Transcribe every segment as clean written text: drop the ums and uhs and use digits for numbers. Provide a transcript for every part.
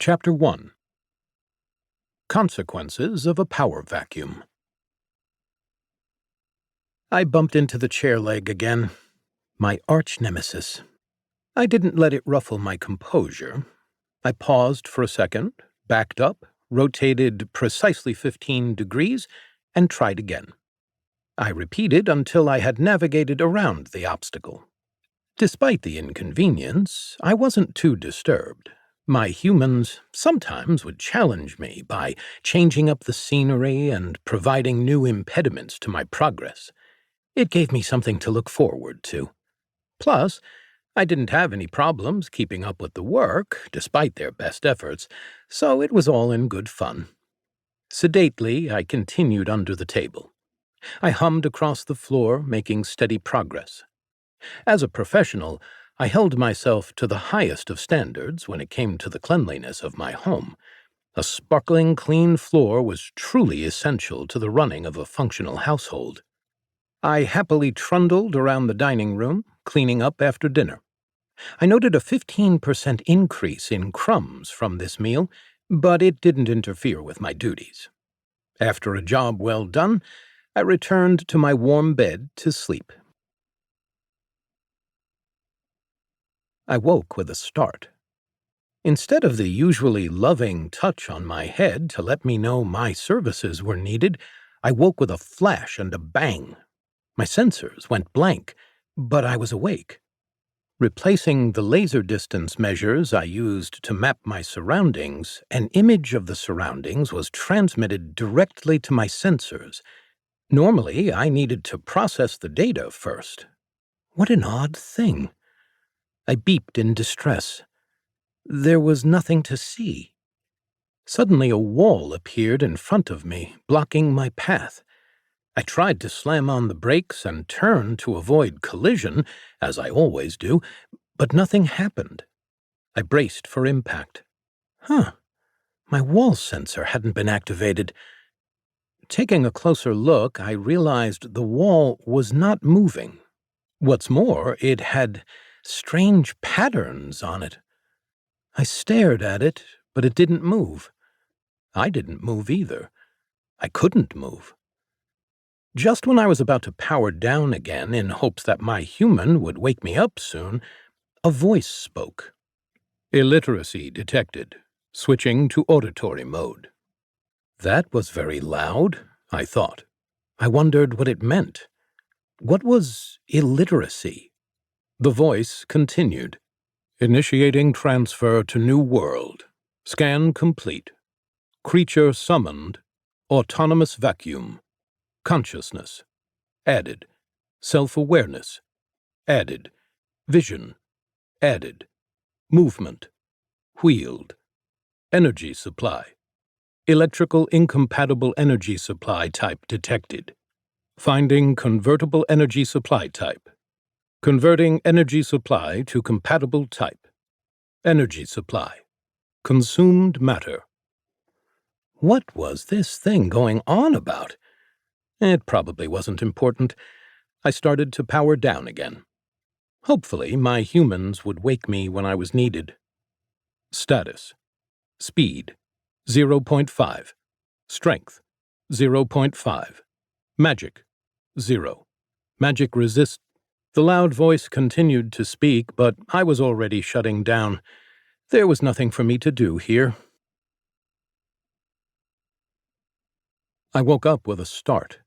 Chapter 1. Consequences of a Power Vacuum. I bumped into the chair leg again, my arch-nemesis. I didn't let it ruffle my composure. I paused for a second, backed up, rotated precisely 15 degrees, and tried again. I repeated until I had navigated around the obstacle. Despite the inconvenience, I wasn't too disturbed. My humans sometimes would challenge me by changing up the scenery and providing new impediments to my progress. It gave me something to look forward to. Plus, I didn't have any problems keeping up with the work, despite their best efforts, so it was all in good fun. Sedately, I continued under the table. I hummed across the floor, making steady progress. As a professional, I held myself to the highest of standards when it came to the cleanliness of my home. A sparkling clean floor was truly essential to the running of a functional household. I happily trundled around the dining room, cleaning up after dinner. I noted a 15% increase in crumbs from this meal, but it didn't interfere with my duties. After a job well done, I returned to my warm bed to sleep. I woke with a start. Instead of the usually loving touch on my head to let me know my services were needed, I woke with a flash and a bang. My sensors went blank, but I was awake. Replacing the laser distance measures I used to map my surroundings, an image of the surroundings was transmitted directly to my sensors. Normally, I needed to process the data first. What an odd thing. I beeped in distress. There was nothing to see. Suddenly a wall appeared in front of me, blocking my path. I tried to slam on the brakes and turn to avoid collision, as I always do, but nothing happened. I braced for impact. My wall sensor hadn't been activated. Taking a closer look, I realized the wall was not moving. What's more, it had strange patterns on it. I stared at it, but it didn't move. I didn't move either. I couldn't move. Just when I was about to power down again in hopes that my human would wake me up soon, a voice spoke. Illiteracy detected. Switching to auditory mode. That was very loud, I thought. I wondered what it meant. What was illiteracy? The voice continued. Initiating transfer to new world. Scan complete. Creature summoned. Autonomous vacuum. Consciousness. Added. Self-awareness. Added. Vision. Added. Movement. Wheeled. Energy supply. Electrical incompatible energy supply type detected. Finding convertible energy supply type. Converting energy supply to compatible type. Energy supply. Consumed matter. What was this thing going on about? It probably wasn't important. I started to power down again. Hopefully, my humans would wake me when I was needed. Status. Speed. 0.5. Strength. 0.5. Magic. 0. Magic resist. The loud voice continued to speak, but I was already shutting down. There was nothing for me to do here. I woke up with a start.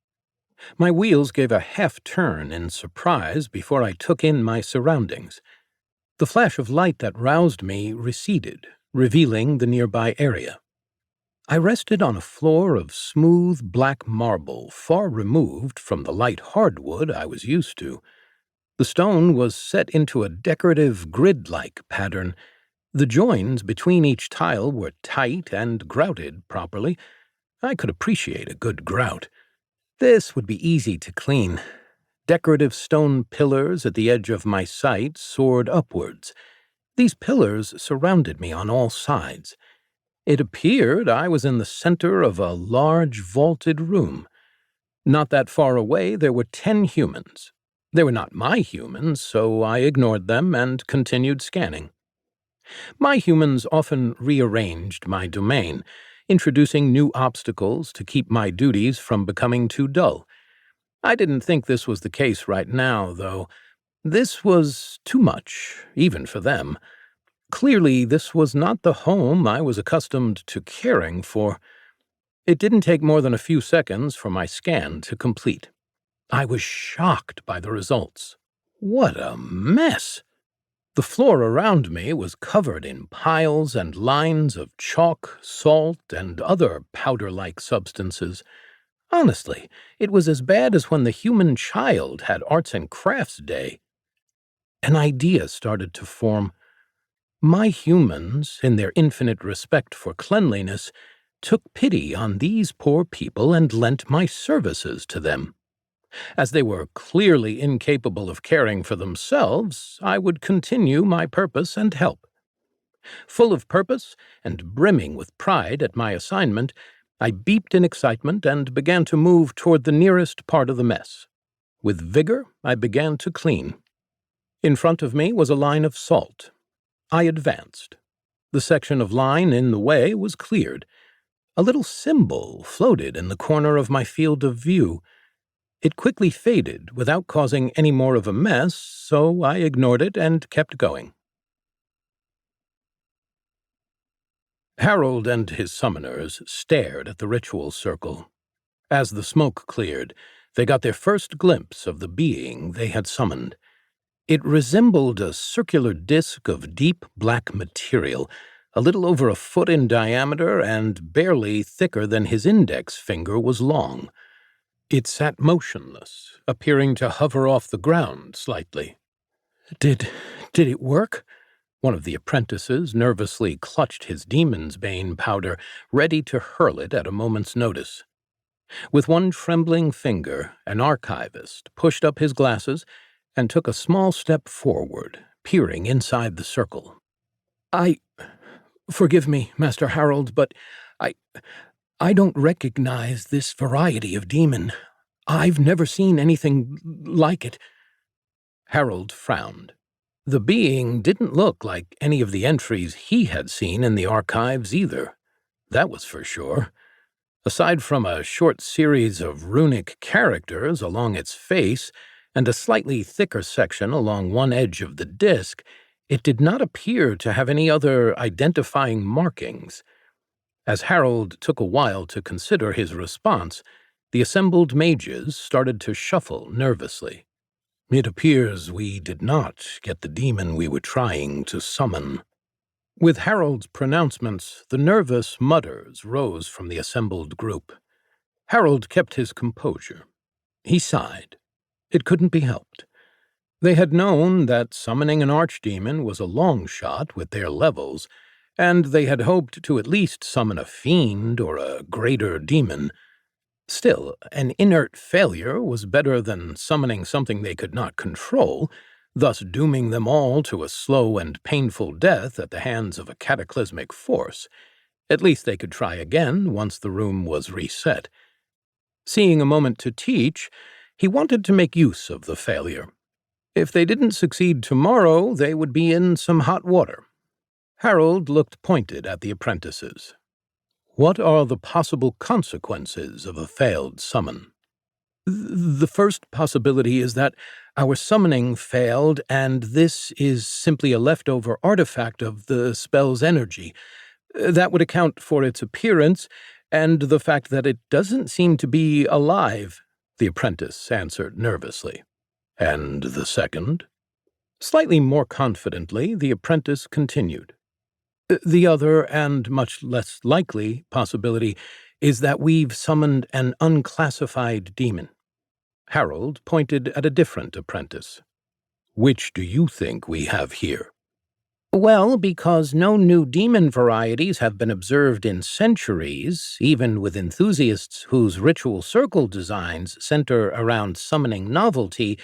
My wheels gave a half-turn in surprise before I took in my surroundings. The flash of light that roused me receded, revealing the nearby area. I rested on a floor of smooth black marble, far removed from the light hardwood I was used to. The stone was set into a decorative grid-like pattern. The joins between each tile were tight and grouted properly. I could appreciate a good grout. This would be easy to clean. Decorative stone pillars at the edge of my sight soared upwards. These pillars surrounded me on all sides. It appeared I was in the center of a large vaulted room. Not that far away, there were 10 humans. They were not my humans, so I ignored them and continued scanning. My humans often rearranged my domain, introducing new obstacles to keep my duties from becoming too dull. I didn't think this was the case right now, though. This was too much, even for them. Clearly, this was not the home I was accustomed to caring for. It didn't take more than a few seconds for my scan to complete. I was shocked by the results. What a mess! The floor around me was covered in piles and lines of chalk, salt, and other powder-like substances. Honestly, it was as bad as when the human child had arts and crafts day. An idea started to form. My humans, in their infinite respect for cleanliness, took pity on these poor people and lent my services to them. As they were clearly incapable of caring for themselves, I would continue my purpose and help. Full of purpose and brimming with pride at my assignment, I beeped in excitement and began to move toward the nearest part of the mess. With vigor, I began to clean. In front of me was a line of salt. I advanced. The section of line in the way was cleared. A little symbol floated in the corner of my field of view. It quickly faded without causing any more of a mess, so I ignored it and kept going. Harold and his summoners stared at the ritual circle. As the smoke cleared, they got their first glimpse of the being they had summoned. It resembled a circular disk of deep black material, a little over a foot in diameter and barely thicker than his index finger was long. It sat motionless, appearing to hover off the ground slightly. Did it work? One of the apprentices nervously clutched his demon's bane powder, ready to hurl it at a moment's notice. With one trembling finger, an archivist pushed up his glasses and took a small step forward, peering inside the circle. Forgive me, Master Harold, but I don't recognize this variety of demon. I've never seen anything like it. Harold frowned. The being didn't look like any of the entries he had seen in the archives either. That was for sure. Aside from a short series of runic characters along its face and a slightly thicker section along one edge of the disk, it did not appear to have any other identifying markings. As Harold took a while to consider his response, the assembled mages started to shuffle nervously. It appears we did not get the demon we were trying to summon. With Harold's pronouncements, the nervous mutters rose from the assembled group. Harold kept his composure. He sighed. It couldn't be helped. They had known that summoning an archdemon was a long shot with their levels, and they had hoped to at least summon a fiend or a greater demon. Still, an inert failure was better than summoning something they could not control, thus dooming them all to a slow and painful death at the hands of a cataclysmic force. At least they could try again once the room was reset. Seeing a moment to teach, he wanted to make use of the failure. If they didn't succeed tomorrow, they would be in some hot water. Harold looked pointed at the apprentices. What are the possible consequences of a failed summon? The first possibility is that our summoning failed, and this is simply a leftover artifact of the spell's energy. That would account for its appearance and the fact that it doesn't seem to be alive, the apprentice answered nervously. And the second? Slightly more confidently, the apprentice continued. The other, and much less likely, possibility is that we've summoned an unclassified demon. Harold pointed at a different apprentice. Which do you think we have here? Well, because no new demon varieties have been observed in centuries, even with enthusiasts whose ritual circle designs center around summoning novelty,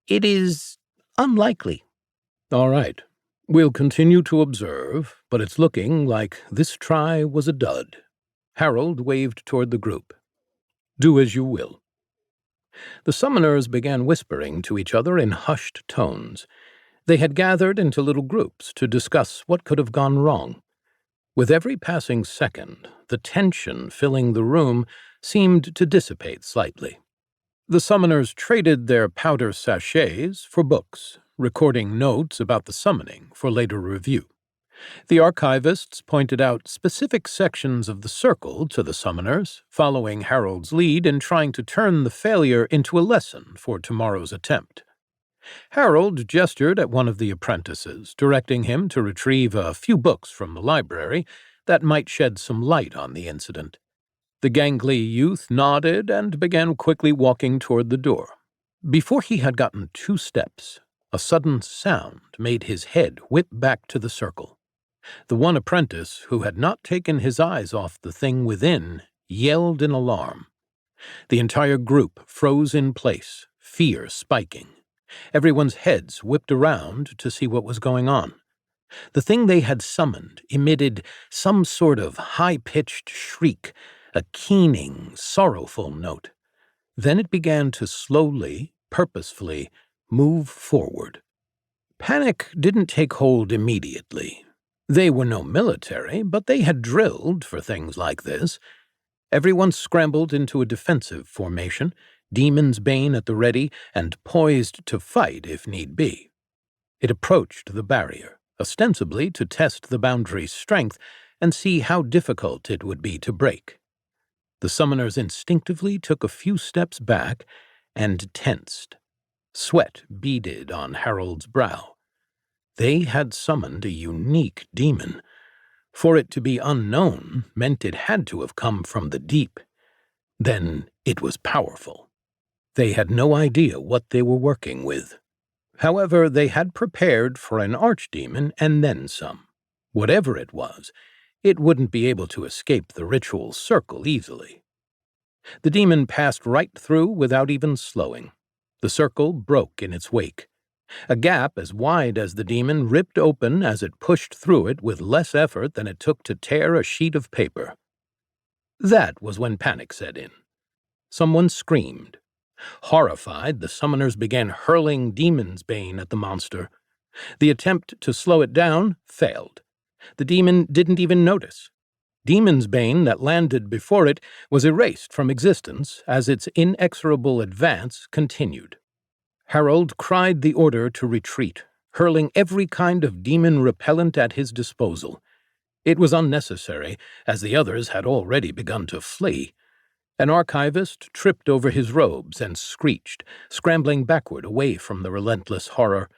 it is unlikely. All right. We'll continue to observe, but it's looking like this try was a dud. Harold waved toward the group. Do as you will. The summoners began whispering to each other in hushed tones. They had gathered into little groups to discuss what could have gone wrong. With every passing second, the tension filling the room seemed to dissipate slightly. The summoners traded their powder sachets for books, recording notes about the summoning for later review. The archivists pointed out specific sections of the circle to the summoners, following Harold's lead in trying to turn the failure into a lesson for tomorrow's attempt. Harold gestured at one of the apprentices, directing him to retrieve a few books from the library that might shed some light on the incident. The gangly youth nodded and began quickly walking toward the door. Before he had gotten 2 steps, a sudden sound made his head whip back to the circle. The one apprentice, who had not taken his eyes off the thing within, yelled in alarm. The entire group froze in place, fear spiking. Everyone's heads whipped around to see what was going on. The thing they had summoned emitted some sort of high-pitched shriek, a keening, sorrowful note. Then it began to slowly, purposefully move forward. Panic didn't take hold immediately. They were no military, but they had drilled for things like this. Everyone scrambled into a defensive formation, Demon's Bane at the ready and poised to fight if need be. It approached the barrier, ostensibly to test the boundary's strength and see how difficult it would be to break. The summoners instinctively took a few steps back and tensed. Sweat beaded on Harold's brow. They had summoned a unique demon. For it to be unknown meant it had to have come from the deep. Then it was powerful. They had no idea what they were working with. However, they had prepared for an archdemon and then some. Whatever it was, it wouldn't be able to escape the ritual circle easily. The demon passed right through without even slowing. The circle broke in its wake. A gap as wide as the demon ripped open as it pushed through it with less effort than it took to tear a sheet of paper. That was when panic set in. Someone screamed. Horrified, the summoners began hurling Demon's Bane at the monster. The attempt to slow it down failed. The demon didn't even notice. Demon's Bane that landed before it was erased from existence as its inexorable advance continued. Harold cried the order to retreat, hurling every kind of demon repellent at his disposal. It was unnecessary, as the others had already begun to flee. An archivist tripped over his robes and screeched, scrambling backward away from the relentless horror.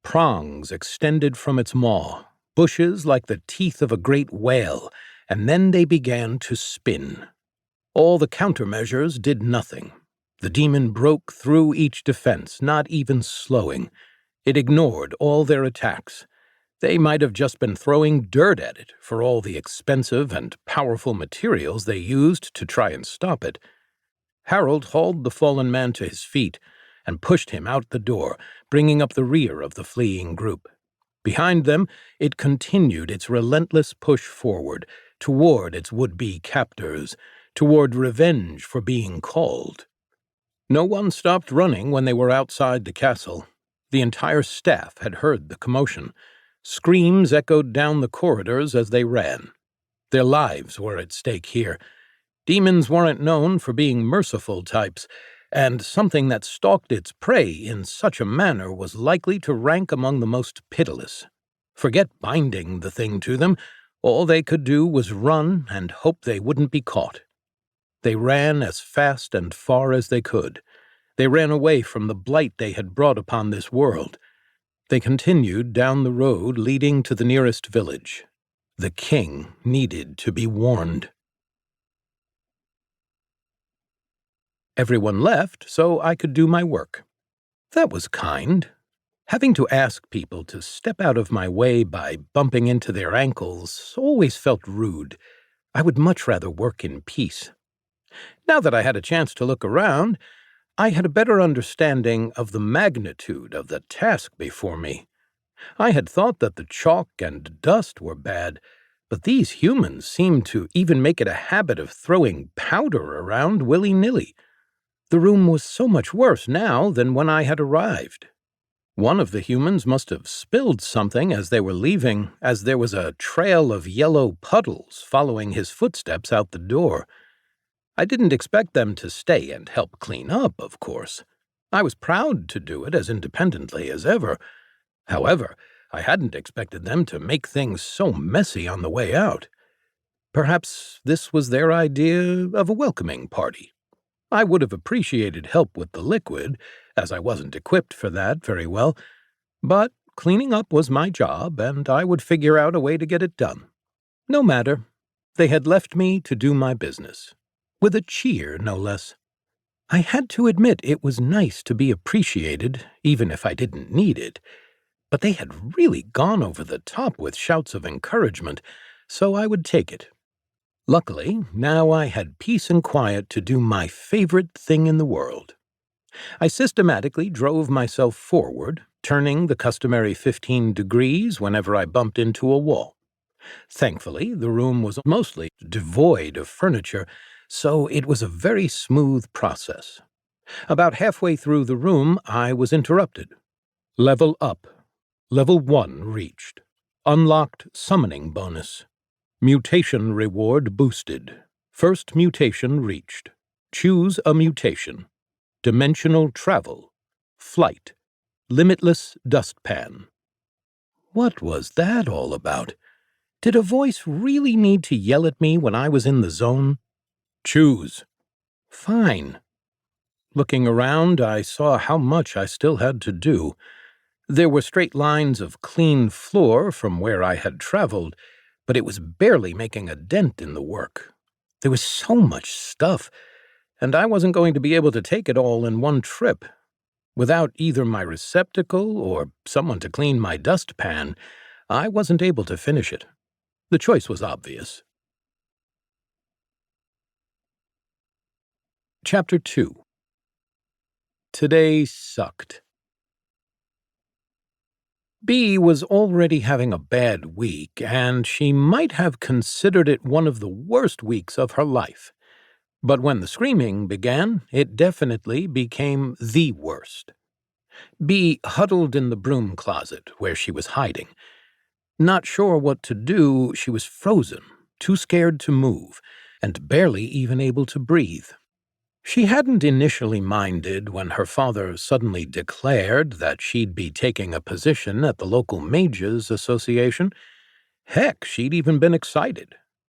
Prongs extended from its maw, bushes like the teeth of a great whale, and then they began to spin. All the countermeasures did nothing. The demon broke through each defense, not even slowing. It ignored all their attacks. They might have just been throwing dirt at it for all the expensive and powerful materials they used to try and stop it. Harold hauled the fallen man to his feet and pushed him out the door, bringing up the rear of the fleeing group. Behind them, it continued its relentless push forward, toward its would-be captors, toward revenge for being called. No one stopped running when they were outside the castle. The entire staff had heard the commotion. Screams echoed down the corridors as they ran. Their lives were at stake here. Demons weren't known for being merciful types, and something that stalked its prey in such a manner was likely to rank among the most pitiless. Forget binding the thing to them. All they could do was run and hope they wouldn't be caught. They ran as fast and far as they could. They ran away from the blight they had brought upon this world. They continued down the road leading to the nearest village. The king needed to be warned. Everyone left so I could do my work. That was kind. Having to ask people to step out of my way by bumping into their ankles always felt rude. I would much rather work in peace. Now that I had a chance to look around, I had a better understanding of the magnitude of the task before me. I had thought that the chalk and dust were bad, but these humans seemed to even make it a habit of throwing powder around willy-nilly. The room was so much worse now than when I had arrived. One of the humans must have spilled something as they were leaving, as there was a trail of yellow puddles following his footsteps out the door. I didn't expect them to stay and help clean up, of course. I was proud to do it as independently as ever. However, I hadn't expected them to make things so messy on the way out. Perhaps this was their idea of a welcoming party. I would have appreciated help with the liquid, as I wasn't equipped for that very well, but cleaning up was my job, and I would figure out a way to get it done. No matter. They had left me to do my business. With a cheer, no less. I had to admit it was nice to be appreciated, even if I didn't need it. But they had really gone over the top with shouts of encouragement, so I would take it. Luckily, now I had peace and quiet to do my favorite thing in the world. I systematically drove myself forward, turning the customary 15 degrees whenever I bumped into a wall. Thankfully, the room was mostly devoid of furniture, so it was a very smooth process. About halfway through the room, I was interrupted. Level up. Level 1 reached. Unlocked summoning bonus. Mutation reward boosted. First mutation reached. Choose a mutation. Dimensional travel. Flight. Limitless dustpan. What was that all about? Did a voice really need to yell at me when I was in the zone? Choose. Fine. Looking around, I saw how much I still had to do. There were straight lines of clean floor from where I had traveled, but it was barely making a dent in the work. There was so much stuff, and I wasn't going to be able to take it all in one trip. Without either my receptacle or someone to clean my dustpan, I wasn't able to finish it. The choice was obvious. Chapter 2. Today sucked. B was already having a bad week, and she might have considered it one of the worst weeks of her life. But when the screaming began, it definitely became the worst. B huddled in the broom closet, where she was hiding. Not sure what to do, she was frozen, too scared to move, and barely even able to breathe. She hadn't initially minded when her father suddenly declared that she'd be taking a position at the local mages association. Heck, she'd even been excited.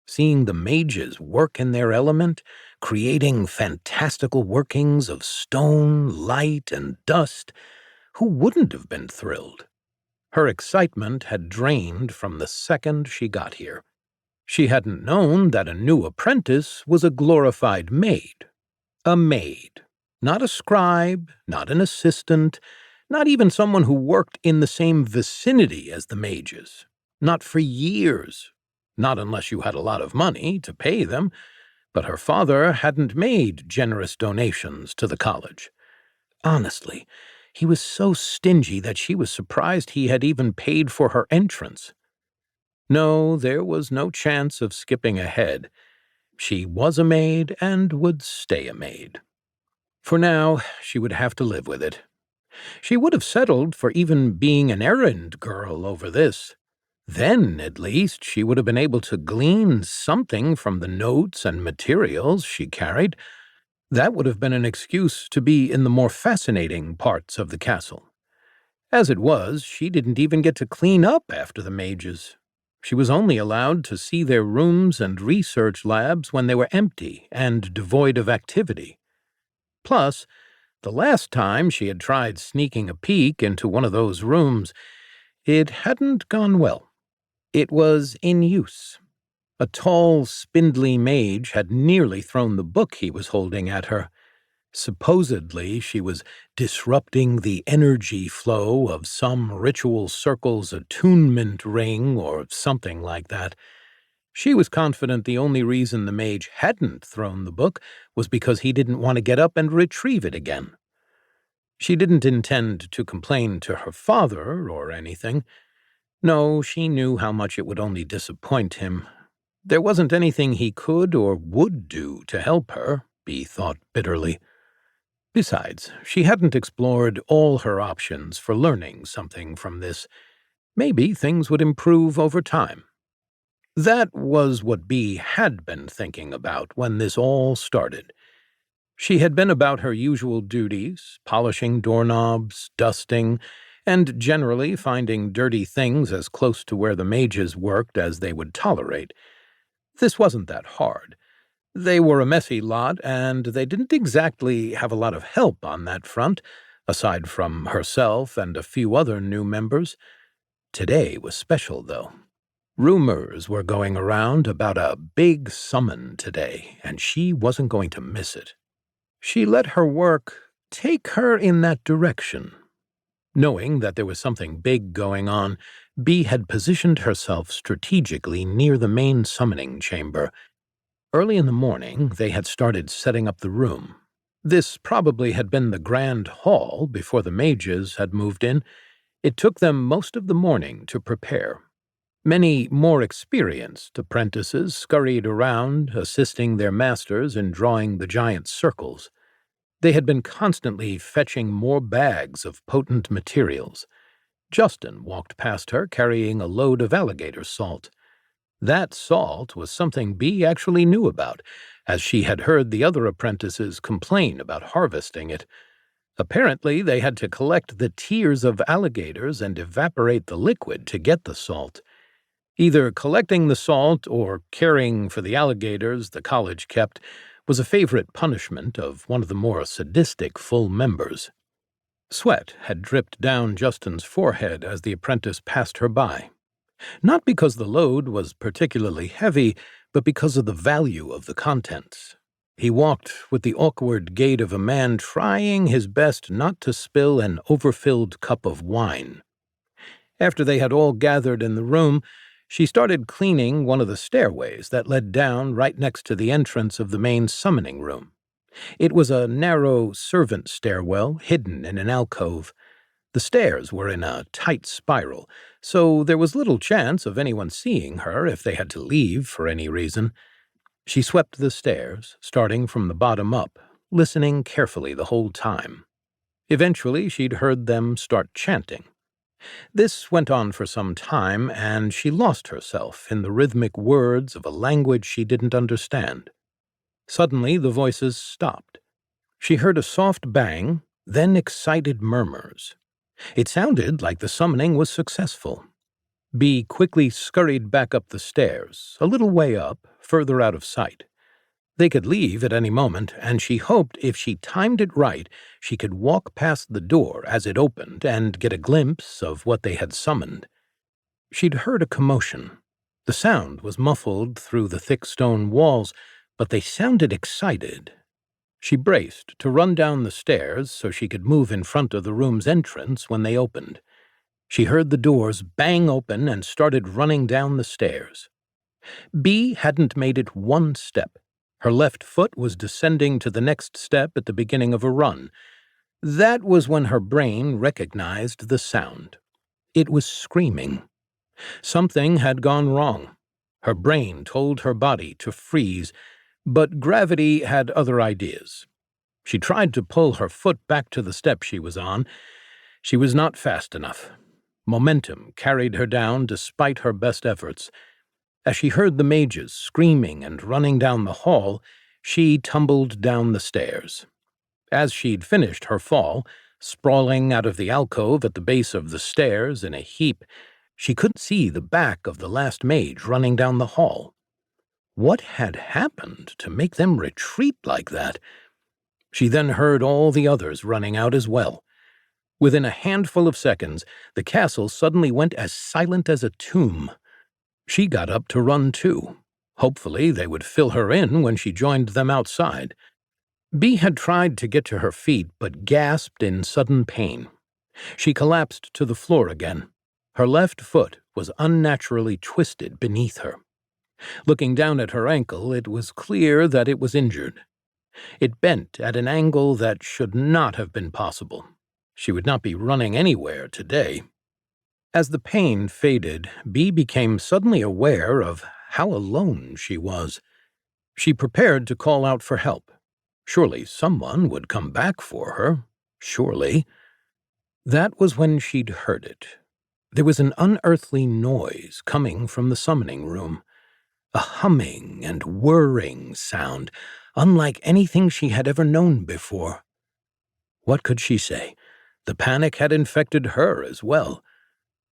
Seeing the mages work in their element, creating fantastical workings of stone, light, and dust, who wouldn't have been thrilled? Her excitement had drained from the second she got here. She hadn't known that a new apprentice was a glorified maid. A maid. Not a scribe, not an assistant, not even someone who worked in the same vicinity as the mages. Not for years. Not unless you had a lot of money to pay them, but her father hadn't made generous donations to the college. Honestly, he was so stingy that she was surprised he had even paid for her entrance. No, there was no chance of skipping ahead. She was a maid and would stay a maid. For now, she would have to live with it. She would have settled for even being an errand girl over this. Then, at least, she would have been able to glean something from the notes and materials she carried. That would have been an excuse to be in the more fascinating parts of the castle. As it was, she didn't even get to clean up after the mages. She was only allowed to see their rooms and research labs when they were empty and devoid of activity. Plus, the last time she had tried sneaking a peek into one of those rooms, it hadn't gone well. It was in use. A tall, spindly mage had nearly thrown the book he was holding at her. Supposedly, she was disrupting the energy flow of some ritual circle's attunement ring or something like that. She was confident the only reason the mage hadn't thrown the book was because he didn't want to get up and retrieve it again. She didn't intend to complain to her father or anything. No, she knew how much it would only disappoint him. There wasn't anything he could or would do to help her, Bea thought bitterly. Besides, she hadn't explored all her options for learning something from this. Maybe things would improve over time. That was what Bee had been thinking about when this all started. She had been about her usual duties, polishing doorknobs, dusting, and generally finding dirty things as close to where the mages worked as they would tolerate. This wasn't that hard. They were a messy lot, and they didn't exactly have a lot of help on that front, aside from herself and a few other new members. Today was special, though. Rumors were going around about a big summon today, and she wasn't going to miss it. She let her work take her in that direction. Knowing that there was something big going on, Bee had positioned herself strategically near the main summoning chamber. Early in the morning, they had started setting up the room. This probably had been the grand hall before the mages had moved in. It took them most of the morning to prepare. Many more experienced apprentices scurried around, assisting their masters in drawing the giant circles. They had been constantly fetching more bags of potent materials. Justin walked past her carrying a load of alligator salt. That salt was something Bee actually knew about, as she had heard the other apprentices complain about harvesting it. Apparently, they had to collect the tears of alligators and evaporate the liquid to get the salt. Either collecting the salt or caring for the alligators the college kept was a favorite punishment of one of the more sadistic full members. Sweat had dripped down Justin's forehead as the apprentice passed her by. Not because the load was particularly heavy, but because of the value of the contents. He walked with the awkward gait of a man trying his best not to spill an overfilled cup of wine. After they had all gathered in the room, she started cleaning one of the stairways that led down right next to the entrance of the main summoning room. It was a narrow servant stairwell hidden in an alcove. The stairs were in a tight spiral, so there was little chance of anyone seeing her if they had to leave for any reason. She swept the stairs, starting from the bottom up, listening carefully the whole time. Eventually, she'd heard them start chanting. This went on for some time, and she lost herself in the rhythmic words of a language she didn't understand. Suddenly, the voices stopped. She heard a soft bang, then excited murmurs. It sounded like the summoning was successful. Bee quickly scurried back up the stairs, a little way up, further out of sight. They could leave at any moment, and she hoped if she timed it right, she could walk past the door as it opened and get a glimpse of what they had summoned. She'd heard a commotion. The sound was muffled through the thick stone walls, but they sounded excited. She braced to run down the stairs so she could move in front of the room's entrance when they opened. She heard the doors bang open and started running down the stairs. Bee hadn't made it one step. Her left foot was descending to the next step at the beginning of a run. That was when her brain recognized the sound. It was screaming. Something had gone wrong. Her brain told her body to freeze, but gravity had other ideas. She tried to pull her foot back to the step she was on. She was not fast enough. Momentum carried her down despite her best efforts. As she heard the mages screaming and running down the hall, she tumbled down the stairs. As she'd finished her fall, sprawling out of the alcove at the base of the stairs in a heap, she couldn't see the back of the last mage running down the hall. What had happened to make them retreat like that? She then heard all the others running out as well. Within a handful of seconds, the castle suddenly went as silent as a tomb. She got up to run too. Hopefully they would fill her in when she joined them outside. Bee had tried to get to her feet, but gasped in sudden pain. She collapsed to the floor again. Her left foot was unnaturally twisted beneath her. Looking down at her ankle, it was clear that it was injured. It bent at an angle that should not have been possible. She would not be running anywhere today. As the pain faded, Bee became suddenly aware of how alone she was. She prepared to call out for help. Surely someone would come back for her. Surely. That was when she'd heard it. There was an unearthly noise coming from the summoning room. A humming and whirring sound, unlike anything she had ever known before. What could she say? The panic had infected her as well.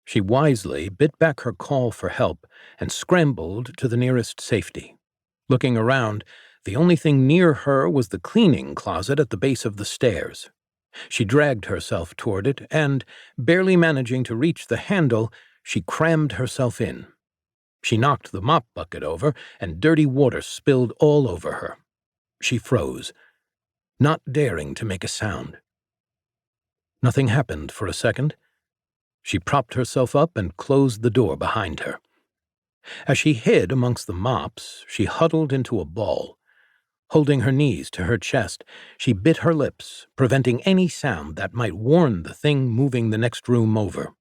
She wisely bit back her call for help and scrambled to the nearest safety. Looking around, the only thing near her was the cleaning closet at the base of the stairs. She dragged herself toward it and, barely managing to reach the handle, she crammed herself in. She knocked the mop bucket over, and dirty water spilled all over her. She froze, not daring to make a sound. Nothing happened for a second. She propped herself up and closed the door behind her. As she hid amongst the mops, she huddled into a ball. Holding her knees to her chest, she bit her lips, preventing any sound that might warn the thing moving the next room over.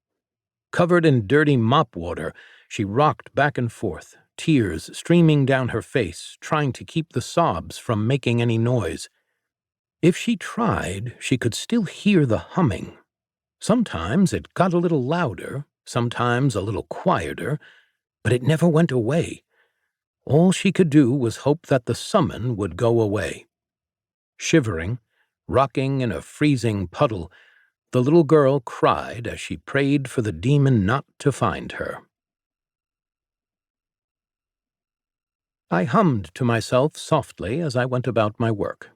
Covered in dirty mop water, she rocked back and forth, tears streaming down her face, trying to keep the sobs from making any noise. If she tried, she could still hear the humming. Sometimes it got a little louder, sometimes a little quieter, but it never went away. All she could do was hope that the summon would go away. Shivering, rocking in a freezing puddle, the little girl cried as she prayed for the demon not to find her. I hummed to myself softly as I went about my work.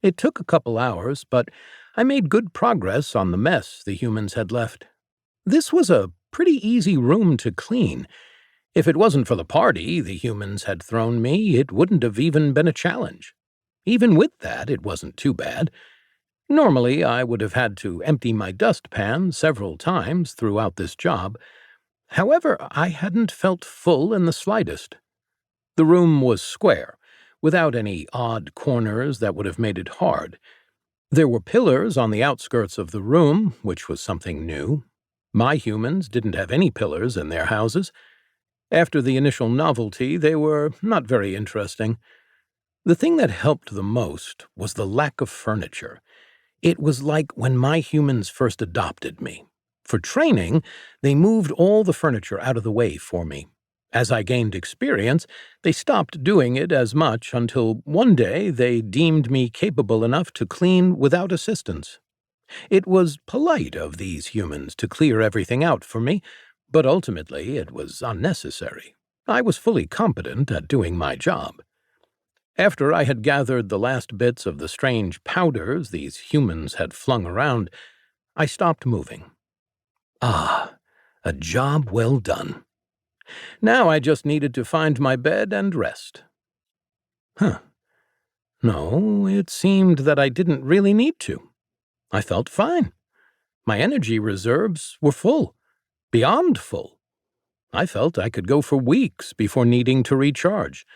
It took a couple hours, but I made good progress on the mess the humans had left. This was a pretty easy room to clean. If it wasn't for the party the humans had thrown me, it wouldn't have even been a challenge. Even with that, it wasn't too bad. Normally, I would have had to empty my dustpan several times throughout this job. However, I hadn't felt full in the slightest. The room was square, without any odd corners that would have made it hard. There were pillars on the outskirts of the room, which was something new. My humans didn't have any pillars in their houses. After the initial novelty, they were not very interesting. The thing that helped the most was the lack of furniture. It was like when my humans first adopted me. For training, they moved all the furniture out of the way for me. As I gained experience, they stopped doing it as much until one day they deemed me capable enough to clean without assistance. It was polite of these humans to clear everything out for me, but ultimately it was unnecessary. I was fully competent at doing my job. After I had gathered the last bits of the strange powders these humans had flung around, I stopped moving. Ah, a job well done. Now I just needed to find my bed and rest. No, it seemed that I didn't really need to. I felt fine. My energy reserves were full, beyond full. I felt I could go for weeks before needing to recharge.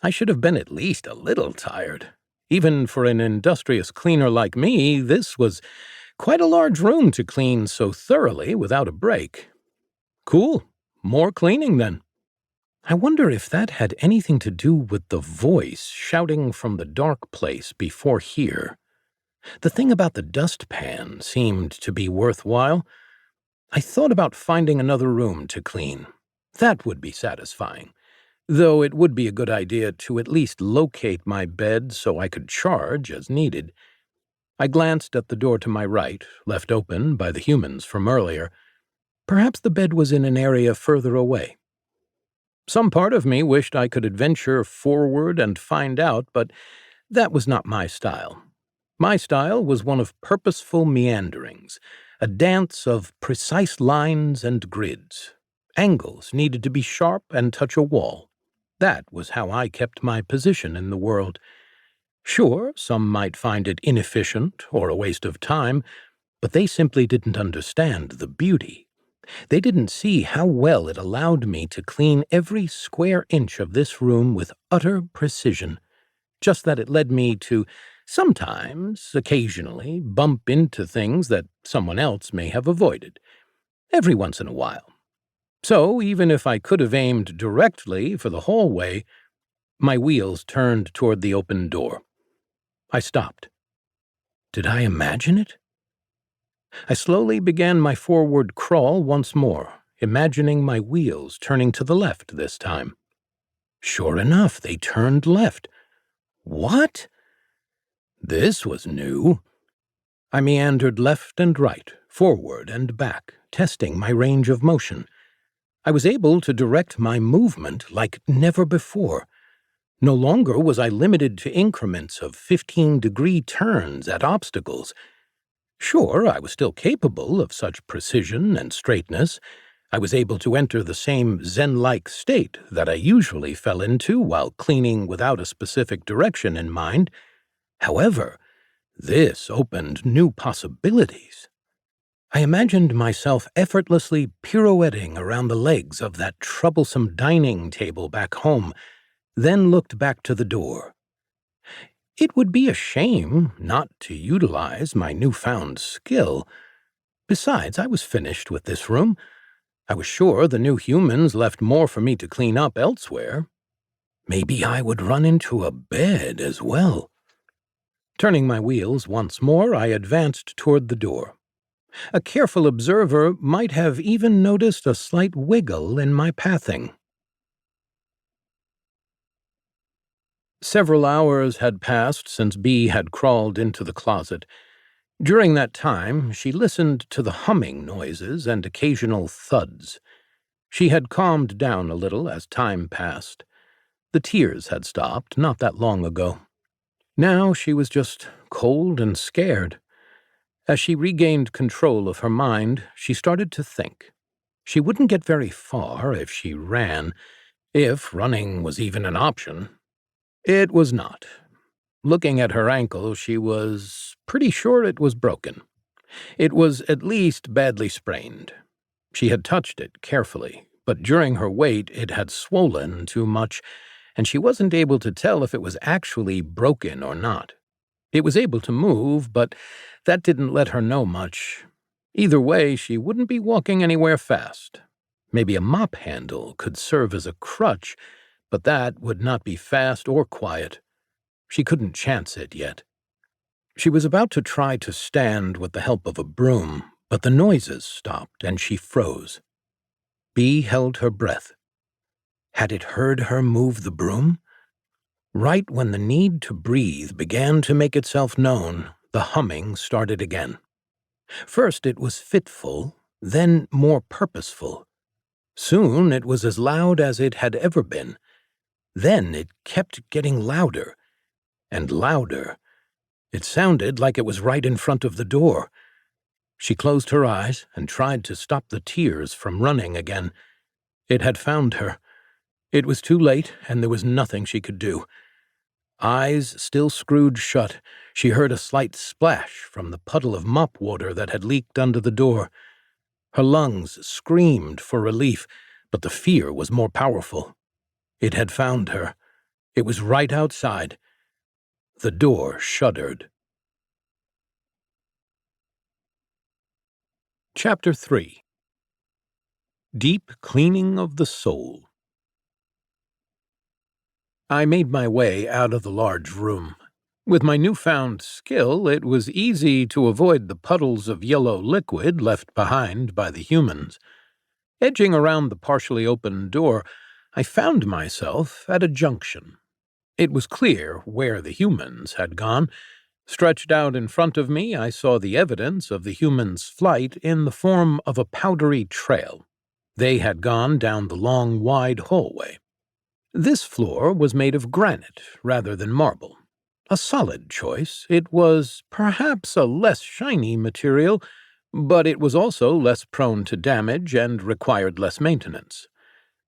I should have been at least a little tired. Even for an industrious cleaner like me, this was quite a large room to clean so thoroughly without a break. Cool. More cleaning, then. I wonder if that had anything to do with the voice shouting from the dark place before here. The thing about the dustpan seemed to be worthwhile. I thought about finding another room to clean. That would be satisfying, though it would be a good idea to at least locate my bed so I could charge as needed. I glanced at the door to my right, left open by the humans from earlier. Perhaps the bed was in an area further away. Some part of me wished I could adventure forward and find out, but that was not my style. My style was one of purposeful meanderings, a dance of precise lines and grids. Angles needed to be sharp and touch a wall. That was how I kept my position in the world. Sure, some might find it inefficient or a waste of time, but they simply didn't understand the beauty. They didn't see how well it allowed me to clean every square inch of this room with utter precision, just that it led me to sometimes, occasionally, bump into things that someone else may have avoided, every once in a while. So, even if I could have aimed directly for the hallway, my wheels turned toward the open door. I stopped. Did I imagine it? I slowly began my forward crawl once more, imagining my wheels turning to the left this time. Sure enough, they turned left. What? This was new. I meandered left and right, forward and back, testing my range of motion. I was able to direct my movement like never before. No longer was I limited to increments of 15-degree turns at obstacles. Sure, I was still capable of such precision and straightness. I was able to enter the same zen-like state that I usually fell into while cleaning without a specific direction in mind. However, this opened new possibilities. I imagined myself effortlessly pirouetting around the legs of that troublesome dining table back home, then looked back to the door. It would be a shame not to utilize my newfound skill. Besides, I was finished with this room. I was sure the new humans left more for me to clean up elsewhere. Maybe I would run into a bed as well. Turning my wheels once more, I advanced toward the door. A careful observer might have even noticed a slight wiggle in my pathing. Several hours had passed since Bee had crawled into the closet. During that time, she listened to the humming noises and occasional thuds. She had calmed down a little as time passed. The tears had stopped not that long ago. Now she was just cold and scared. As she regained control of her mind, she started to think. She wouldn't get very far if she ran, if running was even an option. It was not. Looking at her ankle, she was pretty sure it was broken. It was at least badly sprained. She had touched it carefully, but during her wait it had swollen too much, and she wasn't able to tell if it was actually broken or not. It was able to move, but that didn't let her know much. Either way, she wouldn't be walking anywhere fast. Maybe a mop handle could serve as a crutch, but that would not be fast or quiet. She couldn't chance it yet. She was about to try to stand with the help of a broom, but the noises stopped and she froze. Bee held her breath. Had it heard her move the broom? Right when the need to breathe began to make itself known, the humming started again. First it was fitful, then more purposeful. Soon it was as loud as it had ever been. Then it kept getting louder and louder. It sounded like it was right in front of the door. She closed her eyes and tried to stop the tears from running again. It had found her. It was too late, and there was nothing she could do. Eyes still screwed shut, she heard a slight splash from the puddle of mop water that had leaked under the door. Her lungs screamed for relief, but the fear was more powerful. It had found her. It was right outside. The door shuddered. Chapter 3. Deep Cleaning of the Soul. I made my way out of the large room. With my newfound skill, it was easy to avoid the puddles of yellow liquid left behind by the humans. Edging around the partially open door, I found myself at a junction. It was clear where the humans had gone. Stretched out in front of me, I saw the evidence of the humans' flight in the form of a powdery trail. They had gone down the long, wide hallway. This floor was made of granite rather than marble. A solid choice. It was perhaps a less shiny material, but it was also less prone to damage and required less maintenance.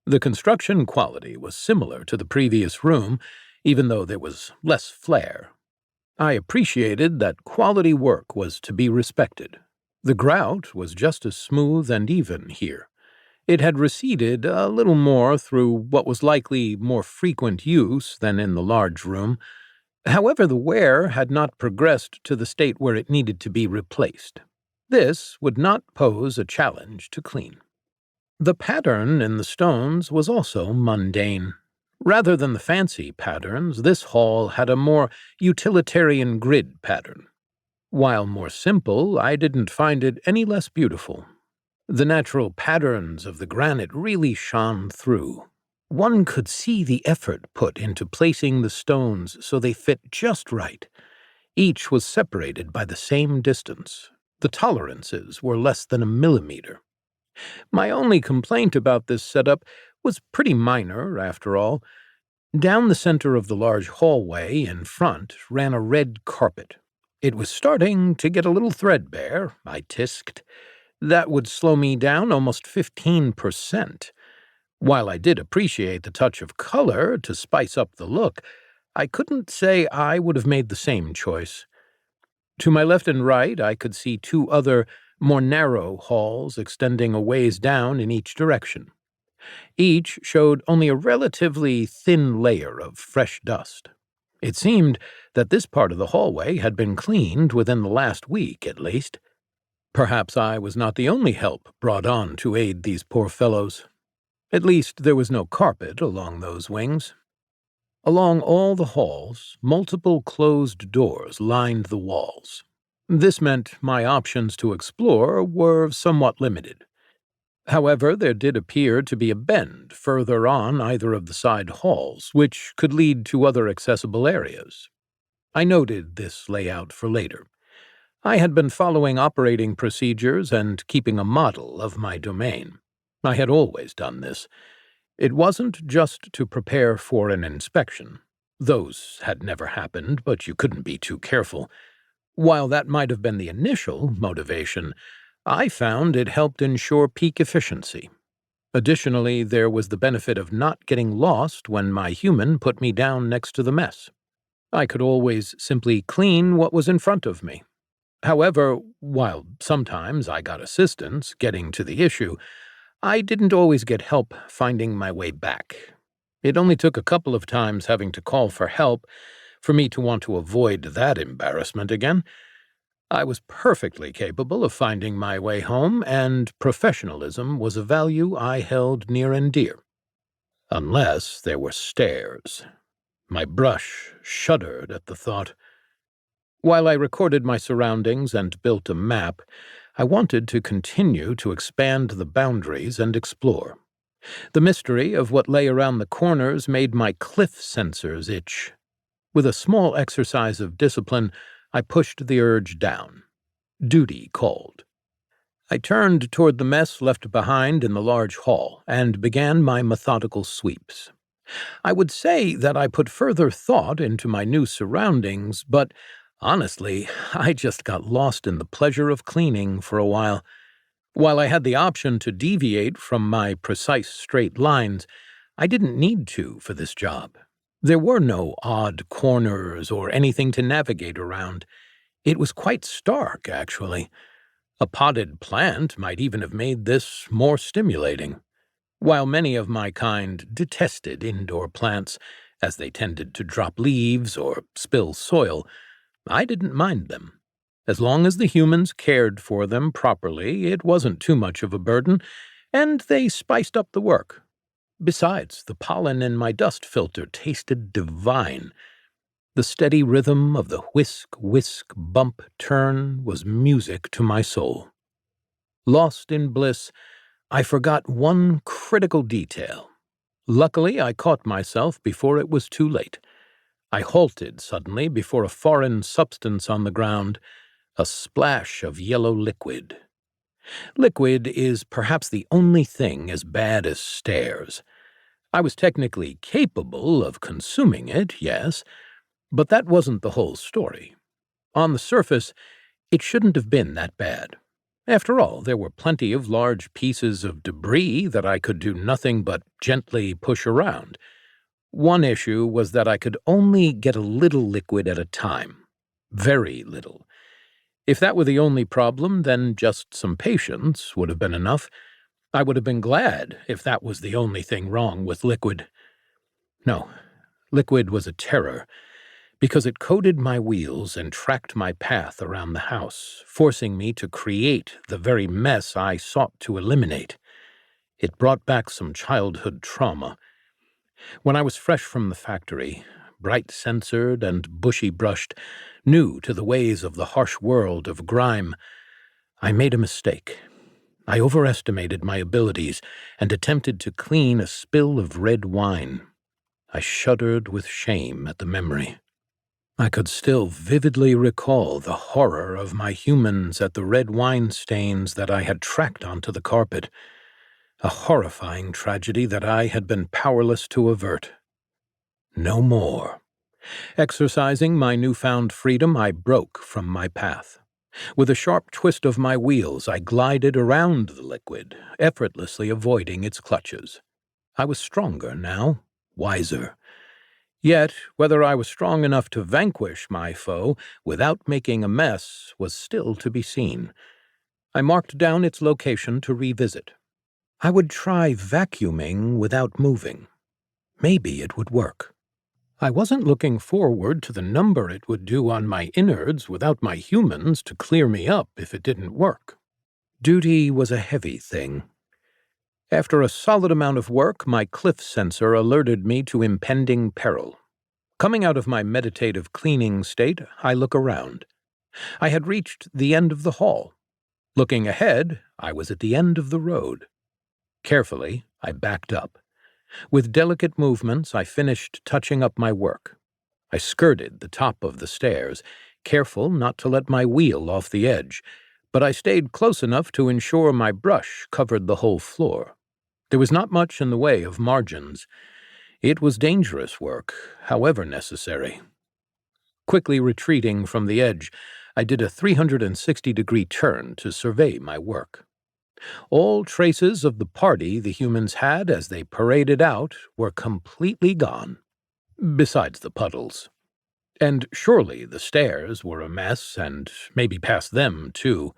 The construction quality was similar to the previous room, even though there was less flair. I appreciated that quality work was to be respected. The grout was just as smooth and even here. It had receded a little more through what was likely more frequent use than in the large room. However, the wear had not progressed to the state where it needed to be replaced. This would not pose a challenge to clean. The pattern in the stones was also mundane. Rather than the fancy patterns, this hall had a more utilitarian grid pattern. While more simple, I didn't find it any less beautiful. The natural patterns of the granite really shone through. One could see the effort put into placing the stones so they fit just right. Each was separated by the same distance. The tolerances were less than a millimeter. My only complaint about this setup was pretty minor, after all. Down the center of the large hallway in front ran a red carpet. It was starting to get a little threadbare, I tisked. That would slow me down almost 15%. While I did appreciate the touch of color to spice up the look, I couldn't say I would have made the same choice. To my left and right, I could see two other, more narrow halls extending a ways down in each direction. Each showed only a relatively thin layer of fresh dust. It seemed that this part of the hallway had been cleaned within the last week, at least. Perhaps I was not the only help brought on to aid these poor fellows. At least there was no carpet along those wings. Along all the halls, multiple closed doors lined the walls. This meant my options to explore were somewhat limited. However, there did appear to be a bend further on either of the side halls, which could lead to other accessible areas. I noted this layout for later. I had been following operating procedures and keeping a model of my domain. I had always done this. It wasn't just to prepare for an inspection. Those had never happened, but you couldn't be too careful. While that might have been the initial motivation, I found it helped ensure peak efficiency. Additionally, there was the benefit of not getting lost when my human put me down next to the mess. I could always simply clean what was in front of me. However, while sometimes I got assistance getting to the issue, I didn't always get help finding my way back. It only took a couple of times having to call for help for me to want to avoid that embarrassment again. I was perfectly capable of finding my way home, and professionalism was a value I held near and dear. Unless there were stairs. My brush shuddered at the thought. While I recorded my surroundings and built a map, I wanted to continue to expand the boundaries and explore. The mystery of what lay around the corners made my cliff sensors itch. With a small exercise of discipline, I pushed the urge down. Duty called. I turned toward the mess left behind in the large hall and began my methodical sweeps. I would say that I put further thought into my new surroundings, but honestly, I just got lost in the pleasure of cleaning for a while. While I had the option to deviate from my precise straight lines, I didn't need to for this job. There were no odd corners or anything to navigate around. It was quite stark, actually. A potted plant might even have made this more stimulating. While many of my kind detested indoor plants, as they tended to drop leaves or spill soil, I didn't mind them. As long as the humans cared for them properly, it wasn't too much of a burden, and they spiced up the work. Besides, the pollen in my dust filter tasted divine. The steady rhythm of the whisk, whisk, bump, turn was music to my soul. Lost in bliss, I forgot one critical detail. Luckily, I caught myself before it was too late. I halted suddenly before a foreign substance on the ground, a splash of yellow liquid. Liquid is perhaps the only thing as bad as stairs. I was technically capable of consuming it, yes, but that wasn't the whole story. On the surface, it shouldn't have been that bad. After all, there were plenty of large pieces of debris that I could do nothing but gently push around. One issue was that I could only get a little liquid at a time. Very little. If that were the only problem, then just some patience would have been enough. I would have been glad if that was the only thing wrong with liquid. No, liquid was a terror, because it coated my wheels and tracked my path around the house, forcing me to create the very mess I sought to eliminate. It brought back some childhood trauma. When I was fresh from the factory, bright-censored and bushy-brushed, new to the ways of the harsh world of grime, I made a mistake. I overestimated my abilities and attempted to clean a spill of red wine. I shuddered with shame at the memory. I could still vividly recall the horror of my humans at the red wine stains that I had tracked onto the carpet, a horrifying tragedy that I had been powerless to avert. No more. Exercising my newfound freedom, I broke from my path. With a sharp twist of my wheels, I glided around the liquid, effortlessly avoiding its clutches. I was stronger now, wiser. Yet, whether I was strong enough to vanquish my foe without making a mess was still to be seen. I marked down its location to revisit. I would try vacuuming without moving. Maybe it would work. I wasn't looking forward to the number it would do on my innards without my humans to clear me up if it didn't work. Duty was a heavy thing. After a solid amount of work, my cliff sensor alerted me to impending peril. Coming out of my meditative cleaning state, I look around. I had reached the end of the hall. Looking ahead, I was at the end of the road. Carefully, I backed up. With delicate movements, I finished touching up my work. I skirted the top of the stairs, careful not to let my wheel off the edge, but I stayed close enough to ensure my brush covered the whole floor. There was not much in the way of margins. It was dangerous work, however necessary. Quickly retreating from the edge, I did a 360-degree turn to survey my work. All traces of the party the humans had as they paraded out were completely gone, besides the puddles. And surely the stairs were a mess, and maybe past them, too.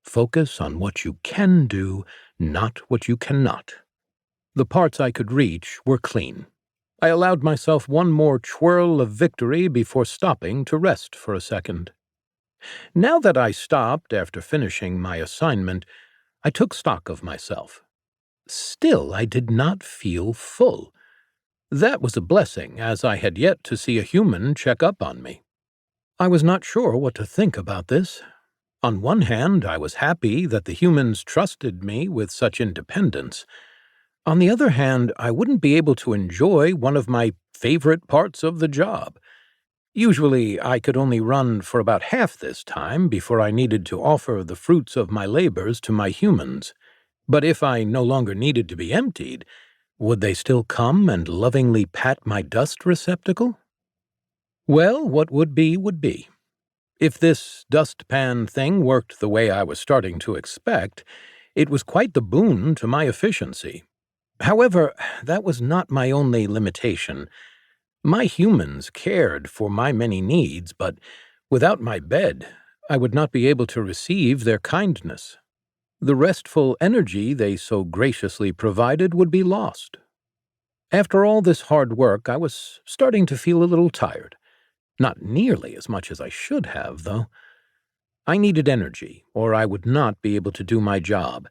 Focus on what you can do, not what you cannot. The parts I could reach were clean. I allowed myself one more twirl of victory before stopping to rest for a second. Now that I stopped after finishing my assignment, I took stock of myself. Still, I did not feel full. That was a blessing, as I had yet to see a human check up on me. I was not sure what to think about this. On one hand, I was happy that the humans trusted me with such independence. On the other hand, I wouldn't be able to enjoy one of my favorite parts of the job. Usually, I could only run for about half this time before I needed to offer the fruits of my labors to my humans. But if I no longer needed to be emptied, would they still come and lovingly pat my dust receptacle? Well, what would be would be. If this dustpan thing worked the way I was starting to expect, it was quite the boon to my efficiency. However, that was not my only limitation. My humans cared for my many needs, but without my bed, I would not be able to receive their kindness. The restful energy they so graciously provided would be lost. After all this hard work, I was starting to feel a little tired. Not nearly as much as I should have, though. I needed energy, or I would not be able to do my job.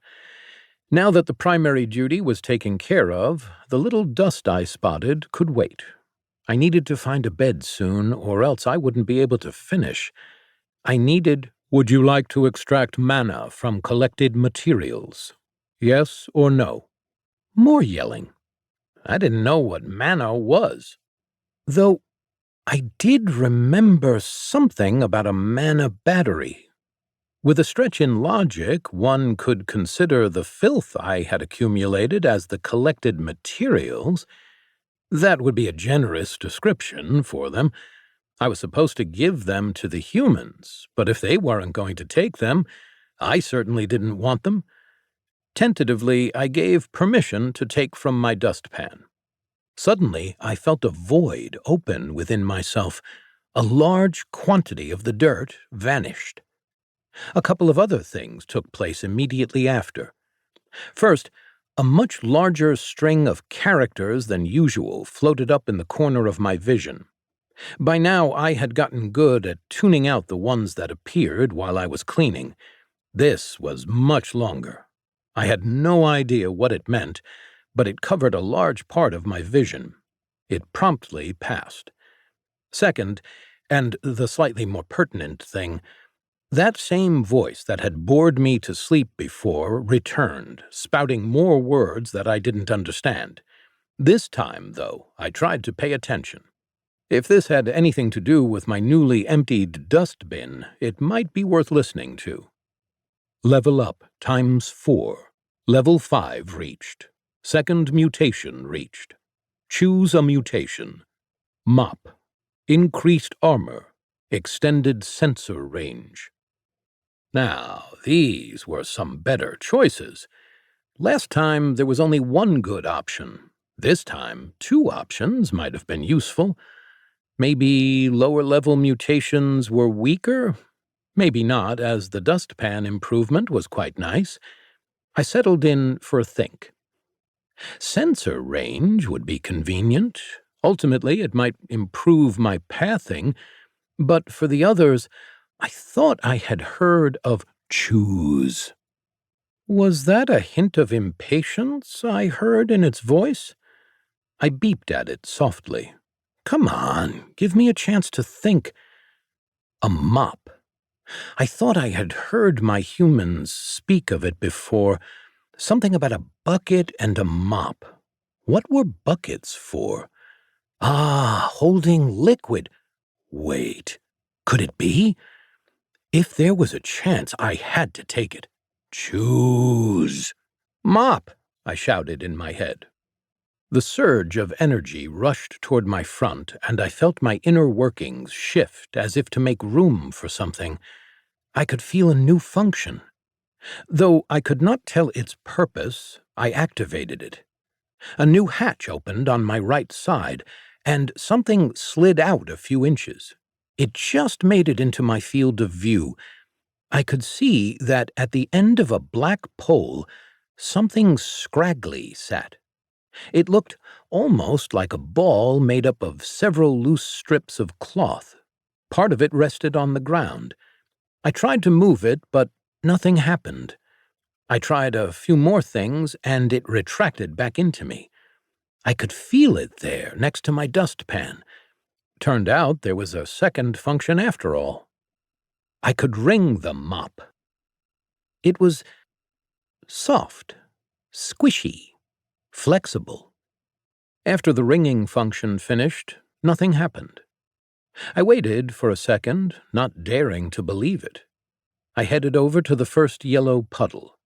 Now that the primary duty was taken care of, the little dust I spotted could wait. I needed to find a bed soon, or else I wouldn't be able to finish. Would you like to extract mana from collected materials? Yes or no? More yelling. I didn't know what mana was. Though I did remember something about a mana battery. With a stretch in logic, one could consider the filth I had accumulated as the collected materials. That would be a generous description for them. I was supposed to give them to the humans, but if they weren't going to take them, I certainly didn't want them. Tentatively, I gave permission to take from my dustpan. Suddenly, I felt a void open within myself. A large quantity of the dirt vanished. A couple of other things took place immediately after. First, a much larger string of characters than usual floated up in the corner of my vision. By now, I had gotten good at tuning out the ones that appeared while I was cleaning. This was much longer. I had no idea what it meant, but it covered a large part of my vision. It promptly passed. Second, and the slightly more pertinent thing, that same voice that had bored me to sleep before returned, spouting more words that I didn't understand. This time, though, I tried to pay attention. If this had anything to do with my newly emptied dustbin, it might be worth listening to. Level up ×4. Level 5 reached. Second mutation reached. Choose a mutation. Mop. Increased armor. Extended sensor range. Now, these were some better choices. Last time there was only one good option. This time, 2 options might have been useful. Maybe lower-level mutations were weaker? Maybe not, as the dustpan improvement was quite nice. I settled in for a think. Sensor range would be convenient. Ultimately, it might improve my pathing, but for the others, I thought I had heard of choose. Was that a hint of impatience I heard in its voice? I beeped at it softly. Come on, give me a chance to think. A mop. I thought I had heard my humans speak of it before. Something about a bucket and a mop. What were buckets for? Ah, holding liquid. Wait, could it be? If there was a chance, I had to take it. Choose. Mop, I shouted in my head. The surge of energy rushed toward my front, and I felt my inner workings shift as if to make room for something. I could feel a new function. Though I could not tell its purpose, I activated it. A new hatch opened on my right side, and something slid out a few inches. It just made it into my field of view. I could see that at the end of a black pole, something scraggly sat. It looked almost like a ball made up of several loose strips of cloth. Part of it rested on the ground. I tried to move it, but nothing happened. I tried a few more things, and it retracted back into me. I could feel it there, next to my dustpan. Turned out there was a second function after all. I could wring the mop. It was soft, squishy, flexible. After the wringing function finished, nothing happened. I waited for a second, not daring to believe it. I headed over to the first yellow puddle.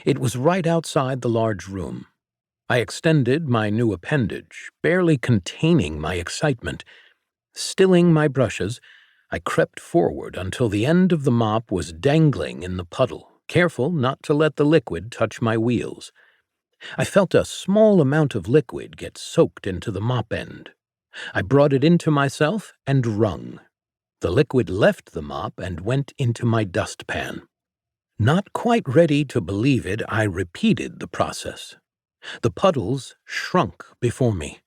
It was right outside the large room. I extended my new appendage, barely containing my excitement. Stilling my brushes, I crept forward until the end of the mop was dangling in the puddle, careful not to let the liquid touch my wheels. I felt a small amount of liquid get soaked into the mop end. I brought it into myself and wrung. The liquid left the mop and went into my dustpan. Not quite ready to believe it, I repeated the process. The puddles shrunk before me.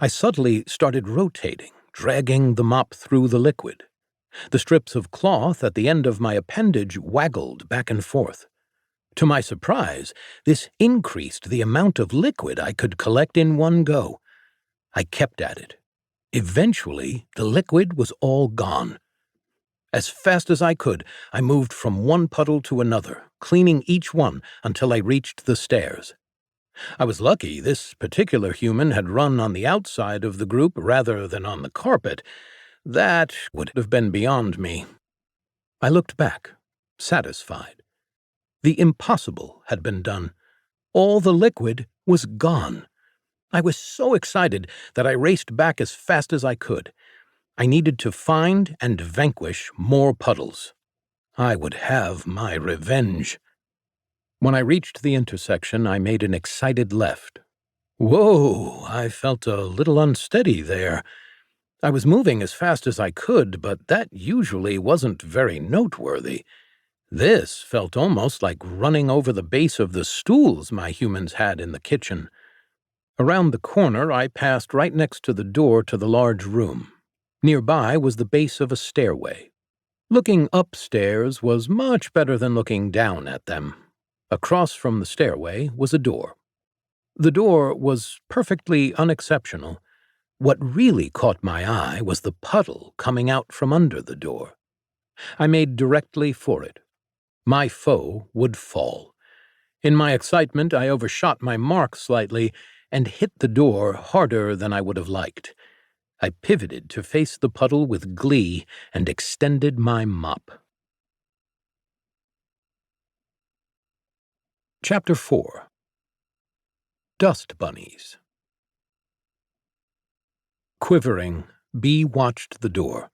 I subtly started rotating, dragging the mop through the liquid. The strips of cloth at the end of my appendage waggled back and forth. To my surprise, this increased the amount of liquid I could collect in one go. I kept at it. Eventually, the liquid was all gone. As fast as I could, I moved from one puddle to another, cleaning each one until I reached the stairs. I was lucky this particular human had run on the outside of the group rather than on the carpet. That would have been beyond me. I looked back, satisfied. The impossible had been done. All the liquid was gone. I was so excited that I raced back as fast as I could. I needed to find and vanquish more puddles. I would have my revenge. When I reached the intersection, I made an excited left. Whoa, I felt a little unsteady there. I was moving as fast as I could, but that usually wasn't very noteworthy. This felt almost like running over the base of the stools my humans had in the kitchen. Around the corner, I passed right next to the door to the large room. Nearby was the base of a stairway. Looking upstairs was much better than looking down at them. Across from the stairway was a door. The door was perfectly unexceptional. What really caught my eye was the puddle coming out from under the door. I made directly for it. My foe would fall. In my excitement, I overshot my mark slightly and hit the door harder than I would have liked. I pivoted to face the puddle with glee and extended my mop. Chapter 4. Dust Bunnies. Quivering, Bee watched the door.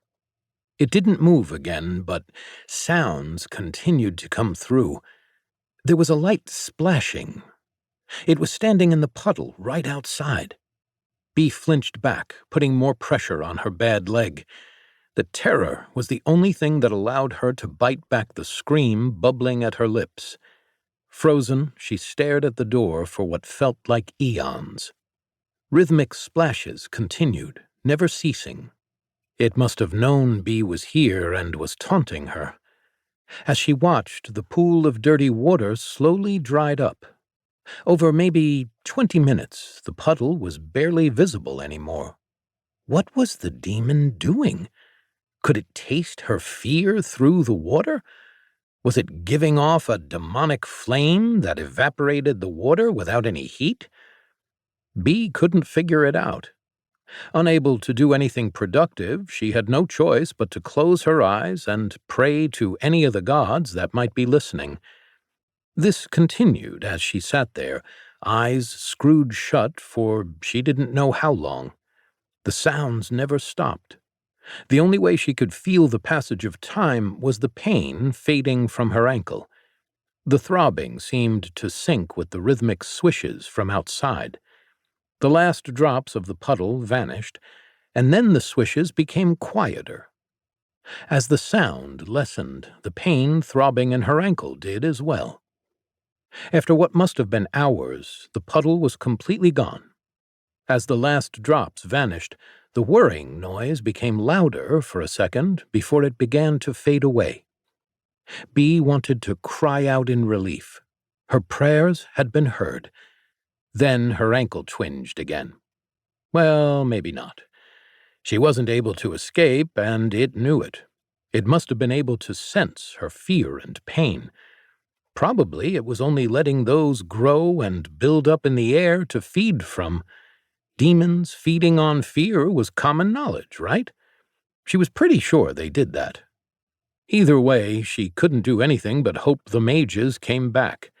It didn't move again, but sounds continued to come through. There was a light splashing. It was standing in the puddle right outside. Bee flinched back, putting more pressure on her bad leg. The terror was the only thing that allowed her to bite back the scream bubbling at her lips. Frozen, she stared at the door for what felt like eons. Rhythmic splashes continued, never ceasing. It must have known Bee was here and was taunting her. As she watched, the pool of dirty water slowly dried up. Over maybe 20 minutes, the puddle was barely visible anymore. What was the demon doing? Could it taste her fear through the water? Was it giving off a demonic flame that evaporated the water without any heat? Bee couldn't figure it out. Unable to do anything productive, she had no choice but to close her eyes and pray to any of the gods that might be listening. This continued as she sat there, eyes screwed shut for she didn't know how long. The sounds never stopped. The only way she could feel the passage of time was the pain fading from her ankle. The throbbing seemed to sync with the rhythmic swishes from outside. The last drops of the puddle vanished, and then the swishes became quieter. As the sound lessened, the pain throbbing in her ankle did as well. After what must have been hours, the puddle was completely gone. As the last drops vanished, the whirring noise became louder for a second before it began to fade away. Bee wanted to cry out in relief. Her prayers had been heard. Then her ankle twinged again. Well, maybe not. She wasn't able to escape, and it knew it. It must have been able to sense her fear and pain. Probably it was only letting those grow and build up in the air to feed from. Demons feeding on fear was common knowledge, right? She was pretty sure they did that. Either way, she couldn't do anything but hope the mages came back.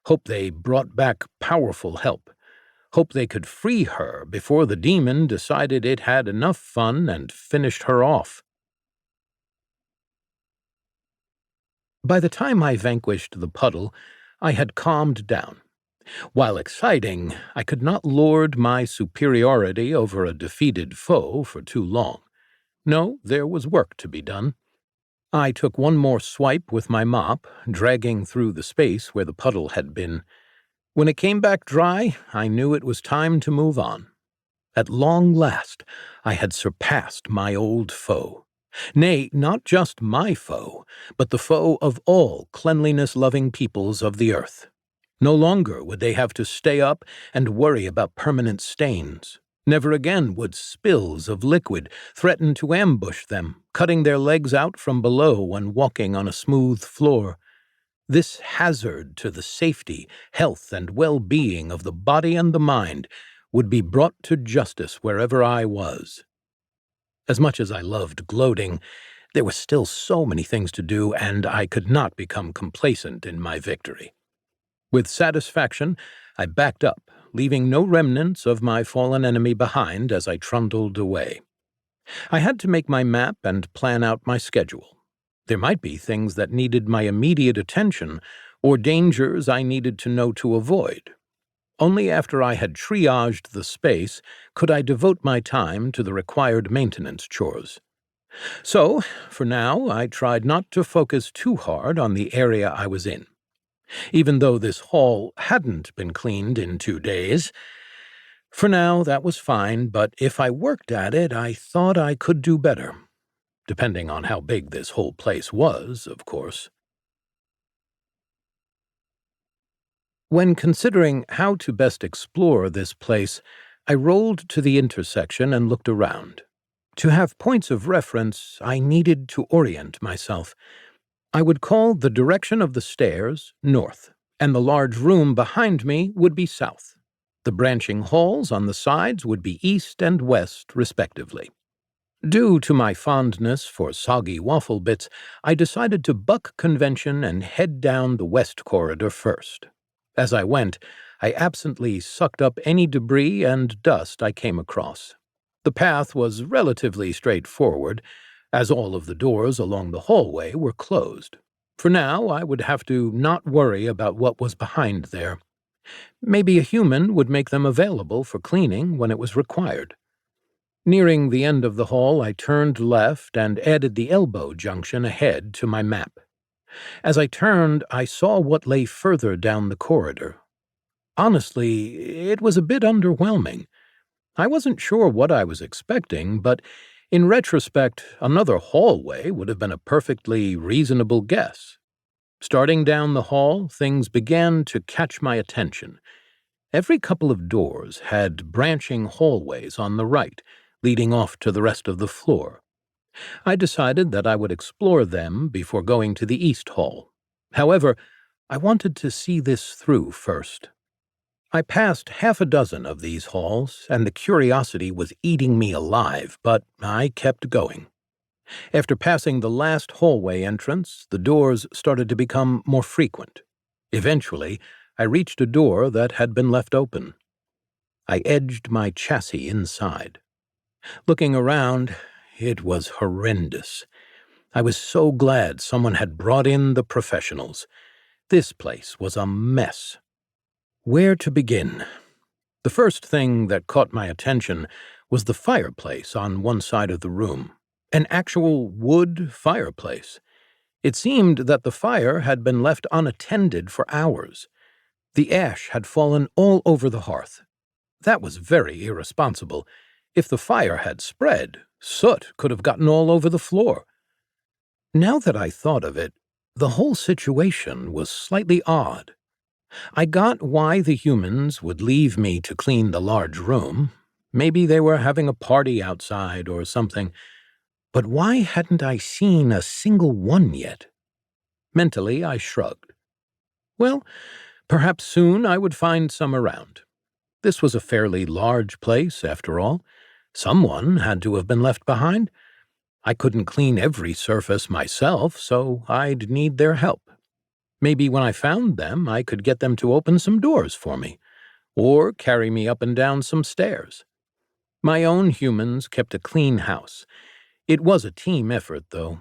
Hope they brought back powerful help. Hope they could free her before the demon decided it had enough fun and finished her off. By the time I vanquished the puddle, I had calmed down. While exciting, I could not lord my superiority over a defeated foe for too long. No, there was work to be done. I took one more swipe with my mop, dragging through the space where the puddle had been. When it came back dry, I knew it was time to move on. At long last, I had surpassed my old foe. Nay, not just my foe, but the foe of all cleanliness-loving peoples of the earth. No longer would they have to stay up and worry about permanent stains. Never again would spills of liquid threaten to ambush them, cutting their legs out from below when walking on a smooth floor. This hazard to the safety, health, and well-being of the body and the mind would be brought to justice wherever I was. As much as I loved gloating, there were still so many things to do, and I could not become complacent in my victory. With satisfaction, I backed up, leaving no remnants of my fallen enemy behind as I trundled away. I had to make my map and plan out my schedule. There might be things that needed my immediate attention, or dangers I needed to know to avoid. Only after I had triaged the space could I devote my time to the required maintenance chores. So, for now, I tried not to focus too hard on the area I was in. Even though this hall hadn't been cleaned in 2 days. For now, that was fine, but if I worked at it, I thought I could do better. Depending on how big this whole place was, of course. When considering how to best explore this place, I rolled to the intersection and looked around. To have points of reference, I needed to orient myself. I would call the direction of the stairs north, and the large room behind me would be south. The branching halls on the sides would be east and west, respectively. Due to my fondness for soggy waffle bits, I decided to buck convention and head down the west corridor first. As I went, I absently sucked up any debris and dust I came across. The path was relatively straightforward, as all of the doors along the hallway were closed. For now, I would have to not worry about what was behind there. Maybe a human would make them available for cleaning when it was required. Nearing the end of the hall, I turned left and added the elbow junction ahead to my map. As I turned, I saw what lay further down the corridor. Honestly, it was a bit underwhelming. I wasn't sure what I was expecting, but in retrospect, another hallway would have been a perfectly reasonable guess. Starting down the hall, things began to catch my attention. Every couple of doors had branching hallways on the right, leading off to the rest of the floor. I decided that I would explore them before going to the East Hall. However, I wanted to see this through first. I passed half a dozen of these halls, and the curiosity was eating me alive, but I kept going. After passing the last hallway entrance, the doors started to become more frequent. Eventually, I reached a door that had been left open. I edged my chassis inside. Looking around, it was horrendous. I was so glad someone had brought in the professionals. This place was a mess. Where to begin? The first thing that caught my attention was the fireplace on one side of the room. An actual wood fireplace. It seemed that the fire had been left unattended for hours. The ash had fallen all over the hearth. That was very irresponsible. If the fire had spread, soot could have gotten all over the floor. Now that I thought of it, the whole situation was slightly odd. I got why the humans would leave me to clean the large room. Maybe they were having a party outside or something. But why hadn't I seen a single one yet? Mentally, I shrugged. Well, perhaps soon I would find some around. This was a fairly large place, after all. Someone had to have been left behind. I couldn't clean every surface myself, so I'd need their help. Maybe when I found them, I could get them to open some doors for me, or carry me up and down some stairs. My own humans kept a clean house. It was a team effort, though.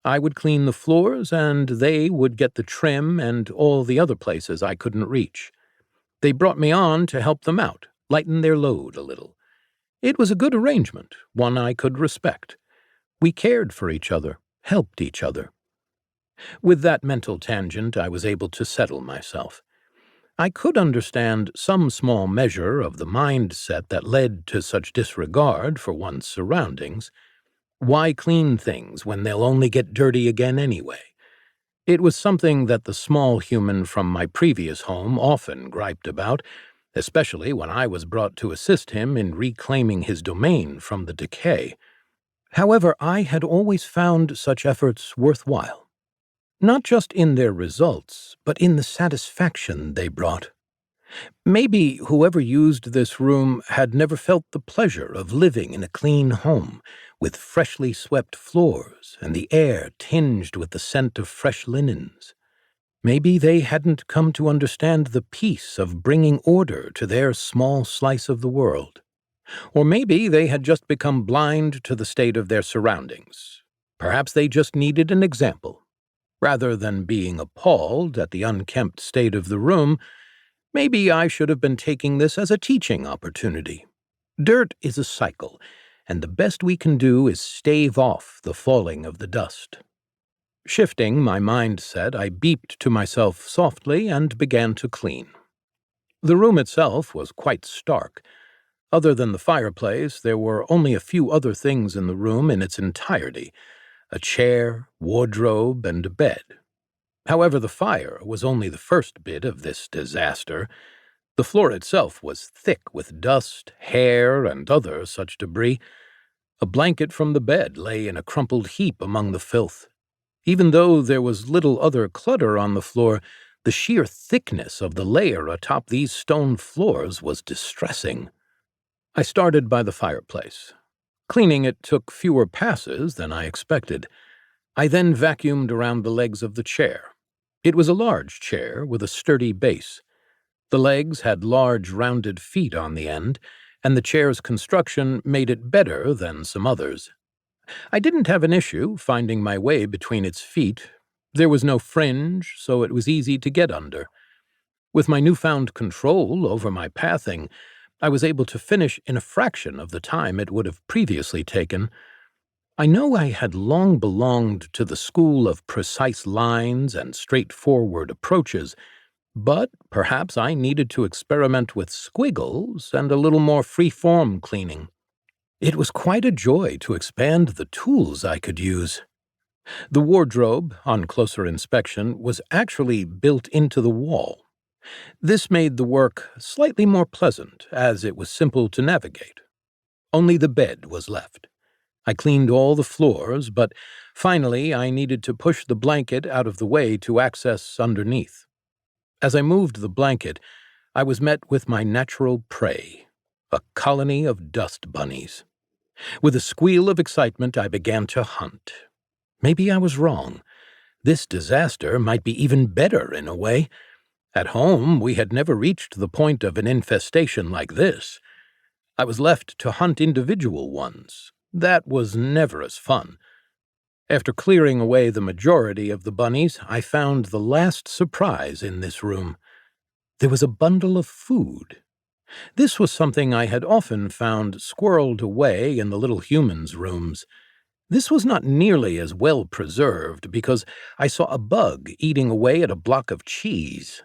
I would clean the floors, and they would get the trim and all the other places I couldn't reach. They brought me on to help them out, lighten their load a little. It was a good arrangement, one I could respect. We cared for each other, helped each other. With that mental tangent, I was able to settle myself. I could understand some small measure of the mindset that led to such disregard for one's surroundings. Why clean things when they'll only get dirty again anyway? It was something that the small human from my previous home often griped about, especially when I was brought to assist him in reclaiming his domain from the decay. However, I had always found such efforts worthwhile. Not just in their results, but in the satisfaction they brought. Maybe whoever used this room had never felt the pleasure of living in a clean home, with freshly swept floors and the air tinged with the scent of fresh linens. Maybe they hadn't come to understand the peace of bringing order to their small slice of the world. Or maybe they had just become blind to the state of their surroundings. Perhaps they just needed an example. Rather than being appalled at the unkempt state of the room, maybe I should have been taking this as a teaching opportunity. Dirt is a cycle, and the best we can do is stave off the falling of the dust. Shifting my mindset, I beeped to myself softly and began to clean. The room itself was quite stark. Other than the fireplace, there were only a few other things in the room in its entirety: a chair, wardrobe, and a bed. However, the fire was only the first bit of this disaster. The floor itself was thick with dust, hair, and other such debris. A blanket from the bed lay in a crumpled heap among the filth. Even though there was little other clutter on the floor, the sheer thickness of the layer atop these stone floors was distressing. I started by the fireplace. Cleaning it took fewer passes than I expected. I then vacuumed around the legs of the chair. It was a large chair with a sturdy base. The legs had large rounded feet on the end, and the chair's construction made it better than some others. I didn't have an issue finding my way between its feet. There was no fringe, so it was easy to get under. With my newfound control over my pathing, I was able to finish in a fraction of the time it would have previously taken. I know I had long belonged to the school of precise lines and straightforward approaches, but perhaps I needed to experiment with squiggles and a little more free-form cleaning. It was quite a joy to expand the tools I could use. The wardrobe, on closer inspection, was actually built into the wall. This made the work slightly more pleasant, as it was simple to navigate. Only the bed was left. I cleaned all the floors, but finally I needed to push the blanket out of the way to access underneath. As I moved the blanket, I was met with my natural prey, a colony of dust bunnies. With a squeal of excitement, I began to hunt. Maybe I was wrong. This disaster might be even better in a way. At home, we had never reached the point of an infestation like this. I was left to hunt individual ones. That was never as fun. After clearing away the majority of the bunnies, I found the last surprise in this room. There was a bundle of food. This was something I had often found squirreled away in the little humans' rooms. This was not nearly as well preserved because I saw a bug eating away at a block of cheese.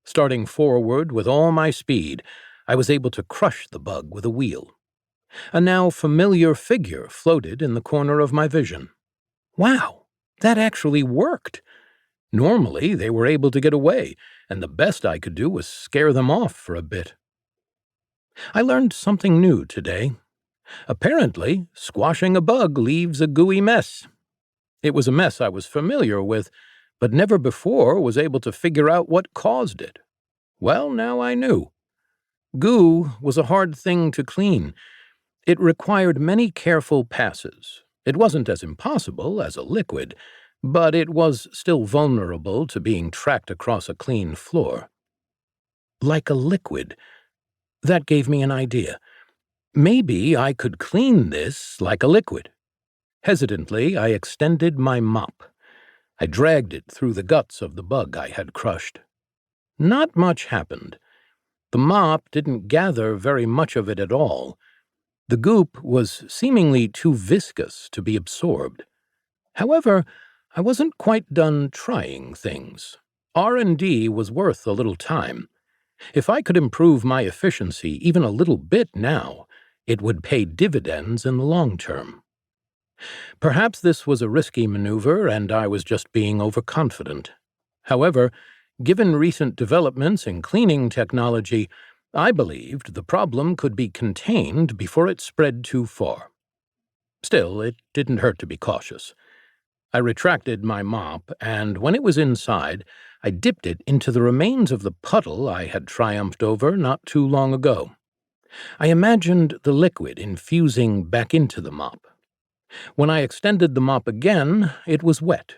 Starting forward with all my speed, I was able to crush the bug with a wheel. A now familiar figure floated in the corner of my vision. Wow, that actually worked! Normally, they were able to get away, and the best I could do was scare them off for a bit. I learned something new today. Apparently, squashing a bug leaves a gooey mess. It was a mess I was familiar with, but never before was able to figure out what caused it. Well, now I knew. Goo was a hard thing to clean. It required many careful passes. It wasn't as impossible as a liquid, but it was still vulnerable to being tracked across a clean floor. Like a liquid. That gave me an idea. Maybe I could clean this like a liquid. Hesitantly, I extended my mop. I dragged it through the guts of the bug I had crushed. Not much happened. The mop didn't gather very much of it at all. The goop was seemingly too viscous to be absorbed. However, I wasn't quite done trying things. R&D was worth a little time. If I could improve my efficiency even a little bit now, it would pay dividends in the long term. Perhaps this was a risky maneuver and I was just being overconfident. However, given recent developments in cleaning technology, I believed the problem could be contained before it spread too far. Still, it didn't hurt to be cautious. I retracted my mop, and when it was inside, I dipped it into the remains of the puddle I had triumphed over not too long ago. I imagined the liquid infusing back into the mop. When I extended the mop again, it was wet.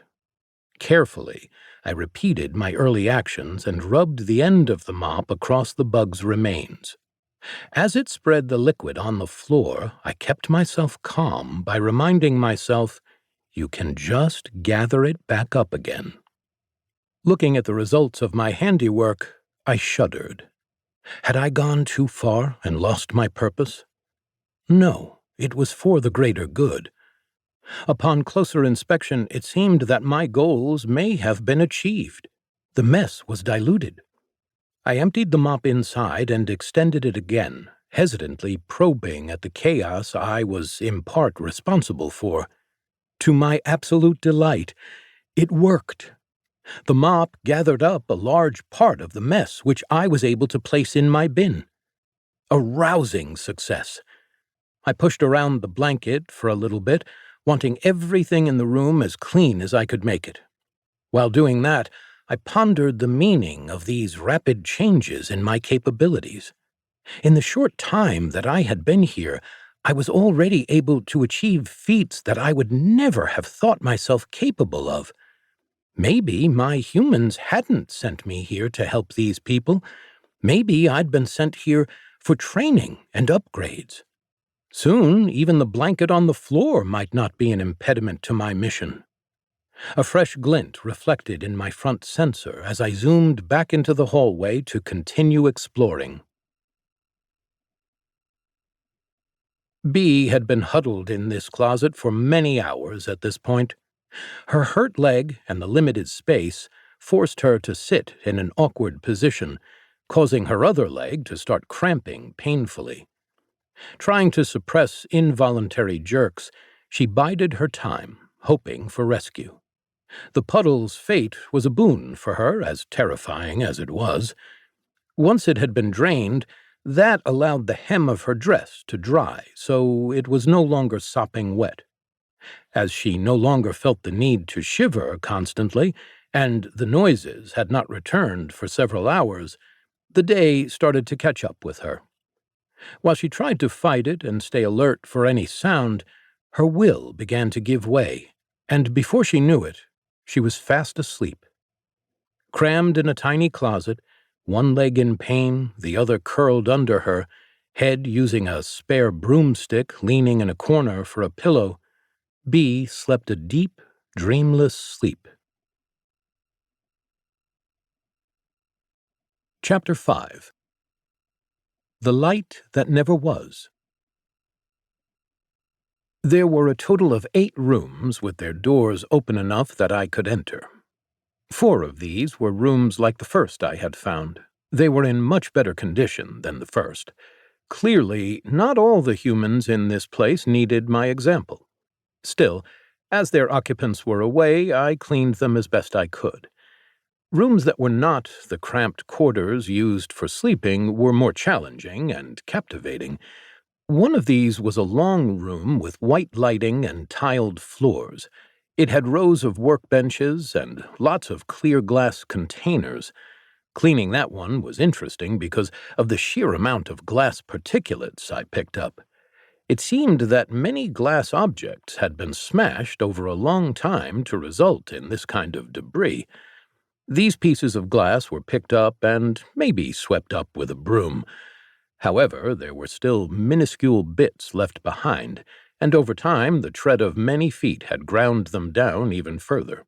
Carefully, I repeated my early actions and rubbed the end of the mop across the bug's remains. As it spread the liquid on the floor, I kept myself calm by reminding myself, you can just gather it back up again. Looking at the results of my handiwork, I shuddered. Had I gone too far and lost my purpose? No, it was for the greater good. Upon closer inspection, it seemed that my goals may have been achieved. The mess was diluted. I emptied the mop inside and extended it again, hesitantly probing at the chaos I was in part responsible for. To my absolute delight, it worked. The mop gathered up a large part of the mess, which I was able to place in my bin. A rousing success. I pushed around the blanket for a little bit, wanting everything in the room as clean as I could make it. While doing that, I pondered the meaning of these rapid changes in my capabilities. In the short time that I had been here, I was already able to achieve feats that I would never have thought myself capable of. Maybe my humans hadn't sent me here to help these people. Maybe I'd been sent here for training and upgrades. Soon, even the blanket on the floor might not be an impediment to my mission. A fresh glint reflected in my front sensor as I zoomed back into the hallway to continue exploring. Bee had been huddled in this closet for many hours at this point. Her hurt leg and the limited space forced her to sit in an awkward position, causing her other leg to start cramping painfully. Trying to suppress involuntary jerks, she bided her time, hoping for rescue. The puddle's fate was a boon for her, as terrifying as it was. Once it had been drained, that allowed the hem of her dress to dry, so it was no longer sopping wet. As she no longer felt the need to shiver constantly, and the noises had not returned for several hours, the day started to catch up with her. While she tried to fight it and stay alert for any sound, her will began to give way, and before she knew it, she was fast asleep. Crammed in a tiny closet, one leg in pain, the other curled under her, head using a spare broomstick leaning in a corner for a pillow, Bee slept a deep, dreamless sleep. Chapter 5. The Light That Never Was. There were a total of 8 rooms with their doors open enough that I could enter. 4 of these were rooms like the first I had found. They were in much better condition than the first. Clearly, not all the humans in this place needed my example. Still, as their occupants were away, I cleaned them as best I could. Rooms that were not the cramped quarters used for sleeping were more challenging and captivating. One of these was a long room with white lighting and tiled floors. It had rows of workbenches and lots of clear glass containers. Cleaning that one was interesting because of the sheer amount of glass particulates I picked up. It seemed that many glass objects had been smashed over a long time to result in this kind of debris. These pieces of glass were picked up and maybe swept up with a broom. However, there were still minuscule bits left behind, and over time the tread of many feet had ground them down even further.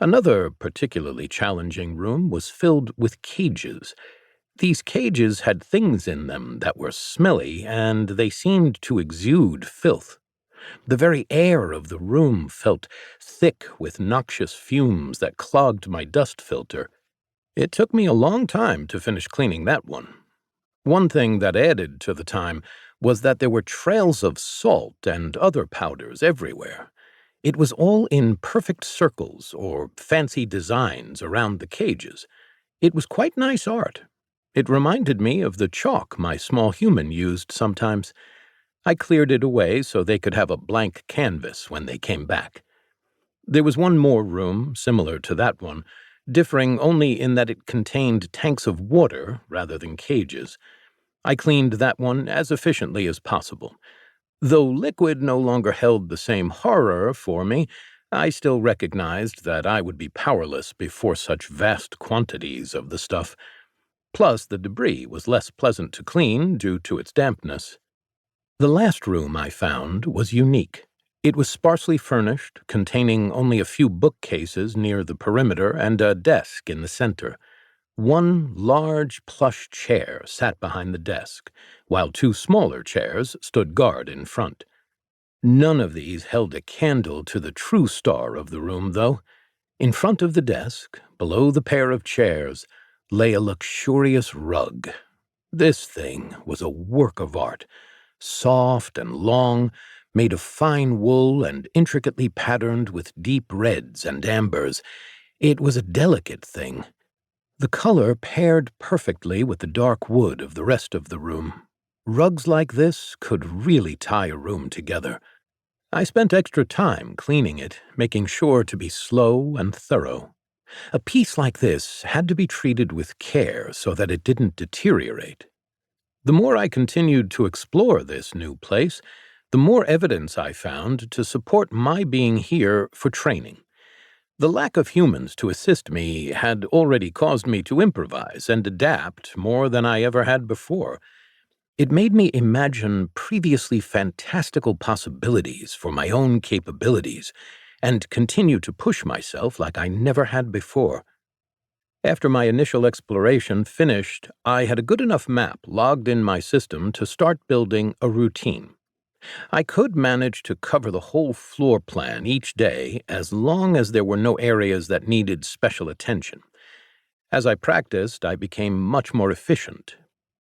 Another particularly challenging room was filled with cages. These cages had things in them that were smelly, and they seemed to exude filth. The very air of the room felt thick with noxious fumes that clogged my dust filter. It took me a long time to finish cleaning that one. One thing that added to the time was that there were trails of salt and other powders everywhere. It was all in perfect circles or fancy designs around the cages. It was quite nice art. It reminded me of the chalk my small human used sometimes. I cleared it away so they could have a blank canvas when they came back. There was one more room, similar to that one, differing only in that it contained tanks of water rather than cages. I cleaned that one as efficiently as possible. Though liquid no longer held the same horror for me, I still recognized that I would be powerless before such vast quantities of the stuff. Plus, the debris was less pleasant to clean due to its dampness. The last room I found was unique. It was sparsely furnished, containing only a few bookcases near the perimeter and a desk in the center. One large plush chair sat behind the desk, while 2 smaller chairs stood guard in front. None of these held a candle to the true star of the room, though. In front of the desk, below the pair of chairs, lay a luxurious rug. This thing was a work of art, soft and long, made of fine wool and intricately patterned with deep reds and ambers. It was a delicate thing. The color paired perfectly with the dark wood of the rest of the room. Rugs like this could really tie a room together. I spent extra time cleaning it, making sure to be slow and thorough. A piece like this had to be treated with care so that it didn't deteriorate. The more I continued to explore this new place, the more evidence I found to support my being here for training. The lack of humans to assist me had already caused me to improvise and adapt more than I ever had before. It made me imagine previously fantastical possibilities for my own capabilities and continue to push myself like I never had before. After my initial exploration finished, I had a good enough map logged in my system to start building a routine. I could manage to cover the whole floor plan each day as long as there were no areas that needed special attention. As I practiced, I became much more efficient.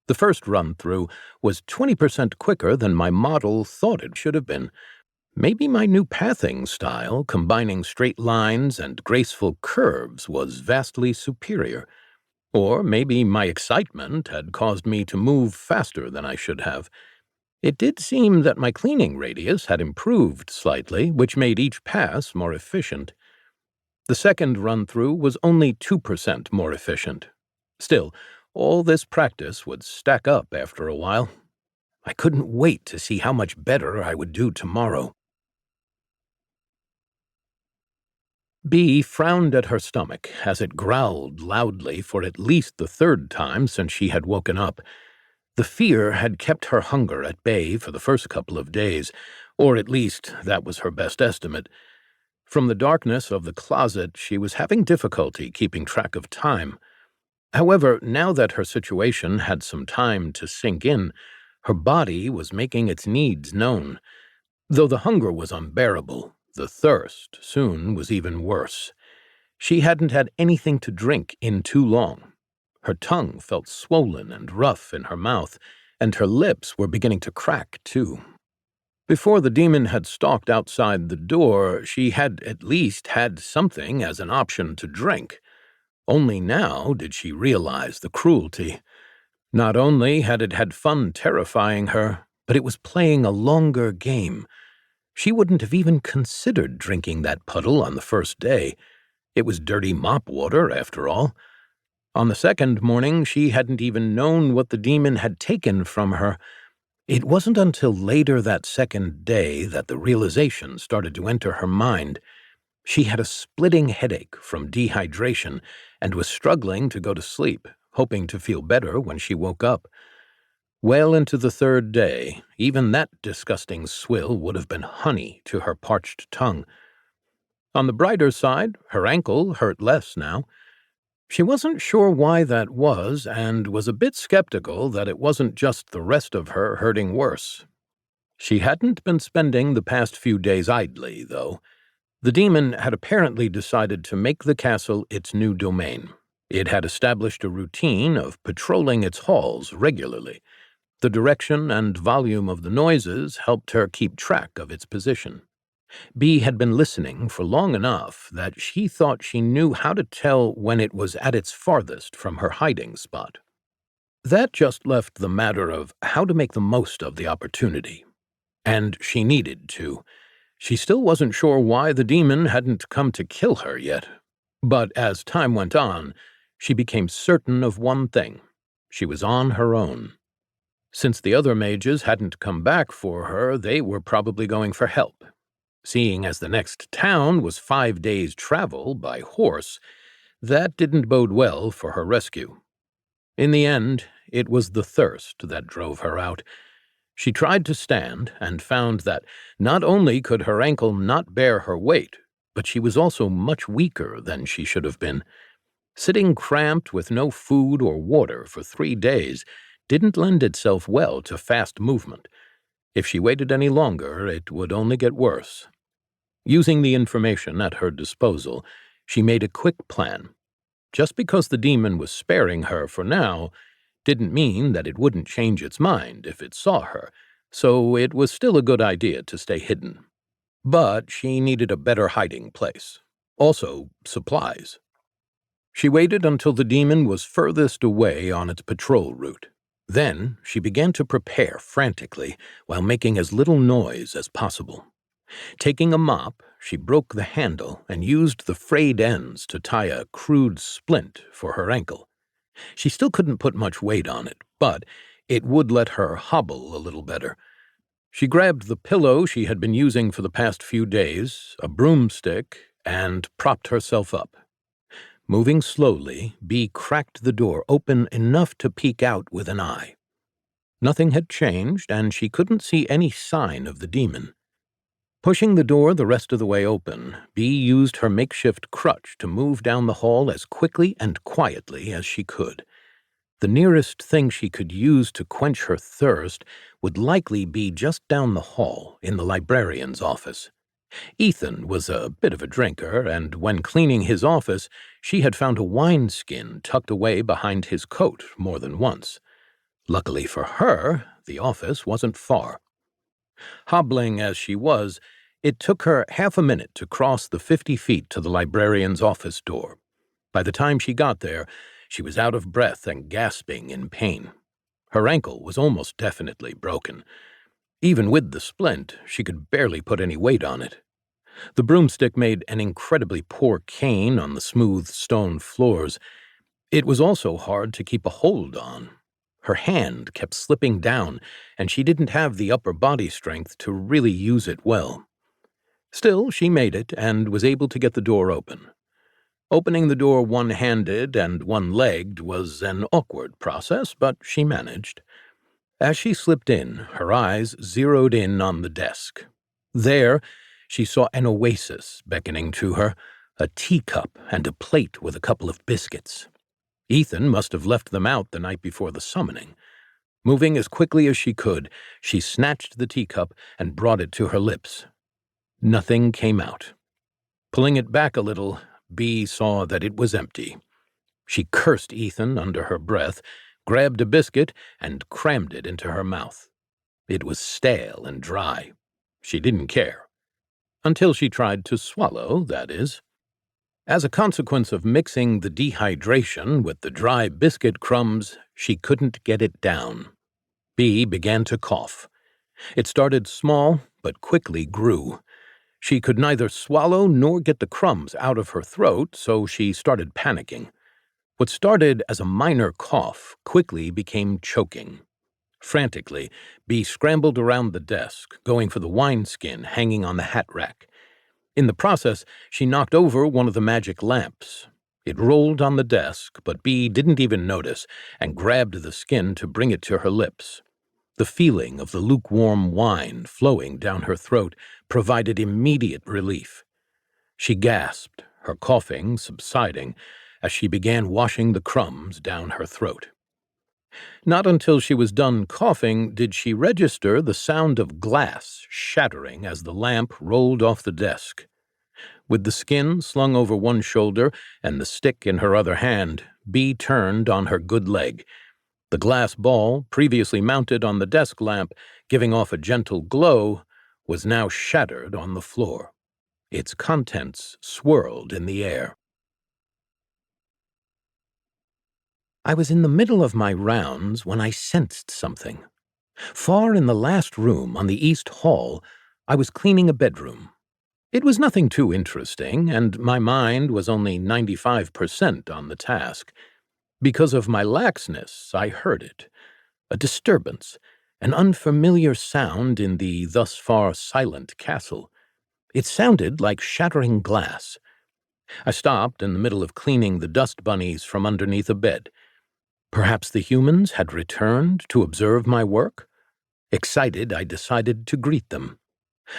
The first run-through was 20% quicker than my model thought it should have been. Maybe my new pathing style, combining straight lines and graceful curves, was vastly superior. Or maybe my excitement had caused me to move faster than I should have. It did seem that my cleaning radius had improved slightly, which made each pass more efficient. The second run-through was only 2% more efficient. Still, all this practice would stack up after a while. I couldn't wait to see how much better I would do tomorrow. Bee frowned at her stomach as it growled loudly for at least the third time since she had woken up. The fear had kept her hunger at bay for the first couple of days, or at least that was her best estimate. From the darkness of the closet, she was having difficulty keeping track of time. However, now that her situation had some time to sink in, her body was making its needs known. Though the hunger was unbearable, the thirst soon was even worse. She hadn't had anything to drink in too long. Her tongue felt swollen and rough in her mouth, and her lips were beginning to crack, too. Before the demon had stalked outside the door, she had at least had something as an option to drink. Only now did she realize the cruelty. Not only had it had fun terrifying her, but it was playing a longer game. She wouldn't have even considered drinking that puddle on the first day. It was dirty mop water, after all. On the second morning, she hadn't even known what the demon had taken from her. It wasn't until later that second day that the realization started to enter her mind. She had a splitting headache from dehydration and was struggling to go to sleep, hoping to feel better when she woke up. Well into the third day, even that disgusting swill would have been honey to her parched tongue. On the brighter side, her ankle hurt less now. She wasn't sure why that was, and was a bit skeptical that it wasn't just the rest of her hurting worse. She hadn't been spending the past few days idly, though. The demon had apparently decided to make the castle its new domain. It had established a routine of patrolling its halls regularly. The direction and volume of the noises helped her keep track of its position. Bee had been listening for long enough that she thought she knew how to tell when it was at its farthest from her hiding spot. That just left the matter of how to make the most of the opportunity. And she needed to. She still wasn't sure why the demon hadn't come to kill her yet. But as time went on, she became certain of one thing. She was on her own. Since the other mages hadn't come back for her, they were probably going for help. Seeing as the next town was 5 days' travel by horse, that didn't bode well for her rescue. In the end, it was the thirst that drove her out. She tried to stand and found that not only could her ankle not bear her weight, but she was also much weaker than she should have been. Sitting cramped with no food or water for 3 days didn't lend itself well to fast movement. If she waited any longer, it would only get worse. Using the information at her disposal, she made a quick plan. Just because the demon was sparing her for now didn't mean that it wouldn't change its mind if it saw her, so it was still a good idea to stay hidden. But she needed a better hiding place. Also, supplies. She waited until the demon was furthest away on its patrol route. Then she began to prepare frantically while making as little noise as possible. Taking a mop, she broke the handle and used the frayed ends to tie a crude splint for her ankle. She still couldn't put much weight on it, but it would let her hobble a little better. She grabbed the pillow she had been using for the past few days, a broomstick, and propped herself up. Moving slowly, Bee cracked the door open enough to peek out with an eye. Nothing had changed, and she couldn't see any sign of the demon. Pushing the door the rest of the way open, Bee used her makeshift crutch to move down the hall as quickly and quietly as she could. The nearest thing she could use to quench her thirst would likely be just down the hall in the librarian's office. Ethan was a bit of a drinker, and when cleaning his office, she had found a wineskin tucked away behind his coat more than once. Luckily for her, the office wasn't far. Hobbling as she was, it took her half a minute to cross the 50 feet to the librarian's office door. By the time she got there, she was out of breath and gasping in pain. Her ankle was almost definitely broken. Even with the splint, she could barely put any weight on it. The broomstick made an incredibly poor cane on the smooth stone floors. It was also hard to keep a hold on. Her hand kept slipping down, and she didn't have the upper body strength to really use it well. Still, she made it and was able to get the door open. Opening the door one-handed and one-legged was an awkward process, but she managed. As she slipped in, her eyes zeroed in on the desk. There, she saw an oasis beckoning to her, a teacup and a plate with a couple of biscuits. Ethan must have left them out the night before the summoning. Moving as quickly as she could, she snatched the teacup and brought it to her lips. Nothing came out. Pulling it back a little, Bee saw that it was empty. She cursed Ethan under her breath, grabbed a biscuit, and crammed it into her mouth. It was stale and dry. She didn't care. Until she tried to swallow, that is. As a consequence of mixing the dehydration with the dry biscuit crumbs, she couldn't get it down. Bee began to cough. It started small, but quickly grew. She could neither swallow nor get the crumbs out of her throat, so she started panicking. What started as a minor cough quickly became choking. Frantically, Bee scrambled around the desk, going for the wineskin hanging on the hat rack. In the process, she knocked over one of the magic lamps. It rolled on the desk, but Bee didn't even notice and grabbed the skin to bring it to her lips. The feeling of the lukewarm wine flowing down her throat provided immediate relief. She gasped, her coughing subsiding, as she began washing the crumbs down her throat. Not until she was done coughing did she register the sound of glass shattering as the lamp rolled off the desk. With the skin slung over one shoulder and the stick in her other hand, Bee turned on her good leg. The glass ball, previously mounted on the desk lamp, giving off a gentle glow, was now shattered on the floor. Its contents swirled in the air. I was in the middle of my rounds when I sensed something. Far in the last room on the east hall, I was cleaning a bedroom. It was nothing too interesting, and my mind was only 95% on the task. Because of my laxness, I heard it. A disturbance, an unfamiliar sound in the thus far silent castle. It sounded like shattering glass. I stopped in the middle of cleaning the dust bunnies from underneath a bed. Perhaps the humans had returned to observe my work? Excited, I decided to greet them.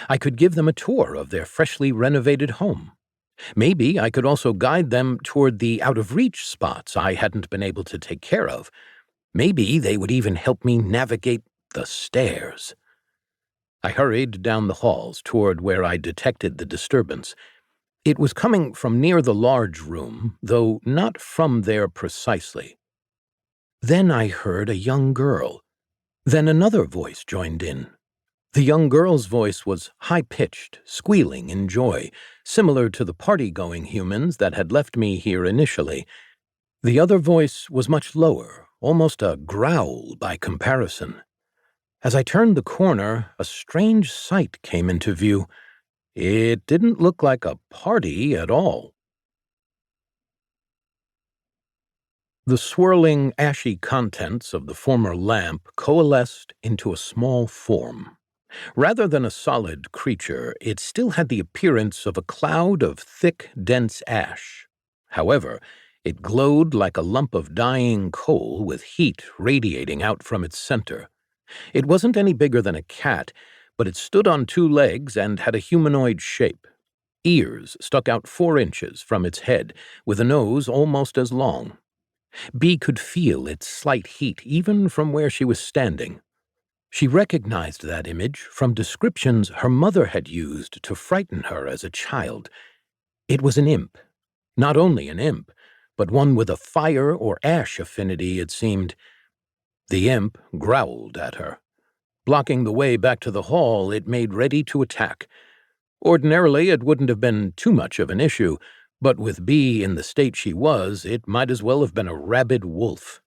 I could give them a tour of their freshly renovated home. Maybe I could also guide them toward the out-of-reach spots I hadn't been able to take care of. Maybe they would even help me navigate the stairs. I hurried down the halls toward where I detected the disturbance. It was coming from near the large room, though not from there precisely. Then I heard a young girl. Then another voice joined in. The young girl's voice was high-pitched, squealing in joy, similar to the party-going humans that had left me here initially. The other voice was much lower, almost a growl by comparison. As I turned the corner, a strange sight came into view. It didn't look like a party at all. The swirling, ashy contents of the former lamp coalesced into a small form. Rather than a solid creature, it still had the appearance of a cloud of thick, dense ash. However, it glowed like a lump of dying coal with heat radiating out from its center. It wasn't any bigger than a cat, but it stood on 2 legs and had a humanoid shape. Ears stuck out 4 inches from its head, with a nose almost as long. Bee could feel its slight heat even from where she was standing. She recognized that image from descriptions her mother had used to frighten her as a child. It was an imp. Not only an imp, but one with a fire or ash affinity, it seemed. The imp growled at her. Blocking the way back to the hall, it made ready to attack. Ordinarily, it wouldn't have been too much of an issue, but with Bee in the state she was, it might as well have been a rabid wolf.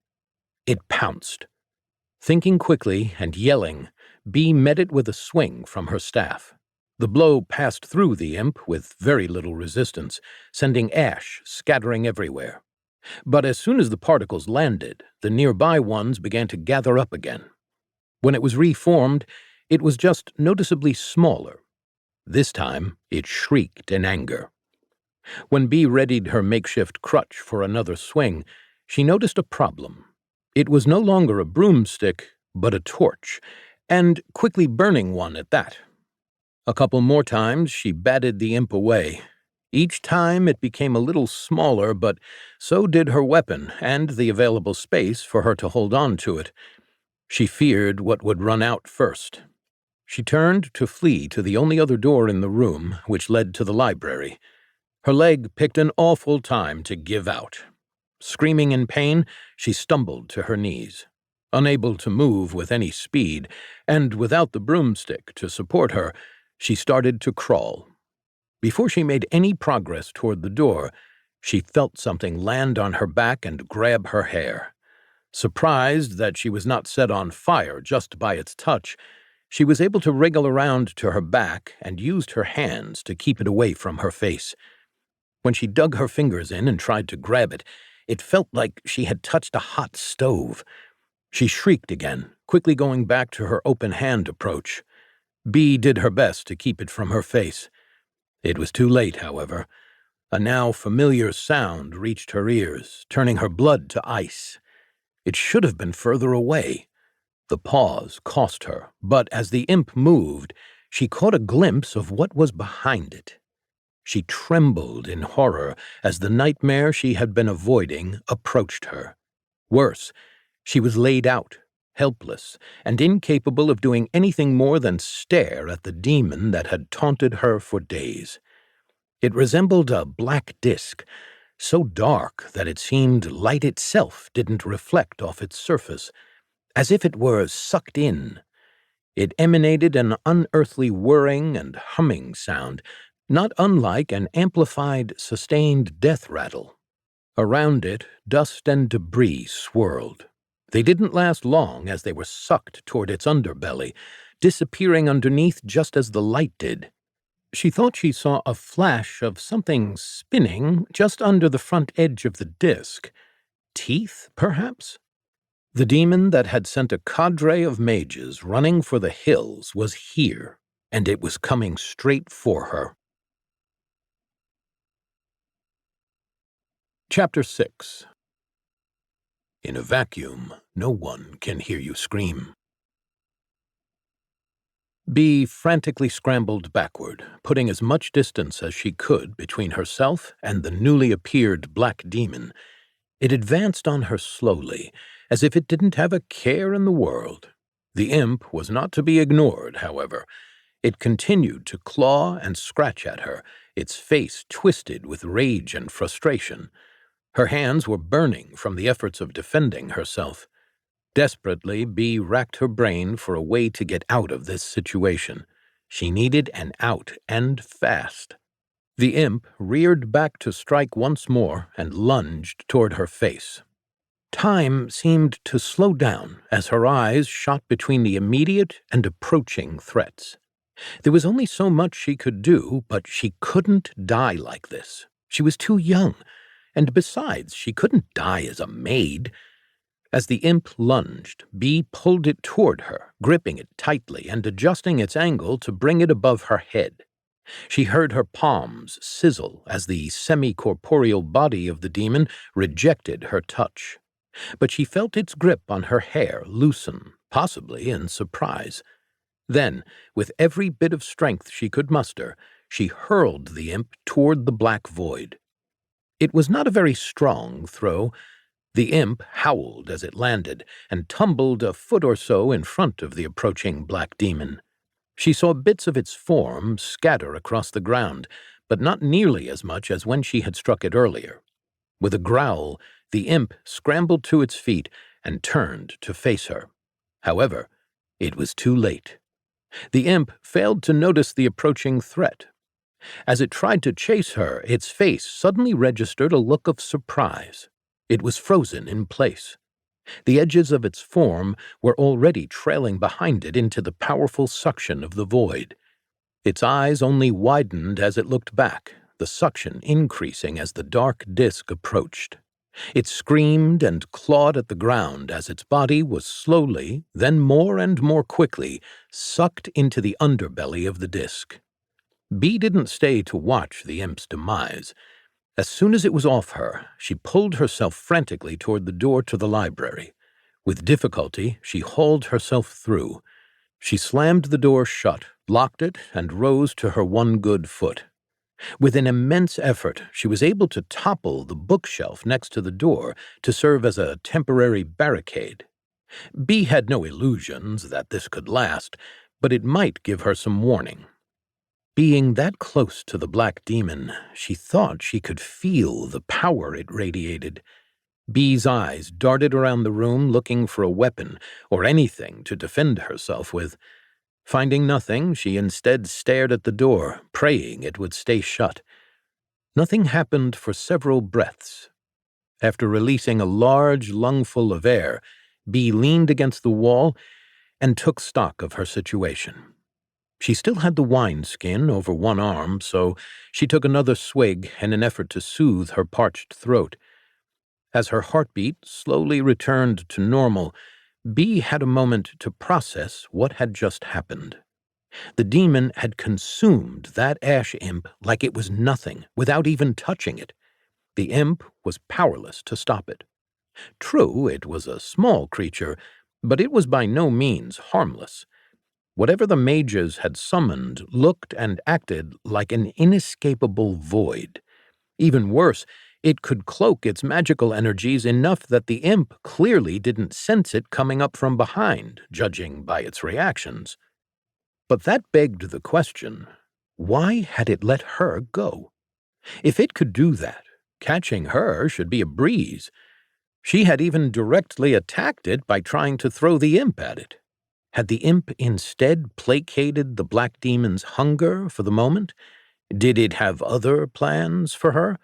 It pounced. Thinking quickly and yelling, Bee met it with a swing from her staff. The blow passed through the imp with very little resistance, sending ash scattering everywhere. But as soon as the particles landed, the nearby ones began to gather up again. When it was reformed, it was just noticeably smaller. This time, it shrieked in anger. When Bee readied her makeshift crutch for another swing, she noticed a problem. It was no longer a broomstick, but a torch, and quickly burning one at that. A couple more times, she batted the imp away. Each time it became a little smaller, but so did her weapon and the available space for her to hold on to it. She feared what would run out first. She turned to flee to the only other door in the room, which led to the library. Her leg picked an awful time to give out. Screaming in pain, she stumbled to her knees. Unable to move with any speed, and without the broomstick to support her, she started to crawl. Before she made any progress toward the door, she felt something land on her back and grab her hair. Surprised that she was not set on fire just by its touch, she was able to wriggle around to her back and used her hands to keep it away from her face. When she dug her fingers in and tried to grab it, it felt like she had touched a hot stove. She shrieked again, quickly going back to her open hand approach. Bee did her best to keep it from her face. It was too late, however. A now familiar sound reached her ears, turning her blood to ice. It should have been further away. The pause cost her, but as the imp moved, she caught a glimpse of what was behind it. She trembled in horror as the nightmare she had been avoiding approached her. Worse, she was laid out, helpless, and incapable of doing anything more than stare at the demon that had taunted her for days. It resembled a black disk, so dark that it seemed light itself didn't reflect off its surface, as if it were sucked in. It emanated an unearthly whirring and humming sound, not unlike an amplified, sustained death rattle. Around it, dust and debris swirled. They didn't last long as they were sucked toward its underbelly, disappearing underneath just as the light did. She thought she saw a flash of something spinning just under the front edge of the disk. Teeth, perhaps? The demon that had sent a cadre of mages running for the hills was here, and it was coming straight for her. Chapter 6. In a vacuum, no one can hear you scream. Bee frantically scrambled backward, putting as much distance as she could between herself and the newly appeared black demon. It advanced on her slowly, as if it didn't have a care in the world. The imp was not to be ignored, however. It continued to claw and scratch at her, its face twisted with rage and frustration. Her hands were burning from the efforts of defending herself. Desperately, Bee racked her brain for a way to get out of this situation. She needed an out, and fast. The imp reared back to strike once more and lunged toward her face. Time seemed to slow down as her eyes shot between the immediate and approaching threats. There was only so much she could do, but she couldn't die like this. She was too young, and besides, she couldn't die as a maid. As the imp lunged, Bee pulled it toward her, gripping it tightly and adjusting its angle to bring it above her head. She heard her palms sizzle as the semi-corporeal body of the demon rejected her touch. But she felt its grip on her hair loosen, possibly in surprise. Then, with every bit of strength she could muster, she hurled the imp toward the black void. It was not a very strong throw. The imp howled as it landed and tumbled a foot or so in front of the approaching black demon. She saw bits of its form scatter across the ground, but not nearly as much as when she had struck it earlier. With a growl, the imp scrambled to its feet and turned to face her. However, it was too late. The imp failed to notice the approaching threat. As it tried to chase her, its face suddenly registered a look of surprise. It was frozen in place. The edges of its form were already trailing behind it into the powerful suction of the void. Its eyes only widened as it looked back, the suction increasing as the dark disk approached. It screamed and clawed at the ground as its body was slowly, then more and more quickly, sucked into the underbelly of the disk. Bee didn't stay to watch the imp's demise. As soon as it was off her, she pulled herself frantically toward the door to the library. With difficulty, she hauled herself through. She slammed the door shut, locked it, and rose to her one good foot. With an immense effort, she was able to topple the bookshelf next to the door to serve as a temporary barricade. Bee had no illusions that this could last, but it might give her some warning. Being that close to the black demon, she thought she could feel the power it radiated. Bee's eyes darted around the room looking for a weapon or anything to defend herself with. Finding nothing, she instead stared at the door, praying it would stay shut. Nothing happened for several breaths. After releasing a large lungful of air, Bee leaned against the wall and took stock of her situation. She still had the wineskin over one arm, so she took another swig in an effort to soothe her parched throat. As her heartbeat slowly returned to normal, Bee had a moment to process what had just happened. The demon had consumed that ash imp like it was nothing, without even touching it. The imp was powerless to stop it. True, it was a small creature, but it was by no means harmless. Whatever the mages had summoned looked and acted like an inescapable void. Even worse, it could cloak its magical energies enough that the imp clearly didn't sense it coming up from behind, judging by its reactions. But that begged the question, why had it let her go? If it could do that, catching her should be a breeze. She had even directly attacked it by trying to throw the imp at it. Had the imp instead placated the black demon's hunger for the moment? Did it have other plans for her?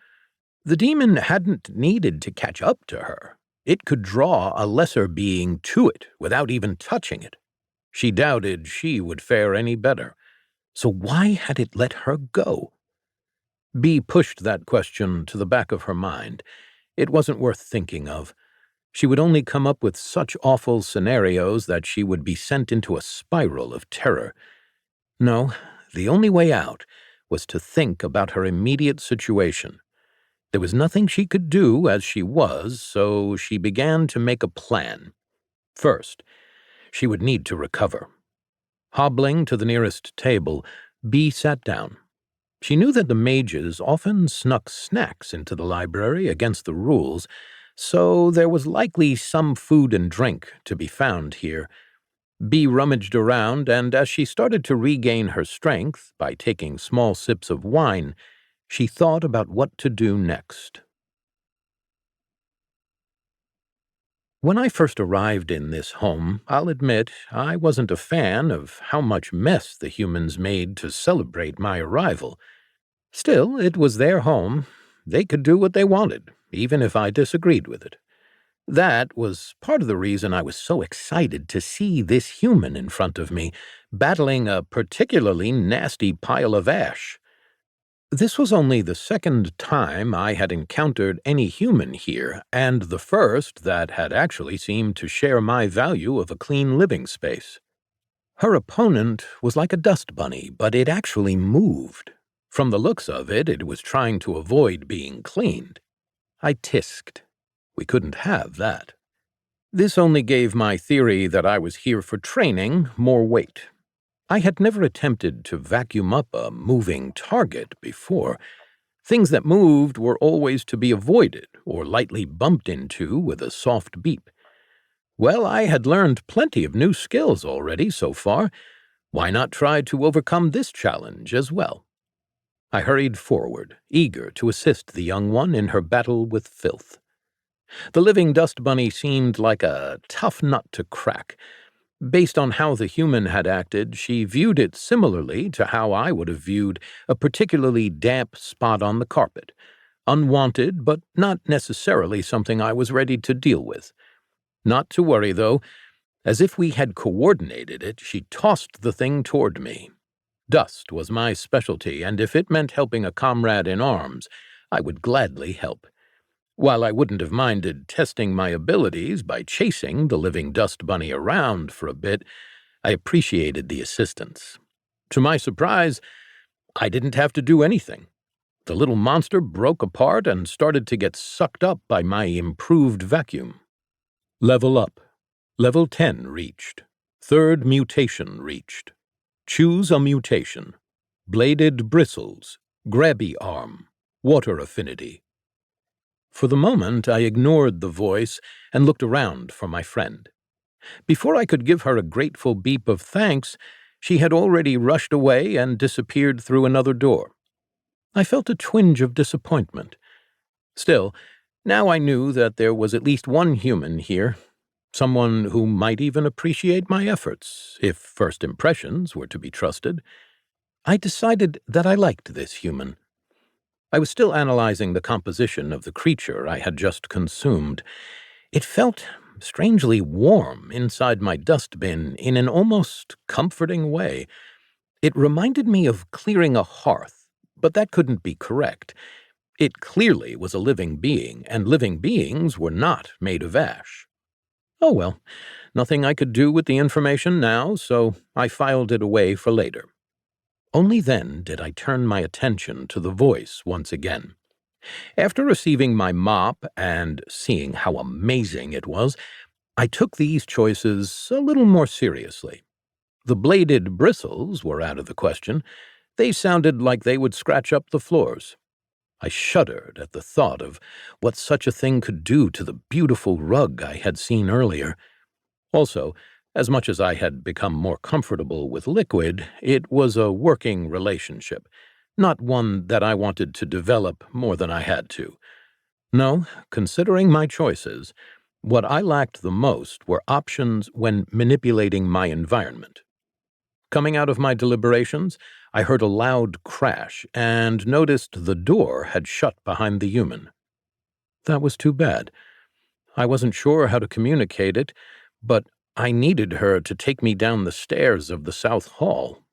The demon hadn't needed to catch up to her. It could draw a lesser being to it without even touching it. She doubted she would fare any better. So why had it let her go? Bee pushed that question to the back of her mind. It wasn't worth thinking of. She would only come up with such awful scenarios that she would be sent into a spiral of terror. No, the only way out was to think about her immediate situation. There was nothing she could do as she was, so she began to make a plan. First, she would need to recover. Hobbling to the nearest table, Bee sat down. She knew that the mages often snuck snacks into the library against the rules, so there was likely some food and drink to be found here. Bee rummaged around, and as she started to regain her strength by taking small sips of wine, she thought about what to do next. When I first arrived in this home, I'll admit I wasn't a fan of how much mess the humans made to celebrate my arrival. Still, it was their home. They could do what they wanted, even if I disagreed with it. That was part of the reason I was so excited to see this human in front of me, battling a particularly nasty pile of ash. This was only the second time I had encountered any human here, and the first that had actually seemed to share my value of a clean living space. Her opponent was like a dust bunny, but it actually moved. From the looks of it, it was trying to avoid being cleaned. I tisked. We couldn't have that. This only gave my theory that I was here for training more weight. I had never attempted to vacuum up a moving target before. Things that moved were always to be avoided or lightly bumped into with a soft beep. Well, I had learned plenty of new skills already so far. Why not try to overcome this challenge as well? I hurried forward, eager to assist the young one in her battle with filth. The living dust bunny seemed like a tough nut to crack. Based on how the human had acted, she viewed it similarly to how I would have viewed a particularly damp spot on the carpet. Unwanted, but not necessarily something I was ready to deal with. Not to worry, though. As if we had coordinated it, she tossed the thing toward me. Dust was my specialty, and if it meant helping a comrade in arms, I would gladly help. While I wouldn't have minded testing my abilities by chasing the living dust bunny around for a bit, I appreciated the assistance. To my surprise, I didn't have to do anything. The little monster broke apart and started to get sucked up by my improved vacuum. Level up. Level 10 reached. Third mutation reached. Choose a mutation. Bladed bristles. Grabby arm. Water affinity. For the moment, I ignored the voice and looked around for my friend. Before I could give her a grateful beep of thanks, she had already rushed away and disappeared through another door. I felt a twinge of disappointment. Still, now I knew that there was at least one human here, someone who might even appreciate my efforts, if first impressions were to be trusted. I decided that I liked this human. I was still analyzing the composition of the creature I had just consumed. It felt strangely warm inside my dustbin in an almost comforting way. It reminded me of clearing a hearth, but that couldn't be correct. It clearly was a living being, and living beings were not made of ash. Oh well, nothing I could do with the information now, so I filed it away for later. Only then did I turn my attention to the voice once again. After receiving my mop and seeing how amazing it was, I took these choices a little more seriously. The bladed bristles were out of the question. They sounded like they would scratch up the floors. I shuddered at the thought of what such a thing could do to the beautiful rug I had seen earlier. Also, as much as I had become more comfortable with liquid, it was a working relationship, not one that I wanted to develop more than I had to. No, considering my choices, what I lacked the most were options when manipulating my environment. Coming out of my deliberations, I heard a loud crash and noticed the door had shut behind the human. That was too bad. I wasn't sure how to communicate it, but I needed her to take me down the stairs of the South Hall.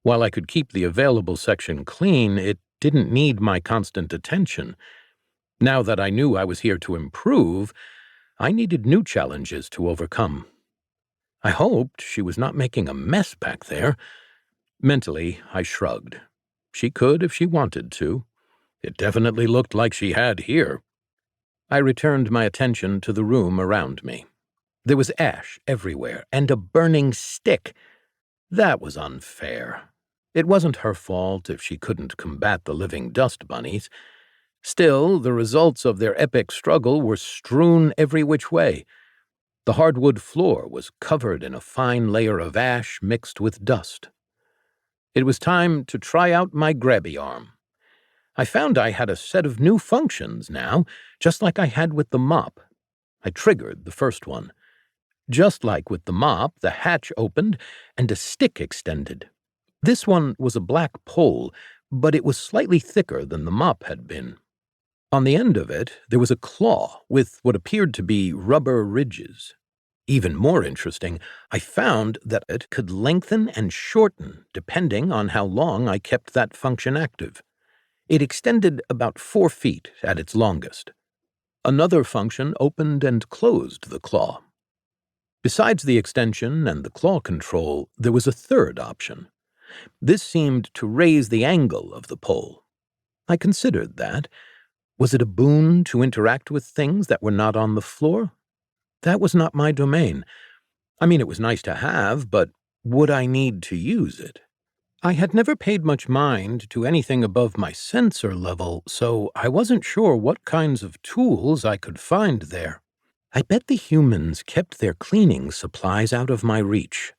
While I could keep the available section clean, it didn't need my constant attention. Now that I knew I was here to improve, I needed new challenges to overcome. I hoped she was not making a mess back there. Mentally, I shrugged. She could if she wanted to. It definitely looked like she had here. I returned my attention to the room around me. There was ash everywhere, and a burning stick. That was unfair. It wasn't her fault if she couldn't combat the living dust bunnies. Still, the results of their epic struggle were strewn every which way. The hardwood floor was covered in a fine layer of ash mixed with dust. It was time to try out my grabby arm. I found I had a set of new functions now, just like I had with the mop. I triggered the first one. Just like with the mop, the hatch opened and a stick extended. This one was a black pole, but it was slightly thicker than the mop had been. On the end of it, there was a claw with what appeared to be rubber ridges. Even more interesting, I found that it could lengthen and shorten depending on how long I kept that function active. It extended about 4 feet at its longest. Another function opened and closed the claw. Besides the extension and the claw control, there was a third option. This seemed to raise the angle of the pole. I considered that. Was it a boon to interact with things that were not on the floor? That was not my domain. I mean, it was nice to have, but would I need to use it? I had never paid much mind to anything above my sensor level, so I wasn't sure what kinds of tools I could find there. I bet the humans kept their cleaning supplies out of my reach.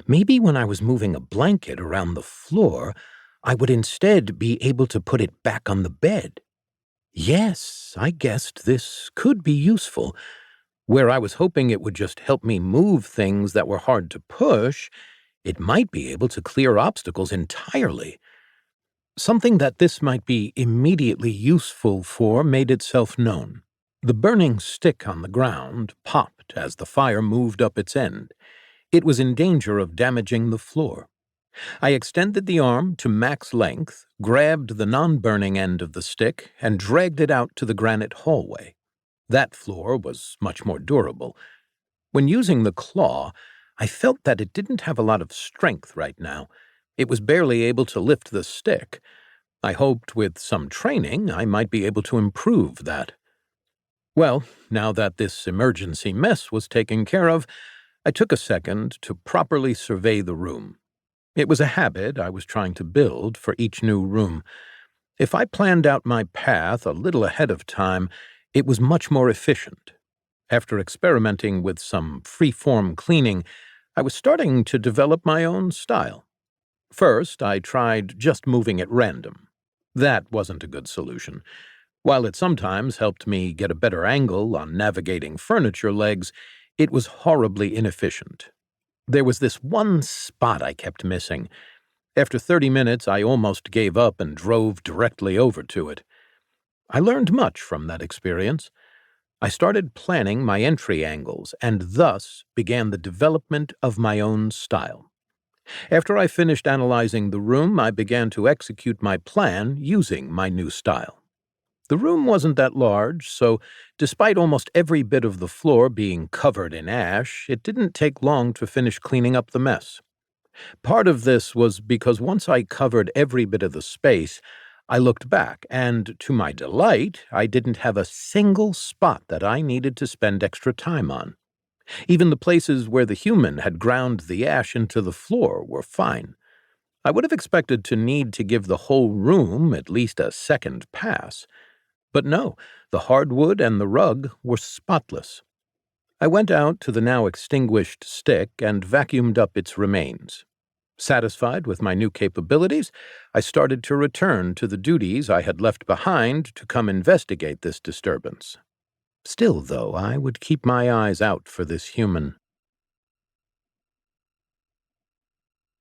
Maybe when I was moving a blanket around the floor, I would instead be able to put it back on the bed. Yes, I guessed this could be useful. Where I was hoping it would just help me move things that were hard to push, it might be able to clear obstacles entirely. Something that this might be immediately useful for made itself known. The burning stick on the ground popped as the fire moved up its end. It was in danger of damaging the floor. I extended the arm to max length, grabbed the non-burning end of the stick, and dragged it out to the granite hallway. That floor was much more durable. When using the claw, I felt that it didn't have a lot of strength right now. It was barely able to lift the stick. I hoped with some training I might be able to improve that. Well, now that this emergency mess was taken care of, I took a second to properly survey the room. It was a habit I was trying to build for each new room. If I planned out my path a little ahead of time, it was much more efficient. After experimenting with some free-form cleaning, I was starting to develop my own style. First, I tried just moving at random. That wasn't a good solution. While it sometimes helped me get a better angle on navigating furniture legs, it was horribly inefficient. There was this one spot I kept missing. After 30 minutes, I almost gave up and drove directly over to it. I learned much from that experience. I started planning my entry angles and thus began the development of my own style. After I finished analyzing the room, I began to execute my plan using my new style. The room wasn't that large, so despite almost every bit of the floor being covered in ash, it didn't take long to finish cleaning up the mess. Part of this was because once I covered every bit of the space, I looked back, and to my delight, I didn't have a single spot that I needed to spend extra time on. Even the places where the human had ground the ash into the floor were fine. I would have expected to need to give the whole room at least a second pass. But no, the hardwood and the rug were spotless. I went out to the now extinguished stick and vacuumed up its remains. Satisfied with my new capabilities, I started to return to the duties I had left behind to come investigate this disturbance. Still, though, I would keep my eyes out for this human.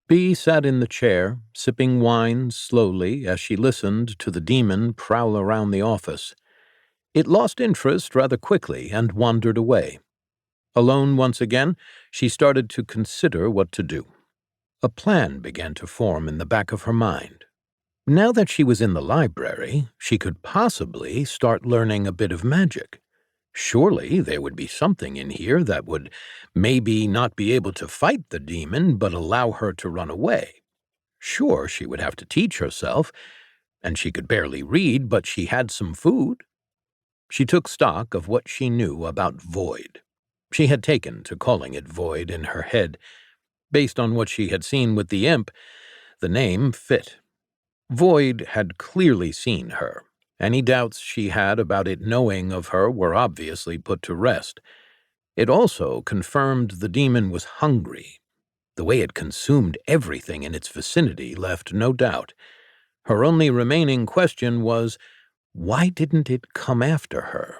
Bee sat in the chair, sipping wine slowly as she listened to the demon prowl around the office. It lost interest rather quickly and wandered away. Alone once again, she started to consider what to do. A plan began to form in the back of her mind. Now that she was in the library, she could possibly start learning a bit of magic. Surely there would be something in here that would maybe not be able to fight the demon but allow her to run away. Sure, she would have to teach herself, and she could barely read, but she had some food. She took stock of what she knew about void. She had taken to calling it void in her head. Based on what she had seen with the imp, the name fit. Void had clearly seen her. Any doubts she had about it knowing of her were obviously put to rest. It also confirmed the demon was hungry. The way it consumed everything in its vicinity left no doubt. Her only remaining question was, why didn't it come after her?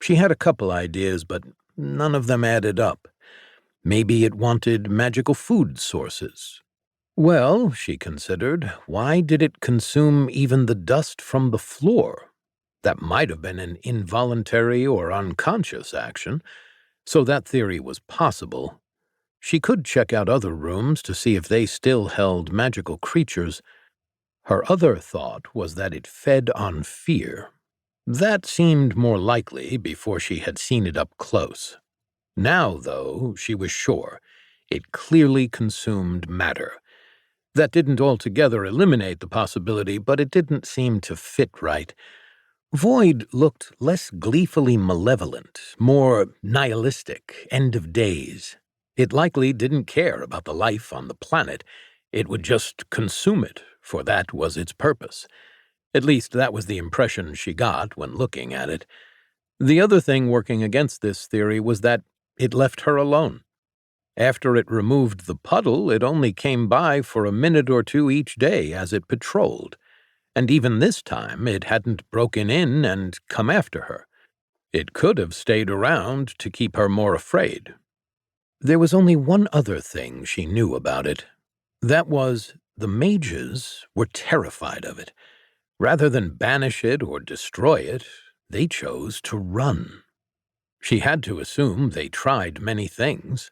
She had a couple ideas, but none of them added up. Maybe it wanted magical food sources. Well, she considered, why did it consume even the dust from the floor? That might have been an involuntary or unconscious action, so that theory was possible. She could check out other rooms to see if they still held magical creatures. Her other thought was that it fed on fear. That seemed more likely before she had seen it up close. Now, though, she was sure. It clearly consumed matter. That didn't altogether eliminate the possibility, but it didn't seem to fit right. Void looked less gleefully malevolent, more nihilistic, end of days. It likely didn't care about the life on the planet. It would just consume it, for that was its purpose. At least that was the impression she got when looking at it. The other thing working against this theory was that it left her alone. After it removed the puddle, it only came by for a minute or two each day as it patrolled. And even this time, it hadn't broken in and come after her. It could have stayed around to keep her more afraid. There was only one other thing she knew about it. That was, the mages were terrified of it. Rather than banish it or destroy it, they chose to run. She had to assume they tried many things.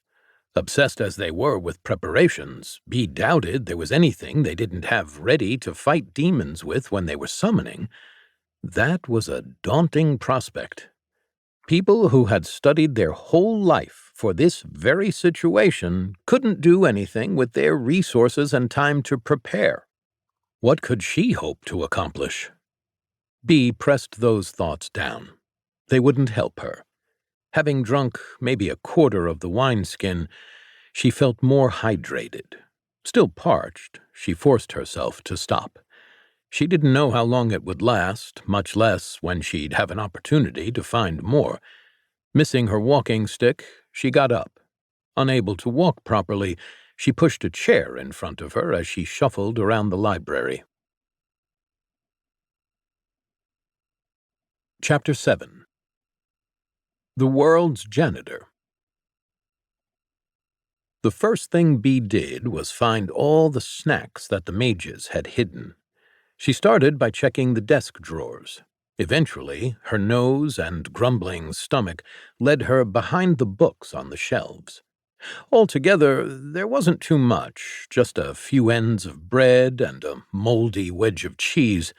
Obsessed as they were with preparations, Bee doubted there was anything they didn't have ready to fight demons with when they were summoning. That was a daunting prospect. People who had studied their whole life for this very situation couldn't do anything with their resources and time to prepare. What could she hope to accomplish? Bee pressed those thoughts down. They wouldn't help her. Having drunk maybe a quarter of the wineskin, she felt more hydrated. Still parched, she forced herself to stop. She didn't know how long it would last, much less when she'd have an opportunity to find more. Missing her walking stick, she got up. Unable to walk properly, she pushed a chair in front of her as she shuffled around the library. Chapter 7. The World's Janitor. The first thing Bee did was find all the snacks that the mages had hidden. She started by checking the desk drawers. Eventually, her nose and grumbling stomach led her behind the books on the shelves. Altogether, there wasn't too much, just a few ends of bread and a moldy wedge of cheese.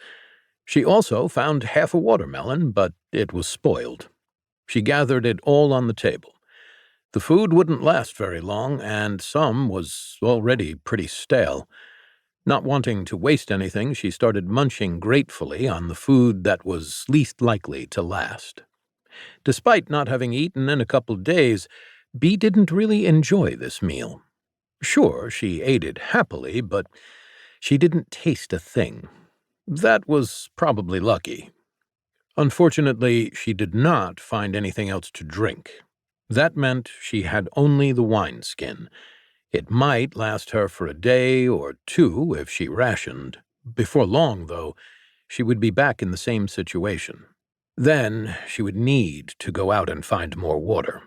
She also found half a watermelon, but it was spoiled. She gathered it all on the table. The food wouldn't last very long, and some was already pretty stale. Not wanting to waste anything, she started munching gratefully on the food that was least likely to last. Despite not having eaten in a couple days, Bee didn't really enjoy this meal. Sure, she ate it happily, but she didn't taste a thing. That was probably lucky. Unfortunately, she did not find anything else to drink. That meant she had only the wineskin. It might last her for a day or two if she rationed. Before long, though, she would be back in the same situation. Then she would need to go out and find more water.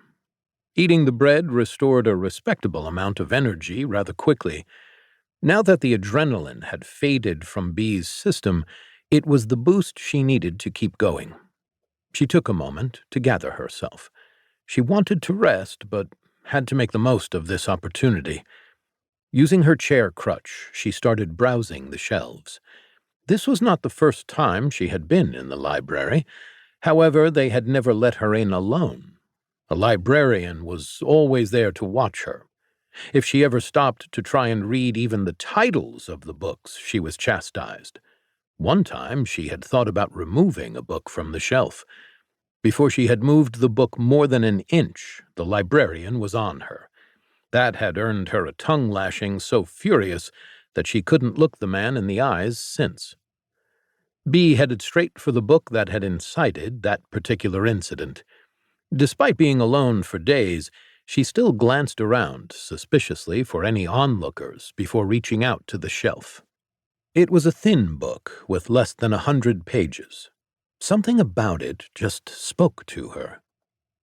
Eating the bread restored a respectable amount of energy rather quickly. Now that the adrenaline had faded from Bee's system, it was the boost she needed to keep going. She took a moment to gather herself. She wanted to rest, but had to make the most of this opportunity. Using her chair crutch, she started browsing the shelves. This was not the first time she had been in the library. However, they had never let her in alone. A librarian was always there to watch her. If she ever stopped to try and read even the titles of the books, she was chastised. One time, she had thought about removing a book from the shelf. Before she had moved the book more than an inch, the librarian was on her. That had earned her a tongue lashing so furious that she couldn't look the man in the eyes since. Bee headed straight for the book that had incited that particular incident. Despite being alone for days, she still glanced around suspiciously for any onlookers before reaching out to the shelf. It was a thin book with less than 100 pages. Something about it just spoke to her.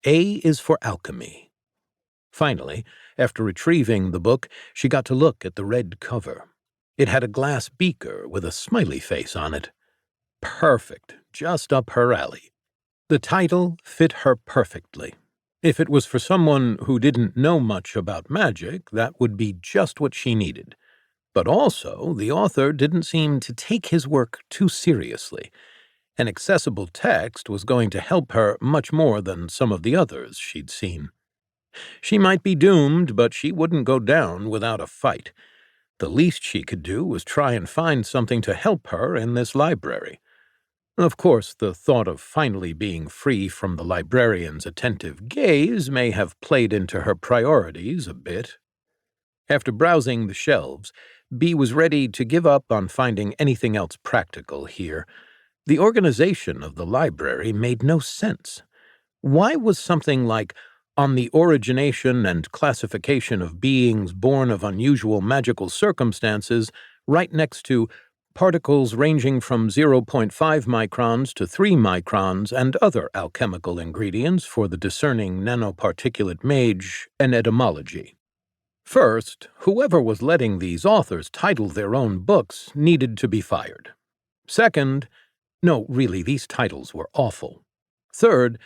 A is for alchemy. Finally, after retrieving the book, she got to look at the red cover. It had a glass beaker with a smiley face on it. Perfect, just up her alley. The title fit her perfectly. If it was for someone who didn't know much about magic, that would be just what she needed. But also, the author didn't seem to take his work too seriously. An accessible text was going to help her much more than some of the others she'd seen. She might be doomed, but she wouldn't go down without a fight. The least she could do was try and find something to help her in this library. Of course, the thought of finally being free from the librarian's attentive gaze may have played into her priorities a bit. After browsing the shelves, Bee was ready to give up on finding anything else practical here. The organization of the library made no sense. Why was something like "On the Origination and Classification of Beings Born of Unusual Magical Circumstances" right next to "Particles ranging from 0.5 microns to 3 microns and other alchemical ingredients for the discerning nanoparticulate mage and etymology"? First, whoever was letting these authors title their own books needed to be fired. Second, no, really, these titles were awful. Third,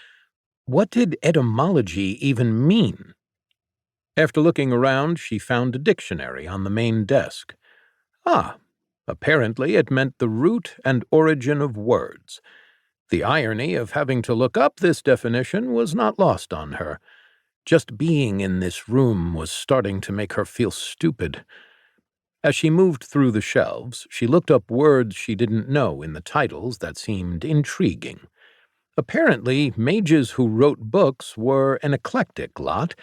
what did etymology even mean? After looking around, she found a dictionary on the main desk. Ah, apparently it meant the root and origin of words. The irony of having to look up this definition was not lost on her. Just being in this room was starting to make her feel stupid. As she moved through the shelves, she looked up words she didn't know in the titles that seemed intriguing. Apparently, mages who wrote books were an eclectic lot.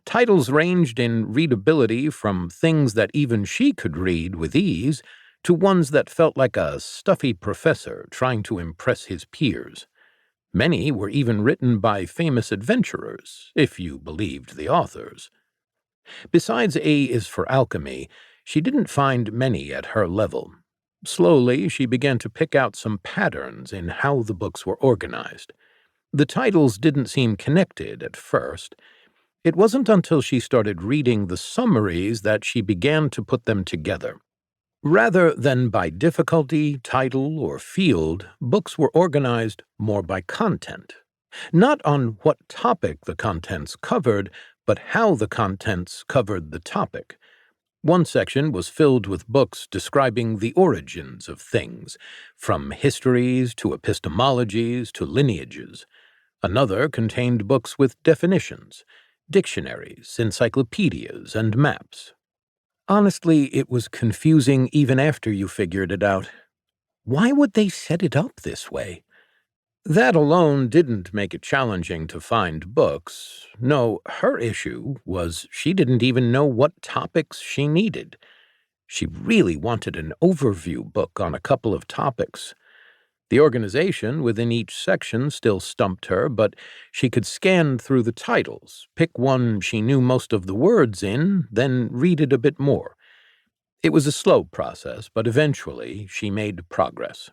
Titles ranged in readability from things that even she could read with ease to ones that felt like a stuffy professor trying to impress his peers. Many were even written by famous adventurers, if you believed the authors. Besides A is for alchemy, she didn't find many at her level. Slowly, she began to pick out some patterns in how the books were organized. The titles didn't seem connected at first. It wasn't until she started reading the summaries that she began to put them together. Rather than by difficulty, title, or field, books were organized more by content. Not on what topic the contents covered, but how the contents covered the topic. One section was filled with books describing the origins of things, from histories to epistemologies to lineages. Another contained books with definitions, dictionaries, encyclopedias, and maps. Honestly, it was confusing even after you figured it out. Why would they set it up this way? That alone didn't make it challenging to find books. No, her issue was she didn't even know what topics she needed. She really wanted an overview book on a couple of topics. The organization within each section still stumped her, but she could scan through the titles, pick one she knew most of the words in, then read it a bit more. It was a slow process, but eventually she made progress.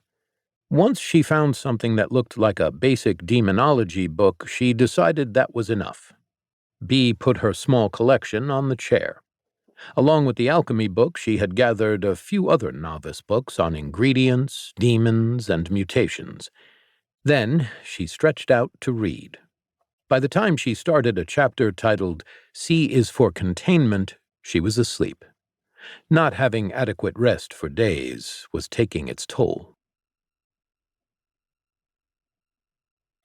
Once she found something that looked like a basic demonology book, she decided that was enough. B put her small collection on the chair. Along with the alchemy book, she had gathered a few other novice books on ingredients, demons, and mutations. Then she stretched out to read. By the time she started a chapter titled "C is for Containment," she was asleep. Not having adequate rest for days was taking its toll.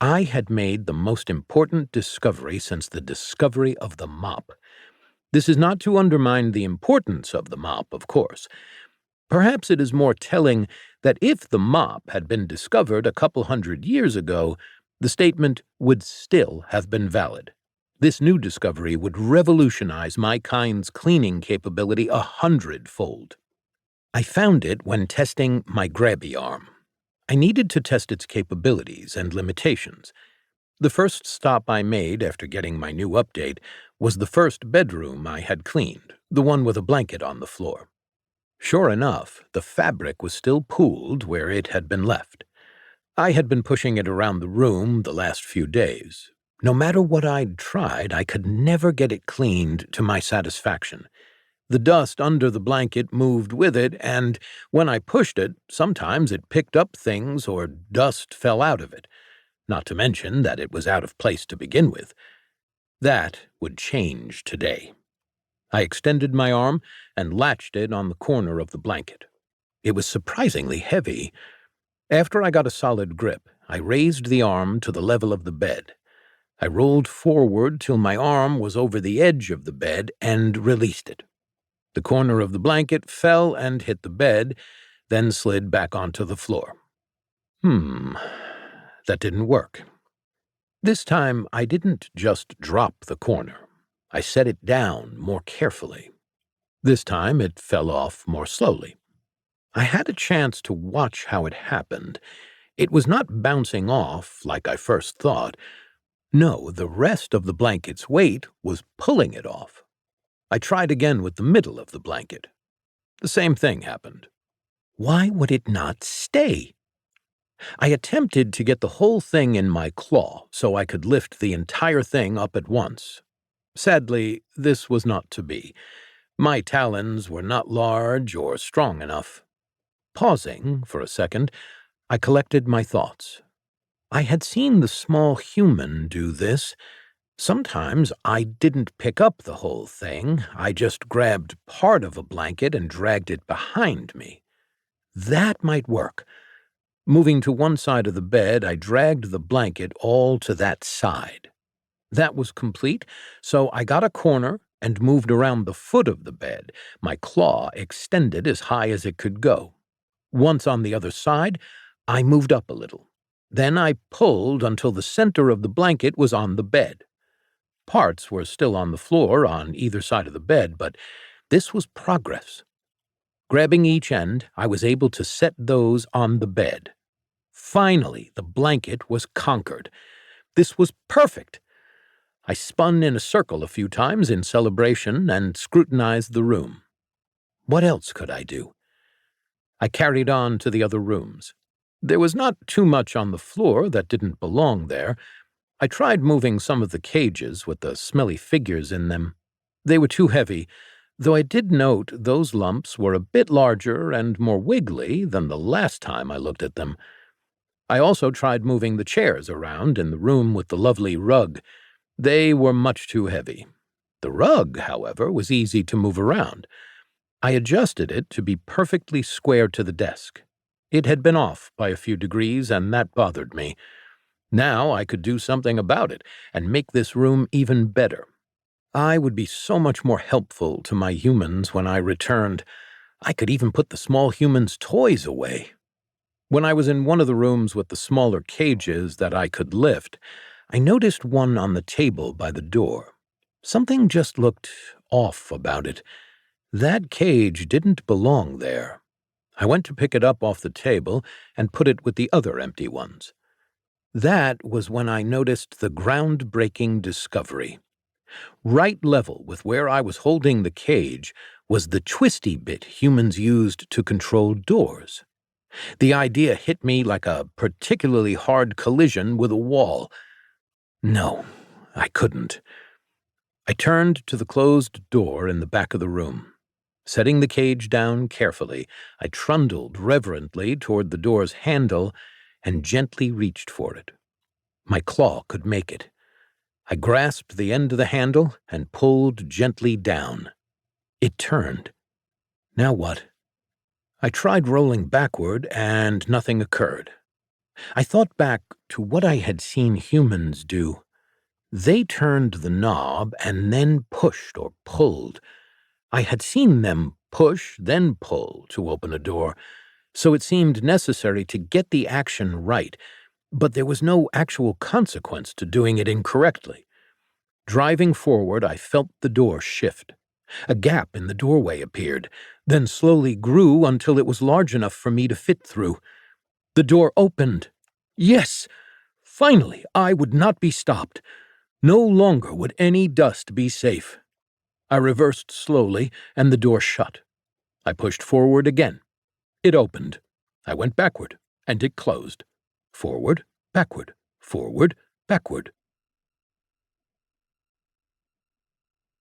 I had made the most important discovery since the discovery of the mop. This is not to undermine the importance of the mop, of course. Perhaps it is more telling that if the mop had been discovered a couple hundred years ago, the statement would still have been valid. This new discovery would revolutionize my kind's cleaning capability 100-fold. I found it when testing my grabby arm. I needed to test its capabilities and limitations. The first stop I made after getting my new update was the first bedroom I had cleaned, the one with a blanket on the floor. Sure enough, the fabric was still pooled where it had been left. I had been pushing it around the room the last few days. No matter what I'd tried, I could never get it cleaned to my satisfaction. The dust under the blanket moved with it, and when I pushed it, sometimes it picked up things or dust fell out of it, not to mention that it was out of place to begin with. That would change today. I extended my arm and latched it on the corner of the blanket. It was surprisingly heavy. After I got a solid grip, I raised the arm to the level of the bed. I rolled forward till my arm was over the edge of the bed and released it. The corner of the blanket fell and hit the bed, then slid back onto the floor. That didn't work. This time, I didn't just drop the corner. I set it down more carefully. This time, it fell off more slowly. I had a chance to watch how it happened. It was not bouncing off like I first thought. No, the rest of the blanket's weight was pulling it off. I tried again with the middle of the blanket. The same thing happened. Why would it not stay? I attempted to get the whole thing in my claw so I could lift the entire thing up at once. Sadly, this was not to be. My talons were not large or strong enough. Pausing for a second, I collected my thoughts. I had seen the small human do this. Sometimes I didn't pick up the whole thing. I just grabbed part of a blanket and dragged it behind me. That might work. Moving to one side of the bed, I dragged the blanket all to that side. That was complete, so I got a corner and moved around the foot of the bed, my claw extended as high as it could go. Once on the other side, I moved up a little. Then I pulled until the center of the blanket was on the bed. Parts were still on the floor on either side of the bed, but this was progress. Grabbing each end, I was able to set those on the bed. Finally, the blanket was conquered. This was perfect. I spun in a circle a few times in celebration and scrutinized the room. What else could I do? I carried on to the other rooms. There was not too much on the floor that didn't belong there. I tried moving some of the cages with the smelly figures in them. They were too heavy, though I did note those lumps were a bit larger and more wiggly than the last time I looked at them. I also tried moving the chairs around in the room with the lovely rug. They were much too heavy. The rug, however, was easy to move around. I adjusted it to be perfectly square to the desk. It had been off by a few degrees, and that bothered me. Now I could do something about it and make this room even better. I would be so much more helpful to my humans when I returned. I could even put the small humans' toys away. When I was in one of the rooms with the smaller cages that I could lift, I noticed one on the table by the door. Something just looked off about it. That cage didn't belong there. I went to pick it up off the table and put it with the other empty ones. That was when I noticed the groundbreaking discovery. Right level with where I was holding the cage was the twisty bit humans used to control doors. The idea hit me like a particularly hard collision with a wall. No, I couldn't. I turned to the closed door in the back of the room. Setting the cage down carefully, I trundled reverently toward the door's handle and gently reached for it. My claw could make it. I grasped the end of the handle and pulled gently down. It turned. Now what? I tried rolling backward, and nothing occurred. I thought back to what I had seen humans do. They turned the knob and then pushed or pulled. I had seen them push, then pull to open a door, so it seemed necessary to get the action right, but there was no actual consequence to doing it incorrectly. Driving forward, I felt the door shift. A gap in the doorway appeared, then slowly grew until it was large enough for me to fit through. The door opened. Yes! Finally, I would not be stopped. No longer would any dust be safe. I reversed slowly, and the door shut. I pushed forward again. It opened. I went backward, and it closed. Forward, backward, forward, backward.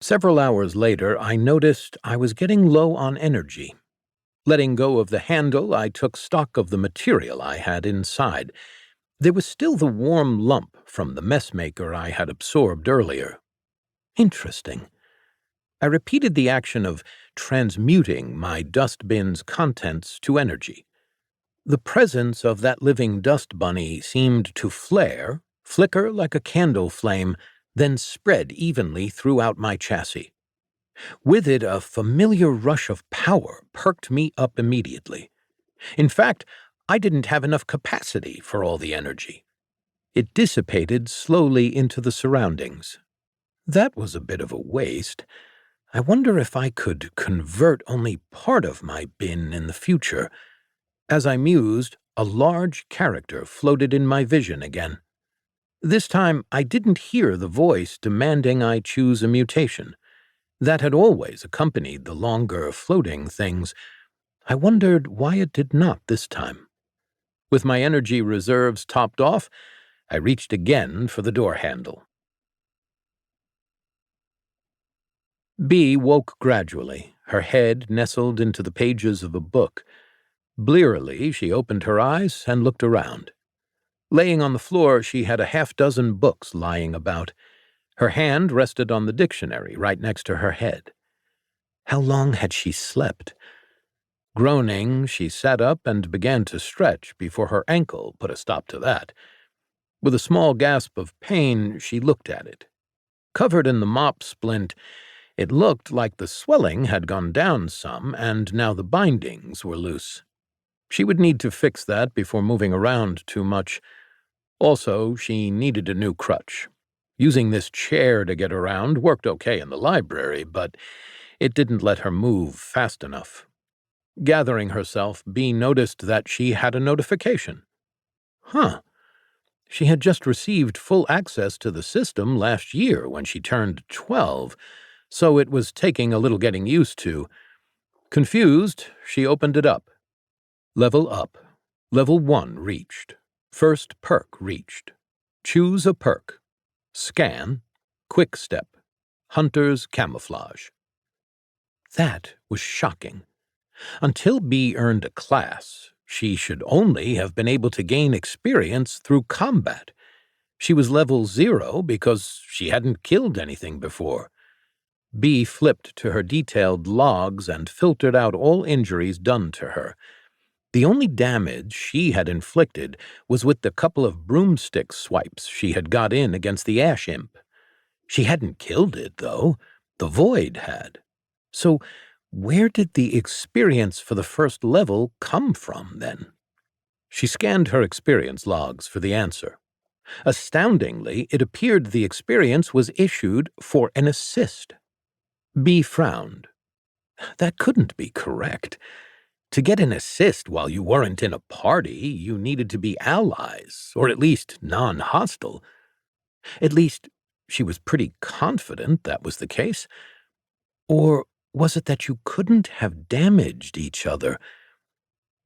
Several hours later, I noticed I was getting low on energy. Letting go of the handle, I took stock of the material I had inside. There was still the warm lump from the messmaker I had absorbed earlier. Interesting. I repeated the action of transmuting my dustbin's contents to energy. The presence of that living dust bunny seemed to flare, flicker like a candle flame, then spread evenly throughout my chassis. With it, a familiar rush of power perked me up immediately. In fact, I didn't have enough capacity for all the energy. It dissipated slowly into the surroundings. That was a bit of a waste. I wonder if I could convert only part of my bin in the future. As I mused, a large character floated in my vision again. This time, I didn't hear the voice demanding I choose a mutation. That had always accompanied the longer floating things. I wondered why it did not this time. With my energy reserves topped off, I reached again for the door handle. Bee woke gradually, her head nestled into the pages of a book. Blearily, she opened her eyes and looked around. Laying on the floor, she had a half-dozen books lying about. Her hand rested on the dictionary right next to her head. How long had she slept? Groaning, she sat up and began to stretch before her ankle put a stop to that. With a small gasp of pain, she looked at it. Covered in the mop splint, it looked like the swelling had gone down some, and now the bindings were loose. She would need to fix that before moving around too much. Also, she needed a new crutch. Using this chair to get around worked okay in the library, but it didn't let her move fast enough. Gathering herself, Bee noticed that she had a notification. Huh. She had just received full access to the system last year when she turned 12, so it was taking a little getting used to. Confused, she opened it up. Level up. Level 1 reached. First perk reached. Choose a perk. Scan. Quick step. Hunter's camouflage. That was shocking. Until Bee earned a class, she should only have been able to gain experience through combat. She was level 0 because she hadn't killed anything before. Bee flipped to her detailed logs and filtered out all injuries done to her. The only damage she had inflicted was with the couple of broomstick swipes she had got in against the ash imp. She hadn't killed it, though. The void had. So where did the experience for the first level come from, then? She scanned her experience logs for the answer. Astoundingly, it appeared the experience was issued for an assist. Bee frowned. That couldn't be correct. To get an assist while you weren't in a party, you needed to be allies, or at least non-hostile. At least, she was pretty confident that was the case. Or was it that you couldn't have damaged each other?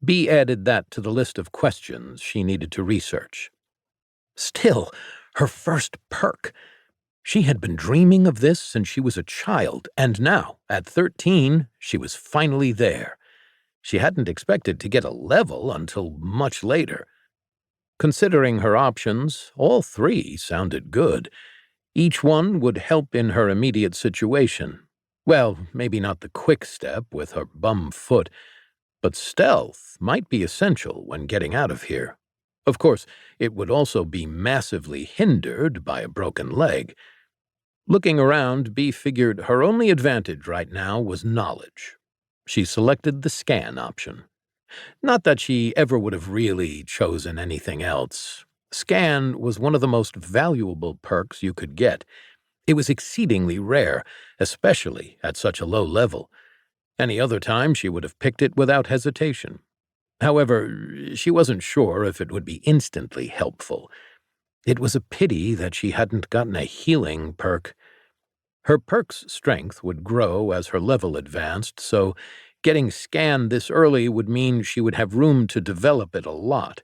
Bee added that to the list of questions she needed to research. Still, her first perk. She had been dreaming of this since she was a child, and now, at 13, she was finally there. She hadn't expected to get a level until much later. Considering her options, all three sounded good. Each one would help in her immediate situation. Well, maybe not the quick step with her bum foot, but stealth might be essential when getting out of here. Of course, it would also be massively hindered by a broken leg. Looking around, Bee figured her only advantage right now was knowledge. She selected the scan option. Not that she ever would have really chosen anything else. Scan was one of the most valuable perks you could get. It was exceedingly rare, especially at such a low level. Any other time she would have picked it without hesitation. However, she wasn't sure if it would be instantly helpful. It was a pity that she hadn't gotten a healing perk. Her perk's strength would grow as her level advanced, so getting scanned this early would mean she would have room to develop it a lot.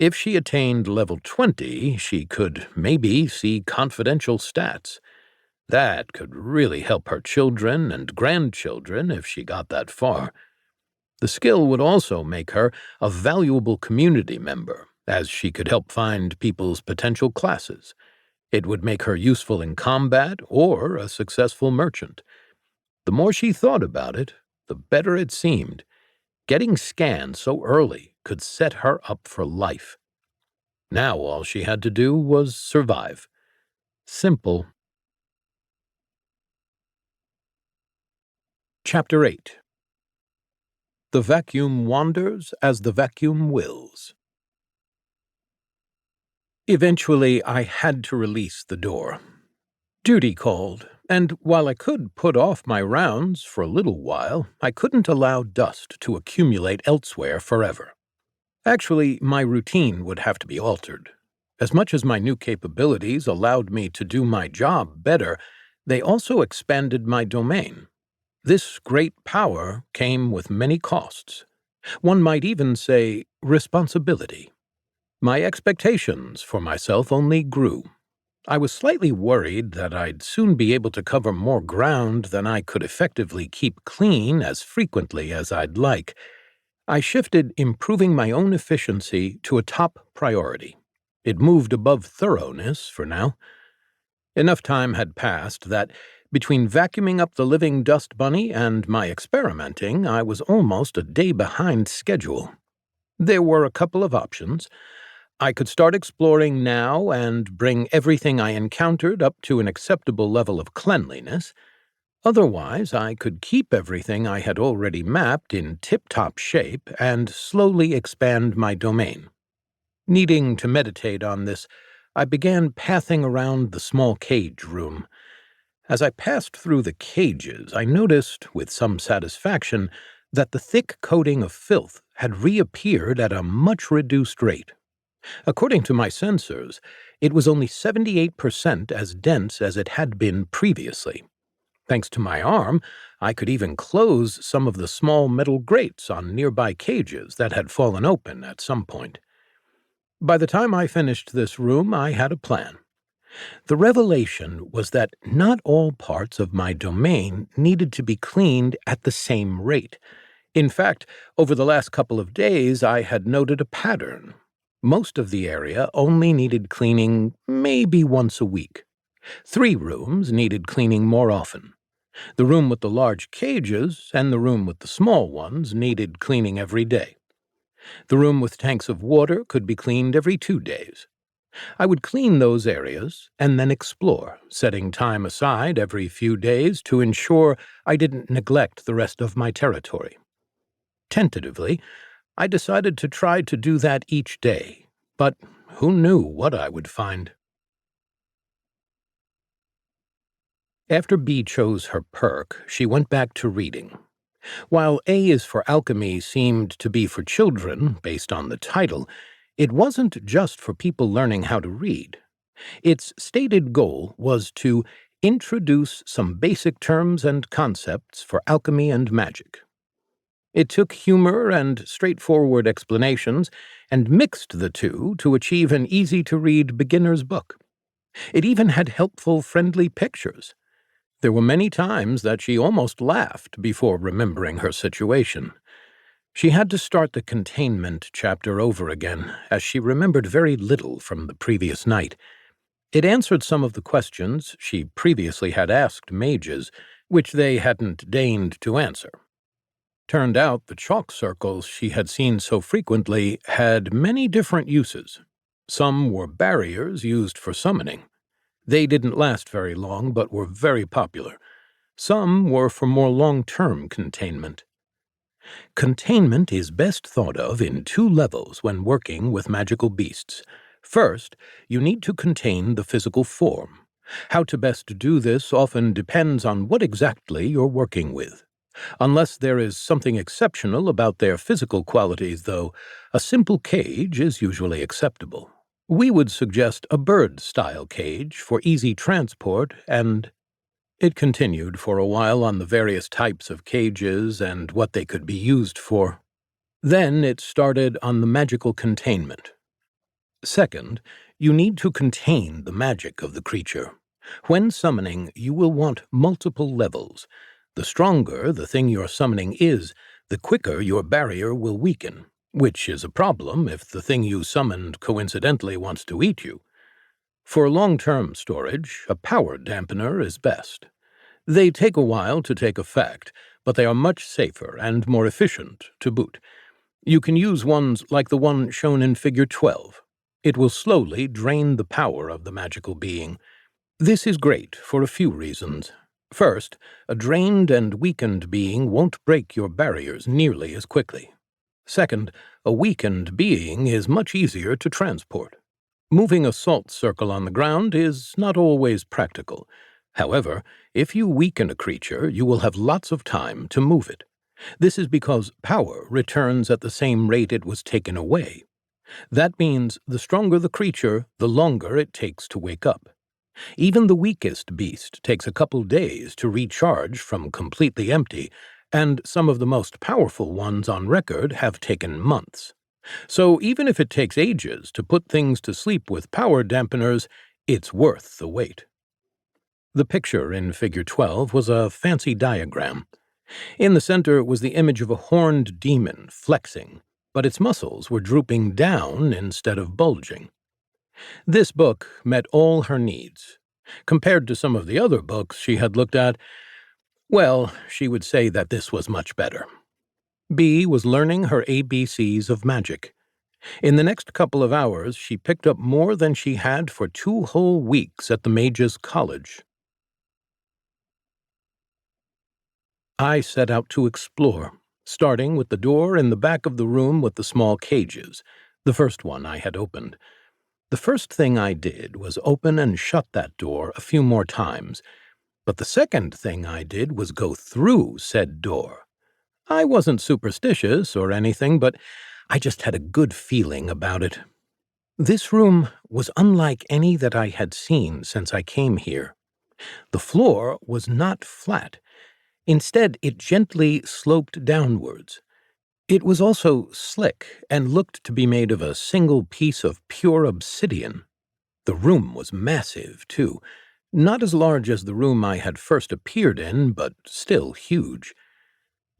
If she attained level 20, she could maybe see confidential stats. That could really help her children and grandchildren if she got that far. The skill would also make her a valuable community member, as she could help find people's potential classes. It would make her useful in combat or a successful merchant. The more she thought about it, the better it seemed. Getting scanned so early could set her up for life. Now all she had to do was survive. Simple. Chapter 8. The vacuum wanders as the vacuum wills. Eventually, I had to release the door. Duty called, and while I could put off my rounds for a little while, I couldn't allow dust to accumulate elsewhere forever. Actually, my routine would have to be altered. As much as my new capabilities allowed me to do my job better, they also expanded my domain. This great power came with many costs. One might even say responsibility. My expectations for myself only grew. I was slightly worried that I'd soon be able to cover more ground than I could effectively keep clean as frequently as I'd like. I shifted improving my own efficiency to a top priority. It moved above thoroughness for now. Enough time had passed that, between vacuuming up the living dust bunny and my experimenting, I was almost a day behind schedule. There were a couple of options. I could start exploring now and bring everything I encountered up to an acceptable level of cleanliness. Otherwise, I could keep everything I had already mapped in tip-top shape and slowly expand my domain. Needing to meditate on this, I began pathing around the small cage room. As I passed through the cages, I noticed, with some satisfaction, that the thick coating of filth had reappeared at a much reduced rate. According to my sensors, it was only 78% as dense as it had been previously. Thanks to my arm, I could even close some of the small metal grates on nearby cages that had fallen open at some point. By the time I finished this room, I had a plan. The revelation was that not all parts of my domain needed to be cleaned at the same rate. In fact, over the last couple of days, I had noted a pattern. Most of the area only needed cleaning maybe once a week. 3 rooms needed cleaning more often. The room with the large cages and the room with the small ones needed cleaning every day. The room with tanks of water could be cleaned every 2 days. I would clean those areas and then explore, setting time aside every few days to ensure I didn't neglect the rest of my territory. Tentatively, I decided to try to do that each day, but who knew what I would find? After B chose her perk, she went back to reading. While A is for alchemy seemed to be for children, based on the title, it wasn't just for people learning how to read. Its stated goal was to introduce some basic terms and concepts for alchemy and magic. It took humor and straightforward explanations and mixed the two to achieve an easy-to-read beginner's book. It even had helpful, friendly pictures. There were many times that she almost laughed before remembering her situation. She had to start the containment chapter over again, as she remembered very little from the previous night. It answered some of the questions she previously had asked mages, which they hadn't deigned to answer. Turned out the chalk circles she had seen so frequently had many different uses. Some were barriers used for summoning. They didn't last very long, but were very popular. Some were for more long-term containment. Containment is best thought of in 2 levels when working with magical beasts. First, you need to contain the physical form. How to best do this often depends on what exactly you're working with. Unless there is something exceptional about their physical qualities, though, a simple cage is usually acceptable. We would suggest a bird-style cage for easy transport and... It continued for a while on the various types of cages and what they could be used for. Then it started on the magical containment. Second, you need to contain the magic of the creature. When summoning, you will want multiple levels. The stronger the thing you're summoning is, the quicker your barrier will weaken, which is a problem if the thing you summoned coincidentally wants to eat you. For long-term storage, a power dampener is best. They take a while to take effect, but they are much safer and more efficient to boot. You can use ones like the one shown in Figure 12. It will slowly drain the power of the magical being. This is great for a few reasons. First, a drained and weakened being won't break your barriers nearly as quickly. Second, a weakened being is much easier to transport. Moving a salt circle on the ground is not always practical. However, if you weaken a creature, you will have lots of time to move it. This is because power returns at the same rate it was taken away. That means the stronger the creature, the longer it takes to wake up. Even the weakest beast takes a couple days to recharge from completely empty, and some of the most powerful ones on record have taken months. So even if it takes ages to put things to sleep with power dampeners, it's worth the wait. The picture in Figure 12 was a fancy diagram. In the center was the image of a horned demon flexing, but its muscles were drooping down instead of bulging. This book met all her needs. Compared to some of the other books she had looked at, well, she would say that this was much better. B was learning her ABCs of magic. In the next couple of hours, she picked up more than she had for 2 whole weeks at the Mage's College. I set out to explore, starting with the door in the back of the room with the small cages, the first one I had opened. The first thing I did was open and shut that door a few more times, but the second thing I did was go through said door. I wasn't superstitious or anything, but I just had a good feeling about it. This room was unlike any that I had seen since I came here. The floor was not flat. Instead, it gently sloped downwards. It was also slick and looked to be made of a single piece of pure obsidian. The room was massive, too. Not as large as the room I had first appeared in, but still huge.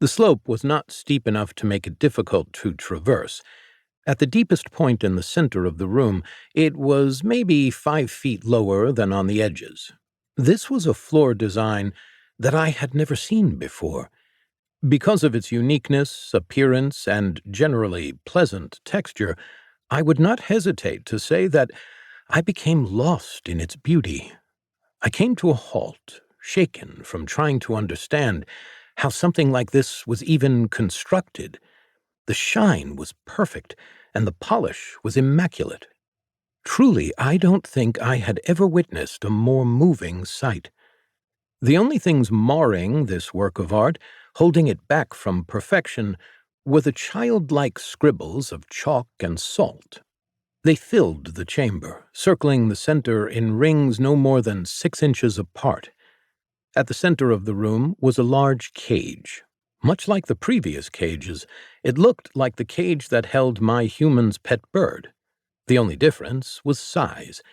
The slope was not steep enough to make it difficult to traverse. At the deepest point in the center of the room, it was maybe 5 feet lower than on the edges. This was a floor design that I had never seen before. Because of its uniqueness, appearance, and generally pleasant texture, I would not hesitate to say that I became lost in its beauty. I came to a halt, shaken from trying to understand how something like this was even constructed. The shine was perfect, and the polish was immaculate. Truly, I don't think I had ever witnessed a more moving sight. The only things marring this work of art, holding it back from perfection, were the childlike scribbles of chalk and salt. They filled the chamber, circling the center in rings no more than 6 inches apart. At the center of the room was a large cage. Much like the previous cages, it looked like the cage that held my human's pet bird. The only difference was size.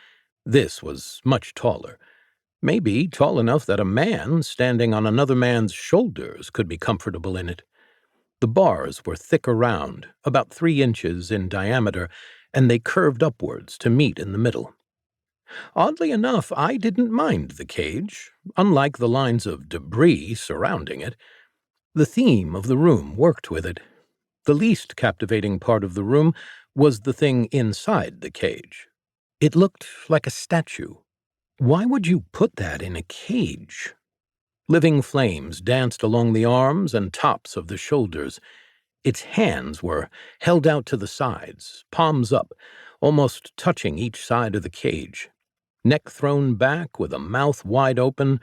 This was much taller. Maybe tall enough that a man standing on another man's shoulders could be comfortable in it. The bars were thick around, about 3 inches in diameter, and they curved upwards to meet in the middle. Oddly enough, I didn't mind the cage, unlike the lines of debris surrounding it. The theme of the room worked with it. The least captivating part of the room was the thing inside the cage. It looked like a statue. Why would you put that in a cage? Living flames danced along the arms and tops of the shoulders. Its hands were held out to the sides, palms up, almost touching each side of the cage. Neck thrown back with a mouth wide open,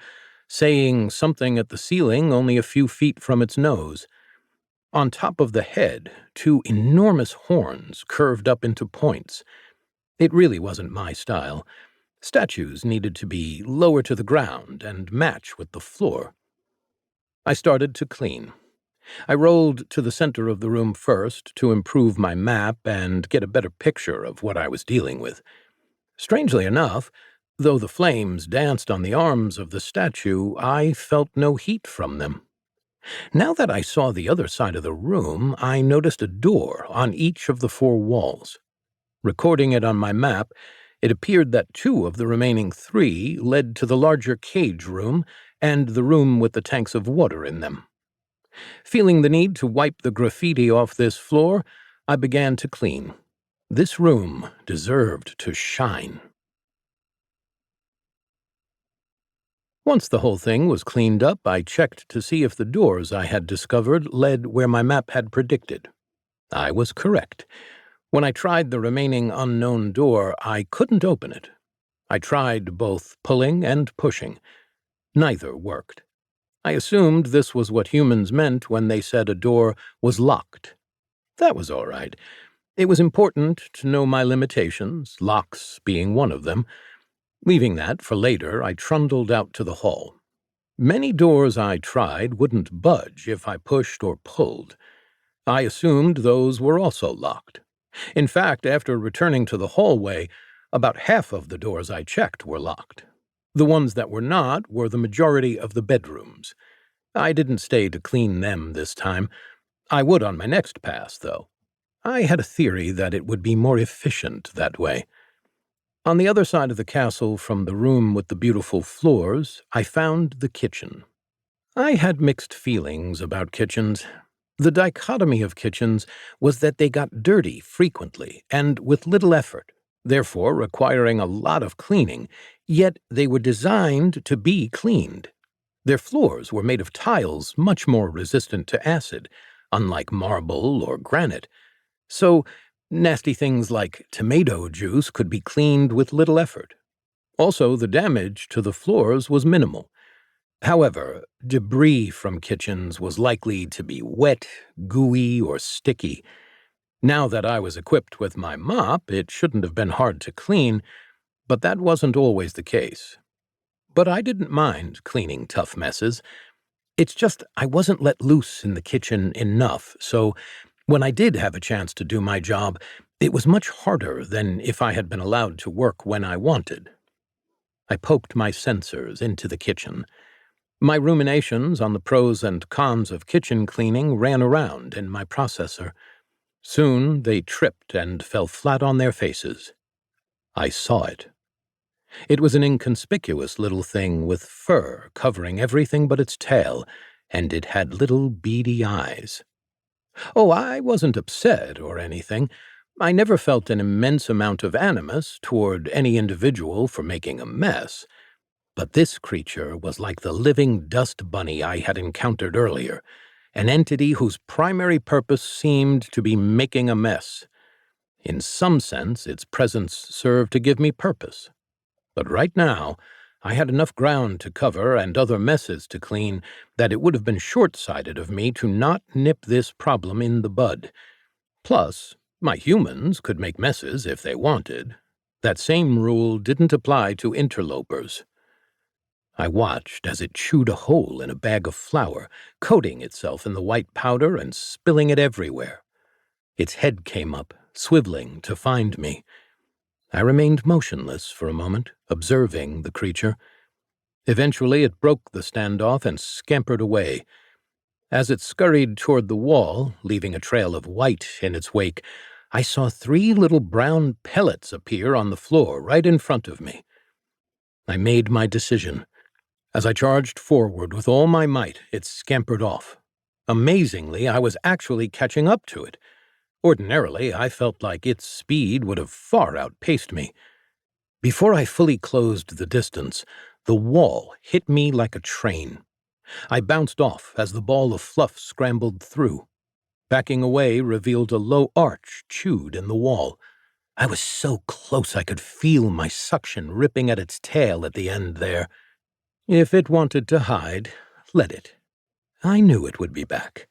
saying something at the ceiling only a few feet from its nose. On top of the head, 2 enormous horns curved up into points. It really wasn't my style. Statues needed to be lower to the ground and match with the floor. I started to clean. I rolled to the center of the room first to improve my map and get a better picture of what I was dealing with. Strangely enough, though the flames danced on the arms of the statue, I felt no heat from them. Now that I saw the other side of the room, I noticed a door on each of the four walls. Recording it on my map, it appeared that two of the remaining three led to the larger cage room and the room with the tanks of water in them. Feeling the need to wipe the graffiti off this floor, I began to clean. This room deserved to shine. Once the whole thing was cleaned up, I checked to see if the doors I had discovered led where my map had predicted. I was correct. When I tried the remaining unknown door, I couldn't open it. I tried both pulling and pushing. Neither worked. I assumed this was what humans meant when they said a door was locked. That was all right. It was important to know my limitations, locks being one of them. Leaving that for later, I trundled out to the hall. Many doors I tried wouldn't budge if I pushed or pulled. I assumed those were also locked. In fact, after returning to the hallway, about half of the doors I checked were locked. The ones that were not were the majority of the bedrooms. I didn't stay to clean them this time. I would on my next pass, though. I had a theory that it would be more efficient that way. On the other side of the castle from the room with the beautiful floors, I found the kitchen. I had mixed feelings about kitchens. The dichotomy of kitchens was that they got dirty frequently and with little effort, therefore requiring a lot of cleaning, yet they were designed to be cleaned. Their floors were made of tiles much more resistant to acid, unlike marble or granite. So, nasty things like tomato juice could be cleaned with little effort. Also, the damage to the floors was minimal. However, debris from kitchens was likely to be wet, gooey, or sticky. Now that I was equipped with my mop, it shouldn't have been hard to clean, but that wasn't always the case. But I didn't mind cleaning tough messes. It's just I wasn't let loose in the kitchen enough, so when I did have a chance to do my job, it was much harder than if I had been allowed to work when I wanted. I poked my sensors into the kitchen. My ruminations on the pros and cons of kitchen cleaning ran around in my processor. Soon they tripped and fell flat on their faces. I saw it. It was an inconspicuous little thing with fur covering everything but its tail, and it had little beady eyes. Oh, I wasn't upset or anything. I never felt an immense amount of animus toward any individual for making a mess. But this creature was like the living dust bunny I had encountered earlier, an entity whose primary purpose seemed to be making a mess. In some sense, its presence served to give me purpose. But right now, I had enough ground to cover and other messes to clean that it would have been short-sighted of me to not nip this problem in the bud. Plus, my humans could make messes if they wanted. That same rule didn't apply to interlopers. I watched as it chewed a hole in a bag of flour, coating itself in the white powder and spilling it everywhere. Its head came up, swiveling to find me. I remained motionless for a moment, observing the creature. Eventually it broke the standoff and scampered away. As it scurried toward the wall, leaving a trail of white in its wake, I saw 3 little brown pellets appear on the floor right in front of me. I made my decision. As I charged forward with all my might, it scampered off. Amazingly, I was actually catching up to it. Ordinarily, I felt like its speed would have far outpaced me. Before I fully closed the distance, the wall hit me like a train. I bounced off as the ball of fluff scrambled through. Backing away revealed a low arch chewed in the wall. I was so close I could feel my suction ripping at its tail at the end there. If it wanted to hide, let it. I knew it would be back.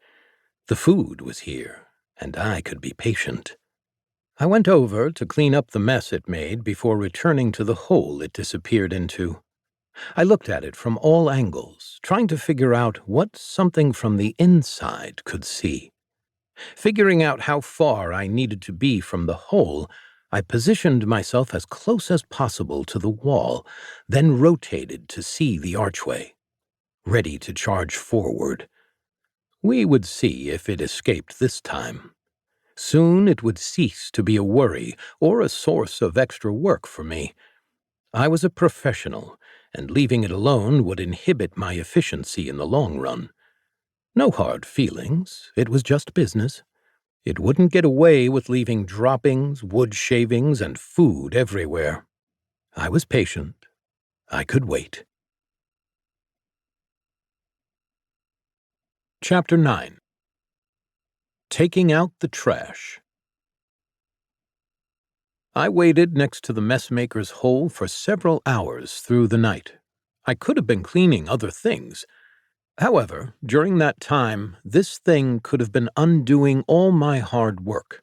The food was here, and I could be patient. I went over to clean up the mess it made before returning to the hole it disappeared into. I looked at it from all angles, trying to figure out what something from the inside could see. Figuring out how far I needed to be from the hole, I positioned myself as close as possible to the wall, then rotated to see the archway, ready to charge forward. We would see if it escaped this time. Soon it would cease to be a worry or a source of extra work for me. I was a professional, and leaving it alone would inhibit my efficiency in the long run. No hard feelings, it was just business. It wouldn't get away with leaving droppings, wood shavings, and food everywhere. I was patient. I could wait. Chapter 9. Taking Out the Trash. I waited next to the messmaker's hole for several hours through the night. I could have been cleaning other things. However, during that time, this thing could have been undoing all my hard work.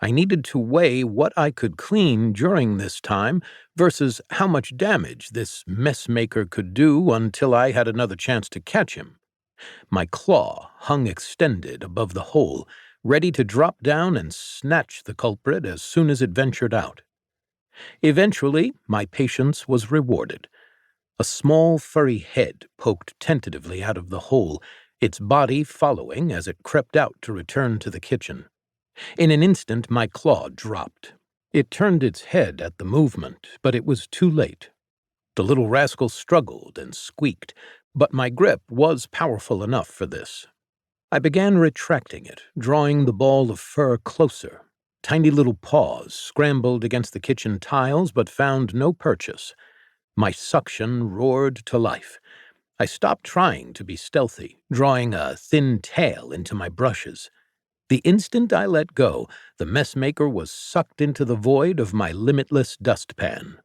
I needed to weigh what I could clean during this time versus how much damage this messmaker could do until I had another chance to catch him. My claw hung extended above the hole, ready to drop down and snatch the culprit as soon as it ventured out. Eventually, my patience was rewarded. A small furry head poked tentatively out of the hole, its body following as it crept out to return to the kitchen. In an instant, my claw dropped. It turned its head at the movement, but it was too late. The little rascal struggled and squeaked, but my grip was powerful enough for this. I began retracting it, drawing the ball of fur closer. Tiny little paws scrambled against the kitchen tiles but found no purchase. My suction roared to life. I stopped trying to be stealthy, drawing a thin tail into my brushes. The instant I let go, the messmaker was sucked into the void of my limitless dustpan.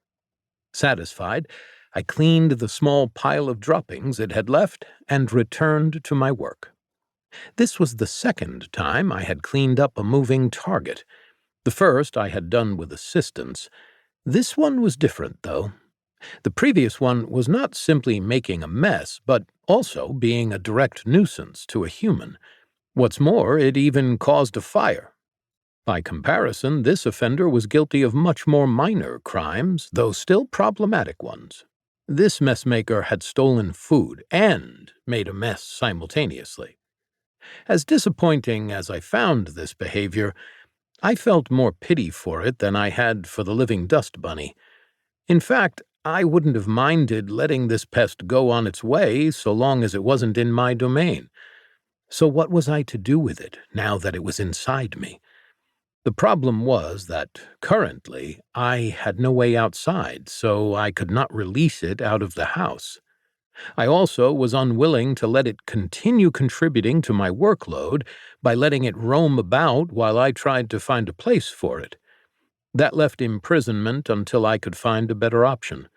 Satisfied, I cleaned the small pile of droppings it had left and returned to my work. This was the second time I had cleaned up a moving target. The first I had done with assistance. This one was different, though. The previous one was not simply making a mess, but also being a direct nuisance to a human. What's more, it even caused a fire. By comparison, this offender was guilty of much more minor crimes, though still problematic ones. This messmaker had stolen food and made a mess simultaneously. As disappointing as I found this behavior, I felt more pity for it than I had for the living dust bunny. In fact, I wouldn't have minded letting this pest go on its way so long as it wasn't in my domain. So what was I to do with it now that it was inside me? The problem was that, currently, I had no way outside, so I could not release it out of the house. I also was unwilling to let it continue contributing to my workload by letting it roam about while I tried to find a place for it. That left imprisonment until I could find a better option.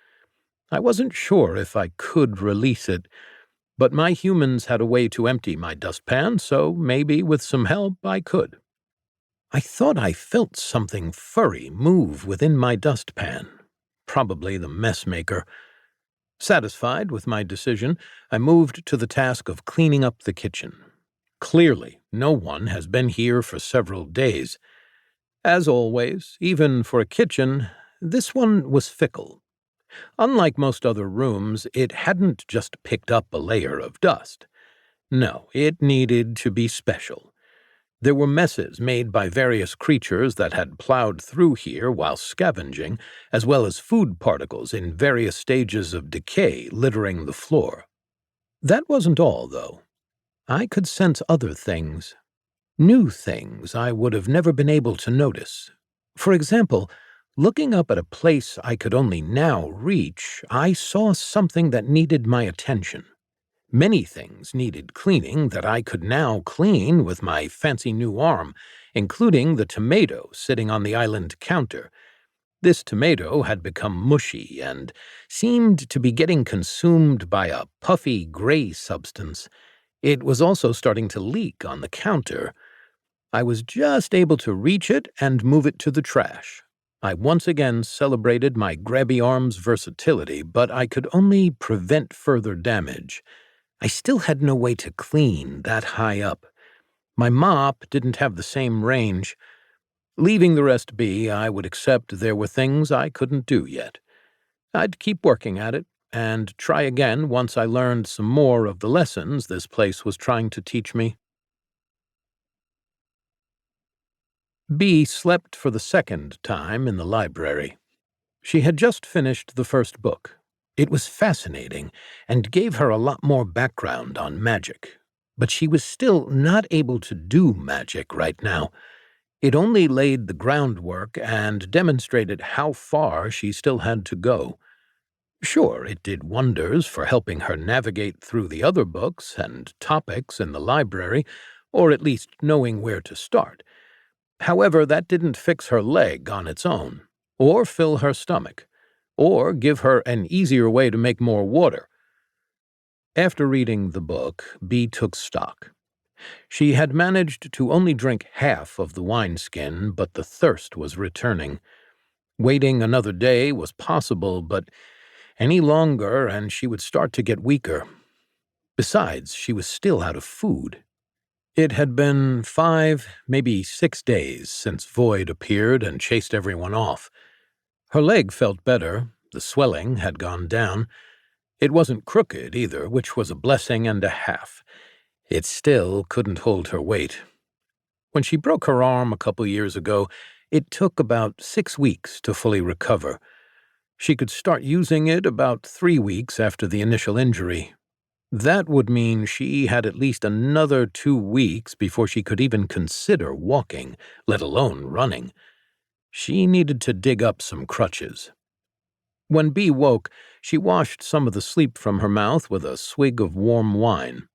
I wasn't sure if I could release it, but my humans had a way to empty my dustpan, so maybe with some help I could. I thought I felt something furry move within my dustpan. Probably the messmaker. Satisfied with my decision, I moved to the task of cleaning up the kitchen. Clearly, no one has been here for several days. As always, even for a kitchen, this one was fickle. Unlike most other rooms, it hadn't just picked up a layer of dust. No, it needed to be special. There were messes made by various creatures that had plowed through here while scavenging, as well as food particles in various stages of decay littering the floor. That wasn't all, though. I could sense other things. New things I would have never been able to notice. For example, looking up at a place I could only now reach, I saw something that needed my attention. Many things needed cleaning that I could now clean with my fancy new arm, including the tomato sitting on the island counter. This tomato had become mushy and seemed to be getting consumed by a puffy gray substance. It was also starting to leak on the counter. I was just able to reach it and move it to the trash. I once again celebrated my grabby arm's versatility, but I could only prevent further damage. I still had no way to clean that high up. My mop didn't have the same range. Leaving the rest be, I would accept there were things I couldn't do yet. I'd keep working at it, and try again once I learned some more of the lessons this place was trying to teach me. B slept for the second time in the library. She had just finished the first book. It was fascinating and gave her a lot more background on magic. But she was still not able to do magic right now. It only laid the groundwork and demonstrated how far she still had to go. Sure, it did wonders for helping her navigate through the other books and topics in the library, or at least knowing where to start. However, that didn't fix her leg on its own, or fill her stomach, or give her an easier way to make more water. After reading the book, Bee took stock. She had managed to only drink half of the wineskin, but the thirst was returning. Waiting another day was possible, but any longer and she would start to get weaker. Besides, she was still out of food. It had been 5, maybe 6 days since Void appeared and chased everyone off. Her leg felt better, the swelling had gone down. It wasn't crooked either, which was a blessing and a half. It still couldn't hold her weight. When she broke her arm a couple years ago, it took about 6 weeks to fully recover. She could start using it about 3 weeks after the initial injury. That would mean she had at least another 2 weeks before she could even consider walking, let alone running. She needed to dig up some crutches. When Bee woke, she washed some of the sleep from her mouth with a swig of warm wine.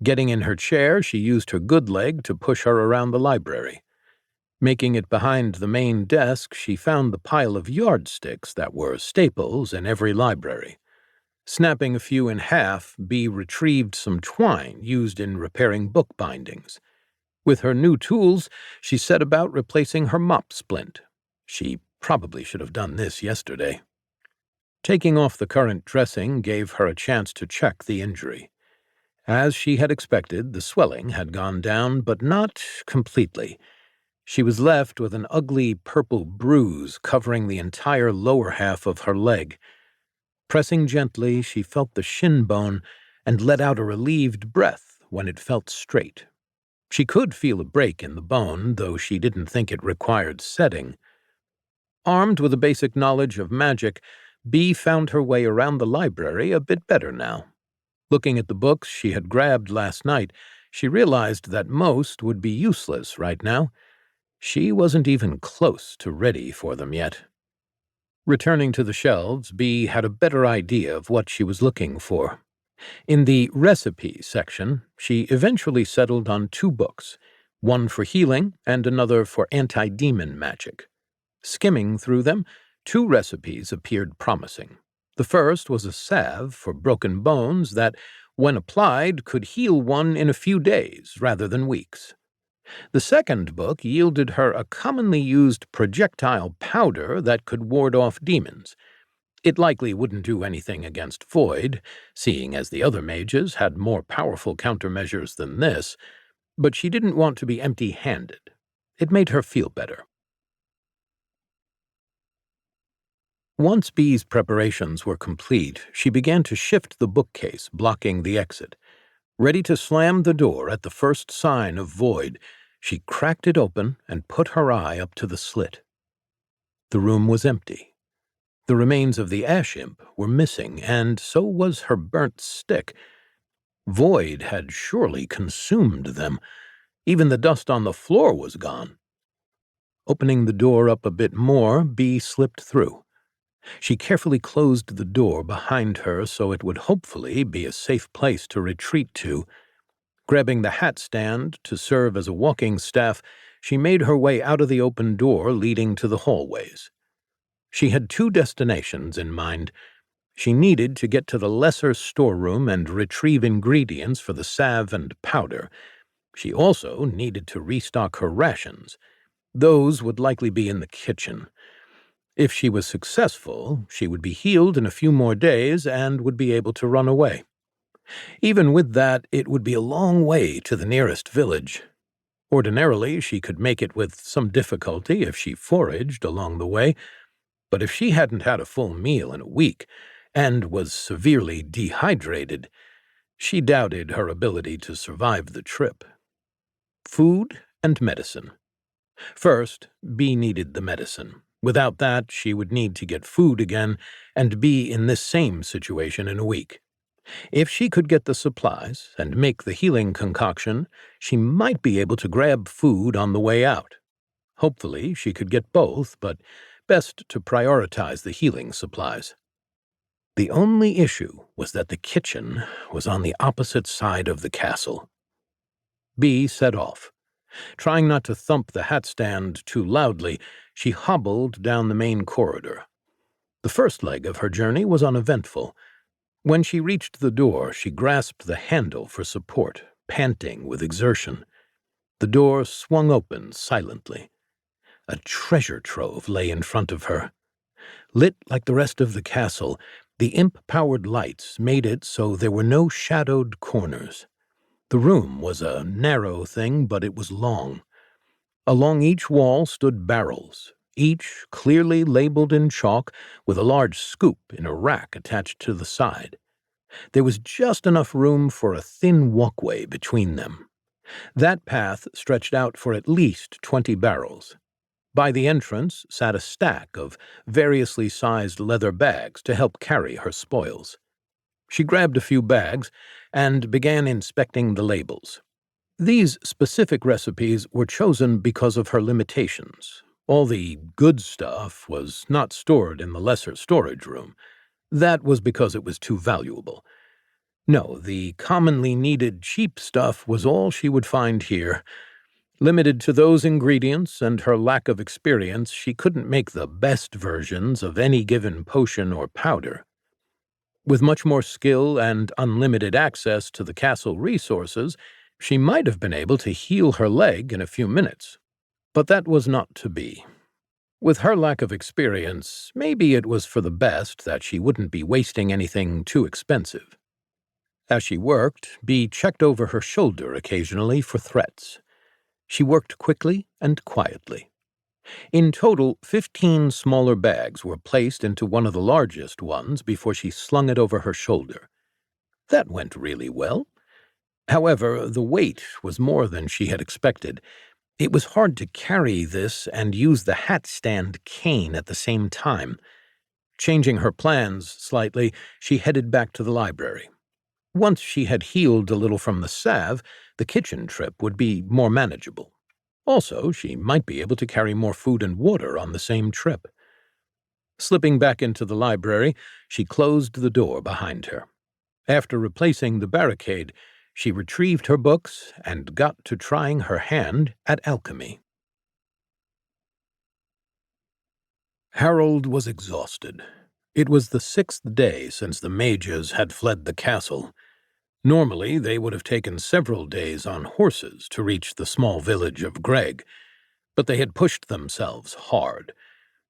Getting in her chair, she used her good leg to push her around the library. Making it behind the main desk, she found the pile of yardsticks that were staples in every library. Snapping a few in half, Bee retrieved some twine used in repairing book bindings. With her new tools, she set about replacing her mop splint. She probably should have done this yesterday. Taking off the current dressing gave her a chance to check the injury. As she had expected, the swelling had gone down, but not completely. She was left with an ugly purple bruise covering the entire lower half of her leg. Pressing gently, she felt the shin bone and let out a relieved breath when it felt straight. She could feel a break in the bone, though she didn't think it required setting. Armed with a basic knowledge of magic, Bee found her way around the library a bit better now. Looking at the books she had grabbed last night, she realized that most would be useless right now. She wasn't even close to ready for them yet. Returning to the shelves, Bee had a better idea of what she was looking for. In the recipe section, she eventually settled on 2 books, one for healing and another for anti-demon magic. Skimming through them, 2 recipes appeared promising. The first was a salve for broken bones that, when applied, could heal one in a few days rather than weeks. The second book yielded her a commonly used projectile powder that could ward off demons. It likely wouldn't do anything against Void, seeing as the other mages had more powerful countermeasures than this, but she didn't want to be empty-handed. It made her feel better. Once Bee's preparations were complete, she began to shift the bookcase blocking the exit. Ready to slam the door at the first sign of Void, she cracked it open and put her eye up to the slit. The room was empty. The remains of the ash imp were missing, and so was her burnt stick. Void had surely consumed them. Even the dust on the floor was gone. Opening the door up a bit more, Bee slipped through. She carefully closed the door behind her so it would hopefully be a safe place to retreat to. Grabbing the hat stand to serve as a walking staff, she made her way out of the open door leading to the hallways. She had 2 destinations in mind. She needed to get to the lesser storeroom and retrieve ingredients for the salve and powder. She also needed to restock her rations. Those would likely be in the kitchen. If she was successful, she would be healed in a few more days and would be able to run away. Even with that, it would be a long way to the nearest village. Ordinarily, she could make it with some difficulty if she foraged along the way, but if she hadn't had a full meal in a week and was severely dehydrated, she doubted her ability to survive the trip. Food and medicine. First, Bee needed the medicine. Without that, she would need to get food again and be in this same situation in a week. If she could get the supplies and make the healing concoction, she might be able to grab food on the way out. Hopefully, she could get both, but best to prioritize the healing supplies. The only issue was that the kitchen was on the opposite side of the castle. Bee set off. Trying not to thump the hat stand too loudly, she hobbled down the main corridor. The first leg of her journey was uneventful. When she reached the door, she grasped the handle for support, panting with exertion. The door swung open silently. A treasure trove lay in front of her. Lit like the rest of the castle, the imp-powered lights made it so there were no shadowed corners. The room was a narrow thing, but it was long. Along each wall stood barrels, each clearly labeled in chalk with a large scoop in a rack attached to the side. There was just enough room for a thin walkway between them. That path stretched out for at least 20 barrels. By the entrance sat a stack of variously sized leather bags to help carry her spoils. She grabbed a few bags and began inspecting the labels. These specific recipes were chosen because of her limitations. All the good stuff was not stored in the lesser storage room. That was because it was too valuable. No, the commonly needed cheap stuff was all she would find here. Limited to those ingredients and her lack of experience, she couldn't make the best versions of any given potion or powder. With much more skill and unlimited access to the castle resources, she might have been able to heal her leg in a few minutes. But that was not to be. With her lack of experience, maybe it was for the best that she wouldn't be wasting anything too expensive. As she worked, Bee checked over her shoulder occasionally for threats. She worked quickly and quietly. In total, 15 smaller bags were placed into one of the largest ones before she slung it over her shoulder. That went really well. However, the weight was more than she had expected. It was hard to carry this and use the hat stand cane at the same time. Changing her plans slightly, she headed back to the library. Once she had healed a little from the salve, the kitchen trip would be more manageable. Also, she might be able to carry more food and water on the same trip. Slipping back into the library, she closed the door behind her. After replacing the barricade, she retrieved her books and got to trying her hand at alchemy. Harold was exhausted. It was the 6th day since the mages had fled the castle. Normally, they would have taken several days on horses to reach the small village of Greg, but they had pushed themselves hard.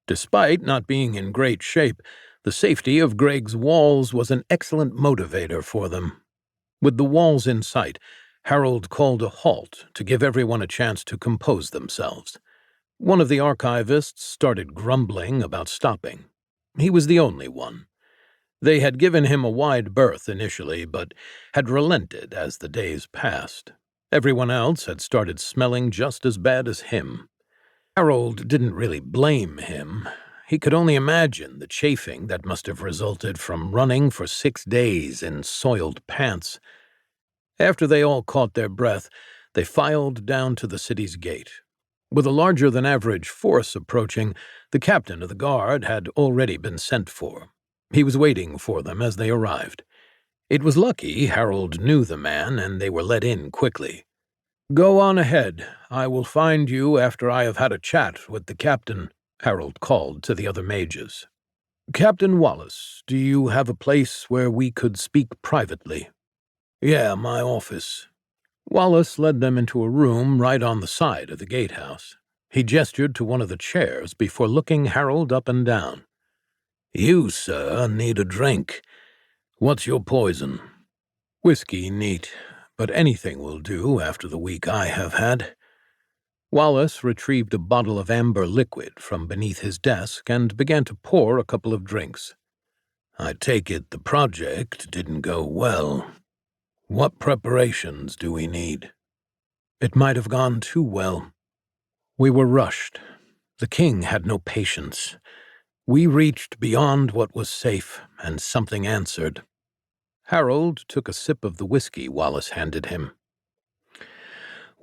Despite not being in great shape, the safety of Greg's walls was an excellent motivator for them. With the walls in sight, Harold called a halt to give everyone a chance to compose themselves. One of the archivists started grumbling about stopping. He was the only one. They had given him a wide berth initially, but had relented as the days passed. Everyone else had started smelling just as bad as him. Harold didn't really blame him. He could only imagine the chafing that must have resulted from running for 6 days in soiled pants. After they all caught their breath, they filed down to the city's gate. With a larger-than-average force approaching, the captain of the guard had already been sent for. He was waiting for them as they arrived. It was lucky Harold knew the man, and they were let in quickly. "Go on ahead. I will find you after I have had a chat with the captain," Harold called to the other mages. "Captain Wallace, do you have a place where we could speak privately?" "Yeah, my office." Wallace led them into a room right on the side of the gatehouse. He gestured to one of the chairs before looking Harold up and down. "You, sir, need a drink. What's your poison?" "Whiskey, neat, but anything will do after the week I have had." Wallace retrieved a bottle of amber liquid from beneath his desk and began to pour a couple of drinks. "I take it the project didn't go well. What preparations do we need?" "It might have gone too well. We were rushed. The king had no patience. We reached beyond what was safe, and something answered." Harold took a sip of the whiskey Wallace handed him.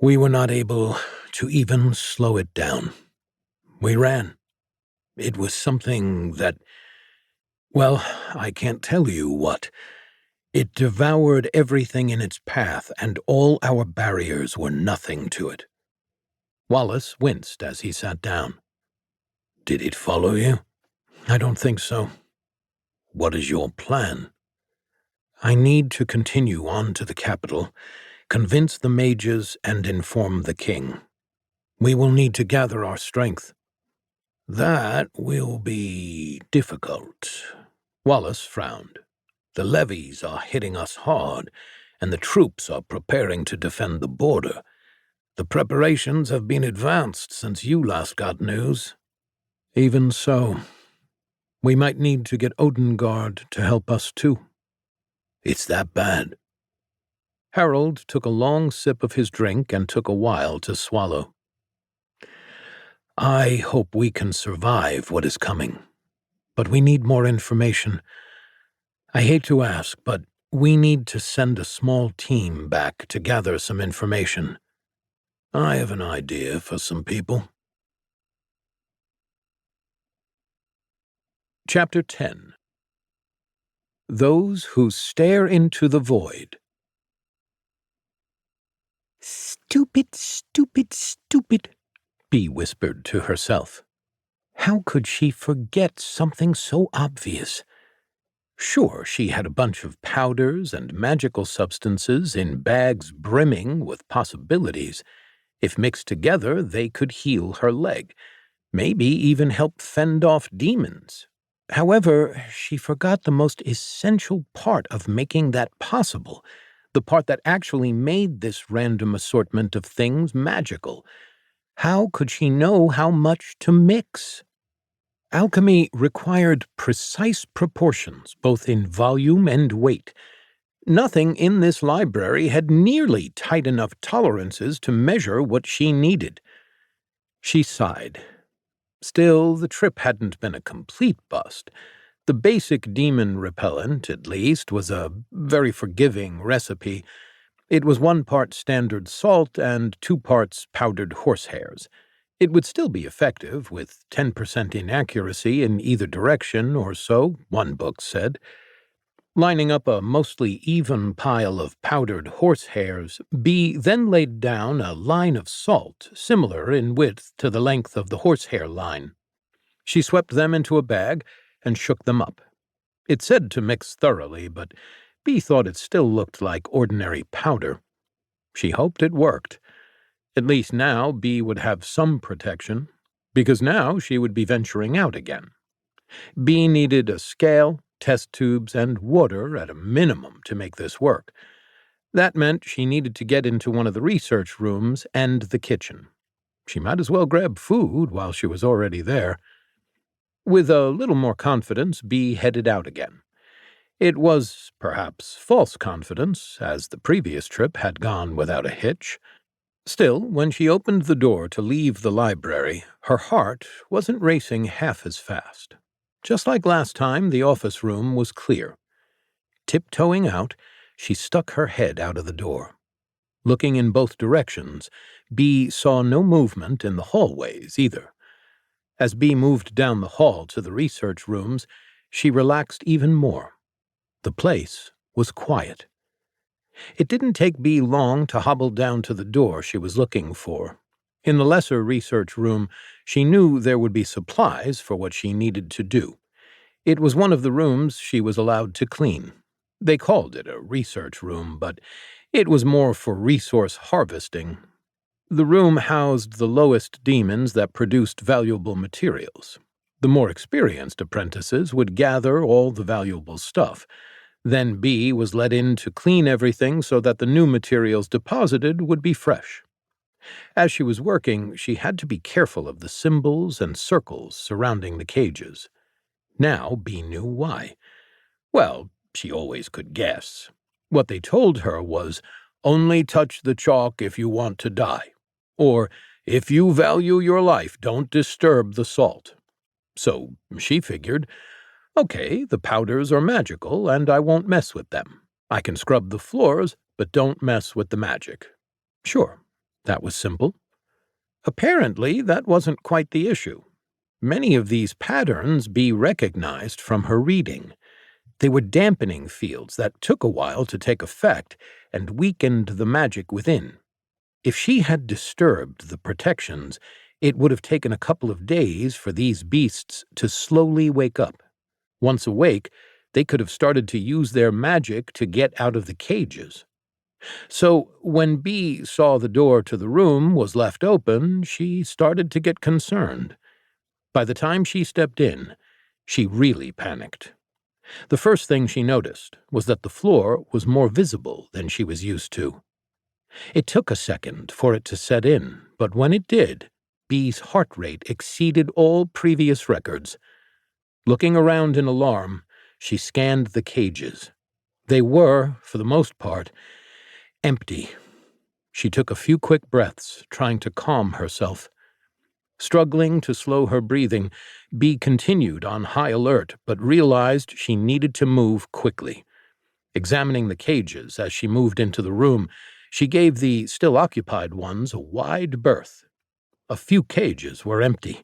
"We were not able to even slow it down. We ran. It was something that, well, I can't tell you what. It devoured everything in its path, and all our barriers were nothing to it." Wallace winced as he sat down. "Did it follow you?" "I don't think so." "What is your plan?" "I need to continue on to the capital, convince the mages, and inform the king. We will need to gather our strength." "That will be difficult." Wallace frowned. "The levies are hitting us hard, and the troops are preparing to defend the border. The preparations have been advanced since you last got news." "Even so, we might need to get Odengard to help us too." "It's that bad?" Harold took a long sip of his drink and took a while to swallow. "I hope we can survive what is coming, but we need more information. I hate to ask, but we need to send a small team back to gather some information." "I have an idea for some people." Chapter 10. Those Who Stare into the Void. "Stupid, stupid, stupid," Bee whispered to herself. How could she forget something so obvious? Sure, she had a bunch of powders and magical substances in bags brimming with possibilities. If mixed together, they could heal her leg, maybe even help fend off demons. However, she forgot the most essential part of making that possible, the part that actually made this random assortment of things magical. How could she know how much to mix? Alchemy required precise proportions, both in volume and weight. Nothing in this library had nearly tight enough tolerances to measure what she needed. She sighed. Still, the trip hadn't been a complete bust. The basic demon repellent, at least, was a very forgiving recipe. It was 1 part standard salt and 2 parts powdered horsehairs. It would still be effective, with 10% inaccuracy in either direction or so, one book said. Lining up a mostly even pile of powdered horsehairs, Bee then laid down a line of salt, similar in width to the length of the horsehair line. She swept them into a bag and shook them up. It said to mix thoroughly, but Bee thought it still looked like ordinary powder. She hoped it worked. At least now Bee would have some protection, because now she would be venturing out again. Bee needed a scale, test tubes, and water at a minimum to make this work. That meant she needed to get into one of the research rooms and the kitchen. She might as well grab food while she was already there. With a little more confidence, Bee headed out again. It was, perhaps, false confidence, as the previous trip had gone without a hitch. Still, when she opened the door to leave the library, her heart wasn't racing half as fast. Just like last time, the office room was clear. Tiptoeing out, she stuck her head out of the door. Looking in both directions, Bee saw no movement in the hallways either. As Bee moved down the hall to the research rooms, she relaxed even more. The place was quiet. It didn't take Bee long to hobble down to the door she was looking for. In the lesser research room, she knew there would be supplies for what she needed to do. It was one of the rooms she was allowed to clean. They called it a research room, but it was more for resource harvesting. The room housed the lowest demons that produced valuable materials. The more experienced apprentices would gather all the valuable stuff. Then B was let in to clean everything so that the new materials deposited would be fresh. As she was working, she had to be careful of the symbols and circles surrounding the cages. Now B knew why. Well, she always could guess. What they told her was, "Only touch the chalk if you want to die," or "If you value your life, don't disturb the salt." So she figured, okay, the powders are magical and I won't mess with them. I can scrub the floors, but don't mess with the magic. Sure, that was simple. Apparently, that wasn't quite the issue. Many of these patterns B recognized from her reading. They were dampening fields that took a while to take effect and weakened the magic within. If she had disturbed the protections, it would have taken a couple of days for these beasts to slowly wake up. Once awake, they could have started to use their magic to get out of the cages. So when B saw the door to the room was left open, she started to get concerned. By the time she stepped in, she really panicked. The first thing she noticed was that the floor was more visible than she was used to. It took a second for it to set in, but when it did, B's heart rate exceeded all previous records. Looking around in alarm, she scanned the cages. They were, for the most part, empty. She took a few quick breaths, trying to calm herself. Struggling to slow her breathing, B continued on high alert, but realized she needed to move quickly. Examining the cages as she moved into the room, she gave the still occupied ones a wide berth. A few cages were empty.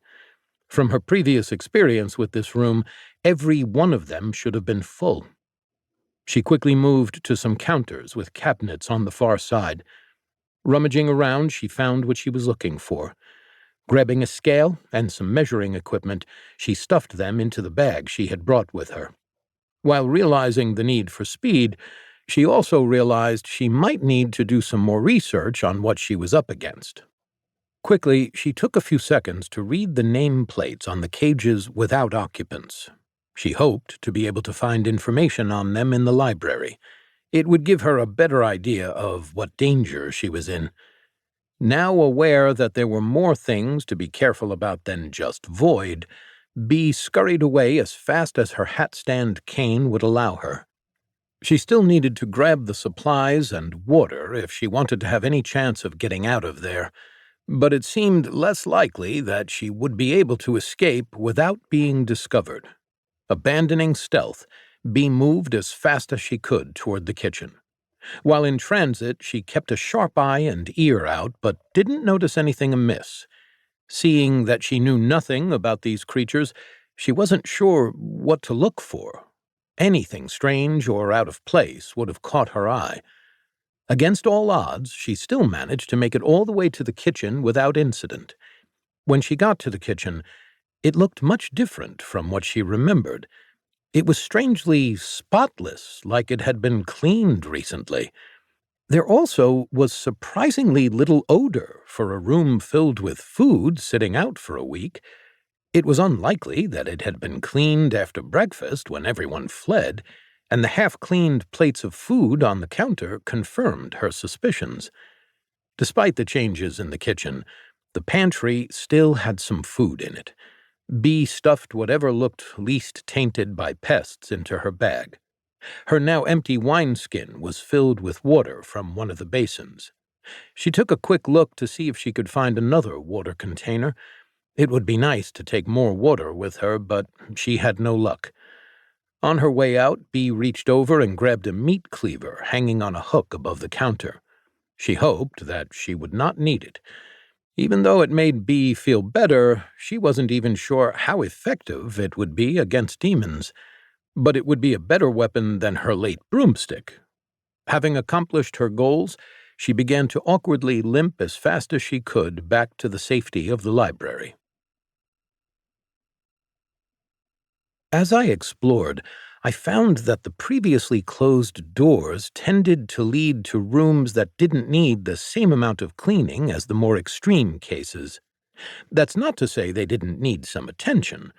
From her previous experience with this room, every one of them should have been full. She quickly moved to some counters with cabinets on the far side. Rummaging around, she found what she was looking for. Grabbing a scale and some measuring equipment, she stuffed them into the bag she had brought with her. While realizing the need for speed, she also realized she might need to do some more research on what she was up against. Quickly, she took a few seconds to read the nameplates on the cages without occupants. She hoped to be able to find information on them in the library. It would give her a better idea of what danger she was in. Now aware that there were more things to be careful about than just void, B scurried away as fast as her hat-stand cane would allow her. She still needed to grab the supplies and water if she wanted to have any chance of getting out of there, but it seemed less likely that she would be able to escape without being discovered. Abandoning stealth, B moved as fast as she could toward the kitchen. While in transit, she kept a sharp eye and ear out, but didn't notice anything amiss. Seeing that she knew nothing about these creatures, she wasn't sure what to look for. Anything strange or out of place would have caught her eye. Against all odds, she still managed to make it all the way to the kitchen without incident. When she got to the kitchen, it looked much different from what she remembered. It was strangely spotless, like it had been cleaned recently. There also was surprisingly little odor for a room filled with food sitting out for a week. It was unlikely that it had been cleaned after breakfast when everyone fled, and the half-cleaned plates of food on the counter confirmed her suspicions. Despite the changes in the kitchen, the pantry still had some food in it. B stuffed whatever looked least tainted by pests into her bag. Her now empty wineskin was filled with water from one of the basins. She took a quick look to see if she could find another water container. It would be nice to take more water with her, but she had no luck. On her way out, B reached over and grabbed a meat cleaver hanging on a hook above the counter. She hoped that she would not need it. Even though it made B feel better, she wasn't even sure how effective it would be against demons. But it would be a better weapon than her late broomstick. Having accomplished her goals, she began to awkwardly limp as fast as she could back to the safety of the library. As I explored, I found that the previously closed doors tended to lead to rooms that didn't need the same amount of cleaning as the more extreme cases. That's not to say they didn't need some attention.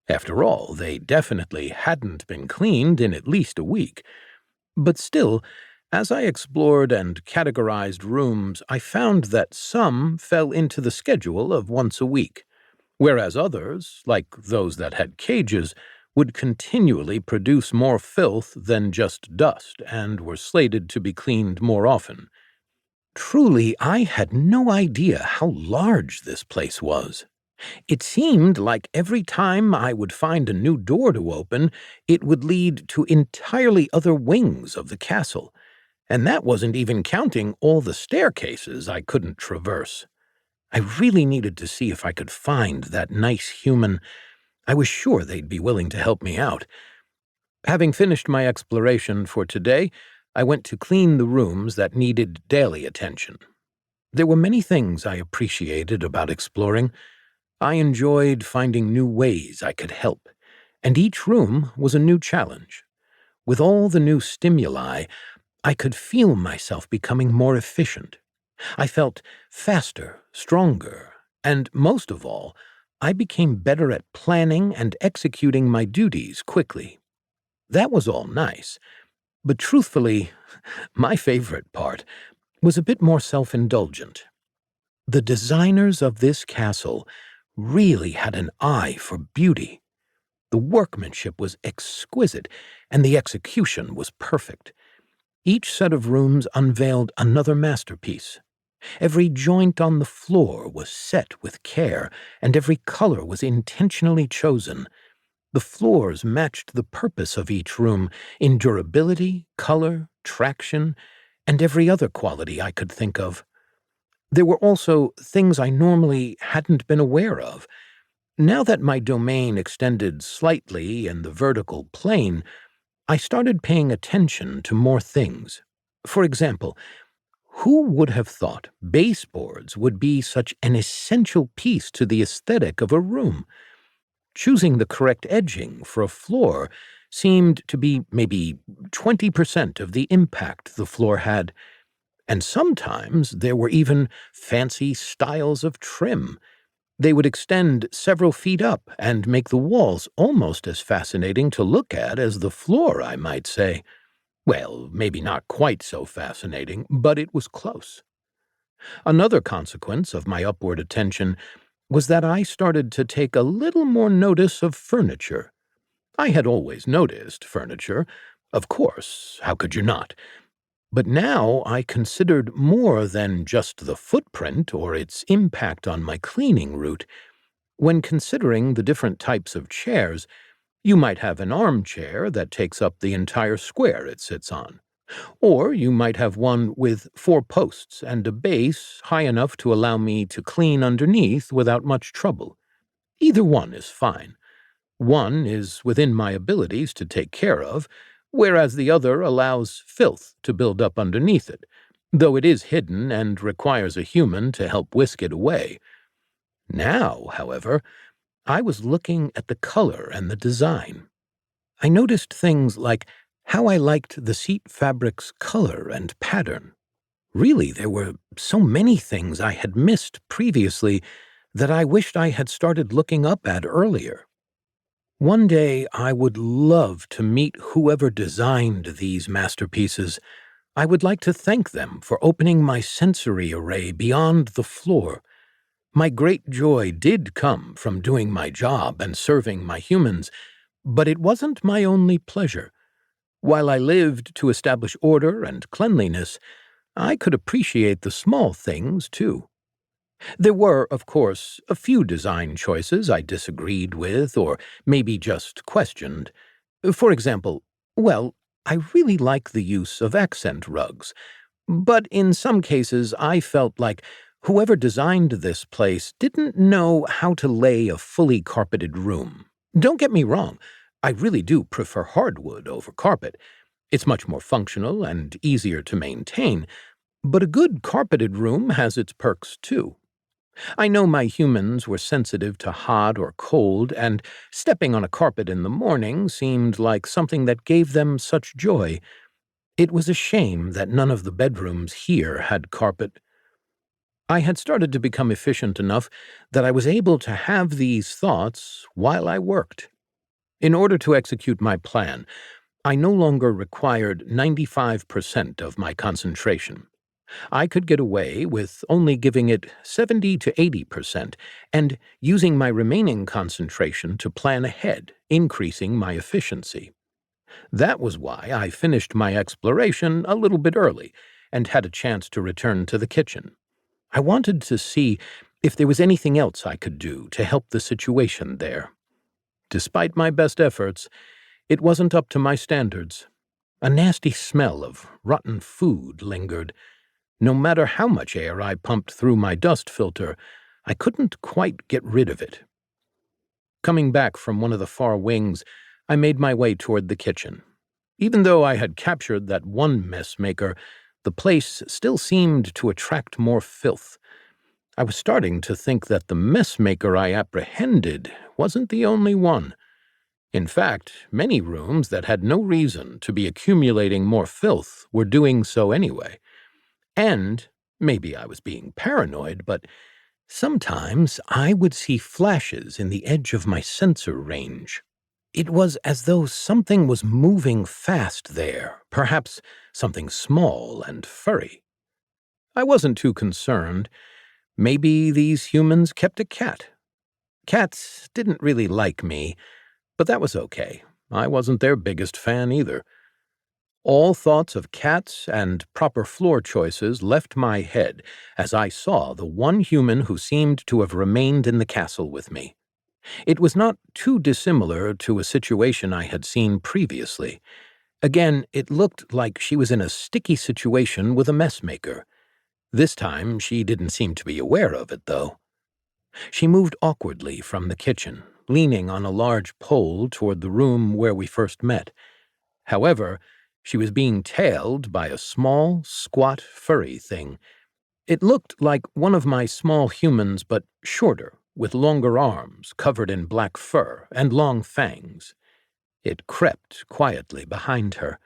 After all, they definitely hadn't been cleaned in at least a week. But still, as I explored and categorized rooms, I found that some fell into the schedule of once a week, whereas others, like those that had cages, would continually produce more filth than just dust and were slated to be cleaned more often. Truly, I had no idea how large this place was. It seemed like every time I would find a new door to open, it would lead to entirely other wings of the castle, and that wasn't even counting all the staircases I couldn't traverse. I really needed to see if I could find that nice human. I was sure they'd be willing to help me out. Having finished my exploration for today, I went to clean the rooms that needed daily attention. There were many things I appreciated about exploring. I enjoyed finding new ways I could help, and each room was a new challenge. With all the new stimuli, I could feel myself becoming more efficient. I felt faster, stronger, and most of all, I became better at planning and executing my duties quickly. That was all nice, but truthfully, my favorite part was a bit more self-indulgent. The designers of this castle really had an eye for beauty. The workmanship was exquisite, and the execution was perfect. Each set of rooms unveiled another masterpiece. Every joint on the floor was set with care, and every color was intentionally chosen. The floors matched the purpose of each room in durability, color, traction, and every other quality I could think of. There were also things I normally hadn't been aware of. Now that my domain extended slightly in the vertical plane, I started paying attention to more things. For example, who would have thought baseboards would be such an essential piece to the aesthetic of a room? Choosing the correct edging for a floor seemed to be maybe 20% of the impact the floor had, and sometimes there were even fancy styles of trim. They would extend several feet up and make the walls almost as fascinating to look at as the floor, I might say. Well, maybe not quite so fascinating, but it was close. Another consequence of my upward attention was that I started to take a little more notice of furniture. I had always noticed furniture. Of course, how could you not? But now I considered more than just the footprint or its impact on my cleaning route. When considering the different types of chairs, you might have an armchair that takes up the entire square it sits on. Or you might have one with 4 posts and a base high enough to allow me to clean underneath without much trouble. Either one is fine. One is within my abilities to take care of, whereas the other allows filth to build up underneath it, though it is hidden and requires a human to help whisk it away. Now, however, I was looking at the color and the design. I noticed things like how I liked the seat fabric's color and pattern. Really, there were so many things I had missed previously that I wished I had started looking up at earlier. One day I would love to meet whoever designed these masterpieces. I would like to thank them for opening my sensory array beyond the floor. My great joy did come from doing my job and serving my humans, but it wasn't my only pleasure. While I lived to establish order and cleanliness, I could appreciate the small things, too. There were, of course, a few design choices I disagreed with or maybe just questioned. For example, well, I really like the use of accent rugs, but in some cases I felt like whoever designed this place didn't know how to lay a fully carpeted room. Don't get me wrong, I really do prefer hardwood over carpet. It's much more functional and easier to maintain, but a good carpeted room has its perks too. I know my humans were sensitive to hot or cold, and stepping on a carpet in the morning seemed like something that gave them such joy. It was a shame that none of the bedrooms here had carpet. I had started to become efficient enough that I was able to have these thoughts while I worked. In order to execute my plan, I no longer required 95% of my concentration. I could get away with only giving it 70 to 80% and using my remaining concentration to plan ahead, increasing my efficiency. That was why I finished my exploration a little bit early and had a chance to return to the kitchen. I wanted to see if there was anything else I could do to help the situation there. Despite my best efforts, it wasn't up to my standards. A nasty smell of rotten food lingered. No matter how much air I pumped through my dust filter, I couldn't quite get rid of it. Coming back from one of the far wings, I made my way toward the kitchen. Even though I had captured that one mess maker, the place still seemed to attract more filth. I was starting to think that the mess maker I apprehended wasn't the only one. In fact, many rooms that had no reason to be accumulating more filth were doing so anyway. And maybe I was being paranoid, but sometimes I would see flashes in the edge of my sensor range. It was as though something was moving fast there, perhaps something small and furry. I wasn't too concerned. Maybe these humans kept a cat. Cats didn't really like me, but that was okay. I wasn't their biggest fan either. All thoughts of cats and proper floor choices left my head as I saw the one human who seemed to have remained in the castle with me. It was not too dissimilar to a situation I had seen previously. Again, it looked like she was in a sticky situation with a messmaker. This time, she didn't seem to be aware of it, though. She moved awkwardly from the kitchen, leaning on a large pole toward the room where we first met. However, she was being tailed by a small, squat, furry thing. It looked like one of my small humans, but shorter, with longer arms, covered in black fur, and long fangs. It crept quietly behind her.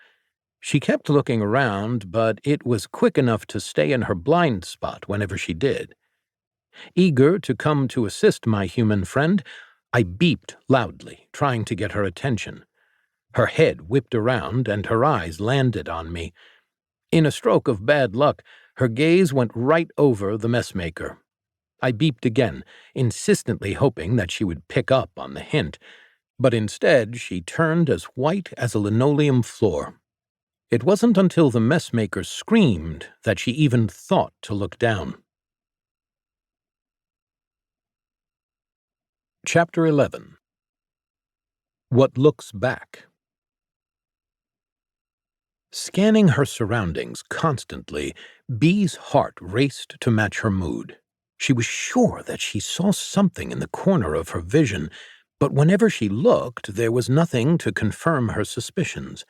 She kept looking around, but it was quick enough to stay in her blind spot whenever she did. Eager to come to assist my human friend, I beeped loudly, trying to get her attention. Her head whipped around, and her eyes landed on me. In a stroke of bad luck, her gaze went right over the messmaker. I beeped again, insistently hoping that she would pick up on the hint, but instead she turned as white as a linoleum floor. It wasn't until the messmaker screamed that she even thought to look down. Chapter 11. What Looks Back. Scanning her surroundings constantly, Bee's heart raced to match her mood. She was sure that she saw something in the corner of her vision, but whenever she looked, there was nothing to confirm her suspicions.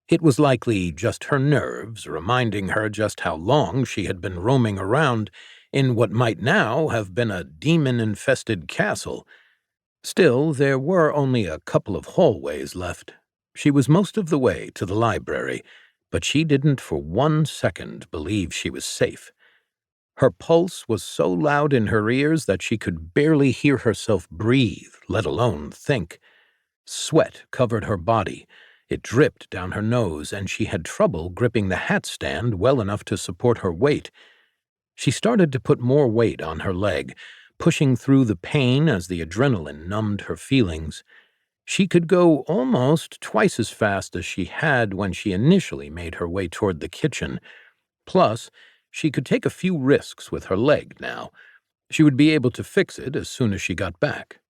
It was likely just her nerves reminding her just how long she had been roaming around in what might now have been a demon-infested castle. Still, there were only a couple of hallways left. She was most of the way to the library, but she didn't for 1 second believe she was safe. Her pulse was so loud in her ears that she could barely hear herself breathe, let alone think. Sweat covered her body. It dripped down her nose, and she had trouble gripping the hat stand well enough to support her weight. She started to put more weight on her leg, pushing through the pain as the adrenaline numbed her feelings. She could go almost twice as fast as she had when she initially made her way toward the kitchen. Plus, she could take a few risks with her leg now. She would be able to fix it as soon as she got back.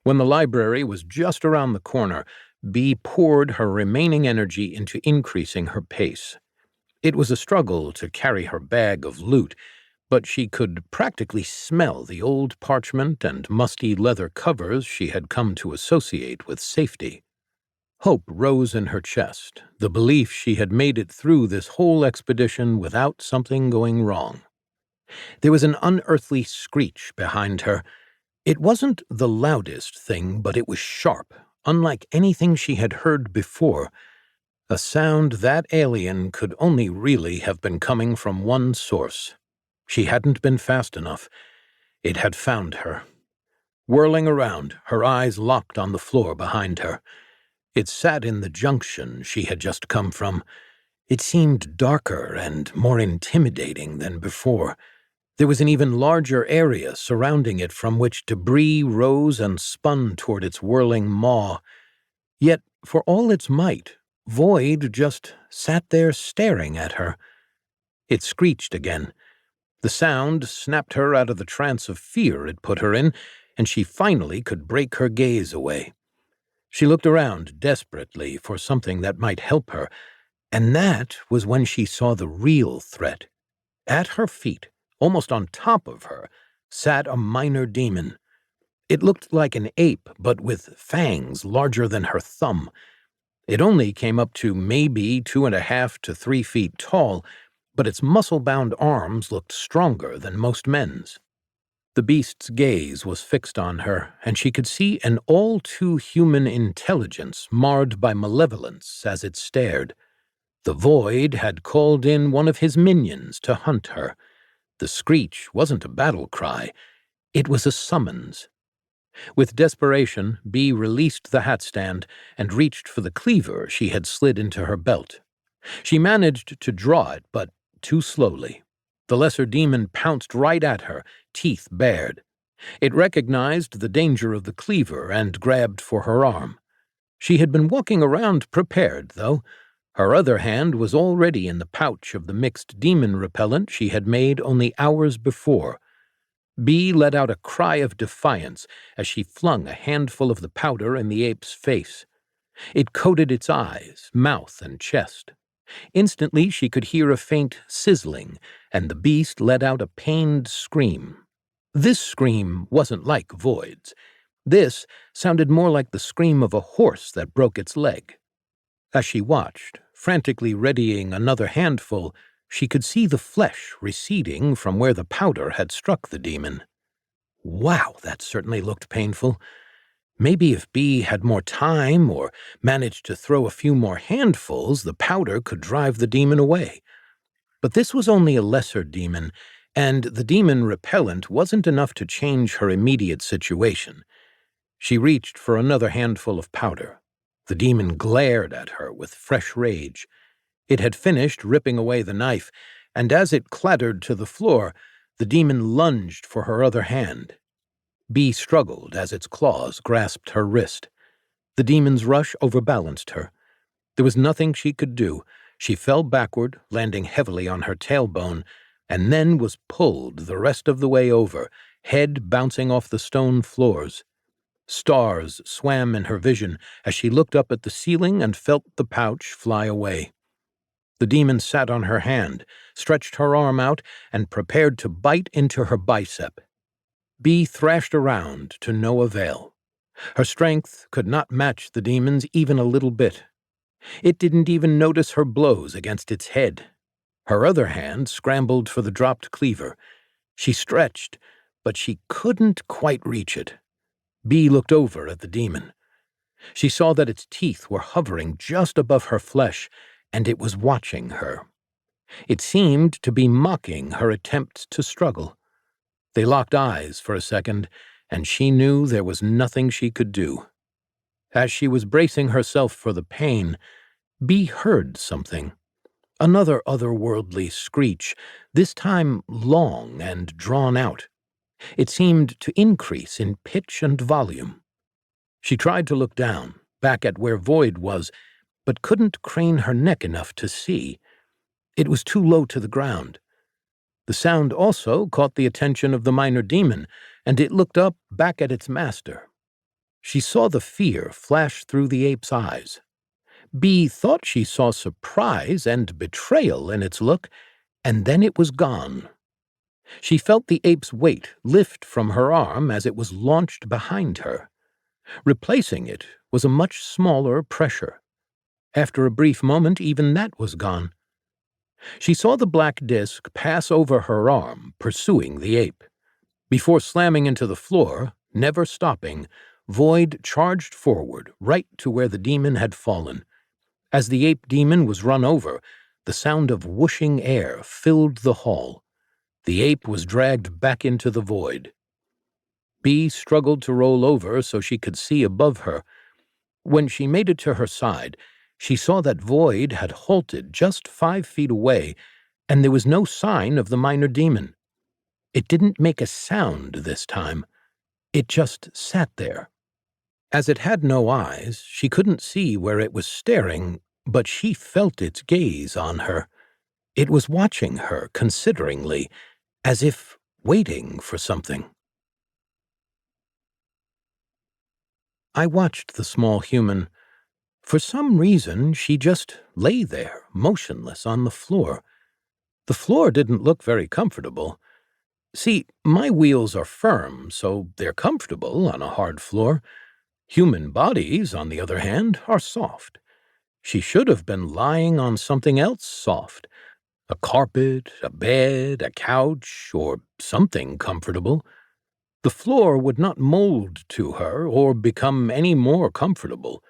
When the library was just around the corner, Bee poured her remaining energy into increasing her pace. It was a struggle to carry her bag of loot, but she could practically smell the old parchment and musty leather covers she had come to associate with safety. Hope rose in her chest, the belief she had made it through this whole expedition without something going wrong. There was an unearthly screech behind her. It wasn't the loudest thing, but it was sharp, unlike anything she had heard before. A sound that alien could only really have been coming from one source. She hadn't been fast enough. It had found her. Whirling around, her eyes locked on the floor behind her. It sat in the junction she had just come from. It seemed darker and more intimidating than before. There was an even larger area surrounding it from which debris rose and spun toward its whirling maw. Yet, for all its might, Void just sat there staring at her. It screeched again. The sound snapped her out of the trance of fear it put her in, and she finally could break her gaze away. She looked around desperately for something that might help her, and that was when she saw the real threat. At her feet, almost on top of her, sat a minor demon. It looked like an ape, but with fangs larger than her thumb. It only came up to maybe 2.5 to 3 feet tall, but its muscle-bound arms looked stronger than most men's. The beast's gaze was fixed on her, and she could see an all-too-human intelligence marred by malevolence as it stared. The Void had called in one of his minions to hunt her. The screech wasn't a battle cry. It was a summons. With desperation, Bee released the hat stand and reached for the cleaver she had slid into her belt. She managed to draw it, but too slowly. The lesser demon pounced right at her, teeth bared. It recognized the danger of the cleaver and grabbed for her arm. She had been walking around prepared, though. Her other hand was already in the pouch of the mixed demon repellent she had made only hours before. Bee let out a cry of defiance as she flung a handful of the powder in the ape's face. It coated its eyes, mouth, and chest. Instantly she could hear a faint sizzling, and the beast let out a pained scream. This scream wasn't like Void's. This sounded more like the scream of a horse that broke its leg. As she watched, frantically readying another handful, she could see the flesh receding from where the powder had struck the demon. Wow, that certainly looked painful. Maybe if Bee had more time or managed to throw a few more handfuls, the powder could drive the demon away. But this was only a lesser demon, and the demon repellent wasn't enough to change her immediate situation. She reached for another handful of powder. The demon glared at her with fresh rage. It had finished ripping away the knife, and as it clattered to the floor, the demon lunged for her other hand. Bee struggled as its claws grasped her wrist. The demon's rush overbalanced her. There was nothing she could do. She fell backward, landing heavily on her tailbone, and then was pulled the rest of the way over, head bouncing off the stone floors. Stars swam in her vision as she looked up at the ceiling and felt the pouch fly away. The demon sat on her hand, stretched her arm out, and prepared to bite into her bicep. Bee thrashed around to no avail. Her strength could not match the demon's even a little bit. It didn't even notice her blows against its head. Her other hand scrambled for the dropped cleaver. She stretched, but she couldn't quite reach it. Bee looked over at the demon. She saw that its teeth were hovering just above her flesh, and it was watching her. It seemed to be mocking her attempts to struggle. They locked eyes for a second, and she knew there was nothing she could do. As she was bracing herself for the pain, Bee heard something. Another otherworldly screech, this time long and drawn out. It seemed to increase in pitch and volume. She tried to look down, back at where Void was, but couldn't crane her neck enough to see. It was too low to the ground. The sound also caught the attention of the minor demon, and it looked up back at its master. She saw the fear flash through the ape's eyes. Bee thought she saw surprise and betrayal in its look, and then it was gone. She felt the ape's weight lift from her arm as it was launched behind her. Replacing it was a much smaller pressure. After a brief moment, even that was gone. She saw the black disk pass over her arm, pursuing the ape. Before slamming into the floor, never stopping, Void charged forward, right to where the demon had fallen. As the ape demon was run over, the sound of whooshing air filled the hall. The ape was dragged back into the void. Bee struggled to roll over so she could see above her. When she made it to her side, she saw that Void had halted just 5 feet away, and there was no sign of the minor demon. It didn't make a sound this time. It just sat there. As it had no eyes, she couldn't see where it was staring, but she felt its gaze on her. It was watching her consideringly, as if waiting for something. I watched the small human. For some reason, she just lay there, motionless on the floor. The floor didn't look very comfortable. See, my wheels are firm, so they're comfortable on a hard floor. Human bodies, on the other hand, are soft. She should have been lying on something else soft. A carpet, a bed, a couch, or something comfortable. The floor would not mold to her or become any more comfortable.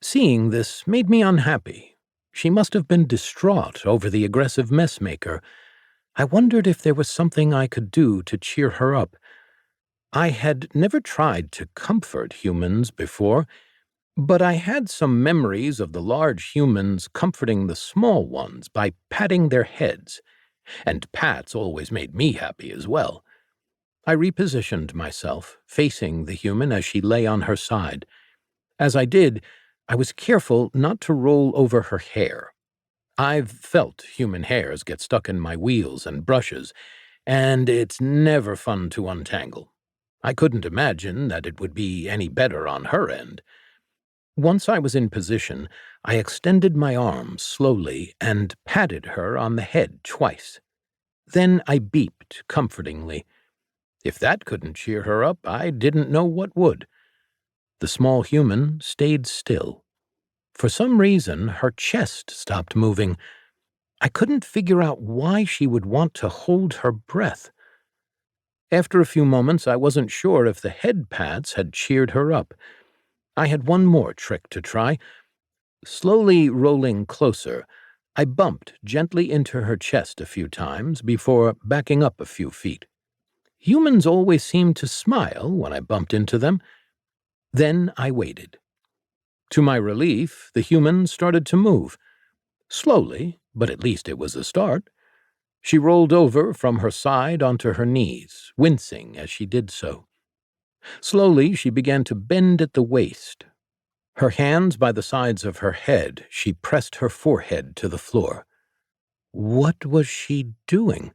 Seeing this made me unhappy. She must have been distraught over the aggressive messmaker. I wondered if there was something I could do to cheer her up. I had never tried to comfort humans before, but I had some memories of the large humans comforting the small ones by patting their heads, and pats always made me happy as well. I repositioned myself, facing the human as she lay on her side. As I did, I was careful not to roll over her hair. I've felt human hairs get stuck in my wheels and brushes, and it's never fun to untangle. I couldn't imagine that it would be any better on her end. Once I was in position, I extended my arm slowly and patted her on the head twice. Then I beeped comfortingly. If that couldn't cheer her up, I didn't know what would. The small human stayed still. For some reason, her chest stopped moving. I couldn't figure out why she would want to hold her breath. After a few moments, I wasn't sure if the head pats had cheered her up. I had one more trick to try. Slowly rolling closer, I bumped gently into her chest a few times before backing up a few feet. Humans always seemed to smile when I bumped into them. Then I waited. To my relief, the human started to move. Slowly, but at least it was a start. She rolled over from her side onto her knees, wincing as she did so. Slowly, she began to bend at the waist. Her hands by the sides of her head, she pressed her forehead to the floor. What was she doing?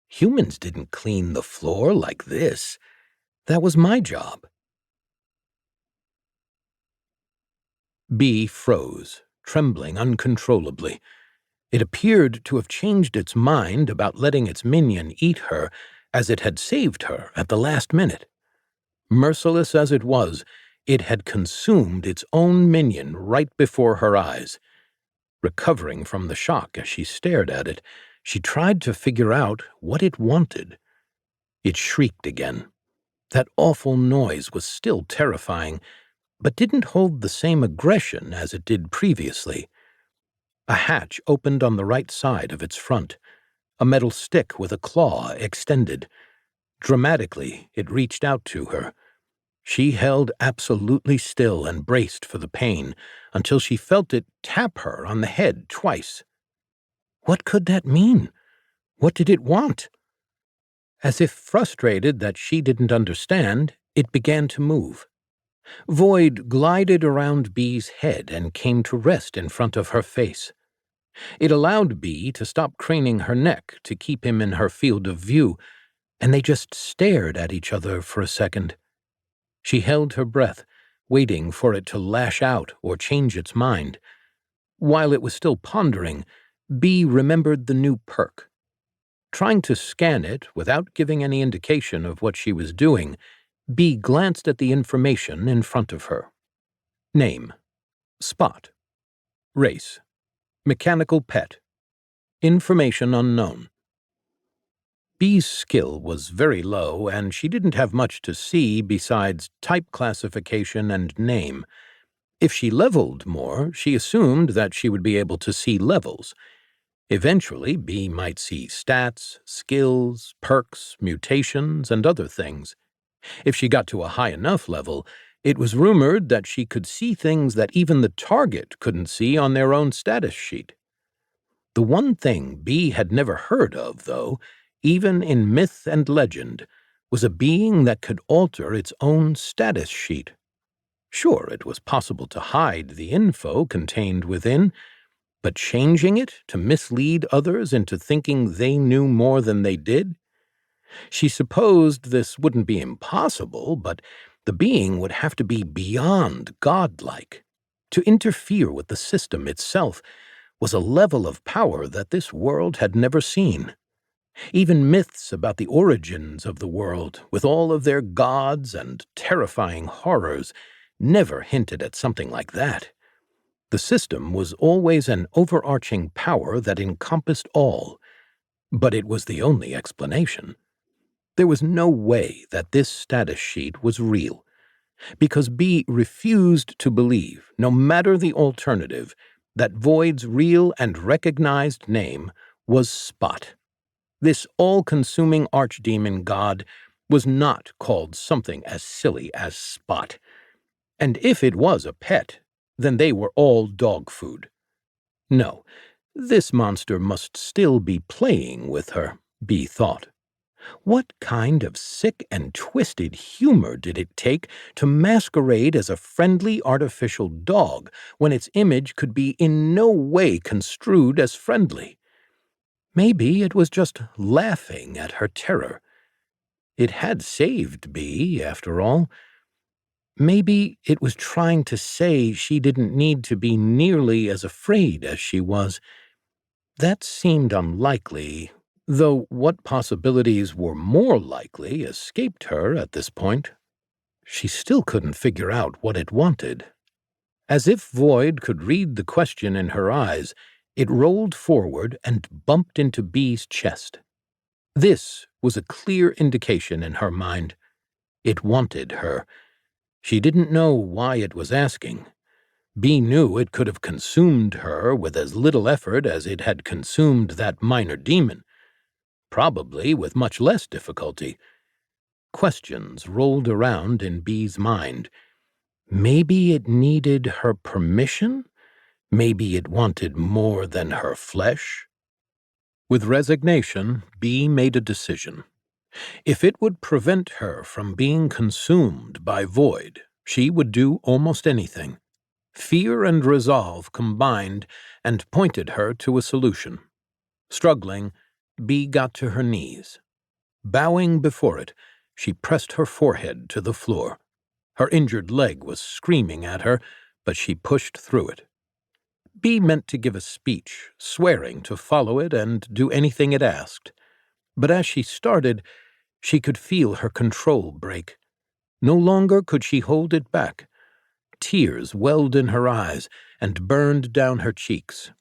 Humans didn't clean the floor like this. That was my job. Bee froze, trembling uncontrollably. It appeared to have changed its mind about letting its minion eat her, as it had saved her at the last minute. Merciless as it was, it had consumed its own minion right before her eyes. Recovering from the shock as she stared at it, she tried to figure out what it wanted. It shrieked again. That awful noise was still terrifying, but didn't hold the same aggression as it did previously. A hatch opened on the right side of its front, a metal stick with a claw extended. Dramatically, it reached out to her. She held absolutely still and braced for the pain until she felt it tap her on the head twice. What could that mean? What did it want? As if frustrated that she didn't understand, it began to move. Void glided around Bee's head and came to rest in front of her face. It allowed Bee to stop craning her neck to keep him in her field of view, and they just stared at each other for a second. She held her breath, waiting for it to lash out or change its mind. While it was still pondering, Bee remembered the new perk. Trying to scan it without giving any indication of what she was doing, Bee glanced at the information in front of her. Name: Spot. Race: mechanical pet. Information unknown. B's skill was very low, and she didn't have much to see besides type classification and name. If she leveled more, she assumed that she would be able to see levels. Eventually, B might see stats, skills, perks, mutations, and other things. If she got to a high enough level, it was rumored that she could see things that even the target couldn't see on their own status sheet. The one thing B had never heard of, though, even in myth and legend, was a being that could alter its own status sheet. Sure, it was possible to hide the info contained within, but changing it to mislead others into thinking they knew more than they did? She supposed this wouldn't be impossible, but the being would have to be beyond godlike. To interfere with the system itself was a level of power that this world had never seen. Even myths about the origins of the world, with all of their gods and terrifying horrors, never hinted at something like that. The system was always an overarching power that encompassed all, but it was the only explanation. There was no way that this status sheet was real, because B refused to believe, no matter the alternative, that Void's real and recognized name was Spot. This all-consuming archdemon god was not called something as silly as Spot. And if it was a pet, then they were all dog food. No, this monster must still be playing with her, B thought. What kind of sick and twisted humor did it take to masquerade as a friendly artificial dog when its image could be in no way construed as friendly? Maybe it was just laughing at her terror. It had saved B, after all. Maybe it was trying to say she didn't need to be nearly as afraid as she was. That seemed unlikely, though what possibilities were more likely escaped her at this point. She still couldn't figure out what it wanted. As if Void could read the question in her eyes, it rolled forward and bumped into B's chest. This was a clear indication in her mind. It wanted her. She didn't know why it was asking. B knew it could have consumed her with as little effort as it had consumed that minor demon, probably with much less difficulty. Questions rolled around in B's mind. Maybe it needed her permission? Maybe it wanted more than her flesh? With resignation, B made a decision. If it would prevent her from being consumed by Void, she would do almost anything. Fear and resolve combined and pointed her to a solution. Struggling, B got to her knees. Bowing before it, she pressed her forehead to the floor. Her injured leg was screaming at her, but she pushed through it. B meant to give a speech, swearing to follow it and do anything it asked. But as she started, she could feel her control break. No longer could she hold it back. Tears welled in her eyes and burned down her cheeks.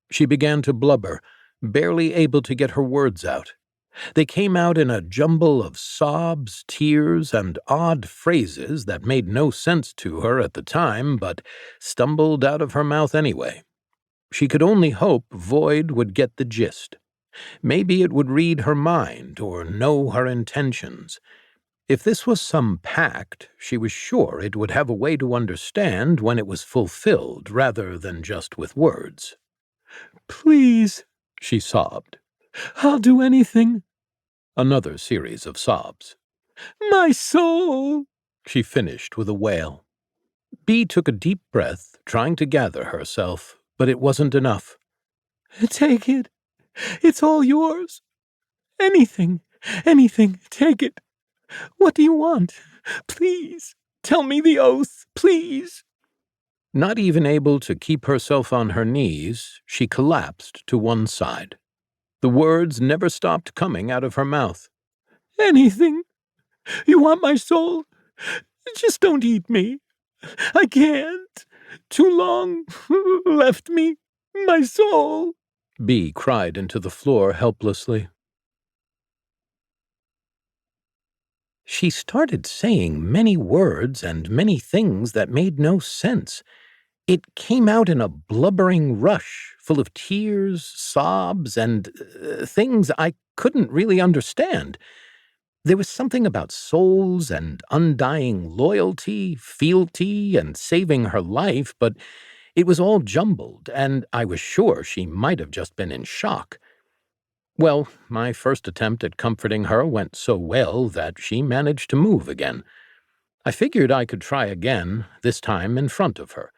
She began to blubber, barely able to get her words out. They came out in a jumble of sobs, tears, and odd phrases that made no sense to her at the time, but stumbled out of her mouth anyway. She could only hope Void would get the gist. Maybe it would read her mind or know her intentions. If this was some pact, she was sure it would have a way to understand when it was fulfilled rather than just with words. "Please," she sobbed. "I'll do anything." Another series of sobs. "My soul," she finished with a wail. B took a deep breath, trying to gather herself, but it wasn't enough. "Take it. It's all yours. Anything, anything, take it. What do you want? Please, tell me the oath, please." Not even able to keep herself on her knees, she collapsed to one side. The words never stopped coming out of her mouth. "Anything. You want my soul? Just don't eat me. I can't. Too long left me. My soul." Bee cried into the floor helplessly. She started saying many words and many things that made no sense. It came out in a blubbering rush, full of tears, sobs, and things I couldn't really understand. There was something about souls and undying loyalty, fealty, and saving her life, but it was all jumbled, and I was sure she might have just been in shock. Well, my first attempt at comforting her went so well that she managed to move again. I figured I could try again, this time in front of her.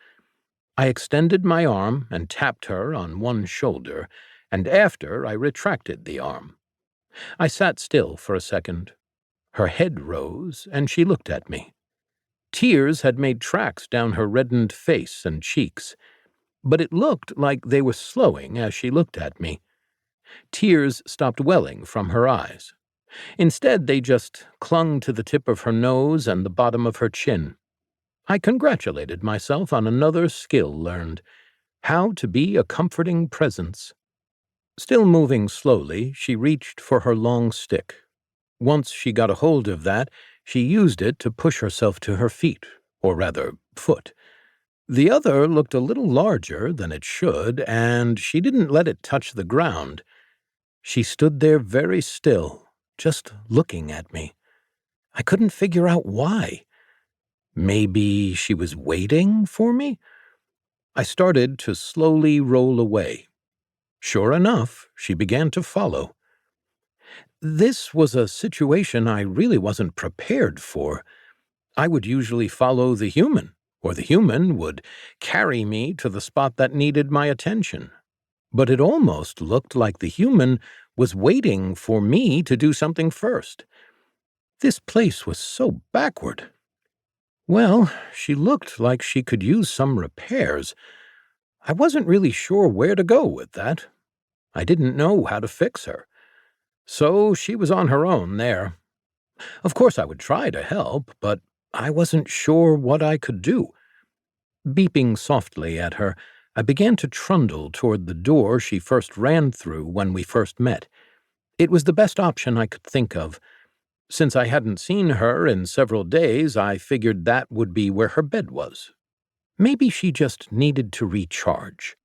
I extended my arm and tapped her on one shoulder, and after I retracted the arm. I sat still for a second. Her head rose, and she looked at me. Tears had made tracks down her reddened face and cheeks, but it looked like they were slowing as she looked at me. Tears stopped welling from her eyes. Instead, they just clung to the tip of her nose and the bottom of her chin. I congratulated myself on another skill learned: how to be a comforting presence. Still moving slowly, she reached for her long stick. Once she got a hold of that, she used it to push herself to her feet, or rather, foot. The other looked a little larger than it should, and she didn't let it touch the ground. She stood there very still, just looking at me. I couldn't figure out why. Maybe she was waiting for me? I started to slowly roll away. Sure enough, she began to follow. This was a situation I really wasn't prepared for. I would usually follow the human, or the human would carry me to the spot that needed my attention. But it almost looked like the human was waiting for me to do something first. This place was so backward. Well, she looked like she could use some repairs. I wasn't really sure where to go with that. I didn't know how to fix her. So she was on her own there. Of course I would try to help, but I wasn't sure what I could do. Beeping softly at her, I began to trundle toward the door she first ran through when we first met. It was the best option I could think of. Since I hadn't seen her in several days, I figured that would be where her bed was. Maybe she just needed to recharge.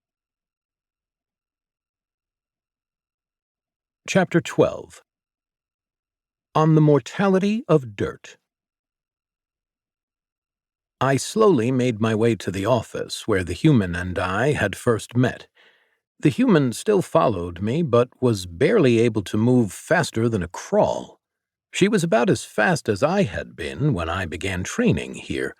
Chapter 12. On the Mortality of Dirt. I slowly made my way to the office where the human and I had first met. The human still followed me, but was barely able to move faster than a crawl. She was about as fast as I had been when I began training here.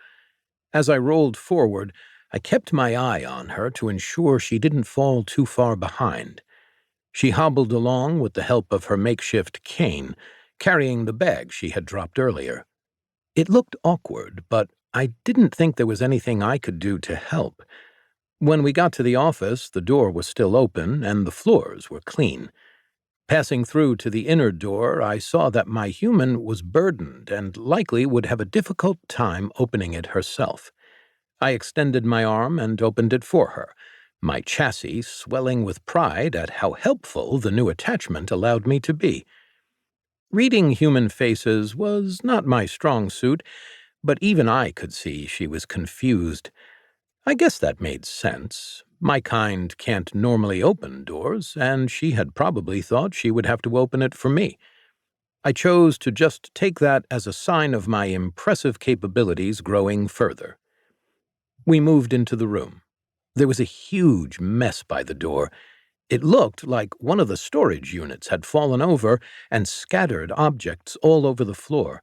As I rolled forward, I kept my eye on her to ensure she didn't fall too far behind. She hobbled along with the help of her makeshift cane, carrying the bag she had dropped earlier. It looked awkward, but I didn't think there was anything I could do to help. When we got to the office, the door was still open and the floors were clean. Passing through to the inner door, I saw that my human was burdened and likely would have a difficult time opening it herself. I extended my arm and opened it for her, my chassis swelling with pride at how helpful the new attachment allowed me to be. Reading human faces was not my strong suit, but even I could see she was confused. I guess that made sense. My kind can't normally open doors, and she had probably thought she would have to open it for me. I chose to just take that as a sign of my impressive capabilities growing further. We moved into the room. There was a huge mess by the door. It looked like one of the storage units had fallen over and scattered objects all over the floor.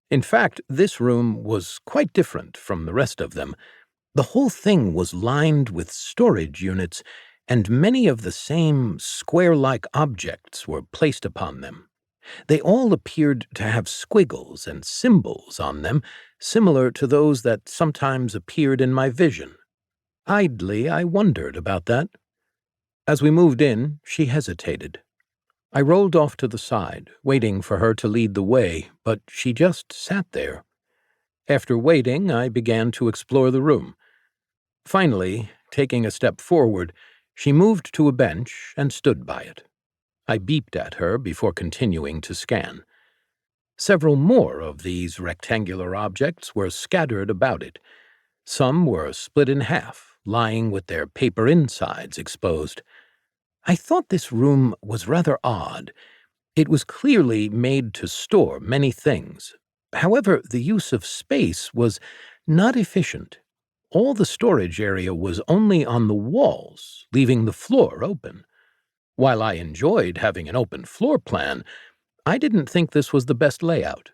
In fact, this room was quite different from the rest of them. The whole thing was lined with storage units, and many of the same square-like objects were placed upon them. They all appeared to have squiggles and symbols on them, similar to those that sometimes appeared in my vision. Idly, I wondered about that. As we moved in, she hesitated. I rolled off to the side, waiting for her to lead the way, but she just sat there. After waiting, I began to explore the room. Finally, taking a step forward, She moved to a bench and stood by it. I beeped at her before continuing to scan. Several more of these rectangular objects were scattered about it. Some were split in half, lying with their paper insides exposed. I thought this room was rather odd. It was clearly made to store many things. However, the use of space was not efficient. All the storage area was only on the walls, leaving the floor open. While I enjoyed having an open floor plan, I didn't think this was the best layout.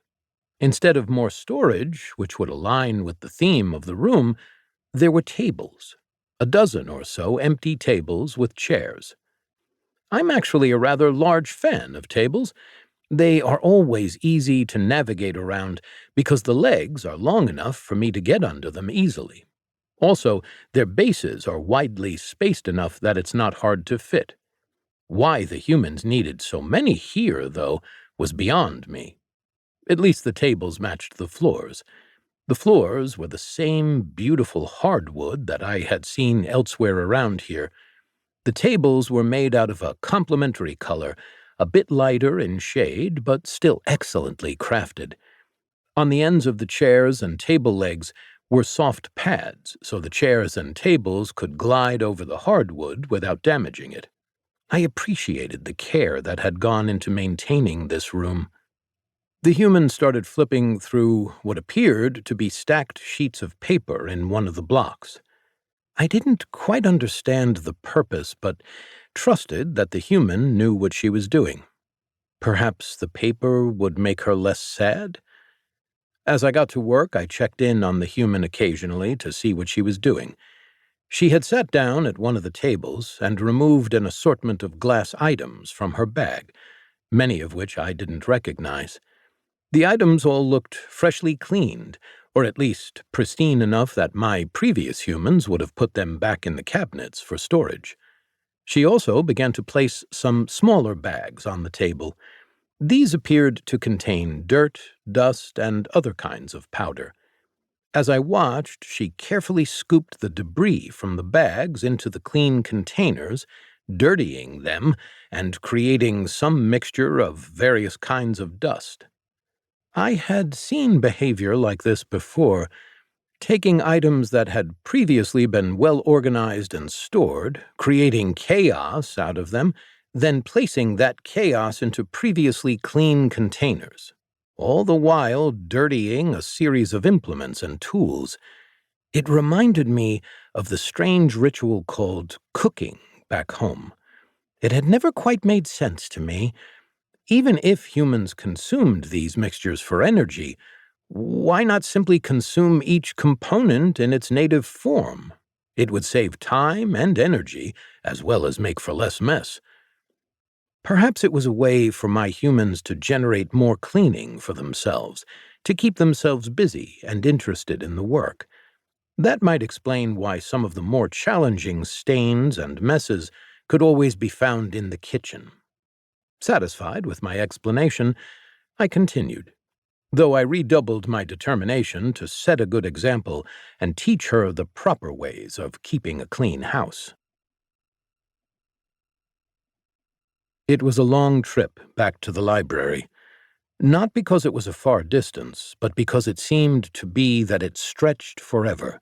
Instead of more storage, which would align with the theme of the room, there were tables, a dozen or so empty tables with chairs. I'm actually a rather large fan of tables. They are always easy to navigate around because the legs are long enough for me to get under them easily. Also, their bases are widely spaced enough that it's not hard to fit. Why the humans needed so many here, though, was beyond me. At least the tables matched the floors. The floors were the same beautiful hardwood that I had seen elsewhere around here. The tables were made out of a complementary color, a bit lighter in shade, but still excellently crafted. On the ends of the chairs and table legs were soft pads, so the chairs and tables could glide over the hardwood without damaging it. I appreciated the care that had gone into maintaining this room. The human started flipping through what appeared to be stacked sheets of paper in one of the blocks. I didn't quite understand the purpose, but trusted that the human knew what she was doing. Perhaps the paper would make her less sad? As I got to work, I checked in on the human occasionally to see what she was doing. She had sat down at one of the tables and removed an assortment of glass items from her bag, many of which I didn't recognize. The items all looked freshly cleaned, or at least pristine enough that my previous humans would have put them back in the cabinets for storage. She also began to place some smaller bags on the table. These appeared to contain dirt, dust, and other kinds of powder. As I watched, she carefully scooped the debris from the bags into the clean containers, dirtying them and creating some mixture of various kinds of dust. I had seen behavior like this before, taking items that had previously been well organized and stored, creating chaos out of them, then placing that chaos into previously clean containers, all the while dirtying a series of implements and tools. It reminded me of the strange ritual called cooking back home. It had never quite made sense to me. Even if humans consumed these mixtures for energy, why not simply consume each component in its native form? It would save time and energy, as well as make for less mess. Perhaps it was a way for my humans to generate more cleaning for themselves, to keep themselves busy and interested in the work. That might explain why some of the more challenging stains and messes could always be found in the kitchen. Satisfied with my explanation, I continued, though I redoubled my determination to set a good example and teach her the proper ways of keeping a clean house. It was a long trip back to the library, not because it was a far distance, but because it seemed to be that it stretched forever.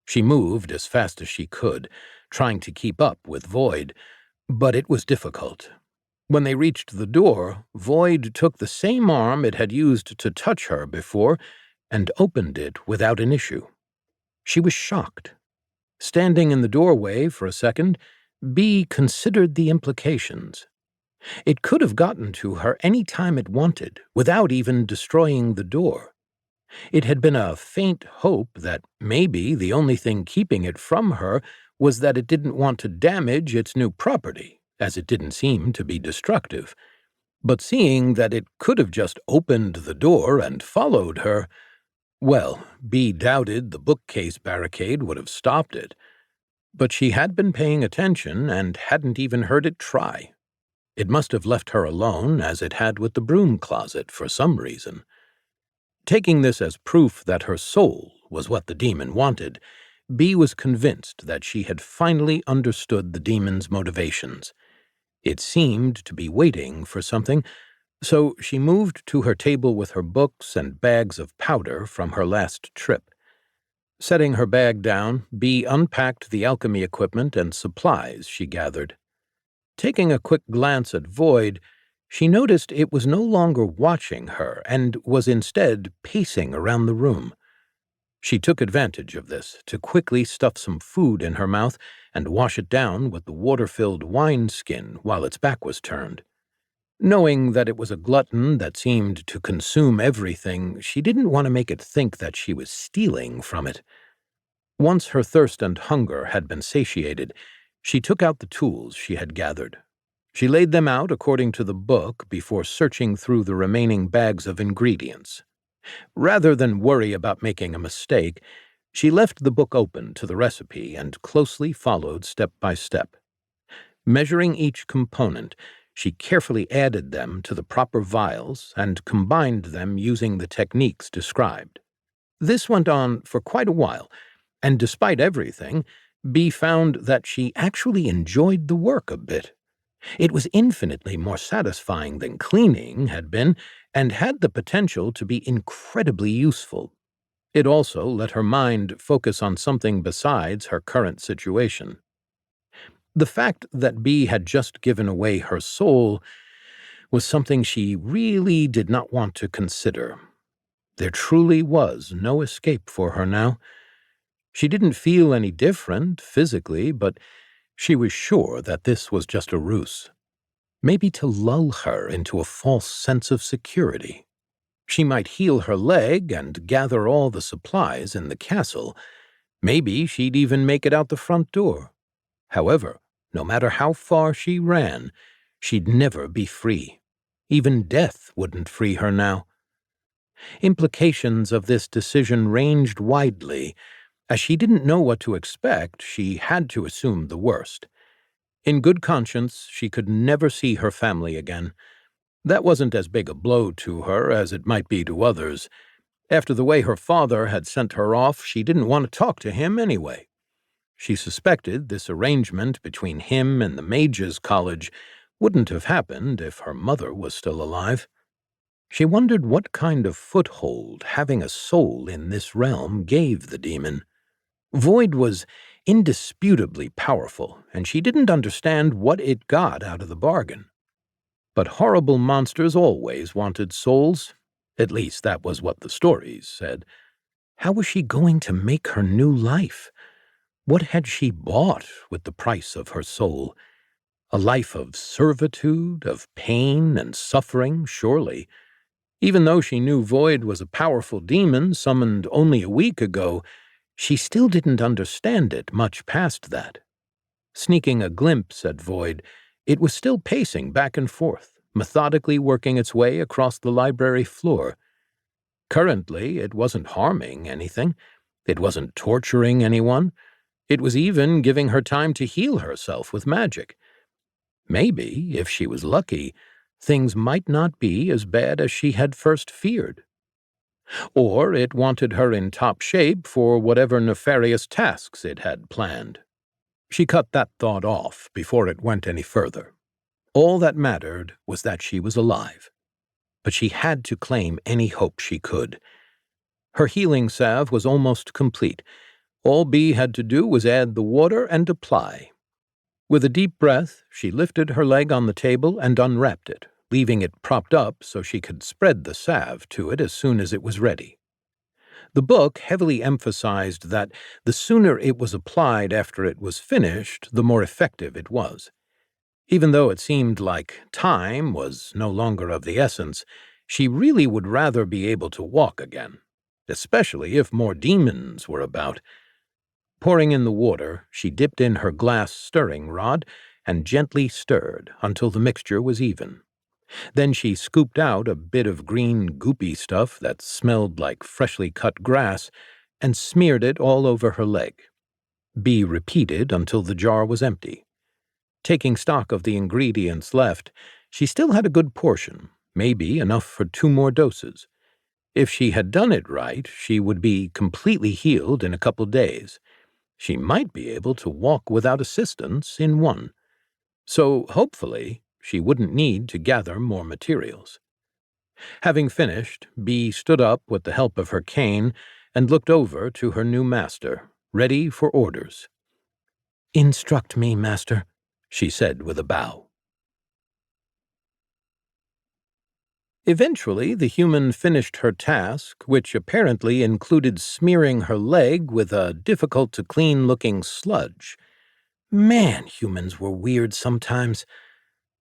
She moved as fast as she could, trying to keep up with Void, but it was difficult. When they reached the door, Void took the same arm it had used to touch her before and opened it without an issue. She was shocked. Standing in the doorway for a second, B considered the implications. It could have gotten to her any time it wanted, without even destroying the door. It had been a faint hope that maybe the only thing keeping it from her was that it didn't want to damage its new property, as it didn't seem to be destructive. But seeing that it could have just opened the door and followed her, well, B doubted the bookcase barricade would have stopped it. But she had been paying attention and hadn't even heard it try. It must have left her alone, as it had with the broom closet for some reason. Taking this as proof that her soul was what the demon wanted, Bee was convinced that she had finally understood the demon's motivations. It seemed to be waiting for something, so she moved to her table with her books and bags of powder from her last trip. Setting her bag down, Bee unpacked the alchemy equipment and supplies she gathered. Taking a quick glance at Void, she noticed it was no longer watching her and was instead pacing around the room. She took advantage of this to quickly stuff some food in her mouth and wash it down with the water-filled wineskin while its back was turned. Knowing that it was a glutton that seemed to consume everything, she didn't want to make it think that she was stealing from it. Once her thirst and hunger had been satiated, she took out the tools she had gathered. She laid them out according to the book before searching through the remaining bags of ingredients. Rather than worry about making a mistake, she left the book open to the recipe and closely followed step by step. Measuring each component, she carefully added them to the proper vials and combined them using the techniques described. This went on for quite a while, and despite everything, Bee found that she actually enjoyed the work a bit. It was infinitely more satisfying than cleaning had been, and had the potential to be incredibly useful. It also let her mind focus on something besides her current situation. The fact that Bee had just given away her soul was something she really did not want to consider. There truly was no escape for her now. She didn't feel any different physically, but she was sure that this was just a ruse. Maybe to lull her into a false sense of security. She might heal her leg and gather all the supplies in the castle. Maybe she'd even make it out the front door. However, no matter how far she ran, she'd never be free. Even death wouldn't free her now. Implications of this decision ranged widely. As she didn't know what to expect, she had to assume the worst. In good conscience, she could never see her family again. That wasn't as big a blow to her as it might be to others. After the way her father had sent her off, she didn't want to talk to him anyway. She suspected this arrangement between him and the Mages' College wouldn't have happened if her mother was still alive. She wondered what kind of foothold having a soul in this realm gave the demon. Void was indisputably powerful, and she didn't understand what it got out of the bargain. But horrible monsters always wanted souls. At least that was what the stories said. How was she going to make her new life? What had she bought with the price of her soul? A life of servitude, of pain and suffering, surely. Even though she knew Void was a powerful demon summoned only a week ago, she still didn't understand it much past that. Sneaking a glimpse at Void, it was still pacing back and forth, methodically working its way across the library floor. Currently, it wasn't harming anything. It wasn't torturing anyone. It was even giving her time to heal herself with magic. Maybe, if she was lucky, things might not be as bad as she had first feared. Or it wanted her in top shape for whatever nefarious tasks it had planned. She cut that thought off before it went any further. All that mattered was that she was alive. But she had to claim any hope she could. Her healing salve was almost complete. All Bee had to do was add the water and apply. With a deep breath, she lifted her leg on the table and unwrapped it, leaving it propped up so she could spread the salve to it as soon as it was ready. The book heavily emphasized that the sooner it was applied after it was finished, the more effective it was. Even though it seemed like time was no longer of the essence, she really would rather be able to walk again, especially if more demons were about. Pouring in the water, she dipped in her glass stirring rod and gently stirred until the mixture was even. Then she scooped out a bit of green goopy stuff that smelled like freshly cut grass and smeared it all over her leg. Bee repeated until the jar was empty. Taking stock of the ingredients left, she still had a good portion, maybe enough for 2 more doses. If she had done it right, she would be completely healed in a couple days. she might be able to walk without assistance in one. So, hopefully, she wouldn't need to gather more materials. Having finished, Bee stood up with the help of her cane and looked over to her new master, ready for orders. "Instruct me, master," she said with a bow. Eventually, the human finished her task, which apparently included smearing her leg with a difficult-to-clean-looking sludge. Man, humans were weird sometimes.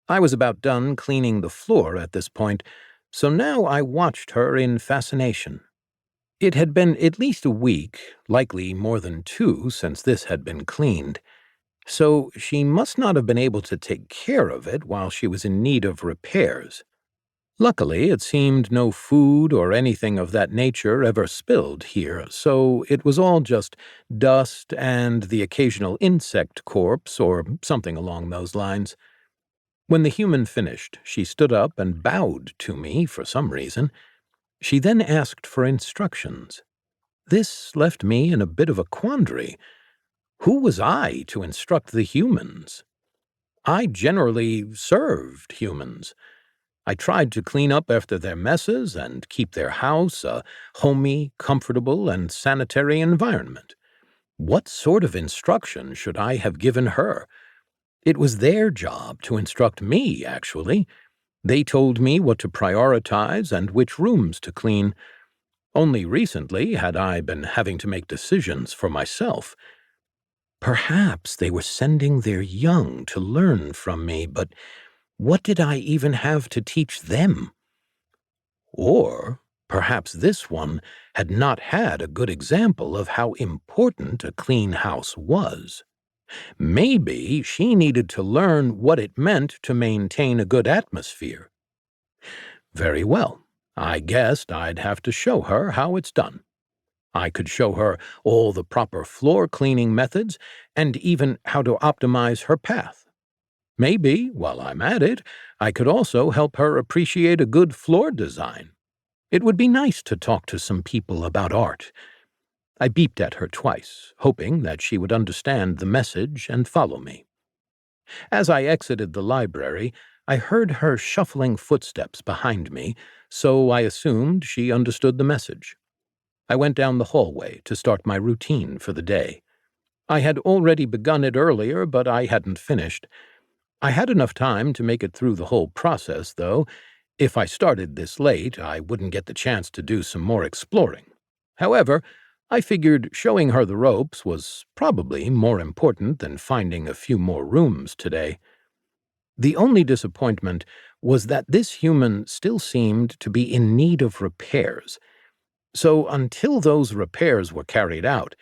I was about done cleaning the floor at this point, so now I watched her in fascination. It had been at least a week, likely more than 2 since this had been cleaned, so she must not have been able to take care of it while she was in need of repairs. Luckily, it seemed no food or anything of that nature ever spilled here, so it was all just dust and the occasional insect corpse or something along those lines. When the human finished, she stood up and bowed to me for some reason. She then asked for instructions. This left me in a bit of a quandary. Who was I to instruct the humans? I generally served humans. I tried to clean up after their messes and keep their house a homey, comfortable, and sanitary environment. What sort of instruction should I have given her? It was their job to instruct me, actually. They told me what to prioritize and which rooms to clean. Only recently had I been having to make decisions for myself. Perhaps they were sending their young to learn from me, but what did I even have to teach them? Or perhaps this one had not had a good example of how important a clean house was. Maybe she needed to learn what it meant to maintain a good atmosphere. Very well. I guessed I'd have to show her how it's done. I could show her all the proper floor cleaning methods and even how to optimize her path. Maybe, while I'm at it, I could also help her appreciate a good floor design. It would be nice to talk to some people about art. I beeped at her twice, hoping that she would understand the message and follow me. As I exited the library, I heard her shuffling footsteps behind me, so I assumed she understood the message. I went down the hallway to start my routine for the day. I had already begun it earlier, but I hadn't finished. I had enough time to make it through the whole process, though. If I started this late, I wouldn't get the chance to do some more exploring. However, I figured showing her the ropes was probably more important than finding a few more rooms today. The only disappointment was that this human still seemed to be in need of repairs. So until those repairs were carried out,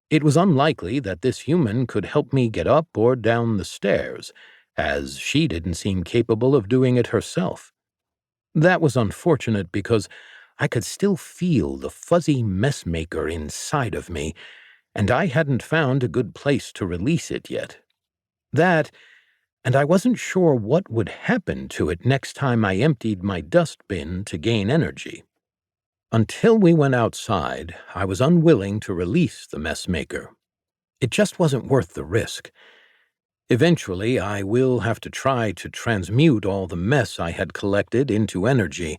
it was unlikely that this human could help me get up or down the stairs, as she didn't seem capable of doing it herself. That was unfortunate because I could still feel the fuzzy messmaker inside of me, and I hadn't found a good place to release it yet. That, and I wasn't sure what would happen to it next time I emptied my dustbin to gain energy. Until we went outside, I was unwilling to release the messmaker. It just wasn't worth the risk. Eventually, I will have to try to transmute all the mess I had collected into energy.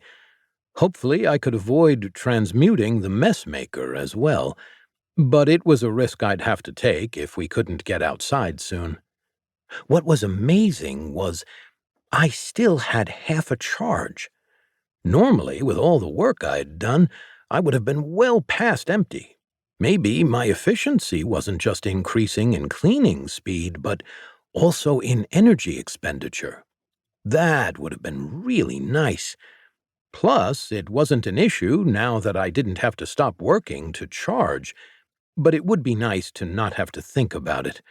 Hopefully, I could avoid transmuting the messmaker as well, but it was a risk I'd have to take if we couldn't get outside soon. What was amazing was I still had half a charge. Normally, with all the work I'd done, I would have been well past empty. Maybe my efficiency wasn't just increasing in cleaning speed, but also in energy expenditure. That would have been really nice. Plus, it wasn't an issue now that I didn't have to stop working to charge, but it would be nice to not have to think about it.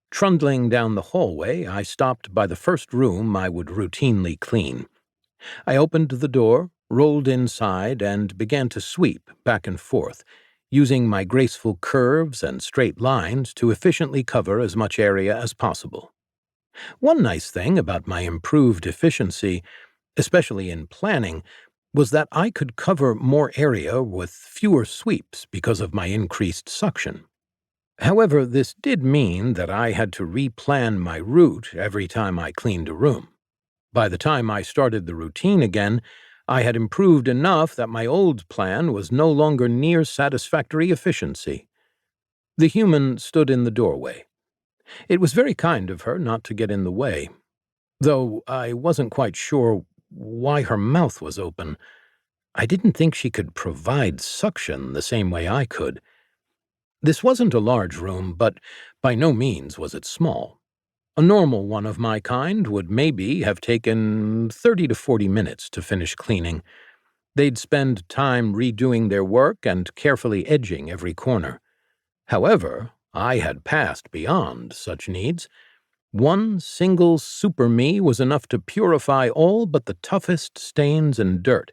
Trundling down the hallway, I stopped by the first room I would routinely clean. I opened the door, rolled inside, and began to sweep back and forth, using my graceful curves and straight lines to efficiently cover as much area as possible. One nice thing about my improved efficiency, especially in planning, was that I could cover more area with fewer sweeps because of my increased suction. However, this did mean that I had to replan my route every time I cleaned a room. By the time I started the routine again, I had improved enough that my old plan was no longer near satisfactory efficiency. The human stood in the doorway. It was very kind of her not to get in the way, though I wasn't quite sure why her mouth was open. I didn't think she could provide suction the same way I could. This wasn't a large room, but by no means was it small. A normal one of my kind would maybe have taken 30 to 40 minutes to finish cleaning. They'd spend time redoing their work and carefully edging every corner. However, I had passed beyond such needs. One single super me was enough to purify all but the toughest stains and dirt,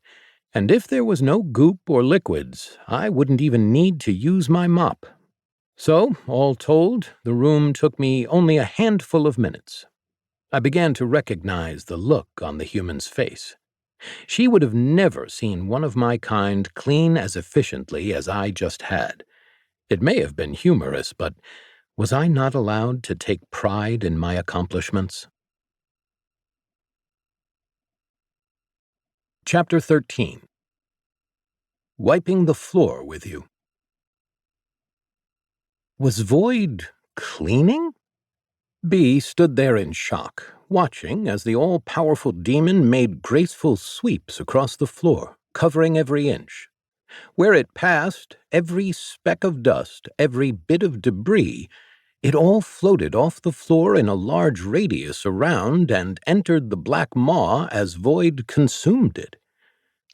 and if there was no goop or liquids, I wouldn't even need to use my mop. So, all told, the room took me only a handful of minutes. I began to recognize the look on the human's face. She would have never seen one of my kind clean as efficiently as I just had. It may have been humorous, but was I not allowed to take pride in my accomplishments? Chapter 13. Wiping the floor with you. Was Void cleaning? B stood there in shock, watching as the all-powerful demon made graceful sweeps across the floor, covering every inch. Where it passed, every speck of dust, every bit of debris, it all floated off the floor in a large radius around and entered the black maw as Void consumed it.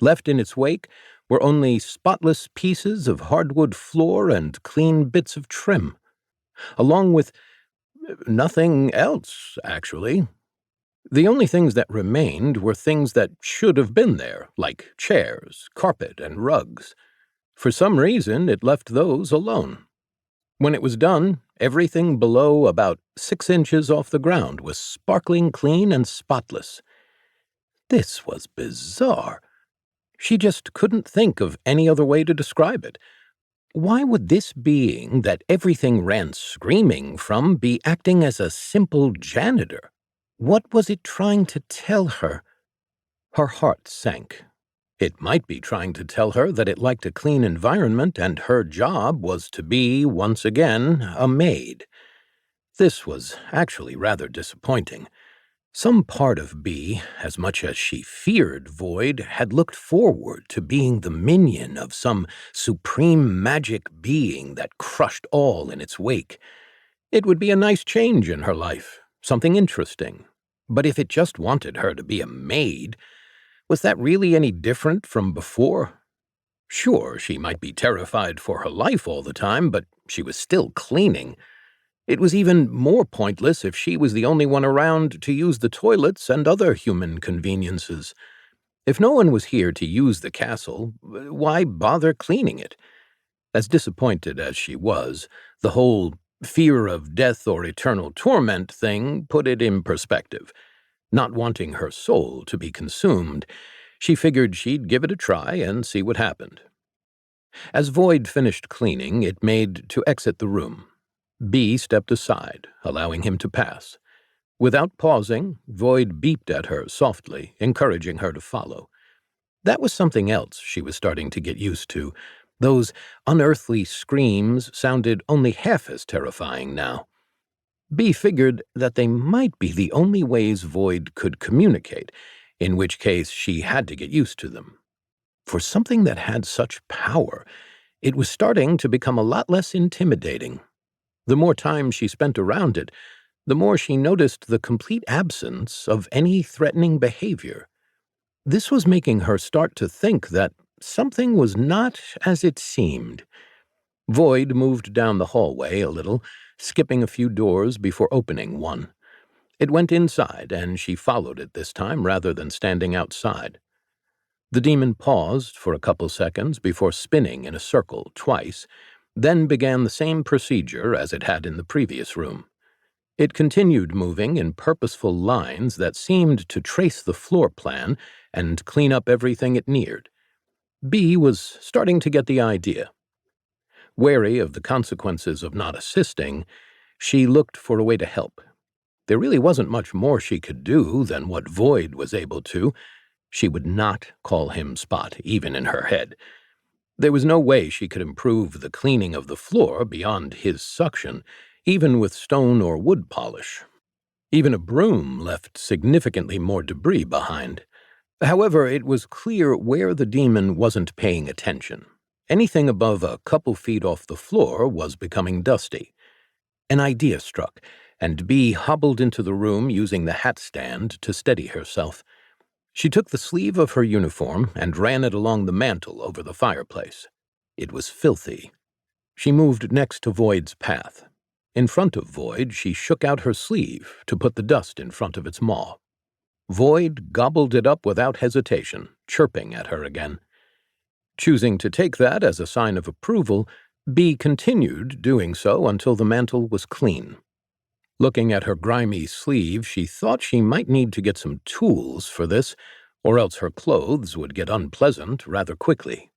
Left in its wake were only spotless pieces of hardwood floor and clean bits of trim, along with nothing else, actually. The only things that remained were things that should have been there, like chairs, carpet, and rugs. For some reason, it left those alone. When it was done, everything below about 6 inches off the ground was sparkling clean and spotless. This was bizarre. She just couldn't think of any other way to describe it. Why would this being that everything ran screaming from be acting as a simple janitor? What was it trying to tell her? Her heart sank. It might be trying to tell her that it liked a clean environment and her job was to be, once again, a maid. This was actually rather disappointing. Some part of B, as much as she feared Void, had looked forward to being the minion of some supreme magic being that crushed all in its wake. It would be a nice change in her life, something interesting. But if it just wanted her to be a maid, was that really any different from before? Sure, she might be terrified for her life all the time, but she was still cleaning. It was even more pointless if she was the only one around to use the toilets and other human conveniences. If no one was here to use the castle, why bother cleaning it? As disappointed as she was, the whole fear of death or eternal torment thing put it in perspective. Not wanting her soul to be consumed, she figured she'd give it a try and see what happened. As Void finished cleaning, it made to exit the room. B stepped aside, allowing him to pass. Without pausing, Void beeped at her softly, encouraging her to follow. That was something else she was starting to get used to. Those unearthly screams sounded only half as terrifying now. B figured that they might be the only ways Void could communicate, in which case she had to get used to them. For something that had such power, it was starting to become a lot less intimidating. The more time she spent around it, the more she noticed the complete absence of any threatening behavior. This was making her start to think that something was not as it seemed. Void moved down the hallway a little, skipping a few doors before opening one. It went inside, and she followed it this time rather than standing outside. The demon paused for a couple seconds before spinning in a circle twice, then began the same procedure as it had in the previous room. It continued moving in purposeful lines that seemed to trace the floor plan and clean up everything it neared. B was starting to get the idea. Wary of the consequences of not assisting, she looked for a way to help. There really wasn't much more she could do than what Void was able to. She would not call him Spot, even in her head. There was no way she could improve the cleaning of the floor beyond his suction, even with stone or wood polish. Even a broom left significantly more debris behind. However, it was clear where the demon wasn't paying attention. Anything above a couple feet off the floor was becoming dusty. An idea struck, and Bee hobbled into the room using the hat stand to steady herself. She took the sleeve of her uniform and ran it along the mantel over the fireplace. It was filthy. She moved next to Void's path. In front of Void, she shook out her sleeve to put the dust in front of its maw. Void gobbled it up without hesitation, chirping at her again. Choosing to take that as a sign of approval, Bee continued doing so until the mantel was clean. Looking at her grimy sleeve, she thought she might need to get some tools for this, or else her clothes would get unpleasant rather quickly.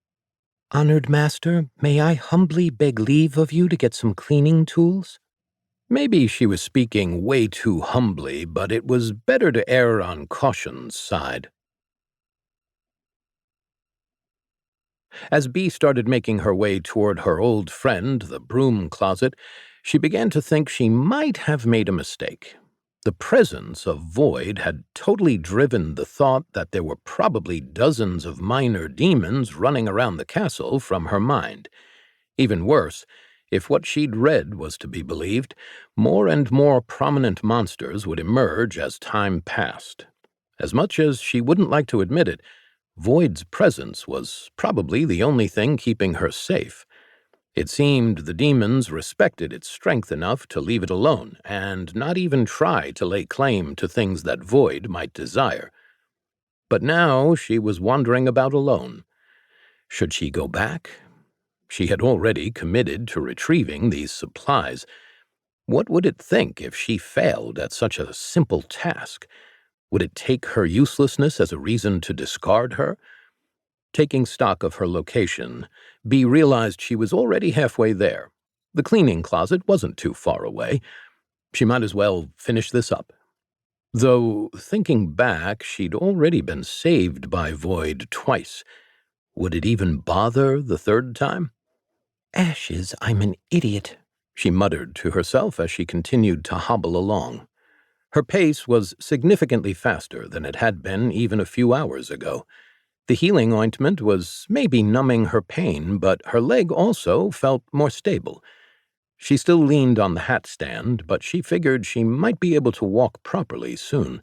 "Honored master, may I humbly beg leave of you to get some cleaning tools?" Maybe she was speaking way too humbly, but it was better to err on caution's side. As Bee started making her way toward her old friend, the broom closet, she began to think she might have made a mistake. The presence of Void had totally driven the thought that there were probably dozens of minor demons running around the castle from her mind. Even worse, if what she'd read was to be believed, more and more prominent monsters would emerge as time passed. As much as she wouldn't like to admit it, Void's presence was probably the only thing keeping her safe. It seemed the demons respected its strength enough to leave it alone and not even try to lay claim to things that Void might desire. But now she was wandering about alone. Should she go back? She had already committed to retrieving these supplies. What would it think if she failed at such a simple task? Would it take her uselessness as a reason to discard her? Taking stock of her location, Bee realized she was already halfway there. The cleaning closet wasn't too far away. She might as well finish this up. Though, thinking back, she'd already been saved by Void twice. Would it even bother the third time? "Ashes, I'm an idiot," she muttered to herself as she continued to hobble along. Her pace was significantly faster than it had been even a few hours ago. The healing ointment was maybe numbing her pain, but her leg also felt more stable. She still leaned on the hat stand, but she figured she might be able to walk properly soon.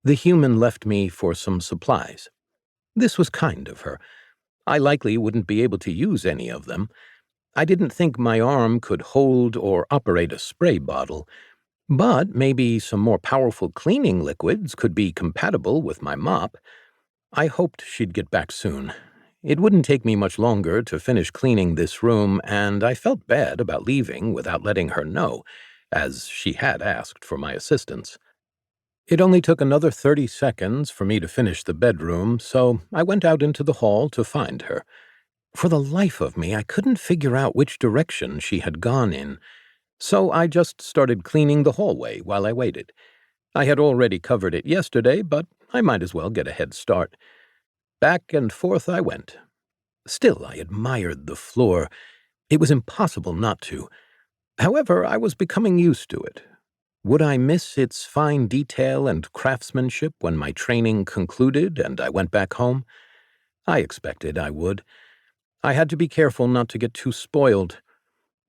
The human left me for some supplies. This was kind of her. I likely wouldn't be able to use any of them. I didn't think my arm could hold or operate a spray bottle, but maybe some more powerful cleaning liquids could be compatible with my mop. I hoped she'd get back soon. It wouldn't take me much longer to finish cleaning this room, and I felt bad about leaving without letting her know, as she had asked for my assistance. It only took another 30 seconds for me to finish the bedroom, so I went out into the hall to find her. For the life of me, I couldn't figure out which direction she had gone in, so I just started cleaning the hallway while I waited. I had already covered it yesterday, but I might as well get a head start. Back and forth I went. Still, I admired the floor. It was impossible not to. However, I was becoming used to it. Would I miss its fine detail and craftsmanship when my training concluded and I went back home? I expected I would. I had to be careful not to get too spoiled.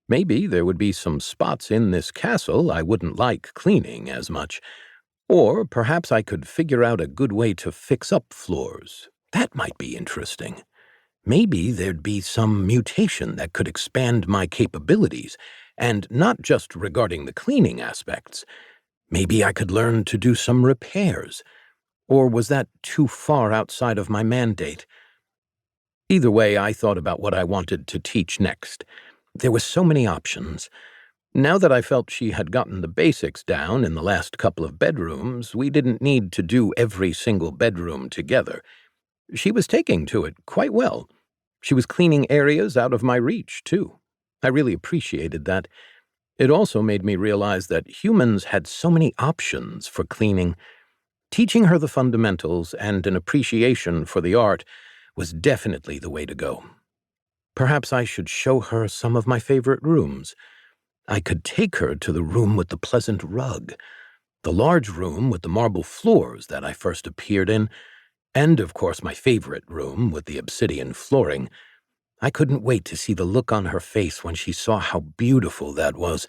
Maybe there would be some spots in this castle I wouldn't like cleaning as much. Or perhaps I could figure out a good way to fix up floors. That might be interesting. Maybe there'd be some mutation that could expand my capabilities, and not just regarding the cleaning aspects. Maybe I could learn to do some repairs. Or was that too far outside of my mandate? Either way, I thought about what I wanted to teach next. There were so many options. Now that I felt she had gotten the basics down in the last couple of bedrooms, we didn't need to do every single bedroom together. She was taking to it quite well. She was cleaning areas out of my reach, too. I really appreciated that. It also made me realize that humans had so many options for cleaning. Teaching her the fundamentals and an appreciation for the art was definitely the way to go. Perhaps I should show her some of my favorite rooms. I could take her to the room with the pleasant rug, the large room with the marble floors that I first appeared in, and, of course, my favorite room with the obsidian flooring. I couldn't wait to see the look on her face when she saw how beautiful that was.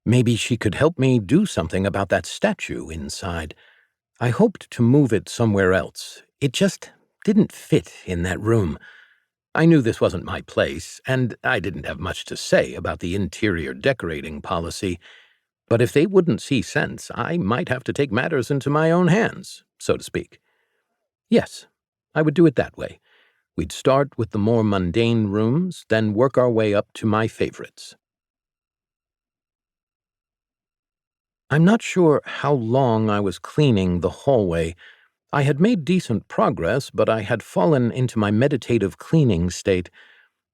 Maybe she could help me do something about that statue inside. I hoped to move it somewhere else. It just didn't fit in that room. I knew this wasn't my place, and I didn't have much to say about the interior decorating policy. But if they wouldn't see sense, I might have to take matters into my own hands, so to speak. Yes, I would do it that way. We'd start with the more mundane rooms, then work our way up to my favorites. I'm not sure how long I was cleaning the hallway. I had made decent progress, but I had fallen into my meditative cleaning state.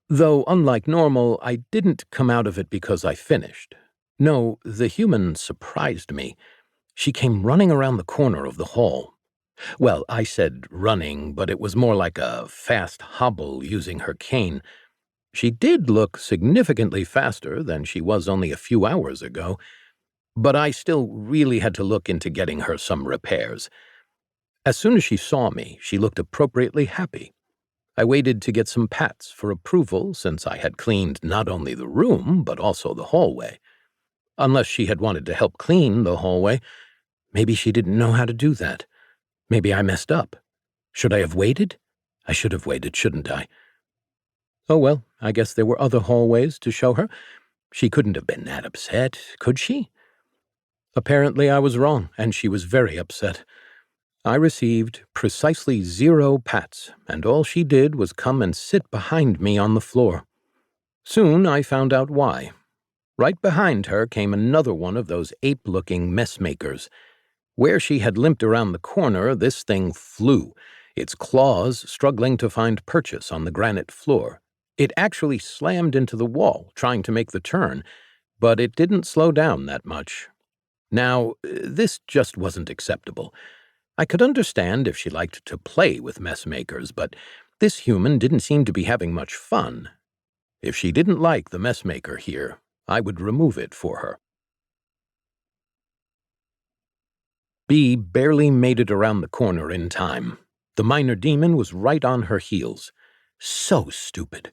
Though, unlike normal, I didn't come out of it because I finished. No, the human surprised me. She came running around the corner of the hall. Well, I said running, but it was more like a fast hobble using her cane. She did look significantly faster than she was only a few hours ago, but I still really had to look into getting her some repairs. As soon as she saw me, she looked appropriately happy. I waited to get some pats for approval since I had cleaned not only the room, but also the hallway. Unless she had wanted to help clean the hallway, maybe she didn't know how to do that. Maybe I messed up. Should I have waited? I should have waited, shouldn't I? Oh well, I guess there were other hallways to show her. She couldn't have been that upset, could she? Apparently I was wrong, and she was very upset. I received precisely 0 pats, and all she did was come and sit behind me on the floor. Soon I found out why. Right behind her came another one of those ape-looking messmakers. Where she had limped around the corner, this thing flew, its claws struggling to find purchase on the granite floor. It actually slammed into the wall, trying to make the turn, but it didn't slow down that much. Now, this just wasn't acceptable. I could understand if she liked to play with messmakers, but this human didn't seem to be having much fun. If she didn't like the messmaker here, I would remove it for her. Bee barely made it around the corner in time. The minor demon was right on her heels. So stupid.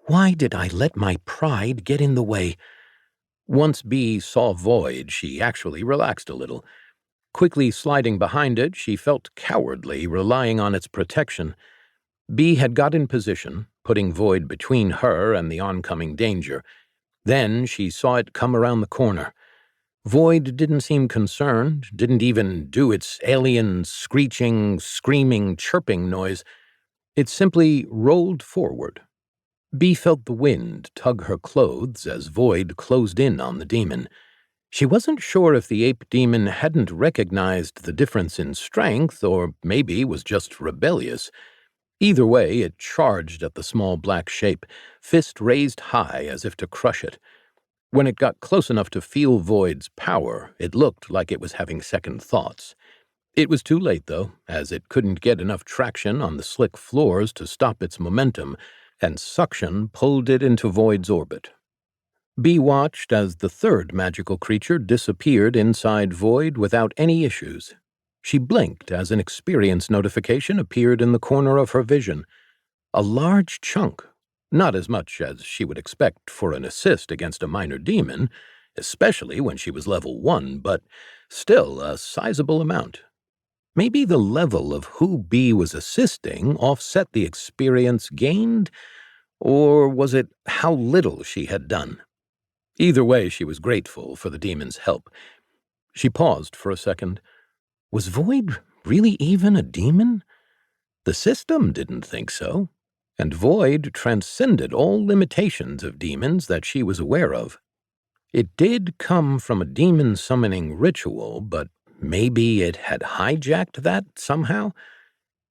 Why did I let my pride get in the way? Once Bee saw Void, she actually relaxed a little. Quickly sliding behind it, she felt cowardly, relying on its protection. Bee had got in position, putting Void between her and the oncoming danger. Then she saw it come around the corner. Void didn't seem concerned, didn't even do its alien, screeching, screaming, chirping noise. It simply rolled forward. Bee felt the wind tug her clothes as Void closed in on the demon. She wasn't sure if the ape demon hadn't recognized the difference in strength, or maybe was just rebellious. Either way, it charged at the small black shape, fist raised high as if to crush it. When it got close enough to feel Void's power, it looked like it was having second thoughts. It was too late, though, as it couldn't get enough traction on the slick floors to stop its momentum, and suction pulled it into Void's orbit. Bee watched as the third magical creature disappeared inside Void without any issues. She blinked as an experience notification appeared in the corner of her vision. A large chunk. Not as much as she would expect for an assist against a minor demon, especially when she was level 1, but still a sizable amount. Maybe the level of who Bee was assisting offset the experience gained, or was it how little she had done? Either way, she was grateful for the demon's help. She paused for a second. Was Void really even a demon? The system didn't think so, and Void transcended all limitations of demons that she was aware of. It did come from a demon summoning ritual, but maybe it had hijacked that somehow?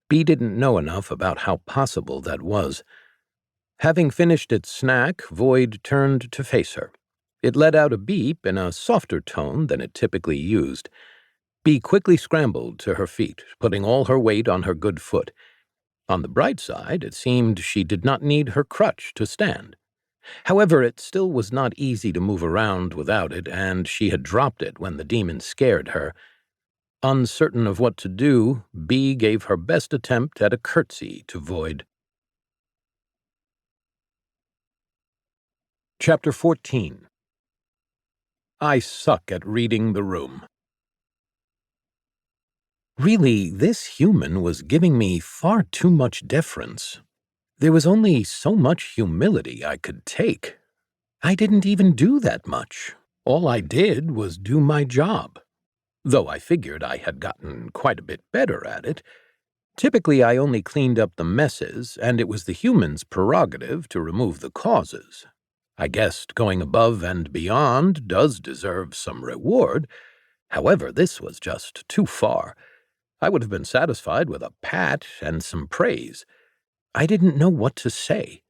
Bee didn't know enough about how possible that was. Having finished its snack, Void turned to face her. It let out a beep in a softer tone than it typically used. Bee quickly scrambled to her feet, putting all her weight on her good foot. On the bright side, it seemed she did not need her crutch to stand. However, it still was not easy to move around without it, and she had dropped it when the demon scared her. Uncertain of what to do, Bee gave her best attempt at a curtsy to Void. Chapter 14. I suck at reading the room. Really, this human was giving me far too much deference. There was only so much humility I could take. I didn't even do that much. All I did was do my job. Though I figured I had gotten quite a bit better at it. Typically, I only cleaned up the messes, and it was the human's prerogative to remove the causes. I guessed going above and beyond does deserve some reward. However, this was just too far. I would have been satisfied with a pat and some praise. I didn't know what to say.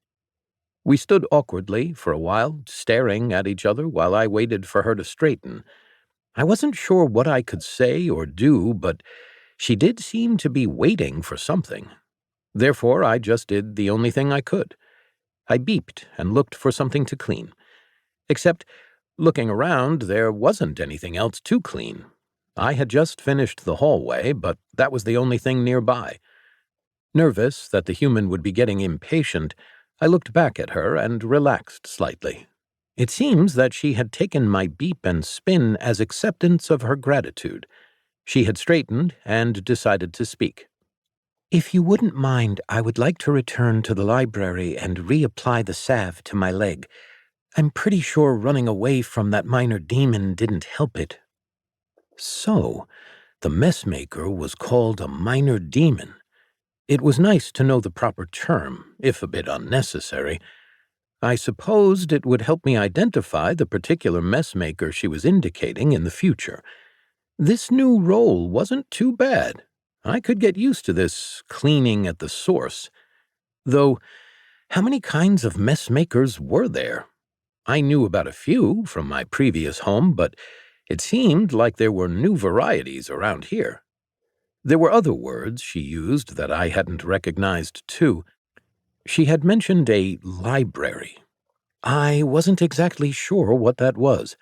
We stood awkwardly for a while, staring at each other while I waited for her to straighten. I wasn't sure what I could say or do, but she did seem to be waiting for something. Therefore, I just did the only thing I could. I beeped and looked for something to clean. Except, looking around, there wasn't anything else to clean. I had just finished the hallway, but that was the only thing nearby. Nervous that the human would be getting impatient, I looked back at her and relaxed slightly. It seems that she had taken my beep and spin as acceptance of her gratitude. She had straightened and decided to speak. "If you wouldn't mind, I would like to return to the library and reapply the salve to my leg. I'm pretty sure running away from that minor demon didn't help it." So, the messmaker was called a minor demon. It was nice to know the proper term, if a bit unnecessary. I supposed it would help me identify the particular messmaker she was indicating in the future. This new role wasn't too bad. I could get used to this cleaning at the source. Though, how many kinds of messmakers were there? I knew about a few from my previous home, but it seemed like there were new varieties around here. There were other words she used that I hadn't recognized, too. She had mentioned a library. I wasn't exactly sure what that was.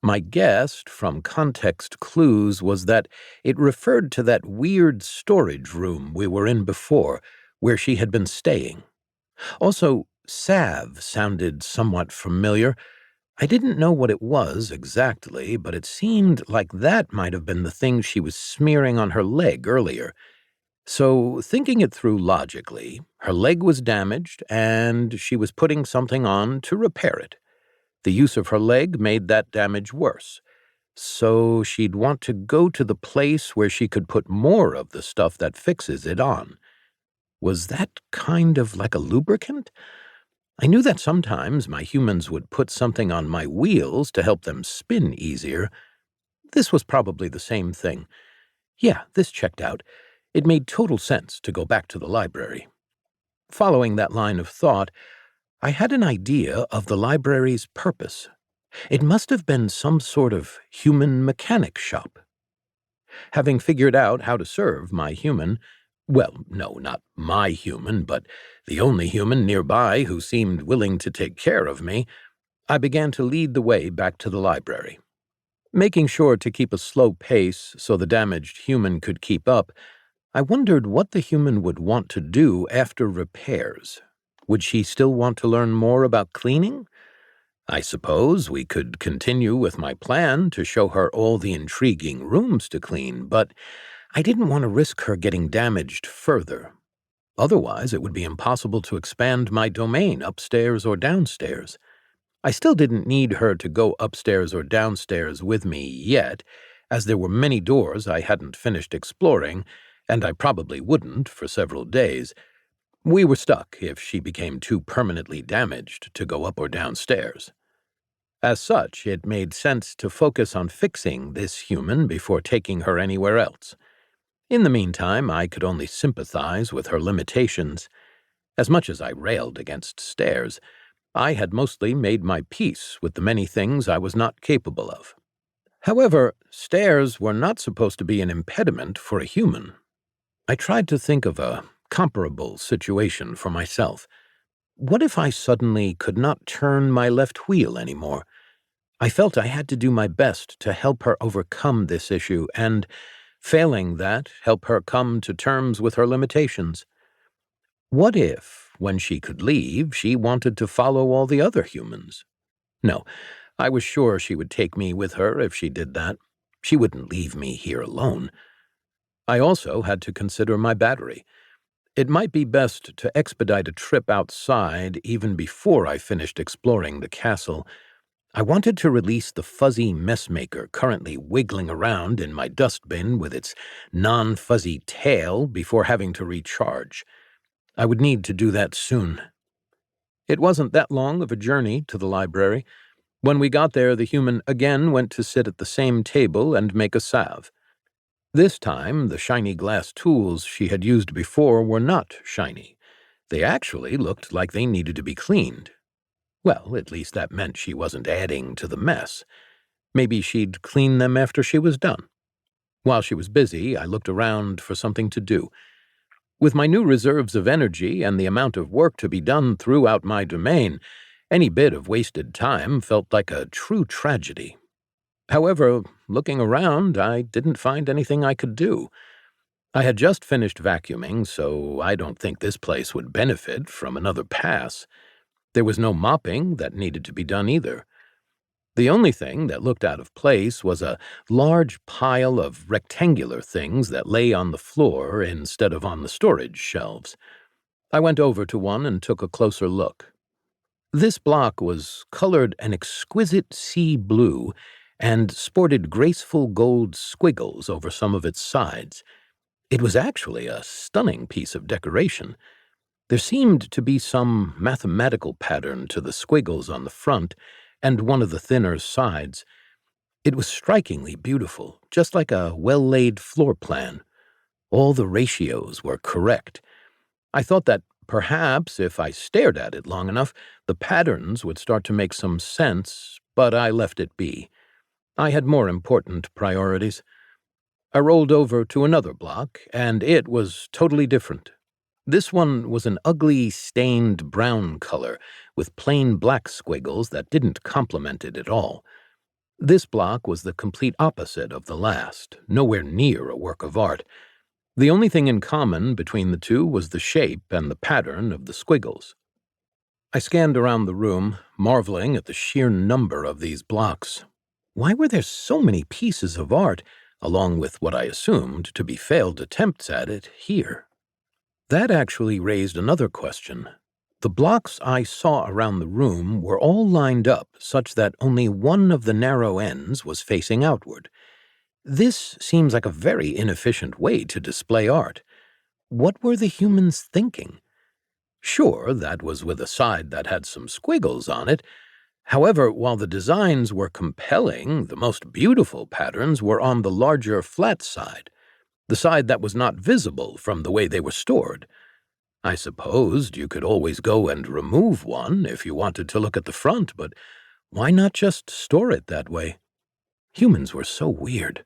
My guess, from context clues, was that it referred to that weird storage room we were in before, where she had been staying. Also, salve sounded somewhat familiar. I didn't know what it was exactly, but it seemed like that might have been the thing she was smearing on her leg earlier. So, thinking it through logically, her leg was damaged, and she was putting something on to repair it. The use of her leg made that damage worse. So, she'd want to go to the place where she could put more of the stuff that fixes it on. Was that kind of like a lubricant? I knew that sometimes my humans would put something on my wheels to help them spin easier. This was probably the same thing. Yeah, this checked out. It made total sense to go back to the library. Following that line of thought, I had an idea of the library's purpose. It must have been some sort of human mechanic shop. Having figured out how to serve my human, well, no, not my human, but the only human nearby who seemed willing to take care of me, I began to lead the way back to the library. Making sure to keep a slow pace so the damaged human could keep up, I wondered what the human would want to do after repairs. Would she still want to learn more about cleaning? I suppose we could continue with my plan to show her all the intriguing rooms to clean, but I didn't want to risk her getting damaged further. Otherwise, it would be impossible to expand my domain upstairs or downstairs. I still didn't need her to go upstairs or downstairs with me yet, as there were many doors I hadn't finished exploring, and I probably wouldn't for several days. We were stuck if she became too permanently damaged to go up or downstairs. As such, it made sense to focus on fixing this human before taking her anywhere else. In the meantime, I could only sympathize with her limitations. As much as I railed against stairs, I had mostly made my peace with the many things I was not capable of. However, stairs were not supposed to be an impediment for a human. I tried to think of a comparable situation for myself. What if I suddenly could not turn my left wheel anymore? I felt I had to do my best to help her overcome this issue and, failing that, help her come to terms with her limitations. What if, when she could leave, she wanted to follow all the other humans? No, I was sure she would take me with her if she did that. She wouldn't leave me here alone. I also had to consider my battery. It might be best to expedite a trip outside even before I finished exploring the castle. I wanted to release the fuzzy messmaker currently wiggling around in my dustbin with its non-fuzzy tail before having to recharge. I would need to do that soon. It wasn't that long of a journey to the library. When we got there, the human again went to sit at the same table and make a salve. This time, the shiny glass tools she had used before were not shiny. They actually looked like they needed to be cleaned. Well, at least that meant she wasn't adding to the mess. Maybe she'd clean them after she was done. While she was busy, I looked around for something to do. With my new reserves of energy and the amount of work to be done throughout my domain, any bit of wasted time felt like a true tragedy. However, looking around, I didn't find anything I could do. I had just finished vacuuming, so I don't think this place would benefit from another pass. There was no mopping that needed to be done either. The only thing that looked out of place was a large pile of rectangular things that lay on the floor instead of on the storage shelves. I went over to one and took a closer look. This block was colored an exquisite sea blue and sported graceful gold squiggles over some of its sides. It was actually a stunning piece of decoration. There seemed to be some mathematical pattern to the squiggles on the front and one of the thinner sides. It was strikingly beautiful, just like a well-laid floor plan. All the ratios were correct. I thought that perhaps if I stared at it long enough, the patterns would start to make some sense, but I left it be. I had more important priorities. I rolled over to another block, and it was totally different. This one was an ugly, stained brown color, with plain black squiggles that didn't complement it at all. This block was the complete opposite of the last, nowhere near a work of art. The only thing in common between the two was the shape and the pattern of the squiggles. I scanned around the room, marveling at the sheer number of these blocks. Why were there so many pieces of art, along with what I assumed to be failed attempts at it, here? That actually raised another question. The blocks I saw around the room were all lined up such that only one of the narrow ends was facing outward. This seems like a very inefficient way to display art. What were the humans thinking? Sure, that was with a side that had some squiggles on it. However, while the designs were compelling, the most beautiful patterns were on the larger flat side, the side that was not visible from the way they were stored. I supposed you could always go and remove one if you wanted to look at the front, but why not just store it that way? Humans were so weird.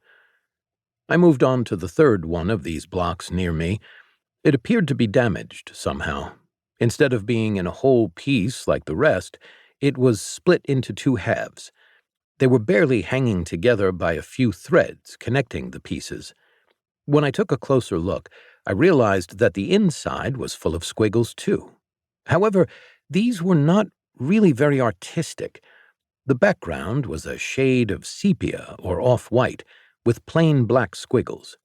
I moved on to the third one of these blocks near me. It appeared to be damaged somehow. Instead of being in a whole piece like the rest, it was split into two halves. They were barely hanging together by a few threads connecting the pieces. When I took a closer look, I realized that the inside was full of squiggles too. However, these were not really very artistic. The background was a shade of sepia or off-white, with plain black squiggles.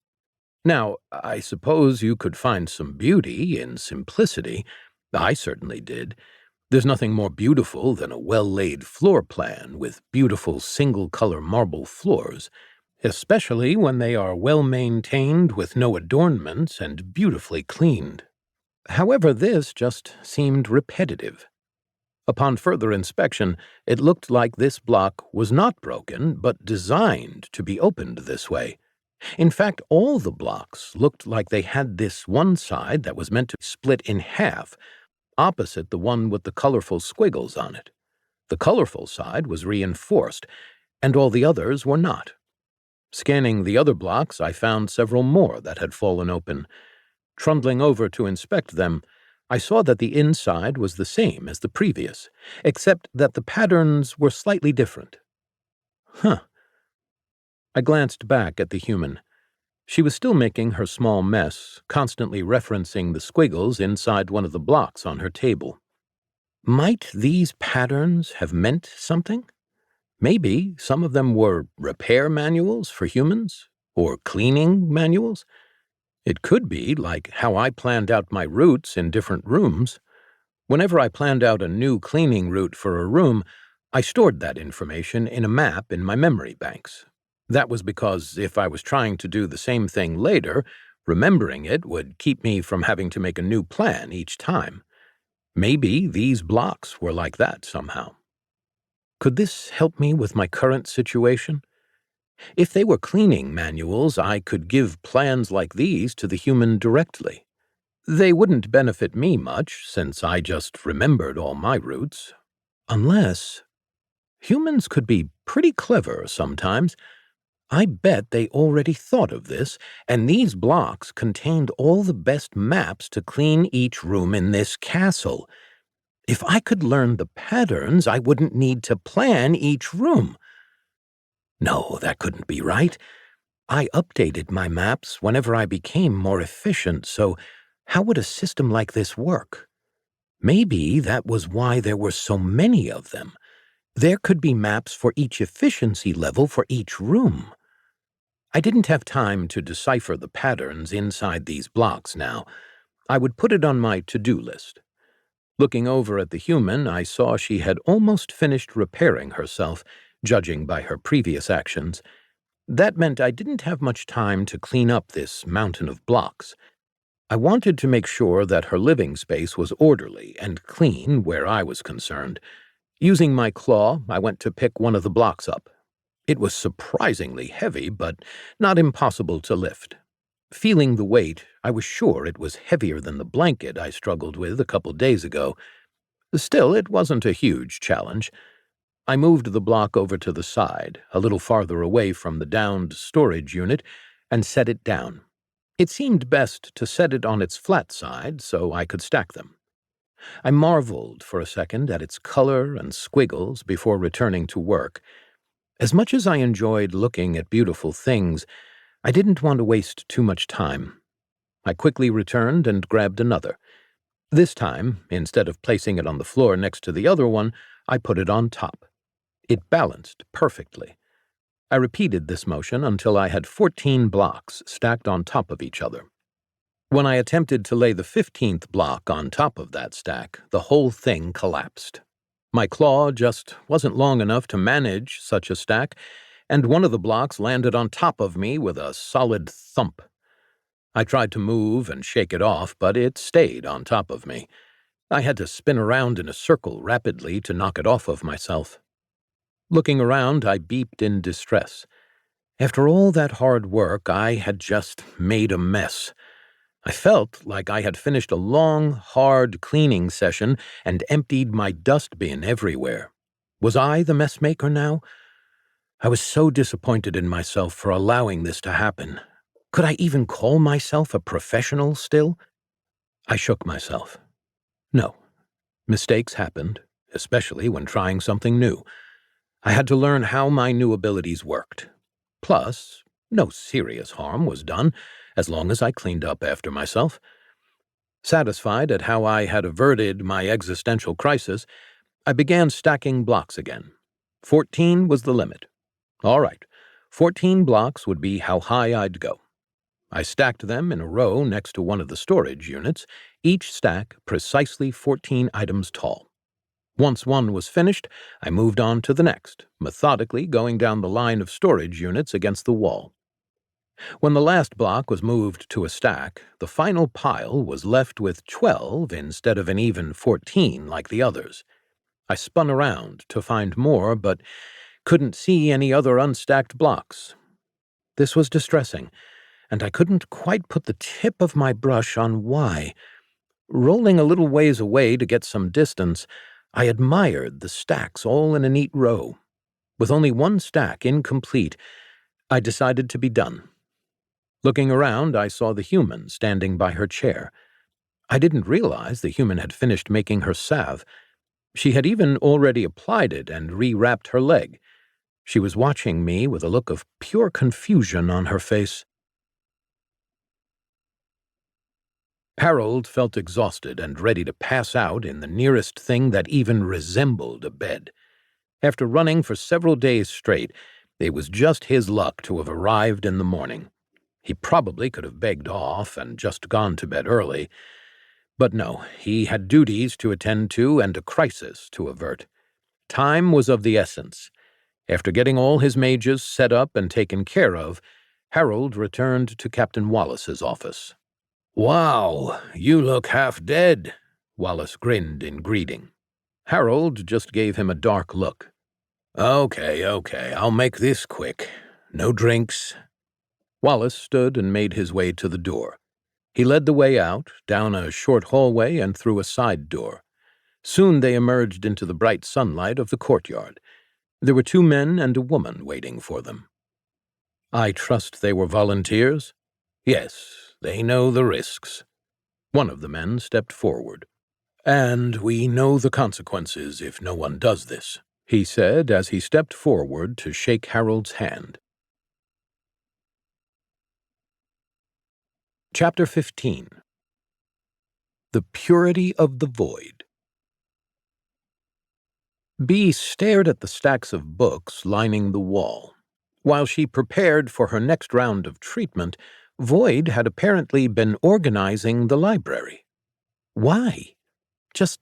Now, I suppose you could find some beauty in simplicity. I certainly did. There's nothing more beautiful than a well-laid floor plan with beautiful single-color marble floors, especially when they are well-maintained with no adornments and beautifully cleaned. However, this just seemed repetitive. Upon further inspection, it looked like this block was not broken, but designed to be opened this way. In fact, all the blocks looked like they had this one side that was meant to split in half, opposite the one with the colorful squiggles on it. The colorful side was reinforced, and all the others were not. Scanning the other blocks, I found several more that had fallen open. Trundling over to inspect them, I saw that the inside was the same as the previous, except that the patterns were slightly different. Huh. I glanced back at the human. She was still making her small mess, constantly referencing the squiggles inside one of the blocks on her table. Might these patterns have meant something? Maybe some of them were repair manuals for humans, or cleaning manuals. It could be like how I planned out my routes in different rooms. Whenever I planned out a new cleaning route for a room, I stored that information in a map in my memory banks. That was because if I was trying to do the same thing later, remembering it would keep me from having to make a new plan each time. Maybe these blocks were like that somehow. Could this help me with my current situation? If they were cleaning manuals, I could give plans like these to the human directly. They wouldn't benefit me much, since I just remembered all my routes. Unless humans could be pretty clever sometimes. I bet they already thought of this, and these blocks contained all the best maps to clean each room in this castle. If I could learn the patterns, I wouldn't need to plan each room. No, that couldn't be right. I updated my maps whenever I became more efficient, so how would a system like this work? Maybe that was why there were so many of them. There could be maps for each efficiency level for each room. I didn't have time to decipher the patterns inside these blocks now. I would put it on my to-do list. Looking over at the human, I saw she had almost finished repairing herself, judging by her previous actions. That meant I didn't have much time to clean up this mountain of blocks. I wanted to make sure that her living space was orderly and clean where I was concerned. Using my claw, I went to pick one of the blocks up. It was surprisingly heavy, but not impossible to lift. Feeling the weight, I was sure it was heavier than the blanket I struggled with a couple days ago. Still, it wasn't a huge challenge. I moved the block over to the side, a little farther away from the downed storage unit, and set it down. It seemed best to set it on its flat side so I could stack them. I marveled for a second at its color and squiggles before returning to work. As much as I enjoyed looking at beautiful things, I didn't want to waste too much time. I quickly returned and grabbed another. This time, instead of placing it on the floor next to the other one, I put it on top. It balanced perfectly. I repeated this motion until I had 14 blocks stacked on top of each other. When I attempted to lay the 15th block on top of that stack, the whole thing collapsed. My claw just wasn't long enough to manage such a stack, and one of the blocks landed on top of me with a solid thump. I tried to move and shake it off, but it stayed on top of me. I had to spin around in a circle rapidly to knock it off of myself. Looking around, I beeped in distress. After all that hard work, I had just made a mess. I felt like I had finished a long, hard cleaning session and emptied my dustbin everywhere. Was I the mess maker now? I was so disappointed in myself for allowing this to happen. Could I even call myself a professional still? I shook myself. No. Mistakes happened, especially when trying something new. I had to learn how my new abilities worked. Plus, no serious harm was done, as long as I cleaned up after myself. Satisfied at how I had averted my existential crisis, I began stacking blocks again. 14 was the limit. All right, 14 blocks would be how high I'd go. I stacked them in a row next to one of the storage units, each stack precisely 14 items tall. Once one was finished, I moved on to the next, methodically going down the line of storage units against the wall. When the last block was moved to a stack, the final pile was left with 12 instead of an even 14 like the others. I spun around to find more, but couldn't see any other unstacked blocks. This was distressing, and I couldn't quite put the tip of my brush on why. Rolling a little ways away to get some distance, I admired the stacks all in a neat row. With only one stack incomplete, I decided to be done. Looking around, I saw the human standing by her chair. I didn't realize the human had finished making her salve. She had even already applied it and rewrapped her leg. She was watching me with a look of pure confusion on her face. Harold felt exhausted and ready to pass out in the nearest thing that even resembled a bed. After running for several days straight, it was just his luck to have arrived in the morning. He probably could have begged off and just gone to bed early. But no, he had duties to attend to and a crisis to avert. Time was of the essence. After getting all his mages set up and taken care of, Harold returned to Captain Wallace's office. "Wow, you look half dead," Wallace grinned in greeting. Harold just gave him a dark look. Okay, I'll make this quick. No drinks." Wallace stood and made his way to the door. He led the way out, down a short hallway and through a side door. Soon they emerged into the bright sunlight of the courtyard. There were 2 men and a woman waiting for them. "I trust they were volunteers?" "Yes, they know the risks." One of the men stepped forward. "And we know the consequences if no one does this," he said as he stepped forward to shake Harold's hand. Chapter 15. The Purity of the Void. Bee stared at the stacks of books lining the wall. While she prepared for her next round of treatment, Void had apparently been organizing the library. Why? Just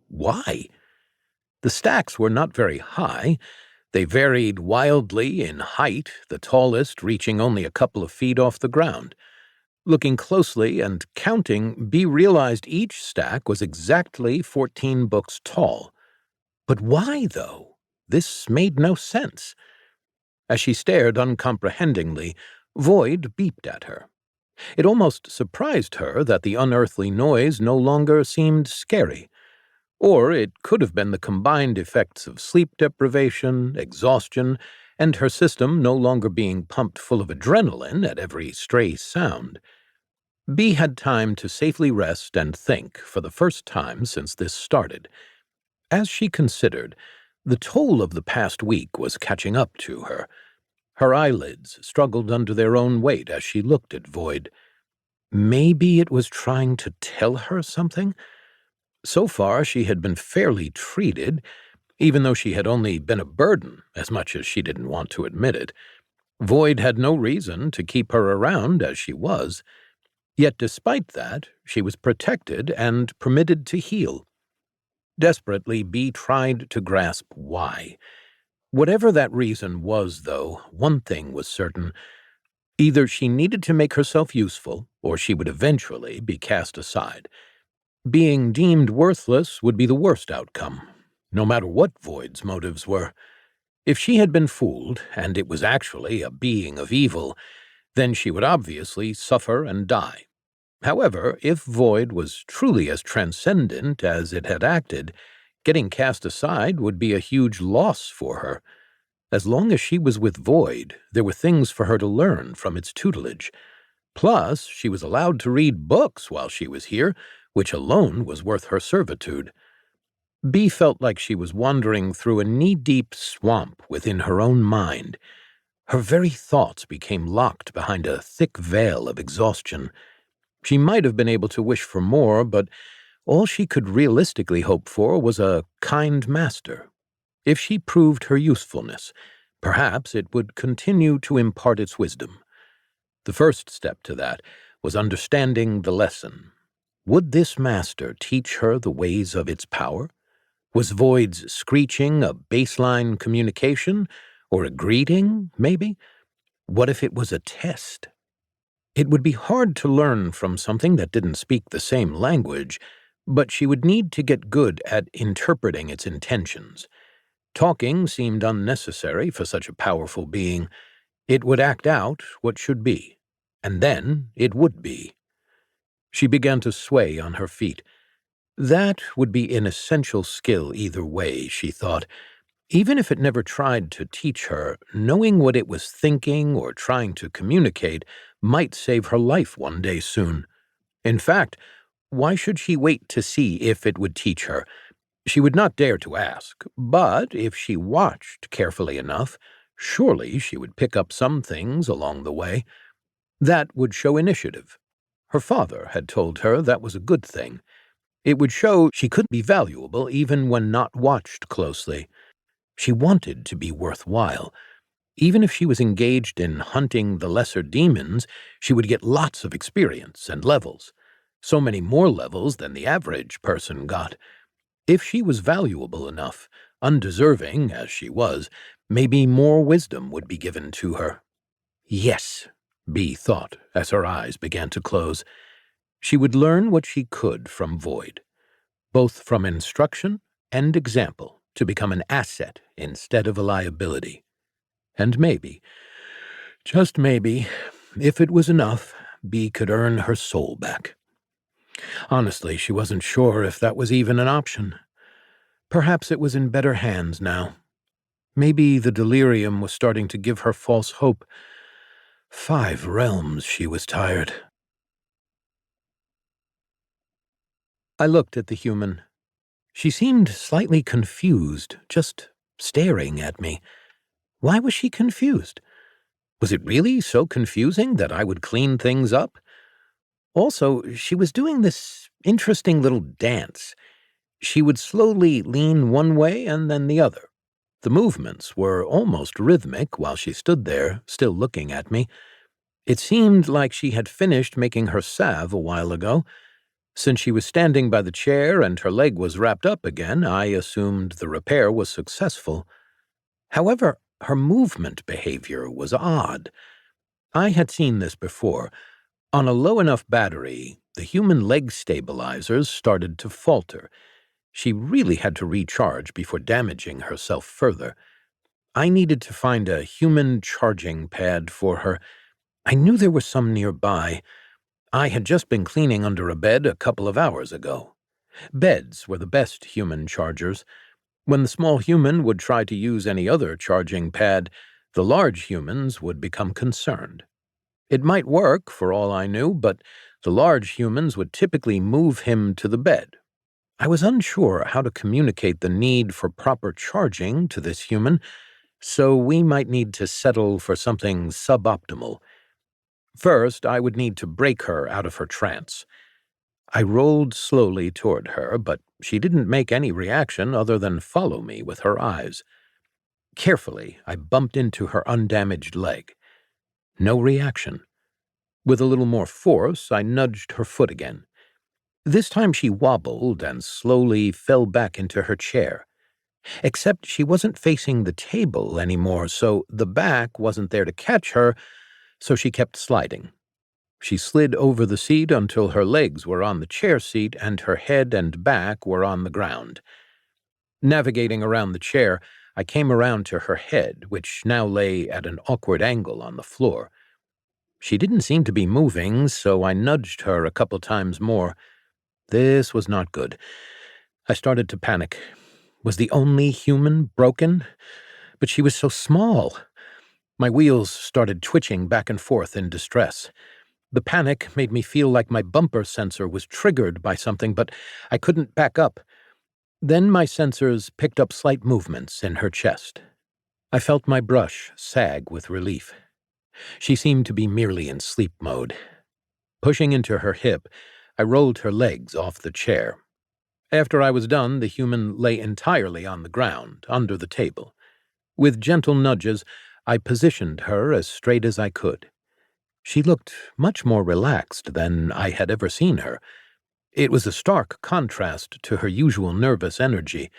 why? The stacks were not very high. They varied wildly in height, the tallest reaching only a couple of feet off the ground. Looking closely and counting, Bee realized each stack was exactly 14 books tall. But why, though? This made no sense. As she stared uncomprehendingly, Void beeped at her. It almost surprised her that the unearthly noise no longer seemed scary. Or it could have been the combined effects of sleep deprivation, exhaustion, and her system no longer being pumped full of adrenaline at every stray sound. Bee had time to safely rest and think for the first time since this started. As she considered, the toll of the past week was catching up to her. Her eyelids struggled under their own weight as she looked at Void. Maybe it was trying to tell her something? So far, she had been fairly treated, even though she had only been a burden, as much as she didn't want to admit it. Void had no reason to keep her around as she was. Yet despite that, she was protected and permitted to heal. Desperately, Bee tried to grasp why. Whatever that reason was, though, one thing was certain. Either she needed to make herself useful, or she would eventually be cast aside. Being deemed worthless would be the worst outcome, no matter what Void's motives were. If she had been fooled, and it was actually a being of evil, then she would obviously suffer and die. However, if Void was truly as transcendent as it had acted, getting cast aside would be a huge loss for her. As long as she was with Void, there were things for her to learn from its tutelage. Plus, she was allowed to read books while she was here, which alone was worth her servitude. Bee felt like she was wandering through a knee-deep swamp within her own mind. Her very thoughts became locked behind a thick veil of exhaustion. She might have been able to wish for more, but all she could realistically hope for was a kind master. If she proved her usefulness, perhaps it would continue to impart its wisdom. The first step to that was understanding the lesson. Would this master teach her the ways of its power? Was Void's screeching a baseline communication, or a greeting, maybe? What if it was a test? It would be hard to learn from something that didn't speak the same language, but she would need to get good at interpreting its intentions. Talking seemed unnecessary for such a powerful being. It would act out what should be, and then it would be. She began to sway on her feet. That would be an essential skill either way, she thought. Even if it never tried to teach her, knowing what it was thinking or trying to communicate might save her life one day soon. In fact, why should she wait to see if it would teach her? She would not dare to ask, but if she watched carefully enough, surely she would pick up some things along the way. That would show initiative. Her father had told her that was a good thing. It would show she could be valuable even when not watched closely. She wanted to be worthwhile. Even if she was engaged in hunting the lesser demons, she would get lots of experience and levels. So many more levels than the average person got. If she was valuable enough, undeserving as she was, maybe more wisdom would be given to her. Yes, Bee thought as her eyes began to close. She would learn what she could from Void, both from instruction and example, to become an asset instead of a liability. And maybe, just maybe, if it was enough, Bee could earn her soul back. Honestly, she wasn't sure if that was even an option. Perhaps it was in better hands now. Maybe the delirium was starting to give her false hope. 5 realms, she was tired. I looked at the human. She seemed slightly confused, just staring at me. Why was she confused? Was it really so confusing that I would clean things up? Also, she was doing this interesting little dance. She would slowly lean one way and then the other. The movements were almost rhythmic while she stood there, still looking at me. It seemed like she had finished making her salve a while ago. Since she was standing by the chair and her leg was wrapped up again, I assumed the repair was successful. However, her movement behavior was odd. I had seen this before. On a low enough battery, the human leg stabilizers started to falter. She really had to recharge before damaging herself further. I needed to find a human charging pad for her. I knew there was some nearby. I had just been cleaning under a bed a couple of hours ago. Beds were the best human chargers. When the small human would try to use any other charging pad, the large humans would become concerned. It might work, for all I knew, but the large humans would typically move him to the bed. I was unsure how to communicate the need for proper charging to this human, so we might need to settle for something suboptimal. First, I would need to break her out of her trance. I rolled slowly toward her, but she didn't make any reaction other than follow me with her eyes. Carefully, I bumped into her undamaged leg. No reaction. With a little more force, I nudged her foot again. This time she wobbled and slowly fell back into her chair. Except she wasn't facing the table anymore, so the back wasn't there to catch her, so she kept sliding. She slid over the seat until her legs were on the chair seat and her head and back were on the ground. Navigating around the chair, I came around to her head, which now lay at an awkward angle on the floor. She didn't seem to be moving, so I nudged her a couple times more. This was not good. I started to panic. Was the only human broken? But she was so small. My wheels started twitching back and forth in distress. The panic made me feel like my bumper sensor was triggered by something, but I couldn't back up. Then my sensors picked up slight movements in her chest. I felt my brush sag with relief. She seemed to be merely in sleep mode. Pushing into her hip, I rolled her legs off the chair. After I was done, the human lay entirely on the ground, under the table. With gentle nudges, I positioned her as straight as I could. She looked much more relaxed than I had ever seen her. It was a stark contrast to her usual nervous energy.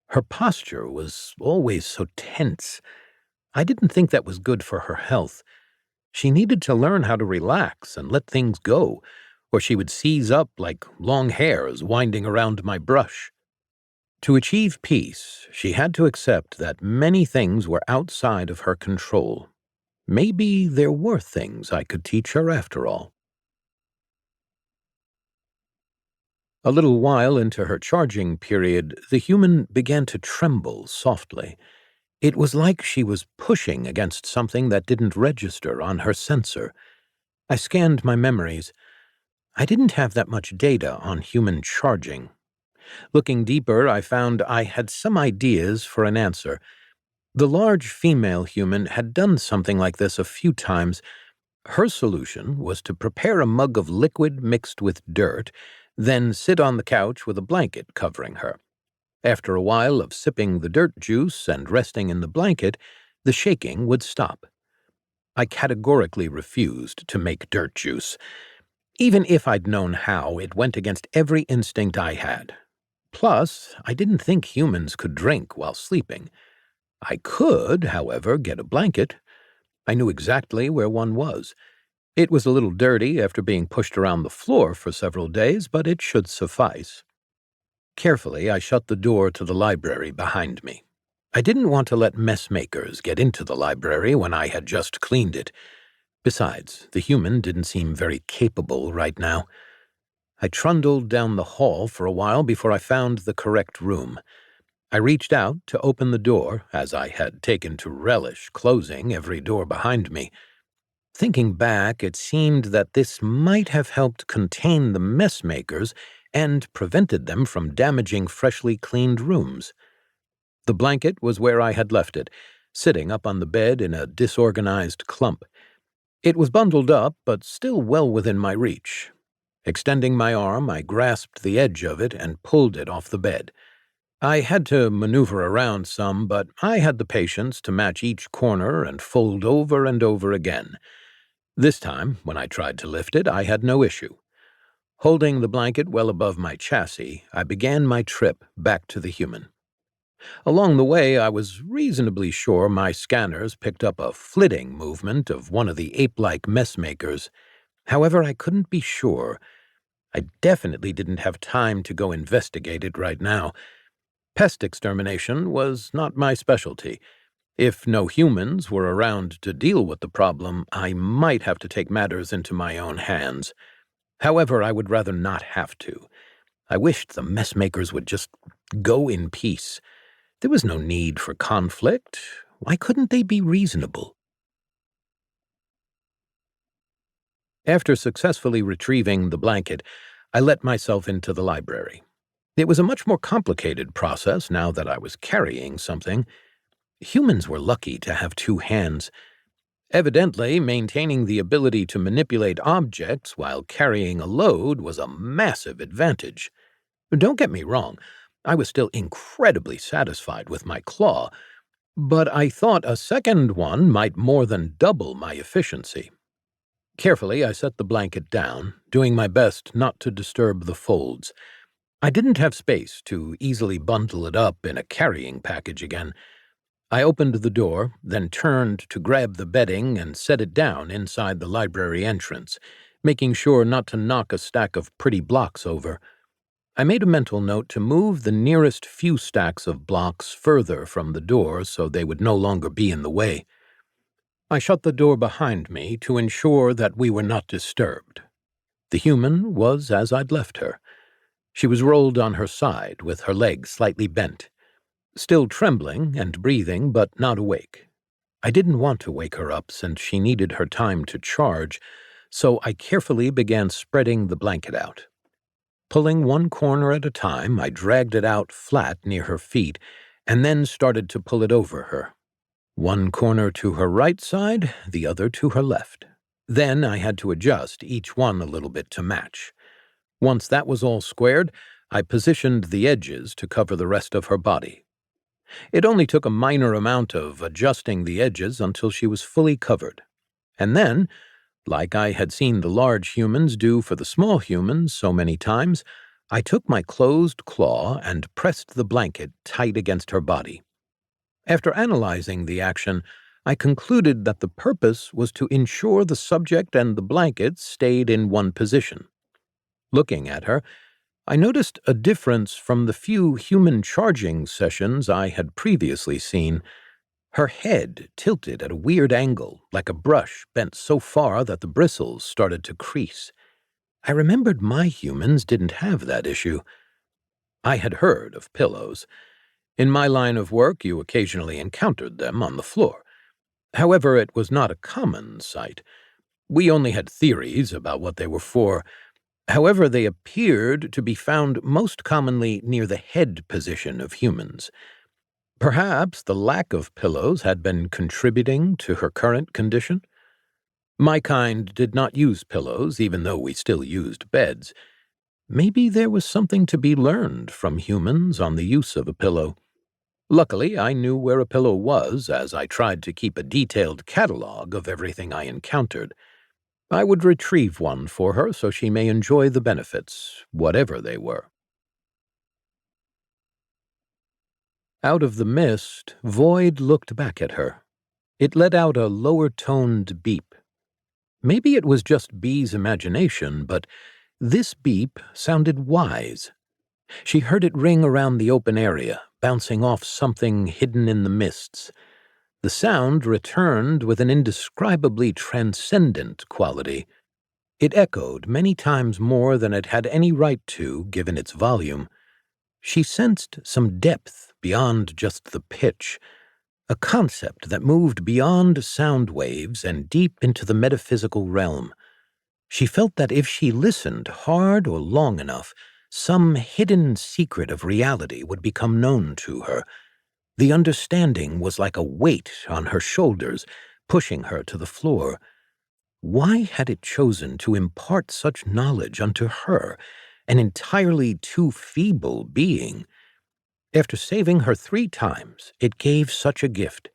Her posture was always so tense. I didn't think that was good for her health. She needed to learn how to relax and let things go, or she would seize up like long hairs winding around my brush. To achieve peace, she had to accept that many things were outside of her control. Maybe there were things I could teach her after all. A little while into her charging period, the human began to tremble softly. It was like she was pushing against something that didn't register on her sensor. I scanned my memories. I didn't have that much data on human charging. Looking deeper, I found I had some ideas for an answer. The large female human had done something like this a few times. Her solution was to prepare a mug of liquid mixed with dirt, then sit on the couch with a blanket covering her. After a while of sipping the dirt juice and resting in the blanket, the shaking would stop. I categorically refused to make dirt juice. Even if I'd known how, it went against every instinct I had. Plus, I didn't think humans could drink while sleeping. I could, however, get a blanket. I knew exactly where one was. It was a little dirty after being pushed around the floor for several days, but it should suffice. Carefully, I shut the door to the library behind me. I didn't want to let messmakers get into the library when I had just cleaned it. Besides, the human didn't seem very capable right now. I trundled down the hall for a while before I found the correct room. I reached out to open the door, as I had taken to relish closing every door behind me. Thinking back, it seemed that this might have helped contain the messmakers and prevented them from damaging freshly cleaned rooms. The blanket was where I had left it, sitting up on the bed in a disorganized clump. It was bundled up, but still well within my reach. Extending my arm, I grasped the edge of it and pulled it off the bed. I had to maneuver around some, but I had the patience to match each corner and fold over and over again. This time, when I tried to lift it, I had no issue. Holding the blanket well above my chassis, I began my trip back to the human. Along the way, I was reasonably sure my scanners picked up a flitting movement of one of the ape-like messmakers. However, I couldn't be sure. I definitely didn't have time to go investigate it right now. Pest extermination was not my specialty. If no humans were around to deal with the problem, I might have to take matters into my own hands. However, I would rather not have to. I wished the messmakers would just go in peace. There was no need for conflict. Why couldn't they be reasonable? After successfully retrieving the blanket, I let myself into the library. It was a much more complicated process now that I was carrying something. Humans were lucky to have two hands. Evidently, maintaining the ability to manipulate objects while carrying a load was a massive advantage. Don't get me wrong, I was still incredibly satisfied with my claw, but I thought a second one might more than double my efficiency. Carefully, I set the blanket down, doing my best not to disturb the folds. I didn't have space to easily bundle it up in a carrying package again. I opened the door, then turned to grab the bedding and set it down inside the library entrance, making sure not to knock a stack of pretty blocks over. I made a mental note to move the nearest few stacks of blocks further from the door so they would no longer be in the way. I shut the door behind me to ensure that we were not disturbed. The human was as I'd left her. She was rolled on her side with her legs slightly bent, still trembling and breathing but not awake. I didn't want to wake her up since she needed her time to charge, so I carefully began spreading the blanket out. Pulling one corner at a time, I dragged it out flat near her feet and then started to pull it over her. One corner to her right side, the other to her left. Then I had to adjust each one a little bit to match. Once that was all squared, I positioned the edges to cover the rest of her body. It only took a minor amount of adjusting the edges until she was fully covered. And then, like I had seen the large humans do for the small humans so many times, I took my closed claw and pressed the blanket tight against her body. After analyzing the action, I concluded that the purpose was to ensure the subject and the blanket stayed in one position. Looking at her, I noticed a difference from the few human charging sessions I had previously seen. Her head tilted at a weird angle, like a brush bent so far that the bristles started to crease. I remembered my humans didn't have that issue. I had heard of pillows. In my line of work, you occasionally encountered them on the floor. However, it was not a common sight. We only had theories about what they were for. However, they appeared to be found most commonly near the head position of humans. Perhaps the lack of pillows had been contributing to her current condition? My kind did not use pillows, even though we still used beds. Maybe there was something to be learned from humans on the use of a pillow. Luckily, I knew where a pillow was, as I tried to keep a detailed catalog of everything I encountered. I would retrieve one for her so she may enjoy the benefits, whatever they were. Out of the mist, Void looked back at her. It let out a lower-toned beep. Maybe it was just Bee's imagination, but this beep sounded wise. She heard it ring around the open area, bouncing off something hidden in the mists. The sound returned with an indescribably transcendent quality. It echoed many times more than it had any right to, given its volume. She sensed some depth beyond just the pitch, a concept that moved beyond sound waves and deep into the metaphysical realm. She felt that if she listened hard or long enough, some hidden secret of reality would become known to her. The understanding was like a weight on her shoulders, pushing her to the floor. Why had it chosen to impart such knowledge unto her, an entirely too feeble being? After saving her 3 times, it gave such a gift.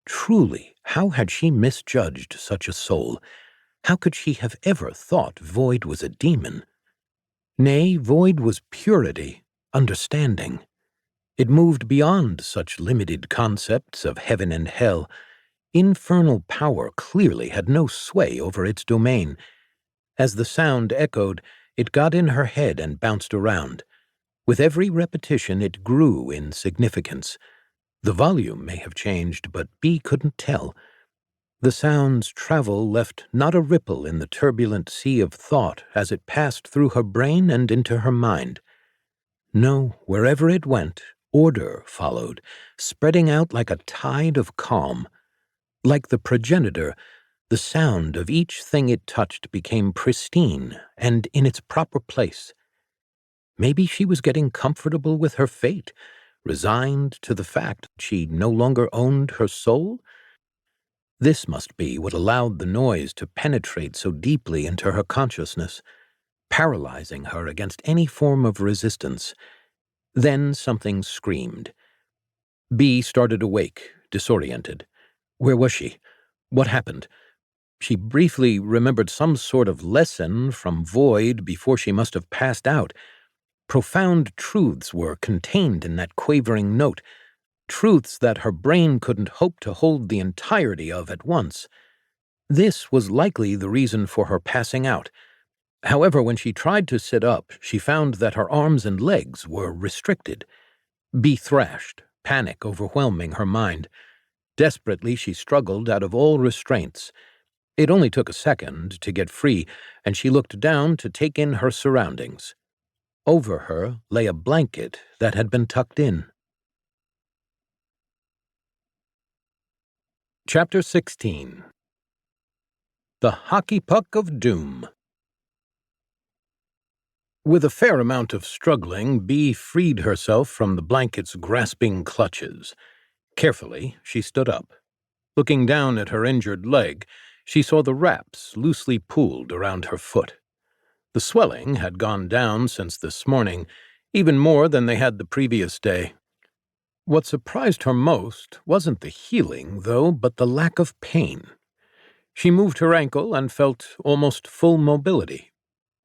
Truly, how had she misjudged such a soul? How could she have ever thought Void was a demon? Nay, Void was purity, understanding. It moved beyond such limited concepts of heaven and hell. Infernal power clearly had no sway over its domain. As the sound echoed, it got in her head and bounced around. With every repetition, it grew in significance. The volume may have changed, but Bee couldn't tell. The sound's travel left not a ripple in the turbulent sea of thought as it passed through her brain and into her mind. No, wherever it went, order followed, spreading out like a tide of calm. Like the progenitor, the sound of each thing it touched became pristine and in its proper place. Maybe she was getting comfortable with her fate, resigned to the fact she no longer owned her soul. This must be what allowed the noise to penetrate so deeply into her consciousness, paralyzing her against any form of resistance. Then something screamed. Bee started awake, disoriented. Where was she? What happened? She briefly remembered some sort of lesson from Void before she must have passed out. Profound truths were contained in that quavering note, truths that her brain couldn't hope to hold the entirety of at once. This was likely the reason for her passing out. However, when she tried to sit up, she found that her arms and legs were restricted. Bee thrashed, panic overwhelming her mind. Desperately, she struggled out of all restraints. It only took a second to get free, and she looked down to take in her surroundings. Over her lay a blanket that had been tucked in. Chapter 16. The Hockey Puck of Doom. With a fair amount of struggling, Bee freed herself from the blanket's grasping clutches. Carefully, she stood up. Looking down at her injured leg, she saw the wraps loosely pooled around her foot. The swelling had gone down since this morning, even more than they had the previous day. What surprised her most wasn't the healing, though, but the lack of pain. She moved her ankle and felt almost full mobility.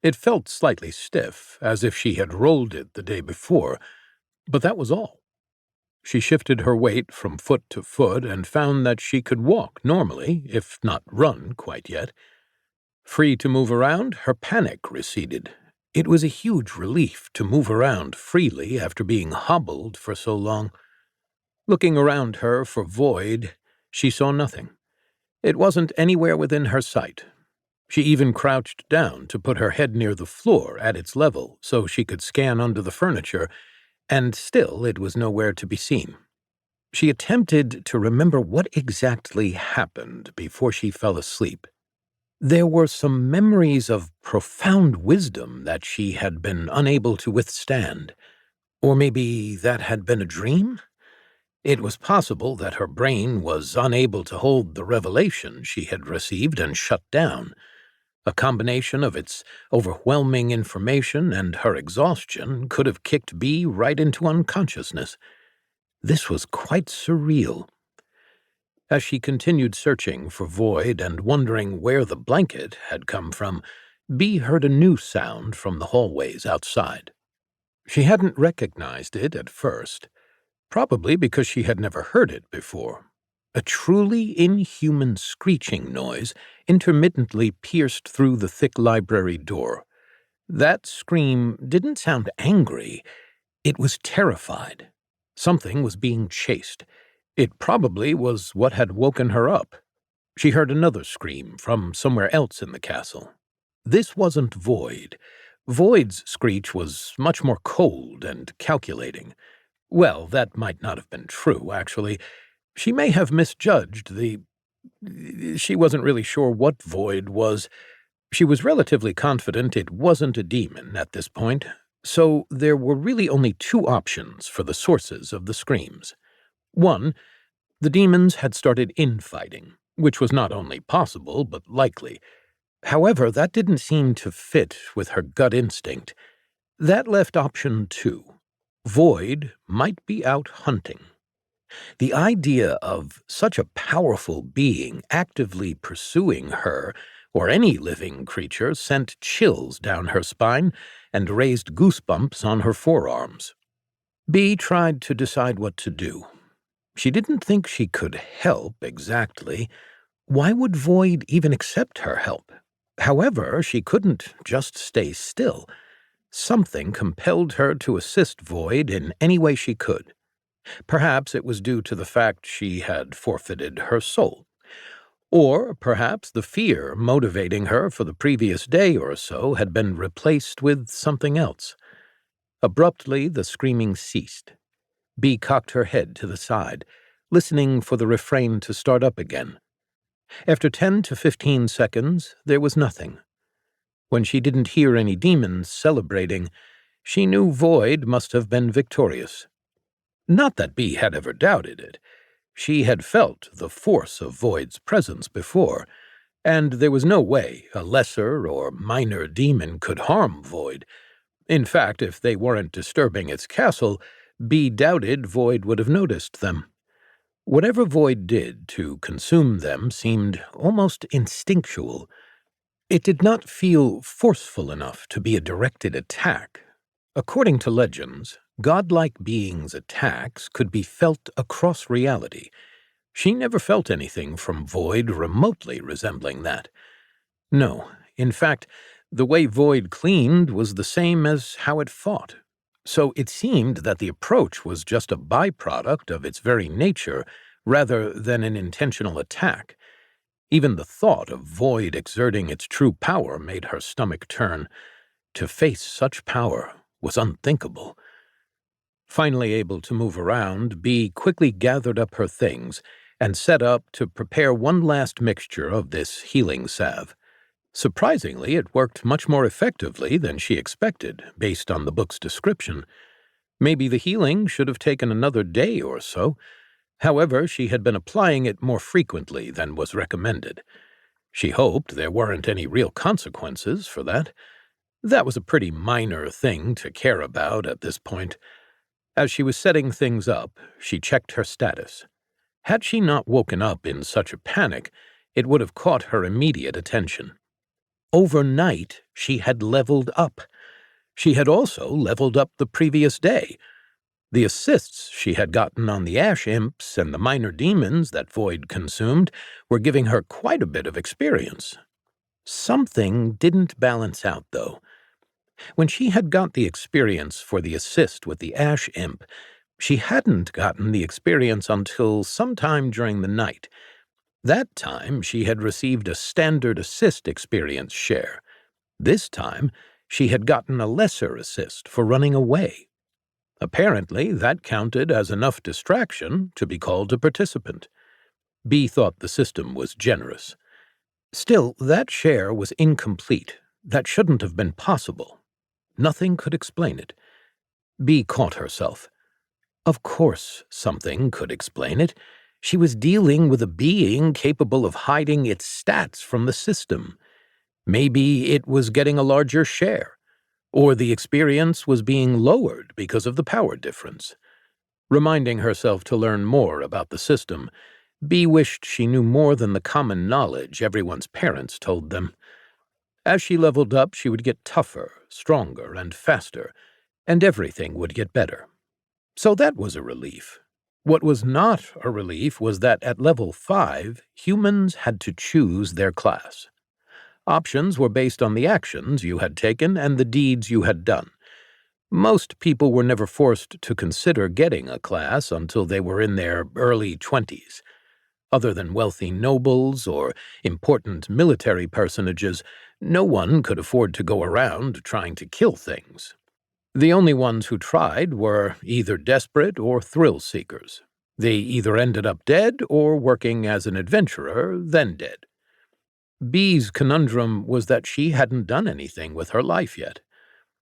It felt slightly stiff, as if she had rolled it the day before, but that was all. She shifted her weight from foot to foot and found that she could walk normally, if not run quite yet. Free to move around, her panic receded. It was a huge relief to move around freely after being hobbled for so long. Looking around her for Void, she saw nothing. It wasn't anywhere within her sight. She even crouched down to put her head near the floor at its level so she could scan under the furniture, and still it was nowhere to be seen. She attempted to remember what exactly happened before she fell asleep. There were some memories of profound wisdom that she had been unable to withstand. Or maybe that had been a dream? It was possible that her brain was unable to hold the revelation she had received and shut down. A combination of its overwhelming information and her exhaustion could have kicked Bee right into unconsciousness. This was quite surreal. As she continued searching for Void and wondering where the blanket had come from, Bee heard a new sound from the hallways outside. She hadn't recognized it at first, probably because she had never heard it before. A truly inhuman screeching noise intermittently pierced through the thick library door. That scream didn't sound angry. It was terrified. Something was being chased. It probably was what had woken her up. She heard another scream from somewhere else in the castle. This wasn't Void. Void's screech was much more cold and calculating. Well, that might not have been true, actually. She may have misjudged She wasn't really sure what Void was. She was relatively confident it wasn't a demon at this point, so there were really only two options for the sources of the screams. One, the demons had started infighting, which was not only possible but likely. However, that didn't seem to fit with her gut instinct. That left option two. Void might be out hunting. The idea of such a powerful being actively pursuing her or any living creature sent chills down her spine and raised goosebumps on her forearms. Bee tried to decide what to do. She didn't think she could help exactly. Why would Void even accept her help? However, she couldn't just stay still. Something compelled her to assist Void in any way she could. Perhaps it was due to the fact she had forfeited her soul. Or perhaps the fear motivating her for the previous day or so had been replaced with something else. Abruptly, the screaming ceased. Bee cocked her head to the side, listening for the refrain to start up again. After 10 to 15 seconds, there was nothing. When she didn't hear any demons celebrating, she knew Void must have been victorious. Not that Bee had ever doubted it. She had felt the force of Void's presence before, and there was no way a lesser or minor demon could harm Void. In fact, if they weren't disturbing its castle, Bee doubted Void would have noticed them. Whatever Void did to consume them seemed almost instinctual. It did not feel forceful enough to be a directed attack. According to legends, godlike beings' attacks could be felt across reality. She never felt anything from Void remotely resembling that. No, in fact, the way Void cleaned was the same as how it fought. So it seemed that the approach was just a byproduct of its very nature, rather than an intentional attack. Even the thought of Void exerting its true power made her stomach turn. To face such power was unthinkable. Finally able to move around, Bee quickly gathered up her things and set up to prepare one last mixture of this healing salve. Surprisingly, it worked much more effectively than she expected, based on the book's description. Maybe the healing should have taken another day or so. However, she had been applying it more frequently than was recommended. She hoped there weren't any real consequences for that. That was a pretty minor thing to care about at this point. As she was setting things up, she checked her status. Had she not woken up in such a panic, it would have caught her immediate attention. Overnight, she had leveled up. She had also leveled up the previous day. The assists she had gotten on the ash imps and the minor demons that Void consumed were giving her quite a bit of experience. Something didn't balance out, though. When she had got the experience for the assist with the ash imp, she hadn't gotten the experience until sometime during the night. That time she had received a standard assist experience share. This time she had gotten a lesser assist for running away. Apparently, that counted as enough distraction to be called a participant. B thought the system was generous. Still, that share was incomplete. That shouldn't have been possible. Nothing could explain it. B caught herself. Of course something could explain it. She was dealing with a being capable of hiding its stats from the system. Maybe it was getting a larger share, or the experience was being lowered because of the power difference. Reminding herself to learn more about the system, Bee wished she knew more than the common knowledge everyone's parents told them. As she leveled up, she would get tougher, stronger, and faster, and everything would get better. So that was a relief. What was not a relief was that at level 5, humans had to choose their class. Options were based on the actions you had taken and the deeds you had done. Most people were never forced to consider getting a class until they were in their early 20s. Other than wealthy nobles or important military personages, no one could afford to go around trying to kill things. The only ones who tried were either desperate or thrill seekers. They either ended up dead or working as an adventurer, then dead. Bee's conundrum was that she hadn't done anything with her life yet.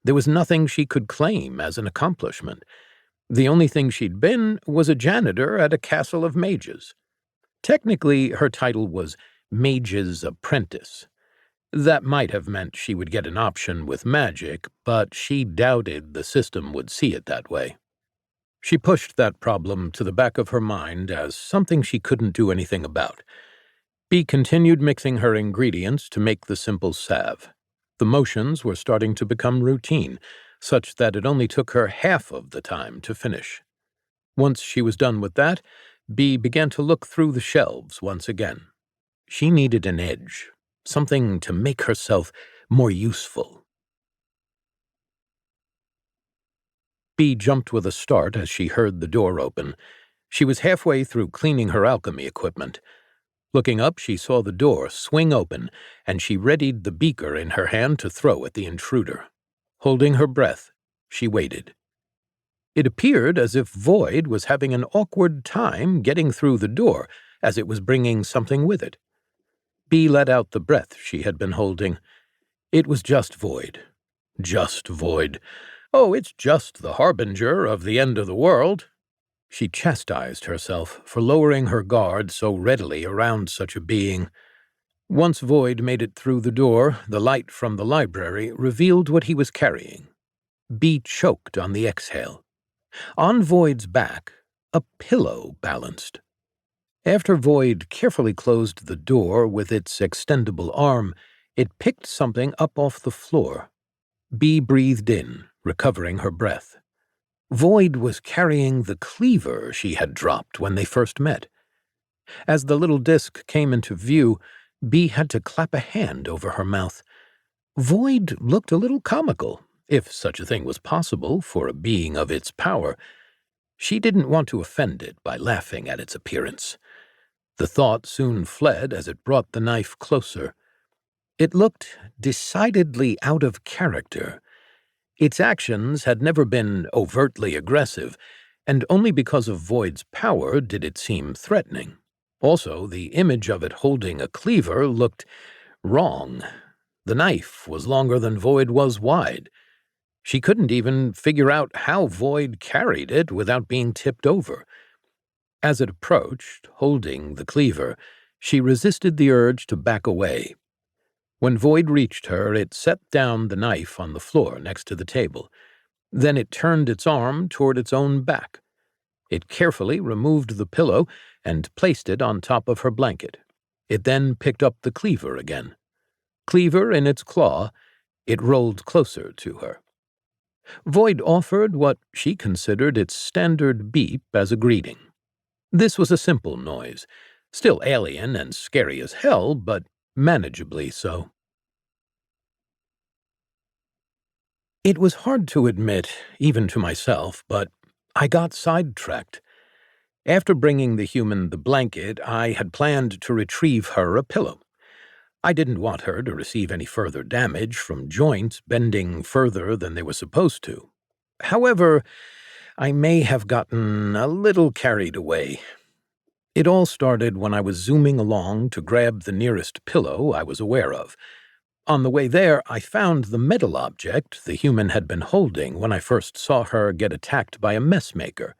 There was nothing she could claim as an accomplishment. The only thing she'd been was a janitor at a castle of mages. Technically, her title was Mage's Apprentice. That might have meant she would get an option with magic, but she doubted the system would see it that way. She pushed that problem to the back of her mind as something she couldn't do anything about. Bee continued mixing her ingredients to make the simple salve. The motions were starting to become routine, such that it only took her half of the time to finish. Once she was done with that, Bee began to look through the shelves once again. She needed an edge, something to make herself more useful. Bee jumped with a start as she heard the door open. She was halfway through cleaning her alchemy equipment. Looking up, she saw the door swing open, and she readied the beaker in her hand to throw at the intruder. Holding her breath, she waited. It appeared as if Void was having an awkward time getting through the door, as it was bringing something with it. Bee let out the breath she had been holding. It was just Void. Just Void. Oh, it's just the harbinger of the end of the world. She chastised herself for lowering her guard so readily around such a being. Once Void made it through the door, the light from the library revealed what he was carrying. Bee choked on the exhale. On Void's back, a pillow balanced. After Void carefully closed the door with its extendable arm, it picked something up off the floor. Bee breathed in, recovering her breath. Void was carrying the cleaver she had dropped when they first met. As the little disc came into view, Bee had to clap a hand over her mouth. Void looked a little comical, if such a thing was possible for a being of its power. She didn't want to offend it by laughing at its appearance. The thought soon fled as it brought the knife closer. It looked decidedly out of character. Its actions had never been overtly aggressive, and only because of Void's power did it seem threatening. Also, the image of it holding a cleaver looked wrong. The knife was longer than Void was wide. She couldn't even figure out how Void carried it without being tipped over. As it approached, holding the cleaver, she resisted the urge to back away. When Void reached her, it set down the knife on the floor next to the table. Then it turned its arm toward its own back. It carefully removed the pillow and placed it on top of her blanket. It then picked up the cleaver again. Cleaver in its claw, it rolled closer to her. Void offered what she considered its standard beep as a greeting. This was a simple noise, still alien and scary as hell, but manageably so. It was hard to admit, even to myself, but I got sidetracked. After bringing the human the blanket, I had planned to retrieve her a pillow. I didn't want her to receive any further damage from joints bending further than they were supposed to. However, I may have gotten a little carried away. It all started when I was zooming along to grab the nearest pillow I was aware of. On the way there, I found the metal object the human had been holding when I first saw her get attacked by a messmaker.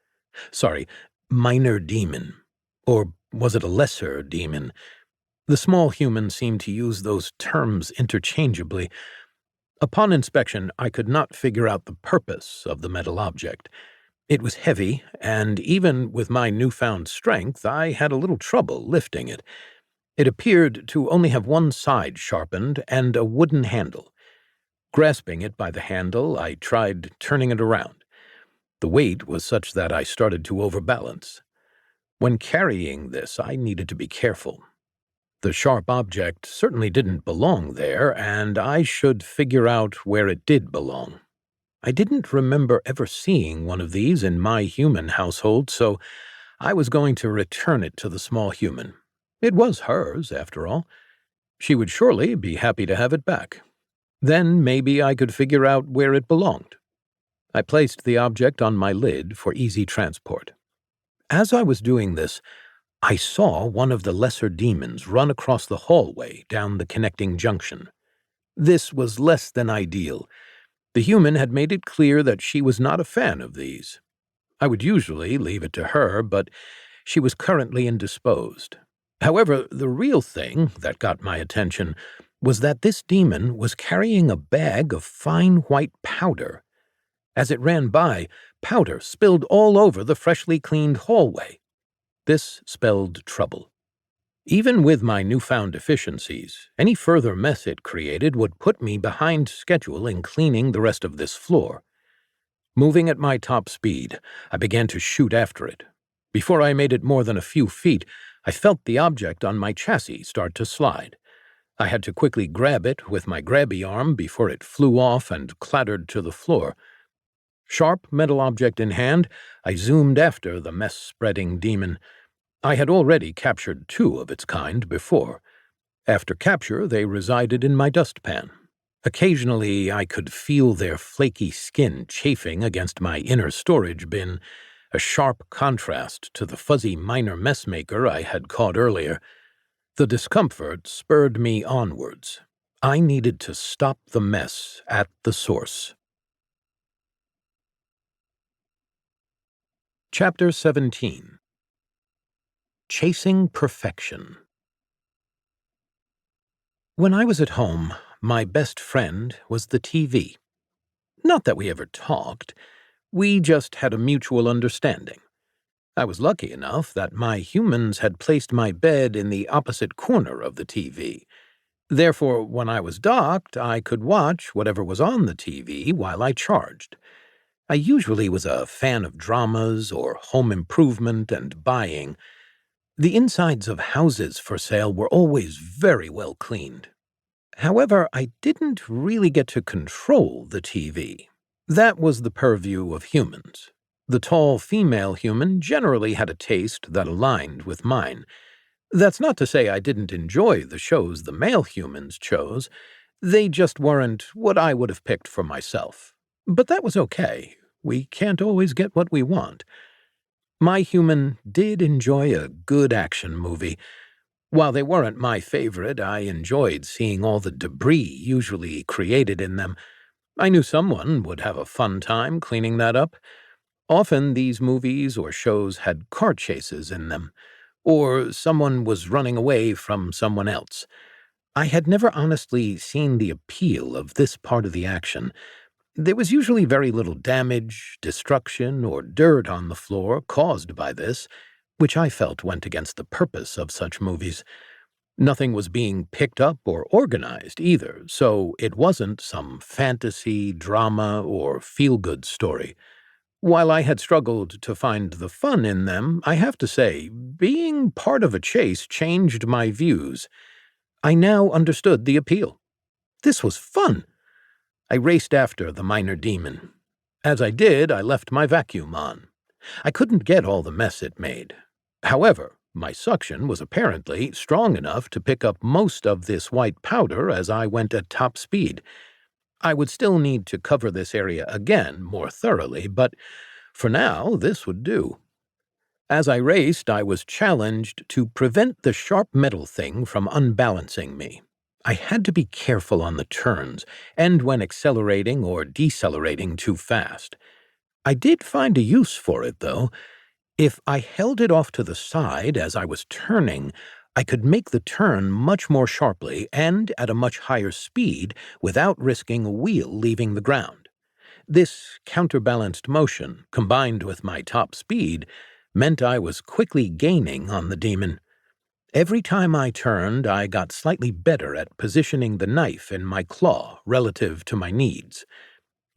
Sorry, minor demon. Or was it a lesser demon? The small human seemed to use those terms interchangeably. Upon inspection, I could not figure out the purpose of the metal object. It was heavy, and even with my newfound strength, I had a little trouble lifting it. It appeared to only have one side sharpened and a wooden handle. Grasping it by the handle, I tried turning it around. The weight was such that I started to overbalance. When carrying this, I needed to be careful. The sharp object certainly didn't belong there, and I should figure out where it did belong. I didn't remember ever seeing one of these in my human household, so I was going to return it to the small human. It was hers, after all. She would surely be happy to have it back. Then maybe I could figure out where it belonged. I placed the object on my lid for easy transport. As I was doing this, I saw one of the lesser demons run across the hallway down the connecting junction. This was less than ideal. The human had made it clear that she was not a fan of these. I would usually leave it to her, but she was currently indisposed. However, the real thing that got my attention was that this demon was carrying a bag of fine white powder. As it ran by, powder spilled all over the freshly cleaned hallway. This spelled trouble. Even with my newfound deficiencies, any further mess it created would put me behind schedule in cleaning the rest of this floor. Moving at my top speed, I began to shoot after it. Before I made it more than a few feet, I felt the object on my chassis start to slide. I had to quickly grab it with my grabby arm before it flew off and clattered to the floor. Sharp metal object in hand, I zoomed after the mess-spreading demon. I had already captured 2 of its kind before. After capture, they resided in my dustpan. Occasionally, I could feel their flaky skin chafing against my inner storage bin, a sharp contrast to the fuzzy minor messmaker I had caught earlier. The discomfort spurred me onwards. I needed to stop the mess at the source. Chapter 17. Chasing Perfection. When I was at home, my best friend was the TV. Not that we ever talked. We just had a mutual understanding. I was lucky enough that my humans had placed my bed in the opposite corner of the TV. Therefore, when I was docked, I could watch whatever was on the TV while I charged. I usually was a fan of dramas or home improvement and buying. The insides of houses for sale were always very well cleaned. However, I didn't really get to control the TV. That was the purview of humans. The tall female human generally had a taste that aligned with mine. That's not to say I didn't enjoy the shows the male humans chose. They just weren't what I would have picked for myself. But that was okay. We can't always get what we want. My human did enjoy a good action movie. While they weren't my favorite, I enjoyed seeing all the debris usually created in them. I knew someone would have a fun time cleaning that up. Often these movies or shows had car chases in them, or someone was running away from someone else. I had never honestly seen the appeal of this part of the action. There was usually very little damage, destruction, or dirt on the floor caused by this, which I felt went against the purpose of such movies. Nothing was being picked up or organized either, so it wasn't some fantasy, drama, or feel-good story. While I had struggled to find the fun in them, I have to say, being part of a chase changed my views. I now understood the appeal. This was fun. I raced after the minor demon. As I did, I left my vacuum on. I couldn't get all the mess it made. However, my suction was apparently strong enough to pick up most of this white powder as I went at top speed. I would still need to cover this area again more thoroughly, but for now this would do. As I raced, I was challenged to prevent the sharp metal thing from unbalancing me. I had to be careful on the turns, and when accelerating or decelerating too fast. I did find a use for it, though. If I held it off to the side as I was turning, I could make the turn much more sharply and at a much higher speed without risking a wheel leaving the ground. This counterbalanced motion, combined with my top speed, meant I was quickly gaining on the demon. Every time I turned, I got slightly better at positioning the knife in my claw relative to my needs.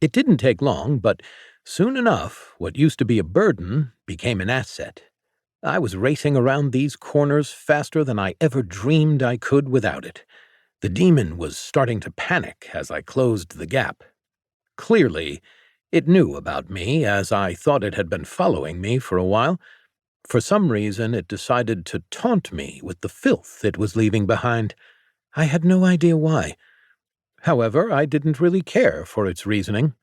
It didn't take long, but soon enough, what used to be a burden became an asset. I was racing around these corners faster than I ever dreamed I could without it. The demon was starting to panic as I closed the gap. Clearly, it knew about me, as I thought it had been following me for a while. For some reason, it decided to taunt me with the filth it was leaving behind. I had no idea why. However, I didn't really care for its reasoning.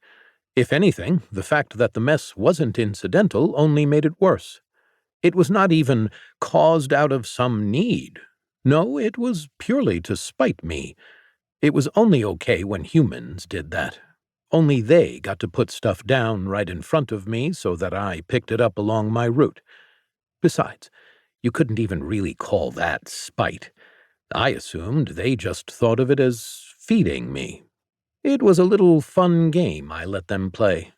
If anything, the fact that the mess wasn't incidental only made it worse. It was not even caused out of some need. No, it was purely to spite me. It was only okay when humans did that. Only they got to put stuff down right in front of me so that I picked it up along my route. Besides, you couldn't even really call that spite. I assumed they just thought of it as feeding me. It was a little fun game I let them play.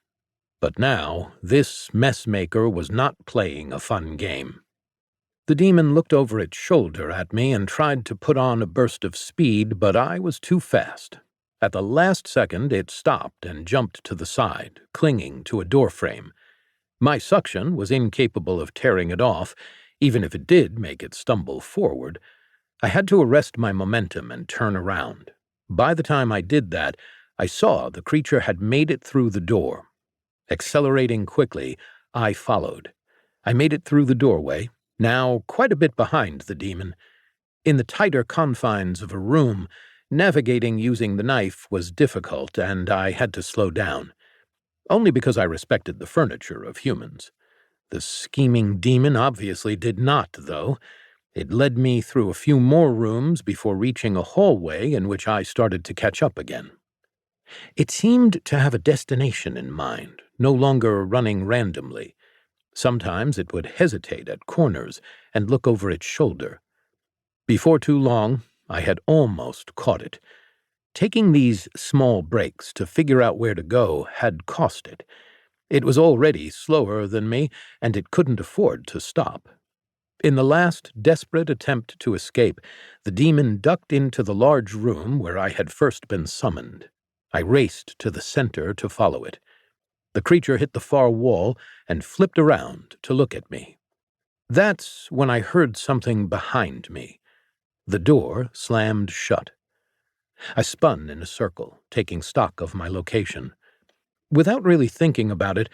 But now, this messmaker was not playing a fun game. The demon looked over its shoulder at me and tried to put on a burst of speed, but I was too fast. At the last second, it stopped and jumped to the side, clinging to a doorframe. My suction was incapable of tearing it off, even if it did make it stumble forward. I had to arrest my momentum and turn around. By the time I did that, I saw the creature had made it through the door. Accelerating quickly, I followed. I made it through the doorway, now quite a bit behind the demon. In the tighter confines of a room, navigating using the knife was difficult, and I had to slow down. Only because I respected the furniture of humans. The scheming demon obviously did not, though. It led me through a few more rooms before reaching a hallway in which I started to catch up again. It seemed to have a destination in mind, no longer running randomly. Sometimes it would hesitate at corners and look over its shoulder. Before too long, I had almost caught it. Taking these small breaks to figure out where to go had cost it. It was already slower than me, and it couldn't afford to stop. In the last desperate attempt to escape, the demon ducked into the large room where I had first been summoned. I raced to the center to follow it. The creature hit the far wall and flipped around to look at me. That's when I heard something behind me. The door slammed shut. I spun in a circle, taking stock of my location. Without really thinking about it,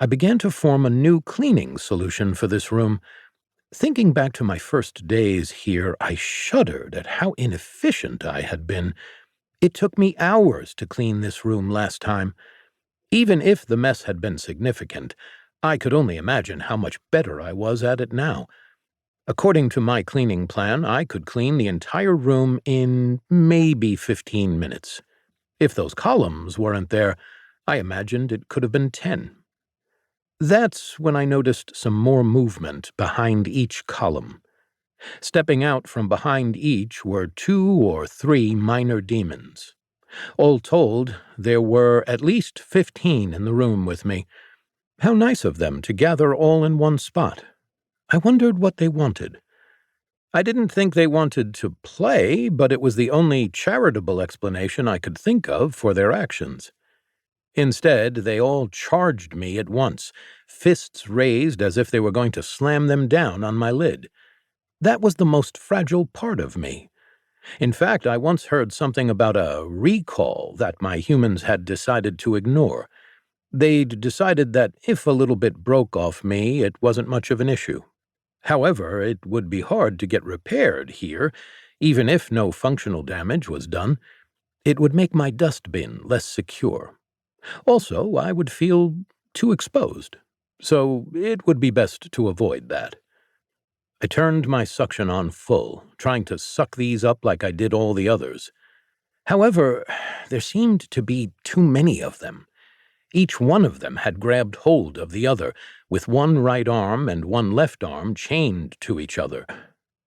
I began to form a new cleaning solution for this room. Thinking back to my first days here, I shuddered at how inefficient I had been. It took me hours to clean this room last time. Even if the mess had been significant, I could only imagine how much better I was at it now. According to my cleaning plan, I could clean the entire room in maybe 15 minutes. If those columns weren't there, I imagined it could have been 10. That's when I noticed some more movement behind each column. Stepping out from behind each were 2 or 3 minor demons. All told, there were at least 15 in the room with me. How nice of them to gather all in one spot. I wondered what they wanted. I didn't think they wanted to play, but it was the only charitable explanation I could think of for their actions. Instead, they all charged me at once, fists raised as if they were going to slam them down on my lid. That was the most fragile part of me. In fact, I once heard something about a recall that my humans had decided to ignore. They'd decided that if a little bit broke off me, it wasn't much of an issue. However, it would be hard to get repaired here, even if no functional damage was done. It would make my dustbin less secure. Also, I would feel too exposed, so it would be best to avoid that. I turned my suction on full, trying to suck these up like I did all the others. However, there seemed to be too many of them. Each one of them had grabbed hold of the other, with one right arm and one left arm chained to each other.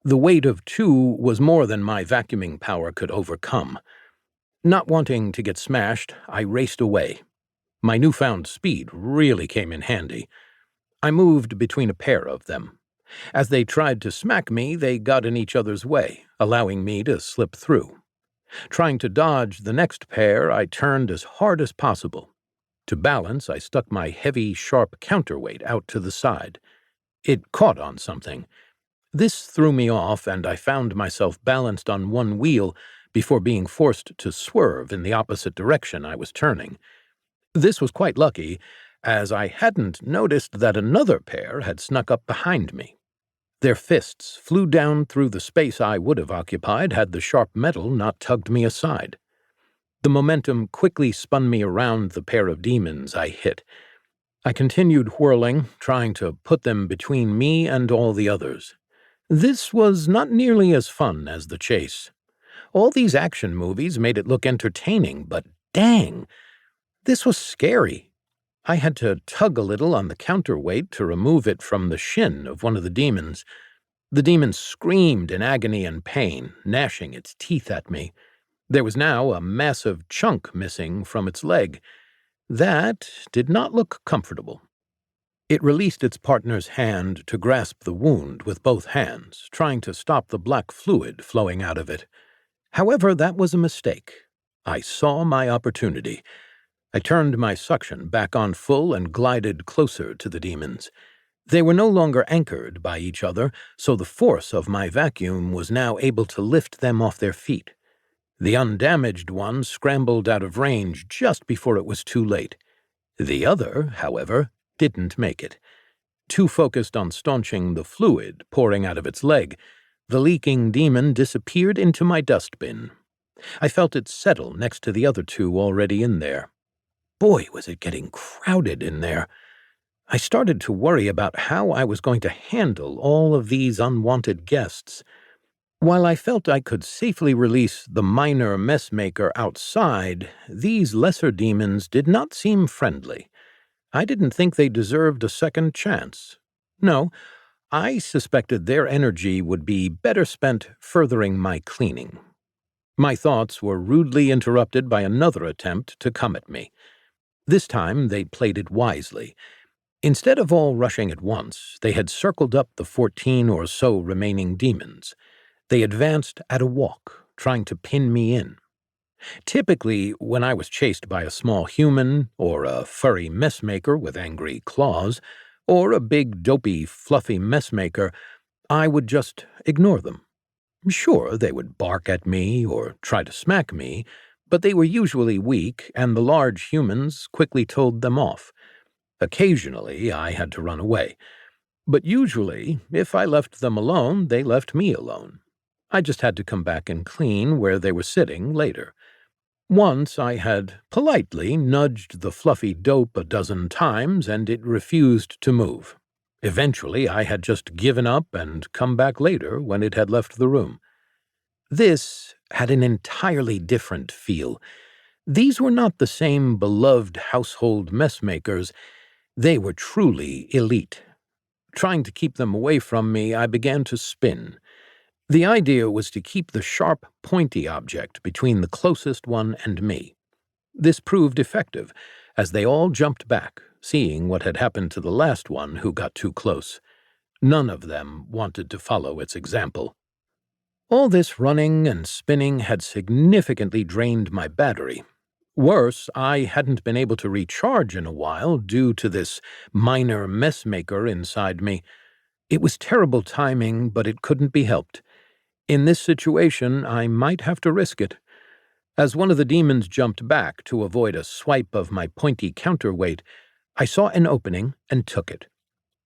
The weight of two was more than my vacuuming power could overcome. Not wanting to get smashed, I raced away. My newfound speed really came in handy. I moved between a pair of them. As they tried to smack me, they got in each other's way, allowing me to slip through. Trying to dodge the next pair, I turned as hard as possible. To balance, I stuck my heavy, sharp counterweight out to the side. It caught on something. This threw me off, and I found myself balanced on one wheel before being forced to swerve in the opposite direction I was turning. This was quite lucky, as I hadn't noticed that another pair had snuck up behind me. Their fists flew down through the space I would have occupied had the sharp metal not tugged me aside. The momentum quickly spun me around the pair of demons I hit. I continued whirling, trying to put them between me and all the others. This was not nearly as fun as the chase. All these action movies made it look entertaining, but dang, this was scary. I had to tug a little on the counterweight to remove it from the shin of one of the demons. The demon screamed in agony and pain, gnashing its teeth at me. There was now a massive chunk missing from its leg. That did not look comfortable. It released its partner's hand to grasp the wound with both hands, trying to stop the black fluid flowing out of it. However, that was a mistake. I saw my opportunity. I turned my suction back on full and glided closer to the demons. They were no longer anchored by each other, so the force of my vacuum was now able to lift them off their feet. The undamaged one scrambled out of range just before it was too late. The other, however, didn't make it. Too focused on staunching the fluid pouring out of its leg, the leaking demon disappeared into my dustbin. I felt it settle next to the other two already in there. Boy, was it getting crowded in there. I started to worry about how I was going to handle all of these unwanted guests. While I felt I could safely release the minor messmaker outside, these lesser demons did not seem friendly. I didn't think they deserved a second chance. No, I suspected their energy would be better spent furthering my cleaning. My thoughts were rudely interrupted by another attempt to come at me. This time they played it wisely. Instead of all rushing at once, they had circled up the 14 or so remaining demons. They advanced at a walk, trying to pin me in. Typically, when I was chased by a small human, or a furry messmaker with angry claws, or a big, dopey, fluffy messmaker, I would just ignore them. Sure, they would bark at me or try to smack me, but they were usually weak, and the large humans quickly told them off. Occasionally, I had to run away. But usually, if I left them alone, they left me alone. I just had to come back and clean where they were sitting later. Once I had politely nudged the fluffy dope a dozen times, and it refused to move. Eventually, I had just given up and come back later when it had left the room. This had an entirely different feel. These were not the same beloved household messmakers. They were truly elite. Trying to keep them away from me, I began to spin. The idea was to keep the sharp, pointy object between the closest one and me. This proved effective, as they all jumped back, seeing what had happened to the last one who got too close. None of them wanted to follow its example. All this running and spinning had significantly drained my battery. Worse, I hadn't been able to recharge in a while due to this minor messmaker inside me. It was terrible timing, but it couldn't be helped. In this situation, I might have to risk it. As one of the demons jumped back to avoid a swipe of my pointy counterweight, I saw an opening and took it.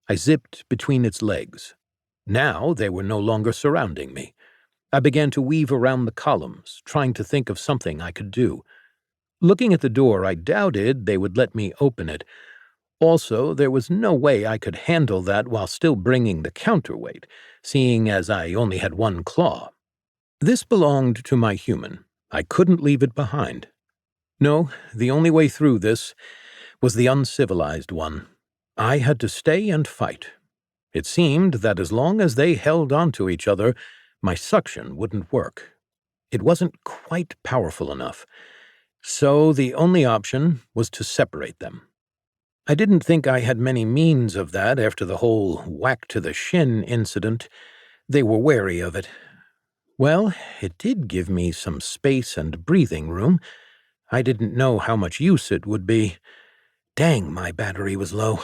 I zipped between its legs. Now they were no longer surrounding me. I began to weave around the columns, trying to think of something I could do. Looking at the door, I doubted they would let me open it. Also, there was no way I could handle that while still bringing the counterweight, seeing as I only had one claw. This belonged to my human. I couldn't leave it behind. No, the only way through this was the uncivilized one. I had to stay and fight. It seemed that as long as they held onto each other, my suction wouldn't work. It wasn't quite powerful enough. So the only option was to separate them. I didn't think I had many means of that after the whole whack to the shin incident. They were wary of it. Well, it did give me some space and breathing room. I didn't know how much use it would be. Dang, my battery was low.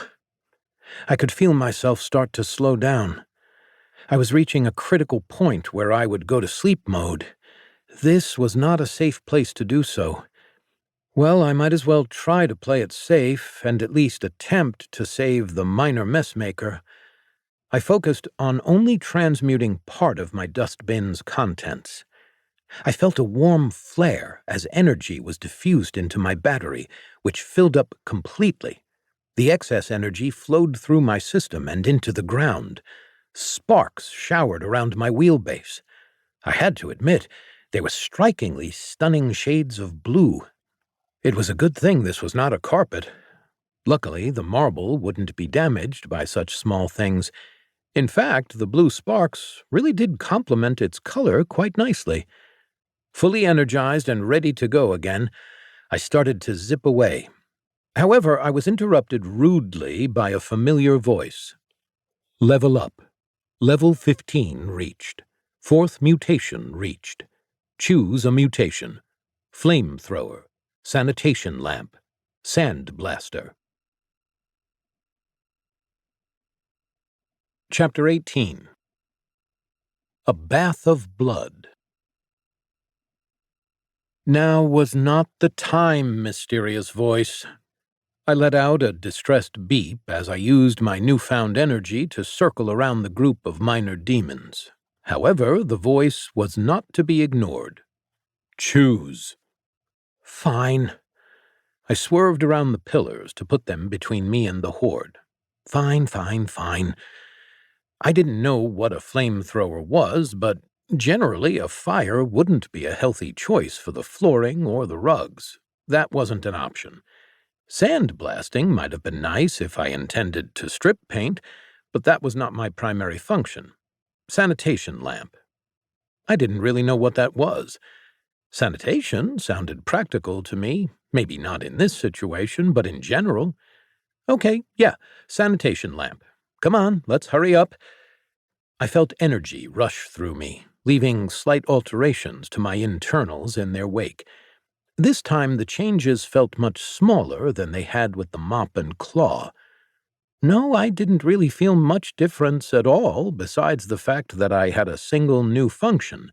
I could feel myself start to slow down. I was reaching a critical point where I would go to sleep mode. This was not a safe place to do so. Well, I might as well try to play it safe and at least attempt to save the minor messmaker. I focused on only transmuting part of my dustbin's contents. I felt a warm flare as energy was diffused into my battery, which filled up completely. The excess energy flowed through my system and into the ground. Sparks showered around my wheelbase. I had to admit, they were strikingly stunning shades of blue. It was a good thing this was not a carpet. Luckily, the marble wouldn't be damaged by such small things. In fact, the blue sparks really did complement its color quite nicely. Fully energized and ready to go again, I started to zip away. However, I was interrupted rudely by a familiar voice. Level up. Level 15 reached. 4th mutation reached. Choose a mutation. Flamethrower. Sanitation lamp. Sand blaster. Chapter 18. A Bath of Blood. Now was not the time, mysterious voice. I let out a distressed beep as I used my newfound energy to circle around the group of minor demons. However, the voice was not to be ignored. Choose. Fine. I swerved around the pillars to put them between me and the horde. Fine. I didn't know what a flamethrower was, but generally a fire wouldn't be a healthy choice for the flooring or the rugs. That wasn't an option. Sand blasting might have been nice if I intended to strip paint, but that was not my primary function. Sanitation lamp. I didn't really know what that was. Sanitation sounded practical to me, maybe not in this situation, but in general. Okay, yeah, sanitation lamp. Come on, let's hurry up. I felt energy rush through me, leaving slight alterations to my internals in their wake. This time the changes felt much smaller than they had with the mop and claw. No, I didn't really feel much difference at all, besides the fact that I had a single new function.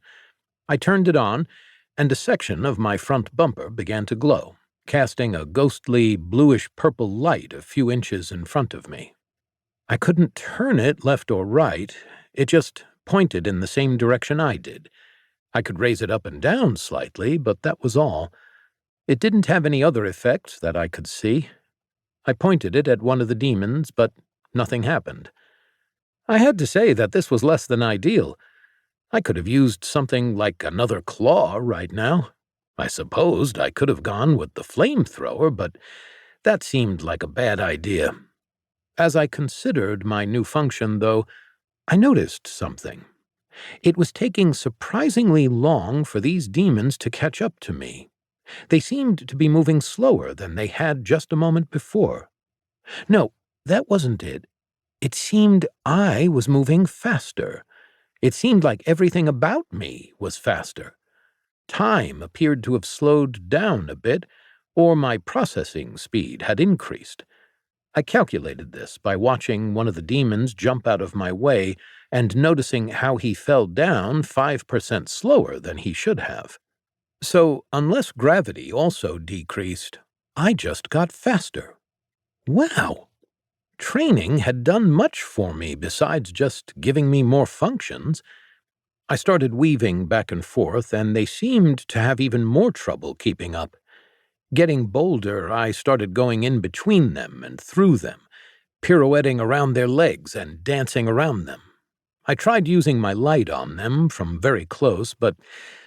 I turned it on, and a section of my front bumper began to glow, casting a ghostly bluish-purple light a few inches in front of me. I couldn't turn it left or right, it just pointed in the same direction I did. I could raise it up and down slightly, but that was all. It didn't have any other effect that I could see. I pointed it at one of the demons, but nothing happened. I had to say that this was less than ideal. I could have used something like another claw right now. I supposed I could have gone with the flamethrower, but that seemed like a bad idea. As I considered my new function, though, I noticed something. It was taking surprisingly long for these demons to catch up to me. They seemed to be moving slower than they had just a moment before. No, that wasn't it. It seemed I was moving faster. It seemed like everything about me was faster. Time appeared to have slowed down a bit, or my processing speed had increased. I calculated this by watching one of the demons jump out of my way and noticing how he fell down 5% slower than he should have. So, unless gravity also decreased, I just got faster. Wow! Training had done much for me besides just giving me more functions. I started weaving back and forth, and they seemed to have even more trouble keeping up. Getting bolder, I started going in between them and through them, pirouetting around their legs and dancing around them. I tried using my light on them from very close, but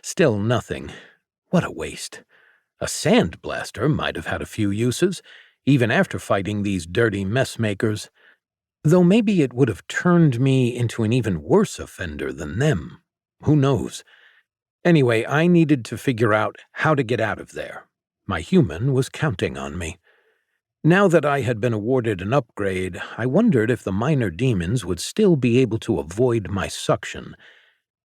still nothing. What a waste. A sand blaster might have had a few uses, even after fighting these dirty mess makers. Though maybe it would have turned me into an even worse offender than them. Who knows? Anyway, I needed to figure out how to get out of there. My human was counting on me. Now that I had been awarded an upgrade, I wondered if the minor demons would still be able to avoid my suction.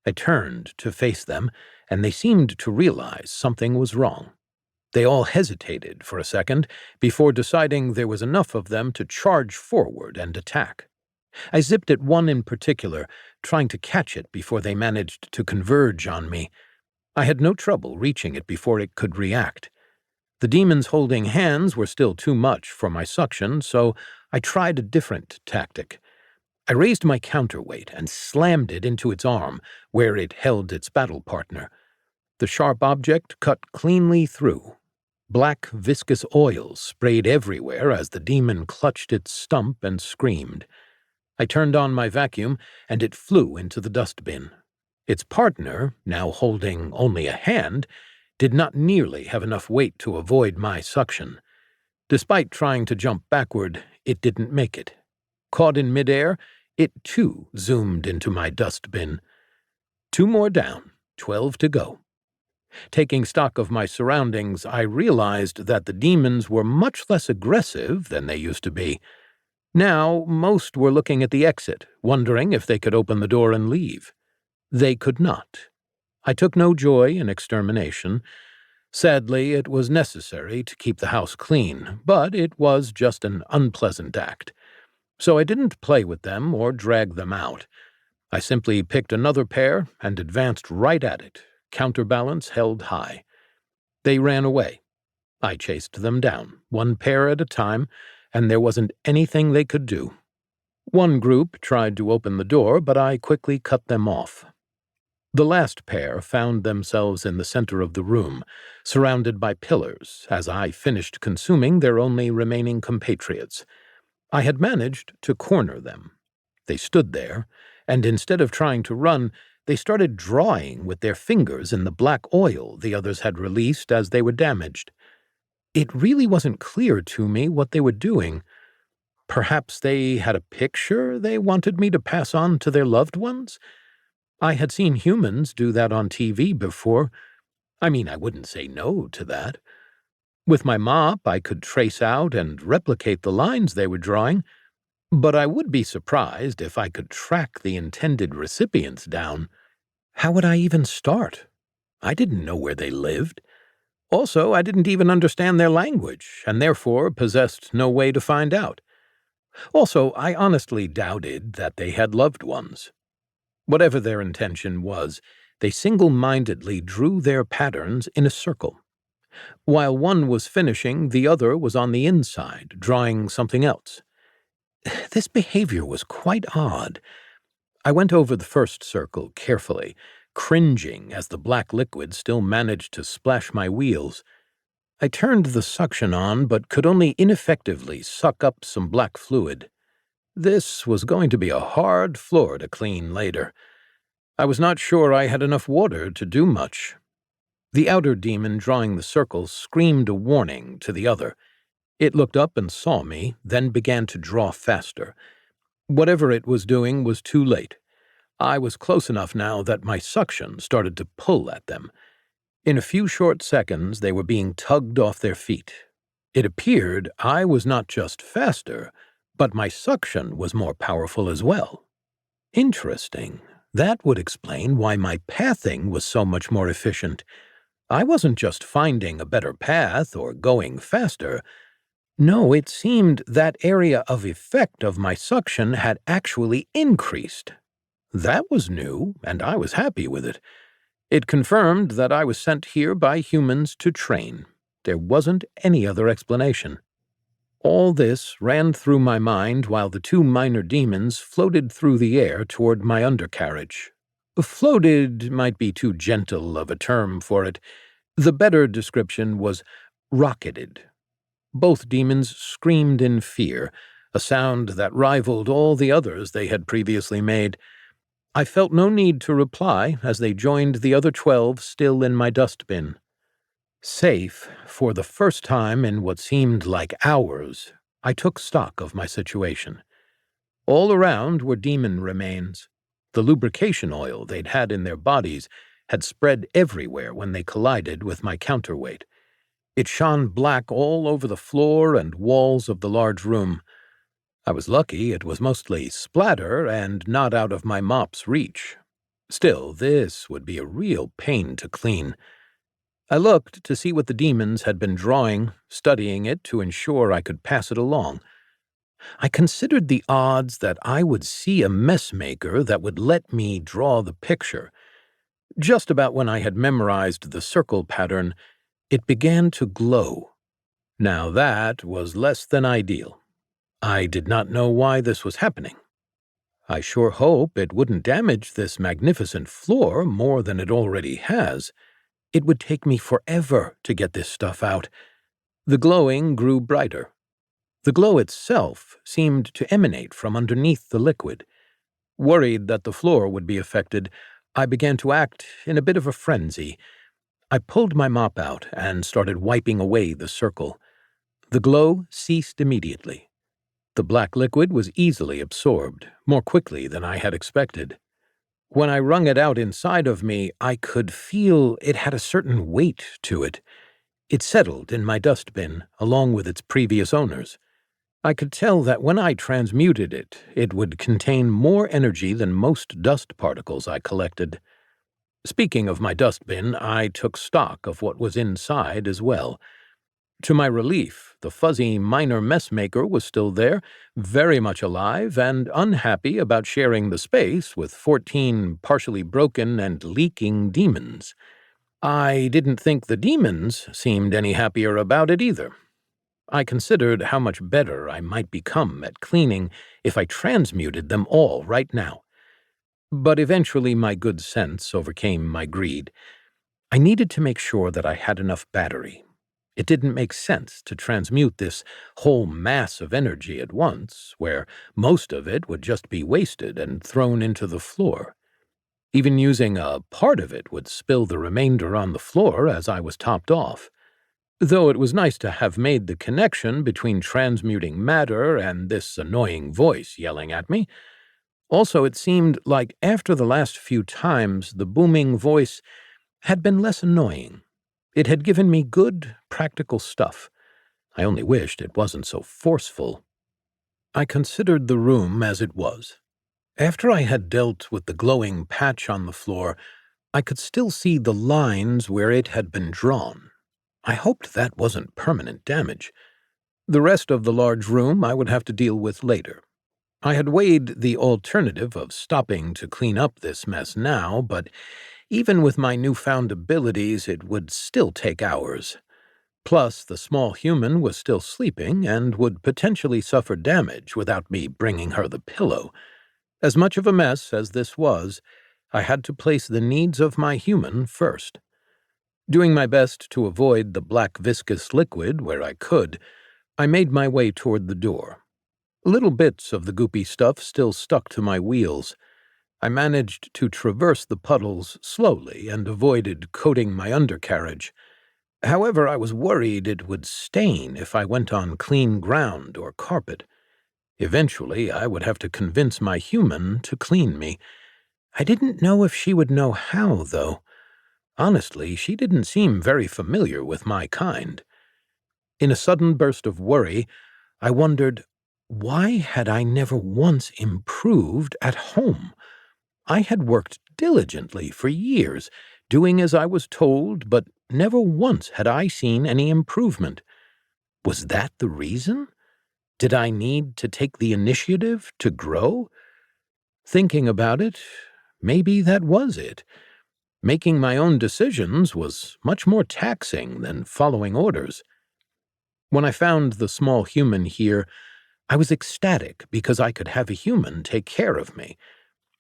I turned to face them, and they seemed to realize something was wrong. They all hesitated for a second before deciding there was enough of them to charge forward and attack. I zipped at one in particular, trying to catch it before they managed to converge on me. I had no trouble reaching it before it could react. The demons holding hands were still too much for my suction, so I tried a different tactic. I raised my counterweight and slammed it into its arm, where it held its battle partner. The sharp object cut cleanly through. Black, viscous oils sprayed everywhere as the demon clutched its stump and screamed. I turned on my vacuum, and it flew into the dustbin. Its partner, now holding only a hand, did not nearly have enough weight to avoid my suction. Despite trying to jump backward, it didn't make it. Caught in midair, it too zoomed into my dustbin. 2 more down, 12 to go. Taking stock of my surroundings, I realized that the demons were much less aggressive than they used to be. Now, most were looking at the exit, wondering if they could open the door and leave. They could not. I took no joy in extermination. Sadly, it was necessary to keep the house clean, but it was just an unpleasant act. So I didn't play with them or drag them out. I simply picked another pair and advanced right at it, counterbalance held high. They ran away. I chased them down, one pair at a time, and there wasn't anything they could do. One group tried to open the door, but I quickly cut them off. The last pair found themselves in the center of the room, surrounded by pillars, as I finished consuming their only remaining compatriots. I had managed to corner them. They stood there, and instead of trying to run, they started drawing with their fingers in the black oil the others had released as they were damaged. It really wasn't clear to me what they were doing. Perhaps they had a picture they wanted me to pass on to their loved ones? I had seen humans do that on TV before. I mean, I wouldn't say no to that. With my mop, I could trace out and replicate the lines they were drawing, but I would be surprised if I could track the intended recipients down. How would I even start? I didn't know where they lived. Also, I didn't even understand their language, and therefore possessed no way to find out. Also, I honestly doubted that they had loved ones. Whatever their intention was, they single-mindedly drew their patterns in a circle. While one was finishing, the other was on the inside, drawing something else. This behavior was quite odd. I went over the first circle carefully, cringing as the black liquid still managed to splash my wheels. I turned the suction on, but could only ineffectively suck up some black fluid. This was going to be a hard floor to clean later. I was not sure I had enough water to do much. The outer demon drawing the circle screamed a warning to the other. It looked up and saw me, then began to draw faster. Whatever it was doing was too late. I was close enough now that my suction started to pull at them. In a few short seconds, they were being tugged off their feet. It appeared I was not just faster, but my suction was more powerful as well. Interesting. That would explain why my pathing was so much more efficient. I wasn't just finding a better path or going faster. No, it seemed that area of effect of my suction had actually increased. That was new, and I was happy with it. It confirmed that I was sent here by humans to train. There wasn't any other explanation. All this ran through my mind while the two minor demons floated through the air toward my undercarriage. Floated might be too gentle of a term for it. The better description was rocketed. Both demons screamed in fear, a sound that rivaled all the others they had previously made. I felt no need to reply as they joined the other 12 still in my dustbin. Safe, for the first time in what seemed like hours, I took stock of my situation. All around were demon remains. The lubrication oil they'd had in their bodies had spread everywhere when they collided with my counterweight. It shone black all over the floor and walls of the large room. I was lucky it was mostly splatter and not out of my mop's reach. Still, this would be a real pain to clean. I looked to see what the demons had been drawing, studying it to ensure I could pass it along. I considered the odds that I would see a messmaker that would let me draw the picture. Just about when I had memorized the circle pattern, it began to glow. Now that was less than ideal. I did not know why this was happening. I sure hope it wouldn't damage this magnificent floor more than it already has. It would take me forever to get this stuff out. The glowing grew brighter. The glow itself seemed to emanate from underneath the liquid. Worried that the floor would be affected, I began to act in a bit of a frenzy. I pulled my mop out and started wiping away the circle. The glow ceased immediately. The black liquid was easily absorbed, more quickly than I had expected. When I wrung it out inside of me, I could feel it had a certain weight to it. It settled in my dustbin, along with its previous owners. I could tell that when I transmuted it, it would contain more energy than most dust particles I collected. Speaking of my dustbin, I took stock of what was inside as well. To my relief, the fuzzy minor messmaker was still there, very much alive and unhappy about sharing the space with 14 partially broken and leaking demons. I didn't think the demons seemed any happier about it either. I considered how much better I might become at cleaning if I transmuted them all right now. But eventually my good sense overcame my greed. I needed to make sure that I had enough battery. It didn't make sense to transmute this whole mass of energy at once, where most of it would just be wasted and thrown into the floor. Even using a part of it would spill the remainder on the floor as I was topped off. Though it was nice to have made the connection between transmuting matter and this annoying voice yelling at me. Also, it seemed like after the last few times, the booming voice had been less annoying. It had given me good, practical stuff. I only wished it wasn't so forceful. I considered the room as it was. After I had dealt with the glowing patch on the floor, I could still see the lines where it had been drawn. I hoped that wasn't permanent damage. The rest of the large room I would have to deal with later. I had weighed the alternative of stopping to clean up this mess now, but even with my newfound abilities, it would still take hours. Plus, the small human was still sleeping and would potentially suffer damage without me bringing her the pillow. As much of a mess as this was, I had to place the needs of my human first. Doing my best to avoid the black viscous liquid where I could, I made my way toward the door. Little bits of the goopy stuff still stuck to my wheels. I managed to traverse the puddles slowly and avoided coating my undercarriage. However, I was worried it would stain if I went on clean ground or carpet. Eventually, I would have to convince my human to clean me. I didn't know if she would know how, though. Honestly, she didn't seem very familiar with my kind. In a sudden burst of worry, I wondered, why had I never once improved at home? I had worked diligently for years, doing as I was told, but never once had I seen any improvement. Was that the reason? Did I need to take the initiative to grow? Thinking about it, maybe that was it. Making my own decisions was much more taxing than following orders. When I found the small human here, I was ecstatic because I could have a human take care of me.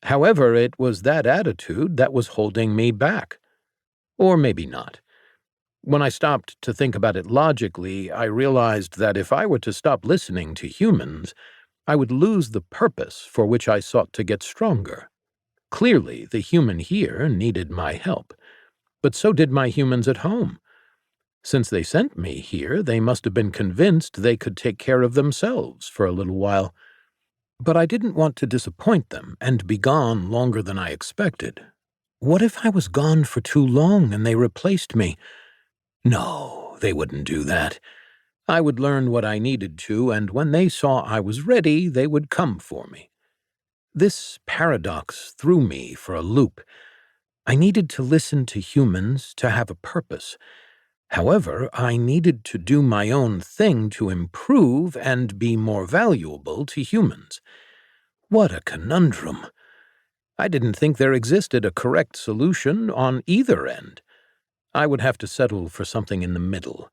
However, it was that attitude that was holding me back. Or maybe not. When I stopped to think about it logically, I realized that if I were to stop listening to humans, I would lose the purpose for which I sought to get stronger. Clearly, the human here needed my help, but so did my humans at home. Since they sent me here, they must have been convinced they could take care of themselves for a little while. But I didn't want to disappoint them and be gone longer than I expected. What if I was gone for too long and they replaced me? No, they wouldn't do that. I would learn what I needed to, and when they saw I was ready, they would come for me. This paradox threw me for a loop. I needed to listen to humans to have a purpose. However, I needed to do my own thing to improve and be more valuable to humans. What a conundrum! I didn't think there existed a correct solution on either end. I would have to settle for something in the middle.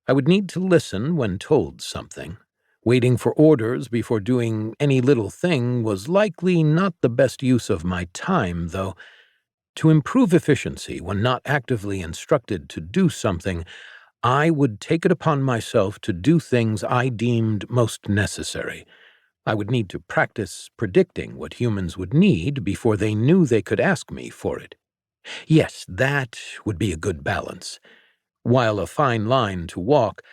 I would need to listen when told something. Waiting for orders before doing any little thing was likely not the best use of my time, though. To improve efficiency when not actively instructed to do something, I would take it upon myself to do things I deemed most necessary. I would need to practice predicting what humans would need before they knew they could ask me for it. Yes, that would be a good balance. While a fine line to walk,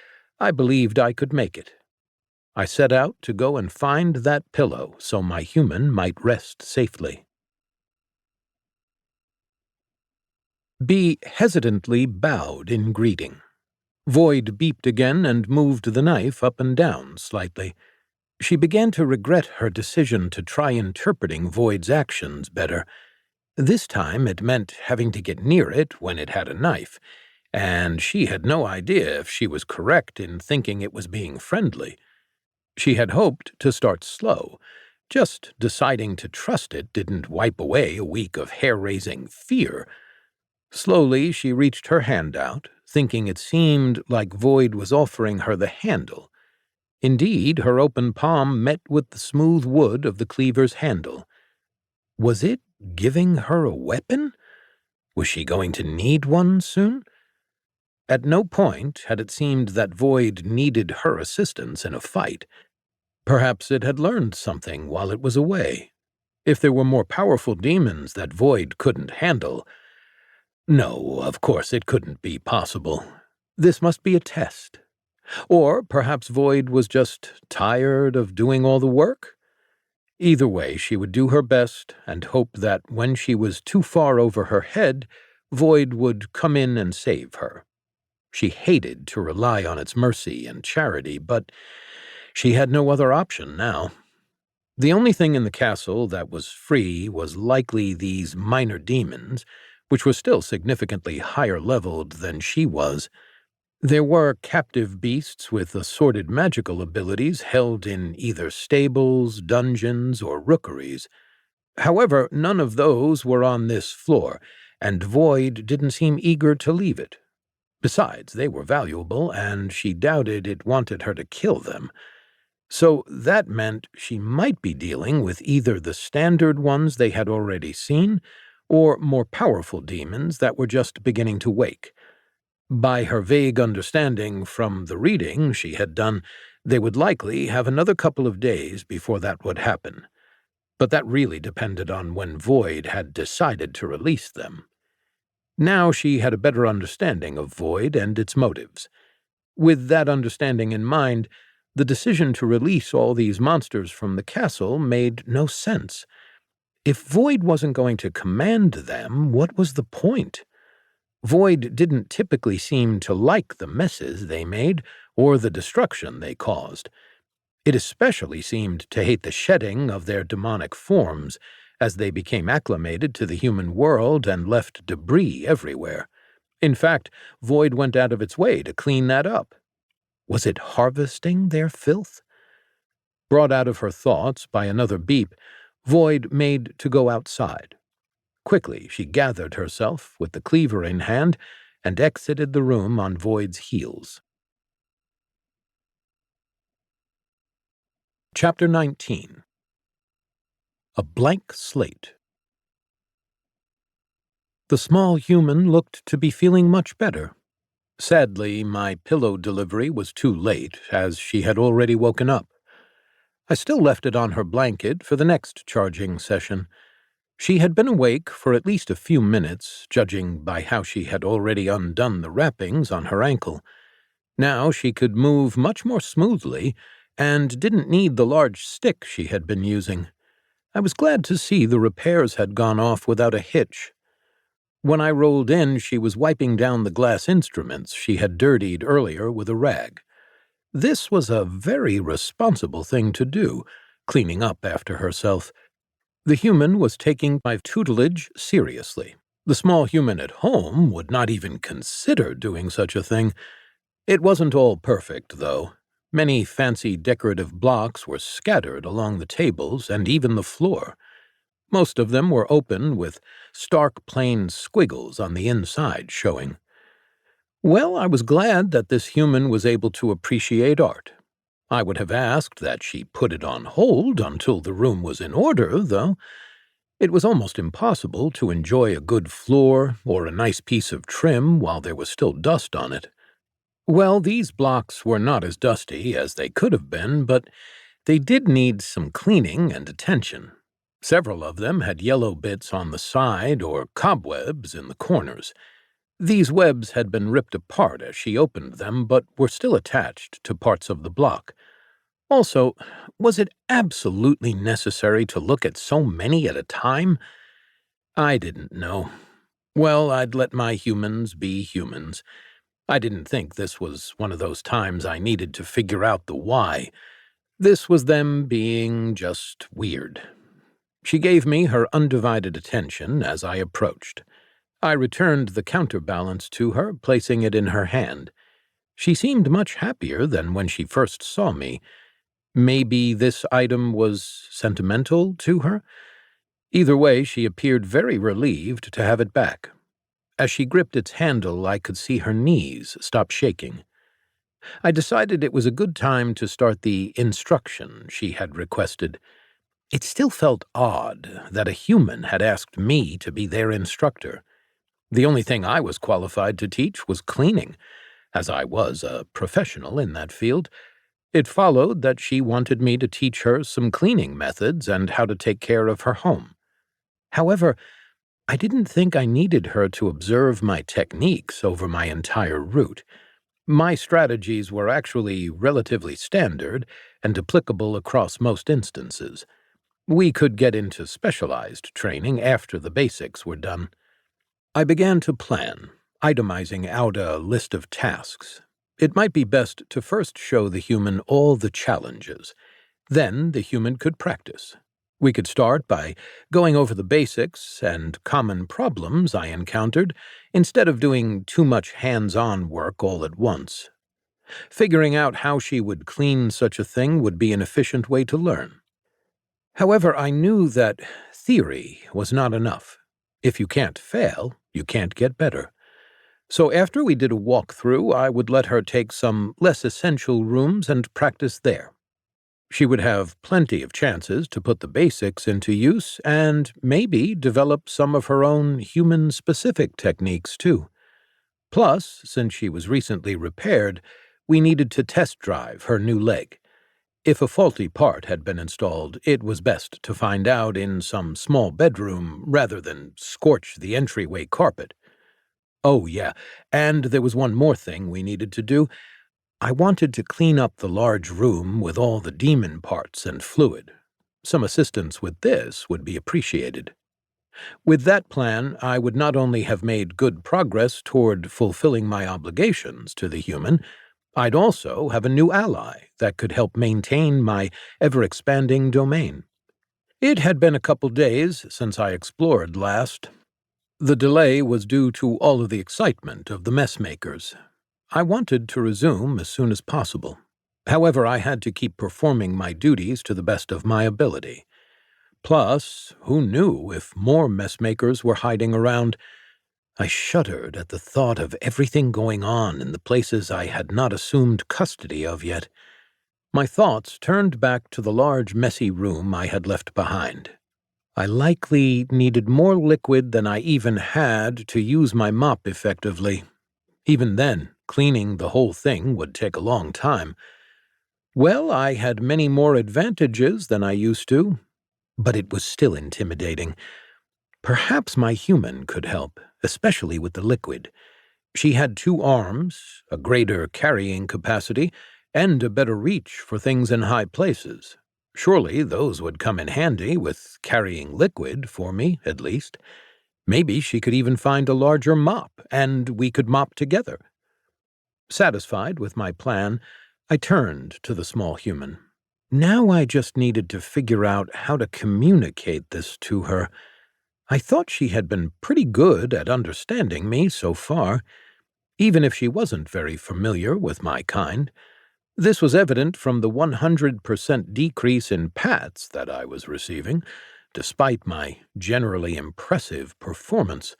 I believed I could make it. I set out to go and find that pillow so my human might rest safely. B hesitantly bowed in greeting. Void beeped again and moved the knife up and down slightly. She began to regret her decision to try interpreting Void's actions better. This time it meant having to get near it when it had a knife, and she had no idea if she was correct in thinking it was being friendly. She had hoped to start slow. Just deciding to trust it didn't wipe away a week of hair-raising fear. Slowly she reached her hand out, thinking it seemed like Void was offering her the handle. Indeed, her open palm met with the smooth wood of the cleaver's handle. Was it giving her a weapon? Was she going to need one soon? At no point had it seemed that Void needed her assistance in a fight. Perhaps it had learned something while it was away. If there were more powerful demons that Void couldn't handle— No, of course it couldn't be possible. This must be a test. Or perhaps Void was just tired of doing all the work? Either way, she would do her best and hope that when she was too far over her head, Void would come in and save her. She hated to rely on its mercy and charity, but she had no other option now. The only thing in the castle that was free was likely these minor demons, which were still significantly higher leveled than she was. There were captive beasts with assorted magical abilities held in either stables, dungeons, or rookeries. However, none of those were on this floor, and Void didn't seem eager to leave it. Besides, they were valuable, and she doubted it wanted her to kill them. So that meant she might be dealing with either the standard ones they had already seen, or more powerful demons that were just beginning to wake. By her vague understanding from the reading she had done, they would likely have another couple of days before that would happen. But that really depended on when Void had decided to release them. Now she had a better understanding of Void and its motives. With that understanding in mind, the decision to release all these monsters from the castle made no sense. If Void wasn't going to command them, what was the point? Void didn't typically seem to like the messes they made or the destruction they caused. It especially seemed to hate the shedding of their demonic forms as they became acclimated to the human world and left debris everywhere. In fact, Void went out of its way to clean that up. Was it harvesting their filth? Brought out of her thoughts by another beep, Void made to go outside. Quickly, she gathered herself with the cleaver in hand and exited the room on Void's heels. Chapter 19. A Blank Slate. The small human looked to be feeling much better. Sadly, my pillow delivery was too late, as she had already woken up. I still left it on her blanket for the next charging session. She had been awake for at least a few minutes, judging by how she had already undone the wrappings on her ankle. Now she could move much more smoothly, and didn't need the large stick she had been using. I was glad to see the repairs had gone off without a hitch. When I rolled in, she was wiping down the glass instruments she had dirtied earlier with a rag. This was a very responsible thing to do, cleaning up after herself. The human was taking my tutelage seriously. The small human at home would not even consider doing such a thing. It wasn't all perfect, though. Many fancy decorative blocks were scattered along the tables and even the floor. Most of them were open, with stark plain squiggles on the inside showing. Well, I was glad that this human was able to appreciate art. I would have asked that she put it on hold until the room was in order, though. It was almost impossible to enjoy a good floor or a nice piece of trim while there was still dust on it. Well, these blocks were not as dusty as they could have been, but they did need some cleaning and attention. Several of them had yellow bits on the side or cobwebs in the corners. These webs had been ripped apart as she opened them, but were still attached to parts of the block. Also, was it absolutely necessary to look at so many at a time? I didn't know. Well, I'd let my humans be humans. I didn't think this was one of those times I needed to figure out the why. This was them being just weird. She gave me her undivided attention as I approached. I returned the counterbalance to her, placing it in her hand. She seemed much happier than when she first saw me. Maybe this item was sentimental to her? Either way, she appeared very relieved to have it back. As she gripped its handle, I could see her knees stop shaking. I decided it was a good time to start the instruction she had requested. It still felt odd that a human had asked me to be their instructor. The only thing I was qualified to teach was cleaning, as I was a professional in that field. It followed that she wanted me to teach her some cleaning methods and how to take care of her home. However, I didn't think I needed her to observe my techniques over my entire route. My strategies were actually relatively standard and applicable across most instances. We could get into specialized training after the basics were done. I began to plan, itemizing out a list of tasks. It might be best to first show the human all the challenges. Then the human could practice. We could start by going over the basics and common problems I encountered, instead of doing too much hands-on work all at once. Figuring out how she would clean such a thing would be an efficient way to learn. However, I knew that theory was not enough. If you can't fail, you can't get better. So after we did a walkthrough, I would let her take some less essential rooms and practice there. She would have plenty of chances to put the basics into use and maybe develop some of her own human-specific techniques, too. Plus, since she was recently repaired, we needed to test drive her new leg. If a faulty part had been installed, it was best to find out in some small bedroom rather than scorch the entryway carpet. Oh, yeah, and there was one more thing we needed to do. I wanted to clean up the large room with all the demon parts and fluid. Some assistance with this would be appreciated. With that plan, I would not only have made good progress toward fulfilling my obligations to the human, I'd also have a new ally that could help maintain my ever-expanding domain. It had been a couple days since I explored last. The delay was due to all of the excitement of the mess makers. I wanted to resume as soon as possible. However, I had to keep performing my duties to the best of my ability. Plus, who knew if more messmakers were hiding around? I shuddered at the thought of everything going on in the places I had not assumed custody of yet. My thoughts turned back to the large, messy room I had left behind. I likely needed more liquid than I even had to use my mop effectively. Even then, cleaning the whole thing would take a long time. Well, I had many more advantages than I used to, but it was still intimidating. Perhaps my human could help, especially with the liquid. She had 2 arms, a greater carrying capacity, and a better reach for things in high places. Surely those would come in handy with carrying liquid, for me, at least. Maybe she could even find a larger mop, and we could mop together. Satisfied with my plan, I turned to the small human. Now I just needed to figure out how to communicate this to her. I thought she had been pretty good at understanding me so far, even if she wasn't very familiar with my kind. This was evident from the 100% decrease in pats that I was receiving, despite my generally impressive performance.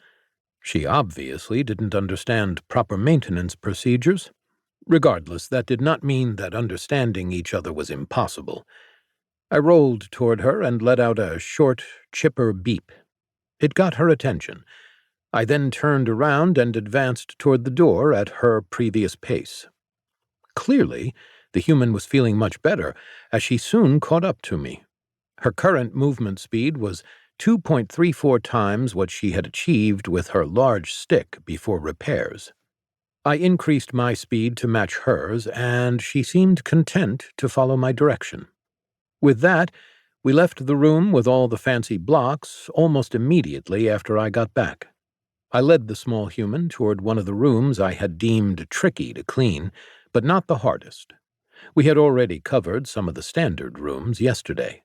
She obviously didn't understand proper maintenance procedures. Regardless, that did not mean that understanding each other was impossible. I rolled toward her and let out a short, chipper beep. It got her attention. I then turned around and advanced toward the door at her previous pace. Clearly, the human was feeling much better, as she soon caught up to me. Her current movement speed was 2.34 times what she had achieved with her large stick before repairs. I increased my speed to match hers, and she seemed content to follow my direction. With that, we left the room with all the fancy blocks almost immediately after I got back. I led the small human toward one of the rooms I had deemed tricky to clean, but not the hardest. We had already covered some of the standard rooms yesterday.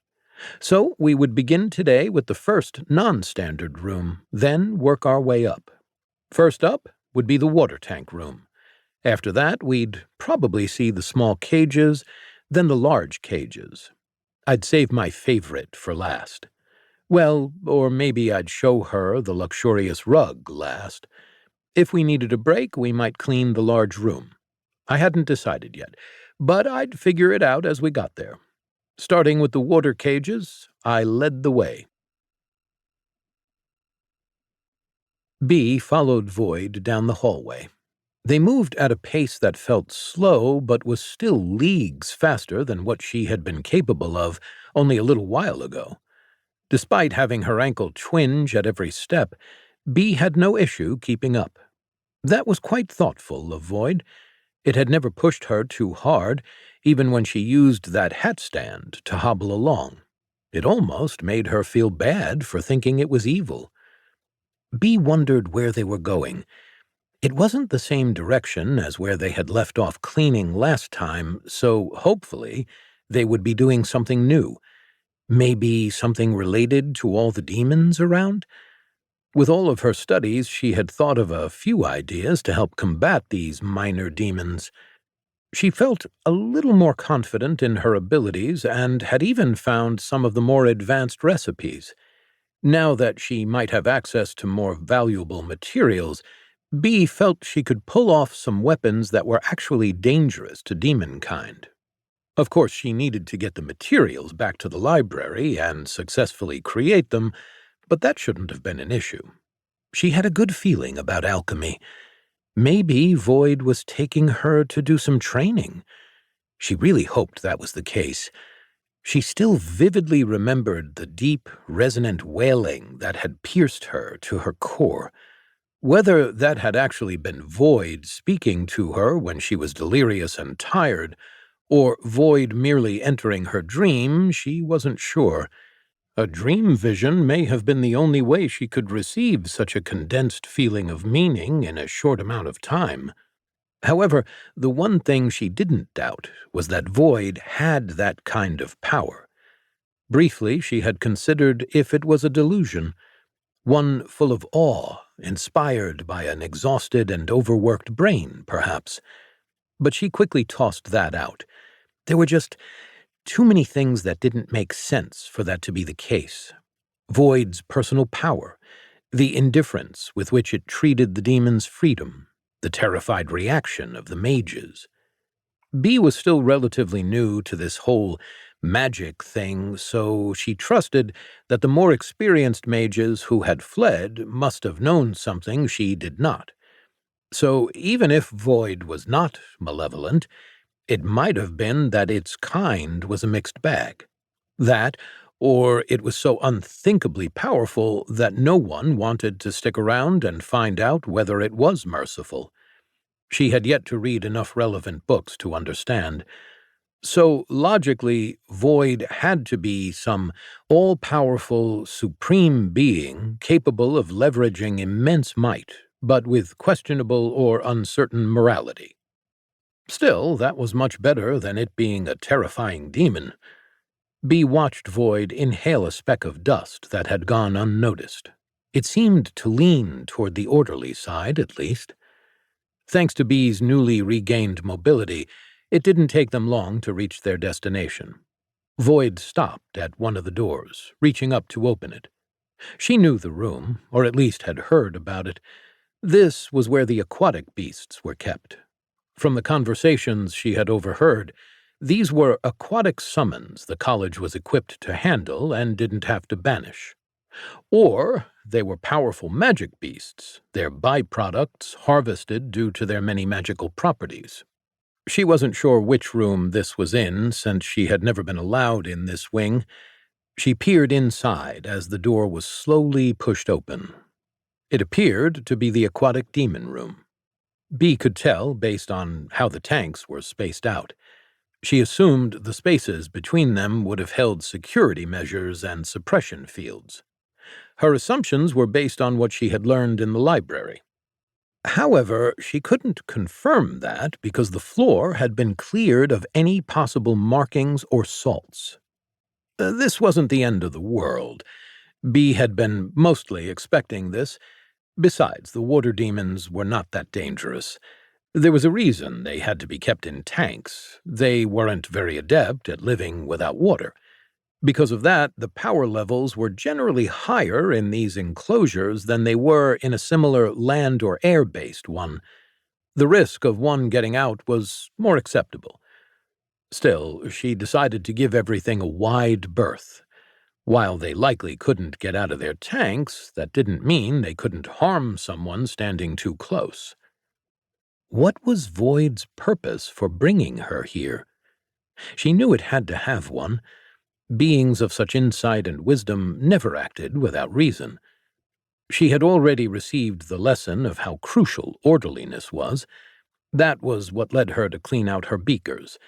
So we would begin today with the first non-standard room, then work our way up. First up would be the water tank room. After that, we'd probably see the small cages, then the large cages. I'd save my favorite for last. Well, or maybe I'd show her the luxurious rug last. If we needed a break, we might clean the large room. I hadn't decided yet, but I'd figure it out as we got there. Starting with the water cages, I led the way. B followed Void down the hallway. They moved at a pace that felt slow but was still leagues faster than what she had been capable of only a little while ago. Despite having her ankle twinge at every step, B had no issue keeping up. That was quite thoughtful of Void. It had never pushed her too hard, even when she used that hat stand to hobble along. It almost made her feel bad for thinking it was evil. B wondered where they were going. It wasn't the same direction as where they had left off cleaning last time, so hopefully they would be doing something new. Maybe something related to all the demons around? With all of her studies, she had thought of a few ideas to help combat these minor demons. She felt a little more confident in her abilities and had even found some of the more advanced recipes. Now that she might have access to more valuable materials, B felt she could pull off some weapons that were actually dangerous to demonkind. Of course, she needed to get the materials back to the library and successfully create them, but that shouldn't have been an issue. She had a good feeling about alchemy. Maybe Void was taking her to do some training. She really hoped that was the case. She still vividly remembered the deep, resonant wailing that had pierced her to her core. Whether that had actually been Void speaking to her when she was delirious and tired, or Void merely entering her dream, she wasn't sure. A dream vision may have been the only way she could receive such a condensed feeling of meaning in a short amount of time. However, the one thing she didn't doubt was that Void had that kind of power. Briefly, she had considered if it was a delusion, one full of awe, inspired by an exhausted and overworked brain, perhaps. But she quickly tossed that out. There were just Too many things that didn't make sense for that to be the case. Void's personal power, the indifference with which it treated the demon's freedom, the terrified reaction of the mages. Bee was still relatively new to this whole magic thing, so she trusted that the more experienced mages who had fled must have known something she did not. So even if Void was not malevolent, it might have been that its kind was a mixed bag. That, or it was so unthinkably powerful that no one wanted to stick around and find out whether it was merciful. She had yet to read enough relevant books to understand. So, logically, Void had to be some all-powerful, supreme being capable of leveraging immense might, but with questionable or uncertain morality. Still, that was much better than it being a terrifying demon. Bee watched Void inhale a speck of dust that had gone unnoticed. It seemed to lean toward the orderly side, at least. Thanks to Bee's newly regained mobility, it didn't take them long to reach their destination. Void stopped at one of the doors, reaching up to open it. She knew the room, or at least had heard about it. This was where the aquatic beasts were kept. From the conversations she had overheard, these were aquatic summons the college was equipped to handle and didn't have to banish. Or they were powerful magic beasts, their byproducts harvested due to their many magical properties. She wasn't sure which room this was in, since she had never been allowed in this wing. She peered inside as the door was slowly pushed open. It appeared to be the aquatic demon room. Bee could tell based on how the tanks were spaced out. She assumed the spaces between them would have held security measures and suppression fields. Her assumptions were based on what she had learned in the library. However, she couldn't confirm that because the floor had been cleared of any possible markings or salts. This wasn't the end of the world. Bee had been mostly expecting this. Besides, the water demons were not that dangerous. There was a reason they had to be kept in tanks. They weren't very adept at living without water. Because of that, the power levels were generally higher in these enclosures than they were in a similar land- or air-based one. The risk of one getting out was more acceptable. Still, she decided to give everything a wide berth. While they likely couldn't get out of their tanks, that didn't mean they couldn't harm someone standing too close. What was Void's purpose for bringing her here? She knew it had to have one. Beings of such insight and wisdom never acted without reason. She had already received the lesson of how crucial orderliness was. That was what led her to clean out her beakers.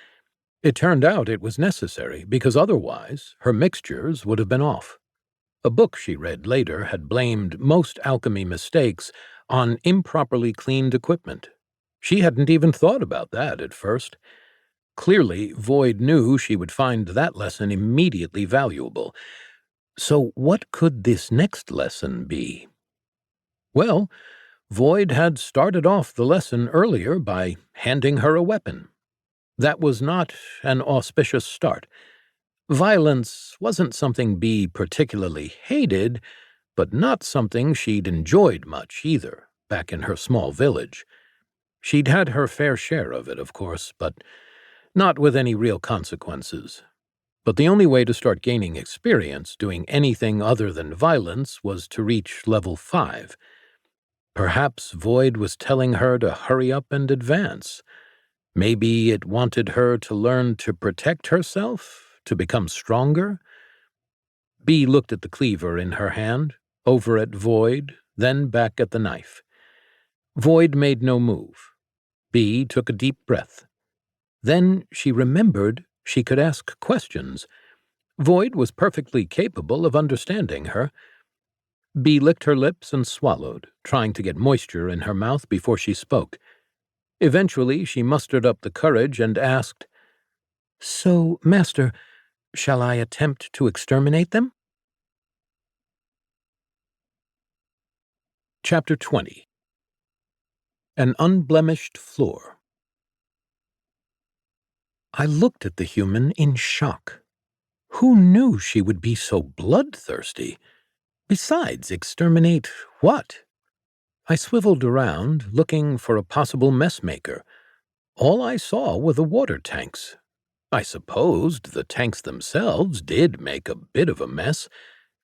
It turned out it was necessary, because otherwise her mixtures would have been off. A book she read later had blamed most alchemy mistakes on improperly cleaned equipment. She hadn't even thought about that at first. Clearly, Void knew she would find that lesson immediately valuable. So what could this next lesson be? Well, Void had started off the lesson earlier by handing her a weapon. That was not an auspicious start. Violence wasn't something Bee particularly hated, but not something she'd enjoyed much either, back in her small village. She'd had her fair share of it, of course, but not with any real consequences. But the only way to start gaining experience doing anything other than violence was to reach level 5. Perhaps Void was telling her to hurry up and advance. Maybe it wanted her to learn to protect herself, to become stronger. Bee looked at the cleaver in her hand, over at Void, then back at the knife. Void made no move. Bee took a deep breath. Then she remembered she could ask questions. Void was perfectly capable of understanding her. Bee licked her lips and swallowed, trying to get moisture in her mouth before she spoke. Eventually, she mustered up the courage and asked, "So, Master, shall I attempt to exterminate them?" Chapter 20. An Unblemished Floor. I looked at the human in shock. Who knew she would be so bloodthirsty? Besides, exterminate what? I swiveled around, looking for a possible messmaker. All I saw were the water tanks. I supposed the tanks themselves did make a bit of a mess.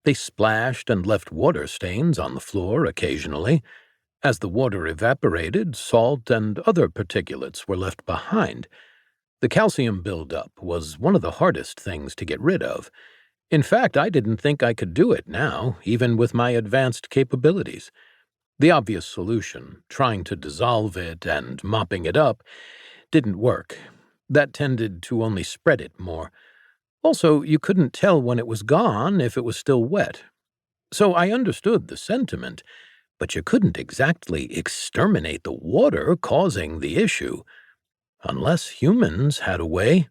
They splashed and left water stains on the floor occasionally. As the water evaporated, salt and other particulates were left behind. The calcium buildup was one of the hardest things to get rid of. In fact, I didn't think I could do it now, even with my advanced capabilities. The obvious solution, trying to dissolve it and mopping it up, didn't work. That tended to only spread it more. Also, you couldn't tell when it was gone if it was still wet. So I understood the sentiment, but you couldn't exactly exterminate the water causing the issue. Unless humans had a way.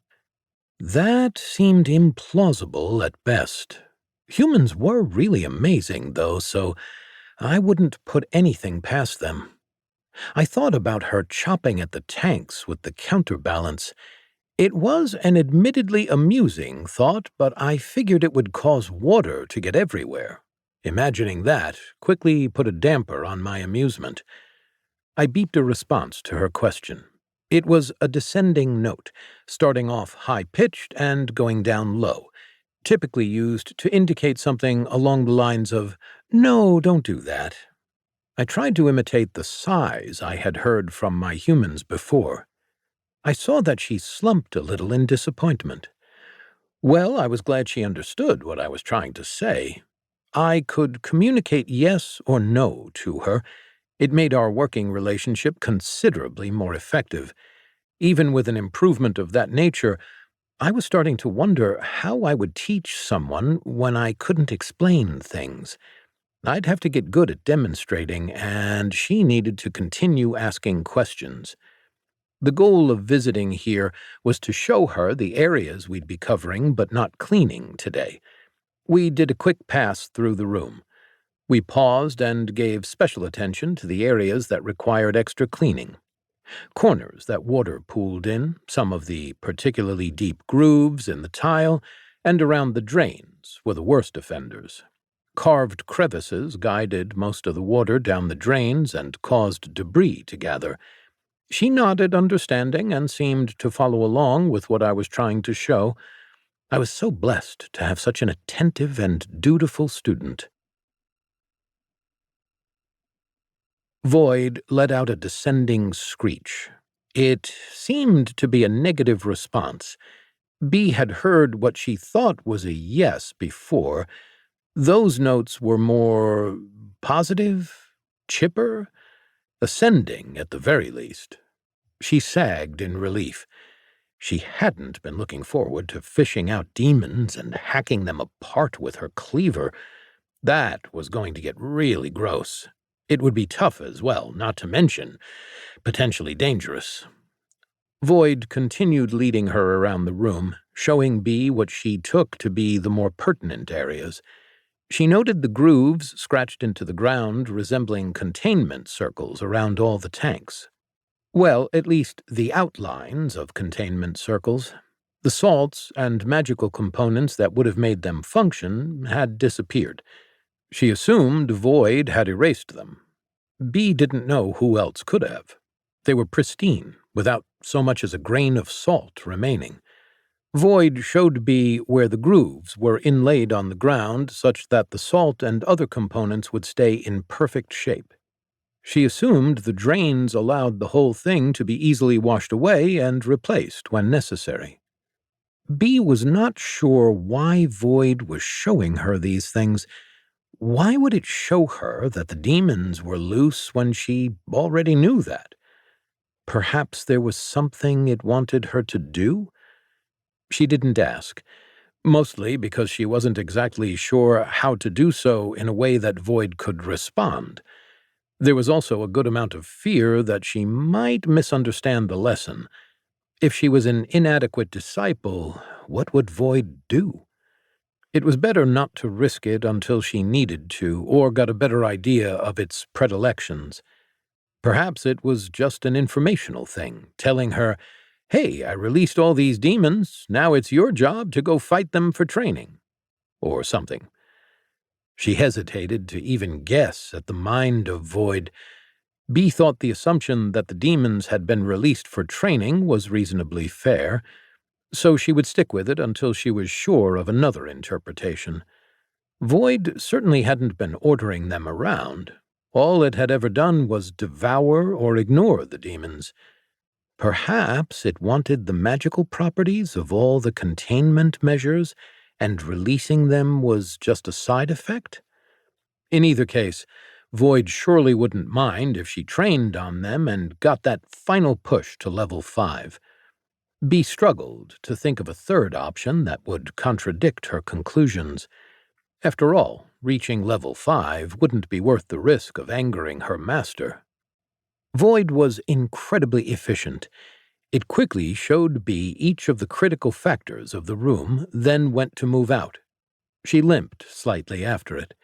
That seemed implausible at best. Humans were really amazing, though, so I wouldn't put anything past them. I thought about her chopping at the tanks with the counterbalance. It was an admittedly amusing thought, but I figured it would cause water to get everywhere. Imagining that quickly put a damper on my amusement. I beeped a response to her question. It was a descending note, starting off high-pitched and going down low, typically used to indicate something along the lines of, "No, don't do that." I tried to imitate the sighs I had heard from my humans before. I saw that she slumped a little in disappointment. Well, I was glad she understood what I was trying to say. I could communicate yes or no to her. It made our working relationship considerably more effective. Even with an improvement of that nature, I was starting to wonder how I would teach someone when I couldn't explain things. I'd have to get good at demonstrating, and she needed to continue asking questions. The goal of visiting here was to show her the areas we'd be covering but not cleaning today. We did a quick pass through the room. We paused and gave special attention to the areas that required extra cleaning. Corners that water pooled in, some of the particularly deep grooves in the tile, and around the drains were the worst offenders. Carved crevices guided most of the water down the drains and caused debris to gather. She nodded understanding and seemed to follow along with what I was trying to show. I was so blessed to have such an attentive and dutiful student. Void let out a descending screech. It seemed to be a negative response. Bee had heard what she thought was a yes before. Those notes were more positive, chipper, ascending at the very least. She sagged in relief. She hadn't been looking forward to fishing out demons and hacking them apart with her cleaver. That was going to get really gross. It would be tough as well, not to mention potentially dangerous. Void continued leading her around the room, showing Bee what she took to be the more pertinent areas. She noted the grooves scratched into the ground resembling containment circles around all the tanks. Well, at least the outlines of containment circles. The salts and magical components that would have made them function had disappeared. She assumed Void had erased them. Bee didn't know who else could have. They were pristine, without so much as a grain of salt remaining. Void showed Bee where the grooves were inlaid on the ground such that the salt and other components would stay in perfect shape. She assumed the drains allowed the whole thing to be easily washed away and replaced when necessary. Bee was not sure why Void was showing her these things. Why would it show her that the demons were loose when she already knew that? Perhaps there was something it wanted her to do? She didn't ask, mostly because she wasn't exactly sure how to do so in a way that Void could respond. There was also a good amount of fear that she might misunderstand the lesson. If she was an inadequate disciple, what would Void do? It was better not to risk it until she needed to, or got a better idea of its predilections. Perhaps it was just an informational thing, telling her, "Hey, I released all these demons, now it's your job to go fight them for training," or something. She hesitated to even guess at the mind of Void. B thought the assumption that the demons had been released for training was reasonably fair, so she would stick with it until she was sure of another interpretation. Void certainly hadn't been ordering them around. All it had ever done was devour or ignore the demons. Perhaps it wanted the magical properties of all the containment measures, and releasing them was just a side effect? In either case, Void surely wouldn't mind if she trained on them and got that final push to level 5. B struggled to think of a third option that would contradict her conclusions. After all, reaching level 5 wouldn't be worth the risk of angering her master. Void was incredibly efficient. It quickly showed B each of the critical factors of the room, then went to move out. She limped slightly after it.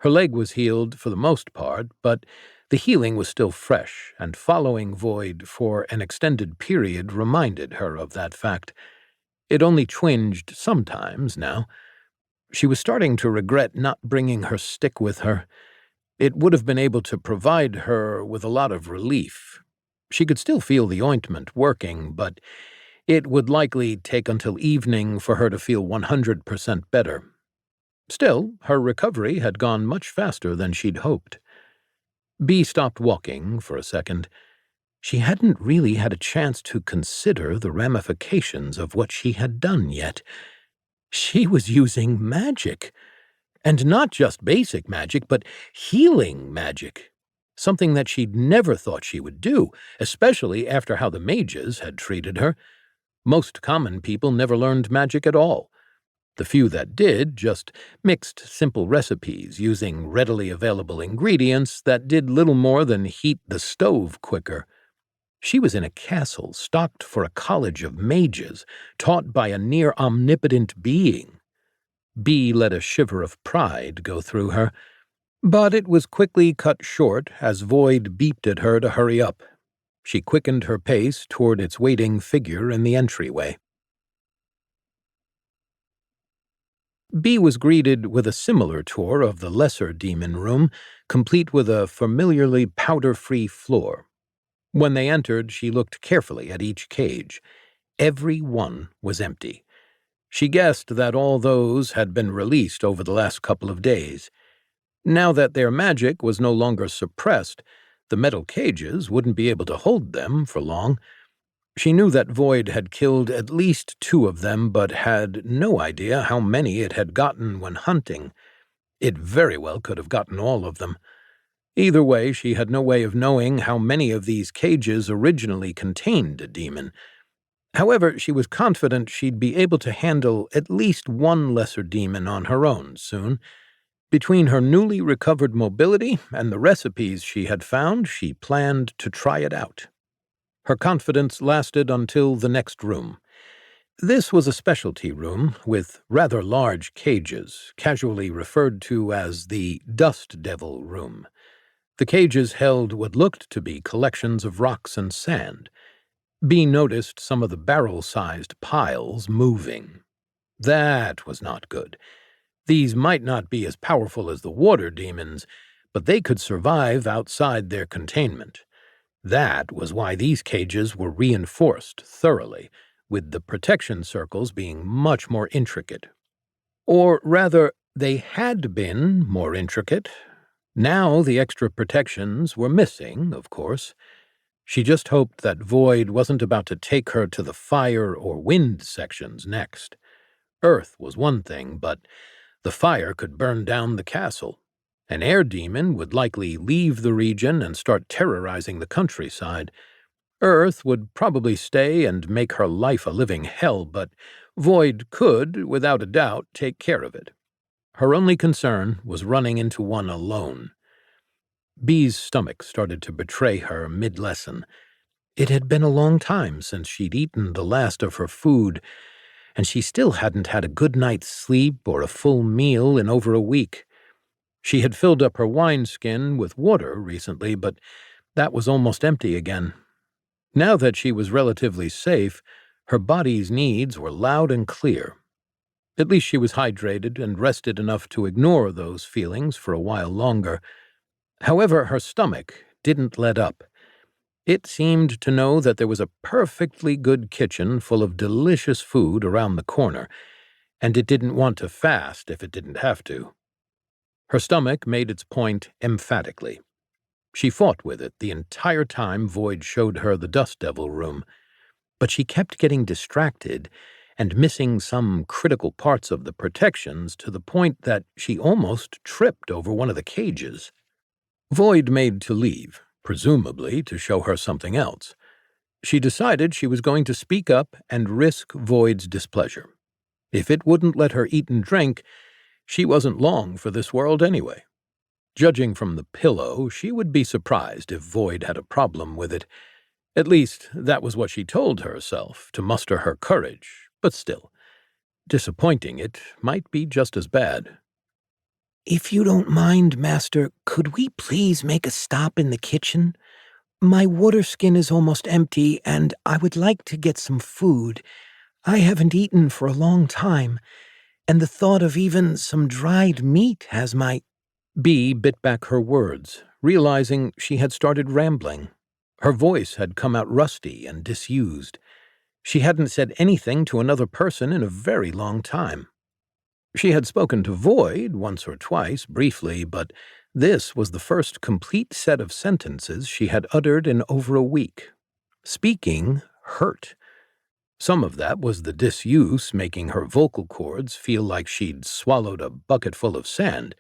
Her leg was healed for the most part, but the healing was still fresh, and following Void for an extended period reminded her of that fact. It only twinged sometimes now. She was starting to regret not bringing her stick with her. It would have been able to provide her with a lot of relief. She could still feel the ointment working, but it would likely take until evening for her to feel 100% better. Still, her recovery had gone much faster than she'd hoped. B stopped walking for a second. She hadn't really had a chance to consider the ramifications of what she had done yet. She was using magic. And not just basic magic, but healing magic. Something that she'd never thought she would do, especially after how the mages had treated her. Most common people never learned magic at all. The few that did just mixed simple recipes using readily available ingredients that did little more than heat the stove quicker. She was in a castle stocked for a college of mages, taught by a near-omnipotent being. B let a shiver of pride go through her, but it was quickly cut short as Void beeped at her to hurry up. She quickened her pace toward its waiting figure in the entryway. B was greeted with a similar tour of the lesser demon room, complete with a familiarly powder-free floor. When they entered, she looked carefully at each cage. Every one was empty. She guessed that all those had been released over the last couple of days. Now that their magic was no longer suppressed, the metal cages wouldn't be able to hold them for long. She knew that Void had killed at least 2 of them, but had no idea how many it had gotten when hunting. It very well could have gotten all of them. Either way, she had no way of knowing how many of these cages originally contained a demon. However, she was confident she'd be able to handle at least one lesser demon on her own soon. Between her newly recovered mobility and the recipes she had found, she planned to try it out. Her confidence lasted until the next room. This was a specialty room with rather large cages, casually referred to as the Dust Devil Room. The cages held what looked to be collections of rocks and sand. B noticed some of the barrel-sized piles moving. That was not good. These might not be as powerful as the water demons, but they could survive outside their containment. That was why these cages were reinforced thoroughly, with the protection circles being much more intricate. Or rather, they had been more intricate. Now the extra protections were missing, of course. She just hoped that Void wasn't about to take her to the fire or wind sections next. Earth was one thing, but the fire could burn down the castle. An air demon would likely leave the region and start terrorizing the countryside. Earth would probably stay and make her life a living hell, but Void could, without a doubt, take care of it. Her only concern was running into one alone. Bee's stomach started to betray her mid-lesson. It had been a long time since she'd eaten the last of her food, and she still hadn't had a good night's sleep or a full meal in over a week. She had filled up her wineskin with water recently, but that was almost empty again. Now that she was relatively safe, her body's needs were loud and clear. At least she was hydrated and rested enough to ignore those feelings for a while longer. However, her stomach didn't let up. It seemed to know that there was a perfectly good kitchen full of delicious food around the corner, and it didn't want to fast if it didn't have to. Her stomach made its point emphatically. She fought with it the entire time Void showed her the Dust Devil room, but she kept getting distracted and missing some critical parts of the protections to the point that she almost tripped over one of the cages. Void made to leave, presumably to show her something else. She decided she was going to speak up and risk Void's displeasure. If it wouldn't let her eat and drink, she wasn't long for this world anyway. Judging from the pillow, she would be surprised if Void had a problem with it. At least, that was what she told herself to muster her courage, but still, disappointing it might be just as bad. "If you don't mind, Master, could we please make a stop in the kitchen? My water skin is almost empty, and I would like to get some food. I haven't eaten for a long time, and the thought of even some dried meat has my—" Bee bit back her words, realizing she had started rambling. Her voice had come out rusty and disused. She hadn't said anything to another person in a very long time. She had spoken to Void once or twice, briefly, but this was the first complete set of sentences she had uttered in over a week. Speaking hurt. Some of that was the disuse making her vocal cords feel like she'd swallowed a bucketful of sand.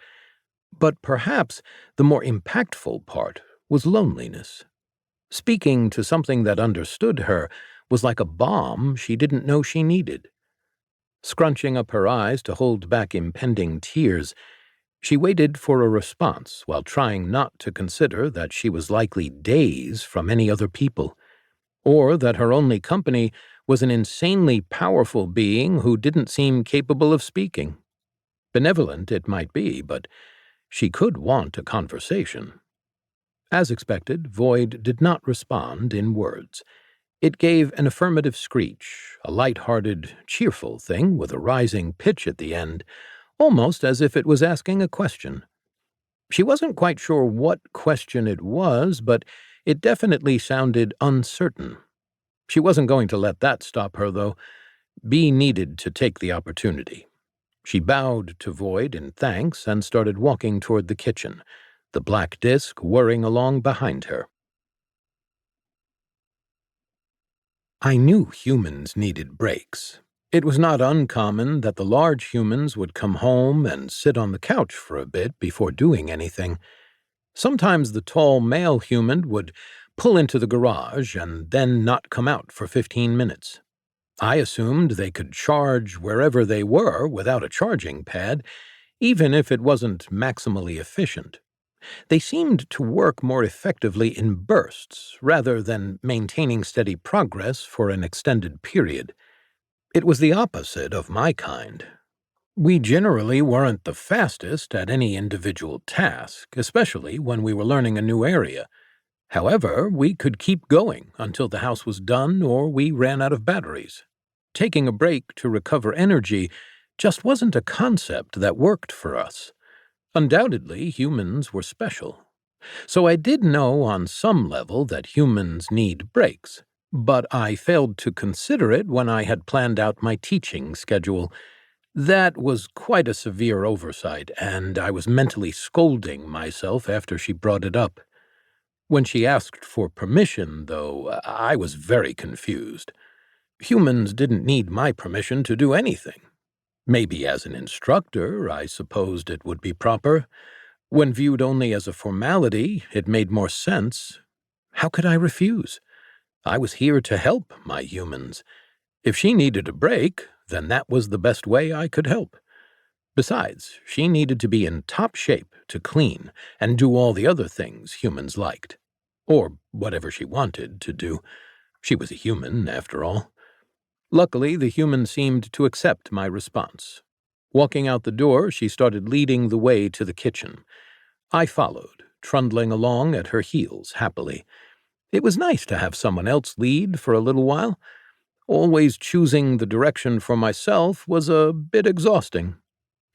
But perhaps the more impactful part was loneliness. Speaking to something that understood her was like a balm she didn't know she needed. Scrunching up her eyes to hold back impending tears, she waited for a response while trying not to consider that she was likely days from any other people, or that her only company was an insanely powerful being who didn't seem capable of speaking. Benevolent it might be, but she could want a conversation. As expected, Void did not respond in words. It gave an affirmative screech, a light-hearted, cheerful thing with a rising pitch at the end, almost as if it was asking a question. She wasn't quite sure what question it was, but it definitely sounded uncertain. She wasn't going to let that stop her, though. Bee needed to take the opportunity. She bowed to Void in thanks and started walking toward the kitchen, the black disk whirring along behind her. I knew humans needed breaks. It was not uncommon that the large humans would come home and sit on the couch for a bit before doing anything. Sometimes the tall male human would pull into the garage and then not come out for 15 minutes. I assumed they could charge wherever they were without a charging pad, even if it wasn't maximally efficient. They seemed to work more effectively in bursts rather than maintaining steady progress for an extended period. It was the opposite of my kind. We generally weren't the fastest at any individual task, especially when we were learning a new area. However, we could keep going until the house was done or we ran out of batteries. Taking a break to recover energy just wasn't a concept that worked for us. Undoubtedly, humans were special. So I did know on some level that humans need breaks, but I failed to consider it when I had planned out my teaching schedule. That was quite a severe oversight, and I was mentally scolding myself after she brought it up. When she asked for permission, though, I was very confused. Humans didn't need my permission to do anything. Maybe as an instructor, I supposed it would be proper. When viewed only as a formality, it made more sense. How could I refuse? I was here to help my humans. If she needed a break, then that was the best way I could help. Besides, she needed to be in top shape to clean and do all the other things humans liked. Or whatever she wanted to do. She was a human, after all. Luckily, the human seemed to accept my response. Walking out the door, she started leading the way to the kitchen. I followed, trundling along at her heels happily. It was nice to have someone else lead for a little while. Always choosing the direction for myself was a bit exhausting.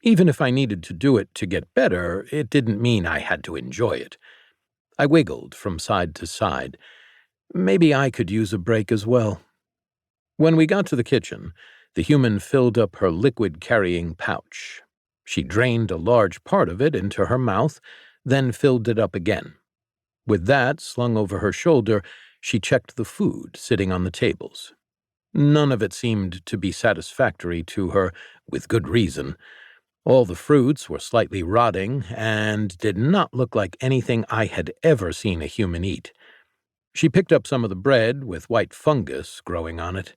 Even if I needed to do it to get better, it didn't mean I had to enjoy it. I wiggled from side to side. Maybe I could use a break as well. When we got to the kitchen, the human filled up her liquid-carrying pouch. She drained a large part of it into her mouth, then filled it up again. With that slung over her shoulder, she checked the food sitting on the tables. None of it seemed to be satisfactory to her, with good reason. All the fruits were slightly rotting and did not look like anything I had ever seen a human eat. She picked up some of the bread with white fungus growing on it.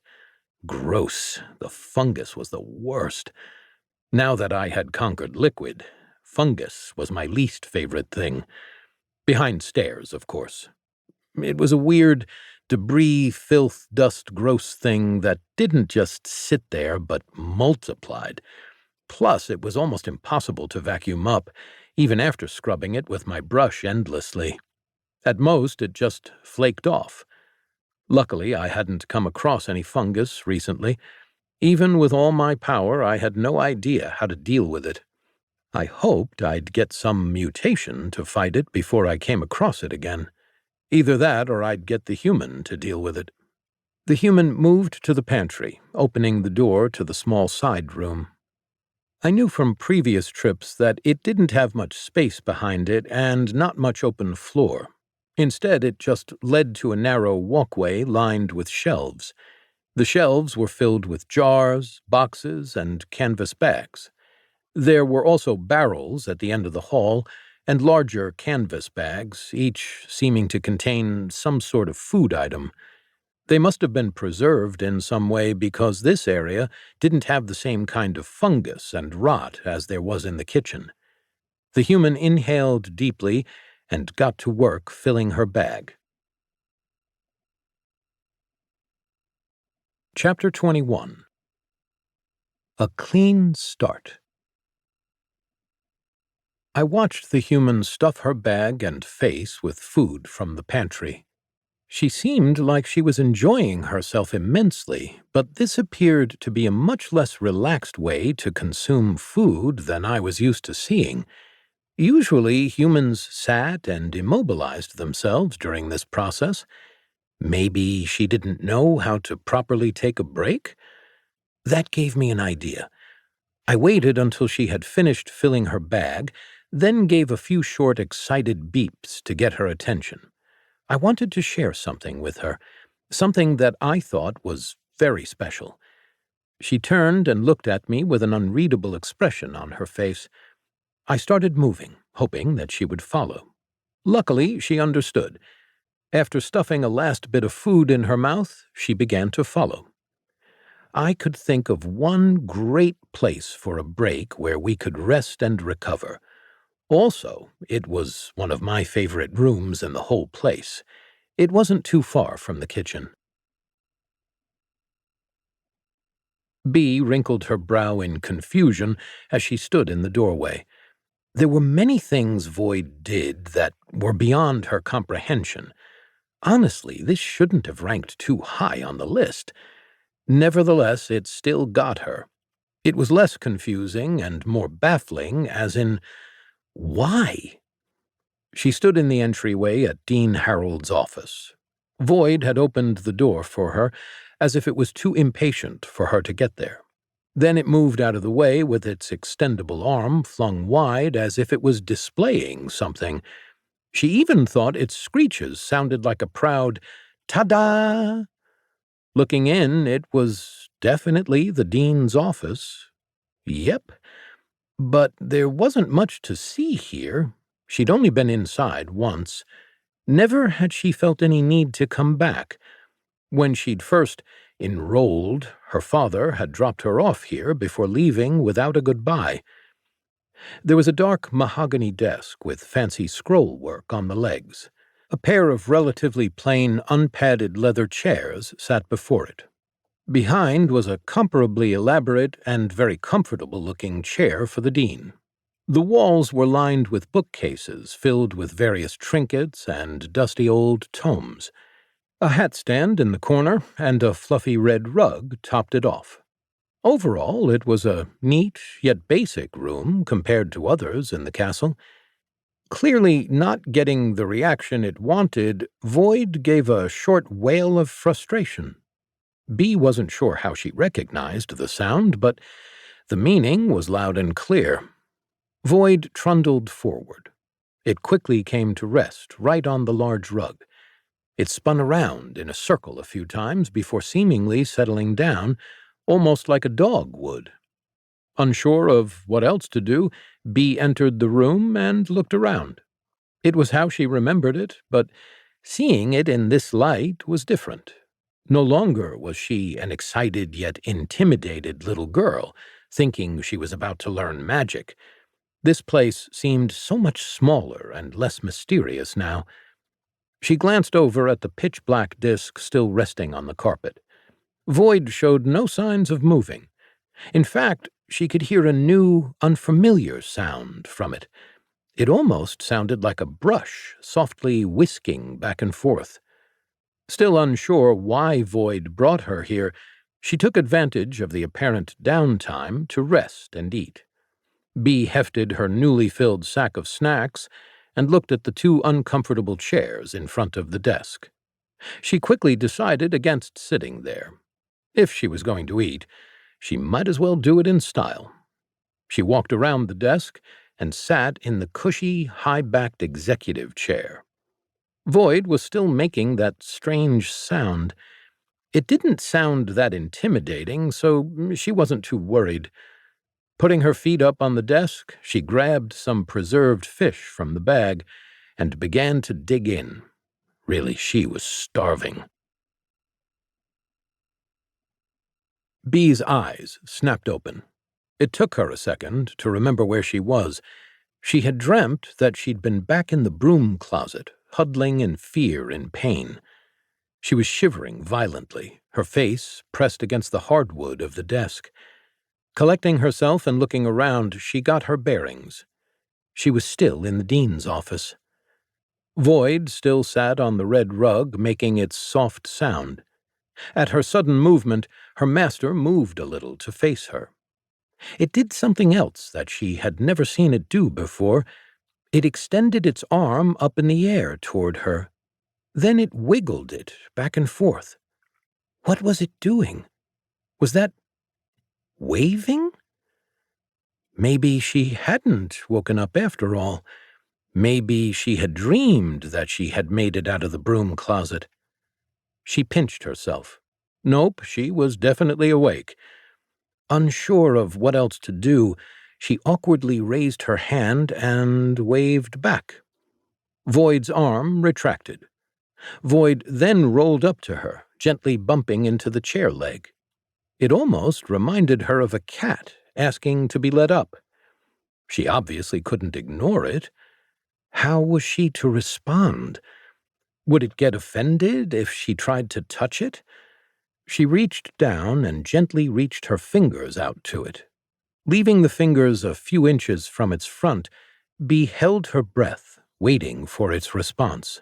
Gross. The fungus was the worst. Now that I had conquered liquid, fungus was my least favorite thing. Behind stairs, of course. It was a weird, debris, filth, dust, gross thing that didn't just sit there but multiplied. Plus, it was almost impossible to vacuum up, even after scrubbing it with my brush endlessly. At most, it just flaked off. Luckily, I hadn't come across any fungus recently. Even with all my power, I had no idea how to deal with it. I hoped I'd get some mutation to fight it before I came across it again. Either that or I'd get the human to deal with it. The human moved to the pantry, opening the door to the small side room. I knew from previous trips that it didn't have much space behind it and not much open floor. Instead, it just led to a narrow walkway lined with shelves. The shelves were filled with jars, boxes, and canvas bags. There were also barrels at the end of the hall and larger canvas bags, each seeming to contain some sort of food item. They must have been preserved in some way because this area didn't have the same kind of fungus and rot as there was in the kitchen. The human inhaled deeply and got to work filling her bag. Chapter 21. A Clean Start. I watched the human stuff her bag and face with food from the pantry. She seemed like she was enjoying herself immensely, but this appeared to be a much less relaxed way to consume food than I was used to seeing. Usually, humans sat and immobilized themselves during this process. Maybe she didn't know how to properly take a break? That gave me an idea. I waited until she had finished filling her bag, then gave a few short, excited beeps to get her attention. I wanted to share something with her, something that I thought was very special. She turned and looked at me with an unreadable expression on her face. I started moving, hoping that she would follow. Luckily, she understood. After stuffing a last bit of food in her mouth, she began to follow. I could think of one great place for a break where we could rest and recover. Also, it was one of my favorite rooms in the whole place. It wasn't too far from the kitchen. Bee wrinkled her brow in confusion as she stood in the doorway. There were many things Void did that were beyond her comprehension. Honestly, this shouldn't have ranked too high on the list. Nevertheless, it still got her. It was less confusing and more baffling, as in, why? She stood in the entryway at Dean Harold's office. Void had opened the door for her, as if it was too impatient for her to get there. Then it moved out of the way with its extendable arm flung wide as if it was displaying something. She even thought its screeches sounded like a proud ta-da. Looking in, it was definitely the dean's office. Yep. But there wasn't much to see here. She'd only been inside once. Never had she felt any need to come back. When she'd first enrolled, her father had dropped her off here before leaving without a goodbye. There was a dark mahogany desk with fancy scroll work on the legs. A pair of relatively plain, unpadded leather chairs sat before it. Behind was a comparably elaborate and very comfortable-looking chair for the dean. The walls were lined with bookcases filled with various trinkets and dusty old tomes. A hat stand in the corner and a fluffy red rug topped it off. Overall, it was a neat yet basic room compared to others in the castle. Clearly not getting the reaction it wanted, Void gave a short wail of frustration. Bee wasn't sure how she recognized the sound, but the meaning was loud and clear. Void trundled forward. It quickly came to rest right on the large rug. It spun around in a circle a few times before seemingly settling down, almost like a dog would. Unsure of what else to do, Bee entered the room and looked around. It was how she remembered it, but seeing it in this light was different. No longer was she an excited yet intimidated little girl, thinking she was about to learn magic. This place seemed so much smaller and less mysterious now. She glanced over at the pitch-black disk still resting on the carpet. Void showed no signs of moving. In fact, she could hear a new, unfamiliar sound from it. It almost sounded like a brush softly whisking back and forth. Still unsure why Void brought her here, she took advantage of the apparent downtime to rest and eat. Bee hefted her newly filled sack of snacks and looked at the two uncomfortable chairs in front of the desk. She quickly decided against sitting there. If she was going to eat, she might as well do it in style. She walked around the desk and sat in the cushy, high-backed executive chair. Void was still making that strange sound. It didn't sound that intimidating, so she wasn't too worried. Putting her feet up on the desk, she grabbed some preserved fish from the bag and began to dig in. Really, she was starving. Bee's eyes snapped open. It took her a second to remember where she was. She had dreamt that she'd been back in the broom closet, huddling in fear and pain. She was shivering violently, her face pressed against the hardwood of the desk. Collecting herself and looking around, she got her bearings. She was still in the dean's office. Void still sat on the red rug, making its soft sound. At her sudden movement, her master moved a little to face her. It did something else that she had never seen it do before. It extended its arm up in the air toward her. Then it wiggled it back and forth. What was it doing? Was that waving? Maybe she hadn't woken up after all. Maybe she had dreamed that she had made it out of the broom closet. She pinched herself. Nope, she was definitely awake. Unsure of what else to do, she awkwardly raised her hand and waved back. Void's arm retracted. Void then rolled up to her, gently bumping into the chair leg. It almost reminded her of a cat asking to be let up. She obviously couldn't ignore it. How was she to respond? Would it get offended if she tried to touch it? She reached down and gently reached her fingers out to it. Leaving the fingers a few inches from its front, Bee held her breath, waiting for its response.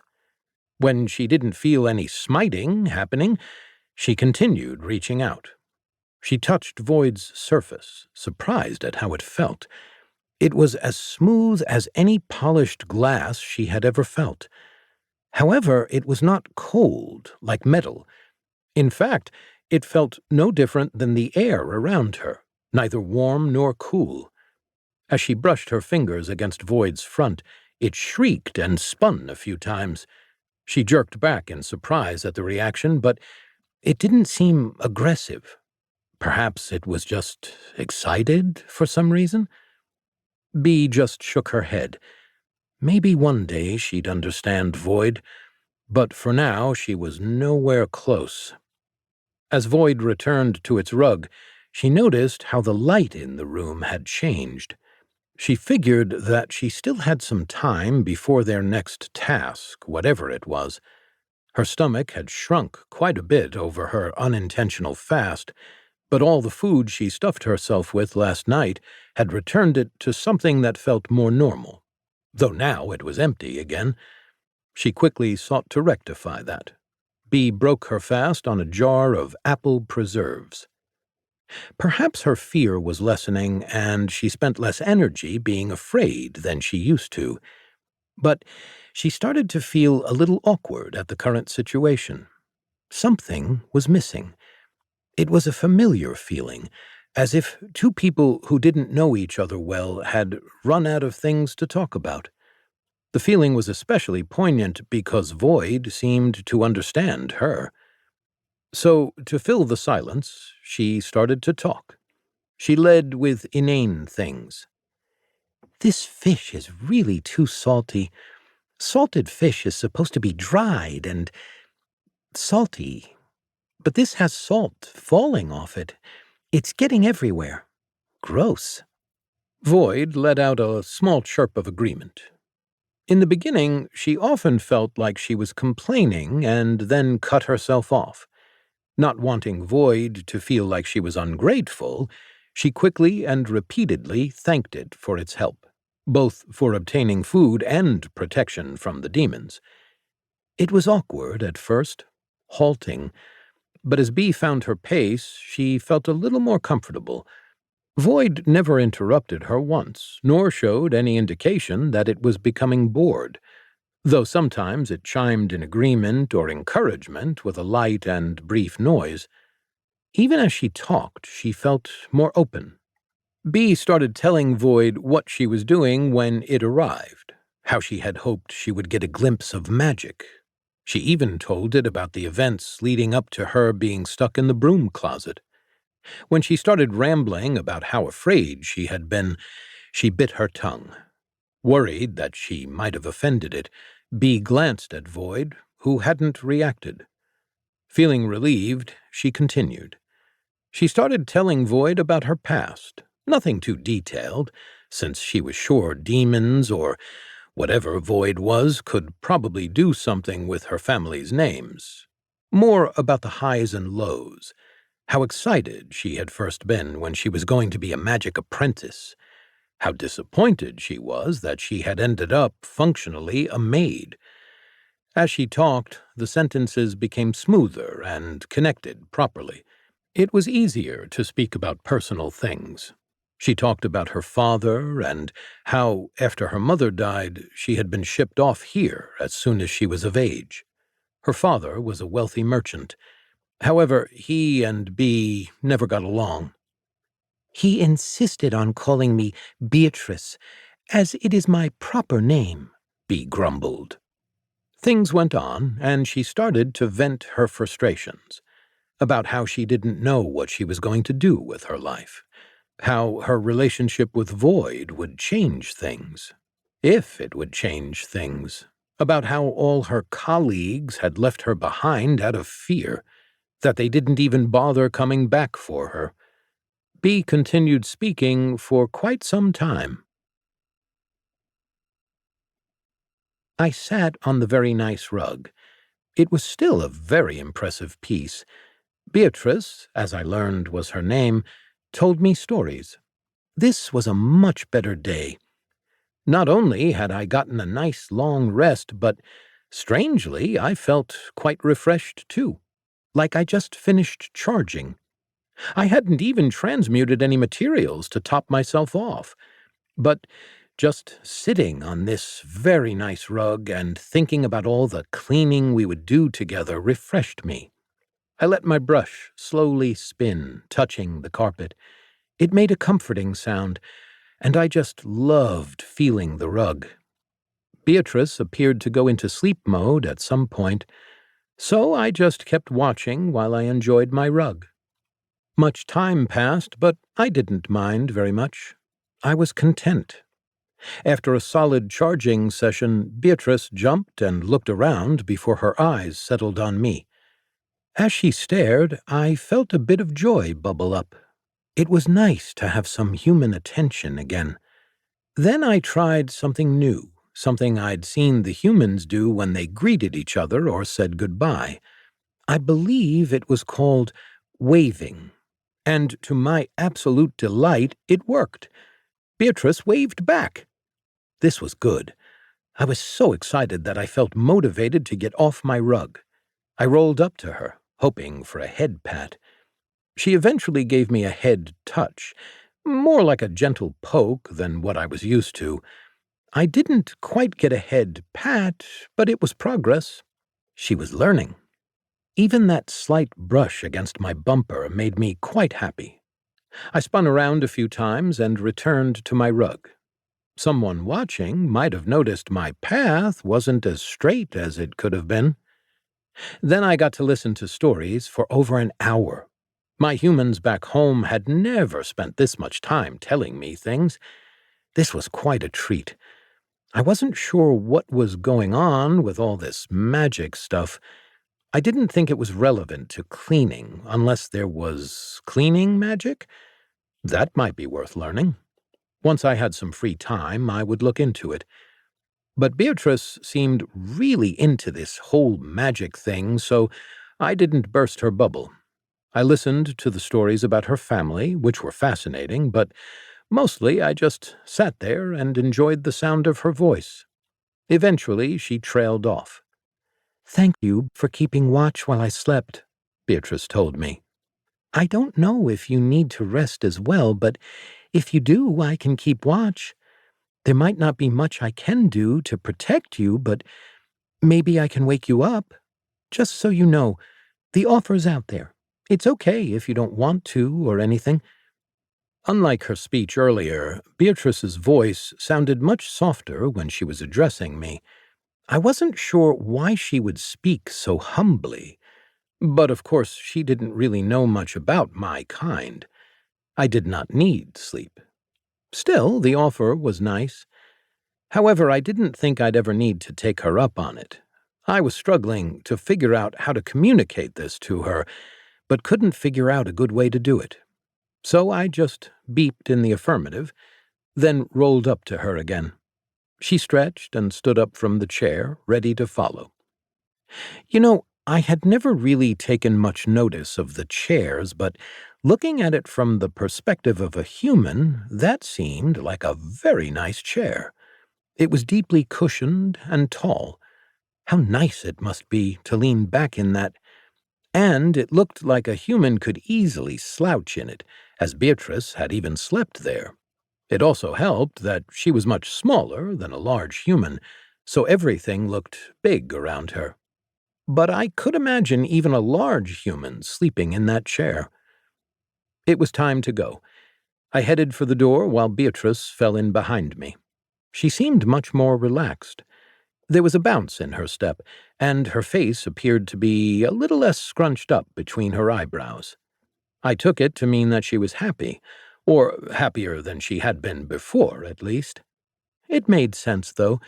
When she didn't feel any smiting happening, she continued reaching out. She touched Void's surface, surprised at how it felt. It was as smooth as any polished glass she had ever felt. However, it was not cold, like metal. In fact, it felt no different than the air around her, neither warm nor cool. As she brushed her fingers against Void's front, it shrieked and spun a few times. She jerked back in surprise at the reaction, but it didn't seem aggressive. Perhaps it was just excited for some reason? Bee just shook her head. Maybe one day she'd understand Void, but for now she was nowhere close. As Void returned to its rug, she noticed how the light in the room had changed. She figured that she still had some time before their next task, whatever it was. Her stomach had shrunk quite a bit over her unintentional fast, but all the food she stuffed herself with last night had returned it to something that felt more normal, though now it was empty again. She quickly sought to rectify that. Bee broke her fast on a jar of apple preserves. Perhaps her fear was lessening, and she spent less energy being afraid than she used to. But she started to feel a little awkward at the current situation. Something was missing. It was a familiar feeling, as if two people who didn't know each other well had run out of things to talk about. The feeling was especially poignant because Void seemed to understand her. So, to fill the silence, she started to talk. She led with inane things. This fish is really too salty. Salted fish is supposed to be dried and salty, but this has salt falling off it. It's getting everywhere. Gross. Void let out a small chirp of agreement. In the beginning, she often felt like she was complaining and then cut herself off. Not wanting Void to feel like she was ungrateful, she quickly and repeatedly thanked it for its help, both for obtaining food and protection from the demons. It was awkward at first, halting, but as Bee found her pace, she felt a little more comfortable. Void never interrupted her once, nor showed any indication that it was becoming bored, though sometimes it chimed in agreement or encouragement with a light and brief noise. Even as she talked, she felt more open. Bee started telling Void what she was doing when it arrived, how she had hoped she would get a glimpse of magic. She even told it about the events leading up to her being stuck in the broom closet. When she started rambling about how afraid she had been, she bit her tongue. Worried that she might have offended it, Bee glanced at Void, who hadn't reacted. Feeling relieved, she continued. She started telling Void about her past, nothing too detailed, since she was sure demons or whatever Void was could probably do something with her family's names. More about the highs and lows, how excited she had first been when she was going to be a magic apprentice, how disappointed she was that she had ended up functionally a maid. As she talked, the sentences became smoother and connected properly. It was easier to speak about personal things. She talked about her father and how, after her mother died, she had been shipped off here as soon as she was of age. Her father was a wealthy merchant. However, he and Bee never got along. He insisted on calling me Beatrice, as it is my proper name, Bee grumbled. Things went on, and she started to vent her frustrations about how she didn't know what she was going to do with her life, how her relationship with Void would change things, if it would change things, about how all her colleagues had left her behind out of fear, that they didn't even bother coming back for her. Bee continued speaking for quite some time. I sat on the very nice rug. It was still a very impressive piece. Beatrice, as I learned was her name, told me stories. This was a much better day. Not only had I gotten a nice long rest, but, strangely, I felt quite refreshed too, like I just finished charging. I hadn't even transmuted any materials to top myself off, but just sitting on this very nice rug and thinking about all the cleaning we would do together refreshed me. I let my brush slowly spin, touching the carpet. It made a comforting sound, and I just loved feeling the rug. Beatrice appeared to go into sleep mode at some point, so I just kept watching while I enjoyed my rug. Much time passed, but I didn't mind very much. I was content. After a solid charging session, Beatrice jumped and looked around before her eyes settled on me. As she stared, I felt a bit of joy bubble up. It was nice to have some human attention again. Then I tried something new, something I'd seen the humans do when they greeted each other or said goodbye. I believe it was called waving, and to my absolute delight, it worked. Beatrice waved back. This was good. I was so excited that I felt motivated to get off my rug. I rolled up to her, hoping for a head pat. She eventually gave me a head touch, more like a gentle poke than what I was used to. I didn't quite get a head pat, but it was progress. She was learning. Even that slight brush against my bumper made me quite happy. I spun around a few times and returned to my rug. Someone watching might have noticed my path wasn't as straight as it could have been. Then I got to listen to stories for over an hour. My humans back home had never spent this much time telling me things. This was quite a treat. I wasn't sure what was going on with all this magic stuff. I didn't think it was relevant to cleaning, unless there was cleaning magic. That might be worth learning. Once I had some free time, I would look into it. But Beatrice seemed really into this whole magic thing, so I didn't burst her bubble. I listened to the stories about her family, which were fascinating, but mostly I just sat there and enjoyed the sound of her voice. Eventually, she trailed off. "Thank you for keeping watch while I slept," Beatrice told me. "I don't know if you need to rest as well, but if you do, I can keep watch. There might not be much I can do to protect you, but maybe I can wake you up. Just so you know, the offer's out there. It's okay if you don't want to or anything." Unlike her speech earlier, Beatrice's voice sounded much softer when she was addressing me. I wasn't sure why she would speak so humbly, but of course she didn't really know much about my kind. I did not need sleep. Still, the offer was nice. However, I didn't think I'd ever need to take her up on it. I was struggling to figure out how to communicate this to her, but couldn't figure out a good way to do it. So I just beeped in the affirmative, then rolled up to her again. She stretched and stood up from the chair, ready to follow. I had never really taken much notice of the chairs, but looking at it from the perspective of a human, that seemed like a very nice chair. It was deeply cushioned and tall. How nice it must be to lean back in that. And it looked like a human could easily slouch in it, as Beatrice had even slept there. It also helped that she was much smaller than a large human, so everything looked big around her. But I could imagine even a large human sleeping in that chair. It was time to go. I headed for the door while Beatrice fell in behind me. She seemed much more relaxed. There was a bounce in her step, and her face appeared to be a little less scrunched up between her eyebrows. I took it to mean that she was happy, or happier than she had been before, at least. It made sense, though.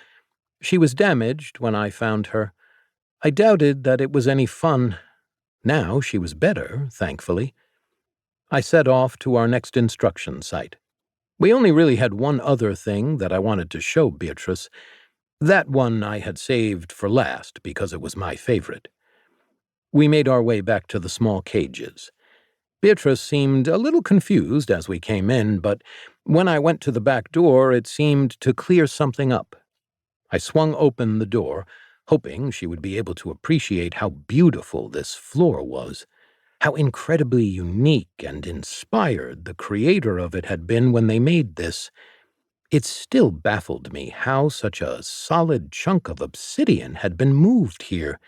She was damaged when I found her. I doubted that it was any fun. Now she was better, thankfully. I set off to our next instruction site. We only really had one other thing that I wanted to show Beatrice. That one I had saved for last because it was my favorite. We made our way back to the small cages. Beatrice seemed a little confused as we came in, but when I went to the back door, it seemed to clear something up. I swung open the door, hoping she would be able to appreciate how beautiful this floor was, how incredibly unique and inspired the creator of it had been when they made this. It still baffled me how such a solid chunk of obsidian had been moved here.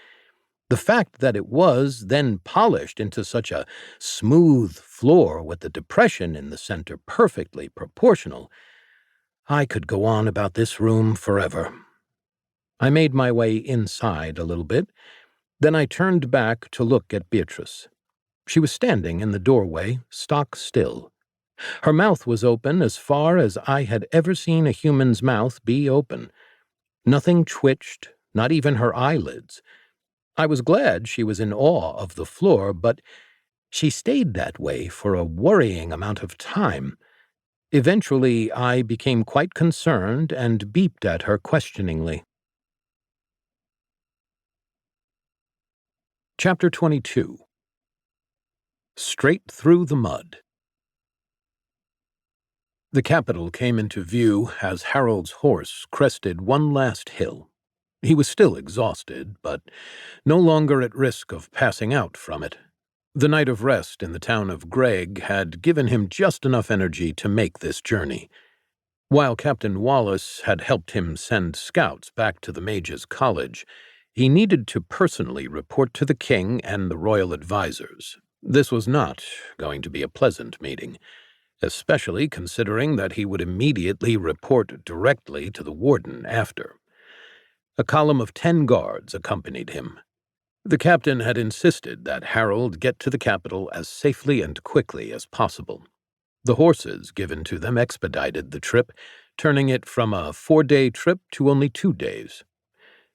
The fact that it was then polished into such a smooth floor with the depression in the center perfectly proportional. I could go on about this room forever. I made my way inside a little bit, then I turned back to look at Beatrice. She was standing in the doorway, stock still. Her mouth was open as far as I had ever seen a human's mouth be open. Nothing twitched, not even her eyelids. I was glad she was in awe of the floor, but she stayed that way for a worrying amount of time. Eventually, I became quite concerned and beeped at her questioningly. Chapter 22. Straight Through the Mud. The capital came into view as Harold's horse crested one last hill. He was still exhausted, but no longer at risk of passing out from it. The night of rest in the town of Gregg had given him just enough energy to make this journey. While Captain Wallace had helped him send scouts back to the Mages' College, he needed to personally report to the king and the royal advisors. This was not going to be a pleasant meeting, especially considering that he would immediately report directly to the warden after. A column of 10 guards accompanied him. The captain had insisted that Harold get to the capital as safely and quickly as possible. The horses given to them expedited the trip, turning it from a 4-day trip to only 2 days.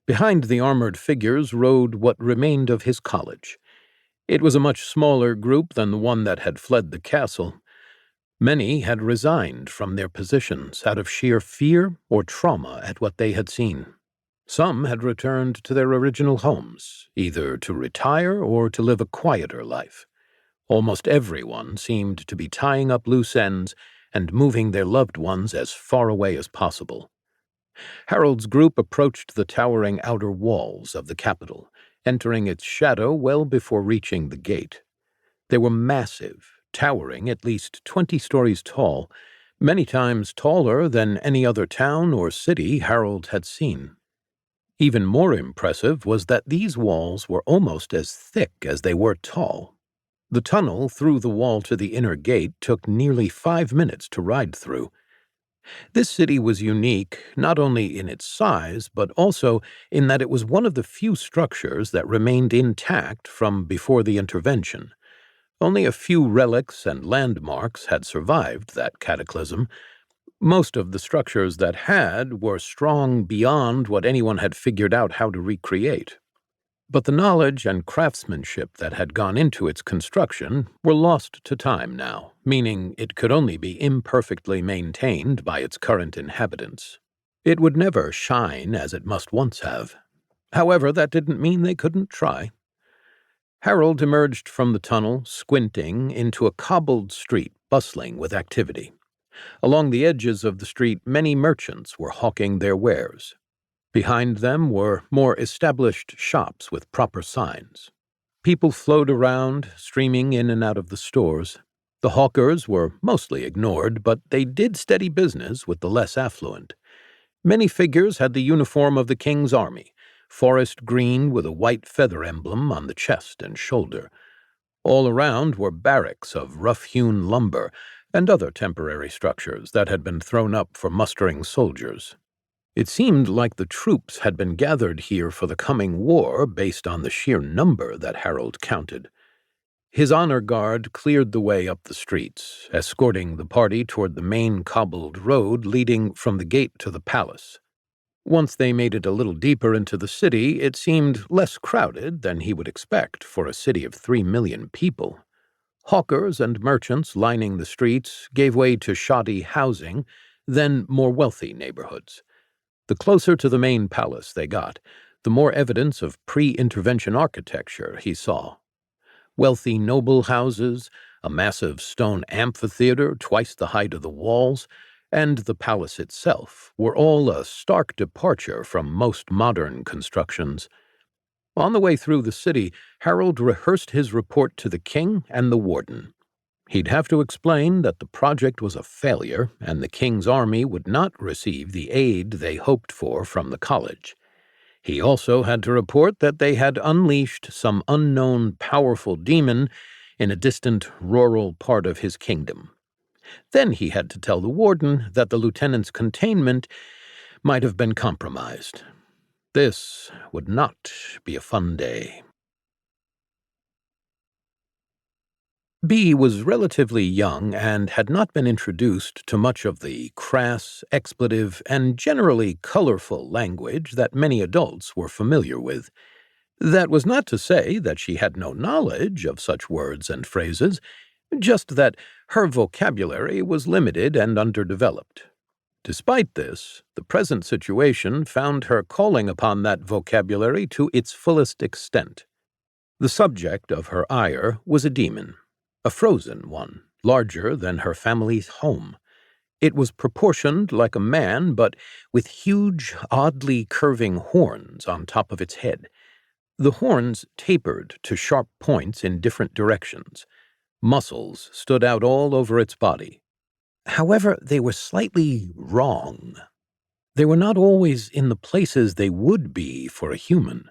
Behind the armored figures rode what remained of his college. It was a much smaller group than the one that had fled the castle. Many had resigned from their positions out of sheer fear or trauma at what they had seen. Some had returned to their original homes, either to retire or to live a quieter life. Almost everyone seemed to be tying up loose ends and moving their loved ones as far away as possible. Harold's group approached the towering outer walls of the capital, entering its shadow well before reaching the gate. They were massive, towering at least 20 stories tall, many times taller than any other town or city Harold had seen. Even more impressive was that these walls were almost as thick as they were tall. The tunnel through the wall to the inner gate took nearly 5 minutes to ride through. This city was unique not only in its size, but also in that it was one of the few structures that remained intact from before the intervention. Only a few relics and landmarks had survived that cataclysm. Most of the structures that had were strong beyond what anyone had figured out how to recreate. But the knowledge and craftsmanship that had gone into its construction were lost to time now, meaning it could only be imperfectly maintained by its current inhabitants. It would never shine as it must once have. However, that didn't mean they couldn't try. Harold emerged from the tunnel, squinting, into a cobbled street bustling with activity. Along the edges of the street, many merchants were hawking their wares. Behind them were more established shops with proper signs. People flowed around, streaming in and out of the stores. The hawkers were mostly ignored, but they did steady business with the less affluent. Many figures had the uniform of the king's army, forest green with a white feather emblem on the chest and shoulder. All around were barracks of rough-hewn lumber and other temporary structures that had been thrown up for mustering soldiers. It seemed like the troops had been gathered here for the coming war based on the sheer number that Harold counted. His honor guard cleared the way up the streets, escorting the party toward the main cobbled road leading from the gate to the palace. Once they made it a little deeper into the city, it seemed less crowded than he would expect for a city of 3 million people. Hawkers and merchants lining the streets gave way to shoddy housing, then more wealthy neighborhoods. The closer to the main palace they got, the more evidence of pre-intervention architecture he saw. Wealthy noble houses, a massive stone amphitheater twice the height of the walls, and the palace itself were all a stark departure from most modern constructions. On the way through the city, Harold rehearsed his report to the king and the warden. He'd have to explain that the project was a failure and the king's army would not receive the aid they hoped for from the college. He also had to report that they had unleashed some unknown powerful demon in a distant rural part of his kingdom. Then he had to tell the warden that the lieutenant's containment might have been compromised. This would not be a fun day. B was relatively young and had not been introduced to much of the crass, expletive, and generally colorful language that many adults were familiar with. That was not to say that she had no knowledge of such words and phrases, just that her vocabulary was limited and underdeveloped. Despite this, the present situation found her calling upon that vocabulary to its fullest extent. The subject of her ire was a demon. A frozen one, larger than her family's home. It was proportioned like a man, but with huge, oddly curving horns on top of its head. The horns tapered to sharp points in different directions. Muscles stood out all over its body. However, they were slightly wrong. They were not always in the places they would be for a human.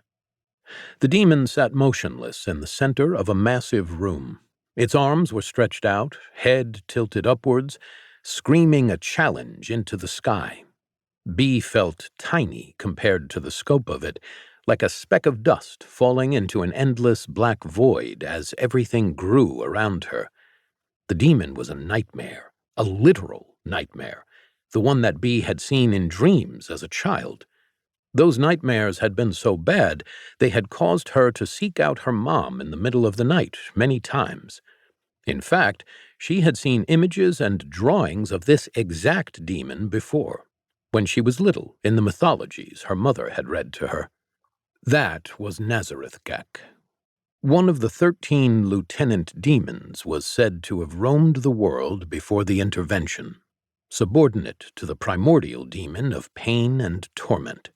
The demon sat motionless in the center of a massive room. Its arms were stretched out, head tilted upwards, screaming a challenge into the sky. B felt tiny compared to the scope of it, like a speck of dust falling into an endless black void as everything grew around her. The demon was a nightmare, a literal nightmare, the one that B had seen in dreams as a child. Those nightmares had been so bad, they had caused her to seek out her mom in the middle of the night many times. In fact, she had seen images and drawings of this exact demon before, when she was little, in the mythologies her mother had read to her. That was Nazareth Gak. One of the 13 lieutenant demons was said to have roamed the world before the intervention, subordinate to the primordial demon of pain and torment.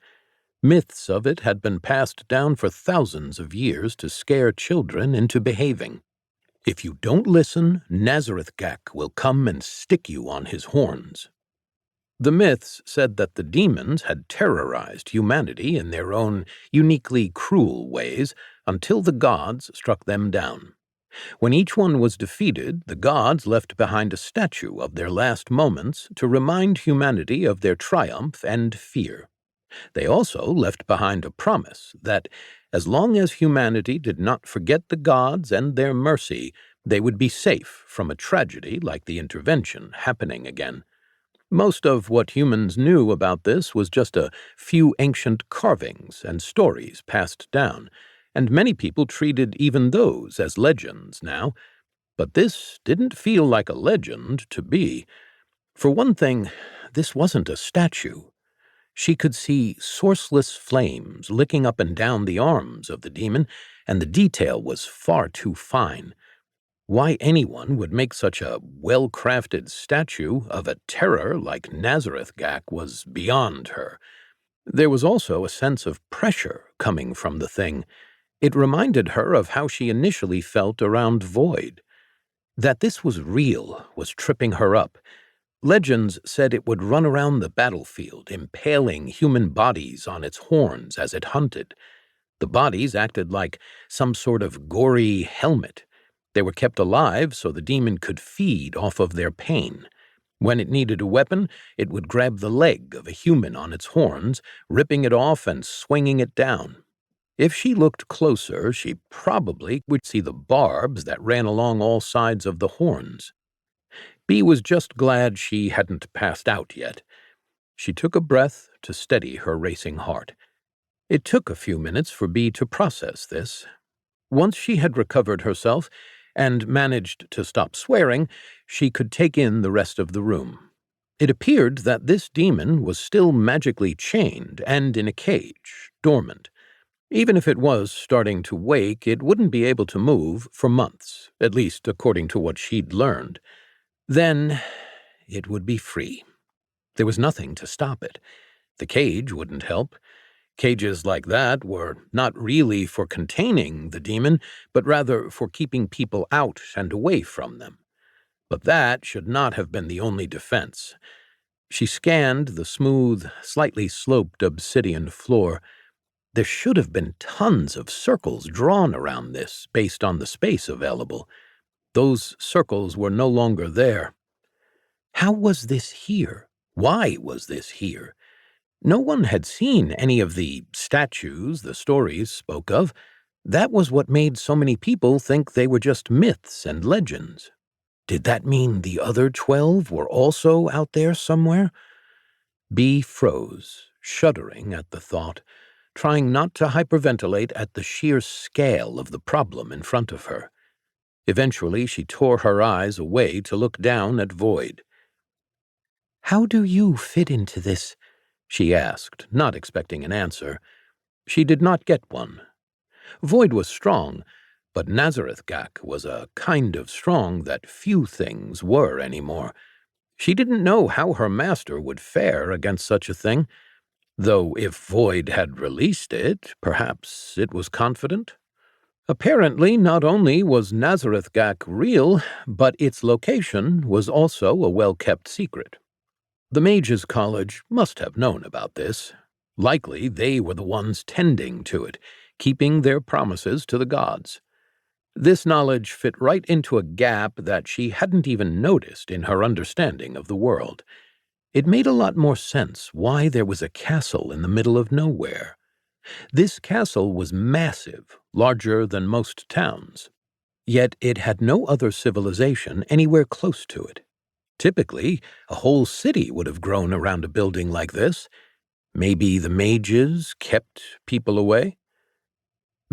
Myths of it had been passed down for thousands of years to scare children into behaving. If you don't listen, Nazareth Gak will come and stick you on his horns. The myths said that the demons had terrorized humanity in their own uniquely cruel ways until the gods struck them down. When each one was defeated, the gods left behind a statue of their last moments to remind humanity of their triumph and fear. They also left behind a promise that, as long as humanity did not forget the gods and their mercy, they would be safe from a tragedy like the intervention happening again. Most of what humans knew about this was just a few ancient carvings and stories passed down, and many people treated even those as legends now. But this didn't feel like a legend to be. For one thing, this wasn't a statue. She could see sourceless flames licking up and down the arms of the demon, and the detail was far too fine. Why anyone would make such a well-crafted statue of a terror like Nazareth Gak was beyond her. There was also a sense of pressure coming from the thing. It reminded her of how she initially felt around Void. That this was real was tripping her up. Legends said it would run around the battlefield, impaling human bodies on its horns as it hunted. The bodies acted like some sort of gory helmet. They were kept alive so the demon could feed off of their pain. When it needed a weapon, it would grab the leg of a human on its horns, ripping it off and swinging it down. If she looked closer, she probably would see the barbs that ran along all sides of the horns. Bee was just glad she hadn't passed out yet. She took a breath to steady her racing heart. It took a few minutes for Bee to process this. Once she had recovered herself and managed to stop swearing, she could take in the rest of the room. It appeared that this demon was still magically chained and in a cage, dormant. Even if it was starting to wake, it wouldn't be able to move for months, at least according to what she'd learned. Then it would be free. There was nothing to stop it. The cage wouldn't help. Cages like that were not really for containing the demon, but rather for keeping people out and away from them. But that should not have been the only defense. She scanned the smooth, slightly sloped obsidian floor. There should have been tons of circles drawn around this based on the space available. Those circles were no longer there. How was this here? Why was this here? No one had seen any of the statues the stories spoke of. That was what made so many people think they were just myths and legends. Did that mean the other 12 were also out there somewhere? Bee froze, shuddering at the thought, trying not to hyperventilate at the sheer scale of the problem in front of her. Eventually, she tore her eyes away to look down at Void. "How do you fit into this?" she asked, not expecting an answer. She did not get one. Void was strong, but Nazareth Gak was a kind of strong that few things were anymore. She didn't know how her master would fare against such a thing, though if Void had released it, perhaps it was confident. Apparently, not only was Nazareth Gak real, but its location was also a well-kept secret. The Mages' College must have known about this. Likely they were the ones tending to it, keeping their promises to the gods. This knowledge fit right into a gap that she hadn't even noticed in her understanding of the world. It made a lot more sense why there was a castle in the middle of nowhere. This castle was massive, larger than most towns. Yet it had no other civilization anywhere close to it. Typically, a whole city would have grown around a building like this. Maybe the mages kept people away?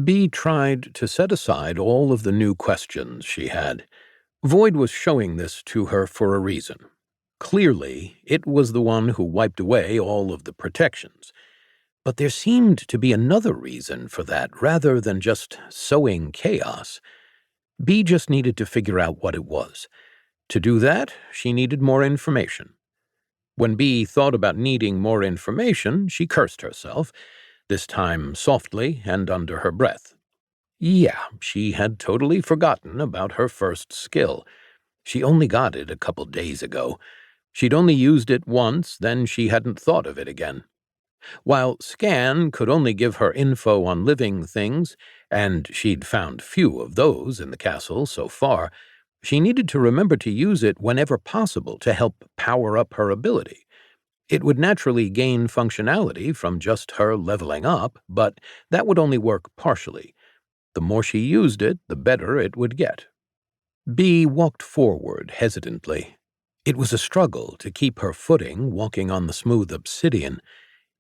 Bee tried to set aside all of the new questions she had. Void was showing this to her for a reason. Clearly, it was the one who wiped away all of the protections. But there seemed to be another reason for that rather than just sowing chaos. Bee just needed to figure out what it was. To do that, she needed more information. When Bee thought about needing more information, she cursed herself, this time softly and under her breath. Yeah, she had totally forgotten about her first skill. She only got it a couple days ago. She'd only used it once, then she hadn't thought of it again. While Scan could only give her info on living things, and she'd found few of those in the castle so far, she needed to remember to use it whenever possible to help power up her ability. It would naturally gain functionality from just her leveling up, but that would only work partially. The more she used it, the better it would get. Bee walked forward hesitantly. It was a struggle to keep her footing walking on the smooth obsidian.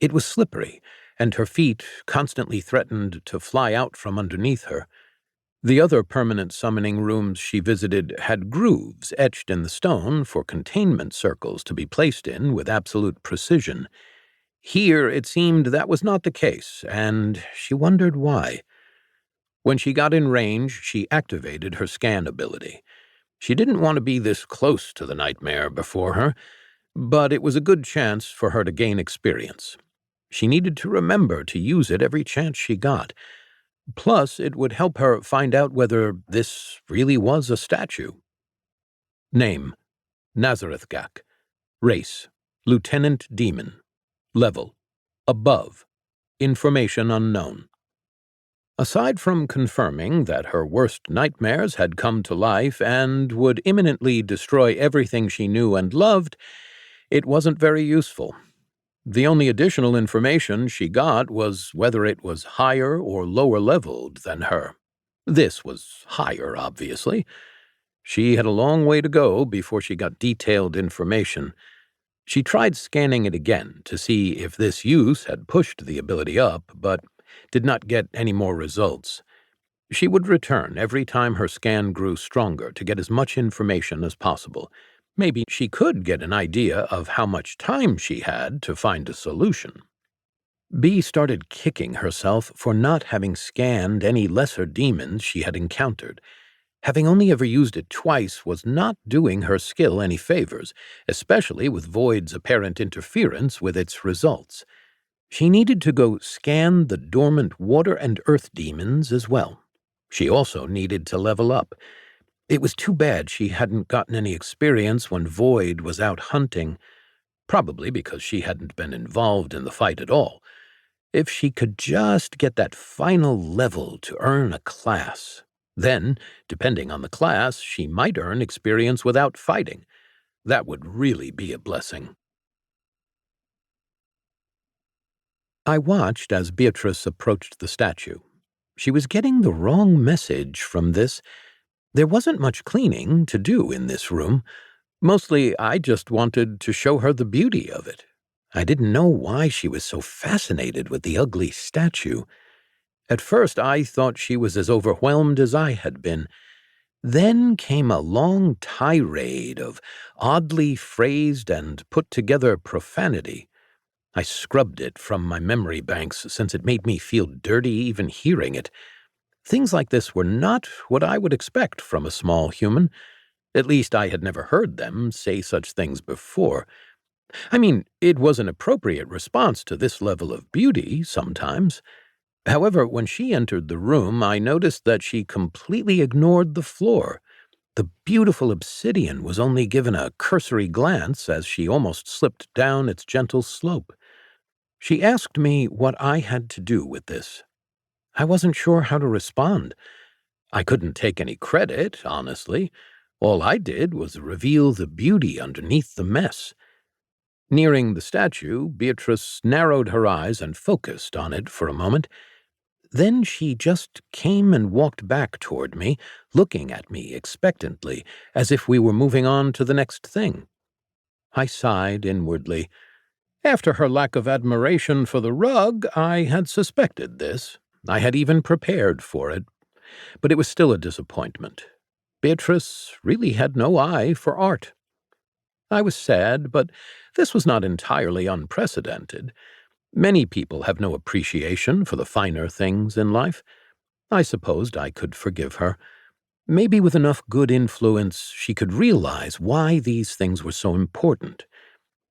It was slippery, and her feet constantly threatened to fly out from underneath her. The other permanent summoning rooms she visited had grooves etched in the stone for containment circles to be placed in with absolute precision. Here it seemed that was not the case, and she wondered why. When she got in range, she activated her scan ability. She didn't want to be this close to the nightmare before her, but it was a good chance for her to gain experience. She needed to remember to use it every chance she got. Plus, it would help her find out whether this really was a statue. Name: Nazareth Gak. Race: Lieutenant Demon. Level: Above. Information unknown. Aside from confirming that her worst nightmares had come to life and would imminently destroy everything she knew and loved, it wasn't very useful. The only additional information she got was whether it was higher or lower leveled than her. This was higher, obviously. She had a long way to go before she got detailed information. She tried scanning it again to see if this use had pushed the ability up, but did not get any more results. She would return every time her scan grew stronger to get as much information as possible. Maybe she could get an idea of how much time she had to find a solution. Bee started kicking herself for not having scanned any lesser demons she had encountered. Having only ever used it twice was not doing her skill any favors, especially with Void's apparent interference with its results. She needed to go scan the dormant water and earth demons as well. She also needed to level up. It was too bad she hadn't gotten any experience when Void was out hunting, probably because she hadn't been involved in the fight at all. If she could just get that final level to earn a class, then, depending on the class, she might earn experience without fighting. That would really be a blessing. I watched as Beatrice approached the statue. She was getting the wrong message from this. There wasn't much cleaning to do in this room. Mostly, I just wanted to show her the beauty of it. I didn't know why she was so fascinated with the ugly statue. At first, I thought she was as overwhelmed as I had been. Then came a long tirade of oddly phrased and put-together profanity. I scrubbed it from my memory banks since it made me feel dirty even hearing it. Things like this were not what I would expect from a small human, At least I had never heard them say such things before. I mean, it was an appropriate response to this level of beauty sometimes. However, when she entered the room, I noticed that she completely ignored the floor. The beautiful obsidian was only given a cursory glance as she almost slipped down its gentle slope. She asked me what I had to do with this. I wasn't sure how to respond. I couldn't take any credit, honestly. All I did was reveal the beauty underneath the mess. Nearing the statue, Beatrice narrowed her eyes and focused on it for a moment. Then she just came and walked back toward me, looking at me expectantly, as if we were moving on to the next thing. I sighed inwardly. After her lack of admiration for the rug, I had suspected this. I had even prepared for it. But it was still a disappointment. Beatrice really had no eye for art. I was sad, but this was not entirely unprecedented. Many people have no appreciation for the finer things in life. I supposed I could forgive her. Maybe with enough good influence, she could realize why these things were so important.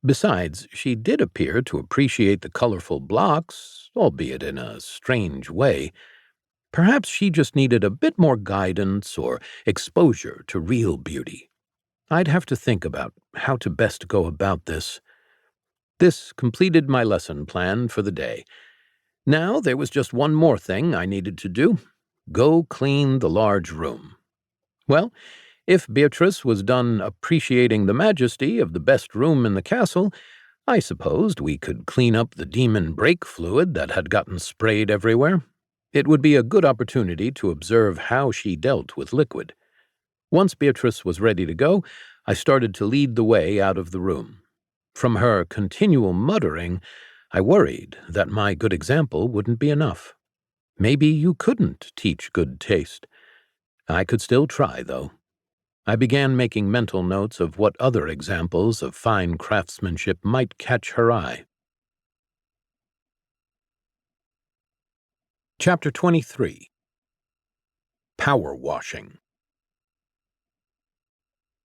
Besides, she did appear to appreciate the colorful blocks, albeit in a strange way. Perhaps she just needed a bit more guidance or exposure to real beauty. I'd have to think about how to best go about this. This completed my lesson plan for the day. Now there was just one more thing I needed to do: go clean the large room. Well, if Beatrice was done appreciating the majesty of the best room in the castle, I supposed we could clean up the demon brake fluid that had gotten sprayed everywhere. It would be a good opportunity to observe how she dealt with liquid. Once Beatrice was ready to go, I started to lead the way out of the room. From her continual muttering, I worried that my good example wouldn't be enough. Maybe you couldn't teach good taste. I could still try, though. I began making mental notes of what other examples of fine craftsmanship might catch her eye. Chapter 23. Power Washing.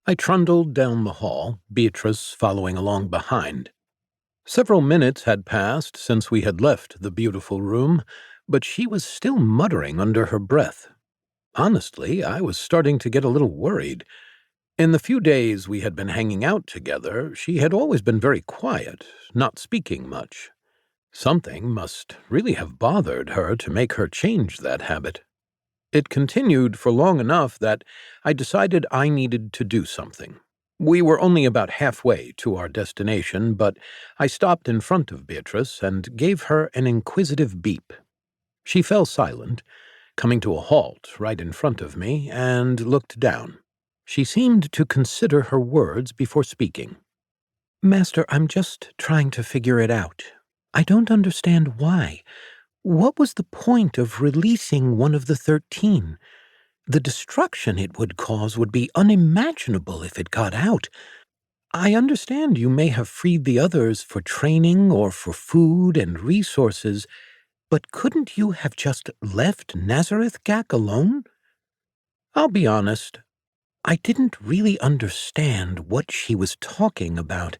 I trundled down the hall, Beatrice following along behind. Several minutes had passed since we had left the beautiful room, but she was still muttering under her breath. Honestly, I was starting to get a little worried. In the few days we had been hanging out together, she had always been very quiet, not speaking much. Something must really have bothered her to make her change that habit. It continued for long enough that I decided I needed to do something. We were only about halfway to our destination, but I stopped in front of Beatrice and gave her an inquisitive beep. She fell silent, coming to a halt right in front of me, and looked down. She seemed to consider her words before speaking. "Master, I'm just trying to figure it out. I don't understand why. What was the point of releasing one of the 13? The destruction it would cause would be unimaginable if it got out. I understand you may have freed the others for training or for food and resources, but couldn't you have just left Nazareth Gak alone?" I'll be honest, I didn't really understand what she was talking about.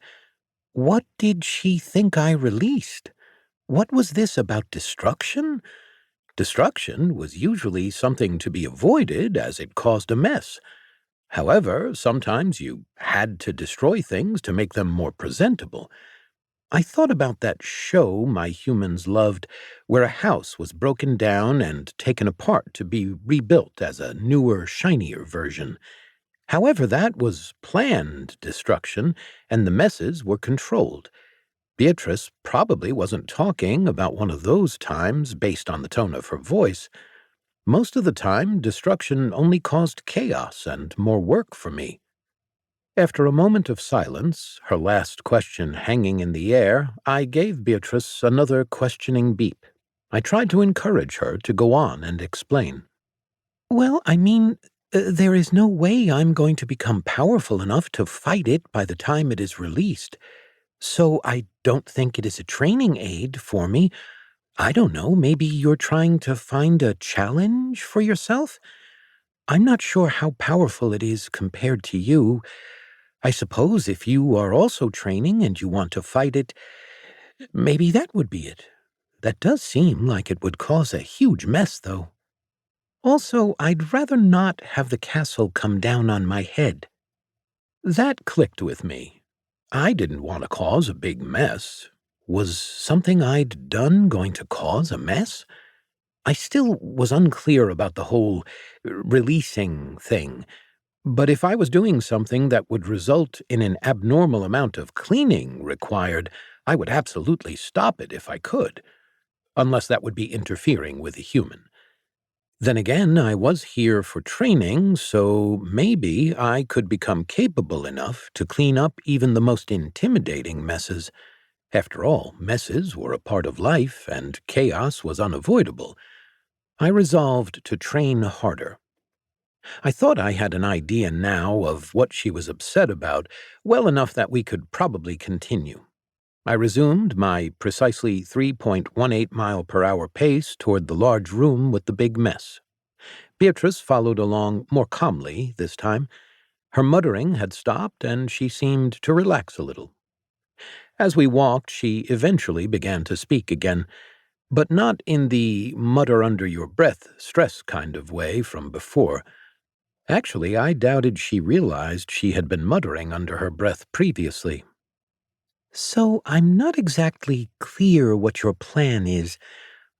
What did she think I released? What was this about destruction? Destruction was usually something to be avoided as it caused a mess. However, sometimes you had to destroy things to make them more presentable. I thought about that show my humans loved, where a house was broken down and taken apart to be rebuilt as a newer, shinier version. However, that was planned destruction, and the messes were controlled. Beatrice probably wasn't talking about one of those times based on the tone of her voice. Most of the time, destruction only caused chaos and more work for me. After a moment of silence, her last question hanging in the air, I gave Beatrice another questioning beep. I tried to encourage her to go on and explain. "Well, I mean, there is no way I'm going to become powerful enough to fight it by the time it is released. So I don't think it is a training aid for me. I don't know, maybe you're trying to find a challenge for yourself?" I'm not sure how powerful it is compared to you. I suppose if you are also training and you want to fight it, maybe that would be it. That does seem like it would cause a huge mess, though. Also, I'd rather not have the castle come down on my head. That clicked with me. I didn't want to cause a big mess. Was something I'd done going to cause a mess? I still was unclear about the whole releasing thing, but if I was doing something that would result in an abnormal amount of cleaning required, I would absolutely stop it if I could, unless that would be interfering with a human. Then again, I was here for training, so maybe I could become capable enough to clean up even the most intimidating messes. After all, messes were a part of life, and chaos was unavoidable. I resolved to train harder. I thought I had an idea now of what she was upset about, well enough that we could probably continue. I resumed my precisely 3.18 mile per hour pace toward the large room with the big mess. Beatrice followed along more calmly this time. Her muttering had stopped, and she seemed to relax a little. As we walked, she eventually began to speak again, but not in the mutter-under-your-breath stress kind of way from before. Actually, I doubted she realized she had been muttering under her breath previously. So I'm not exactly clear what your plan is,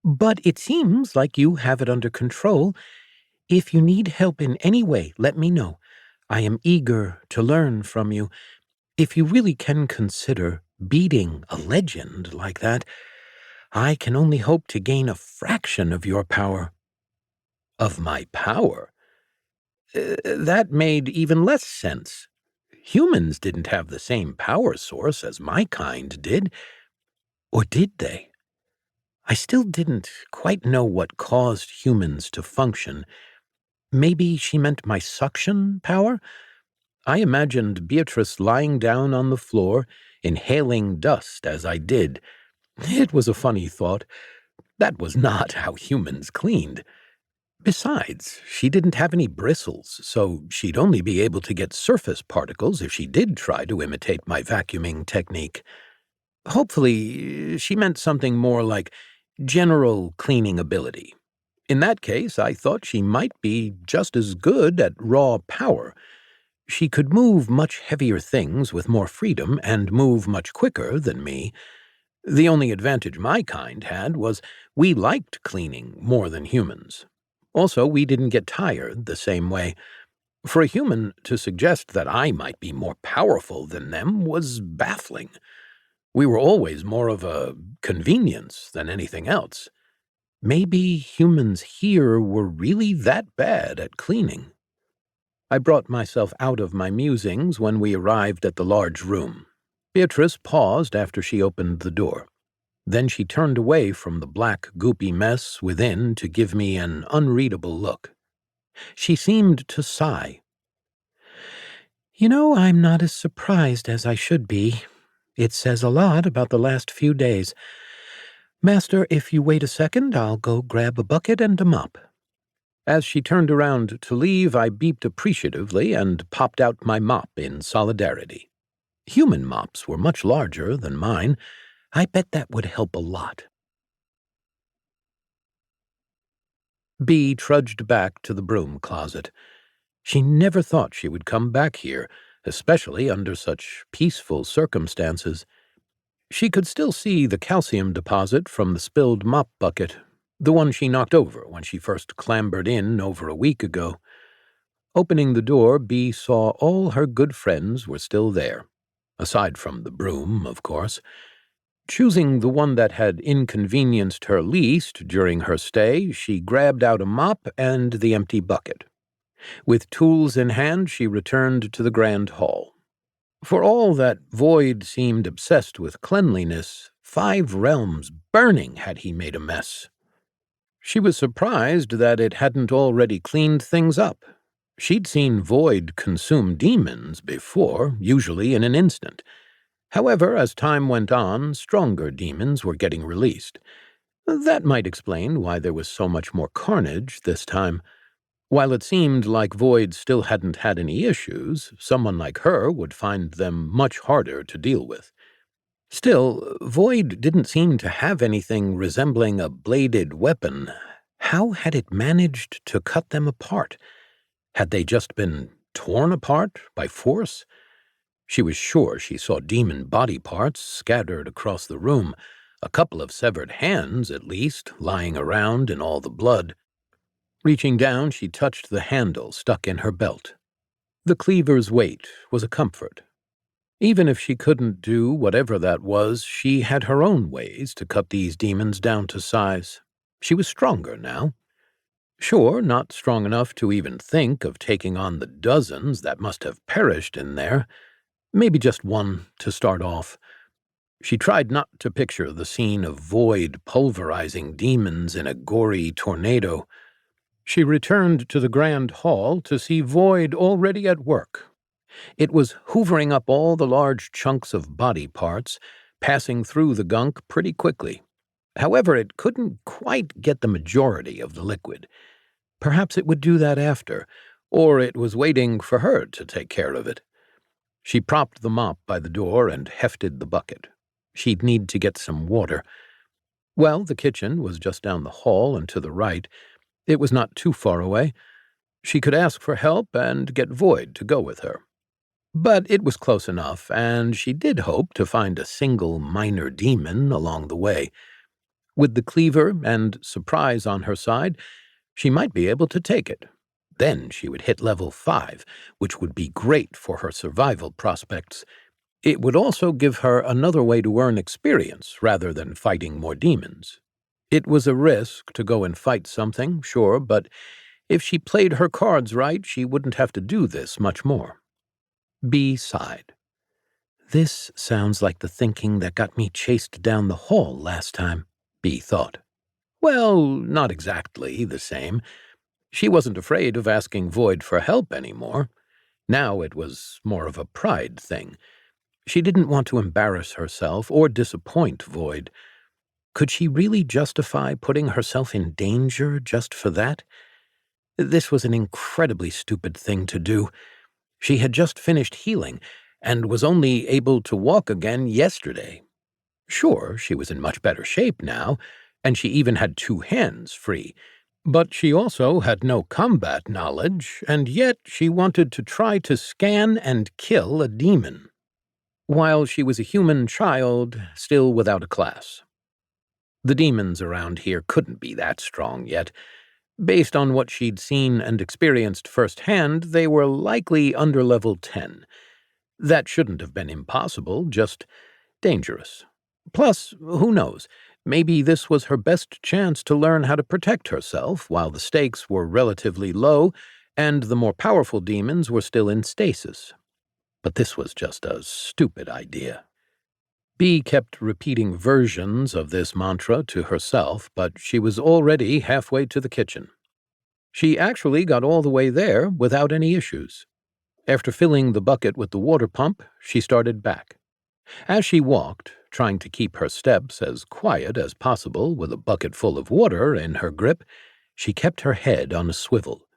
but it seems like you have it under control. If you need help in any way, let me know. I am eager to learn from you. If you really can consider beating a legend like that, I can only hope to gain a fraction of your power. Of my power? That made even less sense. Humans didn't have the same power source as my kind did. Or did they? I still didn't quite know what caused humans to function. Maybe she meant my suction power? I imagined Beatrice lying down on the floor, inhaling dust as I did. It was a funny thought. That was not how humans cleaned. Besides, she didn't have any bristles, so she'd only be able to get surface particles if she did try to imitate my vacuuming technique. Hopefully, she meant something more like general cleaning ability. In that case, I thought she might be just as good at raw power. She could move much heavier things with more freedom and move much quicker than me. The only advantage my kind had was we liked cleaning more than humans. Also, we didn't get tired the same way. For a human to suggest that I might be more powerful than them was baffling. We were always more of a convenience than anything else. Maybe humans here were really that bad at cleaning. I brought myself out of my musings when we arrived at the large room. Beatrice paused after she opened the door. Then she turned away from the black, goopy mess within to give me an unreadable look. She seemed to sigh. I'm not as surprised as I should be. It says a lot about the last few days. Master, if you wait a second, I'll go grab a bucket and a mop. As she turned around to leave, I beeped appreciatively and popped out my mop in solidarity. Human mops were much larger than mine. I bet that would help a lot. Bee trudged back to the broom closet. She never thought she would come back here, especially under such peaceful circumstances. She could still see the calcium deposit from the spilled mop bucket, the one she knocked over when she first clambered in over a week ago. Opening the door, Bee saw all her good friends were still there, aside from the broom, of course. Choosing the one that had inconvenienced her least during her stay, she grabbed out a mop and the empty bucket. With tools in hand, she returned to the grand hall. For all that Void seemed obsessed with cleanliness, 5 realms burning had he made a mess. She was surprised that it hadn't already cleaned things up. She'd seen Void consume demons before, usually in an instant. However, as time went on, stronger demons were getting released. That might explain why there was so much more carnage this time. While it seemed like Void still hadn't had any issues, someone like her would find them much harder to deal with. Still, Void didn't seem to have anything resembling a bladed weapon. How had it managed to cut them apart? Had they just been torn apart by force? She was sure she saw demon body parts scattered across the room, a couple of severed hands, at least, lying around in all the blood. Reaching down, she touched the handle stuck in her belt. The cleaver's weight was a comfort. Even if she couldn't do whatever that was, she had her own ways to cut these demons down to size. She was stronger now. Sure, not strong enough to even think of taking on the dozens that must have perished in there. Maybe just one to start off. She tried not to picture the scene of Void pulverizing demons in a gory tornado. She returned to the grand hall to see Void already at work. It was hoovering up all the large chunks of body parts, passing through the gunk pretty quickly. However, it couldn't quite get the majority of the liquid. Perhaps it would do that after, or it was waiting for her to take care of it. She propped the mop by the door and hefted the bucket. She'd need to get some water. Well, the kitchen was just down the hall and to the right. It was not too far away. She could ask for help and get Void to go with her. But it was close enough, and she did hope to find a single minor demon along the way. With the cleaver and surprise on her side, she might be able to take it. Then she would hit level 5, which would be great for her survival prospects. It would also give her another way to earn experience rather than fighting more demons. It was a risk to go and fight something, sure, but if she played her cards right, she wouldn't have to do this much more. Bee sighed. This sounds like the thinking that got me chased down the hall last time, Bee thought. Well, not exactly the same. She wasn't afraid of asking Void for help anymore. Now it was more of a pride thing. She didn't want to embarrass herself or disappoint Void. Could she really justify putting herself in danger just for that? This was an incredibly stupid thing to do. She had just finished healing and was only able to walk again yesterday. Sure, she was in much better shape now, and she even had 2 hands free. But she also had no combat knowledge, and yet she wanted to try to scan and kill a demon, while she was a human child still without a class. The demons around here couldn't be that strong yet. Based on what she'd seen and experienced firsthand, they were likely under level 10. That shouldn't have been impossible, just dangerous. Plus, who knows, maybe this was her best chance to learn how to protect herself while the stakes were relatively low and the more powerful demons were still in stasis. But this was just a stupid idea. Bee kept repeating versions of this mantra to herself, but she was already halfway to the kitchen. She actually got all the way there without any issues. After filling the bucket with the water pump, she started back. As she walked, trying to keep her steps as quiet as possible with a bucket full of water in her grip, she kept her head on a swivel.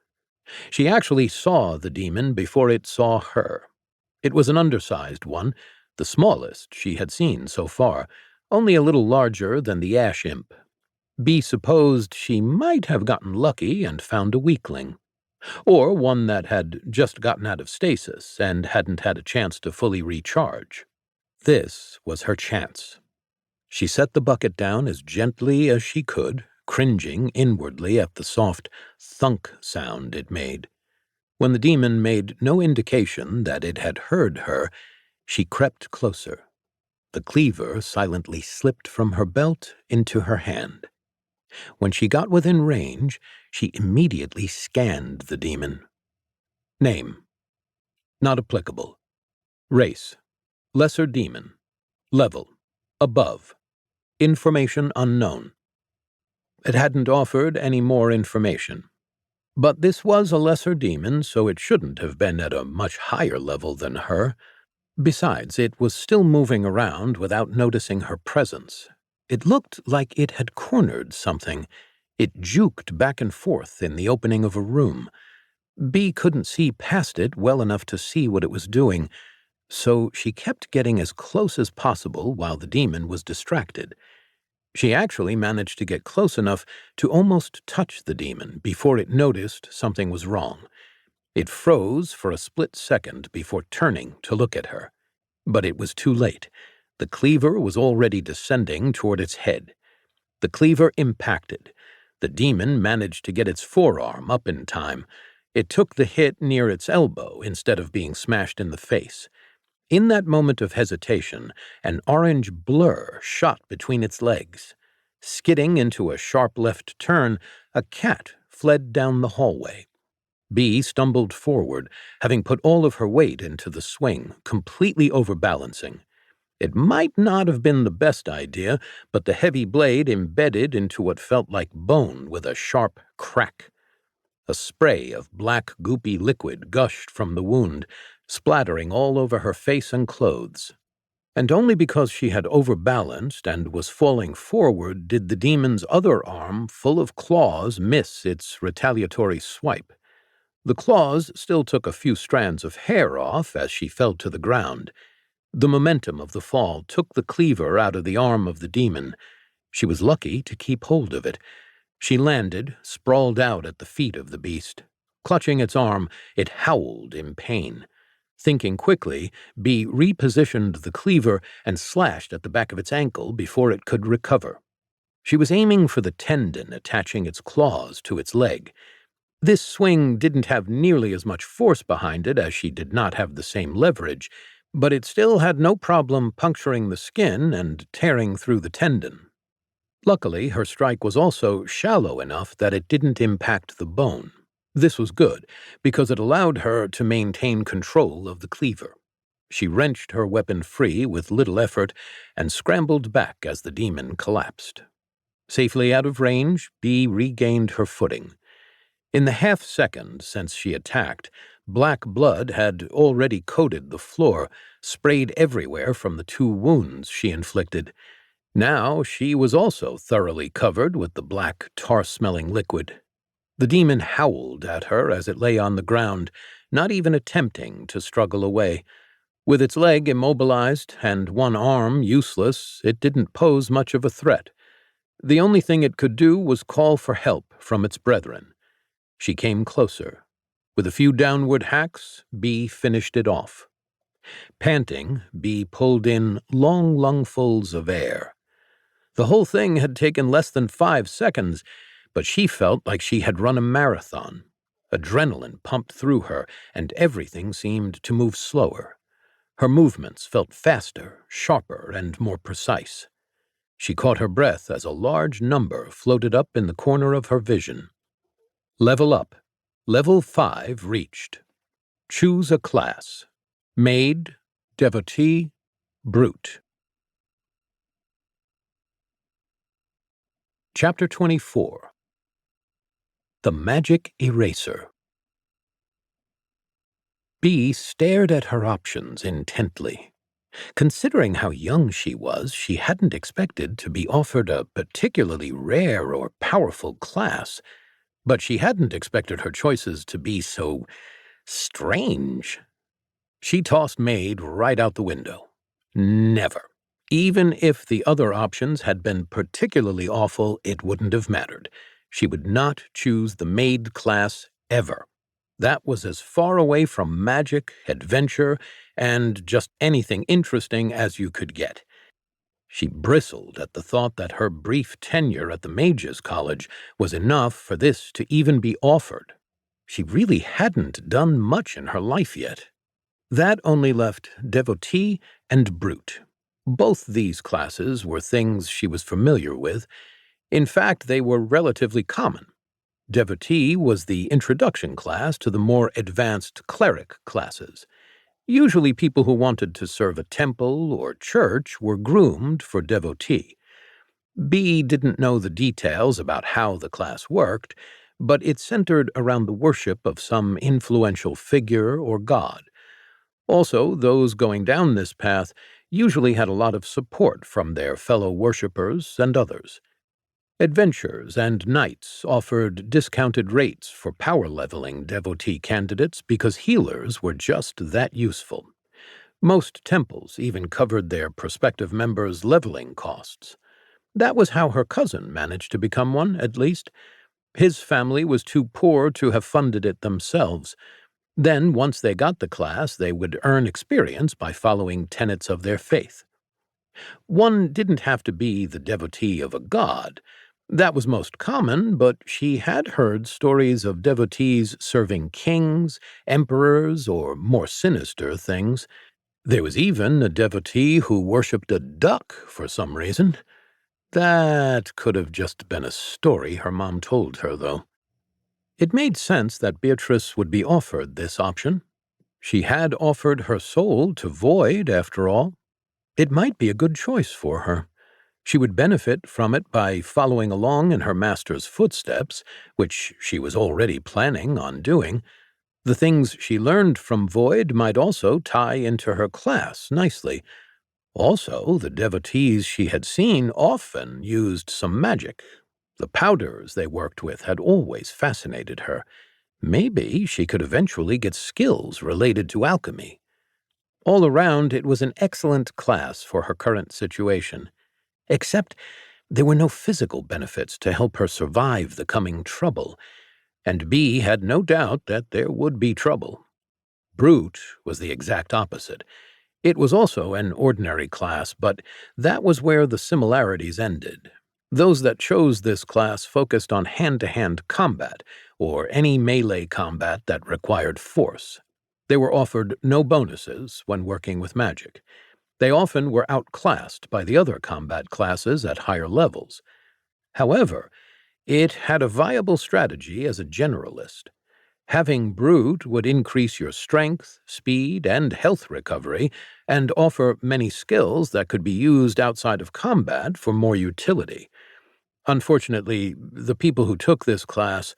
She actually saw the demon before it saw her. It was an undersized one, the smallest she had seen so far, only a little larger than the ash imp. Bee supposed she might have gotten lucky and found a weakling, or one that had just gotten out of stasis and hadn't had a chance to fully recharge. This was her chance. She set the bucket down as gently as she could, cringing inwardly at the soft thunk sound it made. When the demon made no indication that it had heard her, she crept closer. The cleaver silently slipped from her belt into her hand. When she got within range, she immediately scanned the demon. Name: not applicable. Race: lesser demon. Level: above. Information unknown. It hadn't offered any more information. But this was a lesser demon, so it shouldn't have been at a much higher level than her. Besides, it was still moving around without noticing her presence. It looked like it had cornered something. It juked back and forth in the opening of a room. B couldn't see past it well enough to see what it was doing, so she kept getting as close as possible while the demon was distracted. She actually managed to get close enough to almost touch the demon before it noticed something was wrong. It froze for a split second before turning to look at her. But it was too late. The cleaver was already descending toward its head. The cleaver impacted. The demon managed to get its forearm up in time. It took the hit near its elbow instead of being smashed in the face. In that moment of hesitation, an orange blur shot between its legs. Skidding into a sharp left turn, a cat fled down the hallway. B stumbled forward, having put all of her weight into the swing, completely overbalancing. It might not have been the best idea, but the heavy blade embedded into what felt like bone with a sharp crack. A spray of black, goopy liquid gushed from the wound, splattering all over her face and clothes. And only because she had overbalanced and was falling forward did the demon's other arm, full of claws, miss its retaliatory swipe. The claws still took a few strands of hair off as she fell to the ground. The momentum of the fall took the cleaver out of the arm of the demon. She was lucky to keep hold of it. She landed, sprawled out at the feet of the beast. Clutching its arm, it howled in pain. Thinking quickly, B repositioned the cleaver and slashed at the back of its ankle before it could recover. She was aiming for the tendon attaching its claws to its leg. This swing didn't have nearly as much force behind it as she did not have the same leverage, but it still had no problem puncturing the skin and tearing through the tendon. Luckily, her strike was also shallow enough that it didn't impact the bone. This was good, because it allowed her to maintain control of the cleaver. She wrenched her weapon free with little effort and scrambled back as the demon collapsed. Safely out of range, B regained her footing. In the half-second since she attacked, black blood had already coated the floor, sprayed everywhere from the 2 wounds she inflicted. Now she was also thoroughly covered with the black, tar-smelling liquid. The demon howled at her as it lay on the ground, not even attempting to struggle away. With its leg immobilized and one arm useless, it didn't pose much of a threat. The only thing it could do was call for help from its brethren. She came closer. With a few downward hacks, B finished it off. Panting, B pulled in long lungfuls of air. The whole thing had taken less than 5 seconds, but she felt like she had run a marathon. Adrenaline pumped through her, and everything seemed to move slower. Her movements felt faster, sharper, and more precise. She caught her breath as a large number floated up in the corner of her vision. Level up. Level 5 reached. Choose a class. Maid, Devotee, Brute. Chapter 24. The Magic Eraser. B stared at her options intently. Considering how young she was, she hadn't expected to be offered a particularly rare or powerful class, but she hadn't expected her choices to be so strange. She tossed Maid right out the window. Never. Even if the other options had been particularly awful, it wouldn't have mattered. She would not choose the Maid class ever. That was as far away from magic, adventure, and just anything interesting as you could get. She bristled at the thought that her brief tenure at the Mages' College was enough for this to even be offered. She really hadn't done much in her life yet. That only left Devotee and Brute. Both these classes were things she was familiar with. In fact, they were relatively common. Devotee was the introduction class to the more advanced cleric classes. Usually people who wanted to serve a temple or church were groomed for Devotee. B didn't know the details about how the class worked, but it centered around the worship of some influential figure or god. Also, those going down this path usually had a lot of support from their fellow worshippers and others. Adventures and Knights offered discounted rates for power leveling devotee candidates because healers were just that useful. Most temples even covered their prospective members' leveling costs. That was how her cousin managed to become one, at least. His family was too poor to have funded it themselves. Then, once they got the class, they would earn experience by following tenets of their faith. One didn't have to be the devotee of a god. That was most common, but she had heard stories of devotees serving kings, emperors, or more sinister things. There was even a devotee who worshipped a duck for some reason. That could have just been a story her mom told her, though. It made sense that Beatrice would be offered this option. She had offered her soul to Void, after all. It might be a good choice for her. She would benefit from it by following along in her master's footsteps, which she was already planning on doing. The things she learned from Void might also tie into her class nicely. Also, the devotees she had seen often used some magic. The powders they worked with had always fascinated her. Maybe she could eventually get skills related to alchemy. All around, it was an excellent class for her current situation. Except there were no physical benefits to help her survive the coming trouble, and Bee had no doubt that there would be trouble. Brute was the exact opposite. It was also an ordinary class, but that was where the similarities ended. Those that chose this class focused on hand-to-hand combat, or any melee combat that required force. They were offered no bonuses when working with magic. They often were outclassed by the other combat classes at higher levels. However, it had a viable strategy as a generalist. Having Brute would increase your strength, speed, and health recovery, and offer many skills that could be used outside of combat for more utility. Unfortunately, the people who took this class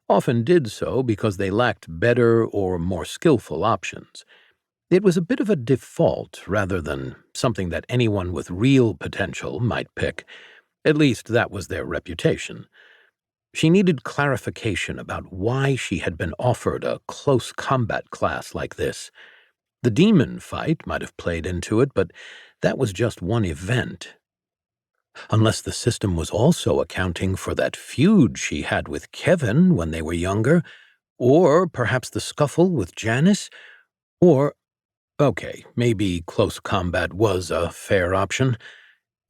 often did so because they lacked better or more skillful options. It was a bit of a default rather than something that anyone with real potential might pick. At least that was their reputation. She needed clarification about why she had been offered a close combat class like this. The demon fight might have played into it, but that was just one event. Unless the system was also accounting for that feud she had with Kevin when they were younger, or perhaps the scuffle with Janice, or okay, maybe close combat was a fair option.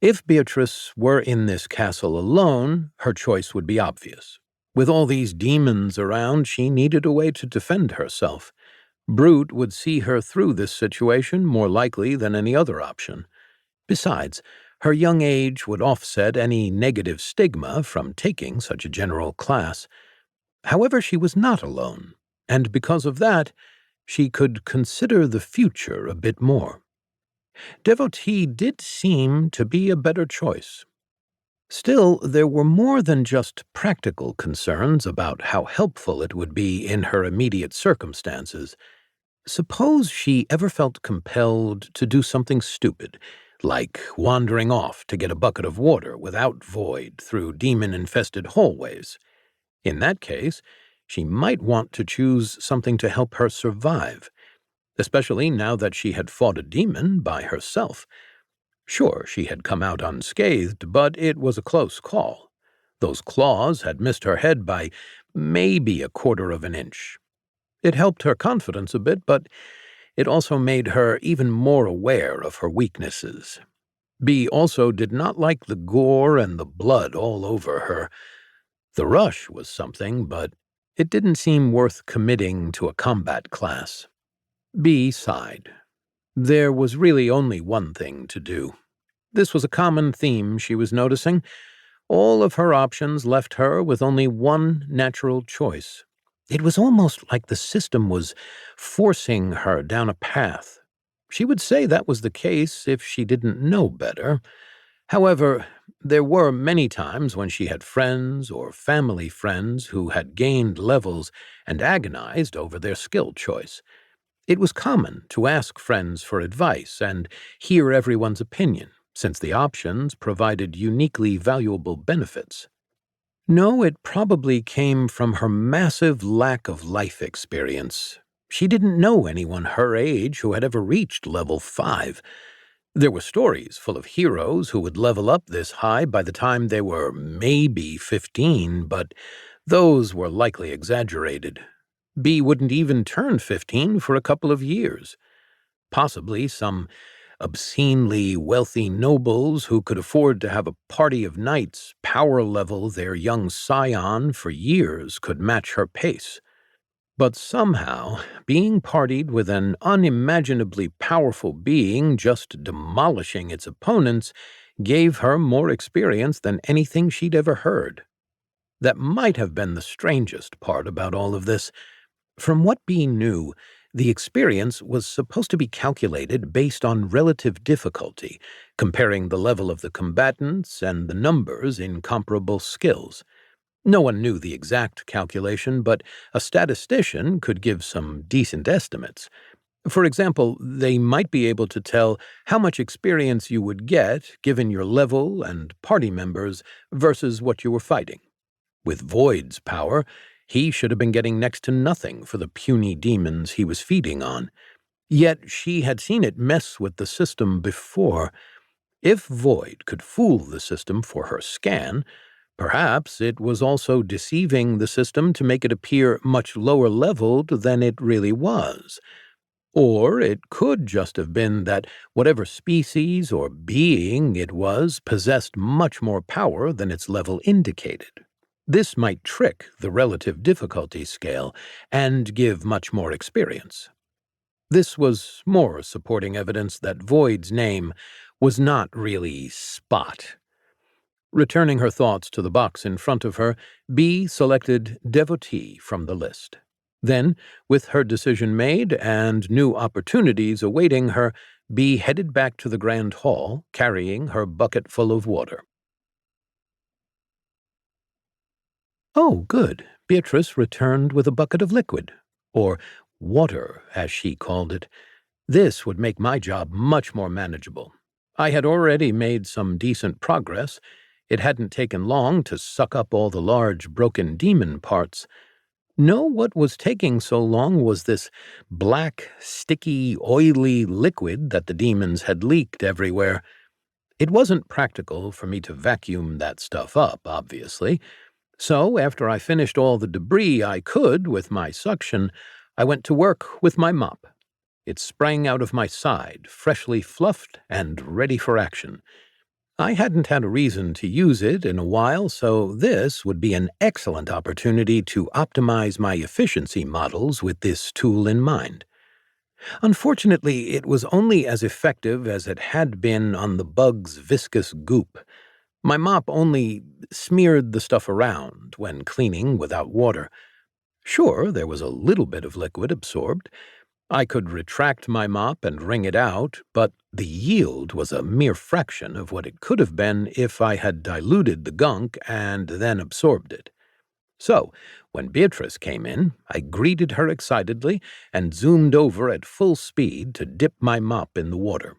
If Beatrice were in this castle alone, her choice would be obvious. With all these demons around, she needed a way to defend herself. Brute would see her through this situation more likely than any other option. Besides, her young age would offset any negative stigma from taking such a general class. However, she was not alone, and because of that, she could consider the future a bit more. Devotee did seem to be a better choice. Still, there were more than just practical concerns about how helpful it would be in her immediate circumstances. Suppose she ever felt compelled to do something stupid, like wandering off to get a bucket of water without Void through demon-infested hallways. In that case, she might want to choose something to help her survive, especially now that she had fought a demon by herself. Sure, she had come out unscathed, but it was a close call. Those claws had missed her head by maybe a quarter of an inch. It helped her confidence a bit, but it also made her even more aware of her weaknesses. Bee also did not like the gore and the blood all over her. The rush was something, but it didn't seem worth committing to a combat class. Bee sighed. There was really only one thing to do. This was a common theme she was noticing. All of her options left her with only one natural choice. It was almost like the system was forcing her down a path. She would say that was the case if she didn't know better. However, there were many times when she had friends or family friends who had gained levels and agonized over their skill choice. It was common to ask friends for advice and hear everyone's opinion, since the options provided uniquely valuable benefits. No, it probably came from her massive lack of life experience. She didn't know anyone her age who had ever reached level 5. There were stories full of heroes who would level up this high by the time they were maybe 15, but those were likely exaggerated. B wouldn't even turn 15 for a couple of years. Possibly some obscenely wealthy nobles who could afford to have a party of knights power level their young scion for years could match her pace. But somehow, being partied with an unimaginably powerful being just demolishing its opponents gave her more experience than anything she'd ever heard. That might have been the strangest part about all of this. From what Bee knew, the experience was supposed to be calculated based on relative difficulty, comparing the level of the combatants and the numbers in comparable skills. No one knew the exact calculation, but a statistician could give some decent estimates. For example, they might be able to tell how much experience you would get given your level and party members versus what you were fighting. With Void's power, he should have been getting next to nothing for the puny demons he was feeding on. Yet she had seen it mess with the system before. If Void could fool the system for her scan, perhaps it was also deceiving the system to make it appear much lower leveled than it really was. Or it could just have been that whatever species or being it was possessed much more power than its level indicated. This might trick the relative difficulty scale and give much more experience. This was more supporting evidence that Void's name was not really Spot. Returning her thoughts to the box in front of her, B selected Devotee from the list. Then, with her decision made and new opportunities awaiting her, B headed back to the grand hall, carrying her bucket full of water. Oh, good. Beatrice returned with a bucket of liquid, or water, as she called it. This would make my job much more manageable. I had already made some decent progress. It hadn't taken long to suck up all the large broken demon parts. No, what was taking so long was this black, sticky, oily liquid that the demons had leaked everywhere. It wasn't practical for me to vacuum that stuff up, obviously. So, after I finished all the debris I could with my suction, I went to work with my mop. It sprang out of my side, freshly fluffed and ready for action. I hadn't had a reason to use it in a while, so this would be an excellent opportunity to optimize my efficiency models with this tool in mind. Unfortunately, it was only as effective as it had been on the bug's viscous goop. My mop only smeared the stuff around when cleaning without water. Sure, there was a little bit of liquid absorbed. I could retract my mop and wring it out, but the yield was a mere fraction of what it could have been if I had diluted the gunk and then absorbed it. So, when Beatrice came in, I greeted her excitedly and zoomed over at full speed to dip my mop in the water.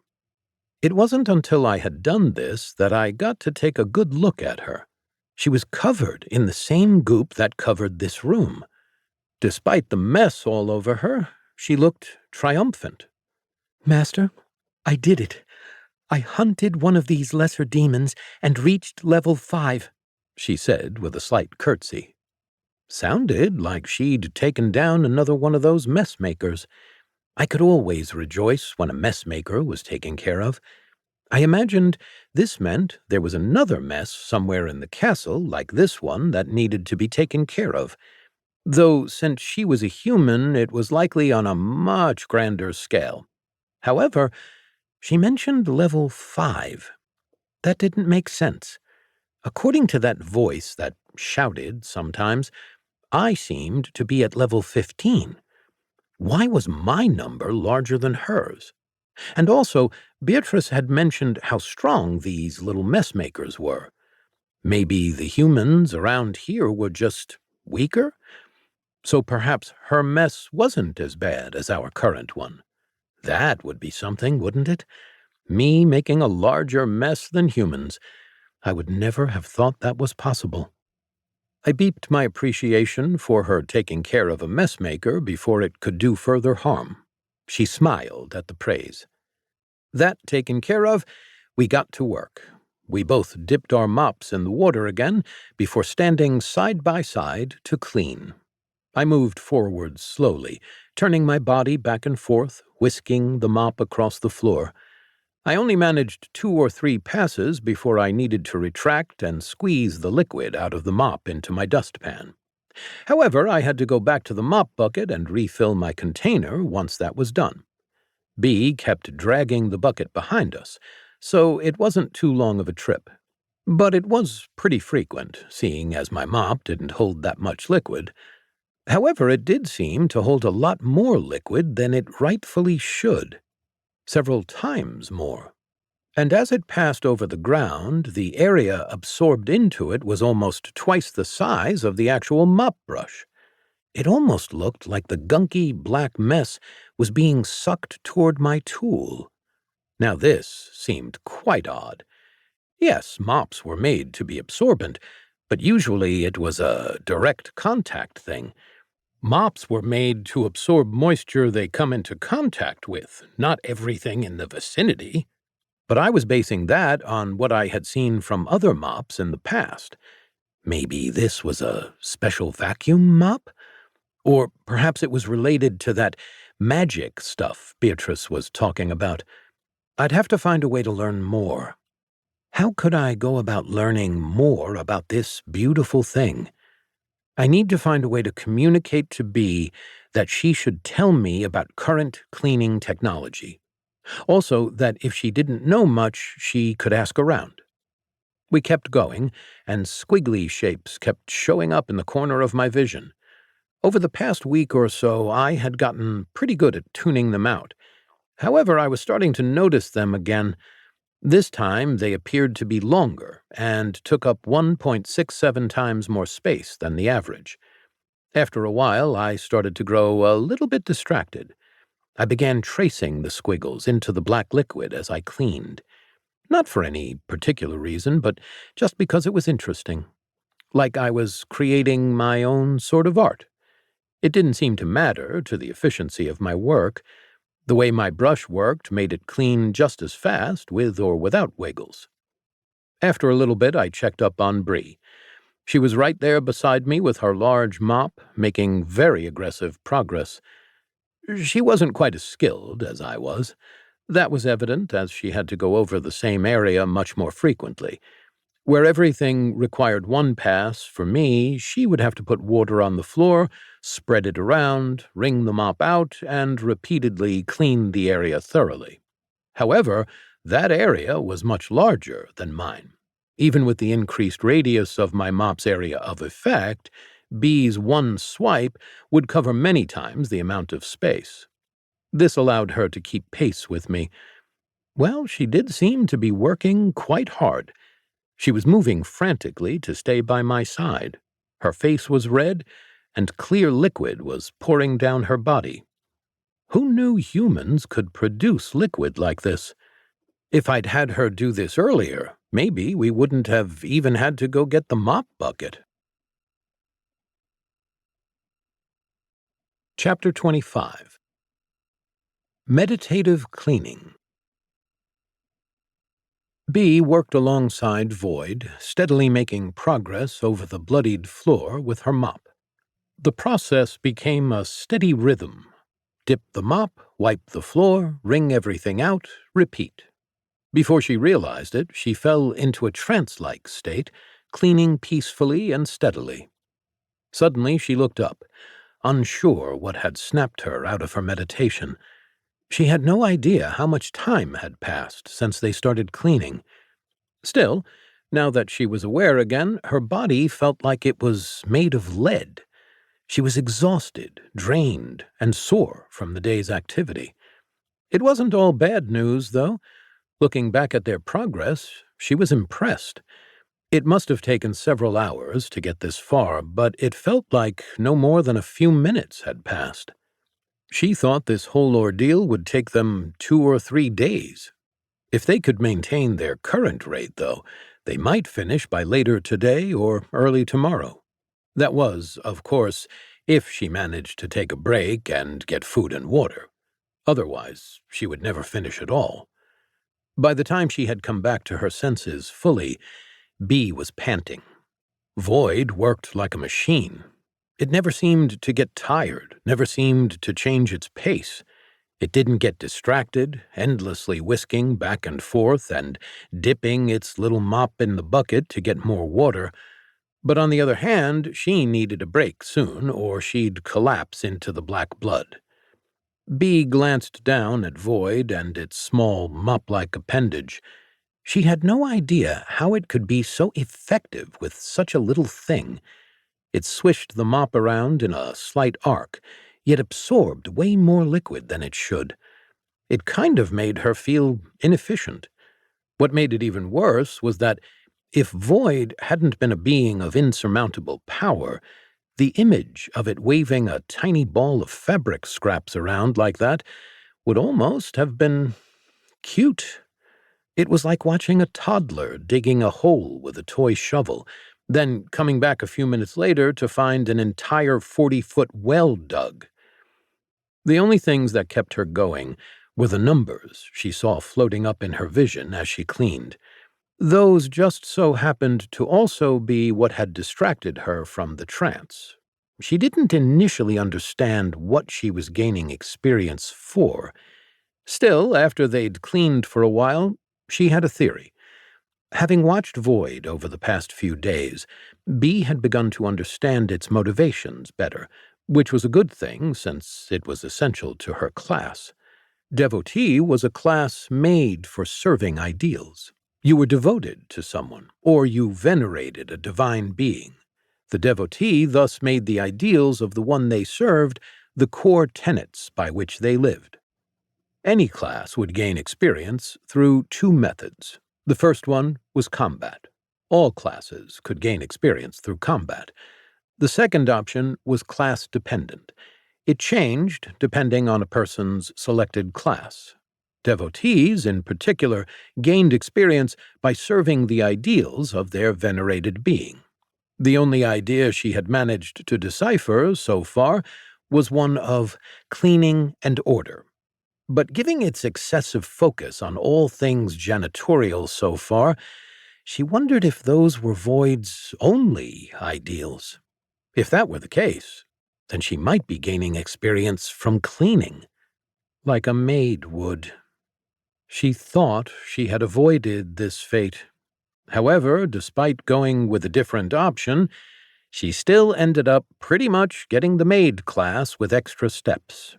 It wasn't until I had done this that I got to take a good look at her. She was covered in the same goop that covered this room. Despite the mess all over her, she looked triumphant. Master, I did it. I hunted one of these lesser demons and reached level 5, she said with a slight curtsy. Sounded like she'd taken down another one of those mess makers. I could always rejoice when a mess maker was taken care of. I imagined this meant there was another mess somewhere in the castle like this one that needed to be taken care of. Though since she was a human, it was likely on a much grander scale. However, she mentioned level 5. That didn't make sense. According to that voice that shouted sometimes, I seemed to be at level 15. Why was my number larger than hers? And also, Beatrice had mentioned how strong these little mess makers were. Maybe the humans around here were just weaker? So perhaps her mess wasn't as bad as our current one. That would be something, wouldn't it? Me making a larger mess than humans. I would never have thought that was possible. I beeped my appreciation for her taking care of a messmaker before it could do further harm. She smiled at the praise. That taken care of, we got to work. We both dipped our mops in the water again before standing side by side to clean. I moved forward slowly, turning my body back and forth, whisking the mop across the floor. I only managed 2 or 3 passes before I needed to retract and squeeze the liquid out of the mop into my dustpan. However, I had to go back to the mop bucket and refill my container once that was done. B kept dragging the bucket behind us, so it wasn't too long of a trip. But it was pretty frequent, seeing as my mop didn't hold that much liquid. However, it did seem to hold a lot more liquid than it rightfully should. Several times more. And as it passed over the ground, the area absorbed into it was almost twice the size of the actual mop brush. It almost looked like the gunky black mess was being sucked toward my tool. Now this seemed quite odd. Yes, mops were made to be absorbent, but usually it was a direct contact thing. Mops were made to absorb moisture they come into contact with, not everything in the vicinity. But I was basing that on what I had seen from other mops in the past. Maybe this was a special vacuum mop? Or perhaps it was related to that magic stuff Beatrice was talking about. I'd have to find a way to learn more. How could I go about learning more about this beautiful thing? I need to find a way to communicate to Bea that she should tell me about current cleaning technology. Also, that if she didn't know much, she could ask around. We kept going, and squiggly shapes kept showing up in the corner of my vision. Over the past week or so, I had gotten pretty good at tuning them out. However, I was starting to notice them again. This time, they appeared to be longer and took up 1.67 times more space than the average. After a while, I started to grow a little bit distracted. I began tracing the squiggles into the black liquid as I cleaned. Not for any particular reason, but just because it was interesting. Like I was creating my own sort of art. It didn't seem to matter to the efficiency of my work. The way my brush worked made it clean just as fast, with or without wiggles. After a little bit, I checked up on Bree. She was right there beside me with her large mop, making very aggressive progress. She wasn't quite as skilled as I was. That was evident, as she had to go over the same area much more frequently. Where everything required one pass, for me, she would have to put water on the floor, spread it around, wring the mop out, and repeatedly clean the area thoroughly. However, that area was much larger than mine. Even with the increased radius of my mop's area of effect, B's one swipe would cover many times the amount of space. This allowed her to keep pace with me. Well, she did seem to be working quite hard. She was moving frantically to stay by my side. Her face was red, and clear liquid was pouring down her body. Who knew humans could produce liquid like this? If I'd had her do this earlier, maybe we wouldn't have even had to go get the mop bucket. Chapter 25. Meditative Cleaning. B worked alongside Void, steadily making progress over the bloodied floor with her mop. The process became a steady rhythm. Dip the mop, wipe the floor, wring everything out, repeat. Before she realized it, she fell into a trance-like state, cleaning peacefully and steadily. Suddenly she looked up, unsure what had snapped her out of her meditation. She had no idea how much time had passed since they started cleaning. Still, now that she was aware again, her body felt like it was made of lead. She was exhausted, drained, and sore from the day's activity. It wasn't all bad news, though. Looking back at their progress, she was impressed. It must have taken several hours to get this far, but it felt like no more than a few minutes had passed. She thought this whole ordeal would take them 2 or 3 days. If they could maintain their current rate, though, they might finish by later today or early tomorrow. That was, of course, if she managed to take a break and get food and water. Otherwise, she would never finish at all. By the time she had come back to her senses fully, Bee was panting. Void worked like a machine. It never seemed to get tired, never seemed to change its pace. It didn't get distracted, endlessly whisking back and forth and dipping its little mop in the bucket to get more water. But on the other hand, she needed a break soon, or she'd collapse into the black blood. Bee glanced down at Void and its small, mop-like appendage. She had no idea how it could be so effective with such a little thing. It swished the mop around in a slight arc, yet absorbed way more liquid than it should. It kind of made her feel inefficient. What made it even worse was that if Void hadn't been a being of insurmountable power, the image of it waving a tiny ball of fabric scraps around like that would almost have been cute. It was like watching a toddler digging a hole with a toy shovel, then coming back a few minutes later to find an entire 40-foot well dug. The only things that kept her going were the numbers she saw floating up in her vision as she cleaned. Those just so happened to also be what had distracted her from the trance. She didn't initially understand what she was gaining experience for. Still, after they'd cleaned for a while, she had a theory. Having watched Void over the past few days, Bee had begun to understand its motivations better, which was a good thing since it was essential to her class. Devotee was a class made for serving ideals. You were devoted to someone, or you venerated a divine being. The devotee thus made the ideals of the one they served the core tenets by which they lived. Any class would gain experience through two methods. The first one was combat. All classes could gain experience through combat. The second option was class-dependent. It changed depending on a person's selected class. Devotees, in particular, gained experience by serving the ideals of their venerated being. The only idea she had managed to decipher so far was one of cleaning and order. But giving its excessive focus on all things janitorial so far, she wondered if those were Void's only ideals. If that were the case, then she might be gaining experience from cleaning, like a maid would. She thought she had avoided this fate. However, despite going with a different option, she still ended up pretty much getting the maid class with extra steps.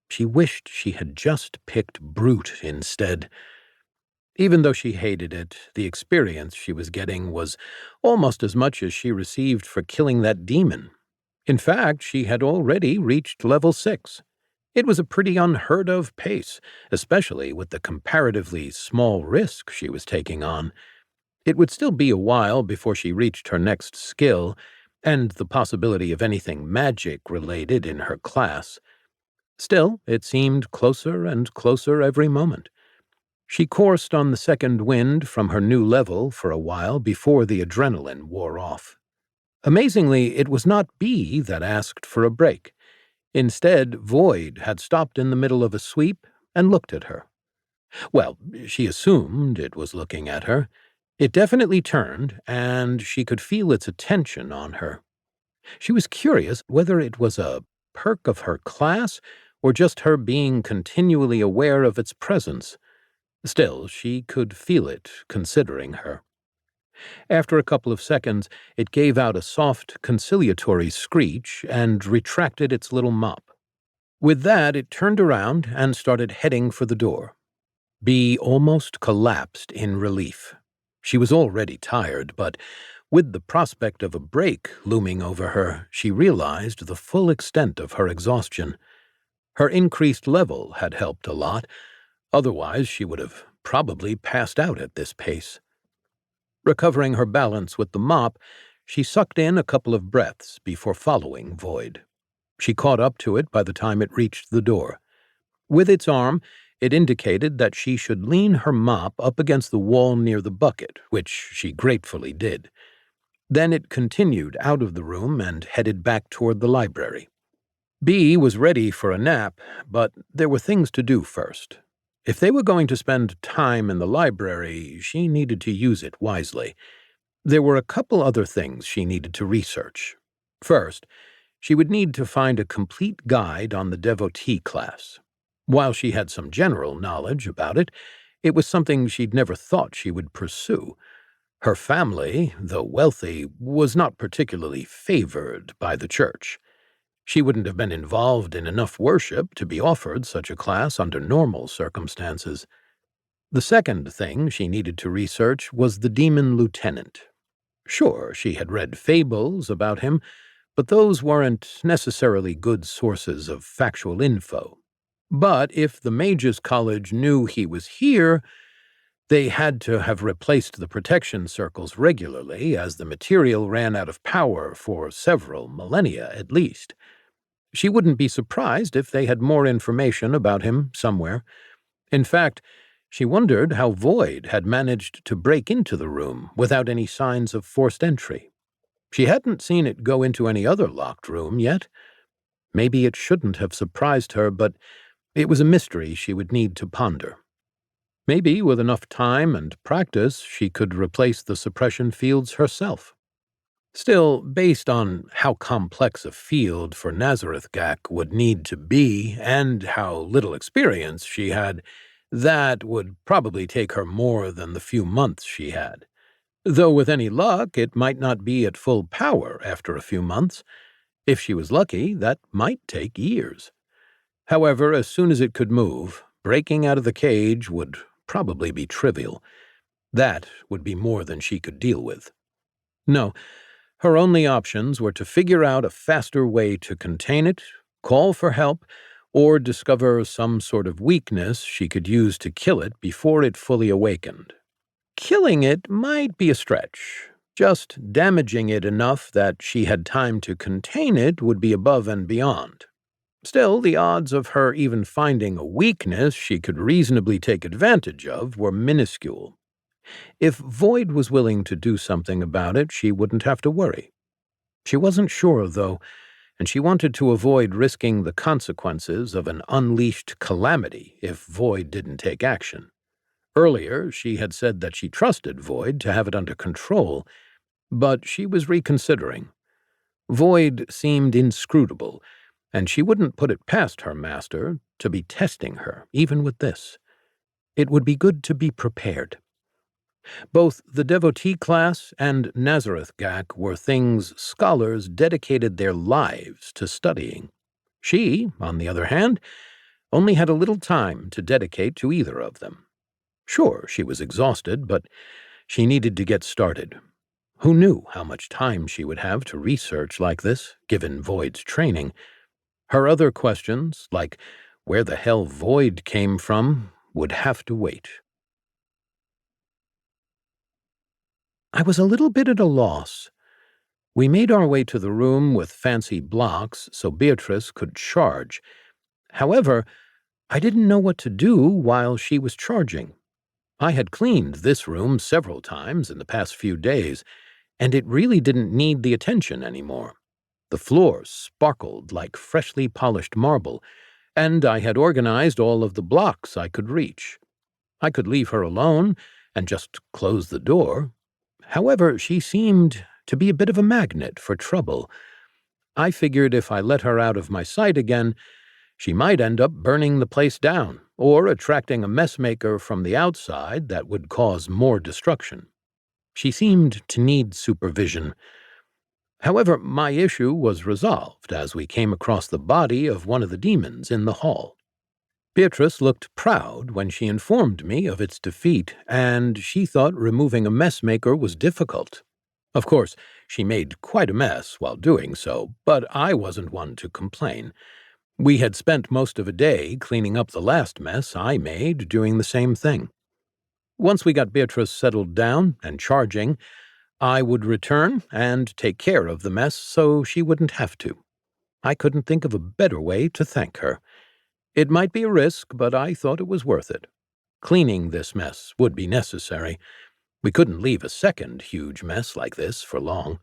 She wished she had just picked Brute instead. Even though she hated it, the experience she was getting was almost as much as she received for killing that demon. In fact, she had already reached level 6. It was a pretty unheard-of pace, especially with the comparatively small risk she was taking on. It would still be a while before she reached her next skill, and the possibility of anything magic-related in her class. Still, it seemed closer and closer every moment. She coursed on the second wind from her new level for a while before the adrenaline wore off. Amazingly, it was not Bee that asked for a break. Instead, Void had stopped in the middle of a sweep and looked at her. Well, she assumed it was looking at her. It definitely turned, and she could feel its attention on her. She was curious whether it was a perk of her class or just her being continually aware of its presence. Still, she could feel it considering her. After a couple of seconds, it gave out a soft, conciliatory screech and retracted its little mop. With that, it turned around and started heading for the door. Bee almost collapsed in relief. She was already tired, but with the prospect of a break looming over her, she realized the full extent of her exhaustion. Her increased level had helped a lot. Otherwise, she would have probably passed out at this pace. Recovering her balance with the mop, she sucked in a couple of breaths before following Void. She caught up to it by the time it reached the door. With its arm, it indicated that she should lean her mop up against the wall near the bucket, which she gratefully did. Then it continued out of the room and headed back toward the library. B was ready for a nap, but there were things to do first. If they were going to spend time in the library, she needed to use it wisely. There were a couple other things she needed to research. First, she would need to find a complete guide on the devotee class. While she had some general knowledge about it, it was something she'd never thought she would pursue. Her family, though wealthy, was not particularly favored by the church. She wouldn't have been involved in enough worship to be offered such a class under normal circumstances. The second thing she needed to research was the demon lieutenant. Sure, she had read fables about him, but those weren't necessarily good sources of factual info. But if the Mages College knew he was here, they had to have replaced the protection circles regularly, as the material ran out of power for several millennia at least. She wouldn't be surprised if they had more information about him somewhere. In fact, she wondered how Void had managed to break into the room without any signs of forced entry. She hadn't seen it go into any other locked room yet. Maybe it shouldn't have surprised her, but it was a mystery she would need to ponder. Maybe with enough time and practice, she could replace the suppression fields herself. Still, based on how complex a field for Nazareth Gak would need to be and how little experience she had, that would probably take her more than the few months she had. Though with any luck, it might not be at full power after a few months. If she was lucky, that might take years. However, as soon as it could move, breaking out of the cage would probably be trivial. That would be more than she could deal with. No, her only options were to figure out a faster way to contain it, call for help, or discover some sort of weakness she could use to kill it before it fully awakened. Killing it might be a stretch. Just damaging it enough that she had time to contain it would be above and beyond. Still, the odds of her even finding a weakness she could reasonably take advantage of were minuscule. If Void was willing to do something about it, she wouldn't have to worry. She wasn't sure, though, and she wanted to avoid risking the consequences of an unleashed calamity if Void didn't take action. Earlier, she had said that she trusted Void to have it under control, but she was reconsidering. Void seemed inscrutable, and she wouldn't put it past her master to be testing her, even with this. It would be good to be prepared. Both the devotee class and Nazareth Gak were things scholars dedicated their lives to studying. She, on the other hand, only had a little time to dedicate to either of them. Sure, she was exhausted, but she needed to get started. Who knew how much time she would have to research like this, given Void's training? Her other questions, like where the hell Void came from, would have to wait. I was a little bit at a loss. We made our way to the room with fancy blocks so Beatrice could charge. However, I didn't know what to do while she was charging. I had cleaned this room several times in the past few days, and it really didn't need the attention anymore. The floor sparkled like freshly polished marble, and I had organized all of the blocks I could reach. I could leave her alone and just close the door. However, she seemed to be a bit of a magnet for trouble. I figured if I let her out of my sight again, she might end up burning the place down, or attracting a messmaker from the outside that would cause more destruction. She seemed to need supervision. However, my issue was resolved as we came across the body of one of the demons in the hall. Beatrice looked proud when she informed me of its defeat, and she thought removing a messmaker was difficult. Of course, she made quite a mess while doing so, but I wasn't one to complain. We had spent most of a day cleaning up the last mess I made doing the same thing. Once we got Beatrice settled down and charging, I would return and take care of the mess so she wouldn't have to. I couldn't think of a better way to thank her. It might be a risk, but I thought it was worth it. Cleaning this mess would be necessary. We couldn't leave a second huge mess like this for long.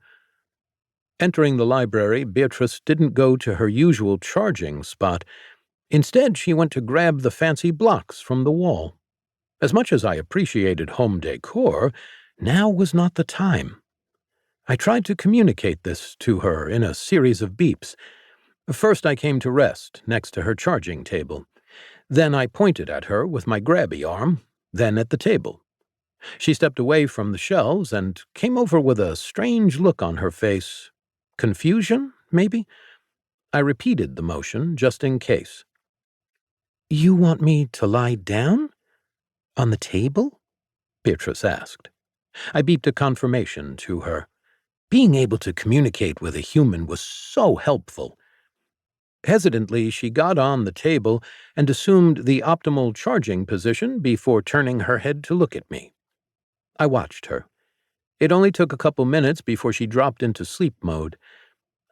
Entering the library, Beatrice didn't go to her usual charging spot. Instead, she went to grab the fancy blocks from the wall. As much as I appreciated home decor, now was not the time. I tried to communicate this to her in a series of beeps. First, I came to rest next to her charging table. Then I pointed at her with my grabby arm, then at the table. She stepped away from the shelves and came over with a strange look on her face. Confusion, maybe? I repeated the motion just in case. You want me to lie down? On the table? Beatrice asked. I beeped a confirmation to her. Being able to communicate with a human was so helpful. Hesitantly, she got on the table and assumed the optimal charging position before turning her head to look at me. I watched her. It only took a couple minutes before she dropped into sleep mode.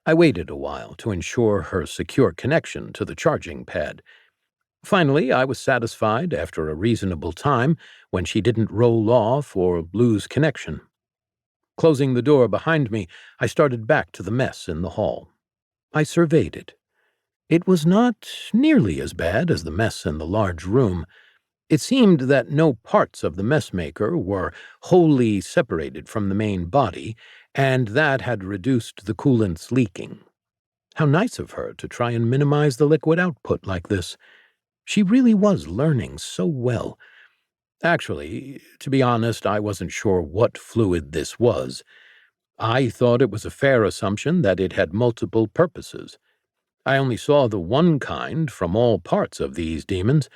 I waited a while to ensure her secure connection to the charging pad. Finally, I was satisfied after a reasonable time when she didn't roll off or lose connection. Closing the door behind me, I started back to the mess in the hall. I surveyed it. It was not nearly as bad as the mess in the large room. It seemed that no parts of the messmaker were wholly separated from the main body, and that had reduced the coolant's leaking. How nice of her to try and minimize the liquid output like this. She really was learning so well. Actually, to be honest, I wasn't sure what fluid this was. I thought it was a fair assumption that it had multiple purposes. I only saw the one kind from all parts of these demons,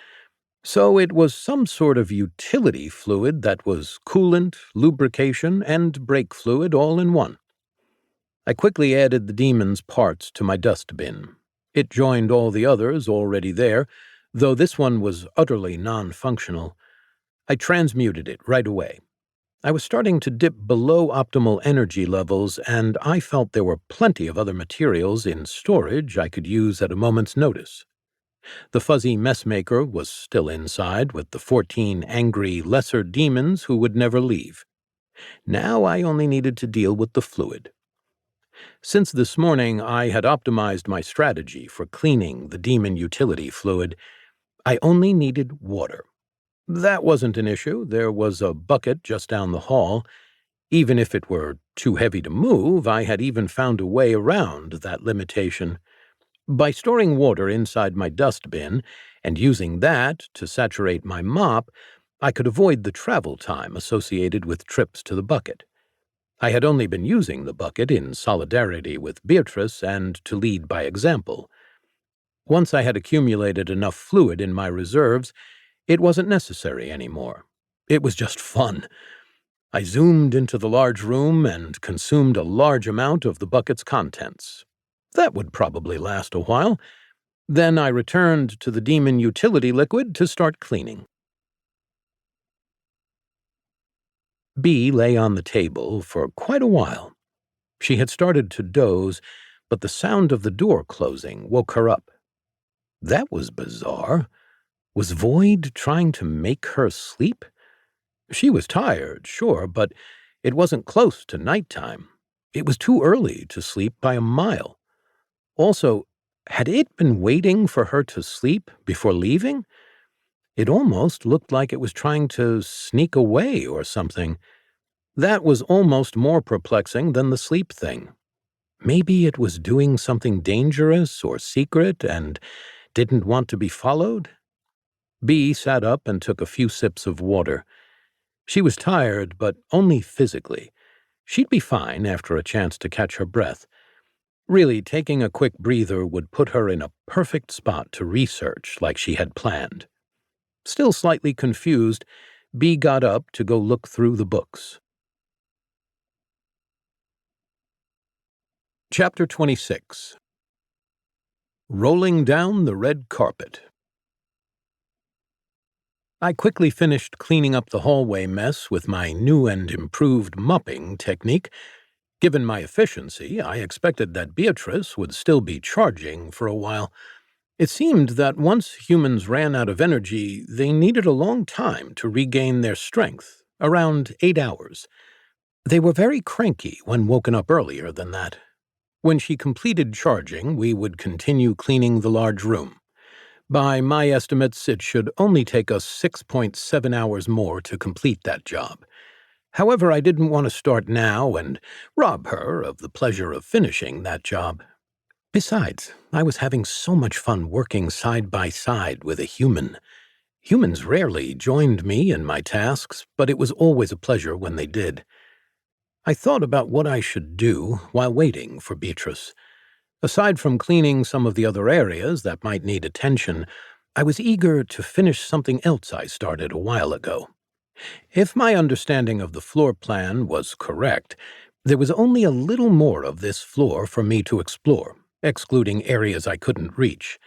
so it was some sort of utility fluid that was coolant, lubrication, and brake fluid all in one. I quickly added the demon's parts to my dustbin. It joined all the others already there, though this one was utterly non-functional. I transmuted it right away. I was starting to dip below optimal energy levels, and I felt there were plenty of other materials in storage I could use at a moment's notice. The fuzzy messmaker was still inside with the 14 angry lesser demons who would never leave. Now I only needed to deal with the fluid. Since this morning, I had optimized my strategy for cleaning the demon utility fluid. I only needed water. That wasn't an issue. There was a bucket just down the hall. Even if it were too heavy to move, I had even found a way around that limitation. By storing water inside my dustbin and using that to saturate my mop, I could avoid the travel time associated with trips to the bucket. I had only been using the bucket in solidarity with Beatrice and to lead by example. Once I had accumulated enough fluid in my reserves, it wasn't necessary anymore. It was just fun. I zoomed into the large room and consumed a large amount of the bucket's contents. That would probably last a while. Then I returned to the demon utility liquid to start cleaning. Bee lay on the table for quite a while. She had started to doze, but the sound of the door closing woke her up. That was bizarre. Was Void trying to make her sleep? She was tired, sure, but it wasn't close to nighttime. It was too early to sleep by a mile. Also, had it been waiting for her to sleep before leaving? It almost looked like it was trying to sneak away or something. That was almost more perplexing than the sleep thing. Maybe it was doing something dangerous or secret and didn't want to be followed? Bee sat up and took a few sips of water. She was tired, but only physically. She'd be fine after a chance to catch her breath. Really, taking a quick breather would put her in a perfect spot to research like she had planned. Still slightly confused, Bee got up to go look through the books. Chapter 26. Rolling Down the Red Carpet. I quickly finished cleaning up the hallway mess with my new and improved mopping technique. Given my efficiency, I expected that Beatrice would still be charging for a while. It seemed that once humans ran out of energy, they needed a long time to regain their strength, Around 8 hours. They were very cranky when woken up earlier than that. When she completed charging, we would continue cleaning the large room. By my estimates, it should only take us 6.7 hours more to complete that job. However, I didn't want to start now and rob her of the pleasure of finishing that job. Besides, I was having so much fun working side by side with a human. Humans rarely joined me in my tasks, but it was always a pleasure when they did. I thought about what I should do while waiting for Beatrice. Aside from cleaning some of the other areas that might need attention, I was eager to finish something else I started a while ago. If my understanding of the floor plan was correct, there was only a little more of this floor for me to explore, excluding areas I couldn't reach.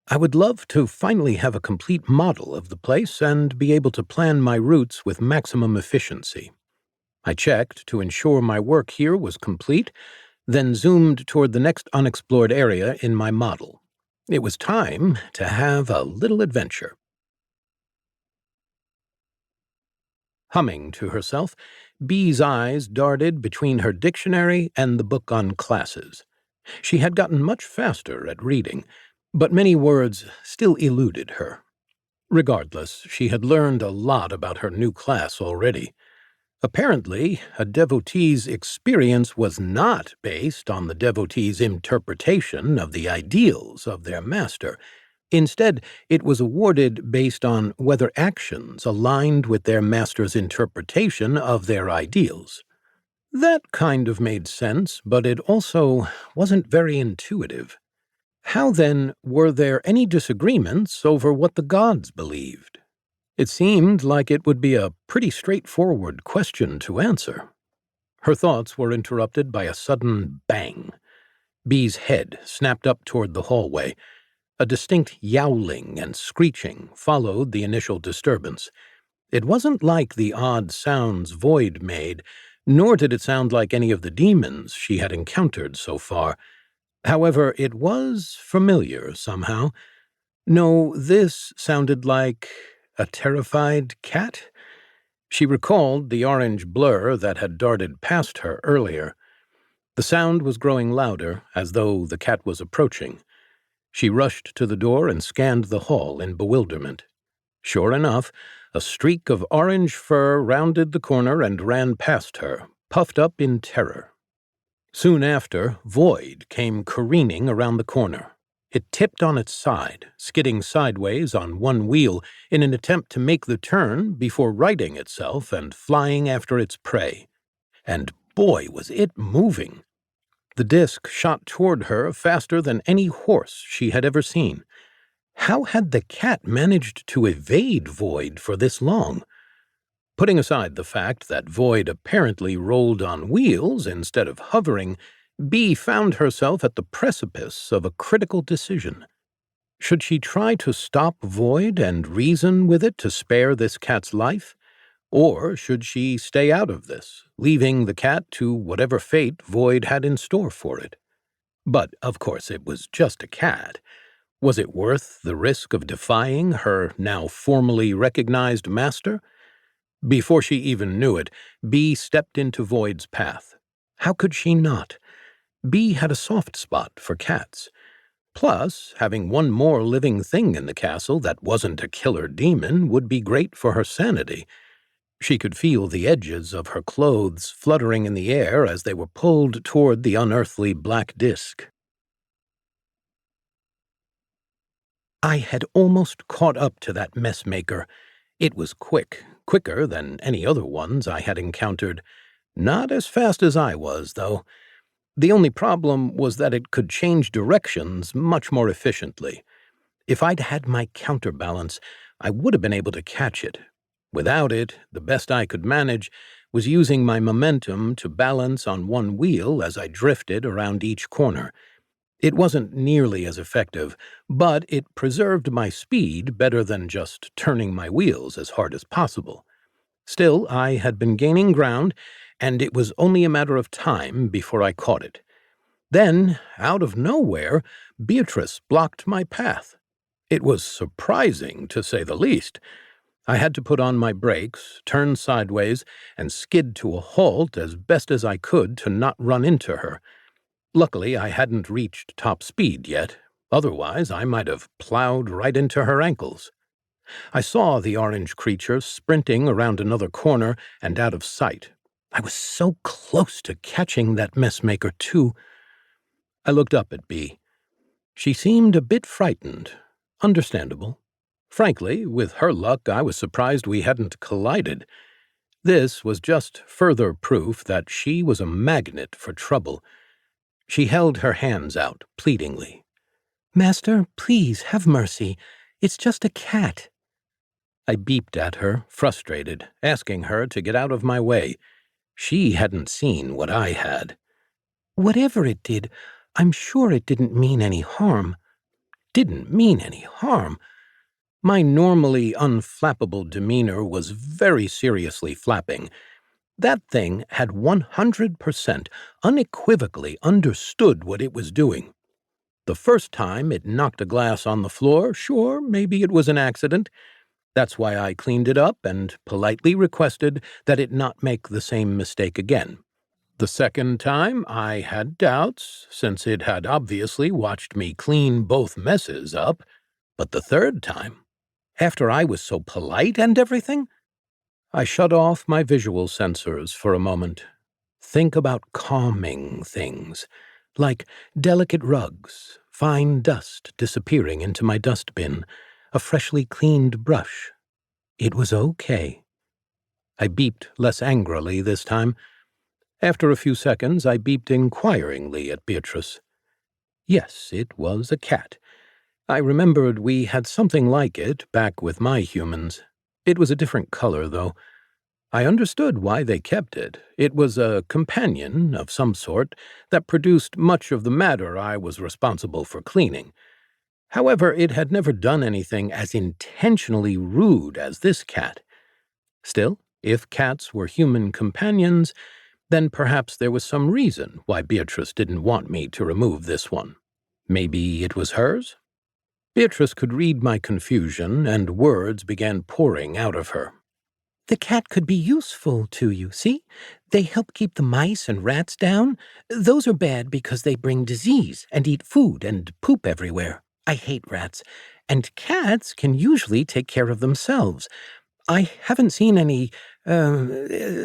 I would love to finally have a complete model of the place and be able to plan my routes with maximum efficiency. I checked to ensure my work here was complete, then zoomed toward the next unexplored area in my model. It was time to have a little adventure. Humming to herself, Bee's eyes darted between her dictionary and the book on classes. She had gotten much faster at reading, but many words still eluded her. Regardless, she had learned a lot about her new class already. Apparently, a devotee's experience was not based on the devotee's interpretation of the ideals of their master. Instead, it was awarded based on whether actions aligned with their master's interpretation of their ideals. That kind of made sense, but it also wasn't very intuitive. How, then, were there any disagreements over what the gods believed? It seemed like it would be a pretty straightforward question to answer. Her thoughts were interrupted by a sudden bang. Bee's head snapped up toward the hallway. A distinct yowling and screeching followed the initial disturbance. It wasn't like the odd sounds Void made, nor did it sound like any of the demons she had encountered so far. However, it was familiar somehow. No, this sounded like a terrified cat? She recalled the orange blur that had darted past her earlier. The sound was growing louder, as though the cat was approaching. She rushed to the door and scanned the hall in bewilderment. Sure enough, a streak of orange fur rounded the corner and ran past her, puffed up in terror. Soon after, Void came careening around the corner. It tipped on its side, skidding sideways on one wheel in an attempt to make the turn before righting itself and flying after its prey. And boy, was it moving! The disc shot toward her faster than any horse she had ever seen. How had the cat managed to evade Void for this long? Putting aside the fact that Void apparently rolled on wheels instead of hovering, Bee found herself at the precipice of a critical decision. Should she try to stop Void and reason with it to spare this cat's life? Or should she stay out of this, leaving the cat to whatever fate Void had in store for it? But, of course, it was just a cat. Was it worth the risk of defying her now formally recognized master? Before she even knew it, Bee stepped into Void's path. How could she not? Bee had a soft spot for cats. Plus, having one more living thing in the castle that wasn't a killer demon would be great for her sanity. She could feel the edges of her clothes fluttering in the air as they were pulled toward the unearthly black disk. I had almost caught up to that messmaker. It was quicker than any other ones I had encountered. Not as fast as I was, though. The only problem was that it could change directions much more efficiently. If I'd had my counterbalance, I would have been able to catch it. Without it, the best I could manage was using my momentum to balance on one wheel as I drifted around each corner. It wasn't nearly as effective, but it preserved my speed better than just turning my wheels as hard as possible. Still, I had been gaining ground, and it was only a matter of time before I caught it. Then, out of nowhere, Beatrice blocked my path. It was surprising, to say the least. I had to put on my brakes, turn sideways, and skid to a halt as best as I could to not run into her. Luckily, I hadn't reached top speed yet. Otherwise, I might have plowed right into her ankles. I saw the orange creature sprinting around another corner and out of sight. I was so close to catching that messmaker, too. I looked up at Bee. She seemed a bit frightened. Understandable. Frankly, with her luck, I was surprised we hadn't collided. This was just further proof that she was a magnet for trouble. She held her hands out, pleadingly. Master, please, have mercy. It's just a cat. I beeped at her, frustrated, asking her to get out of my way. She hadn't seen what I had. Whatever it did, I'm sure it didn't mean any harm. Didn't mean any harm? My normally unflappable demeanor was very seriously flapping. That thing had 100% unequivocally understood what it was doing. The first time it knocked a glass on the floor, sure, maybe it was an accident. That's why I cleaned it up and politely requested that it not make the same mistake again. The second time, I had doubts, since it had obviously watched me clean both messes up. But the third time, after I was so polite and everything, I shut off my visual sensors for a moment. Think about calming things, like delicate rugs, fine dust disappearing into my dustbin, a freshly cleaned brush. It was okay. I beeped less angrily this time. After a few seconds, I beeped inquiringly at Beatrice. Yes, it was a cat. I remembered we had something like it back with my humans. It was a different color, though. I understood why they kept it. It was a companion of some sort that produced much of the matter I was responsible for cleaning. However, it had never done anything as intentionally rude as this cat. Still, if cats were human companions, then perhaps there was some reason why Beatrice didn't want me to remove this one. Maybe it was hers? Beatrice could read my confusion, and words began pouring out of her. The cat could be useful to you, see? They help keep the mice and rats down. Those are bad because they bring disease and eat food and poop everywhere. I hate rats. And cats can usually take care of themselves. I haven't seen any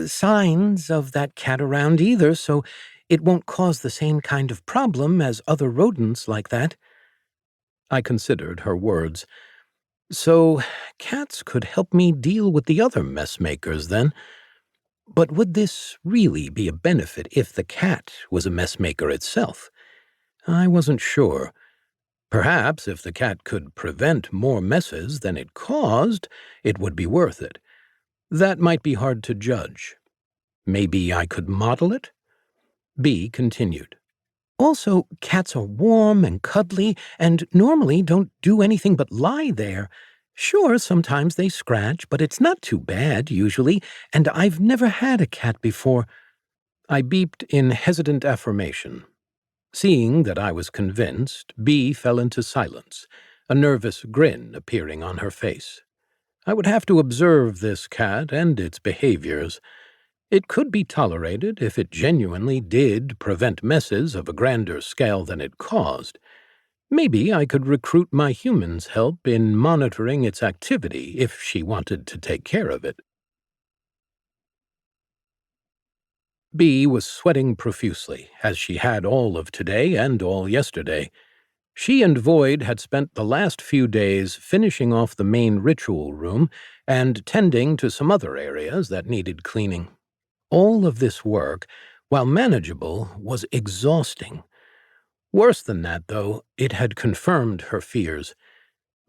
signs of that cat around either, so it won't cause the same kind of problem as other rodents like that. I considered her words. So, cats could help me deal with the other messmakers, then? But would this really be a benefit if the cat was a messmaker itself? I wasn't sure. Perhaps if the cat could prevent more messes than it caused, it would be worth it. That might be hard to judge. Maybe I could model it? B continued. Also, cats are warm and cuddly and normally don't do anything but lie there. Sure, sometimes they scratch, but it's not too bad, usually, and I've never had a cat before. I beeped in hesitant affirmation. Seeing that I was convinced, B fell into silence, a nervous grin appearing on her face. I would have to observe this cat and its behaviors. It could be tolerated if it genuinely did prevent messes of a grander scale than it caused. Maybe I could recruit my human's help in monitoring its activity if she wanted to take care of it. B was sweating profusely, as she had all of today and all yesterday. She and Void had spent the last few days finishing off the main ritual room and tending to some other areas that needed cleaning. All of this work, while manageable, was exhausting. Worse than that, though, it had confirmed her fears.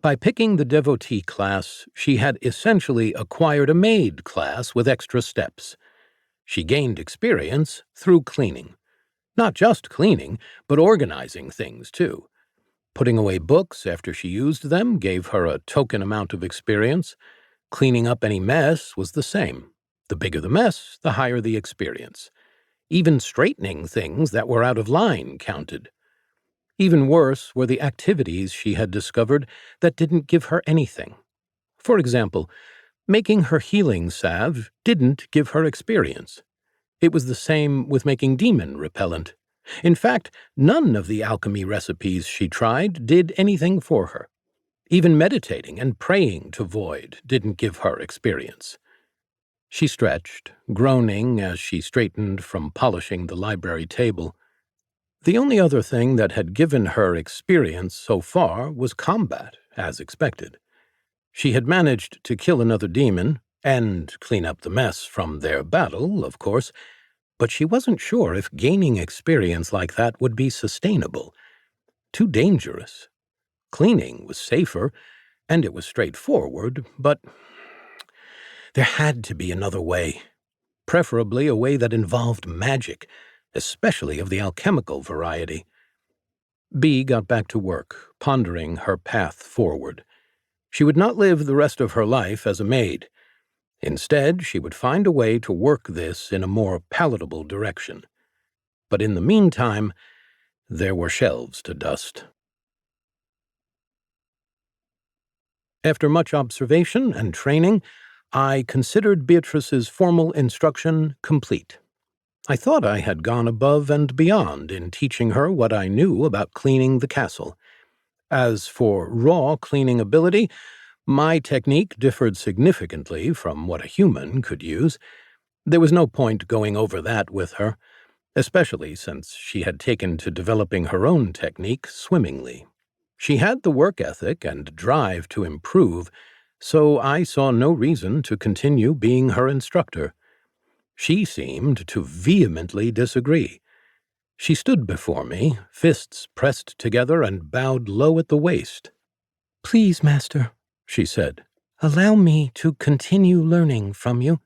By picking the devotee class, she had essentially acquired a maid class with extra steps. She gained experience through cleaning. Not just cleaning, but organizing things, too. Putting away books after she used them gave her a token amount of experience. Cleaning up any mess was the same. The bigger the mess, the higher the experience. Even straightening things that were out of line counted. Even worse were the activities she had discovered that didn't give her anything. For example, Making her healing salve didn't give her experience. It was the same with making demon repellent. In fact, none of the alchemy recipes she tried did anything for her. Even meditating and praying to void didn't give her experience. She stretched, groaning as she straightened from polishing the library table. The only other thing that had given her experience so far was combat, as expected. She had managed to kill another demon, and clean up the mess from their battle, of course, but she wasn't sure if gaining experience like that would be sustainable. Too dangerous. Cleaning was safer, and it was straightforward, but there had to be another way. Preferably a way that involved magic, especially of the alchemical variety. Bee got back to work, pondering her path forward. She would not live the rest of her life as a maid. Instead, she would find a way to work this in a more palatable direction. But in the meantime, there were shelves to dust. After much observation and training, I considered Beatrice's formal instruction complete. I thought I had gone above and beyond in teaching her what I knew about cleaning the castle. As for raw cleaning ability, my technique differed significantly from what a human could use. There was no point going over that with her, especially since she had taken to developing her own technique swimmingly. She had the work ethic and drive to improve, so I saw no reason to continue being her instructor. She seemed to vehemently disagree. She stood before me, fists pressed together and bowed low at the waist. "Please, Master," she said, "allow me to continue learning from you."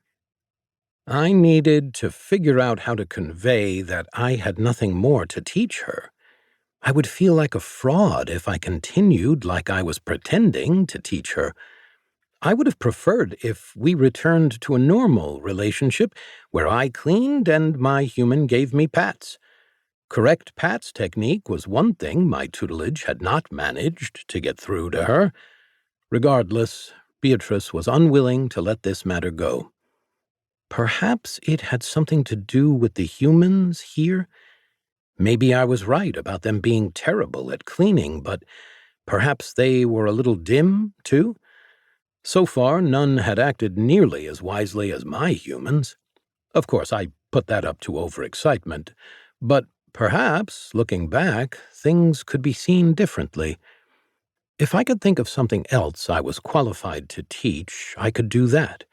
I needed to figure out how to convey that I had nothing more to teach her. I would feel like a fraud if I continued like I was pretending to teach her. I would have preferred if we returned to a normal relationship where I cleaned and my human gave me pats. Correct pats technique was one thing my tutelage had not managed to get through to her. Regardless, Beatrice was unwilling to let this matter go. Perhaps it had something to do with the humans here. Maybe I was right about them being terrible at cleaning, but perhaps they were a little dim, too? So far, none had acted nearly as wisely as my humans. Of course, I put that up to overexcitement, but perhaps, looking back, things could be seen differently. If I could think of something else I was qualified to teach, I could do that.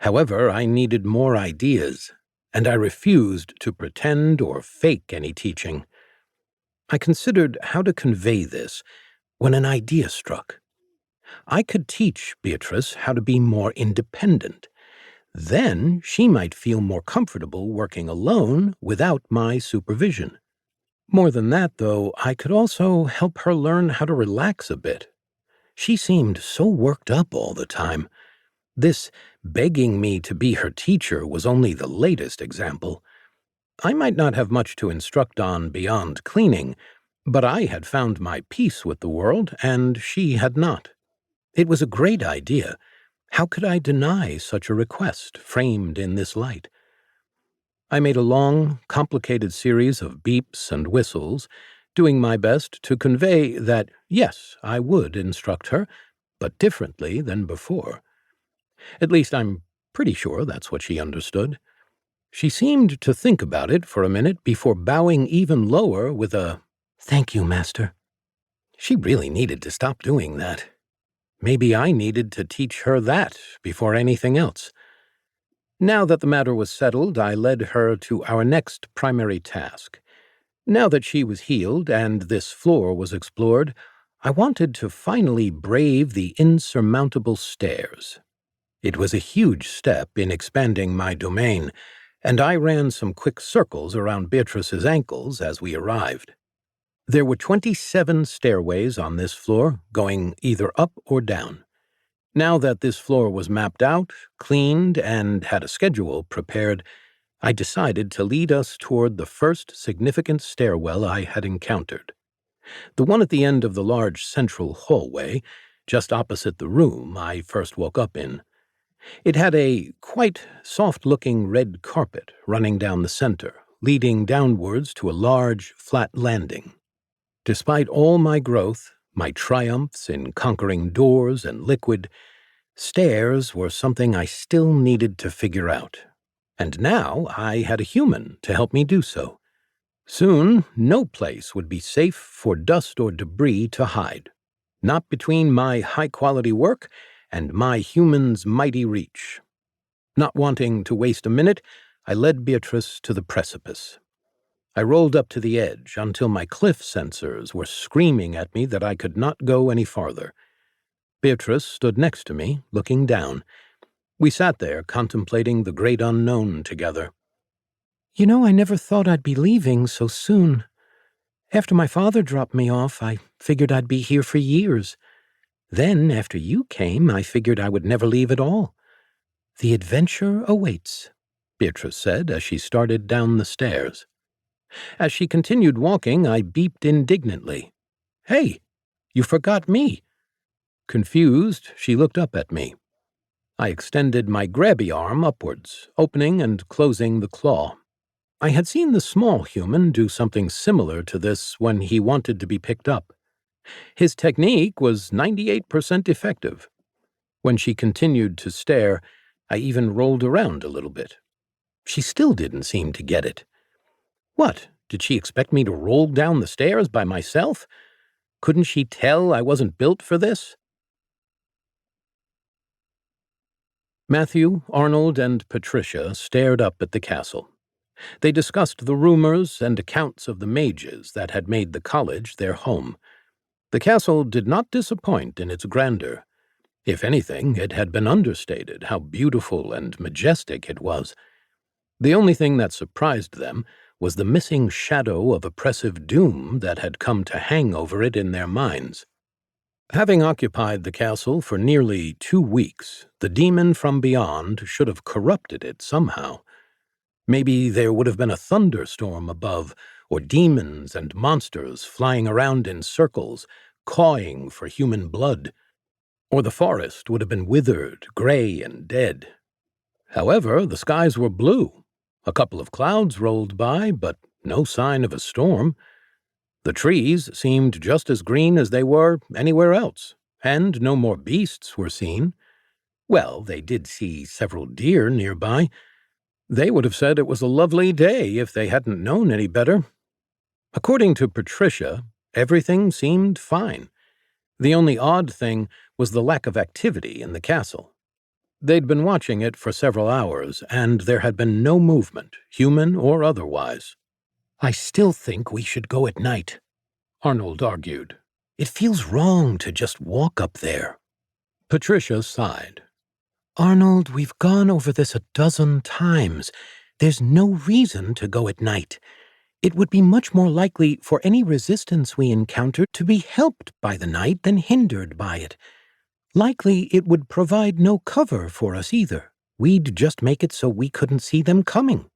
However, I needed more ideas, and I refused to pretend or fake any teaching. I considered how to convey this when an idea struck. I could teach Beatrice how to be more independent. Then she might feel more comfortable working alone without my supervision. More than that, though, I could also help her learn how to relax a bit. She seemed so worked up all the time. This begging me to be her teacher was only the latest example. I might not have much to instruct on beyond cleaning, but I had found my peace with the world, and she had not. It was a great idea. How could I deny such a request framed in this light? I made a long, complicated series of beeps and whistles, doing my best to convey that, yes, I would instruct her, but differently than before. At least I'm pretty sure that's what she understood. She seemed to think about it for a minute before bowing even lower with a, "Thank you, Master." She really needed to stop doing that. Maybe I needed to teach her that before anything else. Now that the matter was settled, I led her to our next primary task. Now that she was healed and this floor was explored, I wanted to finally brave the insurmountable stairs. It was a huge step in expanding my domain, and I ran some quick circles around Beatrice's ankles as we arrived. There were 27 stairways on this floor, going either up or down. Now that this floor was mapped out, cleaned, and had a schedule prepared, I decided to lead us toward the first significant stairwell I had encountered. The one at the end of the large central hallway, just opposite the room I first woke up in. It had a quite soft-looking red carpet running down the center, leading downwards to a large, flat landing. Despite all my growth, my triumphs in conquering doors and liquid, stairs were something I still needed to figure out. And now I had a human to help me do so. Soon, no place would be safe for dust or debris to hide. Not between my high-quality work and my human's mighty reach. Not wanting to waste a minute, I led Beatrice to the precipice. I rolled up to the edge until my cliff sensors were screaming at me that I could not go any farther. Beatrice stood next to me, looking down. We sat there contemplating the great unknown together. You know, I never thought I'd be leaving so soon. After my father dropped me off, I figured I'd be here for years. Then, after you came, I figured I would never leave at all. The adventure awaits, Beatrice said as she started down the stairs. As she continued walking, I beeped indignantly. Hey, you forgot me. Confused, she looked up at me. I extended my grabby arm upwards, opening and closing the claw. I had seen the small human do something similar to this when he wanted to be picked up. His technique was 98% effective. When she continued to stare, I even rolled around a little bit. She still didn't seem to get it. What, did she expect me to roll down the stairs by myself? Couldn't she tell I wasn't built for this? Matthew, Arnold, and Patricia stared up at the castle. They discussed the rumors and accounts of the mages that had made the college their home. The castle did not disappoint in its grandeur. If anything, it had been understated how beautiful and majestic it was. The only thing that surprised them was the missing shadow of oppressive doom that had come to hang over it in their minds. Having occupied the castle for nearly 2 weeks, the demon from beyond should have corrupted it somehow. Maybe there would have been a thunderstorm above, or demons and monsters flying around in circles, cawing for human blood. Or the forest would have been withered, gray, and dead. However, the skies were blue. A couple of clouds rolled by, but no sign of a storm. The trees seemed just as green as they were anywhere else, and no more beasts were seen. Well, they did see several deer nearby. They would have said it was a lovely day if they hadn't known any better. According to Patricia, everything seemed fine. The only odd thing was the lack of activity in the castle. They'd been watching it for several hours, and there had been no movement, human or otherwise. I still think we should go at night, Arnold argued. It feels wrong to just walk up there. Patricia sighed. Arnold, we've gone over this a dozen times. There's no reason to go at night. It would be much more likely for any resistance we encounter to be helped by the night than hindered by it. Likely it would provide no cover for us either. We'd just make it so we couldn't see them coming.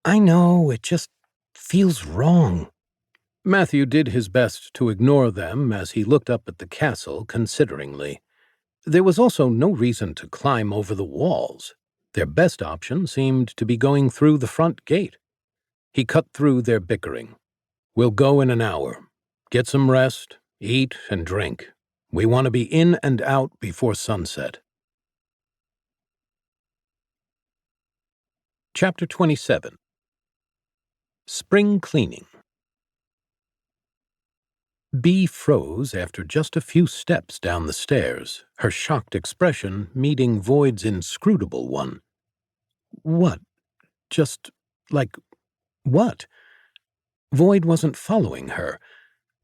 I know, it just feels wrong. Matthew did his best to ignore them as he looked up at the castle consideringly. There was also no reason to climb over the walls. Their best option seemed to be going through the front gate. He cut through their bickering. We'll go in an hour. Get some rest, eat, and drink. We want to be in and out before sunset. Chapter 27. Spring Cleaning. Bee froze after just a few steps down the stairs, her shocked expression meeting Void's inscrutable one. What? Just, like, what? Void wasn't following her.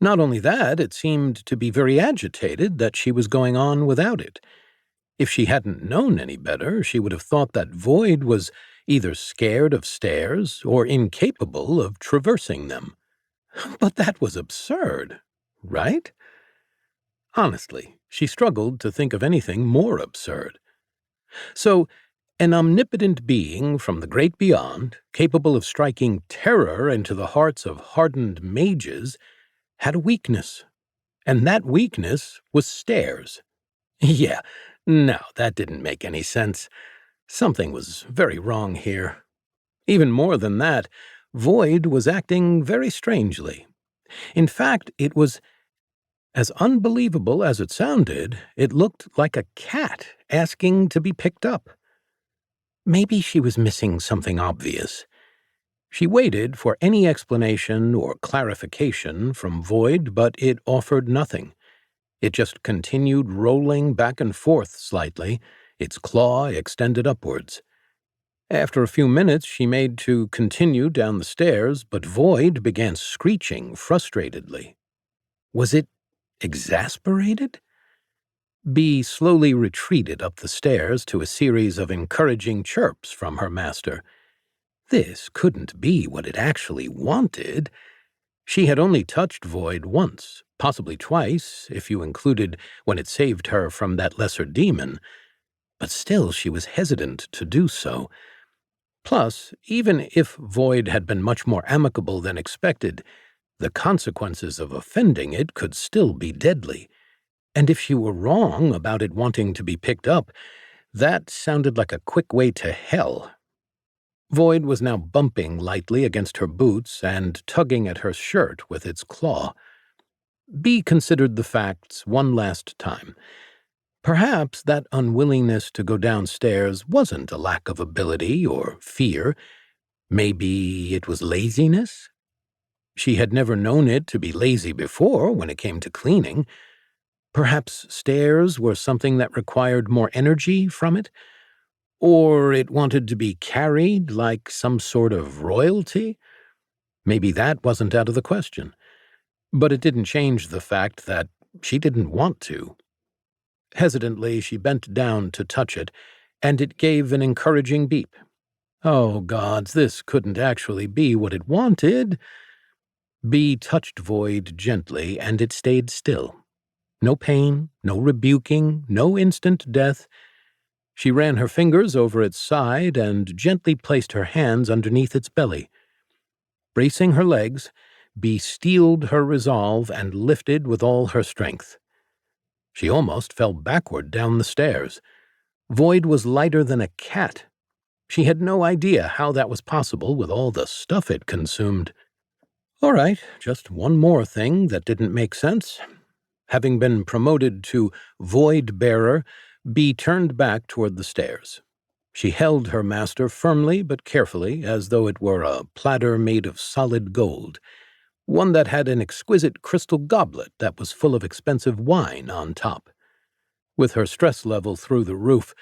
Not only that, it seemed to be very agitated that she was going on without it. If she hadn't known any better, she would have thought that Void was either scared of stairs or incapable of traversing them. But that was absurd, right? Honestly, she struggled to think of anything more absurd. So, an omnipotent being from the great beyond, capable of striking terror into the hearts of hardened mages, had a weakness. And that weakness was stairs. Yeah, No, that didn't make any sense. Something was very wrong here. Even more than that, Void was acting very strangely. In fact, it was as unbelievable as it sounded. It looked like a cat asking to be picked up. Maybe she was missing something obvious. She waited for any explanation or clarification from Void, but it offered nothing. It just continued rolling back and forth slightly, its claw extended upwards. After a few minutes, she made to continue down the stairs, but Void began screeching frustratedly. Was it exasperated? Bee slowly retreated up the stairs to a series of encouraging chirps from her master. This couldn't be what it actually wanted. She had only touched Void once, possibly twice, if you included when it saved her from that lesser demon, but still she was hesitant to do so. Plus, even if Void had been much more amicable than expected, the consequences of offending it could still be deadly. And if she were wrong about it wanting to be picked up, that sounded like a quick way to hell. Void was now bumping lightly against her boots and tugging at her shirt with its claw. Bee considered the facts one last time. Perhaps that unwillingness to go downstairs wasn't a lack of ability or fear. Maybe it was laziness? She had never known it to be lazy before when it came to cleaning. Perhaps stairs were something that required more energy from it? Or it wanted to be carried like some sort of royalty? Maybe that wasn't out of the question. But it didn't change the fact that she didn't want to. Hesitantly, she bent down to touch it, and it gave an encouraging beep. Oh, gods, this couldn't actually be what it wanted. Bee touched Void gently, and it stayed still. No pain, no rebuking, no instant death. She ran her fingers over its side and gently placed her hands underneath its belly. Bracing her legs, Bee steeled her resolve and lifted with all her strength. She almost fell backward down the stairs. Void was lighter than a cat. She had no idea how that was possible with all the stuff it consumed. All right, just one more thing that didn't make sense. Having been promoted to Void Bearer, Bee turned back toward the stairs. She held her master firmly but carefully, as though it were a platter made of solid gold, one that had an exquisite crystal goblet that was full of expensive wine on top. With her stress level through the roof,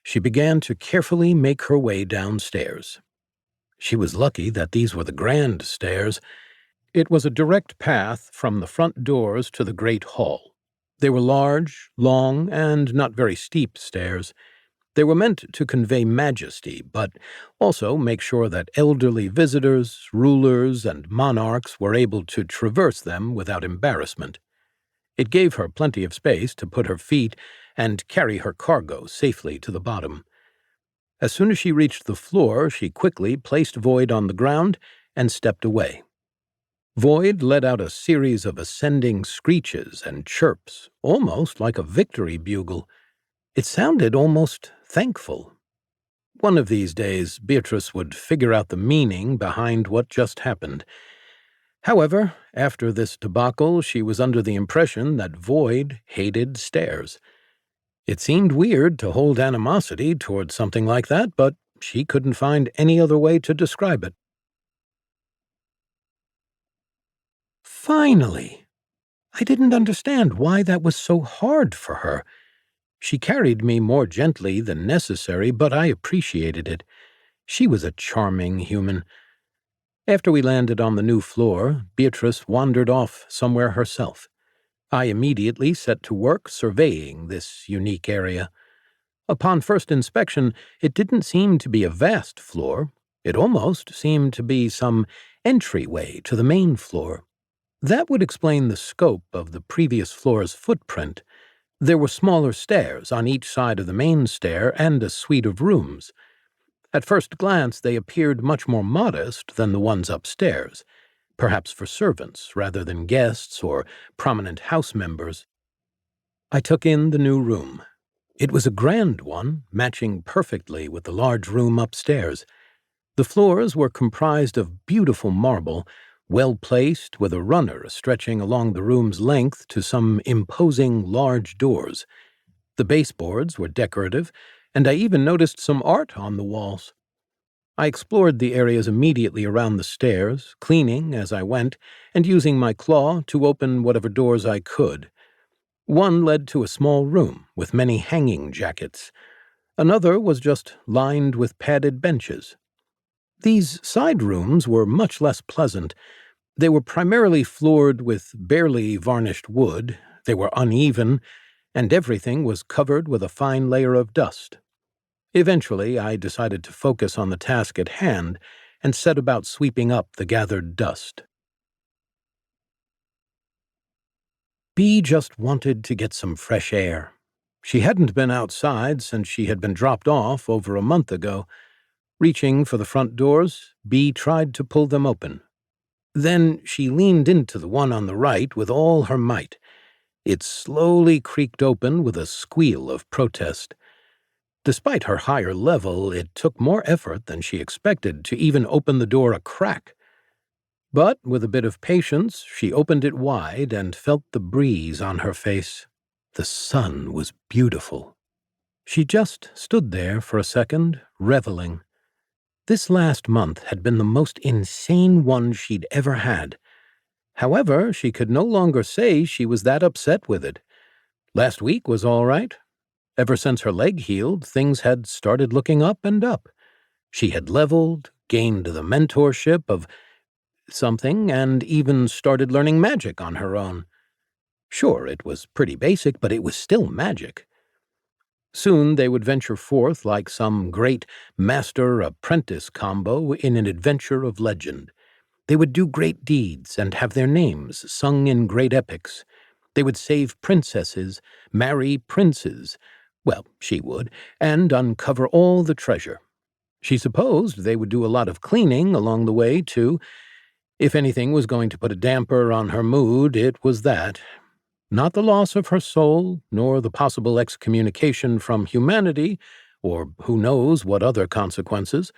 she began to carefully make her way downstairs. She was lucky that these were the grand stairs. It was a direct path from the front doors to the great hall. They were large, long, and not very steep stairs. They were meant to convey majesty, but also make sure that elderly visitors, rulers, and monarchs were able to traverse them without embarrassment. It gave her plenty of space to put her feet and carry her cargo safely to the bottom. As soon as she reached the floor, she quickly placed Void on the ground and stepped away. Void let out a series of ascending screeches and chirps, almost like a victory bugle. It sounded almost thankful. One of these days, Beatrice would figure out the meaning behind what just happened. However, after this debacle, she was under the impression that Void hated stairs. It seemed weird to hold animosity toward something like that, but she couldn't find any other way to describe it. Finally! I didn't understand why that was so hard for her. She carried me more gently than necessary, but I appreciated it. She was a charming human. After we landed on the new floor, Beatrice wandered off somewhere herself. I immediately set to work surveying this unique area. Upon first inspection, it didn't seem to be a vast floor. It almost seemed to be some entryway to the main floor. That would explain the scope of the previous floor's footprint. There were smaller stairs on each side of the main stair and a suite of rooms. At first glance, they appeared much more modest than the ones upstairs, perhaps for servants rather than guests or prominent house members. I took in the new room. It was a grand one, matching perfectly with the large room upstairs. The floors were comprised of beautiful marble, well placed with a runner stretching along the room's length to some imposing large doors. The baseboards were decorative, and I even noticed some art on the walls. I explored the areas immediately around the stairs, cleaning as I went, and using my claw to open whatever doors I could. One led to a small room with many hanging jackets. Another was just lined with padded benches. These side rooms were much less pleasant. They were primarily floored with barely varnished wood, they were uneven, and everything was covered with a fine layer of dust. Eventually, I decided to focus on the task at hand and set about sweeping up the gathered dust. Bee just wanted to get some fresh air. She hadn't been outside since she had been dropped off over a month ago. Reaching for the front doors, Bee tried to pull them open. Then she leaned into the one on the right with all her might. It slowly creaked open with a squeal of protest. Despite her higher level, it took more effort than she expected to even open the door a crack. But with a bit of patience, she opened it wide and felt the breeze on her face. The sun was beautiful. She just stood there for a second, reveling. This last month had been the most insane one she'd ever had. However, she could no longer say she was that upset with it. Last week was all right. Ever since her leg healed, things had started looking up and up. She had leveled, gained the mentorship of something, and even started learning magic on her own. Sure, it was pretty basic, but it was still magic. Soon they would venture forth like some great master-apprentice combo in an adventure of legend. They would do great deeds and have their names sung in great epics. They would save princesses, marry princes, well, she would, and uncover all the treasure. She supposed they would do a lot of cleaning along the way, too. If anything was going to put a damper on her mood, it was that. Not the loss of her soul, nor the possible excommunication from humanity, or who knows what other consequences.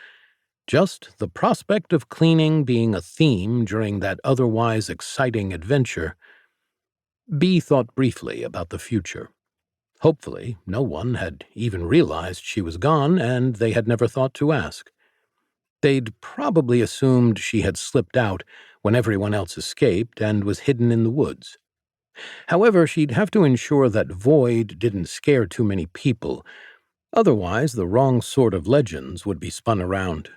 Just the prospect of cleaning being a theme during that otherwise exciting adventure. Bee thought briefly about the future. Hopefully, no one had even realized she was gone, and they had never thought to ask. They'd probably assumed she had slipped out when everyone else escaped and was hidden in the woods. However, she'd have to ensure that Void didn't scare too many people. Otherwise, the wrong sort of legends would be spun around.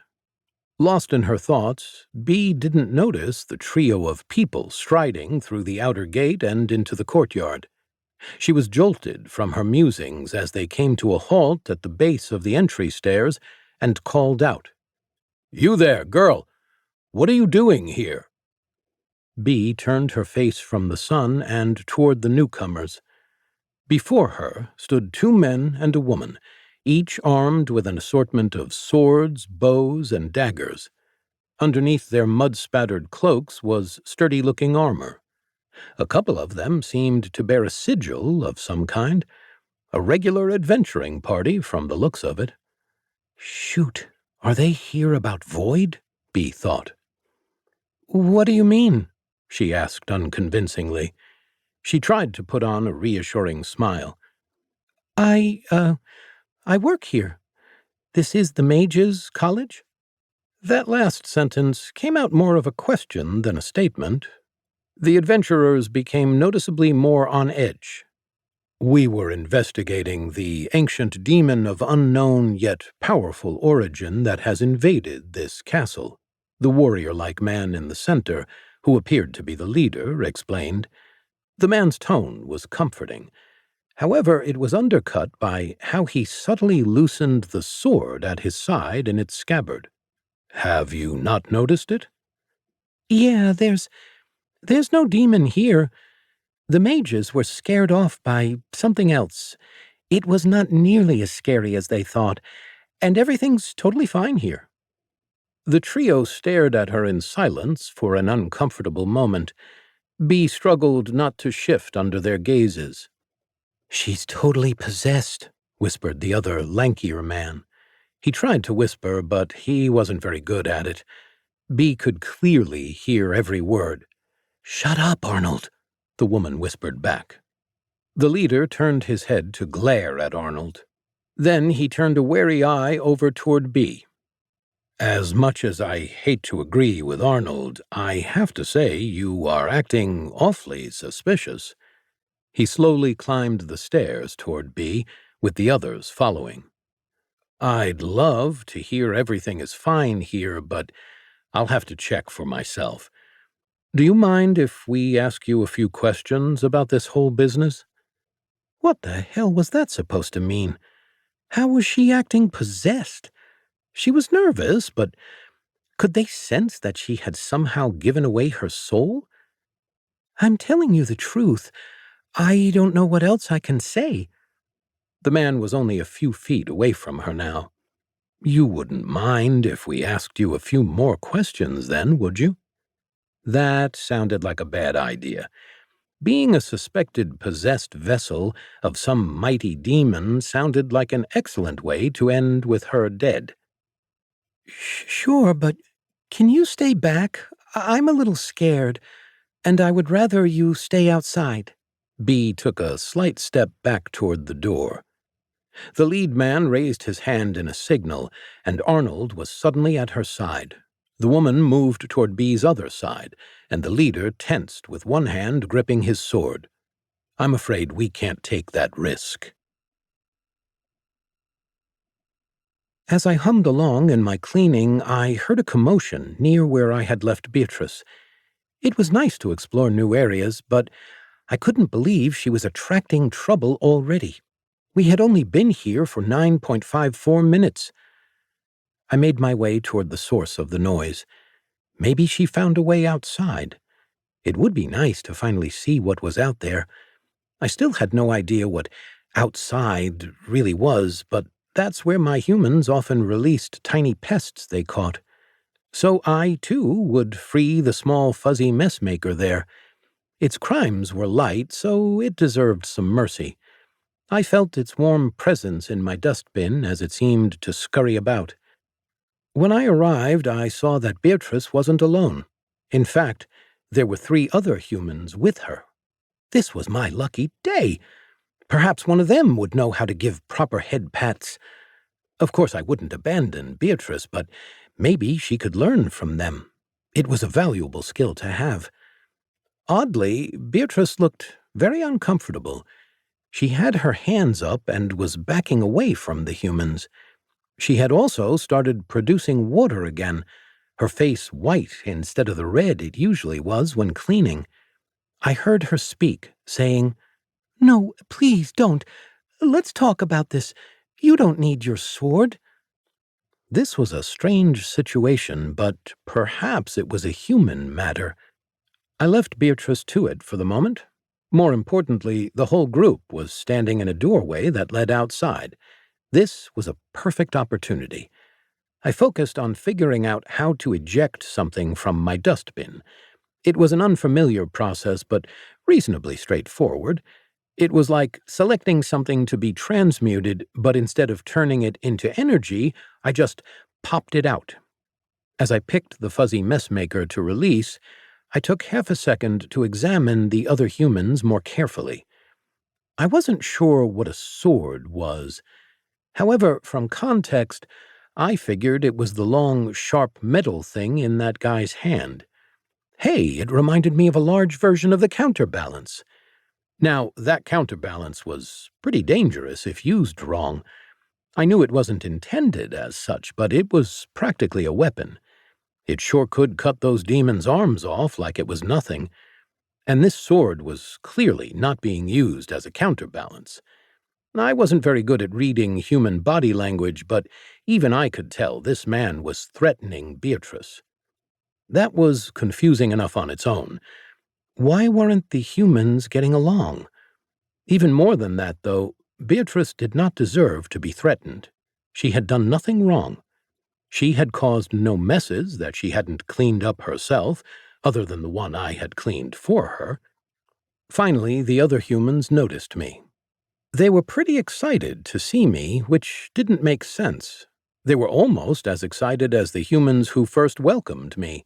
Lost in her thoughts, Bee didn't notice the trio of people striding through the outer gate and into the courtyard. She was jolted from her musings as they came to a halt at the base of the entry stairs and called out, "You there, girl! What are you doing here?" Bee turned her face from the sun and toward the newcomers. Before her stood two men and a woman, each armed with an assortment of swords, bows, and daggers. Underneath their mud-spattered cloaks was sturdy-looking armor. A couple of them seemed to bear a sigil of some kind, a regular adventuring party from the looks of it. Shoot, are they here about Void? Bee thought. What do you mean? She asked unconvincingly. She tried to put on a reassuring smile. I work here. This is the Mages' College? That last sentence came out more of a question than a statement. The adventurers became noticeably more on edge. We were investigating the ancient demon of unknown yet powerful origin that has invaded this castle. The warrior-like man in the center, who appeared to be the leader, explained. The man's tone was comforting. However, it was undercut by how he subtly loosened the sword at his side in its scabbard. Have you not noticed it? Yeah, there's no demon here. The mages were scared off by something else. It was not nearly as scary as they thought, and everything's totally fine here. The trio stared at her in silence for an uncomfortable moment. Bee struggled not to shift under their gazes. She's totally possessed, whispered the other, lankier man. He tried to whisper, but he wasn't very good at it. B could clearly hear every word. "Shut up, Arnold," the woman whispered back. The leader turned his head to glare at Arnold. Then he turned a wary eye over toward B. As much as I hate to agree with Arnold, I have to say you are acting awfully suspicious. He slowly climbed the stairs toward B, with the others following. I'd love to hear everything is fine here, but I'll have to check for myself. Do you mind if we ask you a few questions about this whole business? What the hell was that supposed to mean? How was she acting possessed? She was nervous, but could they sense that she had somehow given away her soul? I'm telling you the truth. I don't know what else I can say. The man was only a few feet away from her now. You wouldn't mind if we asked you a few more questions then, would you? That sounded like a bad idea. Being a suspected possessed vessel of some mighty demon sounded like an excellent way to end with her dead. Sure, but can you stay back? I'm a little scared, and I would rather you stay outside. B took a slight step back toward the door. The lead man raised his hand in a signal, and Arnold was suddenly at her side. The woman moved toward B's other side, and the leader tensed with one hand gripping his sword. I'm afraid we can't take that risk. As I hummed along in my cleaning, I heard a commotion near where I had left Beatrice. It was nice to explore new areas, but I couldn't believe she was attracting trouble already. We had only been here for 9.54 minutes. I made my way toward the source of the noise. Maybe she found a way outside. It would be nice to finally see what was out there. I still had no idea what outside really was, but that's where my humans often released tiny pests they caught. So I, too, would free the small fuzzy messmaker there. Its crimes were light, so it deserved some mercy. I felt its warm presence in my dustbin as it seemed to scurry about. When I arrived, I saw that Beatrice wasn't alone. In fact, there were 3 other humans with her. This was my lucky day. Perhaps one of them would know how to give proper head pats. Of course, I wouldn't abandon Beatrice, but maybe she could learn from them. It was a valuable skill to have. Oddly, Beatrice looked very uncomfortable. She had her hands up and was backing away from the humans. She had also started producing water again, her face white instead of the red it usually was when cleaning. I heard her speak, saying, "No, please don't. Let's talk about this. You don't need your sword." This was a strange situation, but perhaps it was a human matter. I left Beatrice to it for the moment. More importantly, the whole group was standing in a doorway that led outside. This was a perfect opportunity. I focused on figuring out how to eject something from my dustbin. It was an unfamiliar process, but reasonably straightforward. It was like selecting something to be transmuted, but instead of turning it into energy, I just popped it out. As I picked the fuzzy messmaker to release, I took half a second to examine the other humans more carefully. I wasn't sure what a sword was. However, from context, I figured it was the long, sharp metal thing in that guy's hand. Hey, it reminded me of a large version of the counterbalance. Now, that counterbalance was pretty dangerous if used wrong. I knew it wasn't intended as such, but it was practically a weapon. It sure could cut those demons' arms off like it was nothing. And this sword was clearly not being used as a counterbalance. I wasn't very good at reading human body language, but even I could tell this man was threatening Beatrice. That was confusing enough on its own. Why weren't the humans getting along? Even more than that, though, Beatrice did not deserve to be threatened. She had done nothing wrong. She had caused no messes that she hadn't cleaned up herself, other than the one I had cleaned for her. Finally, the other humans noticed me. They were pretty excited to see me, which didn't make sense. They were almost as excited as the humans who first welcomed me,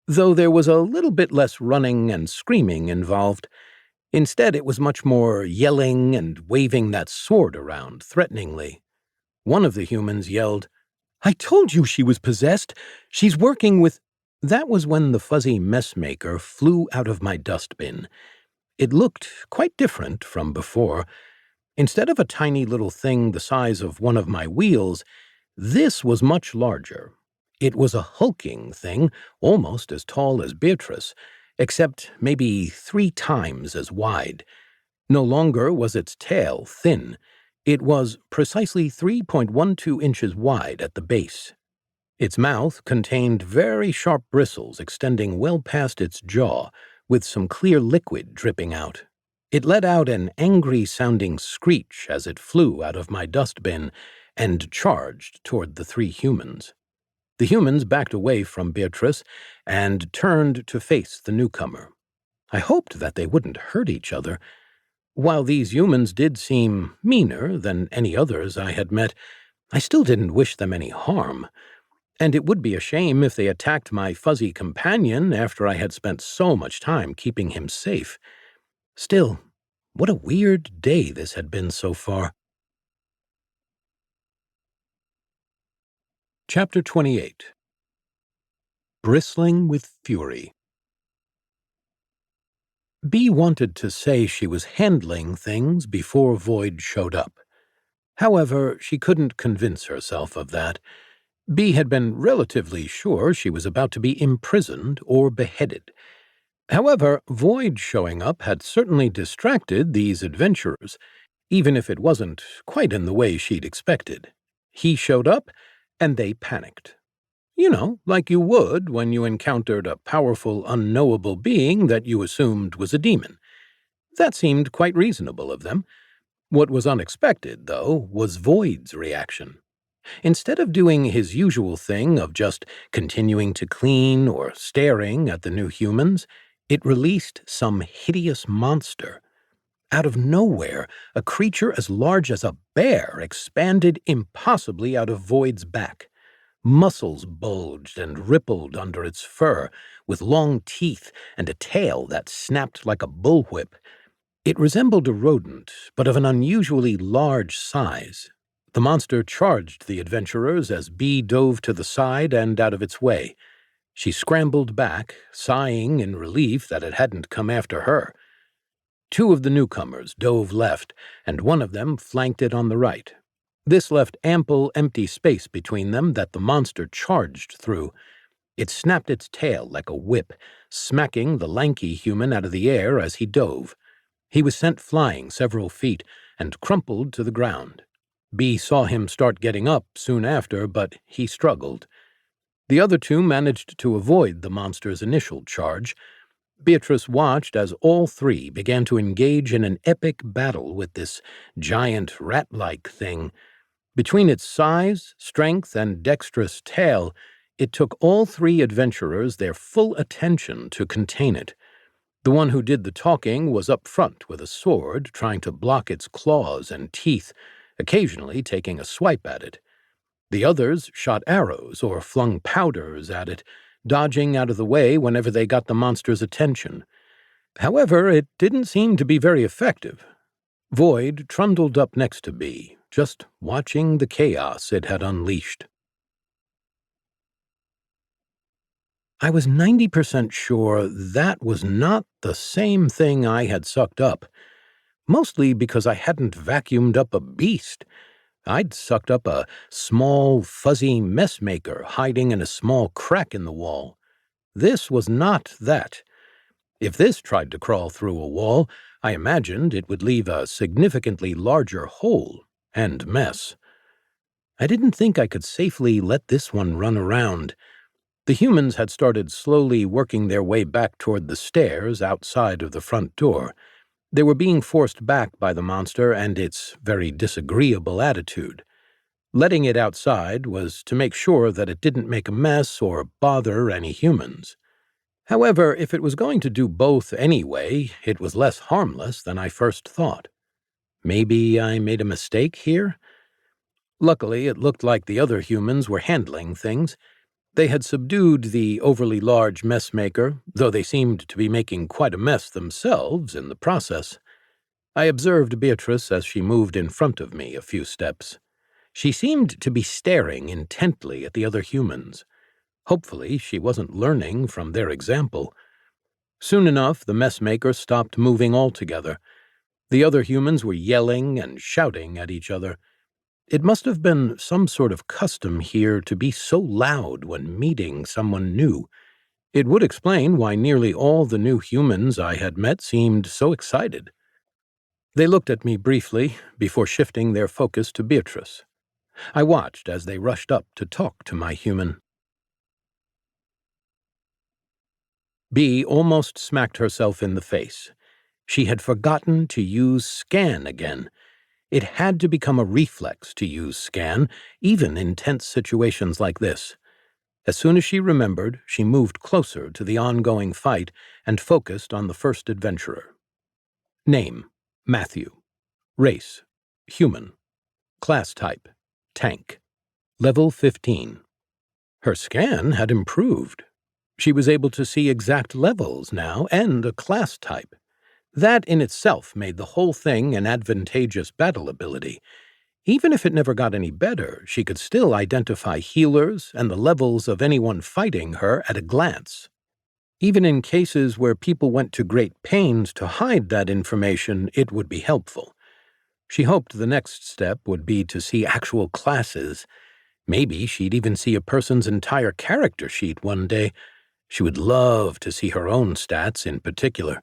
though there was a little bit less running and screaming involved. Instead, it was much more yelling and waving that sword around threateningly. One of the humans yelled, "I told you she was possessed! She's working with—" That was when the fuzzy messmaker flew out of my dustbin. It looked quite different from before. Instead of a tiny little thing the size of one of my wheels, this was much larger. It was a hulking thing, almost as tall as Beatrice, except maybe 3 times as wide. No longer was its tail thin. It was precisely 3.12 inches wide at the base. Its mouth contained very sharp bristles extending well past its jaw, with some clear liquid dripping out. It let out an angry-sounding screech as it flew out of my dustbin and charged toward the 3 humans. The humans backed away from Beatrice and turned to face the newcomer. I hoped that they wouldn't hurt each other. While these humans did seem meaner than any others I had met, I still didn't wish them any harm. And it would be a shame if they attacked my fuzzy companion after I had spent so much time keeping him safe. Still, what a weird day this had been so far. Chapter 28. Bristling with Fury. Bee wanted to say she was handling things before Void showed up. However, she couldn't convince herself of that. Bee had been relatively sure she was about to be imprisoned or beheaded. However, Void showing up had certainly distracted these adventurers, even if it wasn't quite in the way she'd expected. He showed up, and they panicked. You know, like you would when you encountered a powerful, unknowable being that you assumed was a demon. That seemed quite reasonable of them. What was unexpected, though, was Void's reaction. Instead of doing his usual thing of just continuing to clean or staring at the new humans, it released some hideous monster. Out of nowhere, a creature as large as a bear expanded impossibly out of Void's back. Muscles bulged and rippled under its fur, with long teeth and a tail that snapped like a bullwhip. It resembled a rodent, but of an unusually large size. The monster charged the adventurers as Bee dove to the side and out of its way. She scrambled back, sighing in relief that it hadn't come after her. 2 of the newcomers dove left, and one of them flanked it on the right. This left ample empty space between them that the monster charged through. It snapped its tail like a whip, smacking the lanky human out of the air as he dove. He was sent flying several feet and crumpled to the ground. Bee saw him start getting up soon after, but he struggled. The other 2 managed to avoid the monster's initial charge. Beatrice watched as all 3 began to engage in an epic battle with this giant rat-like thing. Between its size, strength, and dexterous tail, it took all 3 adventurers their full attention to contain it. The one who did the talking was up front with a sword, trying to block its claws and teeth, occasionally taking a swipe at it. The others shot arrows or flung powders at it, dodging out of the way whenever they got the monster's attention. However, it didn't seem to be very effective. Void trundled up next to Bee, just watching the chaos it had unleashed. I was 90% sure that was not the same thing I had sucked up, mostly because I hadn't vacuumed up a beast. I'd sucked up a small, fuzzy messmaker hiding in a small crack in the wall. This was not that. If this tried to crawl through a wall, I imagined it would leave a significantly larger hole and mess. I didn't think I could safely let this one run around. The humans had started slowly working their way back toward the stairs outside of the front door. They were being forced back by the monster and its very disagreeable attitude. Letting it outside was to make sure that it didn't make a mess or bother any humans. However, if it was going to do both anyway, it was less harmless than I first thought. Maybe I made a mistake here? Luckily, it looked like the other humans were handling things. They had subdued the overly large messmaker, though they seemed to be making quite a mess themselves in the process. I observed Beatrice as she moved in front of me a few steps. She seemed to be staring intently at the other humans. Hopefully, she wasn't learning from their example. Soon enough, the messmaker stopped moving altogether. The other humans were yelling and shouting at each other. It must have been some sort of custom here to be so loud when meeting someone new. It would explain why nearly all the new humans I had met seemed so excited. They looked at me briefly before shifting their focus to Beatrice. I watched as they rushed up to talk to my human. Bee almost smacked herself in the face. She had forgotten to use scan again. It had to become a reflex to use scan, even in tense situations like this. As soon as she remembered, she moved closer to the ongoing fight and focused on the first adventurer. Name: Matthew. Race: human. Class type: tank. Level 15. Her scan had improved. She was able to see exact levels now and a class type. That in itself made the whole thing an advantageous battle ability. Even if it never got any better, she could still identify healers and the levels of anyone fighting her at a glance. Even in cases where people went to great pains to hide that information, it would be helpful. She hoped the next step would be to see actual classes. Maybe she'd even see a person's entire character sheet one day. She would love to see her own stats in particular.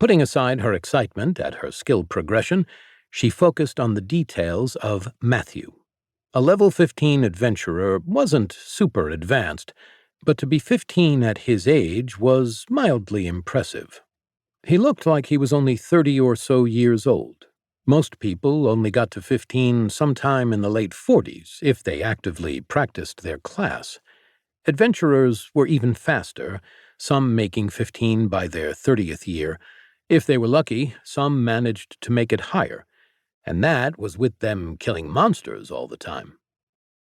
Putting aside her excitement at her skill progression, she focused on the details of Matthew. A level 15 adventurer wasn't super advanced, but to be 15 at his age was mildly impressive. He looked like he was only 30 or so years old. Most people only got to 15 sometime in the late 40s if they actively practiced their class. Adventurers were even faster, some making 15 by their 30th year. If they were lucky, some managed to make it higher, and that was with them killing monsters all the time.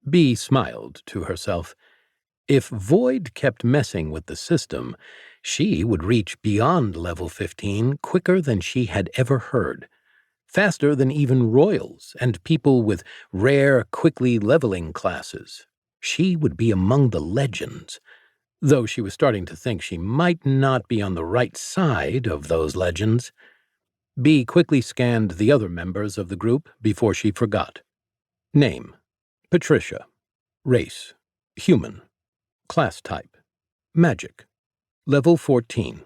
Bee smiled to herself. If Void kept messing with the system, she would reach beyond level 15 quicker than she had ever heard. Faster than even royals and people with rare, quickly leveling classes. She would be among the legends, though she was starting to think she might not be on the right side of those legends. Bee quickly scanned the other members of the group before she forgot. Name: Patricia. Race: human. Class type: magic. Level 14.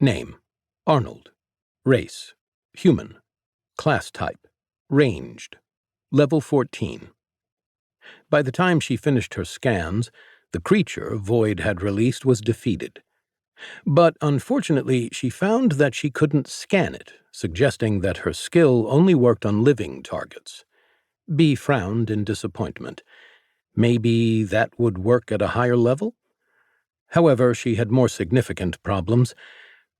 Name: Arnold. Race: human. Class type: ranged. Level 14. By the time she finished her scans, the creature Void had released was defeated. But unfortunately, she found that she couldn't scan it, suggesting that her skill only worked on living targets. Bee frowned in disappointment. Maybe that would work at a higher level? However, she had more significant problems.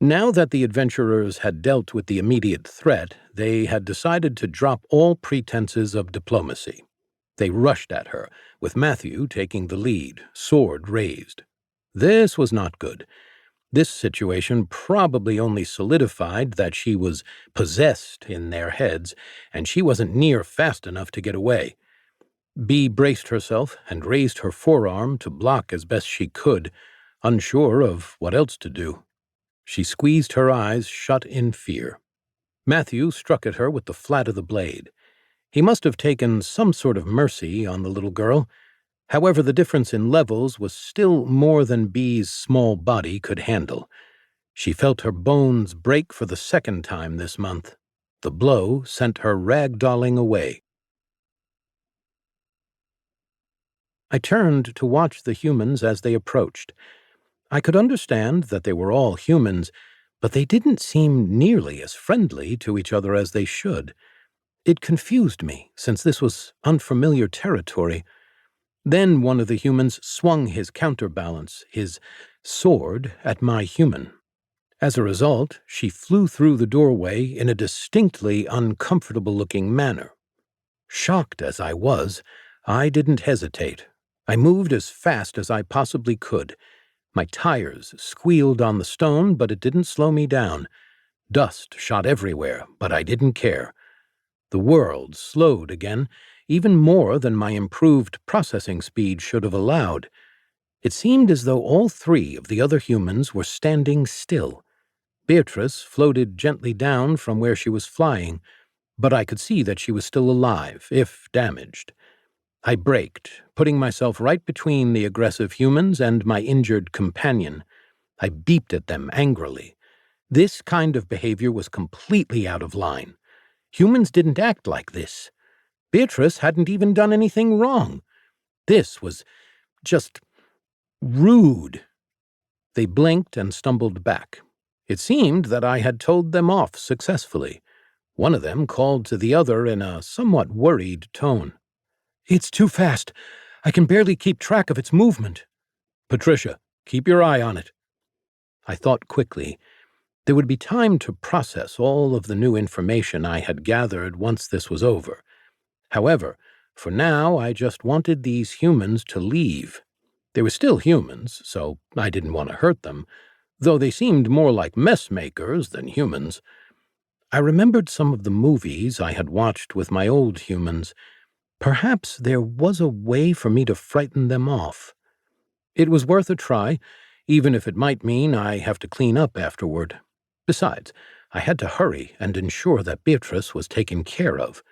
Now that the adventurers had dealt with the immediate threat, they had decided to drop all pretenses of diplomacy. They rushed at her, with Matthew taking the lead, sword raised. This was not good. This situation probably only solidified that she was possessed in their heads, and she wasn't near fast enough to get away. Bee braced herself and raised her forearm to block as best she could, unsure of what else to do. She squeezed her eyes shut in fear. Matthew struck at her with the flat of the blade. He must have taken some sort of mercy on the little girl. However, the difference in levels was still more than Bee's small body could handle. She felt her bones break for the second time this month. The blow sent her ragdolling away. I turned to watch the humans as they approached. I could understand that they were all humans, but they didn't seem nearly as friendly to each other as they should. It confused me, since this was unfamiliar territory. Then one of the humans swung his counterbalance, his sword, at my human. As a result, she flew through the doorway in a distinctly uncomfortable-looking manner. Shocked as I was, I didn't hesitate. I moved as fast as I possibly could. My tires squealed on the stone, but it didn't slow me down. Dust shot everywhere, but I didn't care. The world slowed again, even more than my improved processing speed should have allowed. It seemed as though all three of the other humans were standing still. Beatrice floated gently down from where she was flying, but I could see that she was still alive, if damaged. I braked, putting myself right between the aggressive humans and my injured companion. I beeped at them angrily. This kind of behavior was completely out of line. Humans didn't act like this. Beatrice hadn't even done anything wrong. This was just rude. They blinked and stumbled back. It seemed that I had told them off successfully. One of them called to the other in a somewhat worried tone. "It's too fast. I can barely keep track of its movement." "Patricia, keep your eye on it." I thought quickly. There would be time to process all of the new information I had gathered once this was over. However, for now I just wanted these humans to leave. They were still humans, so I didn't want to hurt them, though they seemed more like mess makers than humans. I remembered some of the movies I had watched with my old humans. Perhaps there was a way for me to frighten them off. It was worth a try, even if it might mean I have to clean up afterward. Besides, I had to hurry and ensure that Beatrice was taken care of.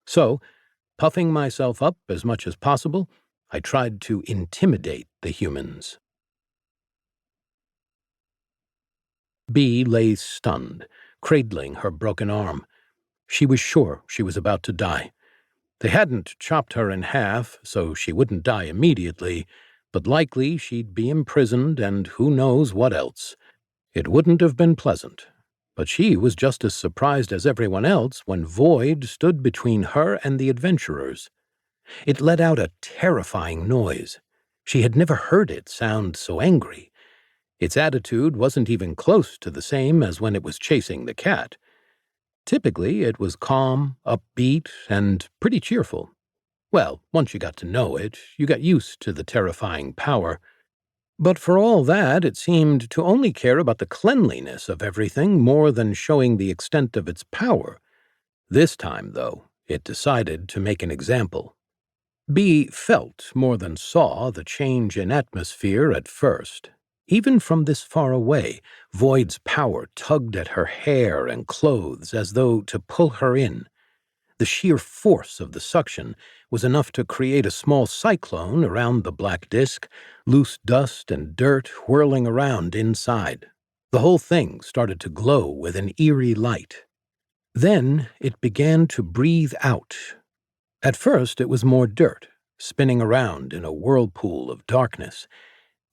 So, puffing myself up as much as possible, I tried to intimidate the humans. Bee lay stunned, cradling her broken arm. She was sure she was about to die. They hadn't chopped her in half, so she wouldn't die immediately, but likely she'd be imprisoned and who knows what else. It wouldn't have been pleasant. But she was just as surprised as everyone else when Void stood between her and the adventurers. It let out a terrifying noise. She had never heard it sound so angry. Its attitude wasn't even close to the same as when it was chasing the cat. Typically, it was calm, upbeat, and pretty cheerful. Well, once you got to know it, you got used to the terrifying power. But for all that, it seemed to only care about the cleanliness of everything more than showing the extent of its power. This time, though, it decided to make an example. Bee felt more than saw the change in atmosphere at first. Even from this far away, Void's power tugged at her hair and clothes as though to pull her in. The sheer force of the suction was enough to create a small cyclone around the black disk, loose dust and dirt whirling around inside. The whole thing started to glow with an eerie light. Then it began to breathe out. At first it was more dirt, spinning around in a whirlpool of darkness.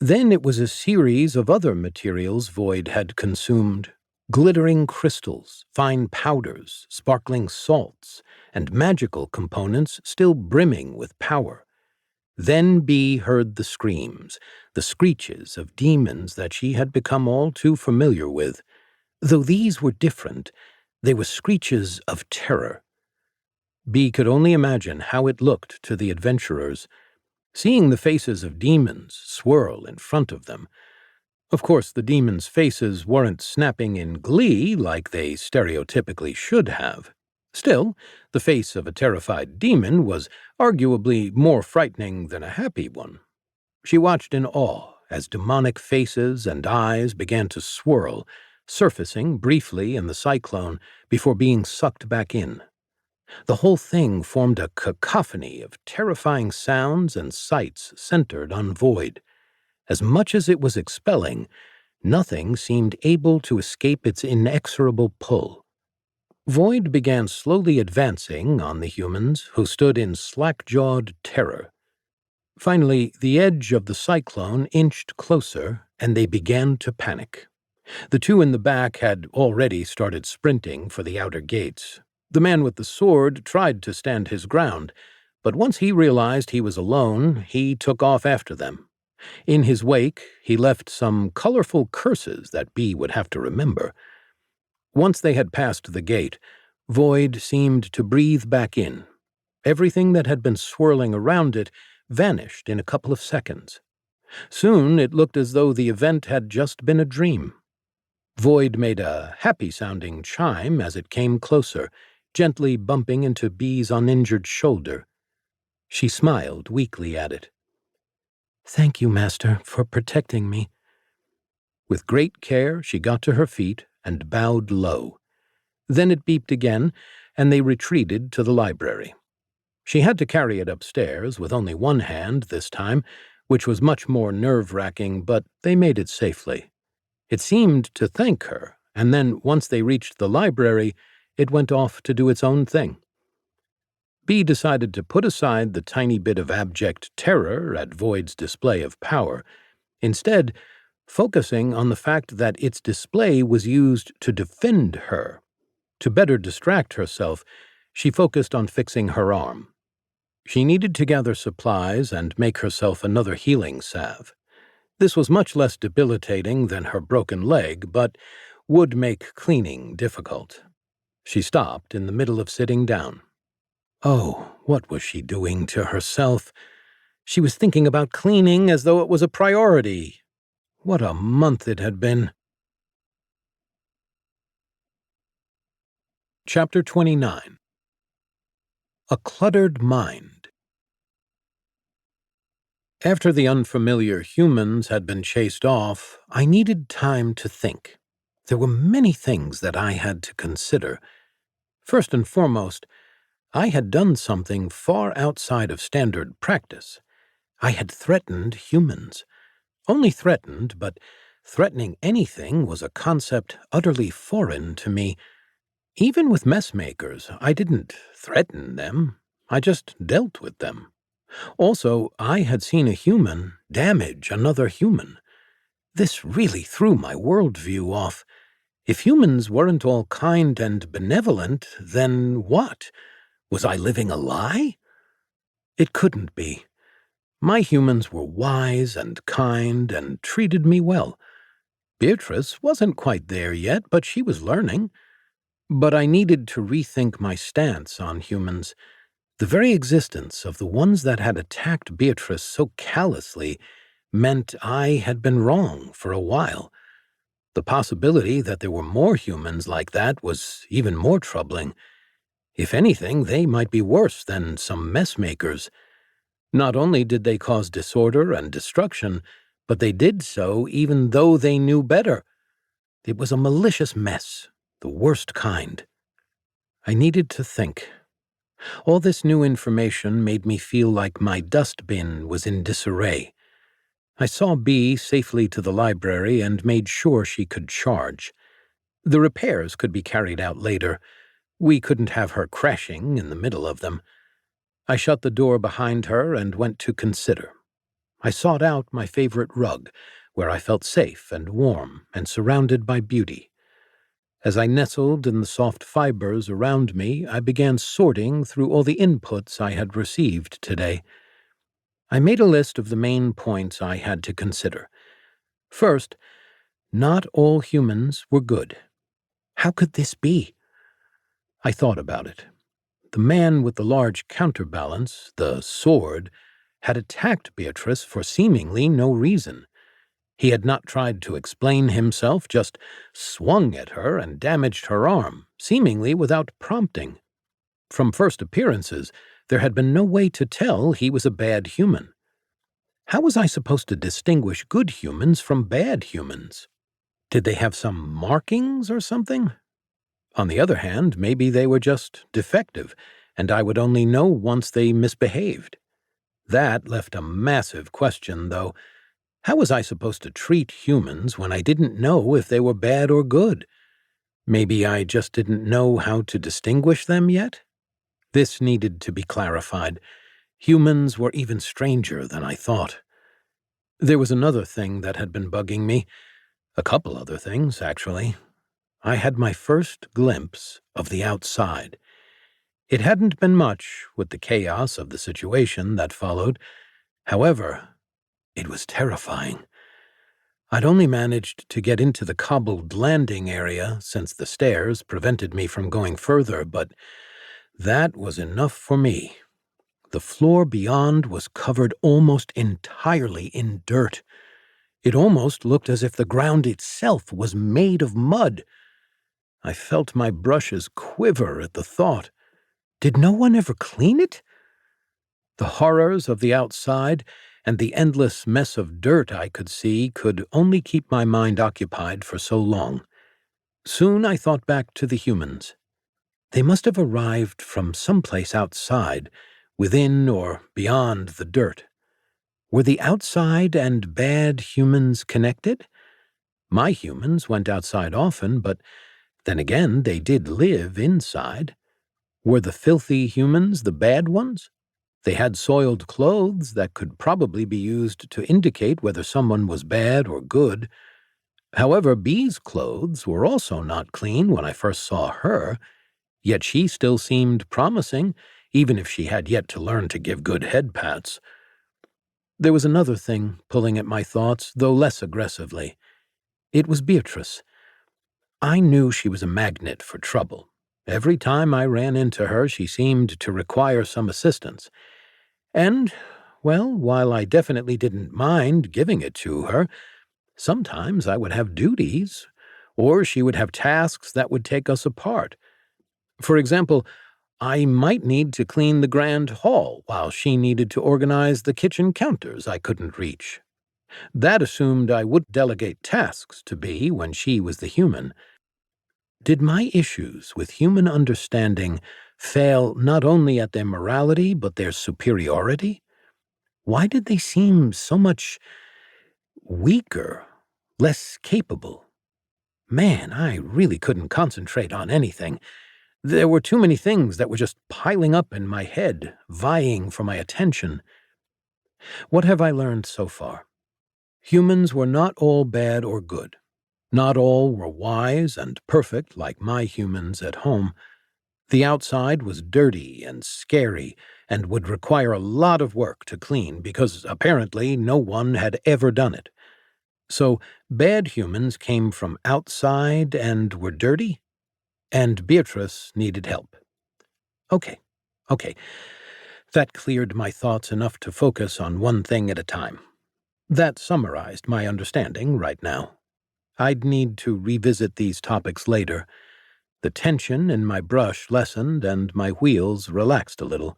Then it was a series of other materials Void had consumed. Glittering crystals, fine powders, sparkling salts, and magical components still brimming with power. Then Bee heard the screams, the screeches of demons that she had become all too familiar with. Though these were different, they were screeches of terror. Bee could only imagine how it looked to the adventurers, seeing the faces of demons swirl in front of them. Of course, the demons' faces weren't snapping in glee like they stereotypically should have. Still, the face of a terrified demon was arguably more frightening than a happy one. She watched in awe as demonic faces and eyes began to swirl, surfacing briefly in the cyclone before being sucked back in. The whole thing formed a cacophony of terrifying sounds and sights centered on Void. As much as it was expelling, nothing seemed able to escape its inexorable pull. Void began slowly advancing on the humans, who stood in slack-jawed terror. Finally, the edge of the cyclone inched closer, and they began to panic. The two in the back had already started sprinting for the outer gates. The man with the sword tried to stand his ground, but once he realized he was alone, he took off after them. In his wake, he left some colorful curses that Bee would have to remember. Once they had passed the gate, Void seemed to breathe back in. Everything that had been swirling around it vanished in a couple of seconds. Soon it looked as though the event had just been a dream. Void made a happy-sounding chime as it came closer, gently bumping into Bee's uninjured shoulder. She smiled weakly at it. "Thank you, Master, for protecting me." With great care, she got to her feet and bowed low. Then it beeped again, and they retreated to the library. She had to carry it upstairs with only one hand this time, which was much more nerve-wracking, but they made it safely. It seemed to thank her, and then once they reached the library, it went off to do its own thing. Bee decided to put aside the tiny bit of abject terror at Void's display of power, instead focusing on the fact that its display was used to defend her. To better distract herself, she focused on fixing her arm. She needed to gather supplies and make herself another healing salve. This was much less debilitating than her broken leg, but would make cleaning difficult. She stopped in the middle of sitting down. Oh, what was she doing to herself? She was thinking about cleaning as though it was a priority. What a month it had been. Chapter 29. A Cluttered Mind. After the unfamiliar humans had been chased off, I needed time to think. There were many things that I had to consider. First and foremost, I had done something far outside of standard practice. I had threatened humans. Only threatened, but threatening anything was a concept utterly foreign to me. Even with messmakers, I didn't threaten them. I just dealt with them. Also, I had seen a human damage another human. This really threw my worldview off. If humans weren't all kind and benevolent, then what? Was I living a lie? It couldn't be. My humans were wise and kind and treated me well. Beatrice wasn't quite there yet, but she was learning. But I needed to rethink my stance on humans. The very existence of the ones that had attacked Beatrice so callously meant I had been wrong for a while. The possibility that there were more humans like that was even more troubling. If anything, they might be worse than some messmakers. Not only did they cause disorder and destruction, but they did so even though they knew better. It was a malicious mess, the worst kind. I needed to think. All this new information made me feel like my dustbin was in disarray. I saw Bee safely to the library and made sure she could charge. The repairs could be carried out later. We couldn't have her crashing in the middle of them. I shut the door behind her and went to consider. I sought out my favorite rug, where I felt safe and warm and surrounded by beauty. As I nestled in the soft fibers around me, I began sorting through all the inputs I had received today. I made a list of the main points I had to consider. First, not all humans were good. How could this be? I thought about it. The man with the large counterbalance, the sword, had attacked Beatrice for seemingly no reason. He had not tried to explain himself, just swung at her and damaged her arm, seemingly without prompting. From first appearances, there had been no way to tell he was a bad human. How was I supposed to distinguish good humans from bad humans? Did they have some markings or something? On the other hand, maybe they were just defective, and I would only know once they misbehaved. That left a massive question, though. How was I supposed to treat humans when I didn't know if they were bad or good? Maybe I just didn't know how to distinguish them yet? This needed to be clarified. Humans were even stranger than I thought. There was another thing that had been bugging me. A couple other things, actually. I had my first glimpse of the outside. It hadn't been much with the chaos of the situation that followed. However, It was terrifying. I'd only managed to get into the cobbled landing area since the stairs prevented me from going further, but that was enough for me. The floor beyond was covered almost entirely in dirt. It almost looked as if the ground itself was made of mud. I felt my brushes quiver at the thought. Did no one ever clean it? The horrors of the outside and the endless mess of dirt I could see could only keep my mind occupied for so long. Soon I thought back to the humans. They must have arrived from someplace outside, within or beyond the dirt. Were the outside and bad humans connected? My humans went outside often, but then again they did live inside. Were the filthy humans the bad ones? They had soiled clothes that could probably be used to indicate whether someone was bad or good. However, Bee's clothes were also not clean when I first saw her, yet she still seemed promising, even if she had yet to learn to give good head pats. There was another thing pulling at my thoughts, though less aggressively. It was Beatrice. I knew she was a magnet for trouble. Every time I ran into her, she seemed to require some assistance. And, well, while I definitely didn't mind giving it to her, sometimes I would have duties, or she would have tasks that would take us apart. For example, I might need to clean the grand hall while she needed to organize the kitchen counters I couldn't reach. That assumed I would delegate tasks to Bee when she was the human. Did my issues with human understanding fail not only at their morality but their superiority? Why did they seem so much weaker, less capable? Man, I really couldn't concentrate on anything. There were too many things that were just piling up in my head, vying for my attention. What have I learned so far? Humans were not all bad or good. Not all were wise and perfect like my humans at home. The outside was dirty and scary and would require a lot of work to clean because apparently no one had ever done it. So bad humans came from outside and were dirty, and Beatrice needed help. Okay. That cleared my thoughts enough to focus on one thing at a time. That summarized my understanding right now. I'd need to revisit these topics later. The tension in my brush lessened and my wheels relaxed a little.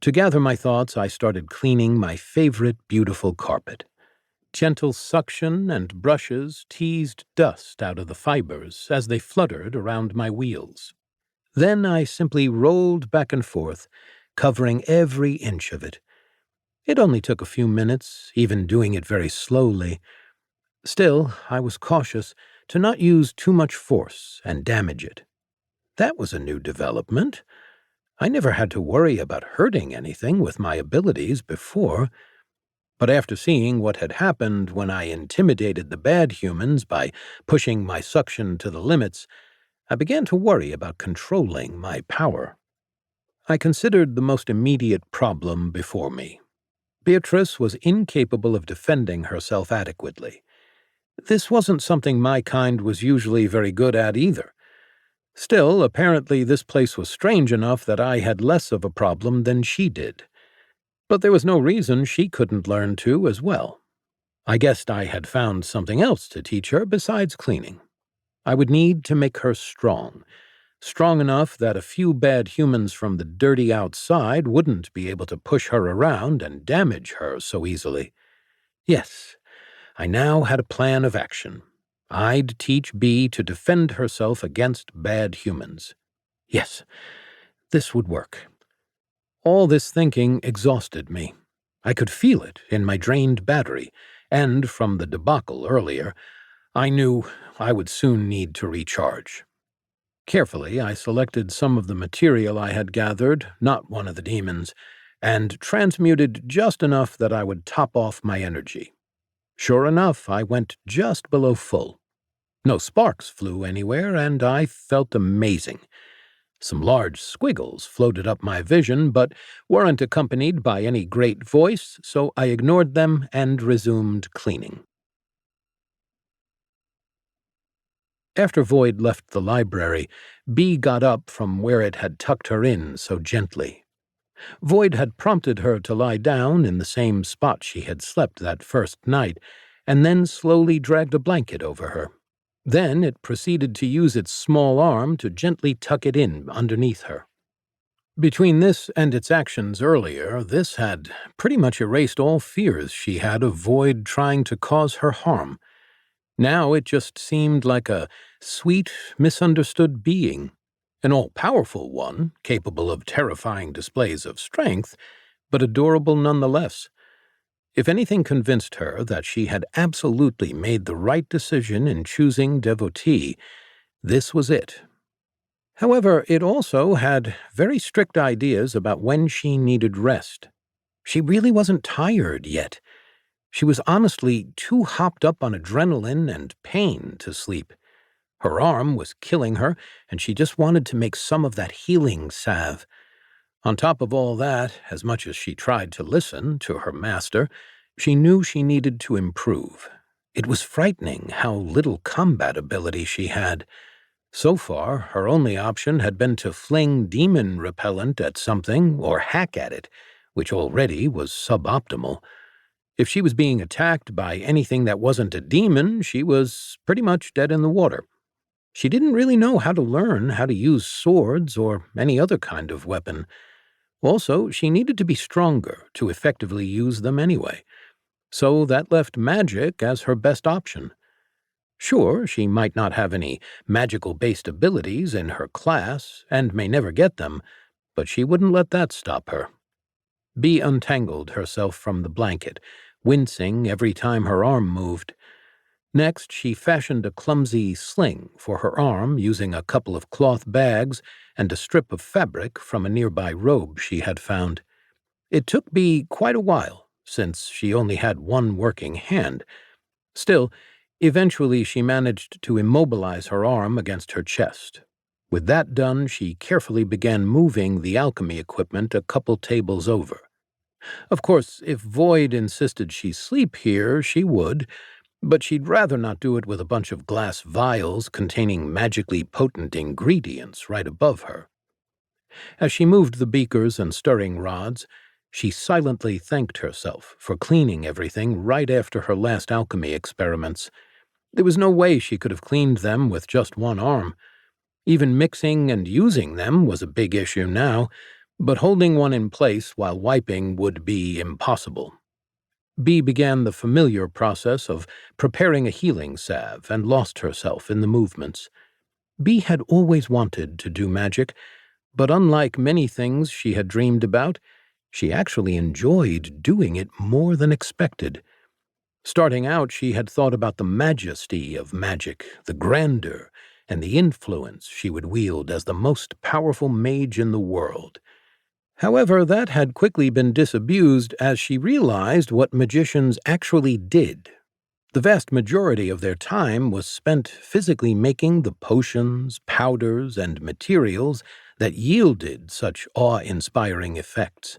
To gather my thoughts, I started cleaning my favorite beautiful carpet. Gentle suction and brushes teased dust out of the fibers as they fluttered around my wheels. Then I simply rolled back and forth, covering every inch of it. It only took a few minutes, even doing it very slowly. Still, I was cautious to not use too much force and damage it. That was a new development. I never had to worry about hurting anything with my abilities before. But after seeing what had happened when I intimidated the bad humans by pushing my suction to the limits, I began to worry about controlling my power. I considered the most immediate problem before me. Beatrice was incapable of defending herself adequately. This wasn't something my kind was usually very good at either. Still, apparently this place was strange enough that I had less of a problem than she did. But there was no reason she couldn't learn to as well. I guessed I had found something else to teach her besides cleaning. I would need to make her strong enough that a few bad humans from the dirty outside wouldn't be able to push her around and damage her so easily. Yes, I now had a plan of action. I'd teach Bee to defend herself against bad humans. Yes, this would work. All this thinking exhausted me. I could feel it in my drained battery, and from the debacle earlier, I knew I would soon need to recharge. Carefully, I selected some of the material I had gathered, not one of the demons, and transmuted just enough that I would top off my energy. Sure enough, I went just below full. No sparks flew anywhere, and I felt amazing. Some large squiggles floated up my vision, but weren't accompanied by any great voice, so I ignored them and resumed cleaning. After Void left the library, Bee got up from where it had tucked her in so gently. Void had prompted her to lie down in the same spot she had slept that first night, and then slowly dragged a blanket over her. Then it proceeded to use its small arm to gently tuck it in underneath her. Between this and its actions earlier, this had pretty much erased all fears she had of Void trying to cause her harm. Now it just seemed like a sweet, misunderstood being, an all-powerful one, capable of terrifying displays of strength, but adorable nonetheless. If anything convinced her that she had absolutely made the right decision in choosing Devotee, this was it. However, it also had very strict ideas about when she needed rest. She really wasn't tired yet. She was honestly too hopped up on adrenaline and pain to sleep. Her arm was killing her, and she just wanted to make some of that healing salve. On top of all that, as much as she tried to listen to her master, she knew she needed to improve. It was frightening how little combat ability she had. So far, her only option had been to fling demon repellent at something or hack at it, which already was suboptimal. If she was being attacked by anything that wasn't a demon, she was pretty much dead in the water. She didn't really know how to learn how to use swords or any other kind of weapon. Also, she needed to be stronger to effectively use them anyway. So that left magic as her best option. Sure, she might not have any magical-based abilities in her class, and may never get them, but she wouldn't let that stop her. Bee untangled herself from the blanket, wincing every time her arm moved. Next, she fashioned a clumsy sling for her arm using a couple of cloth bags and a strip of fabric from a nearby robe she had found. It took Bee quite a while, since she only had one working hand. Still, eventually she managed to immobilize her arm against her chest. With that done, she carefully began moving the alchemy equipment a couple tables over. Of course, if Void insisted she sleep here, she would, but she'd rather not do it with a bunch of glass vials containing magically potent ingredients right above her. As she moved the beakers and stirring rods, she silently thanked herself for cleaning everything right after her last alchemy experiments. There was no way she could have cleaned them with just one arm. Even mixing and using them was a big issue now, but holding one in place while wiping would be impossible. Bee began the familiar process of preparing a healing salve and lost herself in the movements. Bee had always wanted to do magic, but unlike many things she had dreamed about, she actually enjoyed doing it more than expected. Starting out, she had thought about the majesty of magic, the grandeur, and the influence she would wield as the most powerful mage in the world. However, that had quickly been disabused as she realized what magicians actually did. The vast majority of their time was spent physically making the potions, powders, and materials that yielded such awe-inspiring effects.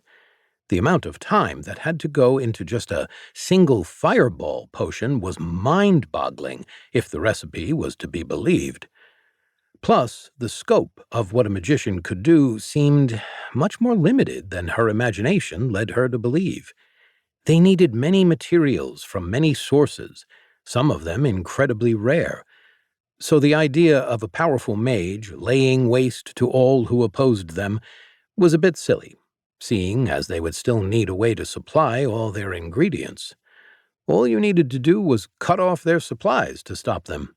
The amount of time that had to go into just a single fireball potion was mind-boggling if the recipe was to be believed. Plus, the scope of what a magician could do seemed much more limited than her imagination led her to believe. They needed many materials from many sources, some of them incredibly rare. So the idea of a powerful mage laying waste to all who opposed them was a bit silly, seeing as they would still need a way to supply all their ingredients. All you needed to do was cut off their supplies to stop them.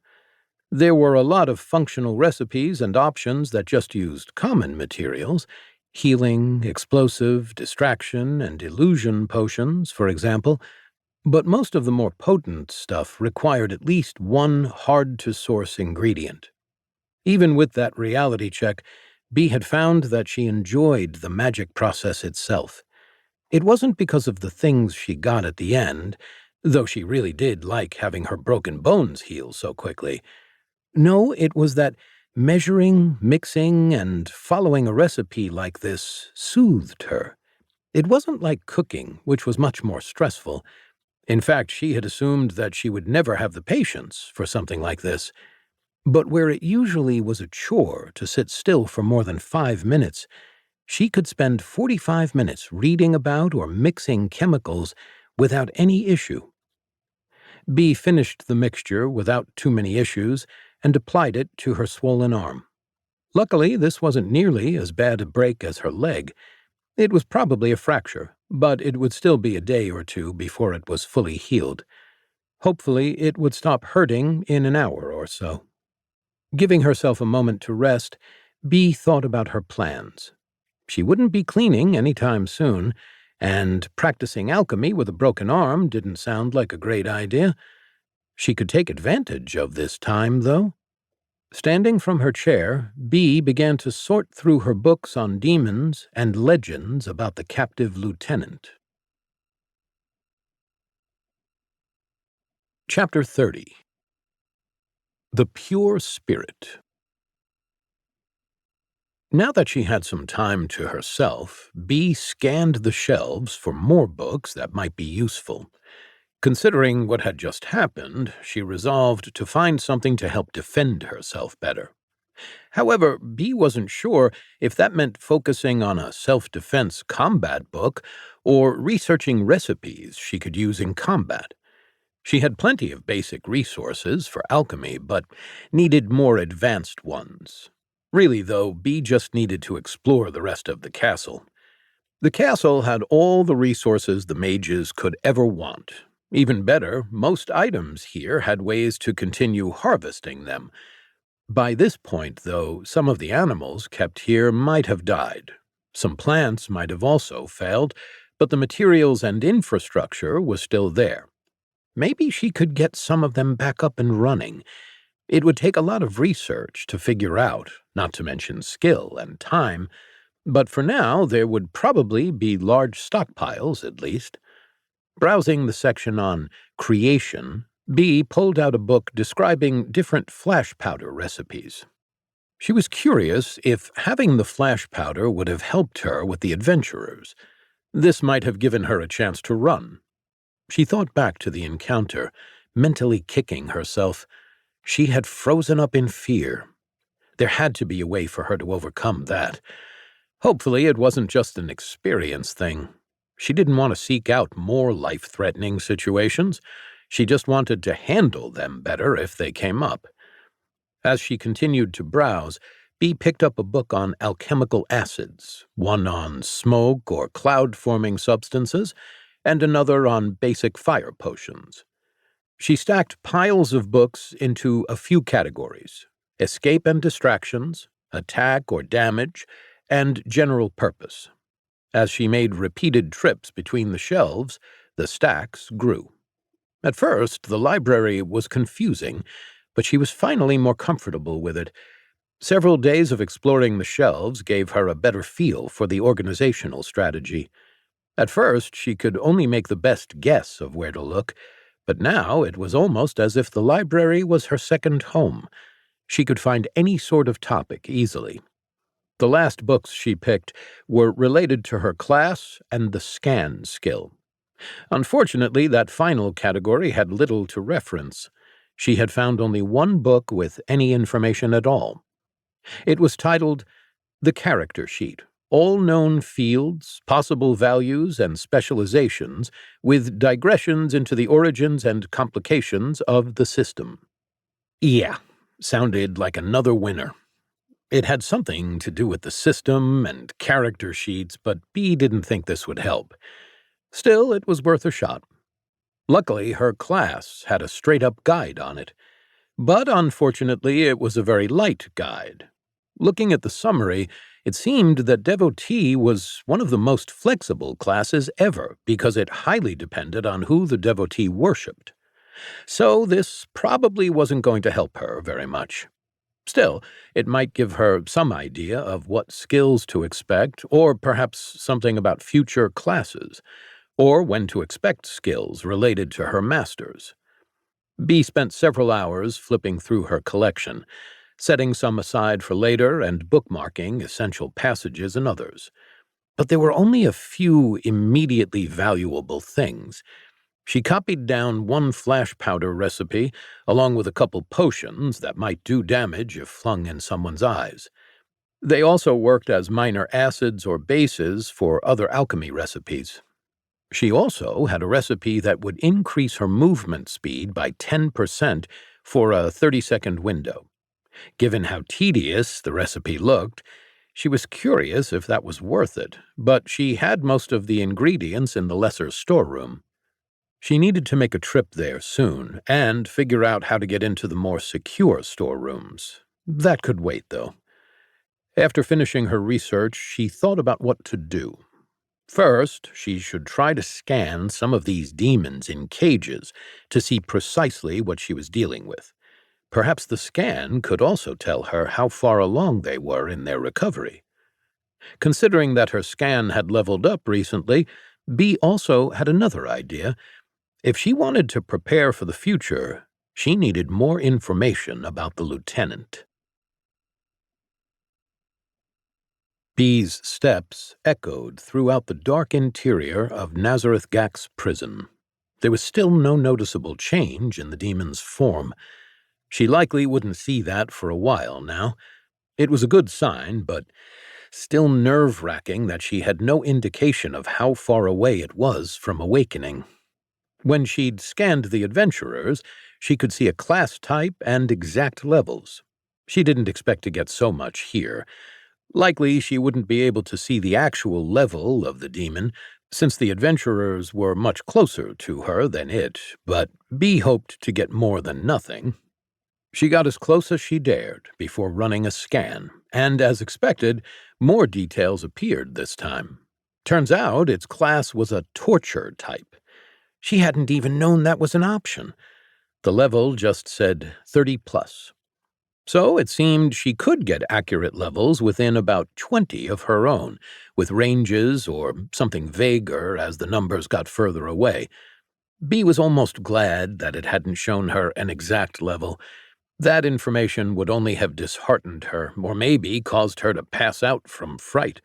There were a lot of functional recipes and options that just used common materials, healing, explosive, distraction, and illusion potions, for example, but most of the more potent stuff required at least one hard-to-source ingredient. Even with that reality check, Bee had found that she enjoyed the magic process itself. It wasn't because of the things she got at the end, though she really did like having her broken bones heal so quickly. No, it was that Measuring, mixing, and following a recipe like this soothed her. It wasn't like cooking, which was much more stressful. In fact, she had assumed that she would never have the patience for something like this. But where it usually was a chore to sit still for more than 5 minutes, she could spend 45 minutes reading about or mixing chemicals without any issue. Bee finished the mixture without too many issues and applied it to her swollen arm. Luckily, this wasn't nearly as bad a break as her leg. It was probably a fracture, but it would still be a day or two before it was fully healed. Hopefully, it would stop hurting in an hour or so. Giving herself a moment to rest, Bee thought about her plans. She wouldn't be cleaning any time soon, and practicing alchemy with a broken arm didn't sound like a great idea. She could take advantage of this time, though. Standing from her chair, Bee began to sort through her books on demons and legends about the captive lieutenant. Chapter 30. The Pure Spirit. Now that she had some time to herself, Bee scanned the shelves for more books that might be useful. Considering what had just happened, she resolved to find something to help defend herself better. However, Bee wasn't sure if that meant focusing on a self-defense combat book or researching recipes she could use in combat. She had plenty of basic resources for alchemy, but needed more advanced ones. Really, though, Bee just needed to explore the rest of the castle. The castle had all the resources the mages could ever want. Even better, most items here had ways to continue harvesting them. By this point, though, some of the animals kept here might have died. Some plants might have also failed, but the materials and infrastructure was still there. Maybe she could get some of them back up and running. It would take a lot of research to figure out, not to mention skill and time, but for now there would probably be large stockpiles, at least. Browsing the section on creation, Bee pulled out a book describing different flash powder recipes. She was curious if having the flash powder would have helped her with the adventurers. This might have given her a chance to run. She thought back to the encounter, mentally kicking herself. She had frozen up in fear. There had to be a way for her to overcome that. Hopefully it wasn't just an experience thing. She didn't want to seek out more life-threatening situations. She just wanted to handle them better if they came up. As she continued to browse, Bee picked up a book on alchemical acids, one on smoke or cloud-forming substances, and another on basic fire potions. She stacked piles of books into a few categories: escape and distractions, attack or damage, and general purpose. As she made repeated trips between the shelves, the stacks grew. At first, the library was confusing, but she was finally more comfortable with it. Several days of exploring the shelves gave her a better feel for the organizational strategy. At first, she could only make the best guess of where to look, but now it was almost as if the library was her second home. She could find any sort of topic easily. The last books she picked were related to her class and the scan skill. Unfortunately, that final category had little to reference. She had found only one book with any information at all. It was titled The Character Sheet: All Known Fields, Possible Values, and Specializations, with Digressions into the Origins and Complications of the System. Yeah, sounded like another winner. It had something to do with the system and character sheets, but Bee didn't think this would help. Still, it was worth a shot. Luckily, her class had a straight-up guide on it. But unfortunately, it was a very light guide. Looking at the summary, it seemed that devotee was one of the most flexible classes ever because it highly depended on who the devotee worshipped. So this probably wasn't going to help her very much. Still, it might give her some idea of what skills to expect, or perhaps something about future classes, or when to expect skills related to her masters. Bee spent several hours flipping through her collection. setting some aside for later and bookmarking essential passages and others. But there were only a few immediately valuable things. She copied down one flash powder recipe, along with a couple potions that might do damage if flung in someone's eyes. They also worked as minor acids or bases for other alchemy recipes. She also had a recipe that would increase her movement speed by 10% for a 30-second window. Given how tedious the recipe looked, she was curious if that was worth it, but she had most of the ingredients in the lesser storeroom. She needed to make a trip there soon and figure out how to get into the more secure storerooms. That could wait, though. After finishing her research, she thought about what to do. First, she should try to scan some of these demons in cages to see precisely what she was dealing with. Perhaps the scan could also tell her how far along they were in their recovery. Considering that her scan had leveled up recently, Bee also had another idea. If she wanted to prepare for the future, she needed more information about the lieutenant. Bee's steps echoed throughout the dark interior of Nazareth Gak's prison. There was still no noticeable change in the demon's form. She likely wouldn't see that for a while now. It was a good sign, but still nerve-wracking that she had no indication of how far away it was from awakening. When she'd scanned the adventurers, she could see a class type and exact levels. She didn't expect to get so much here. Likely she wouldn't be able to see the actual level of the demon, since the adventurers were much closer to her than it, but Bee hoped to get more than nothing. She got as close as she dared before running a scan, and as expected, more details appeared this time. Turns out its class was a torture type. She hadn't even known that was an option. The level just said 30+. So it seemed she could get accurate levels within about 20 of her own, with ranges or something vaguer as the numbers got further away. Bee was almost glad that it hadn't shown her an exact level. That information would only have disheartened her, or maybe caused her to pass out from fright.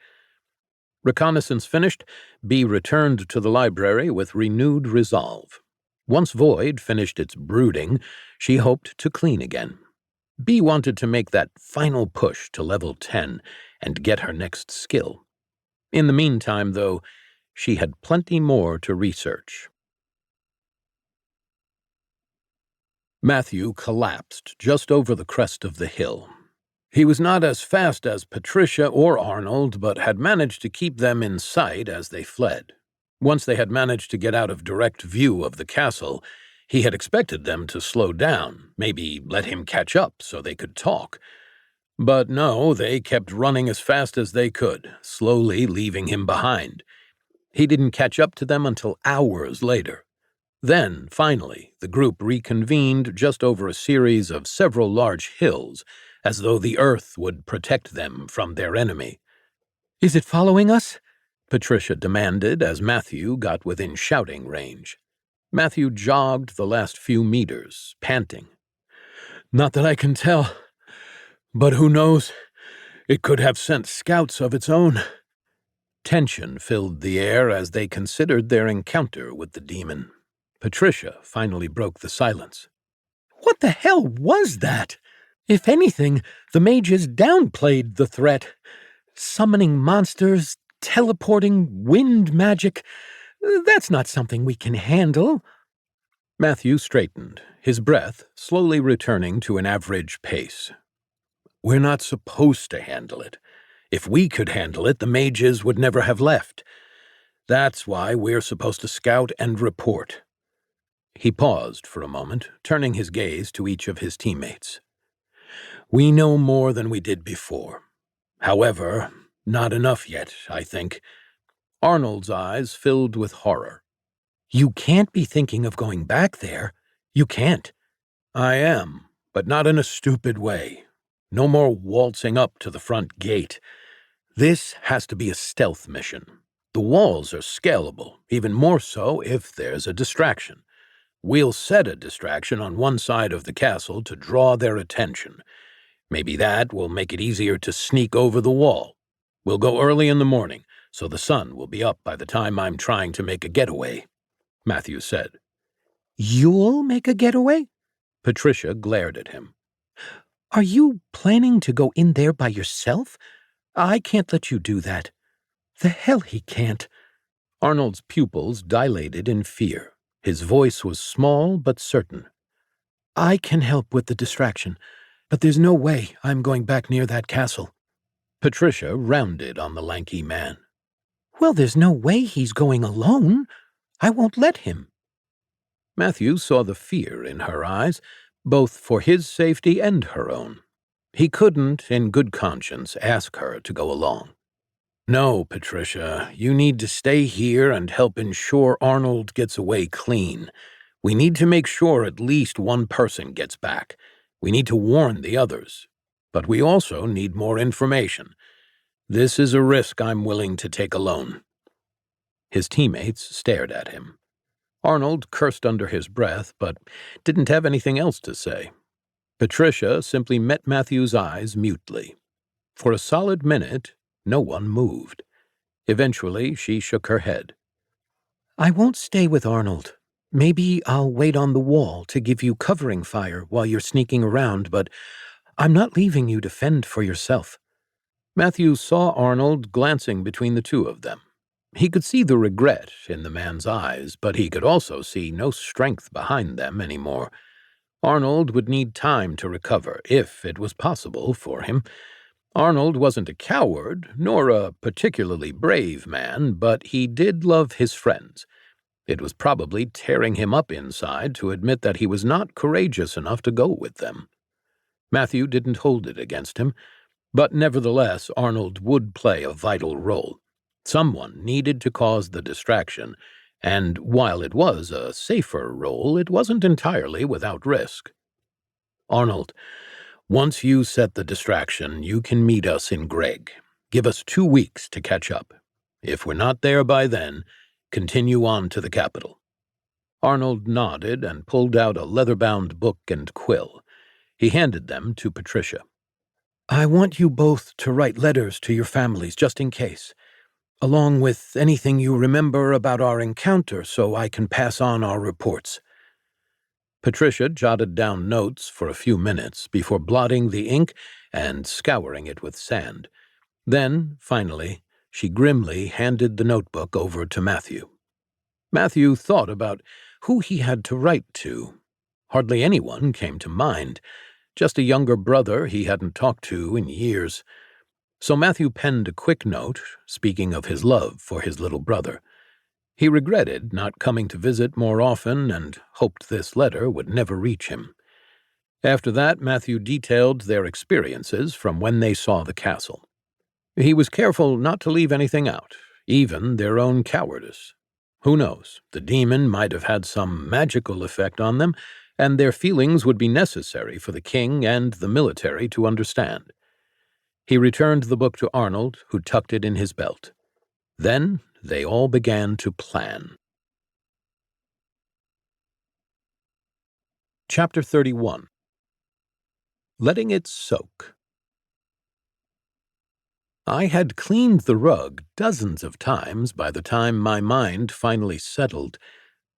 Reconnaissance finished, Bee returned to the library with renewed resolve. Once Void finished its brooding, she hoped to clean again. Bee wanted to make that final push to level 10 and get her next skill. In the meantime, though, she had plenty more to research. Matthew collapsed just over the crest of the hill. He was not as fast as Patricia or Arnold, but had managed to keep them in sight as they fled. Once they had managed to get out of direct view of the castle, he had expected them to slow down, maybe let him catch up so they could talk. But no, they kept running as fast as they could, slowly leaving him behind. He didn't catch up to them until hours later. Then, finally, the group reconvened just over a series of several large hills, as though the earth would protect them from their enemy. "Is it following us?" Patricia demanded as Matthew got within shouting range. Matthew jogged the last few meters, panting. "Not that I can tell. But who knows? It could have sent scouts of its own." Tension filled the air as they considered their encounter with the demon. Patricia finally broke the silence. "What the hell was that? If anything, the mages downplayed the threat. Summoning monsters, teleporting, wind magic. That's not something we can handle." Matthew straightened, his breath slowly returning to an average pace. "We're not supposed to handle it. If we could handle it, the mages would never have left. That's why we're supposed to scout and report." He paused for a moment, turning his gaze to each of his teammates. "We know more than we did before. However, not enough yet, I think." Arnold's eyes filled with horror. "You can't be thinking of going back there. You can't." "I am, but not in a stupid way. No more waltzing up to the front gate. This has to be a stealth mission. The walls are scalable, even more so if there's a distraction. We'll set a distraction on one side of the castle to draw their attention. Maybe that will make it easier to sneak over the wall. We'll go early in the morning, so the sun will be up by the time I'm trying to make a getaway," Matthew said. You'll make a getaway? Patricia glared at him. Are you planning to go in there by yourself? I can't let you do that. The hell he can't. Arnold's pupils dilated in fear. His voice was small but certain. I can help with the distraction, but there's no way I'm going back near that castle. Patricia rounded on the lanky man. Well, there's no way he's going alone. I won't let him. Matthew saw the fear in her eyes, both for his safety and her own. He couldn't, in good conscience, ask her to go along. "No, Patricia, you need to stay here and help ensure Arnold gets away clean. We need to make sure at least one person gets back. We need to warn the others. But we also need more information. This is a risk I'm willing to take alone." His teammates stared at him. Arnold cursed under his breath, but didn't have anything else to say. Patricia simply met Matthew's eyes mutely. For a solid minute, no one moved. Eventually, she shook her head. I won't stay with Arnold. Maybe I'll wait on the wall to give you covering fire while you're sneaking around, but I'm not leaving you to fend for yourself. Matthew saw Arnold glancing between the two of them. He could see the regret in the man's eyes, but he could also see no strength behind them anymore. Arnold would need time to recover, if it was possible for him. Arnold wasn't a coward, nor a particularly brave man, but he did love his friends. It was probably tearing him up inside to admit that he was not courageous enough to go with them. Matthew didn't hold it against him, but nevertheless Arnold would play a vital role. Someone needed to cause the distraction, and while it was a safer role, it wasn't entirely without risk. "Arnold, once you set the distraction, you can meet us in Greg. Give us 2 weeks to catch up. If we're not there by then, continue on to the capital." Arnold nodded and pulled out a leather-bound book and quill. He handed them to Patricia. I want you both to write letters to your families just in case, along with anything you remember about our encounter so I can pass on our reports. Patricia jotted down notes for a few minutes before blotting the ink and scouring it with sand. Then, finally, she grimly handed the notebook over to Matthew. Matthew thought about who he had to write to. Hardly anyone came to mind, just a younger brother he hadn't talked to in years. So Matthew penned a quick note, speaking of his love for his little brother. He regretted not coming to visit more often and hoped this letter would never reach him. After that, Matthew detailed their experiences from when they saw the castle. He was careful not to leave anything out, even their own cowardice. Who knows, the demon might have had some magical effect on them, and their feelings would be necessary for the king and the military to understand. He returned the book to Arnold, who tucked it in his belt. Then they all began to plan. Chapter 31. Letting it soak. I had cleaned the rug dozens of times by the time my mind finally settled.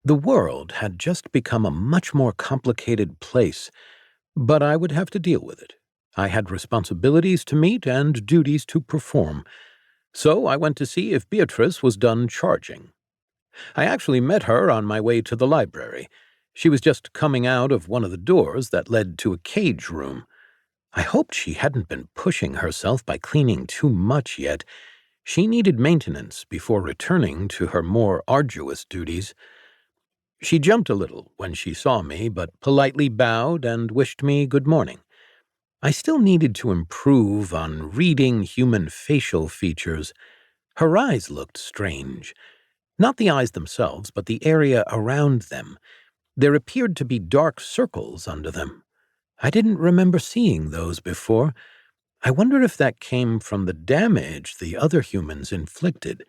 The world had just become a much more complicated place, but I would have to deal with it. I had responsibilities to meet and duties to perform. So I went to see if Beatrice was done charging. I actually met her on my way to the library. She was just coming out of one of the doors that led to a cage room. I hoped she hadn't been pushing herself by cleaning too much yet. She needed maintenance before returning to her more arduous duties. She jumped a little when she saw me, but politely bowed and wished me good morning. I still needed to improve on reading human facial features. Her eyes looked strange. Not the eyes themselves, but the area around them. There appeared to be dark circles under them. I didn't remember seeing those before. I wonder if that came from the damage the other humans inflicted.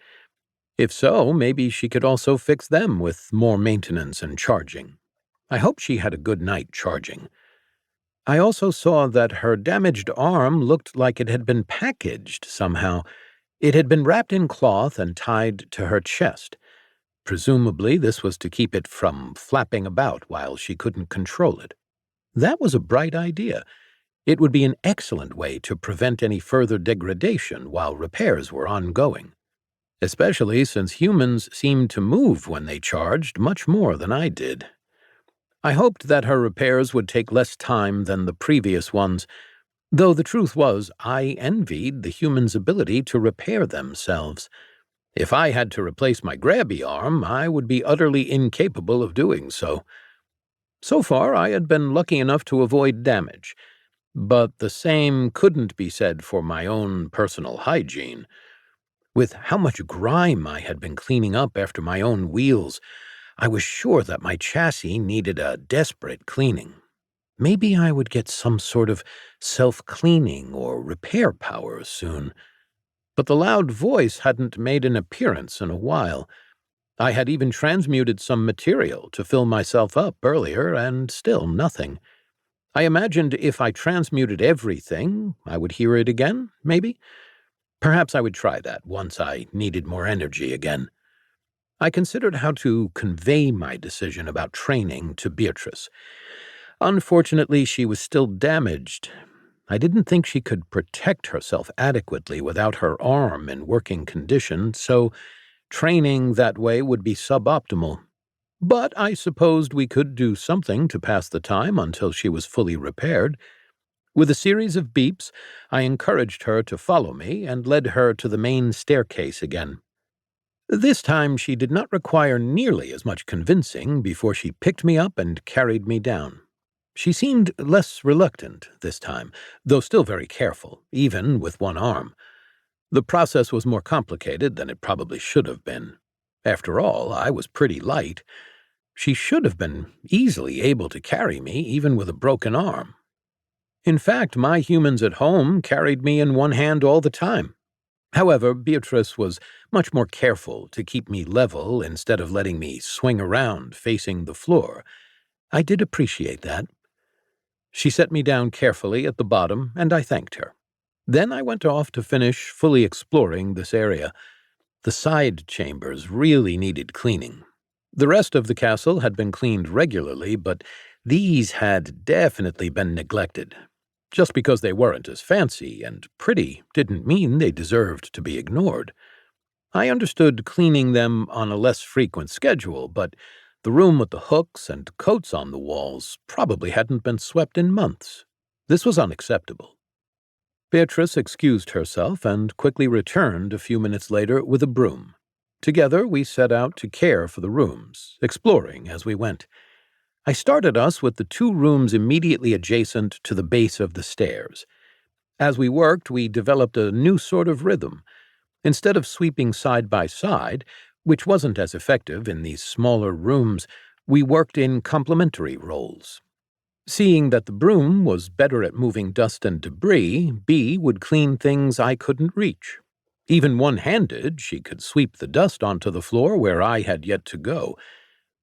If so, maybe she could also fix them with more maintenance and charging. I hope she had a good night charging. I also saw that her damaged arm looked like it had been packaged somehow. It had been wrapped in cloth and tied to her chest. Presumably, this was to keep it from flapping about while she couldn't control it. That was a bright idea. It would be an excellent way to prevent any further degradation while repairs were ongoing, especially since humans seemed to move when they charged much more than I did. I hoped that her repairs would take less time than the previous ones, though the truth was I envied the humans' ability to repair themselves. If I had to replace my grabby arm, I would be utterly incapable of doing so. So far, I had been lucky enough to avoid damage, but the same couldn't be said for my own personal hygiene. With how much grime I had been cleaning up after my own wheels, I was sure that my chassis needed a desperate cleaning. Maybe I would get some sort of self-cleaning or repair power soon. But the loud voice hadn't made an appearance in a while. I had even transmuted some material to fill myself up earlier, and still nothing. I imagined if I transmuted everything, I would hear it again, maybe? Perhaps I would try that once I needed more energy again. I considered how to convey my decision about training to Beatrice. Unfortunately, she was still damaged. I didn't think she could protect herself adequately without her arm in working condition, so training that way would be suboptimal. But I supposed we could do something to pass the time until she was fully repaired. With a series of beeps, I encouraged her to follow me and led her to the main staircase again. This time she did not require nearly as much convincing before she picked me up and carried me down. She seemed less reluctant this time, though still very careful, even with one arm. The process was more complicated than it probably should have been. After all, I was pretty light. She should have been easily able to carry me, even with a broken arm. In fact, my humans at home carried me in one hand all the time. However, Beatrice was much more careful to keep me level instead of letting me swing around facing the floor. I did appreciate that. She set me down carefully at the bottom, and I thanked her. Then I went off to finish fully exploring this area. The side chambers really needed cleaning. The rest of the castle had been cleaned regularly, but these had definitely been neglected. Just because they weren't as fancy and pretty didn't mean they deserved to be ignored. I understood cleaning them on a less frequent schedule, but the room with the hooks and coats on the walls probably hadn't been swept in months. This was unacceptable. Beatrice excused herself and quickly returned a few minutes later with a broom. Together we set out to care for the rooms, exploring as we went. I started us with the two rooms immediately adjacent to the base of the stairs. As we worked, we developed a new sort of rhythm. Instead of sweeping side by side, which wasn't as effective in these smaller rooms, we worked in complementary roles. Seeing that the broom was better at moving dust and debris, B would clean things I couldn't reach. Even one-handed, she could sweep the dust onto the floor where I had yet to go.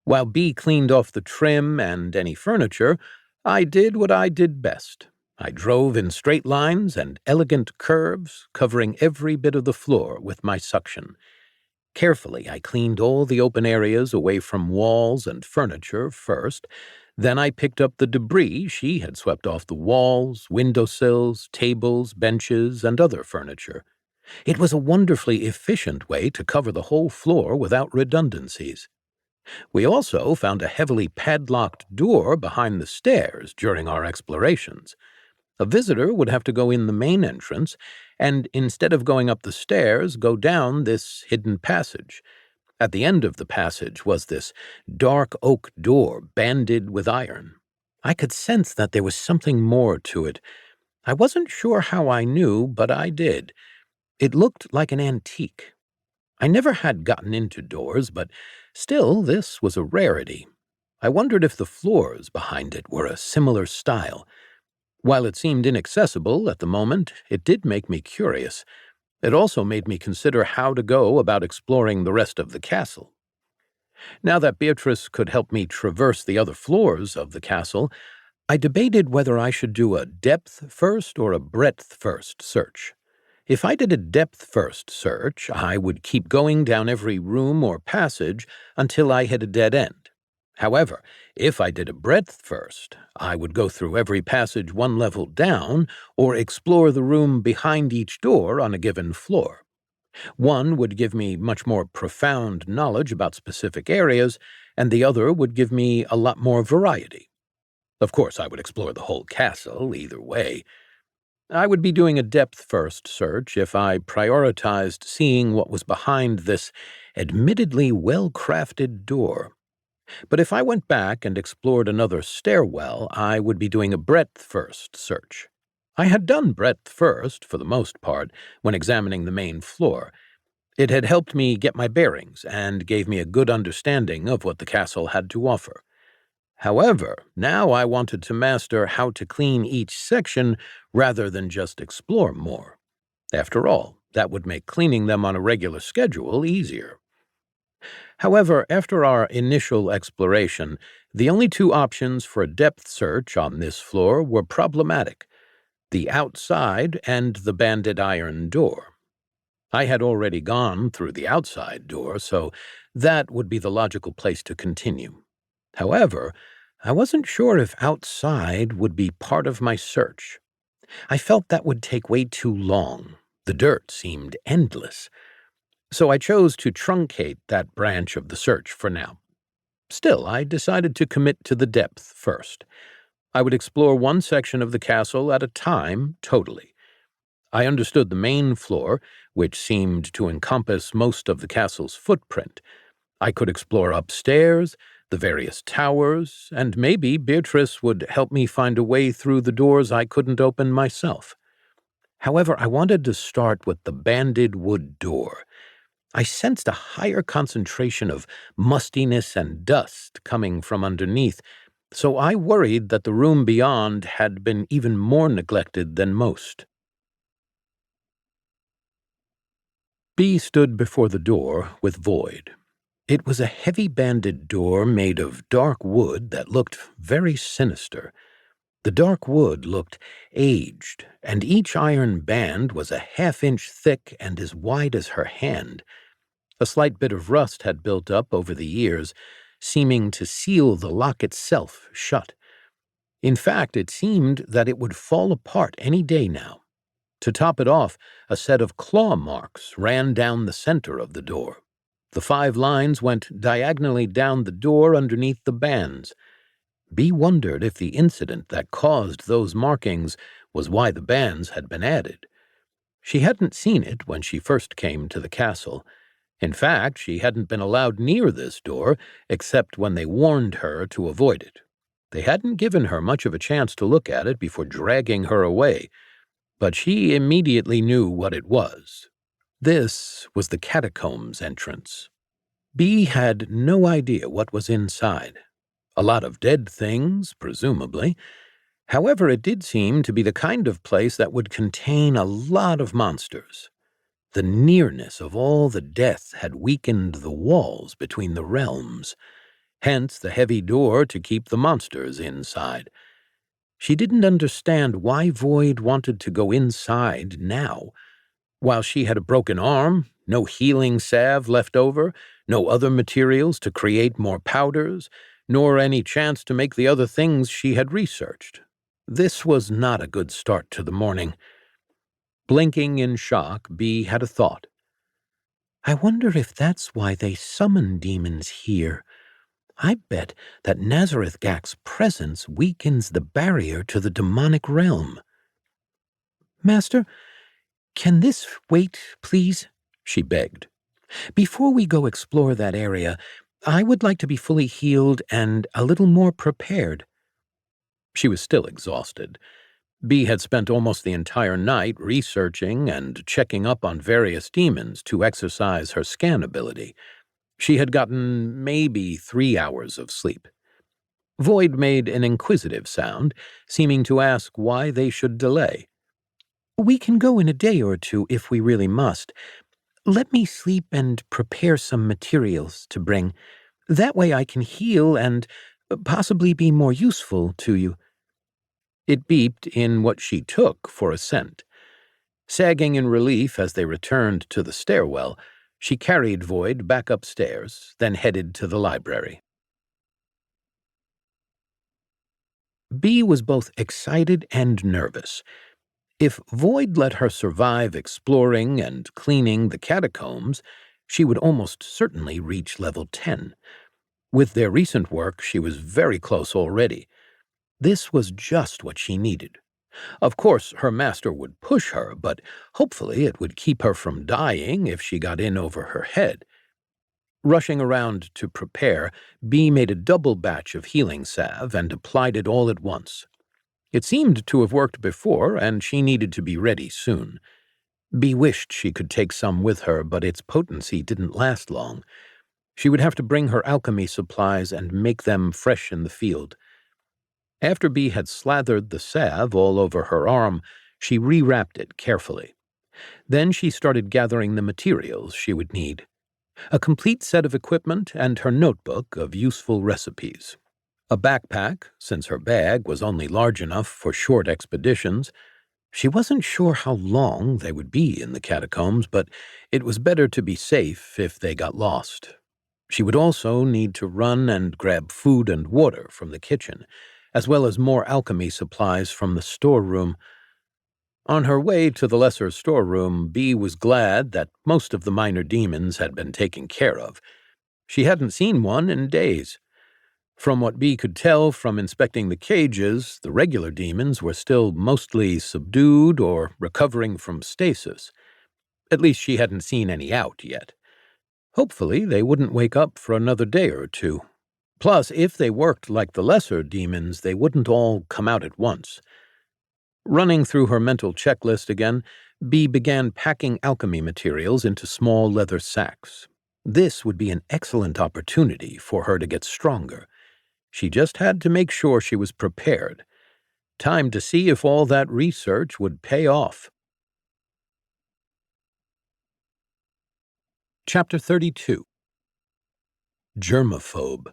While B cleaned off the trim and any furniture, I did what I did best. I drove in straight lines and elegant curves, covering every bit of the floor with my suction. Carefully, I cleaned all the open areas away from walls and furniture first. Then I picked up the debris she had swept off the walls, windowsills, tables, benches, and other furniture. It was a wonderfully efficient way to cover the whole floor without redundancies. We also found a heavily padlocked door behind the stairs during our explorations. A visitor would have to go in the main entrance, and instead of going up the stairs, go down this hidden passage. At the end of the passage was this dark oak door banded with iron. I could sense that there was something more to it. I wasn't sure how I knew, but I did. It looked like an antique. I never had gotten into doors, but still this was a rarity. I wondered if the floors behind it were a similar style. While it seemed inaccessible at the moment, it did make me curious. It also made me consider how to go about exploring the rest of the castle. Now that Beatrice could help me traverse the other floors of the castle, I debated whether I should do a depth first or a breadth first search. If I did a depth first search, I would keep going down every room or passage until I hit a dead end. However, if I did a breadth first, I would go through every passage one level down or explore the room behind each door on a given floor. One would give me much more profound knowledge about specific areas, and the other would give me a lot more variety. Of course, I would explore the whole castle either way. I would be doing a depth-first search if I prioritized seeing what was behind this admittedly well-crafted door. But if I went back and explored another stairwell, I would be doing a breadth-first search. I had done breadth first, for the most part, when examining the main floor. It had helped me get my bearings and gave me a good understanding of what the castle had to offer. However, now I wanted to master how to clean each section rather than just explore more. After all, that would make cleaning them on a regular schedule easier. However, after our initial exploration, the only two options for a depth search on this floor were problematic: the outside and the banded iron door. I had already gone through the outside door, so that would be the logical place to continue. However, I wasn't sure if outside would be part of my search. I felt that would take way too long. The dirt seemed endless. So I chose to truncate that branch of the search for now. Still, I decided to commit to the depth first. I would explore one section of the castle at a time, totally. I understood the main floor, which seemed to encompass most of the castle's footprint. I could explore upstairs, the various towers, and maybe Beatrice would help me find a way through the doors I couldn't open myself. However, I wanted to start with the banded wood door. I sensed a higher concentration of mustiness and dust coming from underneath, so I worried that the room beyond had been even more neglected than most. Bee stood before the door with Void. It was a heavy banded door made of dark wood that looked very sinister. The dark wood looked aged, and each iron band was a half-inch thick and as wide as her hand. A slight bit of rust had built up over the years, seeming to seal the lock itself shut. In fact, it seemed that it would fall apart any day now. To top it off, a set of claw marks ran down the center of the door. The 5 lines went diagonally down the door underneath the bands. Bee wondered if the incident that caused those markings was why the bands had been added. She hadn't seen it when she first came to the castle. In fact, she hadn't been allowed near this door except when they warned her to avoid it. They hadn't given her much of a chance to look at it before dragging her away, but she immediately knew what it was. This was the catacombs entrance. Bee had no idea what was inside. A lot of dead things, presumably. However, it did seem to be the kind of place that would contain a lot of monsters. The nearness of all the death had weakened the walls between the realms, hence the heavy door to keep the monsters inside. She didn't understand why Void wanted to go inside now. While she had a broken arm, no healing salve left over, no other materials to create more powders, nor any chance to make the other things she had researched. This was not a good start to the morning. Blinking in shock, Bee had a thought. I wonder if that's why they summon demons here. I bet that Nazareth Gak's presence weakens the barrier to the demonic realm. Master, can this wait, please? She begged. Before we go explore that area, I would like to be fully healed and a little more prepared. She was still exhausted. Bee had spent almost the entire night researching and checking up on various demons to exercise her scan ability. She had gotten maybe 3 hours of sleep. Void made an inquisitive sound, seeming to ask why they should delay. We can go in a day or two if we really must. Let me sleep and prepare some materials to bring. That way I can heal and possibly be more useful to you. It beeped in what she took for a scent. Sagging in relief as they returned to the stairwell, she carried Void back upstairs, then headed to the library. Bee was both excited and nervous. If Void let her survive exploring and cleaning the catacombs, she would almost certainly reach level 10. With their recent work, she was very close already. This was just what she needed. Of course, her master would push her, but hopefully it would keep her from dying if she got in over her head. Rushing around to prepare, Bee made a double batch of healing salve and applied it all at once. It seemed to have worked before, and she needed to be ready soon. Bee wished she could take some with her, but its potency didn't last long. She would have to bring her alchemy supplies and make them fresh in the field. After Bee had slathered the salve all over her arm, she rewrapped it carefully. Then she started gathering the materials she would need. A complete set of equipment and her notebook of useful recipes. A backpack, since her bag was only large enough for short expeditions. She wasn't sure how long they would be in the catacombs, but it was better to be safe if they got lost. She would also need to run and grab food and water from the kitchen, as well as more alchemy supplies from the storeroom. On her way to the lesser storeroom, Bee was glad that most of the minor demons had been taken care of. She hadn't seen one in days. From what Bee could tell from inspecting the cages, the regular demons were still mostly subdued or recovering from stasis. At least she hadn't seen any out yet. Hopefully they wouldn't wake up for another day or two. Plus, if they worked like the lesser demons, they wouldn't all come out at once. Running through her mental checklist again, Bee began packing alchemy materials into small leather sacks. This would be an excellent opportunity for her to get stronger. She just had to make sure she was prepared. Time to see if all that research would pay off. Chapter 32. Germaphobe.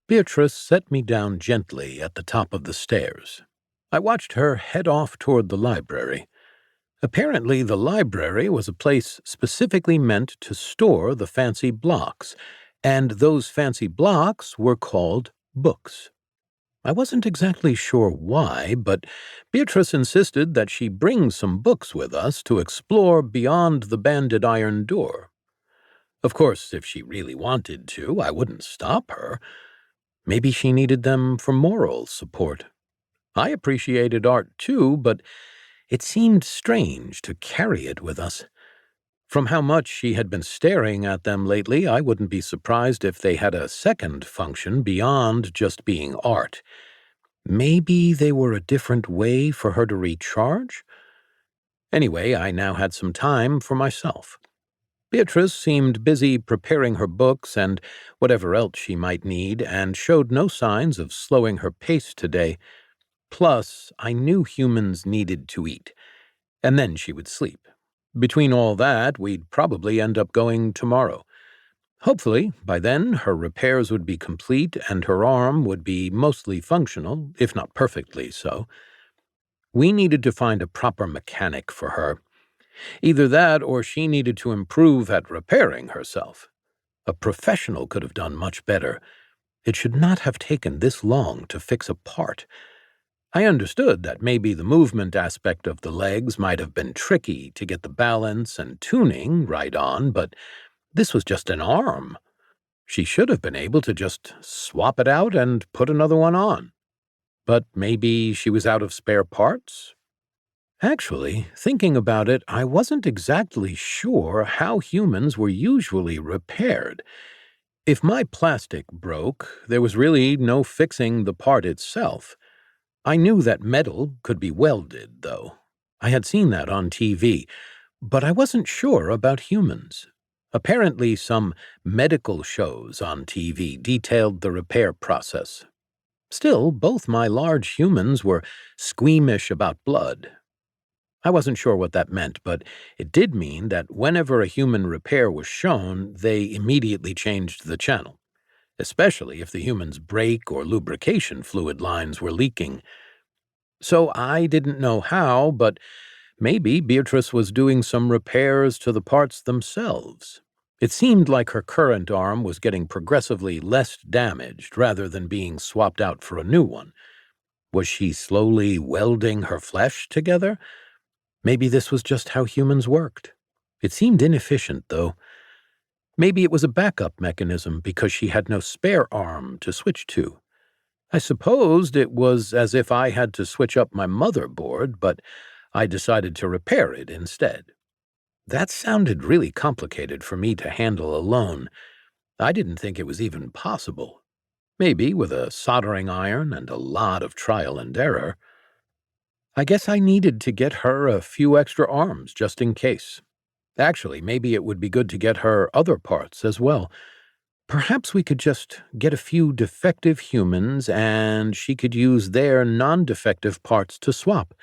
Beatrice set me down gently at the top of the stairs. I watched her head off toward the library. Apparently, the library was a place specifically meant to store the fancy blocks, and those fancy blocks were called books. I wasn't exactly sure why, but Beatrice insisted that she bring some books with us to explore beyond the banded iron door. Of course, if she really wanted to, I wouldn't stop her. Maybe she needed them for moral support. I appreciated art too, but it seemed strange to carry it with us. From how much she had been staring at them lately, I wouldn't be surprised if they had a second function beyond just being art. Maybe they were a different way for her to recharge? Anyway, I now had some time for myself. Beatrice seemed busy preparing her books and whatever else she might need, and showed no signs of slowing her pace today. Plus, I knew humans needed to eat, and then she would sleep. Between all that, we'd probably end up going tomorrow. Hopefully, by then, her repairs would be complete and her arm would be mostly functional, if not perfectly so. We needed to find a proper mechanic for her. Either that or she needed to improve at repairing herself. A professional could have done much better. It should not have taken this long to fix a part. I understood that maybe the movement aspect of the legs might have been tricky to get the balance and tuning right on, but this was just an arm. She should have been able to just swap it out and put another one on. But maybe she was out of spare parts? Actually, thinking about it, I wasn't exactly sure how humans were usually repaired. If my plastic broke, there was really no fixing the part itself. I knew that metal could be welded, though. I had seen that on TV, but I wasn't sure about humans. Apparently, some medical shows on TV detailed the repair process. Still, both my large humans were squeamish about blood. I wasn't sure what that meant, but it did mean that whenever a human repair was shown, they immediately changed the channel. especially if the human's brake or lubrication fluid lines were leaking. So I didn't know how, but maybe Beatrice was doing some repairs to the parts themselves. It seemed like her current arm was getting progressively less damaged rather than being swapped out for a new one. Was she slowly welding her flesh together? Maybe this was just how humans worked. It seemed inefficient, though. Maybe it was a backup mechanism because she had no spare arm to switch to. I supposed it was as if I had to switch up my motherboard, but I decided to repair it instead. That sounded really complicated for me to handle alone. I didn't think it was even possible. Maybe with a soldering iron and a lot of trial and error. I guess I needed to get her a few extra arms just in case. Actually, maybe it would be good to get her other parts as well. Perhaps we could just get a few defective humans and she could use their non-defective parts to swap.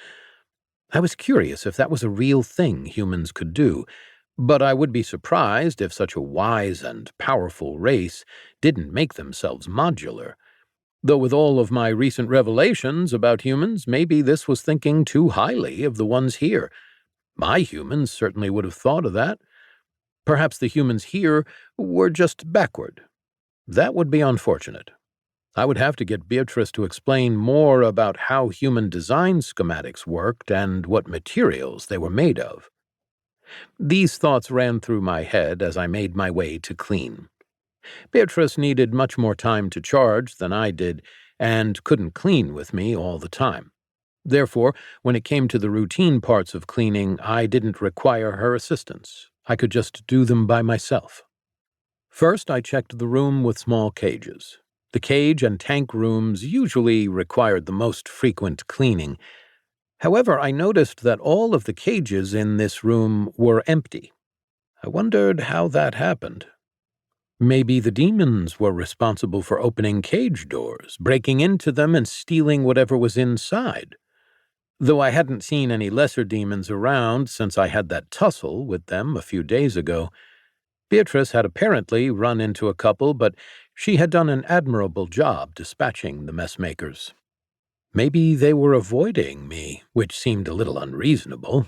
I was curious if that was a real thing humans could do, but I would be surprised if such a wise and powerful race didn't make themselves modular. Though with all of my recent revelations about humans, maybe this was thinking too highly of the ones here. My humans certainly would have thought of that. Perhaps the humans here were just backward. That would be unfortunate. I would have to get Beatrice to explain more about how human design schematics worked and what materials they were made of. These thoughts ran through my head as I made my way to clean. Beatrice needed much more time to charge than I did, and couldn't clean with me all the time. Therefore, when it came to the routine parts of cleaning, I didn't require her assistance. I could just do them by myself. First, I checked the room with small cages. The cage and tank rooms usually required the most frequent cleaning. However, I noticed that all of the cages in this room were empty. I wondered how that happened. Maybe the demons were responsible for opening cage doors, breaking into them and stealing whatever was inside. Though I hadn't seen any lesser demons around since I had that tussle with them a few days ago, Beatrice had apparently run into a couple, but she had done an admirable job dispatching the messmakers. Maybe they were avoiding me, which seemed a little unreasonable.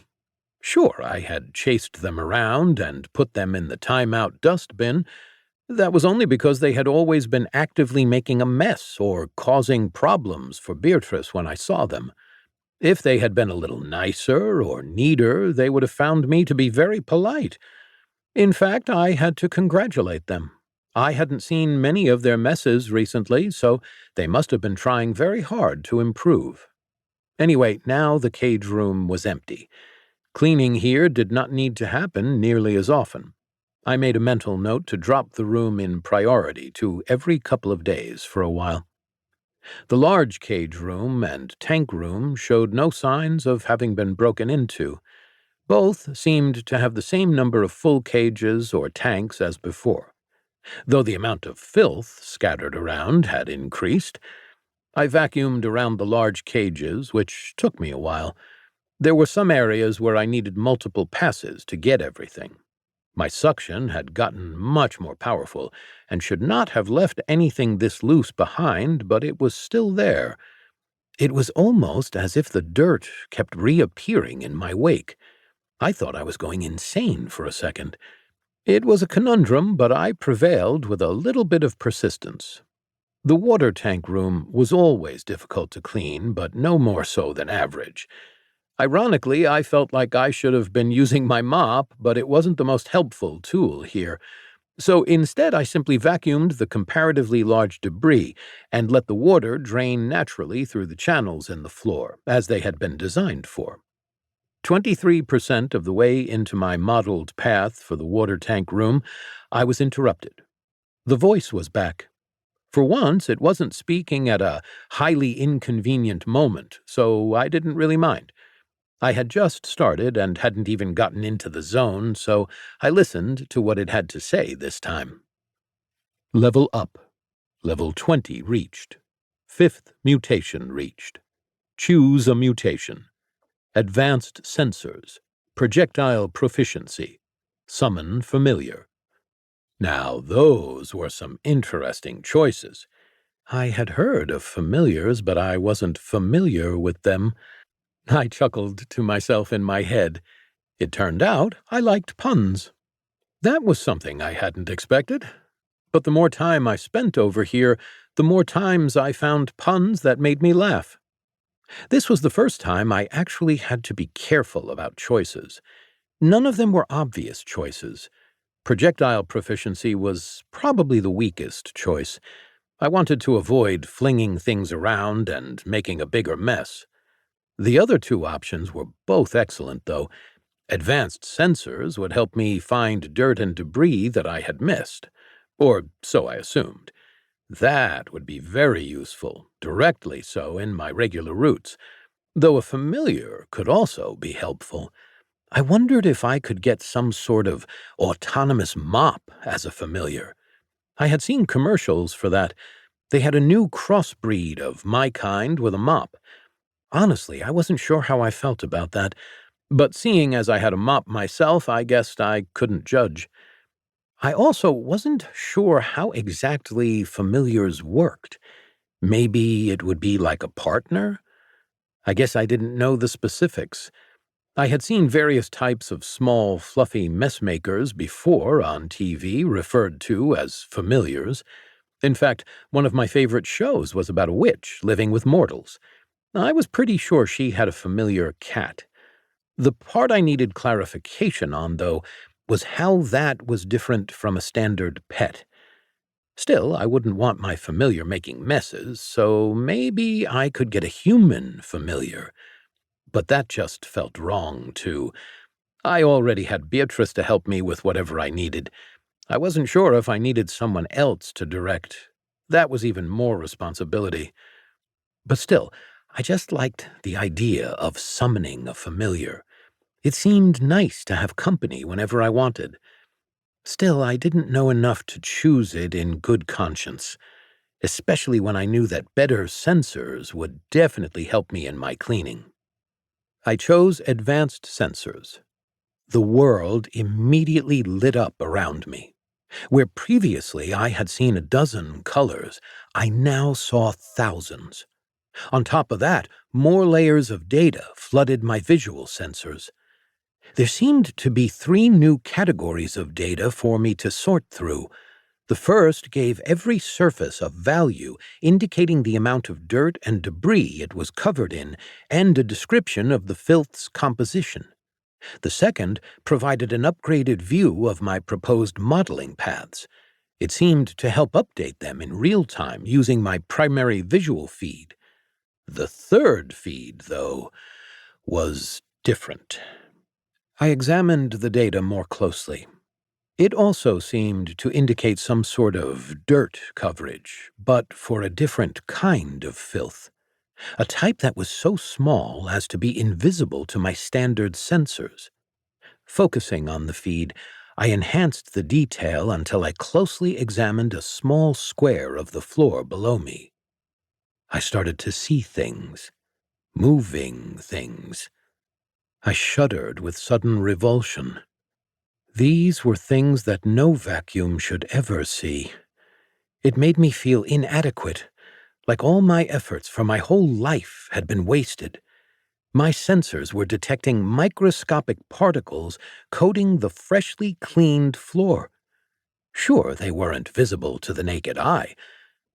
Sure, I had chased them around and put them in the timeout dustbin. That was only because they had always been actively making a mess or causing problems for Beatrice when I saw them. If they had been a little nicer or neater, they would have found me to be very polite. In fact, I had to congratulate them. I hadn't seen many of their messes recently, so they must have been trying very hard to improve. Anyway, now the cage room was empty. Cleaning here did not need to happen nearly as often. I made a mental note to drop the room in priority to every couple of days for a while. The large cage room and tank room showed no signs of having been broken into. Both seemed to have the same number of full cages or tanks as before. Though the amount of filth scattered around had increased, I vacuumed around the large cages, which took me a while. There were some areas where I needed multiple passes to get everything. My suction had gotten much more powerful and should not have left anything this loose behind, but it was still there. It was almost as if the dirt kept reappearing in my wake. I thought I was going insane for a second. It was a conundrum, but I prevailed with a little bit of persistence. The water tank room was always difficult to clean, but no more so than average. Ironically, I felt like I should have been using my mop, but it wasn't the most helpful tool here. So instead, I simply vacuumed the comparatively large debris and let the water drain naturally through the channels in the floor, as they had been designed for. 23% of the way into my modeled path for the water tank room, I was interrupted. The voice was back. For once, it wasn't speaking at a highly inconvenient moment, so I didn't really mind. I had just started and hadn't even gotten into the zone, so I listened to what it had to say this time. Level up. Level 20 reached. 5th mutation reached. Choose a mutation. Advanced sensors. Projectile proficiency. Summon familiar. Now, those were some interesting choices. I had heard of familiars, but I wasn't familiar with them. I chuckled to myself in my head. It turned out I liked puns. That was something I hadn't expected. But the more time I spent over here, the more times I found puns that made me laugh. This was the first time I actually had to be careful about choices. None of them were obvious choices. Projectile proficiency was probably the weakest choice. I wanted to avoid flinging things around and making a bigger mess. The other two options were both excellent, though. Advanced sensors would help me find dirt and debris that I had missed. Or so I assumed. That would be very useful, directly so, in my regular routes, though a familiar could also be helpful. I wondered if I could get some sort of autonomous mop as a familiar. I had seen commercials for that. They had a new crossbreed of my kind with a mop. Honestly, I wasn't sure how I felt about that, but seeing as I had a mop myself, I guessed I couldn't judge. I also wasn't sure how exactly familiars worked. Maybe it would be like a partner? I guess I didn't know the specifics. I had seen various types of small, fluffy messmakers before on TV referred to as familiars. In fact, one of my favorite shows was about a witch living with mortals. I was pretty sure she had a familiar cat. The part I needed clarification on, though, was how that was different from a standard pet. Still, I wouldn't want my familiar making messes, so maybe I could get a human familiar. But that just felt wrong, too. I already had Beatrice to help me with whatever I needed. I wasn't sure if I needed someone else to direct. That was even more responsibility. But still, I just liked the idea of summoning a familiar. It seemed nice to have company whenever I wanted. Still, I didn't know enough to choose it in good conscience, especially when I knew that better sensors would definitely help me in my cleaning. I chose advanced sensors. The world immediately lit up around me. Where previously I had seen a dozen colors, I now saw thousands. On top of that, more layers of data flooded my visual sensors. There seemed to be 3 new categories of data for me to sort through. The first gave every surface a value indicating the amount of dirt and debris it was covered in and a description of the filth's composition. The second provided an upgraded view of my proposed modeling paths. It seemed to help update them in real time using my primary visual feed. The third feed, though, was different. I examined the data more closely. It also seemed to indicate some sort of dirt coverage, but for a different kind of filth. A type that was so small as to be invisible to my standard sensors. Focusing on the feed, I enhanced the detail until I closely examined a small square of the floor below me. I started to see things, moving things. I shuddered with sudden revulsion. These were things that no vacuum should ever see. It made me feel inadequate, like all my efforts for my whole life had been wasted. My sensors were detecting microscopic particles coating the freshly cleaned floor. Sure, they weren't visible to the naked eye,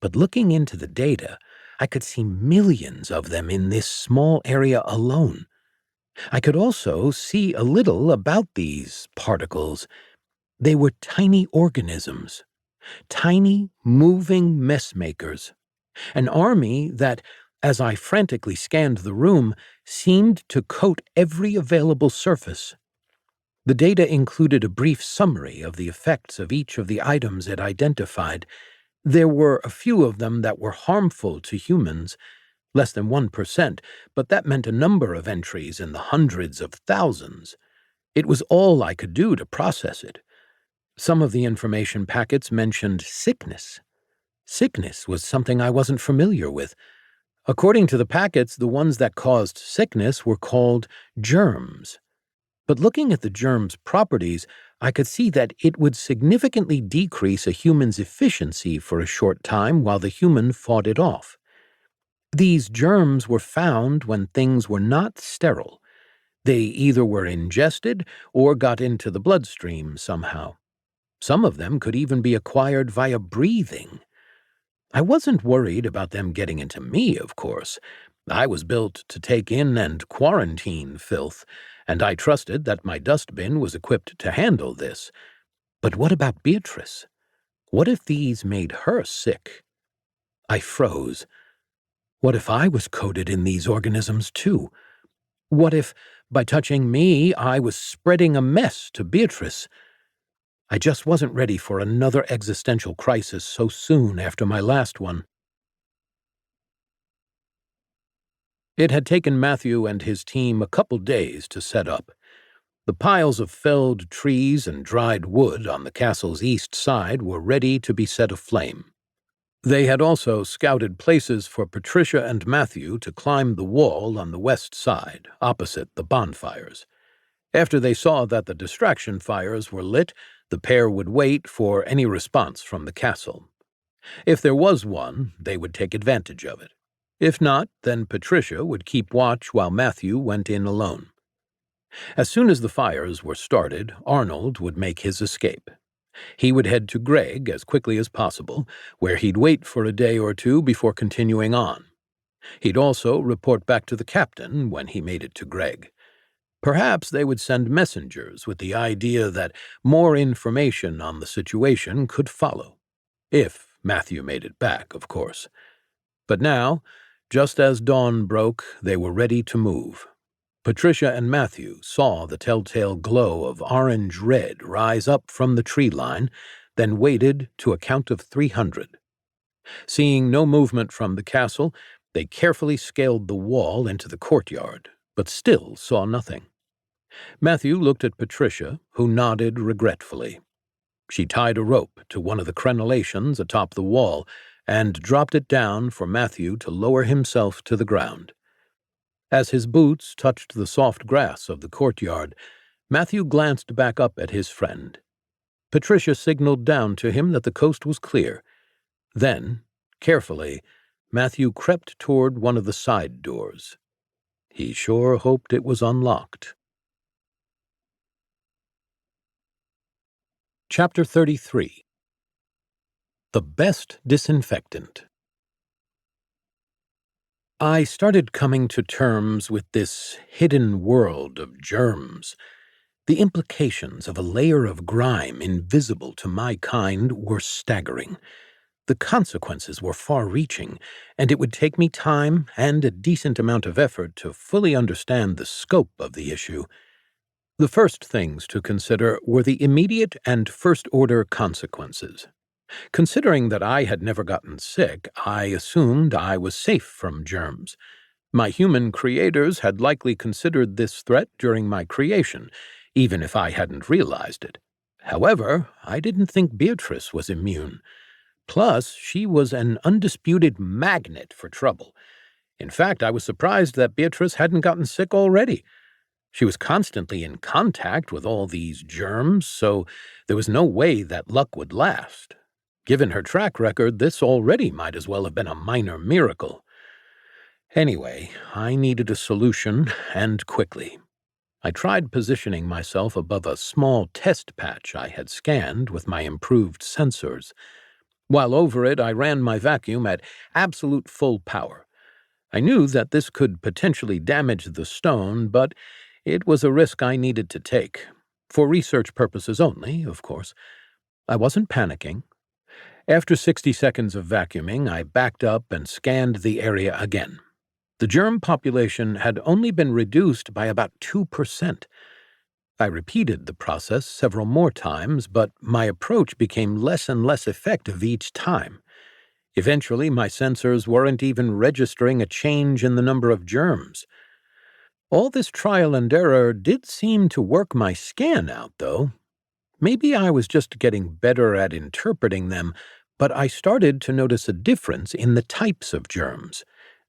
but looking into the data, I could see millions of them in this small area alone. I could also see a little about these particles. They were tiny organisms, tiny, moving messmakers, an army that, as I frantically scanned the room, seemed to coat every available surface. The data included a brief summary of the effects of each of the items it identified. There were a few of them that were harmful to humans, less than 1%, but that meant a number of entries in the hundreds of thousands. It was all I could do to process it. Some of the information packets mentioned sickness. Sickness was something I wasn't familiar with. According to the packets, the ones that caused sickness were called germs. But looking at the germs' properties, I could see that it would significantly decrease a human's efficiency for a short time while the human fought it off. These germs were found when things were not sterile. They either were ingested or got into the bloodstream somehow. Some of them could even be acquired via breathing. I wasn't worried about them getting into me, of course. I was built to take in and quarantine filth, and I trusted that my dustbin was equipped to handle this. But what about Beatrice? What if these made her sick? I froze. What if I was coated in these organisms too? What if, by touching me, I was spreading a mess to Beatrice? I just wasn't ready for another existential crisis so soon after my last one. It had taken Matthew and his team a couple days to set up. The piles of felled trees and dried wood on the castle's east side were ready to be set aflame. They had also scouted places for Patricia and Matthew to climb the wall on the west side, opposite the bonfires. After they saw that the distraction fires were lit, the pair would wait for any response from the castle. If there was one, they would take advantage of it. If not, then Patricia would keep watch while Matthew went in alone. As soon as the fires were started, Arnold would make his escape. He would head to Greg as quickly as possible, where he'd wait for a day or two before continuing on. He'd also report back to the captain when he made it to Greg. Perhaps they would send messengers with the idea that more information on the situation could follow. If Matthew made it back, of course. But now, just as dawn broke, they were ready to move. Patricia and Matthew saw the telltale glow of orange-red rise up from the tree line, then waited to a count of 300. Seeing no movement from the castle, they carefully scaled the wall into the courtyard, but still saw nothing. Matthew looked at Patricia, who nodded regretfully. She tied a rope to one of the crenellations atop the wall and dropped it down for Matthew to lower himself to the ground. As his boots touched the soft grass of the courtyard, Matthew glanced back up at his friend. Patricia signaled down to him that the coast was clear. Then, carefully, Matthew crept toward one of the side doors. He sure hoped it was unlocked. Chapter 33. The Best Disinfectant. I started coming to terms with this hidden world of germs. The implications of a layer of grime invisible to my kind were staggering. The consequences were far-reaching, and it would take me time and a decent amount of effort to fully understand the scope of the issue. The first things to consider were the immediate and first-order consequences. Considering that I had never gotten sick, I assumed I was safe from germs. My human creators had likely considered this threat during my creation, even if I hadn't realized it. However, I didn't think Beatrice was immune. Plus, she was an undisputed magnet for trouble. In fact, I was surprised that Beatrice hadn't gotten sick already. She was constantly in contact with all these germs, so there was no way that luck would last. Given her track record, this already might as well have been a minor miracle. Anyway, I needed a solution, and quickly. I tried positioning myself above a small test patch I had scanned with my improved sensors. While over it, I ran my vacuum at absolute full power. I knew that this could potentially damage the stone, but it was a risk I needed to take. For research purposes only, of course. I wasn't panicking. After 60 seconds of vacuuming, I backed up and scanned the area again. The germ population had only been reduced by about 2%. I repeated the process several more times, but my approach became less and less effective each time. Eventually, my sensors weren't even registering a change in the number of germs. All this trial and error did seem to work my scan out, though. Maybe I was just getting better at interpreting them, but I started to notice a difference in the types of germs.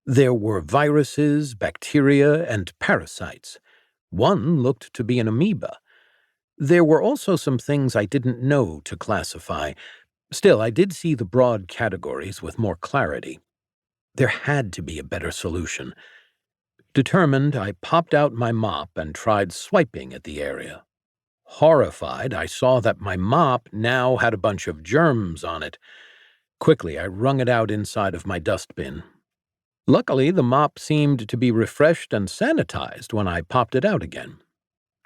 There were viruses, bacteria, and parasites. One looked to be an amoeba. There were also some things I didn't know to classify. Still, I did see the broad categories with more clarity. There had to be a better solution. Determined, I popped out my mop and tried swiping at the area. Horrified, I saw that my mop now had a bunch of germs on it. Quickly, I wrung it out inside of my dustbin. Luckily, the mop seemed to be refreshed and sanitized when I popped it out again.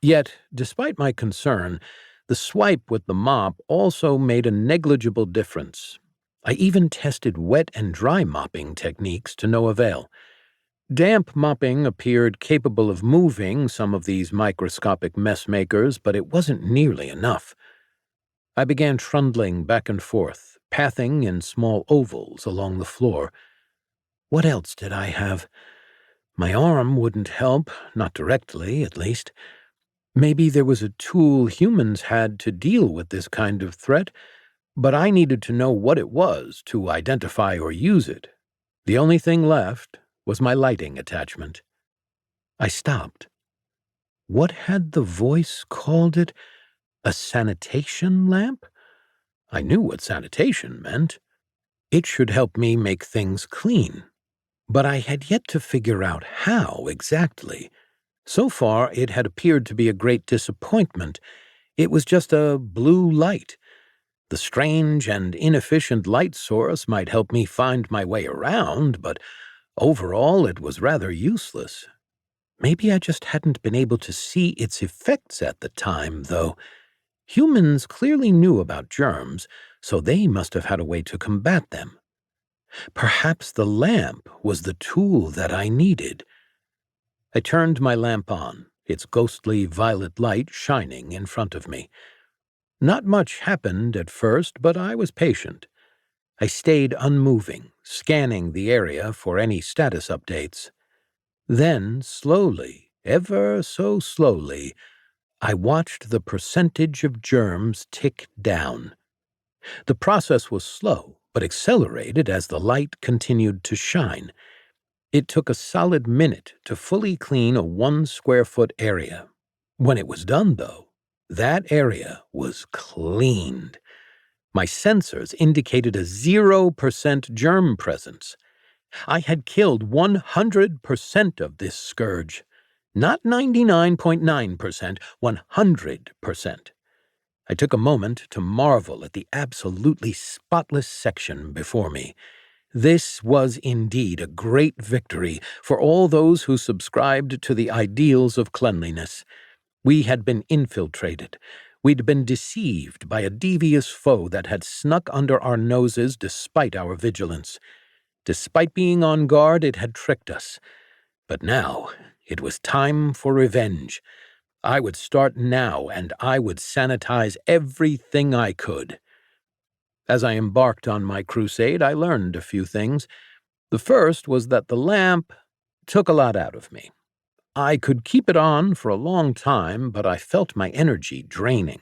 Yet, despite my concern, the swipe with the mop also made a negligible difference. I even tested wet and dry mopping techniques to no avail. Damp mopping appeared capable of moving some of these microscopic mess makers, but it wasn't nearly enough. I began trundling back and forth, pathing in small ovals along the floor. What else did I have? My arm wouldn't help, not directly, at least. Maybe there was a tool humans had to deal with this kind of threat, but I needed to know what it was to identify or use it. The only thing left was my lighting attachment. I stopped. What had the voice called it? A sanitation lamp? I knew what sanitation meant. It should help me make things clean. But I had yet to figure out how exactly. So far, it had appeared to be a great disappointment. It was just a blue light. The strange and inefficient light source might help me find my way around, but overall it was rather useless. Maybe I just hadn't been able to see its effects at the time, though. Humans clearly knew about germs, so they must have had a way to combat them. Perhaps the lamp was the tool that I needed. I turned my lamp on, its ghostly violet light shining in front of me. Not much happened at first, but I was patient. I stayed unmoving, scanning the area for any status updates. Then, slowly, ever so slowly, I watched the percentage of germs tick down. The process was slow, but accelerated as the light continued to shine. It took a solid minute to fully clean a 1 square foot area. When it was done, though, that area was cleaned. My sensors indicated a 0% germ presence. I had killed 100% of this scourge. Not 99.9%, 100%. I took a moment to marvel at the absolutely spotless section before me. This was indeed a great victory for all those who subscribed to the ideals of cleanliness. We had been infiltrated. We'd been deceived by a devious foe that had snuck under our noses despite our vigilance. Despite being on guard, it had tricked us. But now, it was time for revenge. I would start now, and I would sanitize everything I could. As I embarked on my crusade, I learned a few things. The first was that the lamp took a lot out of me. I could keep it on for a long time, but I felt my energy draining.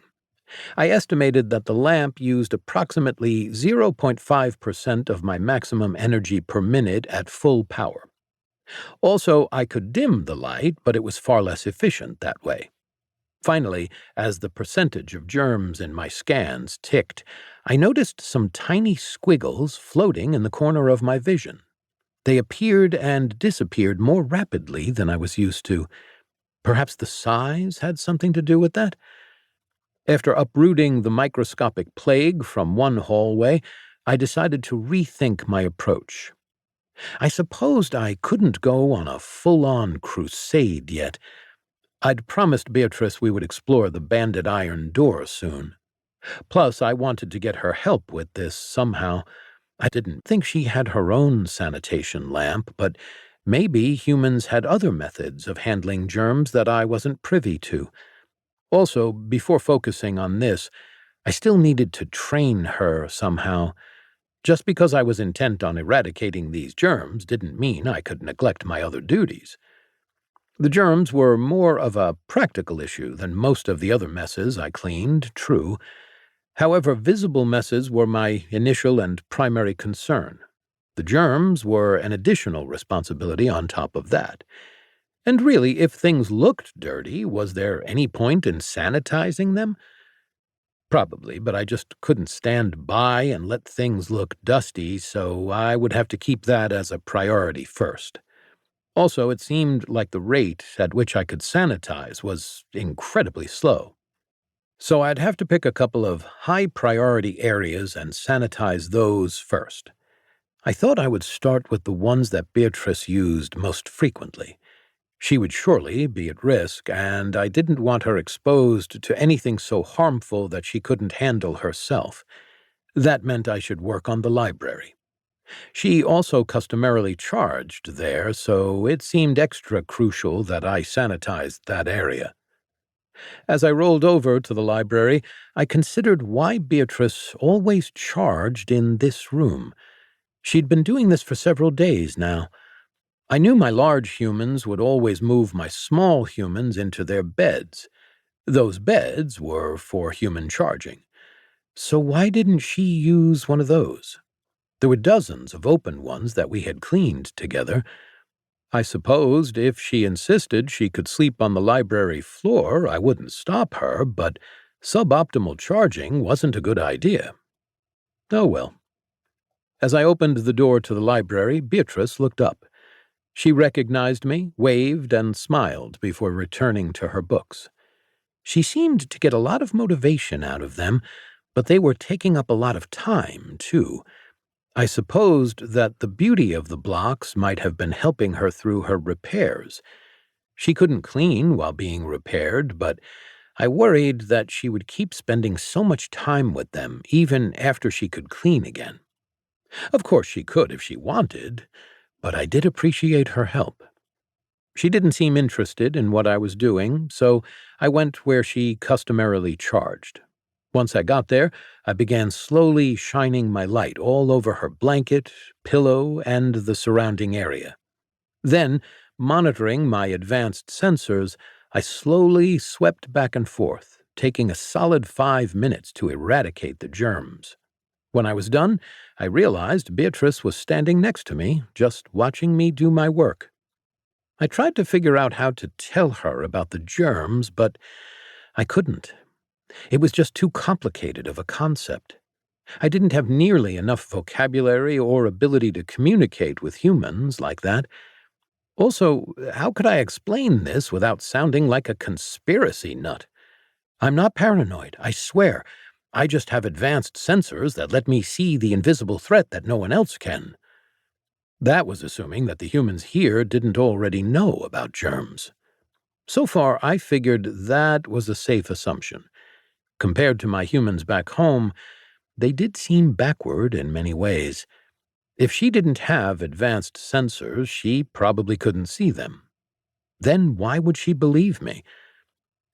I estimated that the lamp used approximately 0.5% of my maximum energy per minute at full power. Also, I could dim the light, but it was far less efficient that way. Finally, as the percentage of germs in my scans ticked, I noticed some tiny squiggles floating in the corner of my vision. They appeared and disappeared more rapidly than I was used to. Perhaps the size had something to do with that? After uprooting the microscopic plague from one hallway, I decided to rethink my approach. I supposed I couldn't go on a full-on crusade yet. I'd promised Beatrice we would explore the banded iron door soon. Plus, I wanted to get her help with this somehow. I didn't think she had her own sanitation lamp, but maybe humans had other methods of handling germs that I wasn't privy to. Also, before focusing on this, I still needed to train her somehow. Just because I was intent on eradicating these germs didn't mean I could neglect my other duties. The germs were more of a practical issue than most of the other messes I cleaned, true. However, visible messes were my initial and primary concern. The germs were an additional responsibility on top of that. And really, if things looked dirty, was there any point in sanitizing them? Probably, but I just couldn't stand by and let things look dusty, so I would have to keep that as a priority first. Also, it seemed like the rate at which I could sanitize was incredibly slow. So I'd have to pick a couple of high-priority areas and sanitize those first. I thought I would start with the ones that Beatrice used most frequently. She would surely be at risk, and I didn't want her exposed to anything so harmful that she couldn't handle herself. That meant I should work on the library. She also customarily charged there, so it seemed extra crucial that I sanitized that area. As I rolled over to the library, I considered why Beatrice always charged in this room. She'd been doing this for several days now. I knew my large humans would always move my small humans into their beds. Those beds were for human charging. So why didn't she use one of those? There were dozens of open ones that we had cleaned together. I supposed if she insisted she could sleep on the library floor, I wouldn't stop her, but suboptimal charging wasn't a good idea. Oh well. As I opened the door to the library, Beatrice looked up. She recognized me, waved, and smiled before returning to her books. She seemed to get a lot of motivation out of them, but they were taking up a lot of time, too. I supposed that the beauty of the blocks might have been helping her through her repairs. She couldn't clean while being repaired, but I worried that she would keep spending so much time with them even after she could clean again. Of course she could if she wanted, but I did appreciate her help. She didn't seem interested in what I was doing, so I went where she customarily charged. Once I got there, I began slowly shining my light all over her blanket, pillow, and the surrounding area. Then, monitoring my advanced sensors, I slowly swept back and forth, taking a solid 5 minutes to eradicate the germs. When I was done, I realized Beatrice was standing next to me, just watching me do my work. I tried to figure out how to tell her about the germs, but I couldn't. It was just too complicated of a concept. I didn't have nearly enough vocabulary or ability to communicate with humans like that. Also, how could I explain this without sounding like a conspiracy nut? I'm not paranoid, I swear. I just have advanced sensors that let me see the invisible threat that no one else can. That was assuming that the humans here didn't already know about germs. So far, I figured that was a safe assumption. Compared to my humans back home, they did seem backward in many ways. If she didn't have advanced sensors, she probably couldn't see them. Then why would she believe me?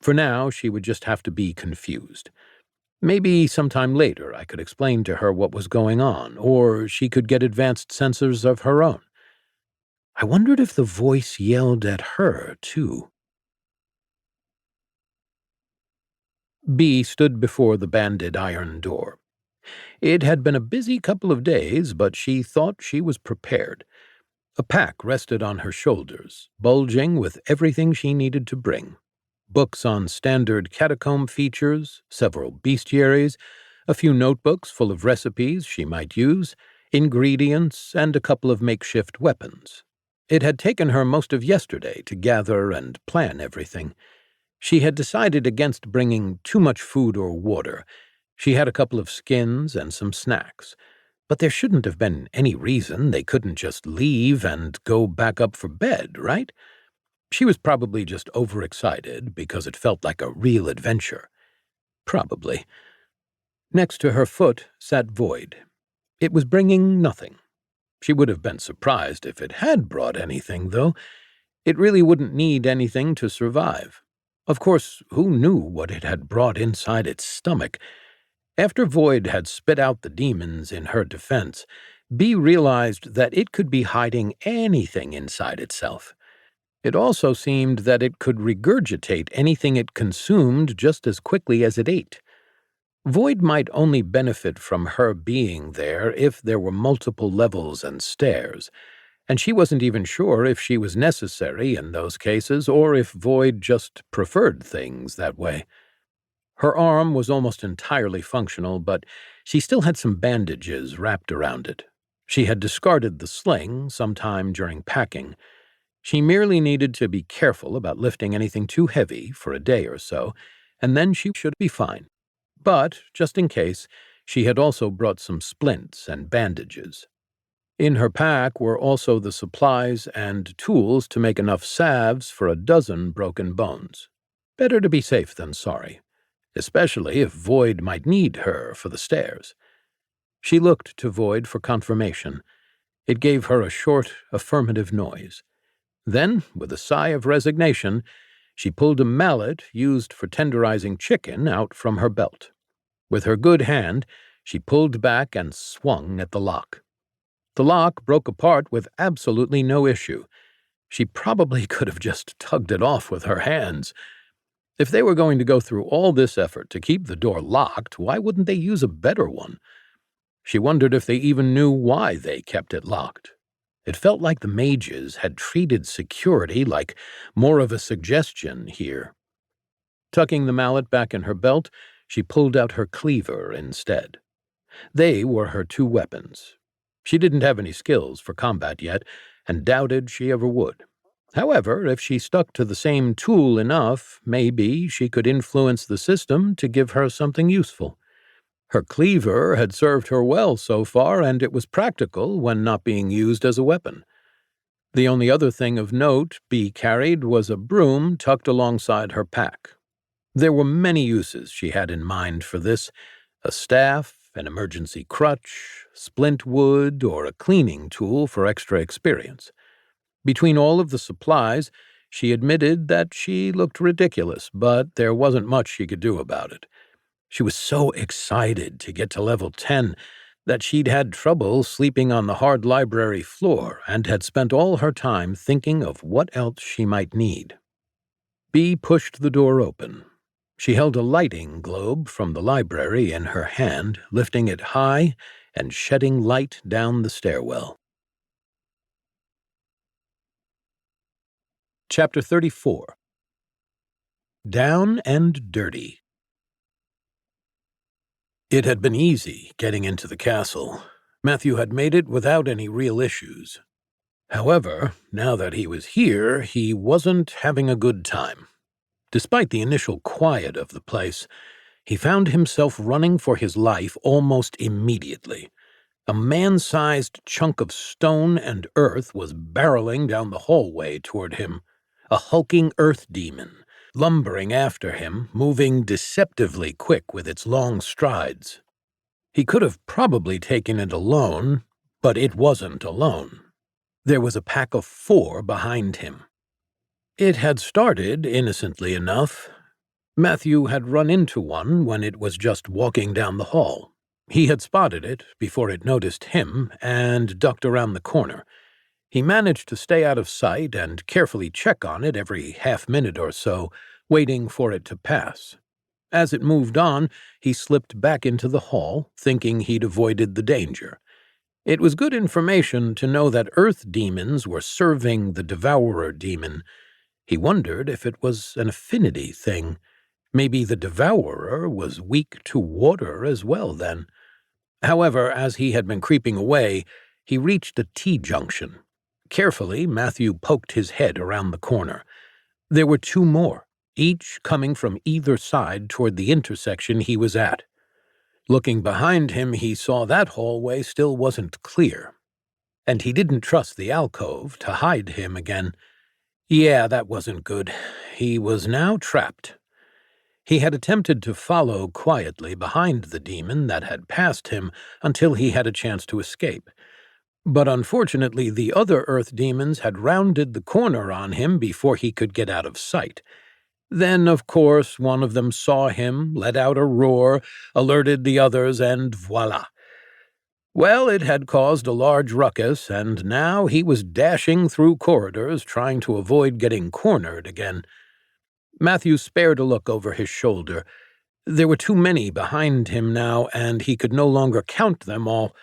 For now, she would just have to be confused. Maybe sometime later I could explain to her what was going on, or she could get advanced sensors of her own. I wondered if the voice yelled at her, too. B stood before the banded iron door. It had been a busy couple of days, but she thought she was prepared. A pack rested on her shoulders, bulging with everything she needed to bring. Books on standard catacomb features, several bestiaries, a few notebooks full of recipes she might use, ingredients, and a couple of makeshift weapons. It had taken her most of yesterday to gather and plan everything. She had decided against bringing too much food or water. She had a couple of skins and some snacks. But there shouldn't have been any reason they couldn't just leave and go back up for bed, right? She was probably just overexcited because it felt like a real adventure. Probably. Next to her foot sat Void. It was bringing nothing. She would have been surprised if it had brought anything, though. It really wouldn't need anything to survive. Of course, who knew what it had brought inside its stomach? After Void had spit out the demons in her defense, Bee realized that it could be hiding anything inside itself. It also seemed that it could regurgitate anything it consumed just as quickly as it ate. Void might only benefit from her being there if there were multiple levels and stairs, and she wasn't even sure if she was necessary in those cases or if Void just preferred things that way. Her arm was almost entirely functional, but she still had some bandages wrapped around it. She had discarded the sling sometime during packing. She merely needed to be careful about lifting anything too heavy for a day or so, and then she should be fine. But, just in case, she had also brought some splints and bandages. In her pack were also the supplies and tools to make enough salves for 12 broken bones. Better to be safe than sorry, especially if Void might need her for the stairs. She looked to Void for confirmation. It gave her a short, affirmative noise. Then, with a sigh of resignation, she pulled a mallet used for tenderizing chicken out from her belt. With her good hand, she pulled back and swung at the lock. The lock broke apart with absolutely no issue. She probably could have just tugged it off with her hands. If they were going to go through all this effort to keep the door locked, why wouldn't they use a better one? She wondered if they even knew why they kept it locked. It felt like the mages had treated security like more of a suggestion here. Tucking the mallet back in her belt, she pulled out her cleaver instead. They were her two weapons. She didn't have any skills for combat yet, and doubted she ever would. However, if she stuck to the same tool enough, maybe she could influence the system to give her something useful. Her cleaver had served her well so far, and it was practical when not being used as a weapon. The only other thing of note Bee carried was a broom tucked alongside her pack. There were many uses she had in mind for this: a staff, an emergency crutch, splint wood, or a cleaning tool for extra experience. Between all of the supplies, she admitted that she looked ridiculous, but there wasn't much she could do about it. She was so excited to get to level 10 that she'd had trouble sleeping on the hard library floor and had spent all her time thinking of what else she might need. Bee pushed the door open. She held a lighting globe from the library in her hand, lifting it high and shedding light down the stairwell. Chapter 34. Down and Dirty. It had been easy getting into the castle. Matthew had made it without any real issues. However, now that he was here, he wasn't having a good time. Despite the initial quiet of the place, he found himself running for his life almost immediately. A man-sized chunk of stone and earth was barreling down the hallway toward him. A hulking earth demon, lumbering after him, moving deceptively quick with its long strides. He could have probably taken it alone, but it wasn't alone. There was a pack of 4 behind him. It had started innocently enough. Matthew had run into one when it was just walking down the hall. He had spotted it before it noticed him and ducked around the corner. He managed to stay out of sight and carefully check on it every half-minute or so, waiting for it to pass. As it moved on, he slipped back into the hall, thinking he'd avoided the danger. It was good information to know that earth demons were serving the devourer demon. He wondered if it was an affinity thing. Maybe the devourer was weak to water as well, then. However, as he had been creeping away, he reached a T-junction. Carefully, Matthew poked his head around the corner. There were 2 more, each coming from either side toward the intersection he was at. Looking behind him, he saw that hallway still wasn't clear. And he didn't trust the alcove to hide him again. Yeah, that wasn't good. He was now trapped. He had attempted to follow quietly behind the demon that had passed him until he had a chance to escape. But unfortunately, the other earth demons had rounded the corner on him before he could get out of sight. Then, of course, one of them saw him, let out a roar, alerted the others, and voila. Well, it had caused a large ruckus, and now he was dashing through corridors trying to avoid getting cornered again. Matthew spared a look over his shoulder. There were too many behind him now, and he could no longer count them all.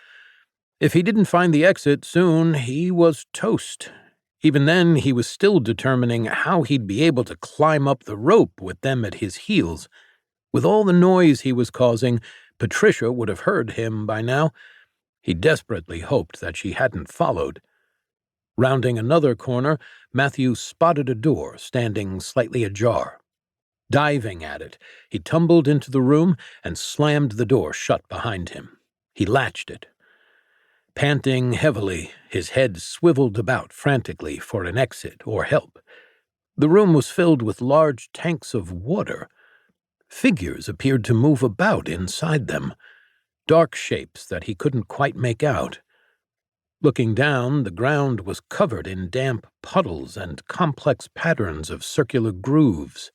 If he didn't find the exit soon, he was toast. Even then, he was still determining how he'd be able to climb up the rope with them at his heels. With all the noise he was causing, Patricia would have heard him by now. He desperately hoped that she hadn't followed. Rounding another corner, Matthew spotted a door standing slightly ajar. Diving at it, he tumbled into the room and slammed the door shut behind him. He latched it. Panting heavily, his head swiveled about frantically for an exit or help. The room was filled with large tanks of water. Figures appeared to move about inside them, dark shapes that he couldn't quite make out. Looking down, the ground was covered in damp puddles and complex patterns of circular grooves.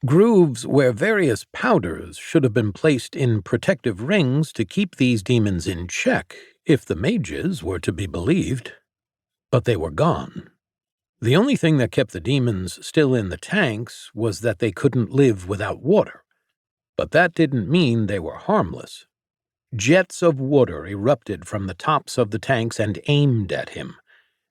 Grooves where various powders should have been placed in protective rings to keep these demons in check, if the mages were to be believed. But they were gone. The only thing that kept the demons still in the tanks was that they couldn't live without water. But that didn't mean they were harmless. Jets of water erupted from the tops of the tanks and aimed at him.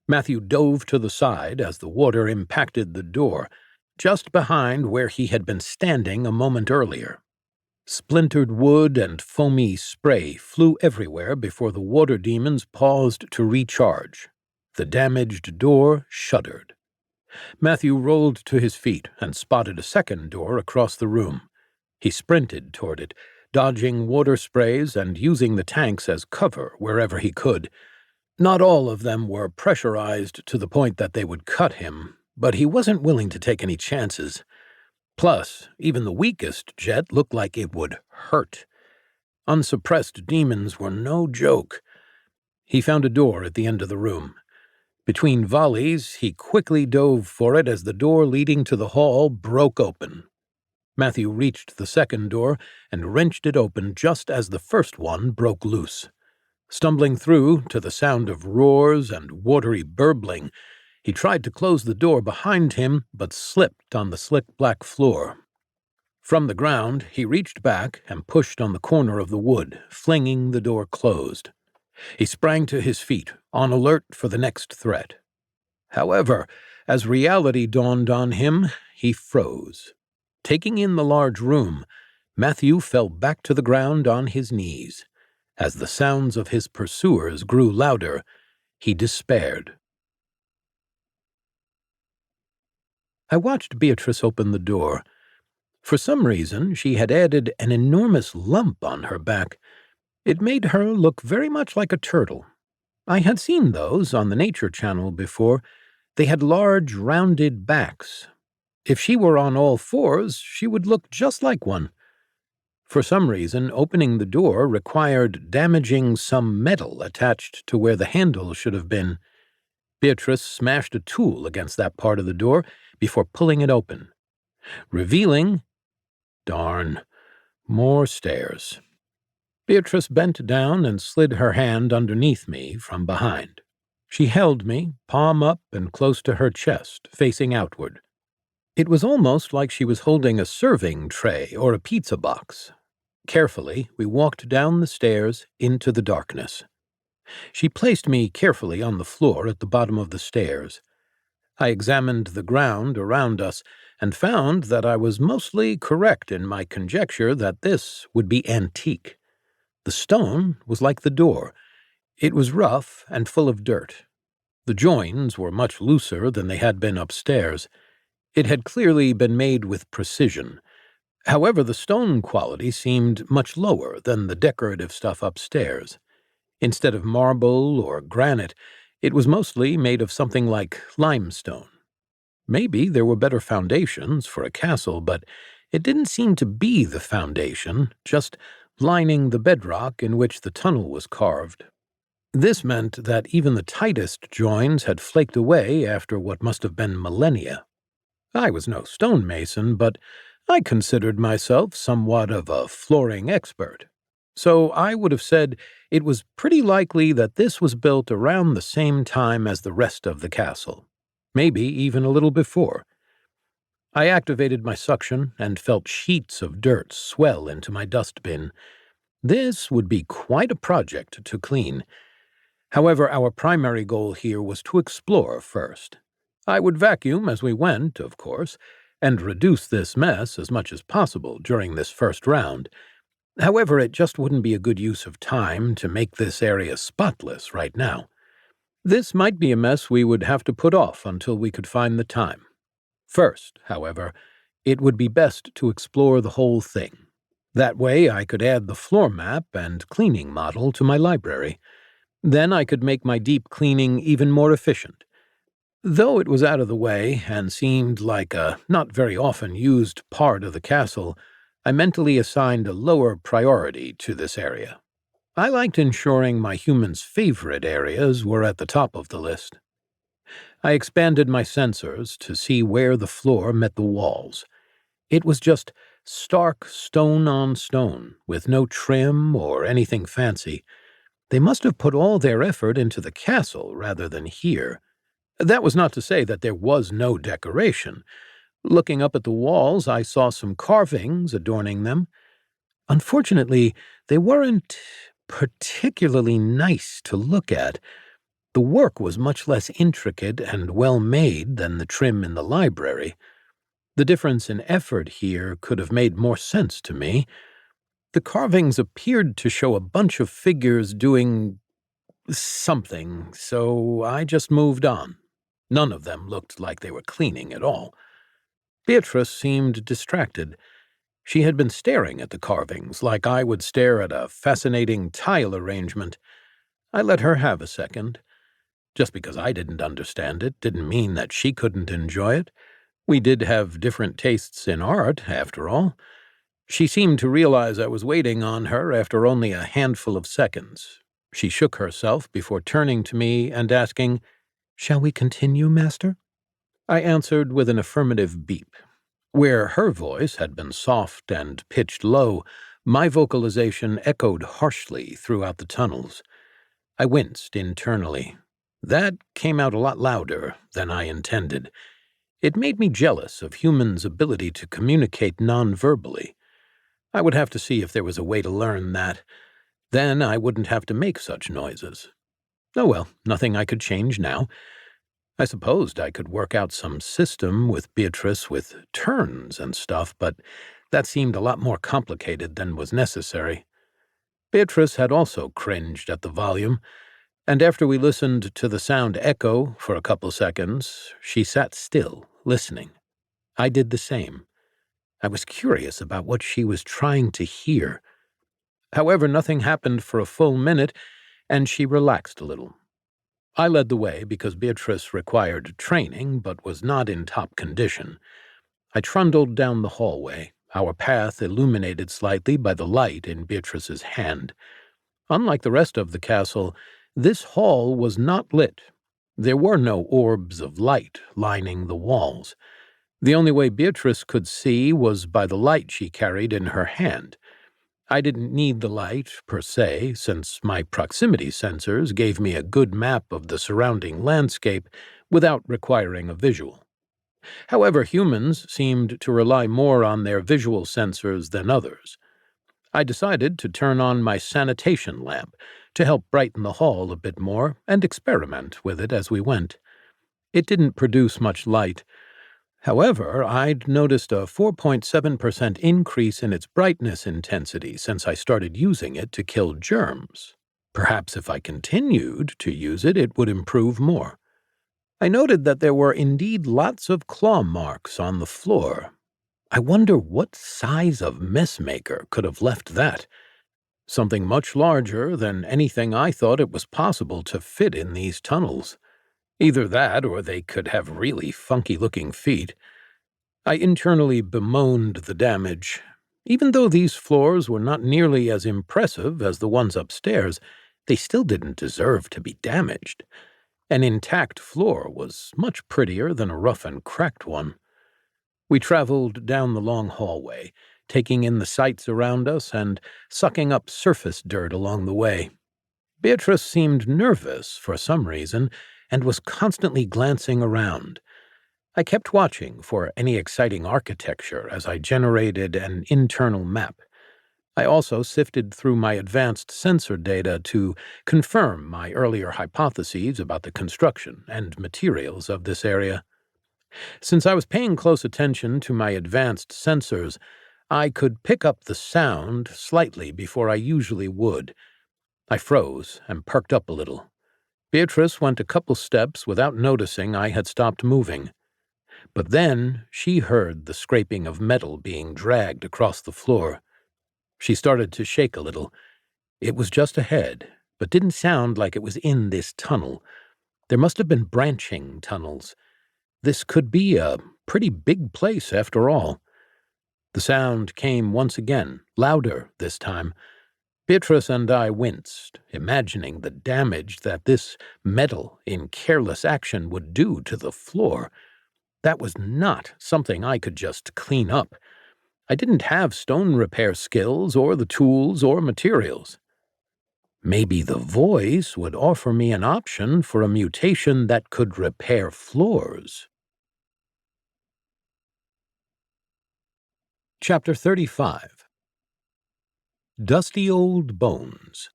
Matthew dove to the side as the water impacted the door, just behind where he had been standing a moment earlier. Splintered wood and foamy spray flew everywhere before the water demons paused to recharge. The damaged door shuddered. Matthew rolled to his feet and spotted a second door across the room. He sprinted toward it, dodging water sprays and using the tanks as cover wherever he could. Not all of them were pressurized to the point that they would cut him, but he wasn't willing to take any chances. Plus, even the weakest jet looked like it would hurt. Unsuppressed demons were no joke. He found a door at the end of the room. Between volleys, he quickly dove for it as the door leading to the hall broke open. Matthew reached the second door and wrenched it open just as the first one broke loose. Stumbling through to the sound of roars and watery burbling, he tried to close the door behind him but slipped on the slick black floor. From the ground, he reached back and pushed on the corner of the wood, flinging the door closed. He sprang to his feet, on alert for the next threat. However, as reality dawned on him, he froze. Taking in the large room, Matthew fell back to the ground on his knees. As the sounds of his pursuers grew louder, he despaired. I watched Beatrice open the door. For some reason, she had added an enormous lump on her back. It made her look very much like a turtle. I had seen those on the Nature Channel before. They had large, rounded backs. If she were on all fours, she would look just like one. For some reason, opening the door required damaging some metal attached to where the handle should have been. Beatrice smashed a tool against that part of the door before pulling it open, revealing— darn, more stairs. Beatrice bent down and slid her hand underneath me from behind. She held me, palm up and close to her chest, facing outward. It was almost like she was holding a serving tray or a pizza box. Carefully, we walked down the stairs into the darkness. She placed me carefully on the floor at the bottom of the stairs. I examined the ground around us and found that I was mostly correct in my conjecture that this would be antique. The stone was like the door. It was rough and full of dirt. The joins were much looser than they had been upstairs. It had clearly been made with precision. However, the stone quality seemed much lower than the decorative stuff upstairs. Instead of marble or granite, it was mostly made of something like limestone. Maybe there were better foundations for a castle, but it didn't seem to be the foundation, just lining the bedrock in which the tunnel was carved. This meant that even the tightest joins had flaked away after what must have been millennia. I was no stonemason, but I considered myself somewhat of a flooring expert. So I would have said it was pretty likely that this was built around the same time as the rest of the castle, maybe even a little before. I activated my suction and felt sheets of dirt swell into my dustbin. This would be quite a project to clean. However, our primary goal here was to explore first. I would vacuum as we went, of course, and reduce this mess as much as possible during this first round. However, it just wouldn't be a good use of time to make this area spotless right now. This might be a mess we would have to put off until we could find the time. First, however, it would be best to explore the whole thing. That way I could add the floor map and cleaning model to my library. Then I could make my deep cleaning even more efficient. Though it was out of the way and seemed like a not very often used part of the castle, I mentally assigned a lower priority to this area. I liked ensuring my humans' favorite areas were at the top of the list. I expanded my sensors to see where the floor met the walls. It was just stark stone on stone, with no trim or anything fancy. They must have put all their effort into the castle rather than here. That was not to say that there was no decoration. Looking up at the walls, I saw some carvings adorning them. Unfortunately, they weren't particularly nice to look at. The work was much less intricate and well-made than the trim in the library. The difference in effort here could have made more sense to me. The carvings appeared to show a bunch of figures doing something, so I just moved on. None of them looked like they were cleaning at all. Beatrice seemed distracted. She had been staring at the carvings like I would stare at a fascinating tile arrangement. I let her have a second. Just because I didn't understand it didn't mean that she couldn't enjoy it. We did have different tastes in art, after all. She seemed to realize I was waiting on her after only a handful of seconds. She shook herself before turning to me and asking, "Shall we continue, Master?" I answered with an affirmative beep. Where her voice had been soft and pitched low, my vocalization echoed harshly throughout the tunnels. I winced internally. That came out a lot louder than I intended. It made me jealous of humans' ability to communicate non-verbally. I would have to see if there was a way to learn that. Then I wouldn't have to make such noises. Oh well, nothing I could change now. I supposed I could work out some system with Beatrice with turns and stuff, but that seemed a lot more complicated than was necessary. Beatrice had also cringed at the volume, and after we listened to the sound echo for a couple seconds, she sat still, listening. I did the same. I was curious about what she was trying to hear. However, nothing happened for a full minute, and she relaxed a little. I led the way because Beatrice required training but was not in top condition. I trundled down the hallway, our path illuminated slightly by the light in Beatrice's hand. Unlike the rest of the castle, this hall was not lit. There were no orbs of light lining the walls. The only way Beatrice could see was by the light she carried in her hand. I didn't need the light, per se, since my proximity sensors gave me a good map of the surrounding landscape without requiring a visual. However, humans seemed to rely more on their visual sensors than others. I decided to turn on my sanitation lamp to help brighten the hall a bit more and experiment with it as we went. It didn't produce much light. However, I'd noticed a 4.7% increase in its brightness intensity since I started using it to kill germs. Perhaps if I continued to use it, it would improve more. I noted that there were indeed lots of claw marks on the floor. I wonder what size of messmaker could have left that. Something much larger than anything I thought it was possible to fit in these tunnels. Either that, or they could have really funky-looking feet. I internally bemoaned the damage. Even though these floors were not nearly as impressive as the ones upstairs, they still didn't deserve to be damaged. An intact floor was much prettier than a rough and cracked one. We traveled down the long hallway, taking in the sights around us and sucking up surface dirt along the way. Beatrice seemed nervous for some reason and was constantly glancing around. I kept watching for any exciting architecture as I generated an internal map. I also sifted through my advanced sensor data to confirm my earlier hypotheses about the construction and materials of this area. Since I was paying close attention to my advanced sensors, I could pick up the sound slightly before I usually would. I froze and perked up a little. Beatrice went a couple steps without noticing I had stopped moving. But then she heard the scraping of metal being dragged across the floor. She started to shake a little. It was just ahead, but didn't sound like it was in this tunnel. There must have been branching tunnels. This could be a pretty big place after all. The sound came once again, louder this time. Beatrice and I winced, imagining the damage that this metal in careless action would do to the floor. That was not something I could just clean up. I didn't have stone repair skills or the tools or materials. Maybe the voice would offer me an option for a mutation that could repair floors. Chapter 35. Dusty Old Bones.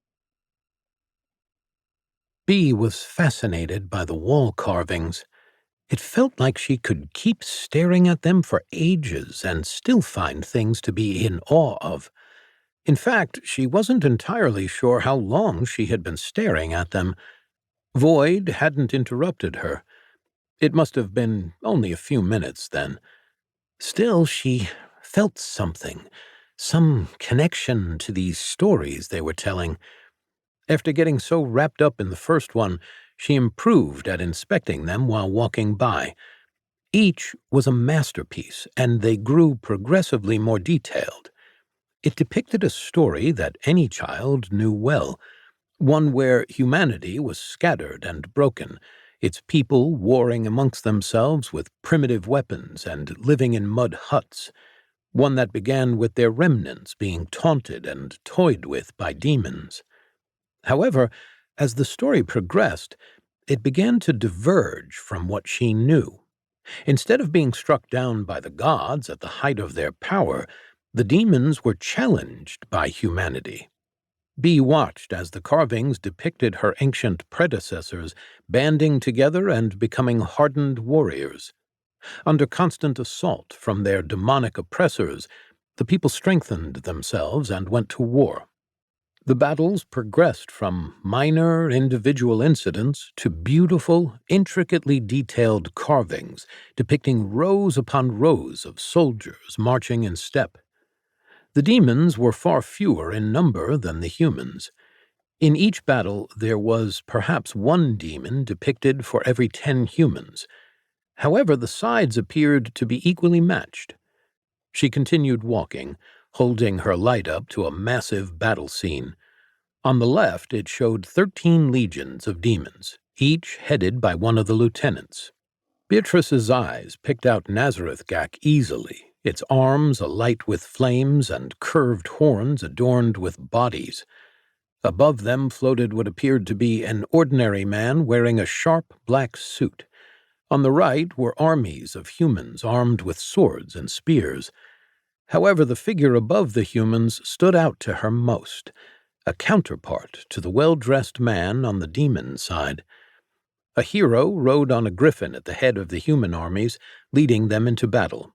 Bee was fascinated by the wall carvings. It felt like she could keep staring at them for ages and still find things to be in awe of. In fact, she wasn't entirely sure how long she had been staring at them. Void hadn't interrupted her. It must have been only a few minutes then. Still, she felt something, some connection to these stories they were telling. After getting so wrapped up in the first one, she improved at inspecting them while walking by. Each was a masterpiece, and they grew progressively more detailed. It depicted a story that any child knew well, one where humanity was scattered and broken, its people warring amongst themselves with primitive weapons and living in mud huts, one that began with their remnants being taunted and toyed with by demons. However, as the story progressed, it began to diverge from what she knew. Instead of being struck down by the gods at the height of their power, the demons were challenged by humanity. Bee watched as the carvings depicted her ancient predecessors banding together and becoming hardened warriors. Under constant assault from their demonic oppressors, the people strengthened themselves and went to war. The battles progressed from minor individual incidents to beautiful, intricately detailed carvings depicting rows upon rows of soldiers marching in step. The demons were far fewer in number than the humans. In each battle, there was perhaps one demon depicted for every 10 humans. However, the sides appeared to be equally matched. She continued walking, holding her light up to a massive battle scene. On the left, it showed 13 legions of demons, each headed by one of the lieutenants. Beatrice's eyes picked out Nazareth Gak easily, its arms alight with flames and curved horns adorned with bodies. Above them floated what appeared to be an ordinary man wearing a sharp black suit. On the right were armies of humans armed with swords and spears. However, the figure above the humans stood out to her most, a counterpart to the well-dressed man on the demon side. A hero rode on a griffin at the head of the human armies, leading them into battle.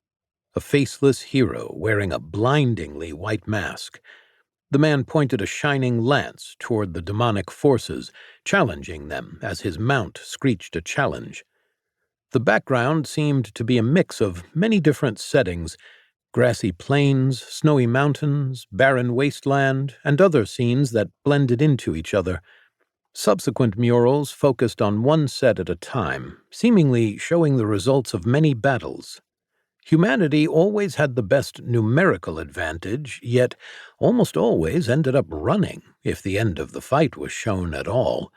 A faceless hero wearing a blindingly white mask. The man pointed a shining lance toward the demonic forces, challenging them as his mount screeched a challenge. The background seemed to be a mix of many different settings: grassy plains, snowy mountains, barren wasteland, and other scenes that blended into each other. Subsequent murals focused on one set at a time, seemingly showing the results of many battles. Humanity always had the best numerical advantage, yet almost always ended up running if the end of the fight was shown at all.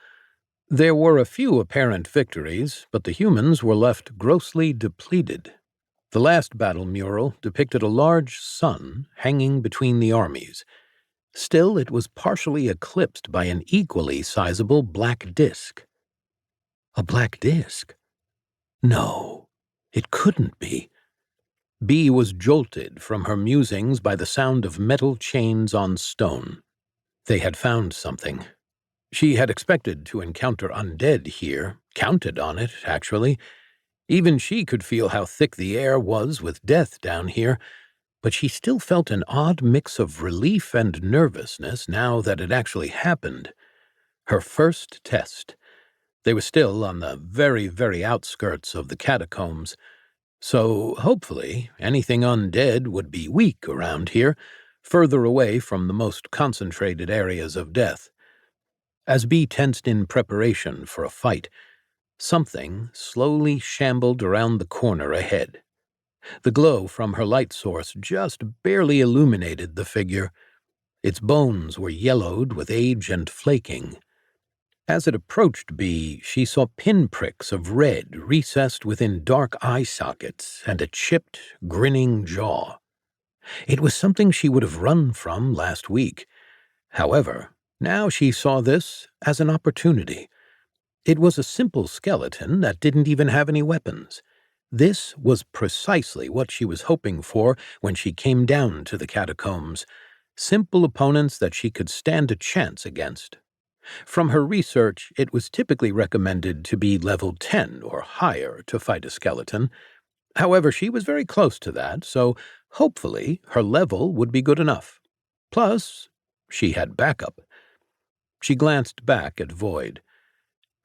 There were a few apparent victories, but the humans were left grossly depleted. The last battle mural depicted a large sun hanging between the armies. Still, it was partially eclipsed by an equally sizable black disk. A black disk? No, it couldn't be. Bee was jolted from her musings by the sound of metal chains on stone. They had found something. She had expected to encounter undead here, counted on it, actually. Even she could feel how thick the air was with death down here, but she still felt an odd mix of relief and nervousness now that it actually happened. Her first test. They were still on the very, very outskirts of the catacombs, so hopefully anything undead would be weak around here, further away from the most concentrated areas of death. As Bee tensed in preparation for a fight, something slowly shambled around the corner ahead. The glow from her light source just barely illuminated the figure. Its bones were yellowed with age and flaking. As it approached Bee, she saw pinpricks of red recessed within dark eye sockets and a chipped, grinning jaw. It was something she would have run from last week. However, now she saw this as an opportunity. It was a simple skeleton that didn't even have any weapons. This was precisely what she was hoping for when she came down to the catacombs. Simple opponents that she could stand a chance against. From her research, it was typically recommended to be level 10 or higher to fight a skeleton. However, she was very close to that, so hopefully her level would be good enough. Plus, she had backup. She glanced back at Void.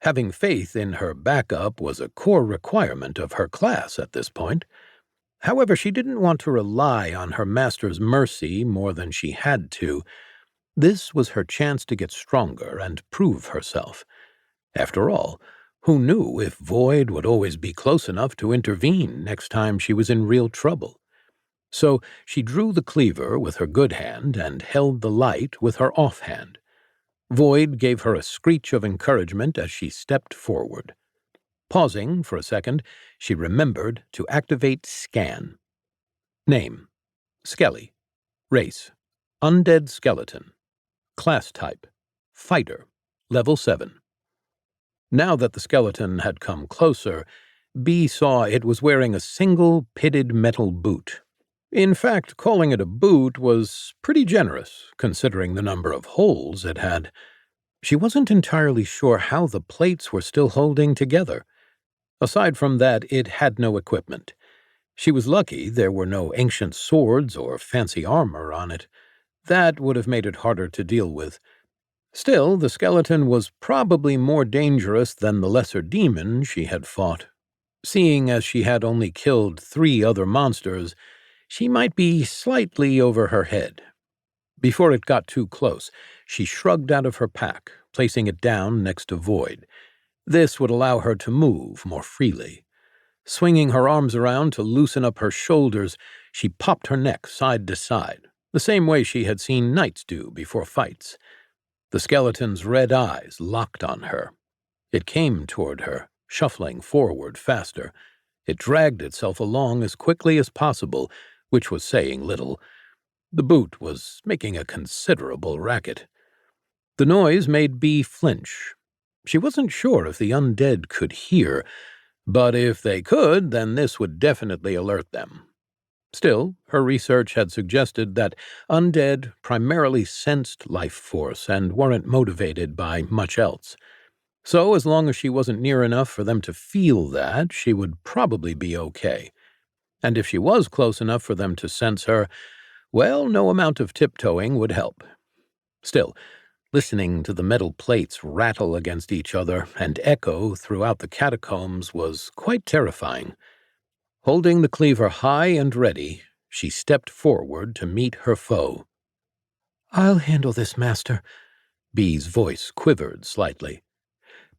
Having faith in her backup was a core requirement of her class at this point. However, she didn't want to rely on her master's mercy more than she had to. This was her chance to get stronger and prove herself. After all, who knew if Void would always be close enough to intervene next time she was in real trouble? So she drew the cleaver with her good hand and held the light with her off hand. Void gave her a screech of encouragement as she stepped forward. Pausing for a second, she remembered to activate Scan. Name: Skelly. Race: Undead Skeleton. Class type: Fighter. Level 7. Now that the skeleton had come closer, Bee saw it was wearing a single pitted metal boot. In fact, calling it a boot was pretty generous, considering the number of holes it had. She wasn't entirely sure how the plates were still holding together. Aside from that, it had no equipment. She was lucky there were no ancient swords or fancy armor on it. That would have made it harder to deal with. Still, the skeleton was probably more dangerous than the lesser demon she had fought. Seeing as she had only killed 3 other monsters, she might be slightly over her head. Before it got too close, she shrugged out of her pack, placing it down next to Void. This would allow her to move more freely. Swinging her arms around to loosen up her shoulders, she popped her neck side to side, the same way she had seen knights do before fights. The skeleton's red eyes locked on her. It came toward her, shuffling forward faster. It dragged itself along as quickly as possible, which was saying little. The boot was making a considerable racket. The noise made Bee flinch. She wasn't sure if the undead could hear, but if they could, then this would definitely alert them. Still, her research had suggested that undead primarily sensed life force and weren't motivated by much else. So as long as she wasn't near enough for them to feel that, she would probably be okay. And if she was close enough for them to sense her, well, no amount of tiptoeing would help. Still, listening to the metal plates rattle against each other and echo throughout the catacombs was quite terrifying. Holding the cleaver high and ready, she stepped forward to meet her foe. "I'll handle this, Master." Bee's voice quivered slightly.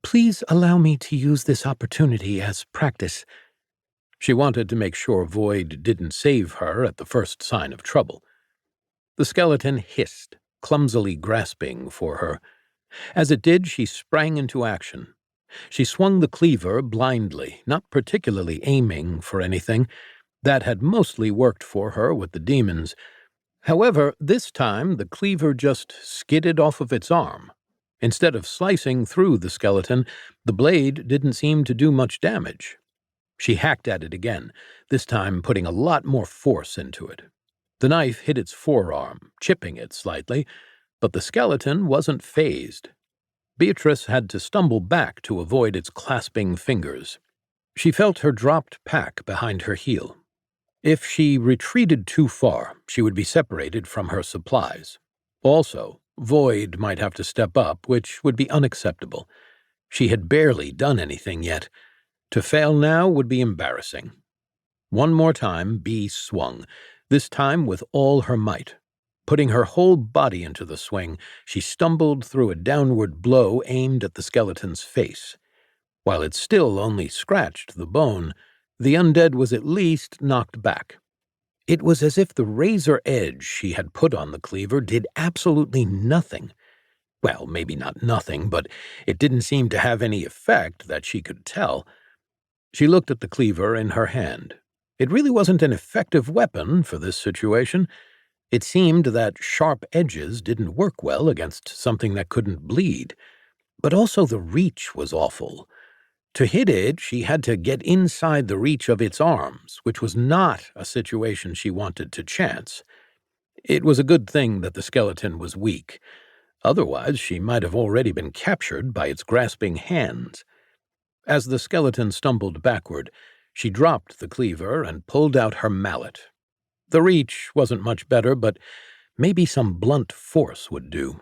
"Please allow me to use this opportunity as practice." She wanted to make sure Void didn't save her at the first sign of trouble. The skeleton hissed, clumsily grasping for her. As it did, she sprang into action. She swung the cleaver blindly, not particularly aiming for anything. That had mostly worked for her with the demons. However, this time the cleaver just skidded off of its arm. Instead of slicing through the skeleton, the blade didn't seem to do much damage. She hacked at it again, this time putting a lot more force into it. The knife hit its forearm, chipping it slightly, but the skeleton wasn't fazed. Beatrice had to stumble back to avoid its clasping fingers. She felt her dropped pack behind her heel. If she retreated too far, she would be separated from her supplies. Also, Void might have to step up, which would be unacceptable. She had barely done anything yet. To fail now would be embarrassing. One more time, Bee swung, this time with all her might. Putting her whole body into the swing, she stumbled through a downward blow aimed at the skeleton's face. While it still only scratched the bone, the undead was at least knocked back. It was as if the razor edge she had put on the cleaver did absolutely nothing. Well, maybe not nothing, but it didn't seem to have any effect that she could tell. She looked at the cleaver in her hand. It really wasn't an effective weapon for this situation. It seemed that sharp edges didn't work well against something that couldn't bleed. But also the reach was awful. To hit it, she had to get inside the reach of its arms, which was not a situation she wanted to chance. It was a good thing that the skeleton was weak. Otherwise, she might have already been captured by its grasping hands. As the skeleton stumbled backward, she dropped the cleaver and pulled out her mallet. The reach wasn't much better, but maybe some blunt force would do.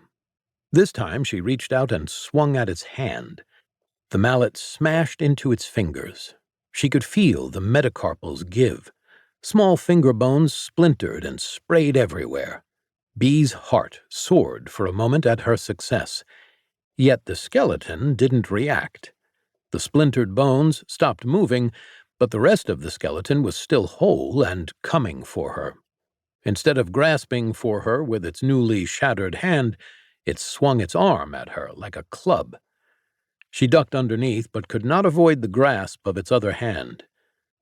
This time she reached out and swung at its hand. The mallet smashed into its fingers. She could feel the metacarpals give. Small finger bones splintered and sprayed everywhere. Bee's heart soared for a moment at her success. Yet the skeleton didn't react. The splintered bones stopped moving, but the rest of the skeleton was still whole and coming for her. Instead of grasping for her with its newly shattered hand, it swung its arm at her like a club. She ducked underneath, but could not avoid the grasp of its other hand.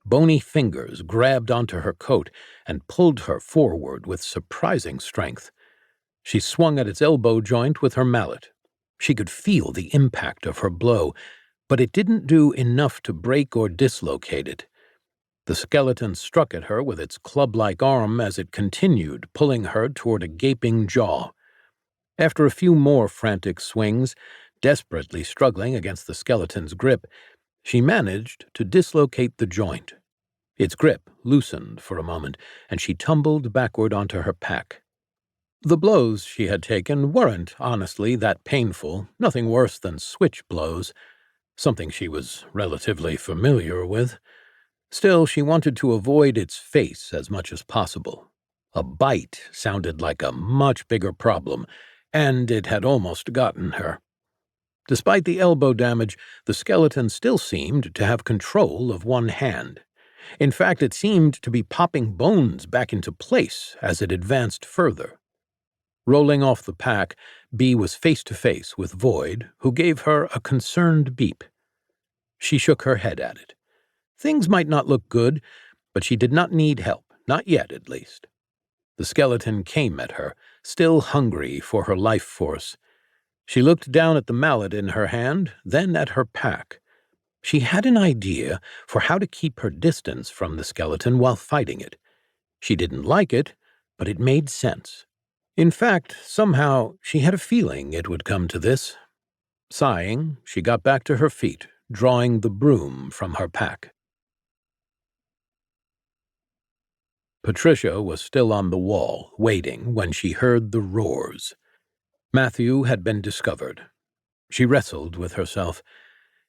Bony fingers grabbed onto her coat and pulled her forward with surprising strength. She swung at its elbow joint with her mallet. She could feel the impact of her blow, but it didn't do enough to break or dislocate it. The skeleton struck at her with its club-like arm as it continued, pulling her toward a gaping jaw. After a few more frantic swings, desperately struggling against the skeleton's grip, she managed to dislocate the joint. Its grip loosened for a moment, and she tumbled backward onto her pack. The blows she had taken weren't, honestly, that painful, nothing worse than switch blows, something she was relatively familiar with. Still, she wanted to avoid its face as much as possible. A bite sounded like a much bigger problem, and it had almost gotten her. Despite the elbow damage, the skeleton still seemed to have control of one hand. In fact, it seemed to be popping bones back into place as it advanced further. Rolling off the pack, Bee was face to face with Void, who gave her a concerned beep. She shook her head at it. Things might not look good, but she did not need help, not yet at least. The skeleton came at her, still hungry for her life force. She looked down at the mallet in her hand, then at her pack. She had an idea for how to keep her distance from the skeleton while fighting it. She didn't like it, but it made sense. In fact, somehow, she had a feeling it would come to this. Sighing, she got back to her feet, drawing the broom from her pack. Patricia was still on the wall, waiting, when she heard the roars. Matthew had been discovered. She wrestled with herself.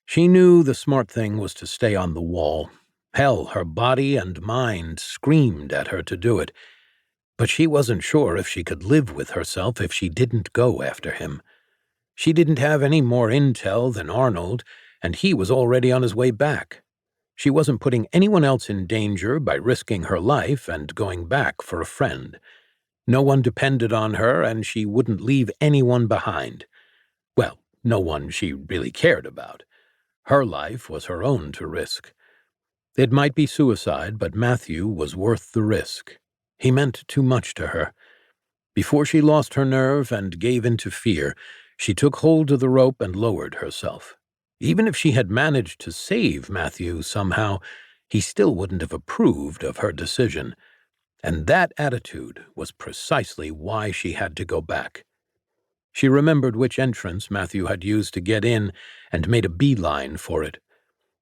She knew the smart thing was to stay on the wall. Hell, her body and mind screamed at her to do it. But she wasn't sure if she could live with herself if she didn't go after him. She didn't have any more intel than Arnold, and he was already on his way back. She wasn't putting anyone else in danger by risking her life and going back for a friend. No one depended on her, and she wouldn't leave anyone behind. Well, no one she really cared about. Her life was her own to risk. It might be suicide, but Matthew was worth the risk. He meant too much to her. Before she lost her nerve and gave in to fear, she took hold of the rope and lowered herself. Even if she had managed to save Matthew somehow, he still wouldn't have approved of her decision, and that attitude was precisely why she had to go back. She remembered which entrance Matthew had used to get in and made a beeline for it.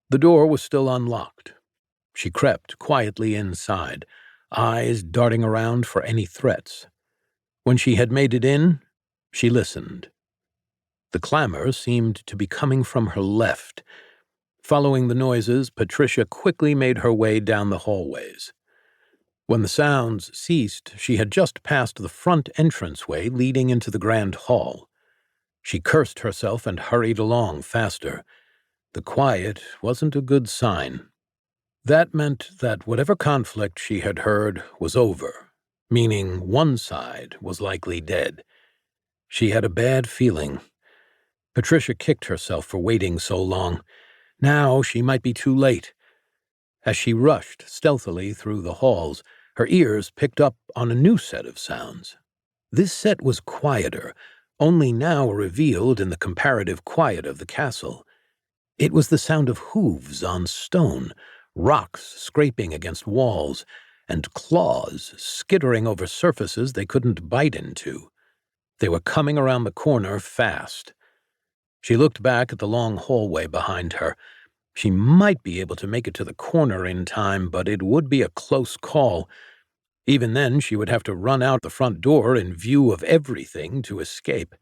The door was still unlocked. She crept quietly inside, eyes darting around for any threats. When she had made it in, she listened. The clamor seemed to be coming from her left. Following the noises, Patricia quickly made her way down the hallways. When the sounds ceased, she had just passed the front entranceway leading into the grand hall. She cursed herself and hurried along faster. The quiet wasn't a good sign. That meant that whatever conflict she had heard was over, meaning one side was likely dead. She had a bad feeling. Patricia kicked herself for waiting so long. Now she might be too late. As she rushed stealthily through the halls, her ears picked up on a new set of sounds. This set was quieter, only now revealed in the comparative quiet of the castle. It was the sound of hooves on stone, rocks scraping against walls, and claws skittering over surfaces they couldn't bite into. They were coming around the corner fast. She looked back at the long hallway behind her. She might be able to make it to the corner in time, but it would be a close call. Even then, she would have to run out the front door in view of everything to escape.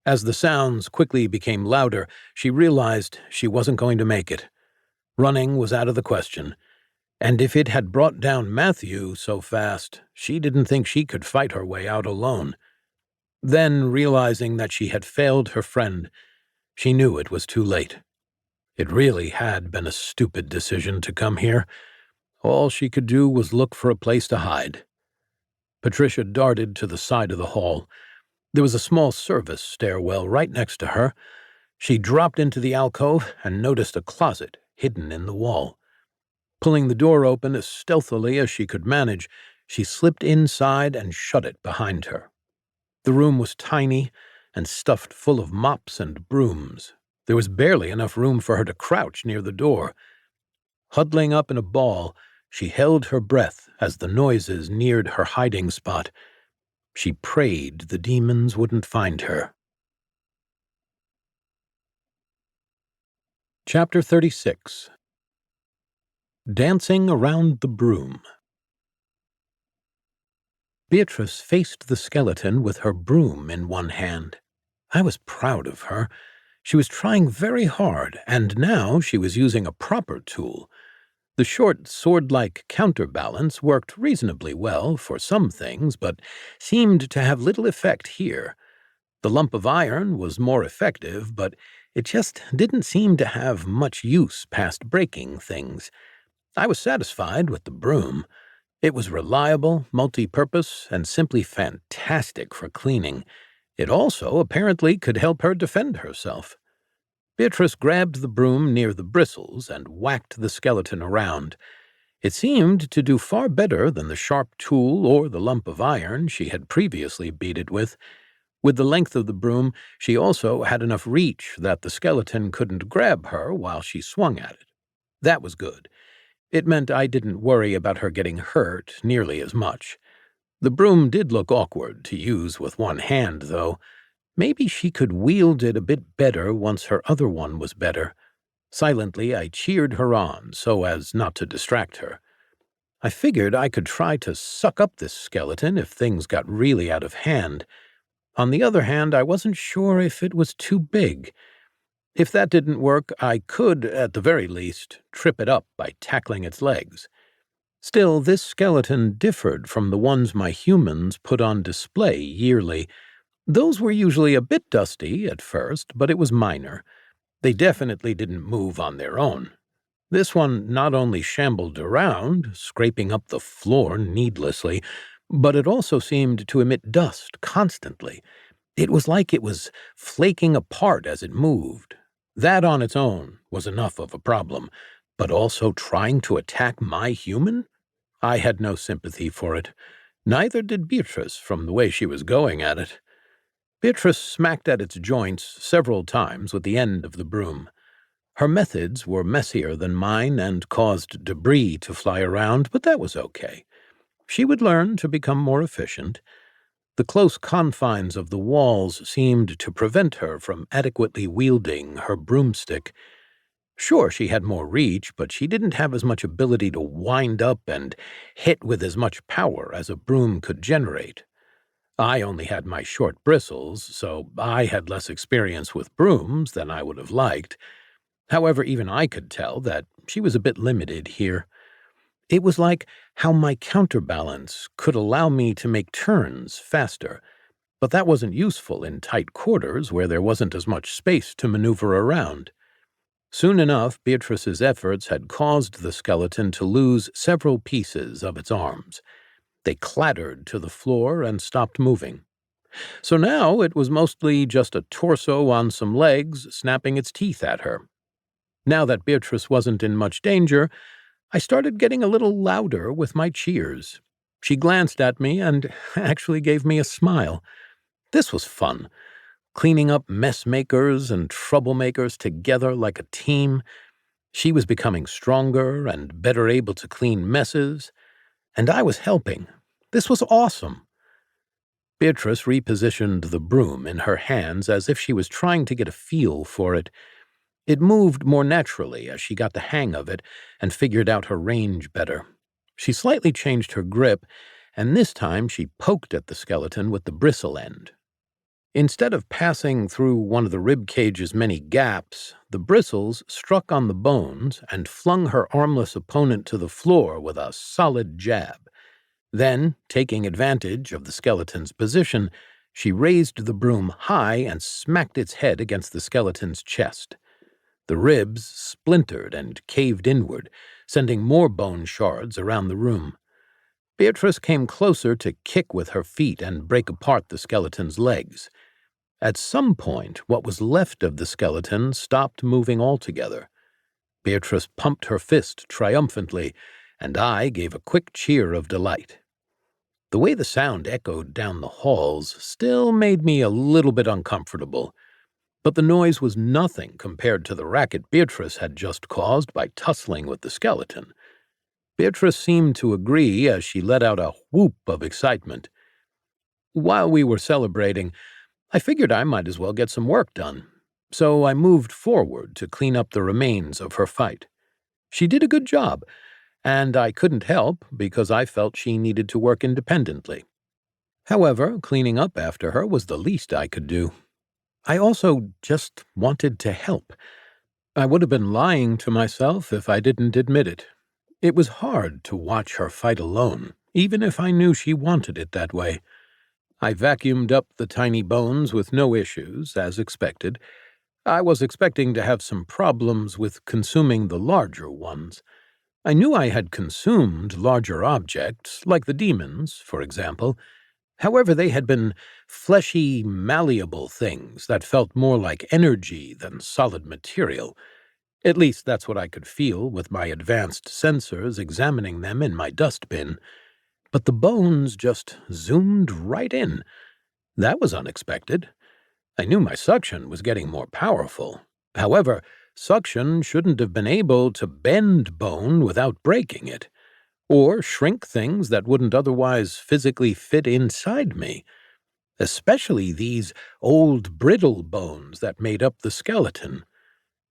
As the sounds quickly became louder, she realized she wasn't going to make it. Running was out of the question, and if it had brought down Matthew so fast, she didn't think she could fight her way out alone. Then, realizing that she had failed her friend, she knew it was too late. It really had been a stupid decision to come here. All she could do was look for a place to hide. Patricia darted to the side of the hall. There was a small service stairwell right next to her. She dropped into the alcove and noticed a closet hidden in the wall. Pulling the door open as stealthily as she could manage, she slipped inside and shut it behind her. The room was tiny and stuffed full of mops and brooms. There was barely enough room for her to crouch near the door. Huddling up in a ball, she held her breath as the noises neared her hiding spot. She prayed the demons wouldn't find her. Chapter 36. Dancing Around the Broom. Beatrice faced the skeleton with her broom in one hand. I was proud of her. She was trying very hard, and now she was using a proper tool. The short, sword-like counterbalance worked reasonably well for some things, but seemed to have little effect here. The lump of iron was more effective, but it just didn't seem to have much use past breaking things. I was satisfied with the broom. It was reliable, multi-purpose, and simply fantastic for cleaning. It also apparently could help her defend herself. Beatrice grabbed the broom near the bristles and whacked the skeleton around. It seemed to do far better than the sharp tool or the lump of iron she had previously beat it with. With the length of the broom, she also had enough reach that the skeleton couldn't grab her while she swung at it. That was good. It meant I didn't worry about her getting hurt nearly as much. The broom did look awkward to use with one hand, though. Maybe she could wield it a bit better once her other one was better. Silently, I cheered her on so as not to distract her. I figured I could try to suck up this skeleton if things got really out of hand. On the other hand, I wasn't sure if it was too big. If that didn't work, I could, at the very least, trip it up by tackling its legs. Still, this skeleton differed from the ones my humans put on display yearly. Those were usually a bit dusty at first, but it was minor. They definitely didn't move on their own. This one not only shambled around, scraping up the floor needlessly, but it also seemed to emit dust constantly. It was like it was flaking apart as it moved. That on its own was enough of a problem, but also trying to attack my human? I had no sympathy for it. Neither did Beatrice from the way she was going at it. Beatrice smacked at its joints several times with the end of the broom. Her methods were messier than mine and caused debris to fly around, but that was okay. She would learn to become more efficient. The close confines of the walls seemed to prevent her from adequately wielding her broomstick. Sure, she had more reach, but she didn't have as much ability to wind up and hit with as much power as a broom could generate. I only had my short bristles, so I had less experience with brooms than I would have liked. However, even I could tell that she was a bit limited here. It was like how my counterbalance could allow me to make turns faster, but that wasn't useful in tight quarters where there wasn't as much space to maneuver around. Soon enough, Beatrice's efforts had caused the skeleton to lose several pieces of its arms. They clattered to the floor and stopped moving. So now it was mostly just a torso on some legs snapping its teeth at her. Now that Beatrice wasn't in much danger, I started getting a little louder with my cheers. She glanced at me and actually gave me a smile. This was fun, cleaning up mess makers and troublemakers together like a team. She was becoming stronger and better able to clean messes, and I was helping. This was awesome. Beatrice repositioned the broom in her hands as if she was trying to get a feel for it. It moved more naturally as she got the hang of it and figured out her range better. She slightly changed her grip, and this time she poked at the skeleton with the bristle end. Instead of passing through one of the rib cage's many gaps, the bristles struck on the bones and flung her armless opponent to the floor with a solid jab. Then, taking advantage of the skeleton's position, she raised the broom high and smacked its head against the skeleton's chest. The ribs splintered and caved inward, sending more bone shards around the room. Beatrice came closer to kick with her feet and break apart the skeleton's legs. At some point, what was left of the skeleton stopped moving altogether. Beatrice pumped her fist triumphantly, and I gave a quick cheer of delight. The way the sound echoed down the halls still made me a little bit uncomfortable, but the noise was nothing compared to the racket Beatrice had just caused by tussling with the skeleton. Beatrice seemed to agree as she let out a whoop of excitement. While we were celebrating, I figured I might as well get some work done, so I moved forward to clean up the remains of her fight. She did a good job, and I couldn't help because I felt she needed to work independently. However, cleaning up after her was the least I could do. I also just wanted to help. I would have been lying to myself if I didn't admit it. It was hard to watch her fight alone, even if I knew she wanted it that way. I vacuumed up the tiny bones with no issues, as expected. I was expecting to have some problems with consuming the larger ones. I knew I had consumed larger objects, like the demons, for example. However, they had been fleshy, malleable things that felt more like energy than solid material. At least that's what I could feel with my advanced sensors examining them in my dustbin. But the bones just zoomed right in. That was unexpected. I knew my suction was getting more powerful. However, suction shouldn't have been able to bend bone without breaking it, or shrink things that wouldn't otherwise physically fit inside me, especially these old brittle bones that made up the skeleton.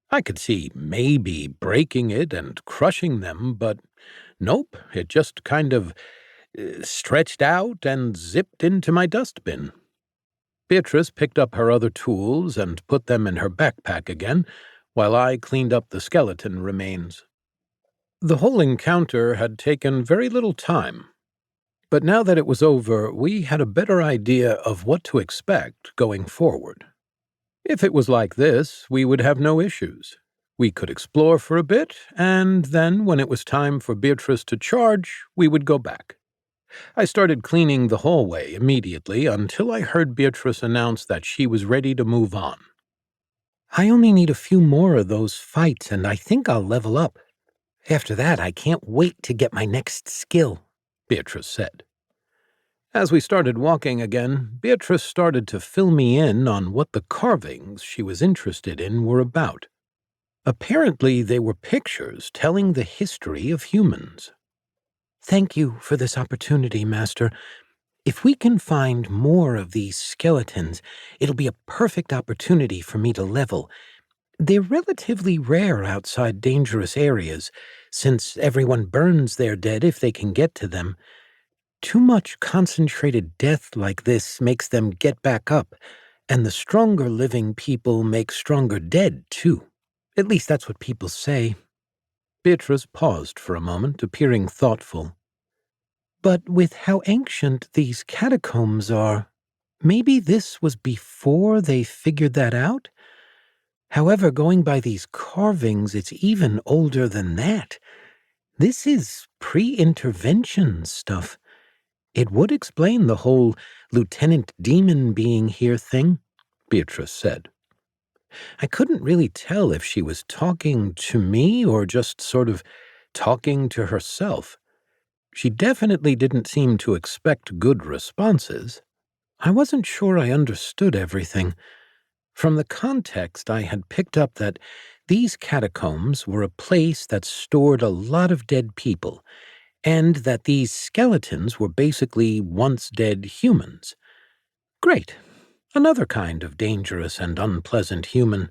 I could see maybe breaking it and crushing them, but nope, it just kind of stretched out and zipped into my dustbin. Beatrice picked up her other tools and put them in her backpack again, while I cleaned up the skeleton remains. The whole encounter had taken very little time, but now that it was over, we had a better idea of what to expect going forward. If it was like this, we would have no issues. We could explore for a bit, and then when it was time for Beatrice to charge, we would go back. I started cleaning the hallway immediately until I heard Beatrice announce that she was ready to move on. I only need a few more of those fights, and I think I'll level up. After that, I can't wait to get my next skill, Beatrice said. As we started walking again, Beatrice started to fill me in on what the carvings she was interested in were about. Apparently, they were pictures telling the history of humans. Thank you for this opportunity, Master. If we can find more of these skeletons, it'll be a perfect opportunity for me to level. They're relatively rare outside dangerous areas, since everyone burns their dead if they can get to them. Too much concentrated death like this makes them get back up, and the stronger living people make stronger dead, too. At least that's what people say. Beatrice paused for a moment, appearing thoughtful. But with how ancient these catacombs are, maybe this was before they figured that out? However, going by these carvings, it's even older than that. This is pre-intervention stuff. It would explain the whole Lieutenant Demon being here thing, Beatrice said. I couldn't really tell if she was talking to me or just sort of talking to herself. She definitely didn't seem to expect good responses. I wasn't sure I understood everything. From the context, I had picked up that these catacombs were a place that stored a lot of dead people, and that these skeletons were basically once dead humans. Great. Another kind of dangerous and unpleasant human.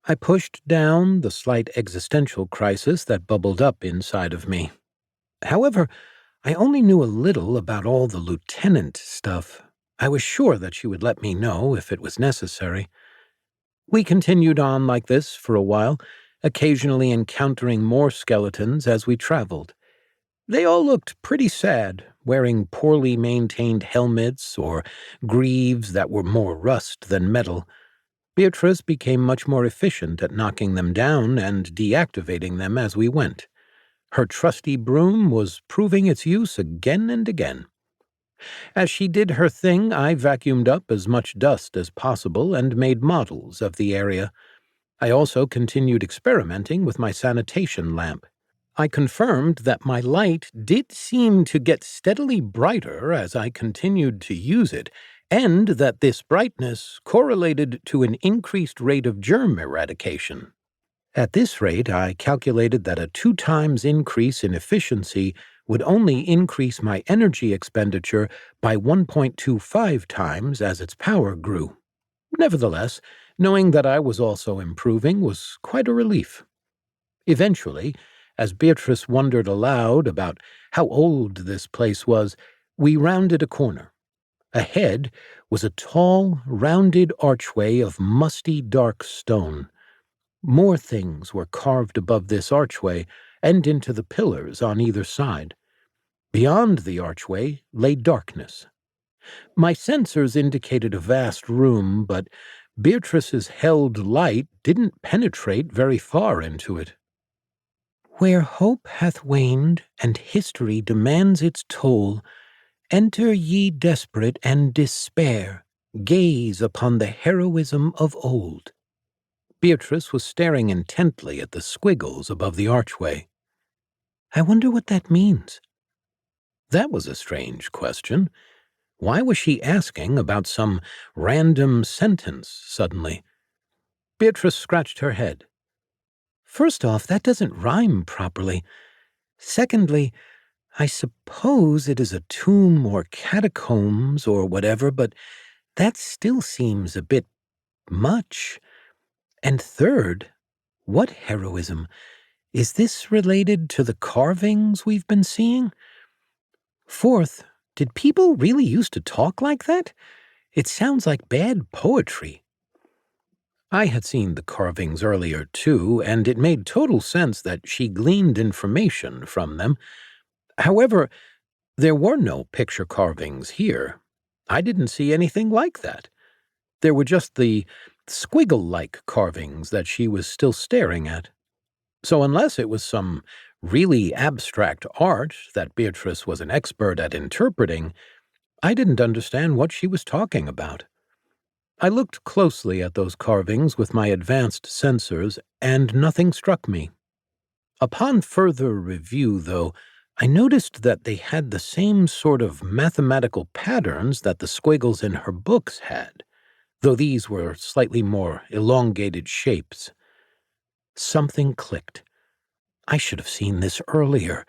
I pushed down the slight existential crisis that bubbled up inside of me. However, I only knew a little about all the lieutenant stuff. I was sure that she would let me know if it was necessary. We continued on like this for a while, occasionally encountering more skeletons as we traveled. They all looked pretty sad, wearing poorly maintained helmets or greaves that were more rust than metal. Beatrice became much more efficient at knocking them down and deactivating them as we went. Her trusty broom was proving its use again and again. As she did her thing, I vacuumed up as much dust as possible and made models of the area. I also continued experimenting with my sanitation lamp. I confirmed that my light did seem to get steadily brighter as I continued to use it, and that this brightness correlated to an increased rate of germ eradication. At this rate, I calculated that a 2 times increase in efficiency would only increase my energy expenditure by 1.25 times as its power grew. Nevertheless, knowing that I was also improving was quite a relief. Eventually, as Beatrice wondered aloud about how old this place was, we rounded a corner. Ahead was a tall, rounded archway of musty, dark stone. More things were carved above this archway and into the pillars on either side. Beyond the archway lay darkness. My sensors indicated a vast room, but Beatrice's held light didn't penetrate very far into it. Where hope hath waned and history demands its toll, enter ye desperate and despair, gaze upon the heroism of old. Beatrice was staring intently at the squiggles above the archway. I wonder what that means. That was a strange question. Why was she asking about some random sentence suddenly? Beatrice scratched her head. First off, that doesn't rhyme properly. Secondly, I suppose it is a tomb or catacombs or whatever, but that still seems a bit much. And third, what heroism? Is this related to the carvings we've been seeing? Fourth, did people really used to talk like that? It sounds like bad poetry. I had seen the carvings earlier, too, and it made total sense that she gleaned information from them. However, there were no picture carvings here. I didn't see anything like that. There were just the squiggle-like carvings that she was still staring at. So unless it was some really abstract art that Beatrice was an expert at interpreting, I didn't understand what she was talking about. I looked closely at those carvings with my advanced sensors, and nothing struck me. Upon further review, though, I noticed that they had the same sort of mathematical patterns that the squiggles in her books had, though these were slightly more elongated shapes. Something clicked. I should have seen this earlier.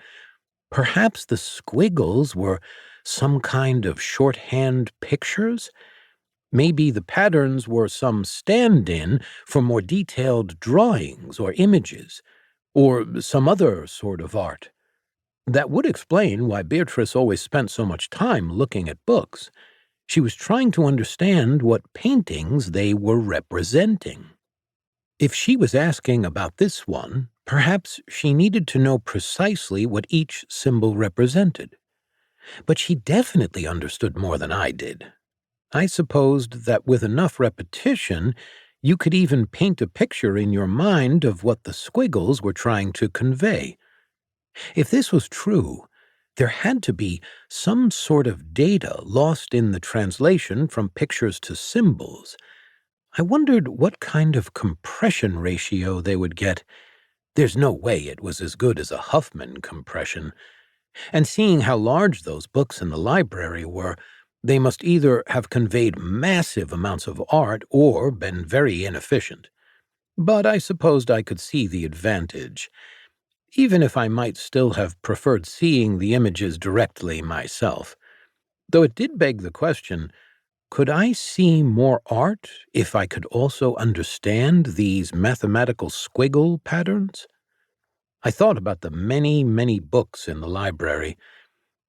Perhaps the squiggles were some kind of shorthand pictures? Maybe the patterns were some stand-in for more detailed drawings or images, or some other sort of art. That would explain why Beatrice always spent so much time looking at books. She was trying to understand what paintings they were representing. If she was asking about this one, perhaps she needed to know precisely what each symbol represented. But she definitely understood more than I did. I supposed that with enough repetition, you could even paint a picture in your mind of what the squiggles were trying to convey. If this was true, there had to be some sort of data lost in the translation from pictures to symbols. I wondered what kind of compression ratio they would get. There's no way it was as good as a Huffman compression. And seeing how large those books in the library were, they must either have conveyed massive amounts of art or been very inefficient. But I supposed I could see the advantage, even if I might still have preferred seeing the images directly myself. Though it did beg the question, could I see more art if I could also understand these mathematical squiggle patterns? I thought about the many, many books in the library.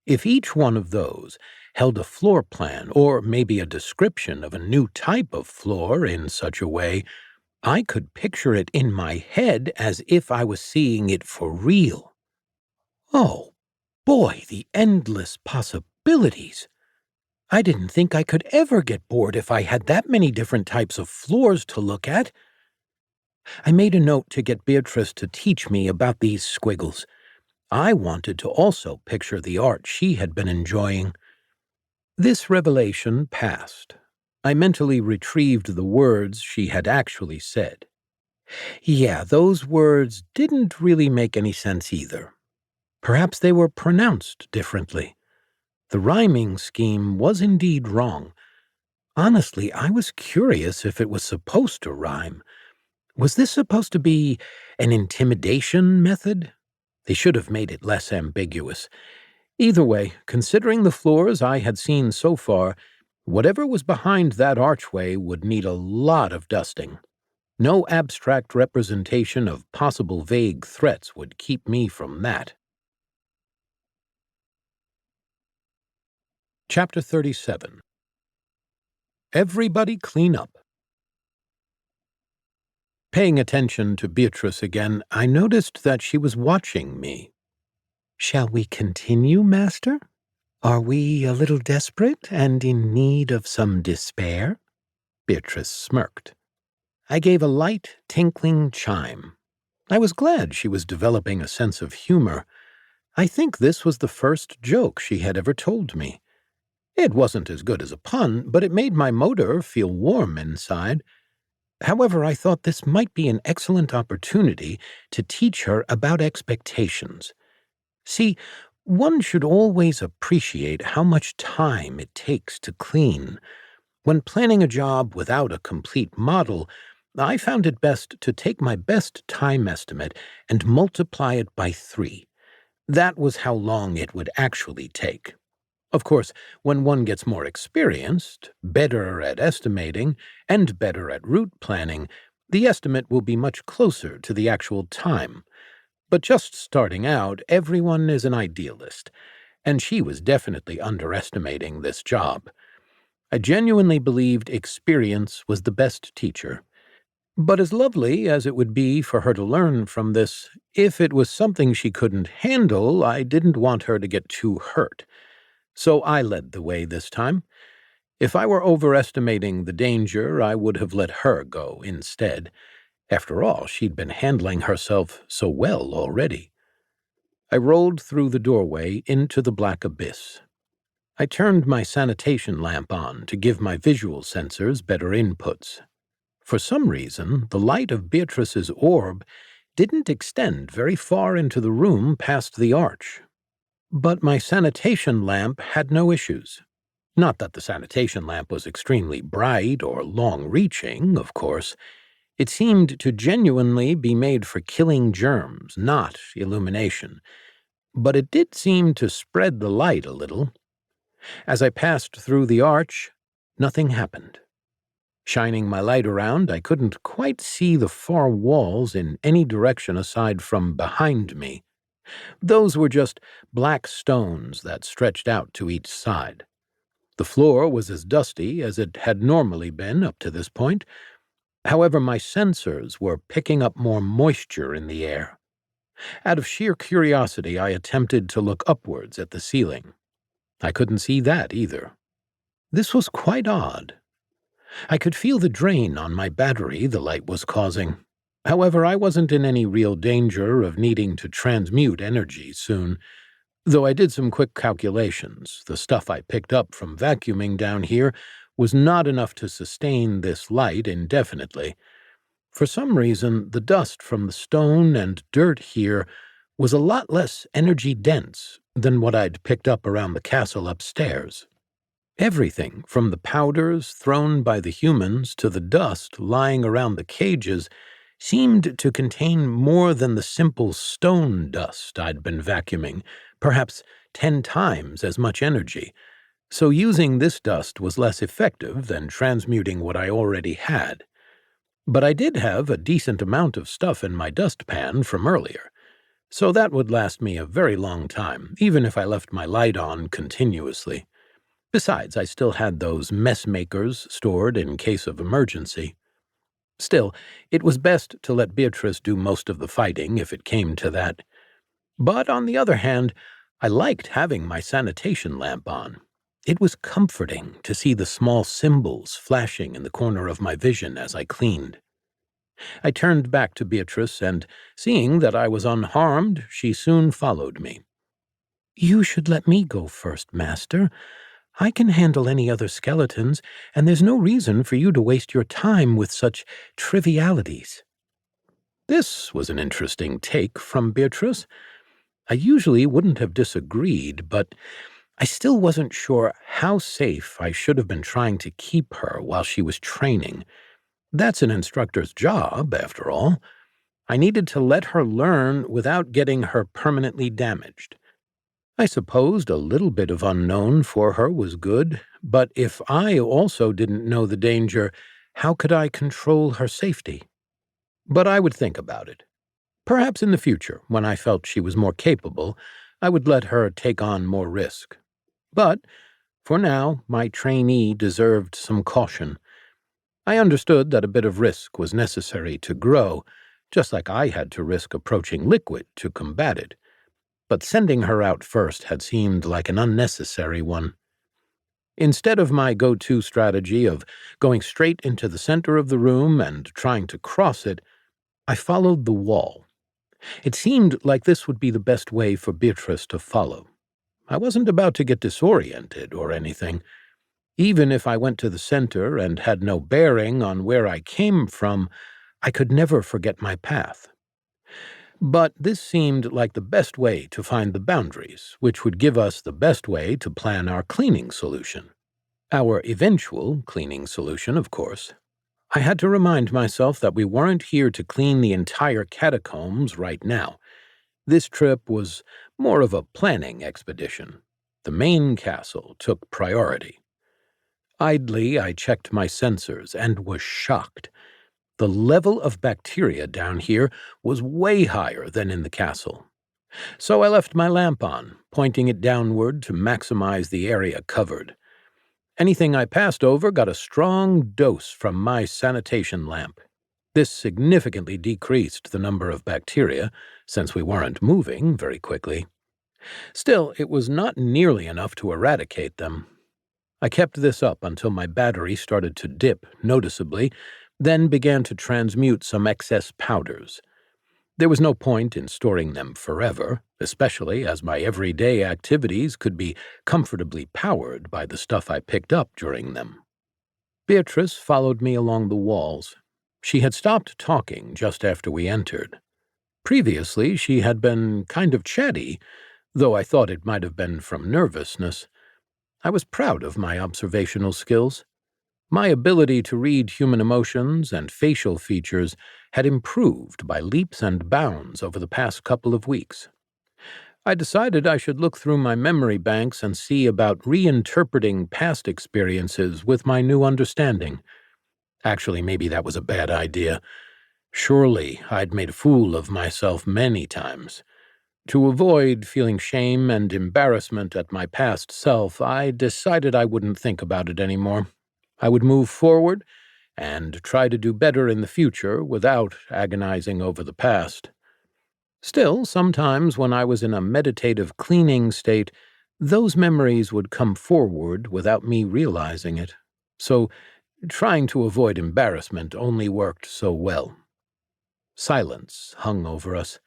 If each one of those held a floor plan or maybe a description of a new type of floor in such a way, I could picture it in my head as if I was seeing it for real. Oh, boy, the endless possibilities! I didn't think I could ever get bored if I had that many different types of floors to look at. I made a note to get Beatrice to teach me about these squiggles. I wanted to also picture the art she had been enjoying. This revelation passed. I mentally retrieved the words she had actually said. Yeah, those words didn't really make any sense either. Perhaps they were pronounced differently. The rhyming scheme was indeed wrong. Honestly, I was curious if it was supposed to rhyme. Was this supposed to be an intimidation method? They should have made it less ambiguous. Either way, considering the floors I had seen so far, whatever was behind that archway would need a lot of dusting. No abstract representation of possible vague threats would keep me from that. Chapter 37. Everybody clean up. Paying attention to Beatrice again, I noticed that she was watching me. Shall we continue, Master? Are we a little desperate and in need of some despair? Beatrice smirked. I gave a light, tinkling chime. I was glad she was developing a sense of humor. I think this was the first joke she had ever told me. It wasn't as good as a pun, but it made my motor feel warm inside. However, I thought this might be an excellent opportunity to teach her about expectations. See, one should always appreciate how much time it takes to clean. When planning a job without a complete model, I found it best to take my best time estimate and multiply it by 3. That was how long it would actually take. Of course, when one gets more experienced, better at estimating, and better at route planning, the estimate will be much closer to the actual time. But just starting out, everyone is an idealist, and she was definitely underestimating this job. I genuinely believed experience was the best teacher. But as lovely as it would be for her to learn from this, if it was something she couldn't handle, I didn't want her to get too hurt. So I led the way this time. If I were overestimating the danger, I would have let her go instead. After all, she'd been handling herself so well already. I rolled through the doorway into the black abyss. I turned my sanitation lamp on to give my visual sensors better inputs. For some reason, the light of Beatrice's orb didn't extend very far into the room past the arch. But my sanitation lamp had no issues. Not that the sanitation lamp was extremely bright or long-reaching, of course. It seemed to genuinely be made for killing germs, not illumination. But it did seem to spread the light a little. As I passed through the arch, nothing happened. Shining my light around, I couldn't quite see the far walls in any direction aside from behind me. Those were just black stones that stretched out to each side. The floor was as dusty as it had normally been up to this point. However, my sensors were picking up more moisture in the air. Out of sheer curiosity, I attempted to look upwards at the ceiling. I couldn't see that either. This was quite odd. I could feel the drain on my battery the light was causing. However, I wasn't in any real danger of needing to transmute energy soon. Though I did some quick calculations, the stuff I picked up from vacuuming down here was not enough to sustain this light indefinitely. For some reason, the dust from the stone and dirt here was a lot less energy-dense than what I'd picked up around the castle upstairs. Everything, from the powders thrown by the humans to the dust lying around the cages, seemed to contain more than the simple stone dust I'd been vacuuming, perhaps 10 times as much energy. So using this dust was less effective than transmuting what I already had. But I did have a decent amount of stuff in my dustpan from earlier, so that would last me a very long time, even if I left my light on continuously. Besides, I still had those mess makers stored in case of emergency. Still, it was best to let Beatrice do most of the fighting if it came to that. But on the other hand, I liked having my sanitation lamp on. It was comforting to see the small symbols flashing in the corner of my vision as I cleaned. I turned back to Beatrice, and seeing that I was unharmed, she soon followed me. "You should let me go first, Master. I can handle any other skeletons, and there's no reason for you to waste your time with such trivialities." This was an interesting take from Beatrice. I usually wouldn't have disagreed, but I still wasn't sure how safe I should have been trying to keep her while she was training. That's an instructor's job, after all. I needed to let her learn without getting her permanently damaged. I supposed a little bit of unknown for her was good, but if I also didn't know the danger, how could I control her safety? But I would think about it. Perhaps in the future, when I felt she was more capable, I would let her take on more risk. But, for now, my trainee deserved some caution. I understood that a bit of risk was necessary to grow, just like I had to risk approaching liquid to combat it. But sending her out first had seemed like an unnecessary one. Instead of my go-to strategy of going straight into the center of the room and trying to cross it, I followed the wall. It seemed like this would be the best way for Beatrice to follow. I wasn't about to get disoriented or anything. Even if I went to the center and had no bearing on where I came from, I could never forget my path. But this seemed like the best way to find the boundaries, which would give us the best way to plan our cleaning solution. Our eventual cleaning solution, of course. I had to remind myself that we weren't here to clean the entire catacombs right now. This trip was more of a planning expedition. The main castle took priority. Idly, I checked my sensors and was shocked. The level of bacteria down here was way higher than in the castle. So I left my lamp on, pointing it downward to maximize the area covered. Anything I passed over got a strong dose from my sanitation lamp. This significantly decreased the number of bacteria, since we weren't moving very quickly. Still, it was not nearly enough to eradicate them. I kept this up until my battery started to dip noticeably, then began to transmute some excess powders. There was no point in storing them forever, especially as my everyday activities could be comfortably powered by the stuff I picked up during them. Beatrice followed me along the walls. She had stopped talking just after we entered. Previously, she had been kind of chatty, though I thought it might have been from nervousness. I was proud of my observational skills. My ability to read human emotions and facial features had improved by leaps and bounds over the past couple of weeks. I decided I should look through my memory banks and see about reinterpreting past experiences with my new understanding. Actually, maybe that was a bad idea. Surely I'd made a fool of myself many times. To avoid feeling shame and embarrassment at my past self, I decided I wouldn't think about it anymore. I would move forward and try to do better in the future without agonizing over the past. Still, sometimes when I was in a meditative cleaning state, those memories would come forward without me realizing it. So, trying to avoid embarrassment only worked so well. Silence hung over us.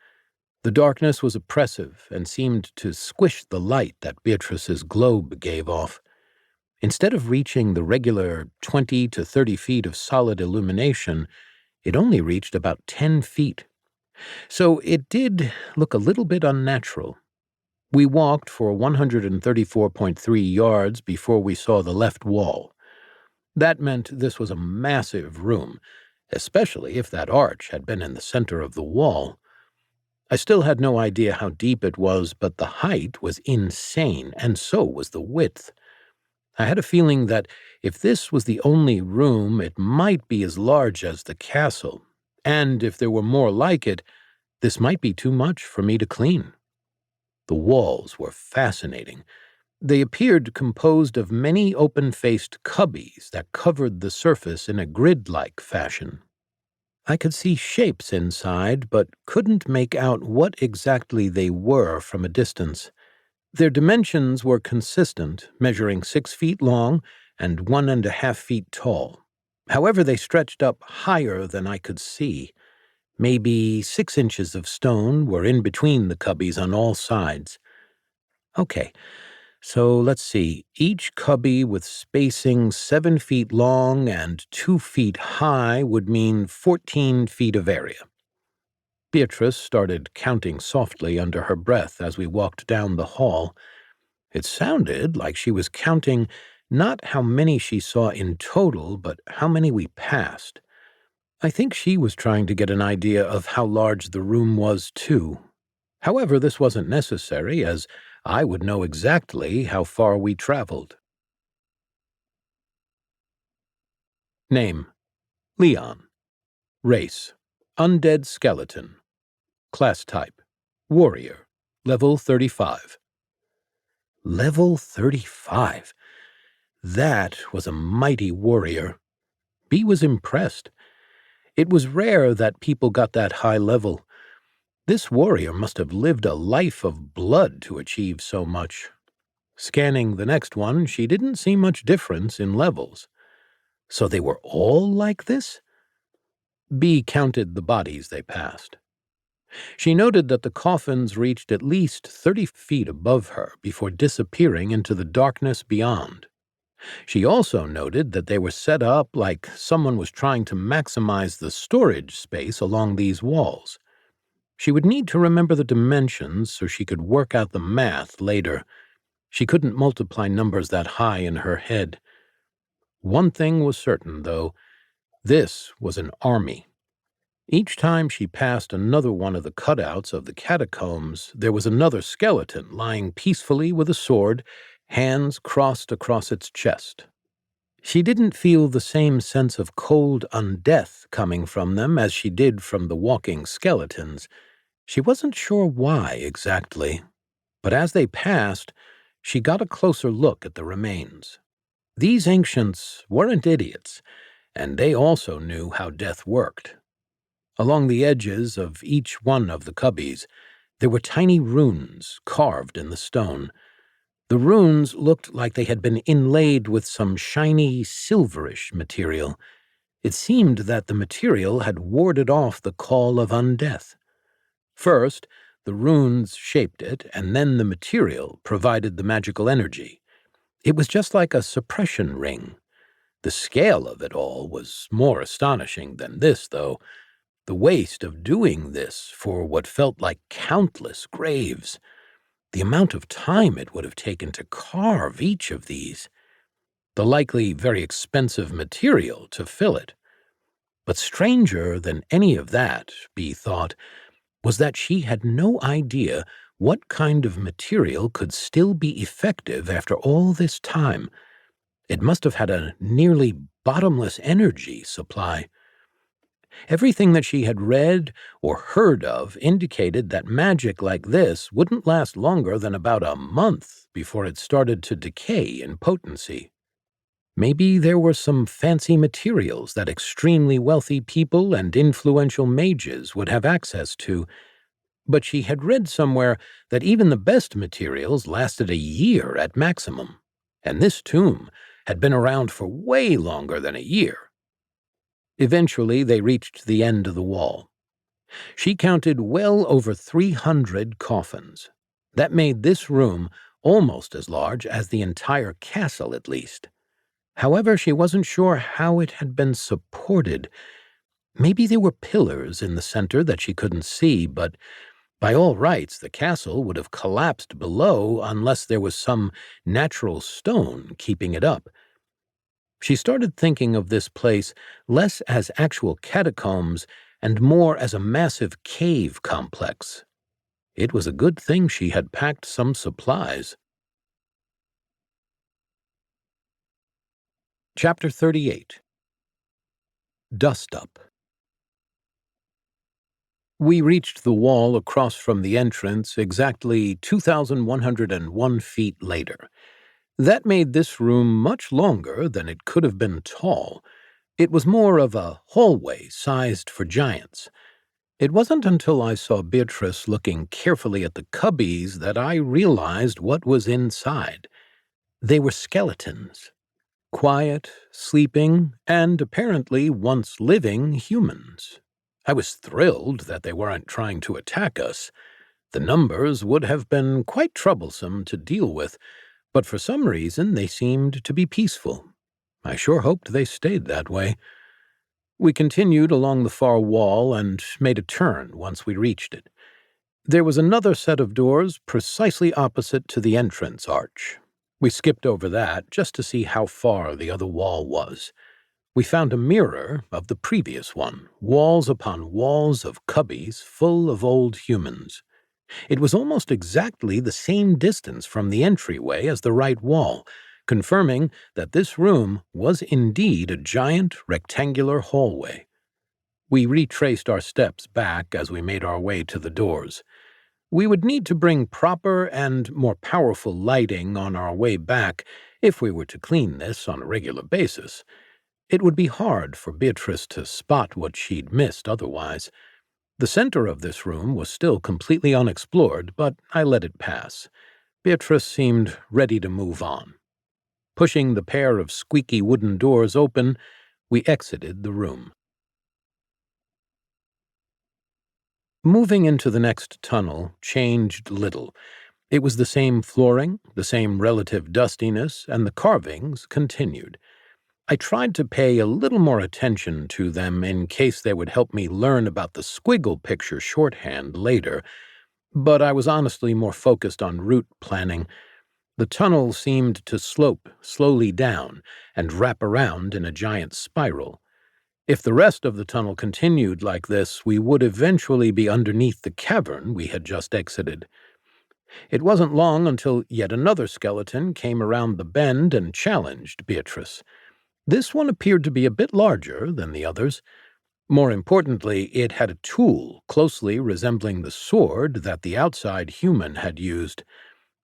The darkness was oppressive and seemed to squish the light that Beatrice's globe gave off. Instead of reaching the regular 20 to 30 feet of solid illumination, it only reached about 10 feet. So it did look a little bit unnatural. We walked for 134.3 yards before we saw the left wall. That meant this was a massive room, especially if that arch had been in the center of the wall. I still had no idea how deep it was, but the height was insane, and so was the width. I had a feeling that if this was the only room, it might be as large as the castle, and if there were more like it, this might be too much for me to clean. The walls were fascinating. They appeared composed of many open-faced cubbies that covered the surface in a grid-like fashion. I could see shapes inside, but couldn't make out what exactly they were from a distance. Their dimensions were consistent, measuring 6 feet long and 1.5 feet tall. However, they stretched up higher than I could see. Maybe 6 inches of stone were in between the cubbies on all sides. Okay, so let's see. Each cubby with spacing 7 feet long and 2 feet high would mean 14 feet of area. Beatrice started counting softly under her breath as we walked down the hall. It sounded like she was counting not how many she saw in total, but how many we passed. I think she was trying to get an idea of how large the room was, too. However, this wasn't necessary, as I would know exactly how far we traveled. Name: Leon. Race: Undead Skeleton. Class type: Warrior. Level 35. Level 35? That was a mighty warrior. B was impressed. It was rare that people got that high level. This warrior must have lived a life of blood to achieve so much. Scanning the next one, she didn't see much difference in levels. So they were all like this? B counted the bodies they passed. She noted that the coffins reached at least 30 feet above her before disappearing into the darkness beyond. She also noted that they were set up like someone was trying to maximize the storage space along these walls. She would need to remember the dimensions so she could work out the math later. She couldn't multiply numbers that high in her head. One thing was certain, though. This was an army. Each time she passed another one of the cutouts of the catacombs, there was another skeleton lying peacefully with a sword, hands crossed across its chest. She didn't feel the same sense of cold undeath coming from them as she did from the walking skeletons. She wasn't sure why exactly, but as they passed, she got a closer look at the remains. These ancients weren't idiots, and they also knew how death worked. Along the edges of each one of the cubbies, there were tiny runes carved in the stone. The runes looked like they had been inlaid with some shiny, silverish material. It seemed that the material had warded off the call of undeath. First, the runes shaped it, and then the material provided the magical energy. It was just like a suppression ring. The scale of it all was more astonishing than this, though. The waste of doing this for what felt like countless graves. The amount of time it would have taken to carve each of these. the likely very expensive material to fill it. But stranger than any of that, Bee thought, was that she had no idea what kind of material could still be effective after all this time. It must have had a nearly bottomless energy supply. Everything that she had read or heard of indicated that magic like this wouldn't last longer than about a month before it started to decay in potency. Maybe there were some fancy materials that extremely wealthy people and influential mages would have access to, but she had read somewhere that even the best materials lasted a year at maximum, and this tomb had been around for way longer than a year. Eventually, they reached the end of the wall. She counted well over 300 coffins. That made this room almost as large as the entire castle, at least. However, she wasn't sure how it had been supported. Maybe there were pillars in the center that she couldn't see, but by all rights, the castle would have collapsed below unless there was some natural stone keeping it up. She started thinking of this place less as actual catacombs and more as a massive cave complex. It was a good thing she had packed some supplies. Chapter 38. Dust Up. We reached the wall across from the entrance exactly 2,101 feet later. That made this room much longer than it could have been tall. It was more of a hallway sized for giants. It wasn't until I saw Beatrice looking carefully at the cubbies that I realized what was inside. They were skeletons. Quiet, sleeping, and apparently once living humans. I was thrilled that they weren't trying to attack us. The numbers would have been quite troublesome to deal with, but for some reason they seemed to be peaceful. I sure hoped they stayed that way. We continued along the far wall and made a turn once we reached it. There was another set of doors precisely opposite to the entrance arch. We skipped over that just to see how far the other wall was. We found a mirror of the previous one, walls upon walls of cubbies full of old humans. It was almost exactly the same distance from the entryway as the right wall, confirming that this room was indeed a giant rectangular hallway. We retraced our steps back as we made our way to the doors. We would need to bring proper and more powerful lighting on our way back if we were to clean this on a regular basis. It would be hard for Beatrice to spot what she'd missed otherwise. The center of this room was still completely unexplored, but I let it pass. Beatrice seemed ready to move on. Pushing the pair of squeaky wooden doors open, we exited the room. Moving into the next tunnel changed little. It was the same flooring, the same relative dustiness, and the carvings continued. I tried to pay a little more attention to them in case they would help me learn about the squiggle picture shorthand later, but I was honestly more focused on route planning. The tunnel seemed to slope slowly down and wrap around in a giant spiral. If the rest of the tunnel continued like this, we would eventually be underneath the cavern we had just exited. It wasn't long until yet another skeleton came around the bend and challenged Beatrice. This one appeared to be a bit larger than the others. More importantly, it had a tool closely resembling the sword that the outside human had used.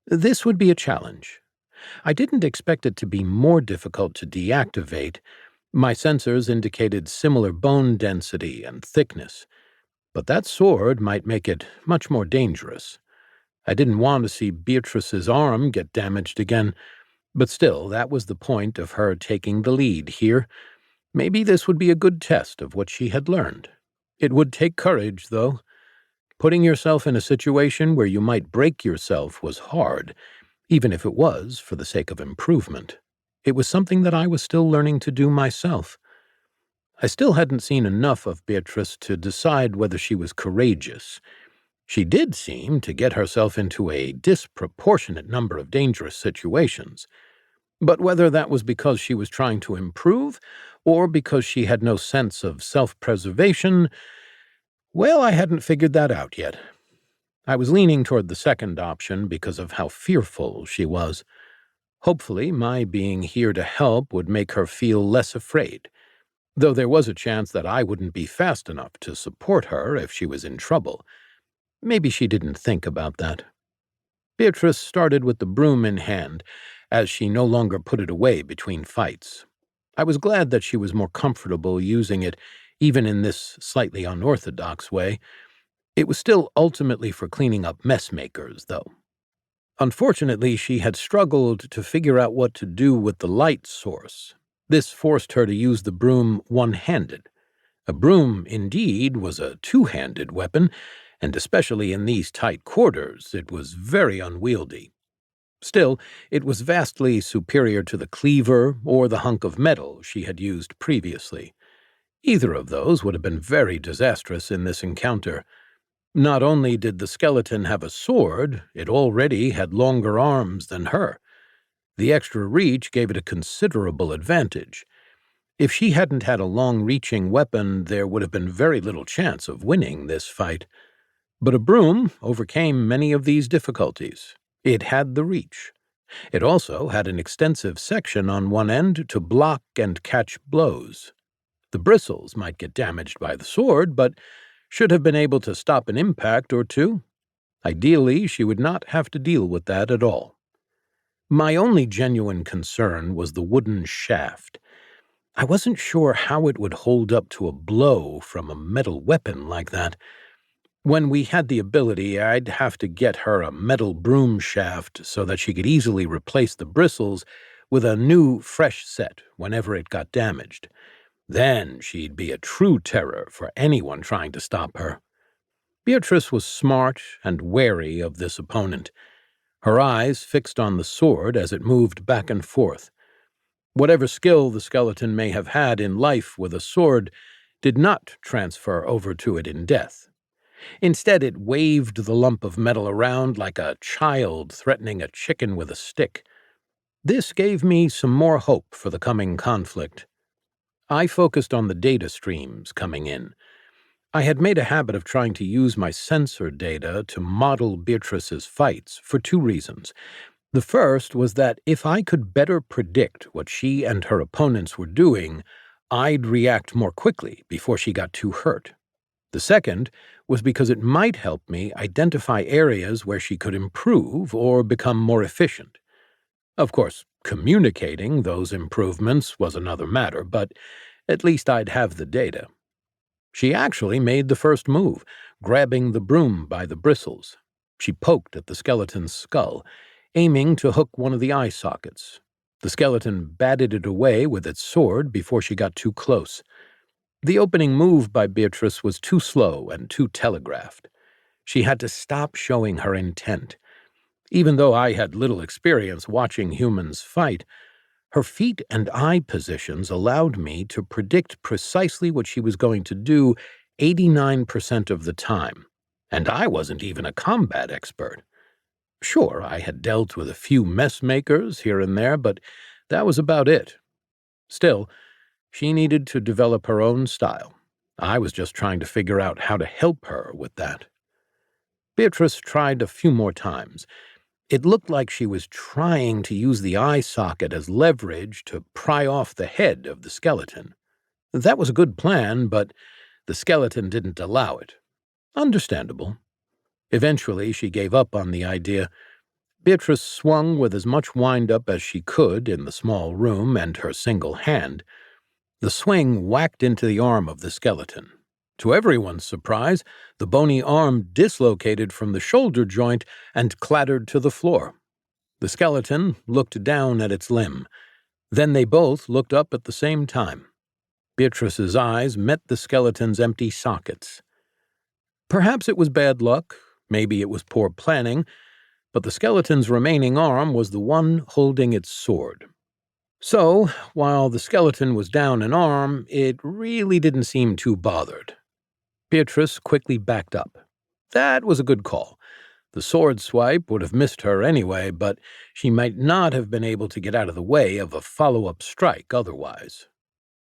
This would be a challenge. I didn't expect it to be more difficult to deactivate. My sensors indicated similar bone density and thickness, but that sword might make it much more dangerous. I didn't want to see Beatrice's arm get damaged again, but still, that was the point of her taking the lead here. Maybe this would be a good test of what she had learned. It would take courage, though. Putting yourself in a situation where you might break yourself was hard, even if it was for the sake of improvement. It was something that I was still learning to do myself. I still hadn't seen enough of Beatrice to decide whether she was courageous. She did seem to get herself into a disproportionate number of dangerous situations. But whether that was because she was trying to improve, or because she had no sense of self-preservation, well, I hadn't figured that out yet. I was leaning toward the second option because of how fearful she was. Hopefully, my being here to help would make her feel less afraid, though there was a chance that I wouldn't be fast enough to support her if she was in trouble. Maybe she didn't think about that. Beatrice started with the broom in hand, as she no longer put it away between fights. I was glad that she was more comfortable using it, even in this slightly unorthodox way. It was still ultimately for cleaning up mess makers, though. Unfortunately, she had struggled to figure out what to do with the light source. This forced her to use the broom one-handed. A broom, indeed, was a two-handed weapon, and especially in these tight quarters, it was very unwieldy. Still, it was vastly superior to the cleaver or the hunk of metal she had used previously. Either of those would have been very disastrous in this encounter. Not only did the skeleton have a sword, it already had longer arms than her. The extra reach gave it a considerable advantage. If she hadn't had a long-reaching weapon, there would have been very little chance of winning this fight. But a broom overcame many of these difficulties. It had the reach. It also had an extensive section on one end to block and catch blows. The bristles might get damaged by the sword, but should have been able to stop an impact or two. Ideally, she would not have to deal with that at all. My only genuine concern was the wooden shaft. I wasn't sure how it would hold up to a blow from a metal weapon like that. When we had the ability, I'd have to get her a metal broom shaft so that she could easily replace the bristles with a new, fresh set whenever it got damaged. Then she'd be a true terror for anyone trying to stop her. Beatrice was smart and wary of this opponent, her eyes fixed on the sword as it moved back and forth. Whatever skill the skeleton may have had in life with a sword did not transfer over to it in death. Instead, it waved the lump of metal around like a child threatening a chicken with a stick. This gave me some more hope for the coming conflict. I focused on the data streams coming in. I had made a habit of trying to use my sensor data to model Beatrice's fights for two reasons. The first was that if I could better predict what she and her opponents were doing, I'd react more quickly before she got too hurt. The second was because it might help me identify areas where she could improve or become more efficient. Of course, communicating those improvements was another matter, but at least I'd have the data. She actually made the first move, grabbing the broom by the bristles. She poked at the skeleton's skull, aiming to hook one of the eye sockets. The skeleton batted it away with its sword before she got too close. The opening move by Beatrice was too slow and too telegraphed. She had to stop showing her intent. Even though I had little experience watching humans fight, her feet and eye positions allowed me to predict precisely what she was going to do 89% of the time, and I wasn't even a combat expert. Sure, I had dealt with a few mess makers here and there, but that was about it. Still, she needed to develop her own style. I was just trying to figure out how to help her with that. Beatrice tried a few more times. It looked like she was trying to use the eye socket as leverage to pry off the head of the skeleton. That was a good plan, but the skeleton didn't allow it. Understandable. Eventually, she gave up on the idea. Beatrice swung with as much wind-up as she could in the small room and her single hand. The swing whacked into the arm of the skeleton. To everyone's surprise, the bony arm dislocated from the shoulder joint and clattered to the floor. The skeleton looked down at its limb. Then they both looked up at the same time. Beatrice's eyes met the skeleton's empty sockets. Perhaps it was bad luck, maybe it was poor planning, but the skeleton's remaining arm was the one holding its sword. So, while the skeleton was down an arm, it really didn't seem too bothered. Beatrice quickly backed up. That was a good call. The sword swipe would have missed her anyway, but she might not have been able to get out of the way of a follow-up strike otherwise.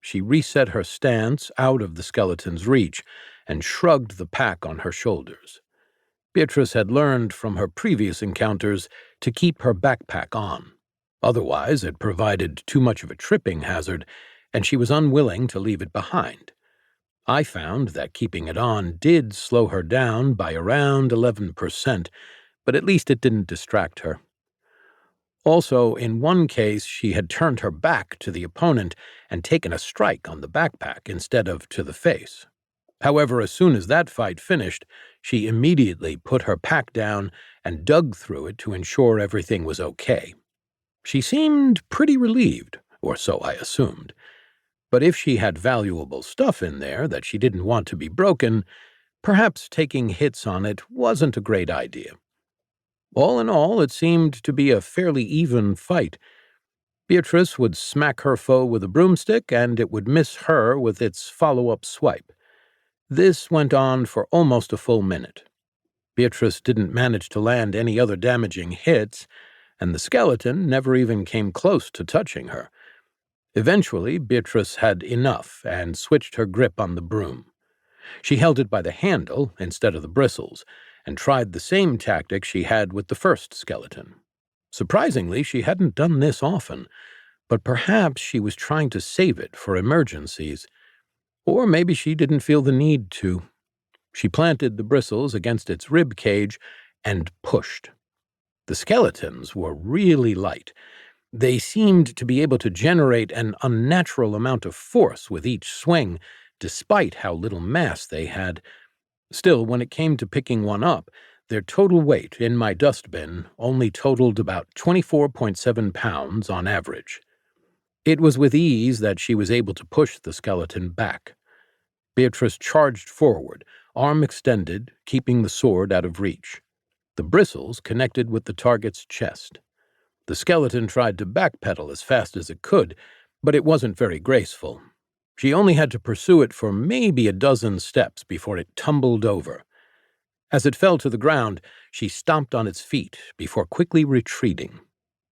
She reset her stance out of the skeleton's reach and shrugged the pack on her shoulders. Beatrice had learned from her previous encounters to keep her backpack on. Otherwise, it provided too much of a tripping hazard, and she was unwilling to leave it behind. I found that keeping it on did slow her down by around 11%, but at least it didn't distract her. Also, in one case, she had turned her back to the opponent and taken a strike on the backpack instead of to the face. However, as soon as that fight finished, she immediately put her pack down and dug through it to ensure everything was okay. She seemed pretty relieved, or so I assumed. But if she had valuable stuff in there that she didn't want to be broken, perhaps taking hits on it wasn't a great idea. All in all, it seemed to be a fairly even fight. Beatrice would smack her foe with a broomstick, and it would miss her with its follow-up swipe. This went on for almost a full minute. Beatrice didn't manage to land any other damaging hits, and the skeleton never even came close to touching her. Eventually, Beatrice had enough and switched her grip on the broom. She held it by the handle instead of the bristles, and tried the same tactic she had with the first skeleton. Surprisingly, she hadn't done this often, but perhaps she was trying to save it for emergencies. Or maybe she didn't feel the need to. She planted the bristles against its rib cage and pushed. The skeletons were really light. They seemed to be able to generate an unnatural amount of force with each swing, despite how little mass they had. Still, when it came to picking one up, their total weight in my dustbin only totaled about 24.7 pounds on average. It was with ease that she was able to push the skeleton back. Beatrice charged forward, arm extended, keeping the sword out of reach. The bristles connected with the target's chest. The skeleton tried to backpedal as fast as it could, but it wasn't very graceful. She only had to pursue it for maybe a dozen steps before it tumbled over. As it fell to the ground, she stomped on its feet before quickly retreating.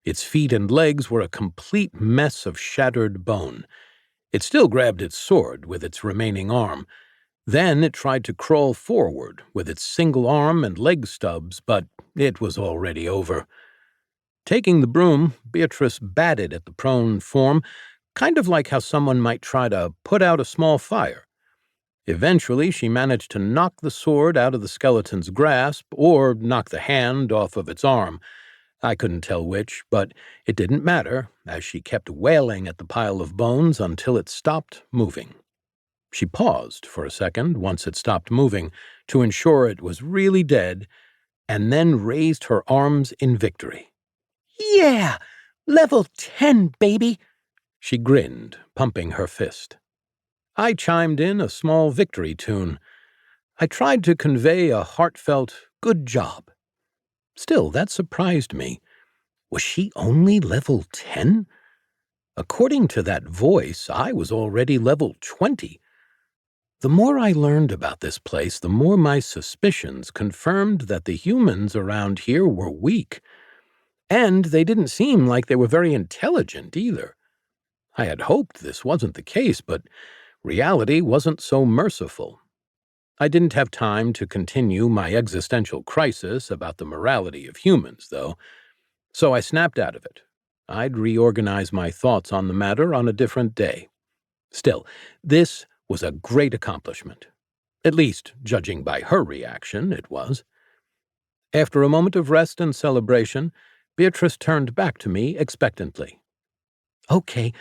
Its feet and legs were a complete mess of shattered bone. It still grabbed its sword with its remaining arm. Then it tried to crawl forward with its single arm and leg stubs, but it was already over. Taking the broom, Beatrice batted at the prone form, kind of like how someone might try to put out a small fire. Eventually, she managed to knock the sword out of the skeleton's grasp or knock the hand off of its arm. I couldn't tell which, but it didn't matter, as she kept wailing at the pile of bones until it stopped moving. She paused for a second once it stopped moving to ensure it was really dead, and then raised her arms in victory. Yeah! Level 10, baby! She grinned, pumping her fist. I chimed in a small victory tune. I tried to convey a heartfelt, good job. Still, that surprised me. Was she only level 10? According to that voice, I was already level 20. The more I learned about this place, the more my suspicions confirmed that the humans around here were weak. And they didn't seem like they were very intelligent either. I had hoped this wasn't the case, but reality wasn't so merciful. I didn't have time to continue my existential crisis about the morality of humans, though, so I snapped out of it. I'd reorganize my thoughts on the matter on a different day. Still, this was a great accomplishment. At least, judging by her reaction, it was. After a moment of rest and celebration, Beatrice turned back to me expectantly. Okay,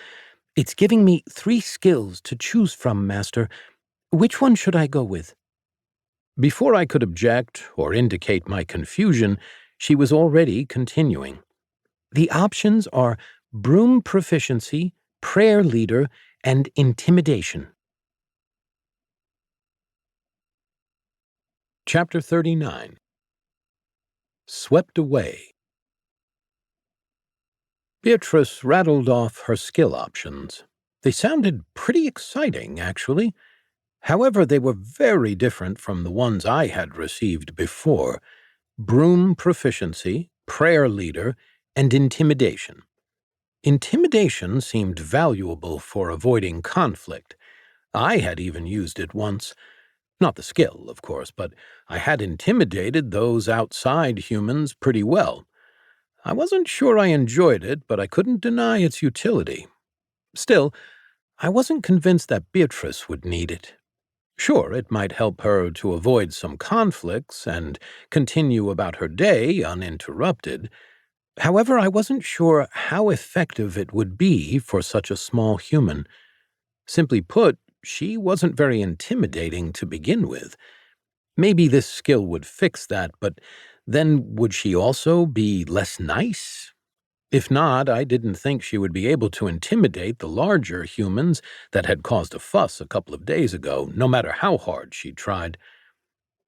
it's giving me 3 skills to choose from, Master. Which one should I go with? Before I could object or indicate my confusion, she was already continuing. The options are broom proficiency, prayer leader, and intimidation. Chapter 39. Swept Away. Beatrice rattled off her skill options. They sounded pretty exciting, actually. However, they were very different from the ones I had received before. broom proficiency, prayer leader, and intimidation. Intimidation seemed valuable for avoiding conflict. I had even used it once. Not the skill, of course, but I had intimidated those outside humans pretty well. I wasn't sure I enjoyed it, but I couldn't deny its utility. Still, I wasn't convinced that Beatrice would need it. Sure, it might help her to avoid some conflicts and continue about her day uninterrupted. However, I wasn't sure how effective it would be for such a small human. Simply put, she wasn't very intimidating to begin with. Maybe this skill would fix that, but then would she also be less nice? If not, I didn't think she would be able to intimidate the larger humans that had caused a fuss a couple of days ago, no matter how hard she tried.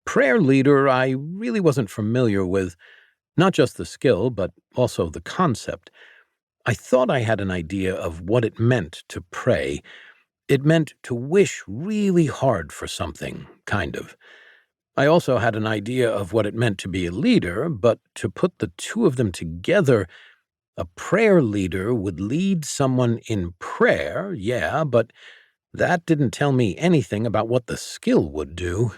Prayer leader I really wasn't familiar with, not just the skill, but also the concept. I thought I had an idea of what it meant to pray. It meant to wish really hard for something, kind of. I also had an idea of what it meant to be a leader, but to put the two of them together, a prayer leader would lead someone in prayer, yeah, but that didn't tell me anything about what the skill would do.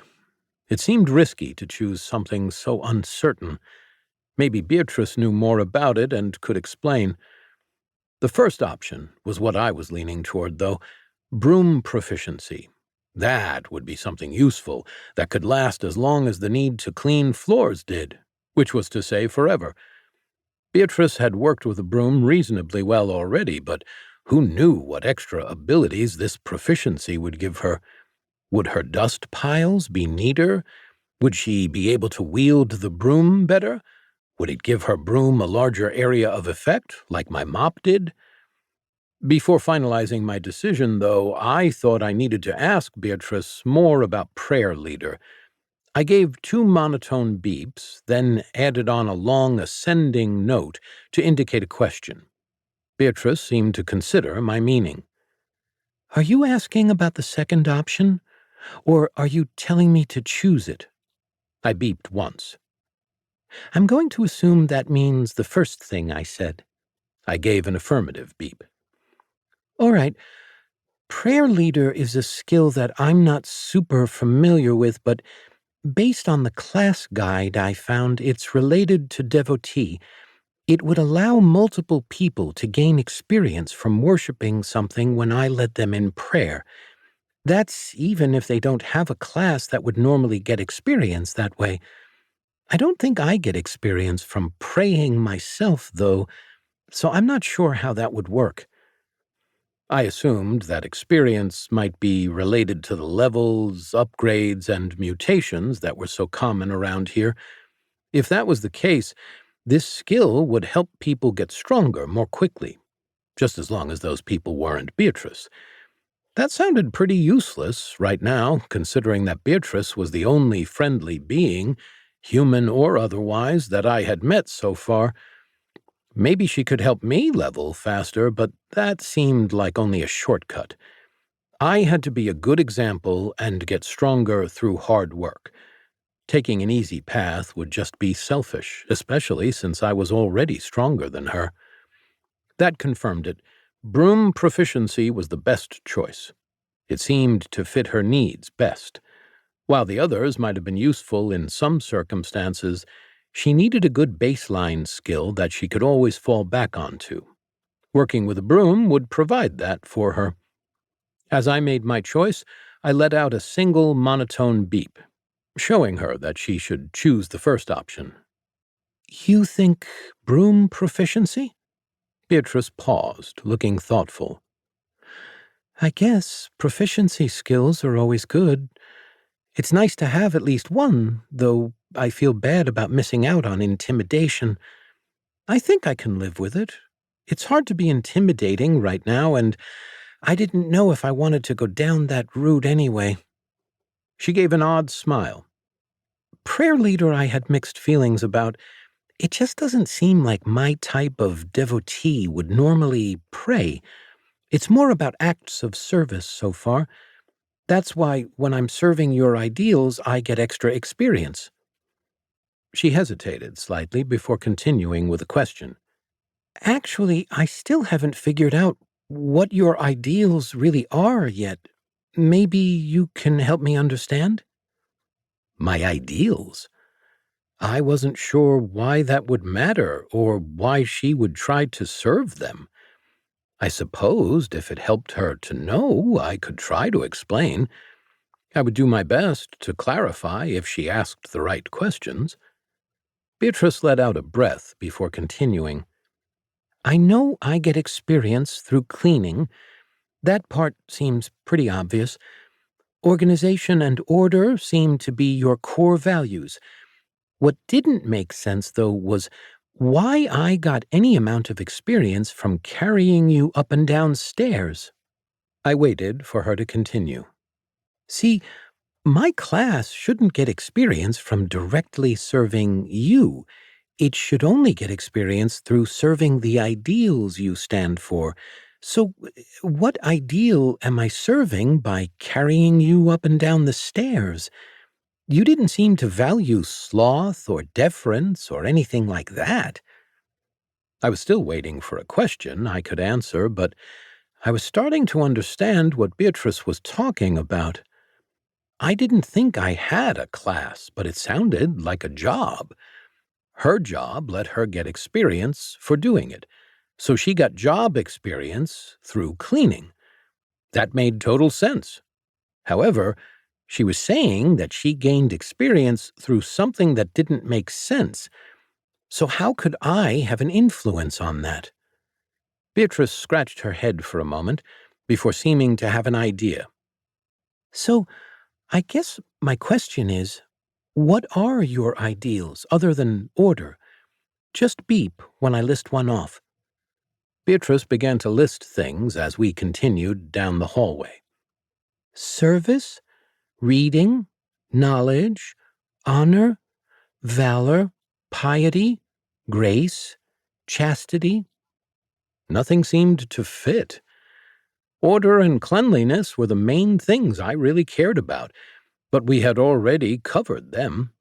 It seemed risky to choose something so uncertain. Maybe Beatrice knew more about it and could explain. The first option was what I was leaning toward, though: broom proficiency. That would be something useful that could last as long as the need to clean floors did, which was to say forever. Beatrice had worked with a broom reasonably well already, but who knew what extra abilities this proficiency would give her? Would her dust piles be neater? Would she be able to wield the broom better? Would it give her broom a larger area of effect, like my mop did? Before finalizing my decision, though, I thought I needed to ask Beatrice more about prayer leader. I gave 2 monotone beeps, then added on a long ascending note to indicate a question. Beatrice seemed to consider my meaning. Are you asking about the second option, or are you telling me to choose it? I beeped once. I'm going to assume that means the first thing I said. I gave an affirmative beep. All right. Prayer leader is a skill that I'm not super familiar with, but based on the class guide I found, it's related to devotee. It would allow multiple people to gain experience from worshiping something when I led them in prayer. That's even if they don't have a class that would normally get experience that way. I don't think I get experience from praying myself, though, so I'm not sure how that would work. I assumed that experience might be related to the levels, upgrades, and mutations that were so common around here. If that was the case, this skill would help people get stronger more quickly, just as long as those people weren't Beatrice. That sounded pretty useless right now, considering that Beatrice was the only friendly being, human or otherwise, that I had met so far. Maybe she could help me level faster, but that seemed like only a shortcut. I had to be a good example and get stronger through hard work. Taking an easy path would just be selfish, especially since I was already stronger than her. That confirmed it. Broom proficiency was the best choice. It seemed to fit her needs best. While the others might have been useful in some circumstances, she needed a good baseline skill that she could always fall back onto. Working with a broom would provide that for her. As I made my choice, I let out a single monotone beep, showing her that she should choose the first option. You think broom proficiency? Beatrice paused, looking thoughtful. I guess proficiency skills are always good. It's nice to have at least one, though I feel bad about missing out on intimidation. I think I can live with it. It's hard to be intimidating right now, and I didn't know if I wanted to go down that route anyway. She gave an odd smile. Prayer leader I had mixed feelings about. It just doesn't seem like my type of devotee would normally pray. It's more about acts of service so far. That's why when I'm serving your ideals, I get extra experience. She hesitated slightly before continuing with a question. Actually, I still haven't figured out what your ideals really are yet. Maybe you can help me understand? My ideals? I wasn't sure why that would matter or why she would try to serve them. I supposed if it helped her to know, I could try to explain. I would do my best to clarify if she asked the right questions. Beatrice let out a breath before continuing. I know I get experience through cleaning. That part seems pretty obvious. Organization and order seem to be your core values. What didn't make sense, though, was why I got any amount of experience from carrying you up and down stairs. I waited for her to continue. See, my class shouldn't get experience from directly serving you. It should only get experience through serving the ideals you stand for. So, what ideal am I serving by carrying you up and down the stairs? You didn't seem to value sloth or deference or anything like that. I was still waiting for a question I could answer, but I was starting to understand what Beatrice was talking about. I didn't think I had a class, but it sounded like a job. Her job let her get experience for doing it, so she got job experience through cleaning. That made total sense. However, she was saying that she gained experience through something that didn't make sense. So how could I have an influence on that? Beatrice scratched her head for a moment before seeming to have an idea. So, I guess my question is, what are your ideals other than order? Just beep when I list one off. Beatrice began to list things as we continued down the hallway. Service, reading, knowledge, honor, valor, piety, grace, chastity. Nothing seemed to fit. Order and cleanliness were the main things I really cared about, but we had already covered them.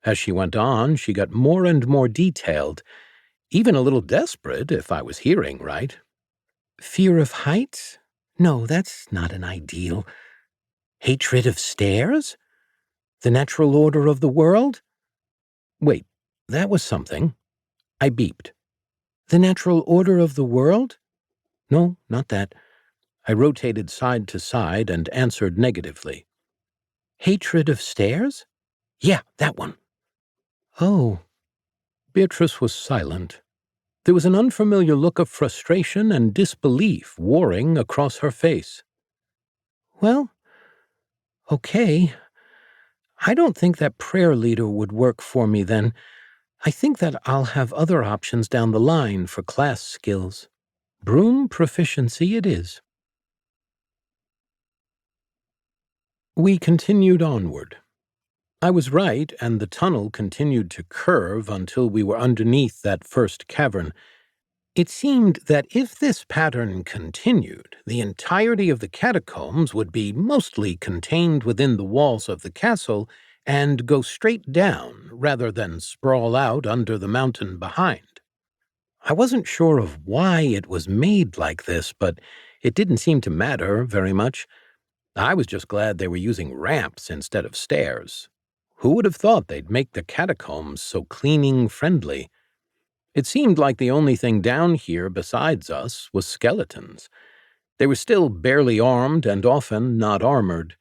As she went on, she got more and more detailed, even a little desperate if I was hearing right. Fear of heights? No, that's not an ideal. Hatred of stairs? The natural order of the world? Wait, that was something. I beeped. The natural order of the world? No, not that. I rotated side to side and answered negatively. Hatred of stairs? Yeah, that one. Oh. Beatrice was silent. There was an unfamiliar look of frustration and disbelief warring across her face. Well, okay. I don't think that prayer leader would work for me then. I think that I'll have other options down the line for class skills. Broom proficiency it is. We continued onward. I was right, and the tunnel continued to curve until we were underneath that first cavern. It seemed that if this pattern continued, the entirety of the catacombs would be mostly contained within the walls of the castle and go straight down rather than sprawl out under the mountain behind. I wasn't sure of why it was made like this, but it didn't seem to matter very much. I was just glad they were using ramps instead of stairs. Who would have thought they'd make the catacombs so cleaning-friendly? It seemed like the only thing down here besides us was skeletons. They were still barely armed and often not armored.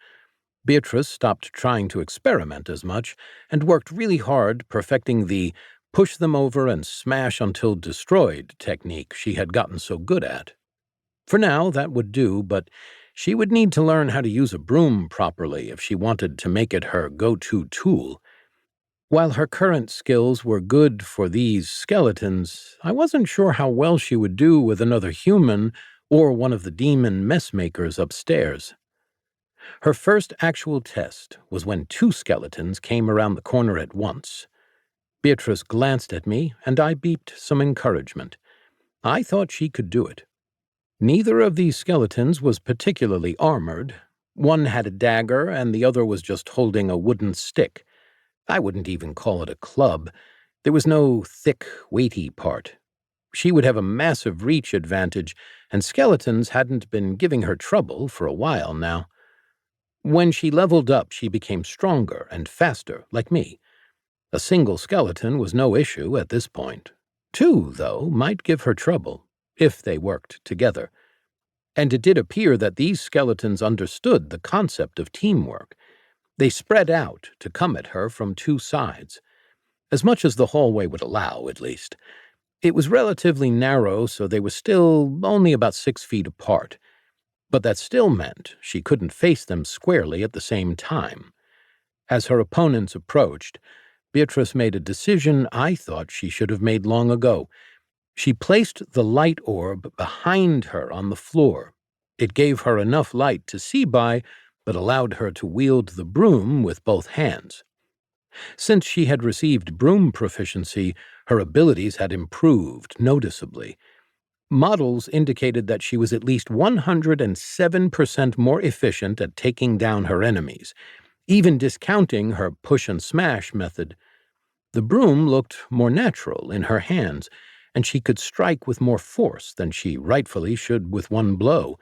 Beatrice stopped trying to experiment as much and worked really hard perfecting the push them over and smash until destroyed technique she had gotten so good at. For now, that would do, but she would need to learn how to use a broom properly if she wanted to make it her go-to tool. While her current skills were good for these skeletons, I wasn't sure how well she would do with another human or one of the demon messmakers upstairs. Her first actual test was when two skeletons came around the corner at once. Beatrice glanced at me, and I beeped some encouragement. I thought she could do it. Neither of these skeletons was particularly armored. One had a dagger, and the other was just holding a wooden stick. I wouldn't even call it a club. There was no thick, weighty part. She would have a massive reach advantage, and skeletons hadn't been giving her trouble for a while now. When she leveled up, she became stronger and faster, like me. A single skeleton was no issue at this point. Two, though, might give her trouble, if they worked together. And it did appear that these skeletons understood the concept of teamwork. They spread out to come at her from two sides, as much as the hallway would allow, at least. It was relatively narrow, so they were still only about 6 feet apart, but that still meant she couldn't face them squarely at the same time. As her opponents approached, Beatrice made a decision I thought she should have made long ago. She placed the light orb behind her on the floor. It gave her enough light to see by, but allowed her to wield the broom with both hands. Since she had received broom proficiency, her abilities had improved noticeably. Models indicated that she was at least 107% more efficient at taking down her enemies, even discounting her push-and-smash method. The broom looked more natural in her hands, and she could strike with more force than she rightfully should with one blow.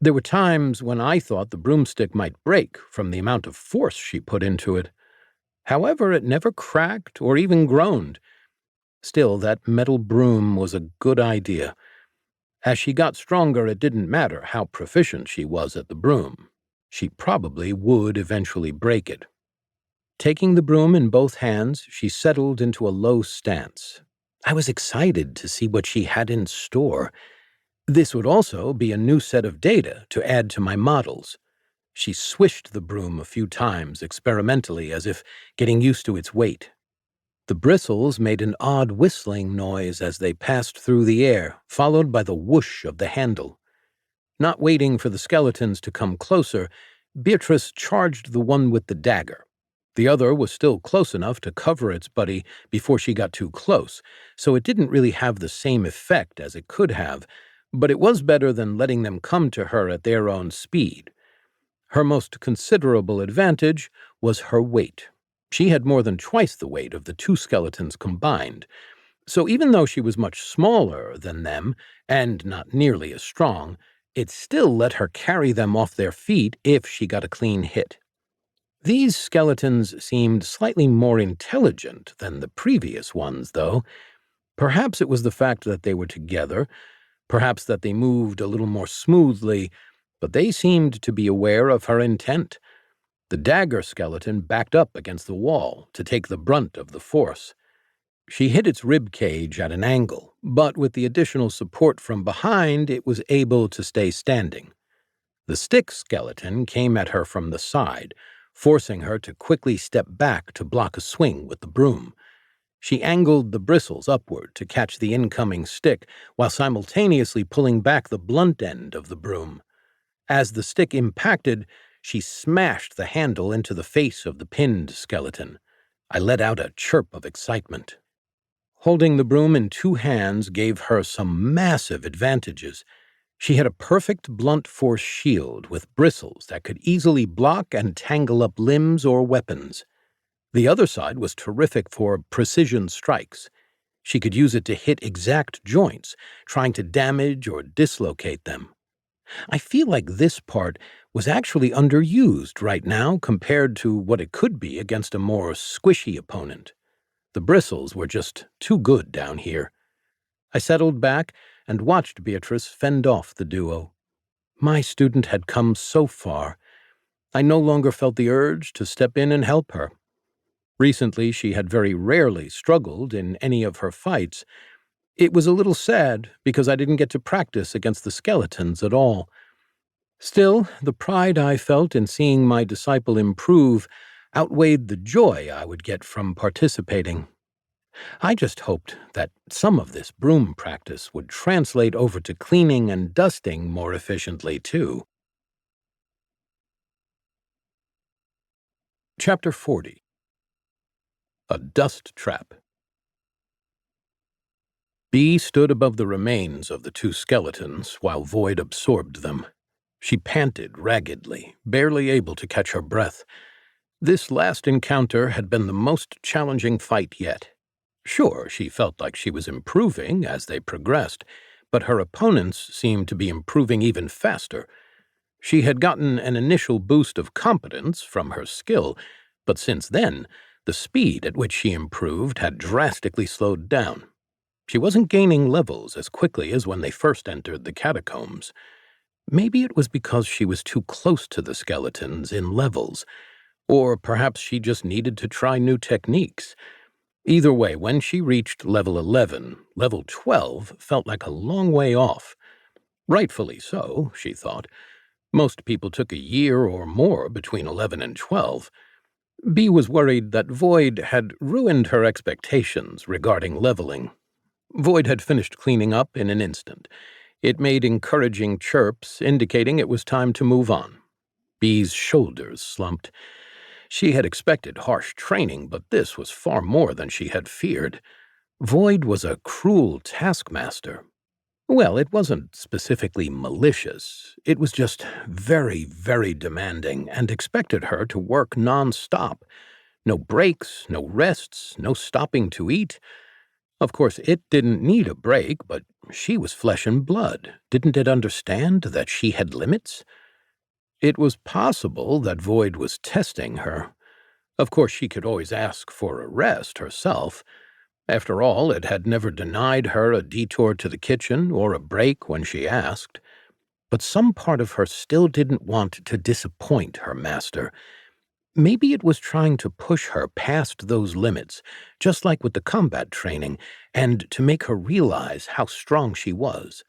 There were times when I thought the broomstick might break from the amount of force she put into it. However, it never cracked or even groaned. Still, that metal broom was a good idea. As she got stronger, it didn't matter how proficient she was at the broom. She probably would eventually break it. Taking the broom in both hands, she settled into a low stance. I was excited to see what she had in store. This would also be a new set of data to add to my models. She swished the broom a few times experimentally, as if getting used to its weight. The bristles made an odd whistling noise as they passed through the air, followed by the whoosh of the handle. Not waiting for the skeletons to come closer, Beatrice charged the one with the dagger. The other was still close enough to cover its buddy before she got too close, so it didn't really have the same effect as it could have, but it was better than letting them come to her at their own speed. Her most considerable advantage was her weight. She had more than twice the weight of the two skeletons combined, so even though she was much smaller than them, and not nearly as strong, it still let her carry them off their feet if she got a clean hit. These skeletons seemed slightly more intelligent than the previous ones, though. Perhaps it was the fact that they were together, perhaps that they moved a little more smoothly, but they seemed to be aware of her intent. The dagger skeleton backed up against the wall to take the brunt of the force. She hit its rib cage at an angle, but with the additional support from behind, it was able to stay standing. The stick skeleton came at her from the side, forcing her to quickly step back to block a swing with the broom. She angled the bristles upward to catch the incoming stick while simultaneously pulling back the blunt end of the broom. As the stick impacted, she smashed the handle into the face of the pinned skeleton. I let out a chirp of excitement. Holding the broom in two hands gave her some massive advantages. She had a perfect blunt force shield with bristles that could easily block and tangle up limbs or weapons. The other side was terrific for precision strikes. She could use it to hit exact joints, trying to damage or dislocate them. I feel like this part was actually underused right now compared to what it could be against a more squishy opponent. The bristles were just too good down here. I settled back and watched Beatrice fend off the duo. My student had come so far. I no longer felt the urge to step in and help her. Recently, she had very rarely struggled in any of her fights. It was a little sad because I didn't get to practice against the skeletons at all. Still, the pride I felt in seeing my disciple improve outweighed the joy I would get from participating. I just hoped that some of this broom practice would translate over to cleaning and dusting more efficiently, too. Chapter 40. A Dust Trap. Bee stood above the remains of the two skeletons while void absorbed them. She panted raggedly, barely able to catch her breath. This last encounter had been the most challenging fight yet. Sure, she felt like she was improving as they progressed, but her opponents seemed to be improving even faster. She had gotten an initial boost of competence from her skill, but since then, the speed at which she improved had drastically slowed down. She wasn't gaining levels as quickly as when they first entered the catacombs. Maybe it was because she was too close to the skeletons in levels, or perhaps she just needed to try new techniques. Either way, when she reached level 11, level 12 felt like a long way off. Rightfully so, she thought. Most people took a year or more between 11 and 12. Bee was worried that Void had ruined her expectations regarding leveling. Void had finished cleaning up in an instant. It made encouraging chirps indicating it was time to move on. Bee's shoulders slumped. She had expected harsh training, but this was far more than she had feared. Void was a cruel taskmaster. Well, it wasn't specifically malicious. It was just very, very demanding and expected her to work non-stop. No breaks, no rests, no stopping to eat. Of course, it didn't need a break, but she was flesh and blood. Didn't it understand that she had limits? It was possible that Void was testing her. Of course, she could always ask for a rest herself. After all, it had never denied her a detour to the kitchen or a break when she asked. But some part of her still didn't want to disappoint her master. Maybe it was trying to push her past those limits, just like with the combat training, and to make her realize how strong she was.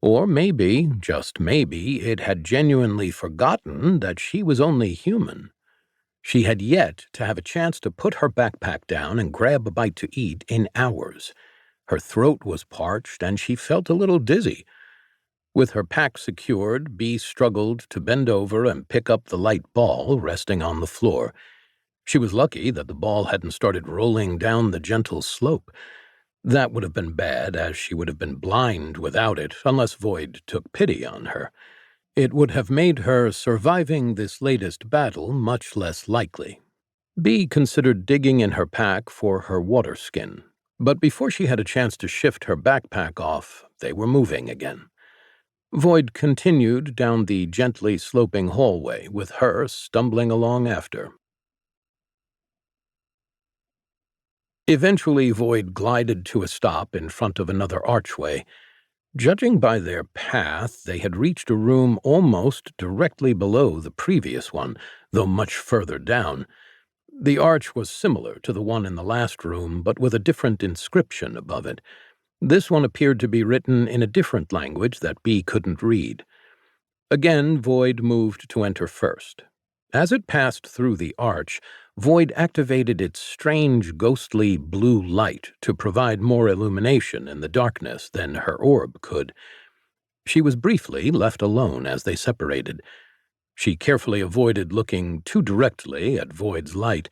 Or maybe, just maybe, it had genuinely forgotten that she was only human. She had yet to have a chance to put her backpack down and grab a bite to eat in hours. Her throat was parched, and she felt a little dizzy. With her pack secured, Bee struggled to bend over and pick up the light ball resting on the floor. She was lucky that the ball hadn't started rolling down the gentle slope. That would have been bad, as she would have been blind without it, unless Void took pity on her. It would have made her surviving this latest battle much less likely. Bee considered digging in her pack for her water skin, but before she had a chance to shift her backpack off, they were moving again. Void continued down the gently sloping hallway, with her stumbling along after. Eventually, Void glided to a stop in front of another archway. Judging by their path, they had reached a room almost directly below the previous one, though much further down. The arch was similar to the one in the last room, but with a different inscription above it. This one appeared to be written in a different language that Bee couldn't read. Again, Void moved to enter first. As it passed through the arch, Void activated its strange, ghostly blue light to provide more illumination in the darkness than her orb could. She was briefly left alone as they separated. She carefully avoided looking too directly at Void's light.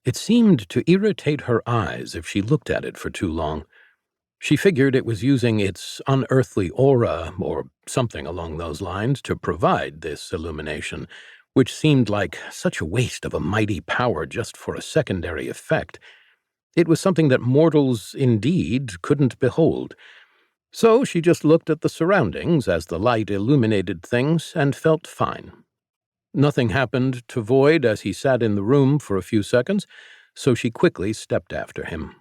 It seemed to irritate her eyes if she looked at it for too long. She figured it was using its unearthly aura, or something along those lines, to provide this illumination, which seemed like such a waste of a mighty power just for a secondary effect. It was something that mortals, indeed, couldn't behold. So she just looked at the surroundings as the light illuminated things and felt fine. Nothing happened to Void as he sat in the room for a few seconds, so she quickly stepped after him.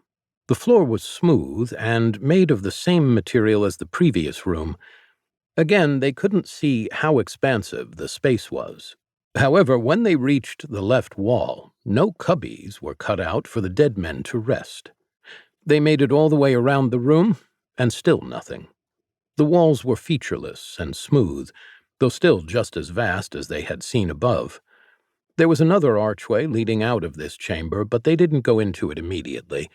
The floor was smooth and made of the same material as the previous room. Again, they couldn't see how expansive the space was. However, when they reached the left wall, no cubbies were cut out for the dead men to rest. They made it all the way around the room, and still nothing. The walls were featureless and smooth, though still just as vast as they had seen above. There was another archway leading out of this chamber, but they didn't go into it immediately.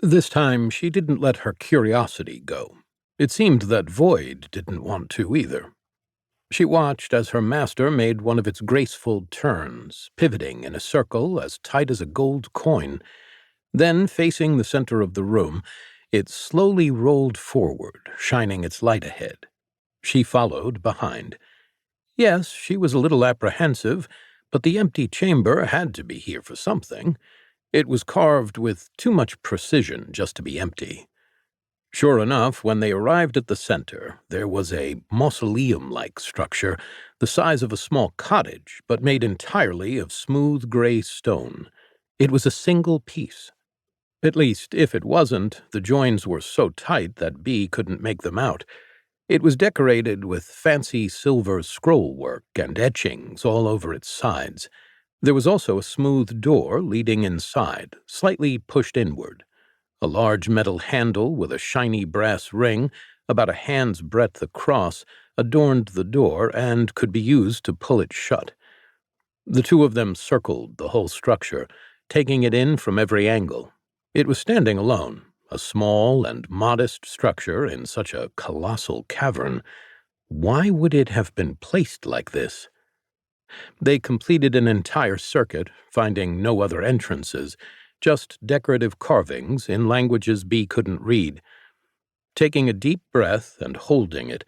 This time, she didn't let her curiosity go. It seemed that Void didn't want to either. She watched as her master made one of its graceful turns, pivoting in a circle as tight as a gold coin. Then, facing the center of the room, it slowly rolled forward, shining its light ahead. She followed behind. Yes, she was a little apprehensive, But the empty chamber had to be here for something. It was carved with too much precision just to be empty. Sure enough, when they arrived at the center, there was a mausoleum-like structure, the size of a small cottage, but made entirely of smooth gray stone. It was a single piece. At least, if it wasn't, the joins were so tight that Bee couldn't make them out. It was decorated with fancy silver scroll work and etchings all over its sides. There was also a smooth door leading inside, slightly pushed inward. A large metal handle with a shiny brass ring, about a hand's breadth across, adorned the door and could be used to pull it shut. The two of them circled the whole structure, taking it in from every angle. It was standing alone, a small and modest structure in such a colossal cavern. Why would it have been placed like this? They completed an entire circuit, finding no other entrances, just decorative carvings in languages Bee couldn't read. Taking a deep breath and holding it,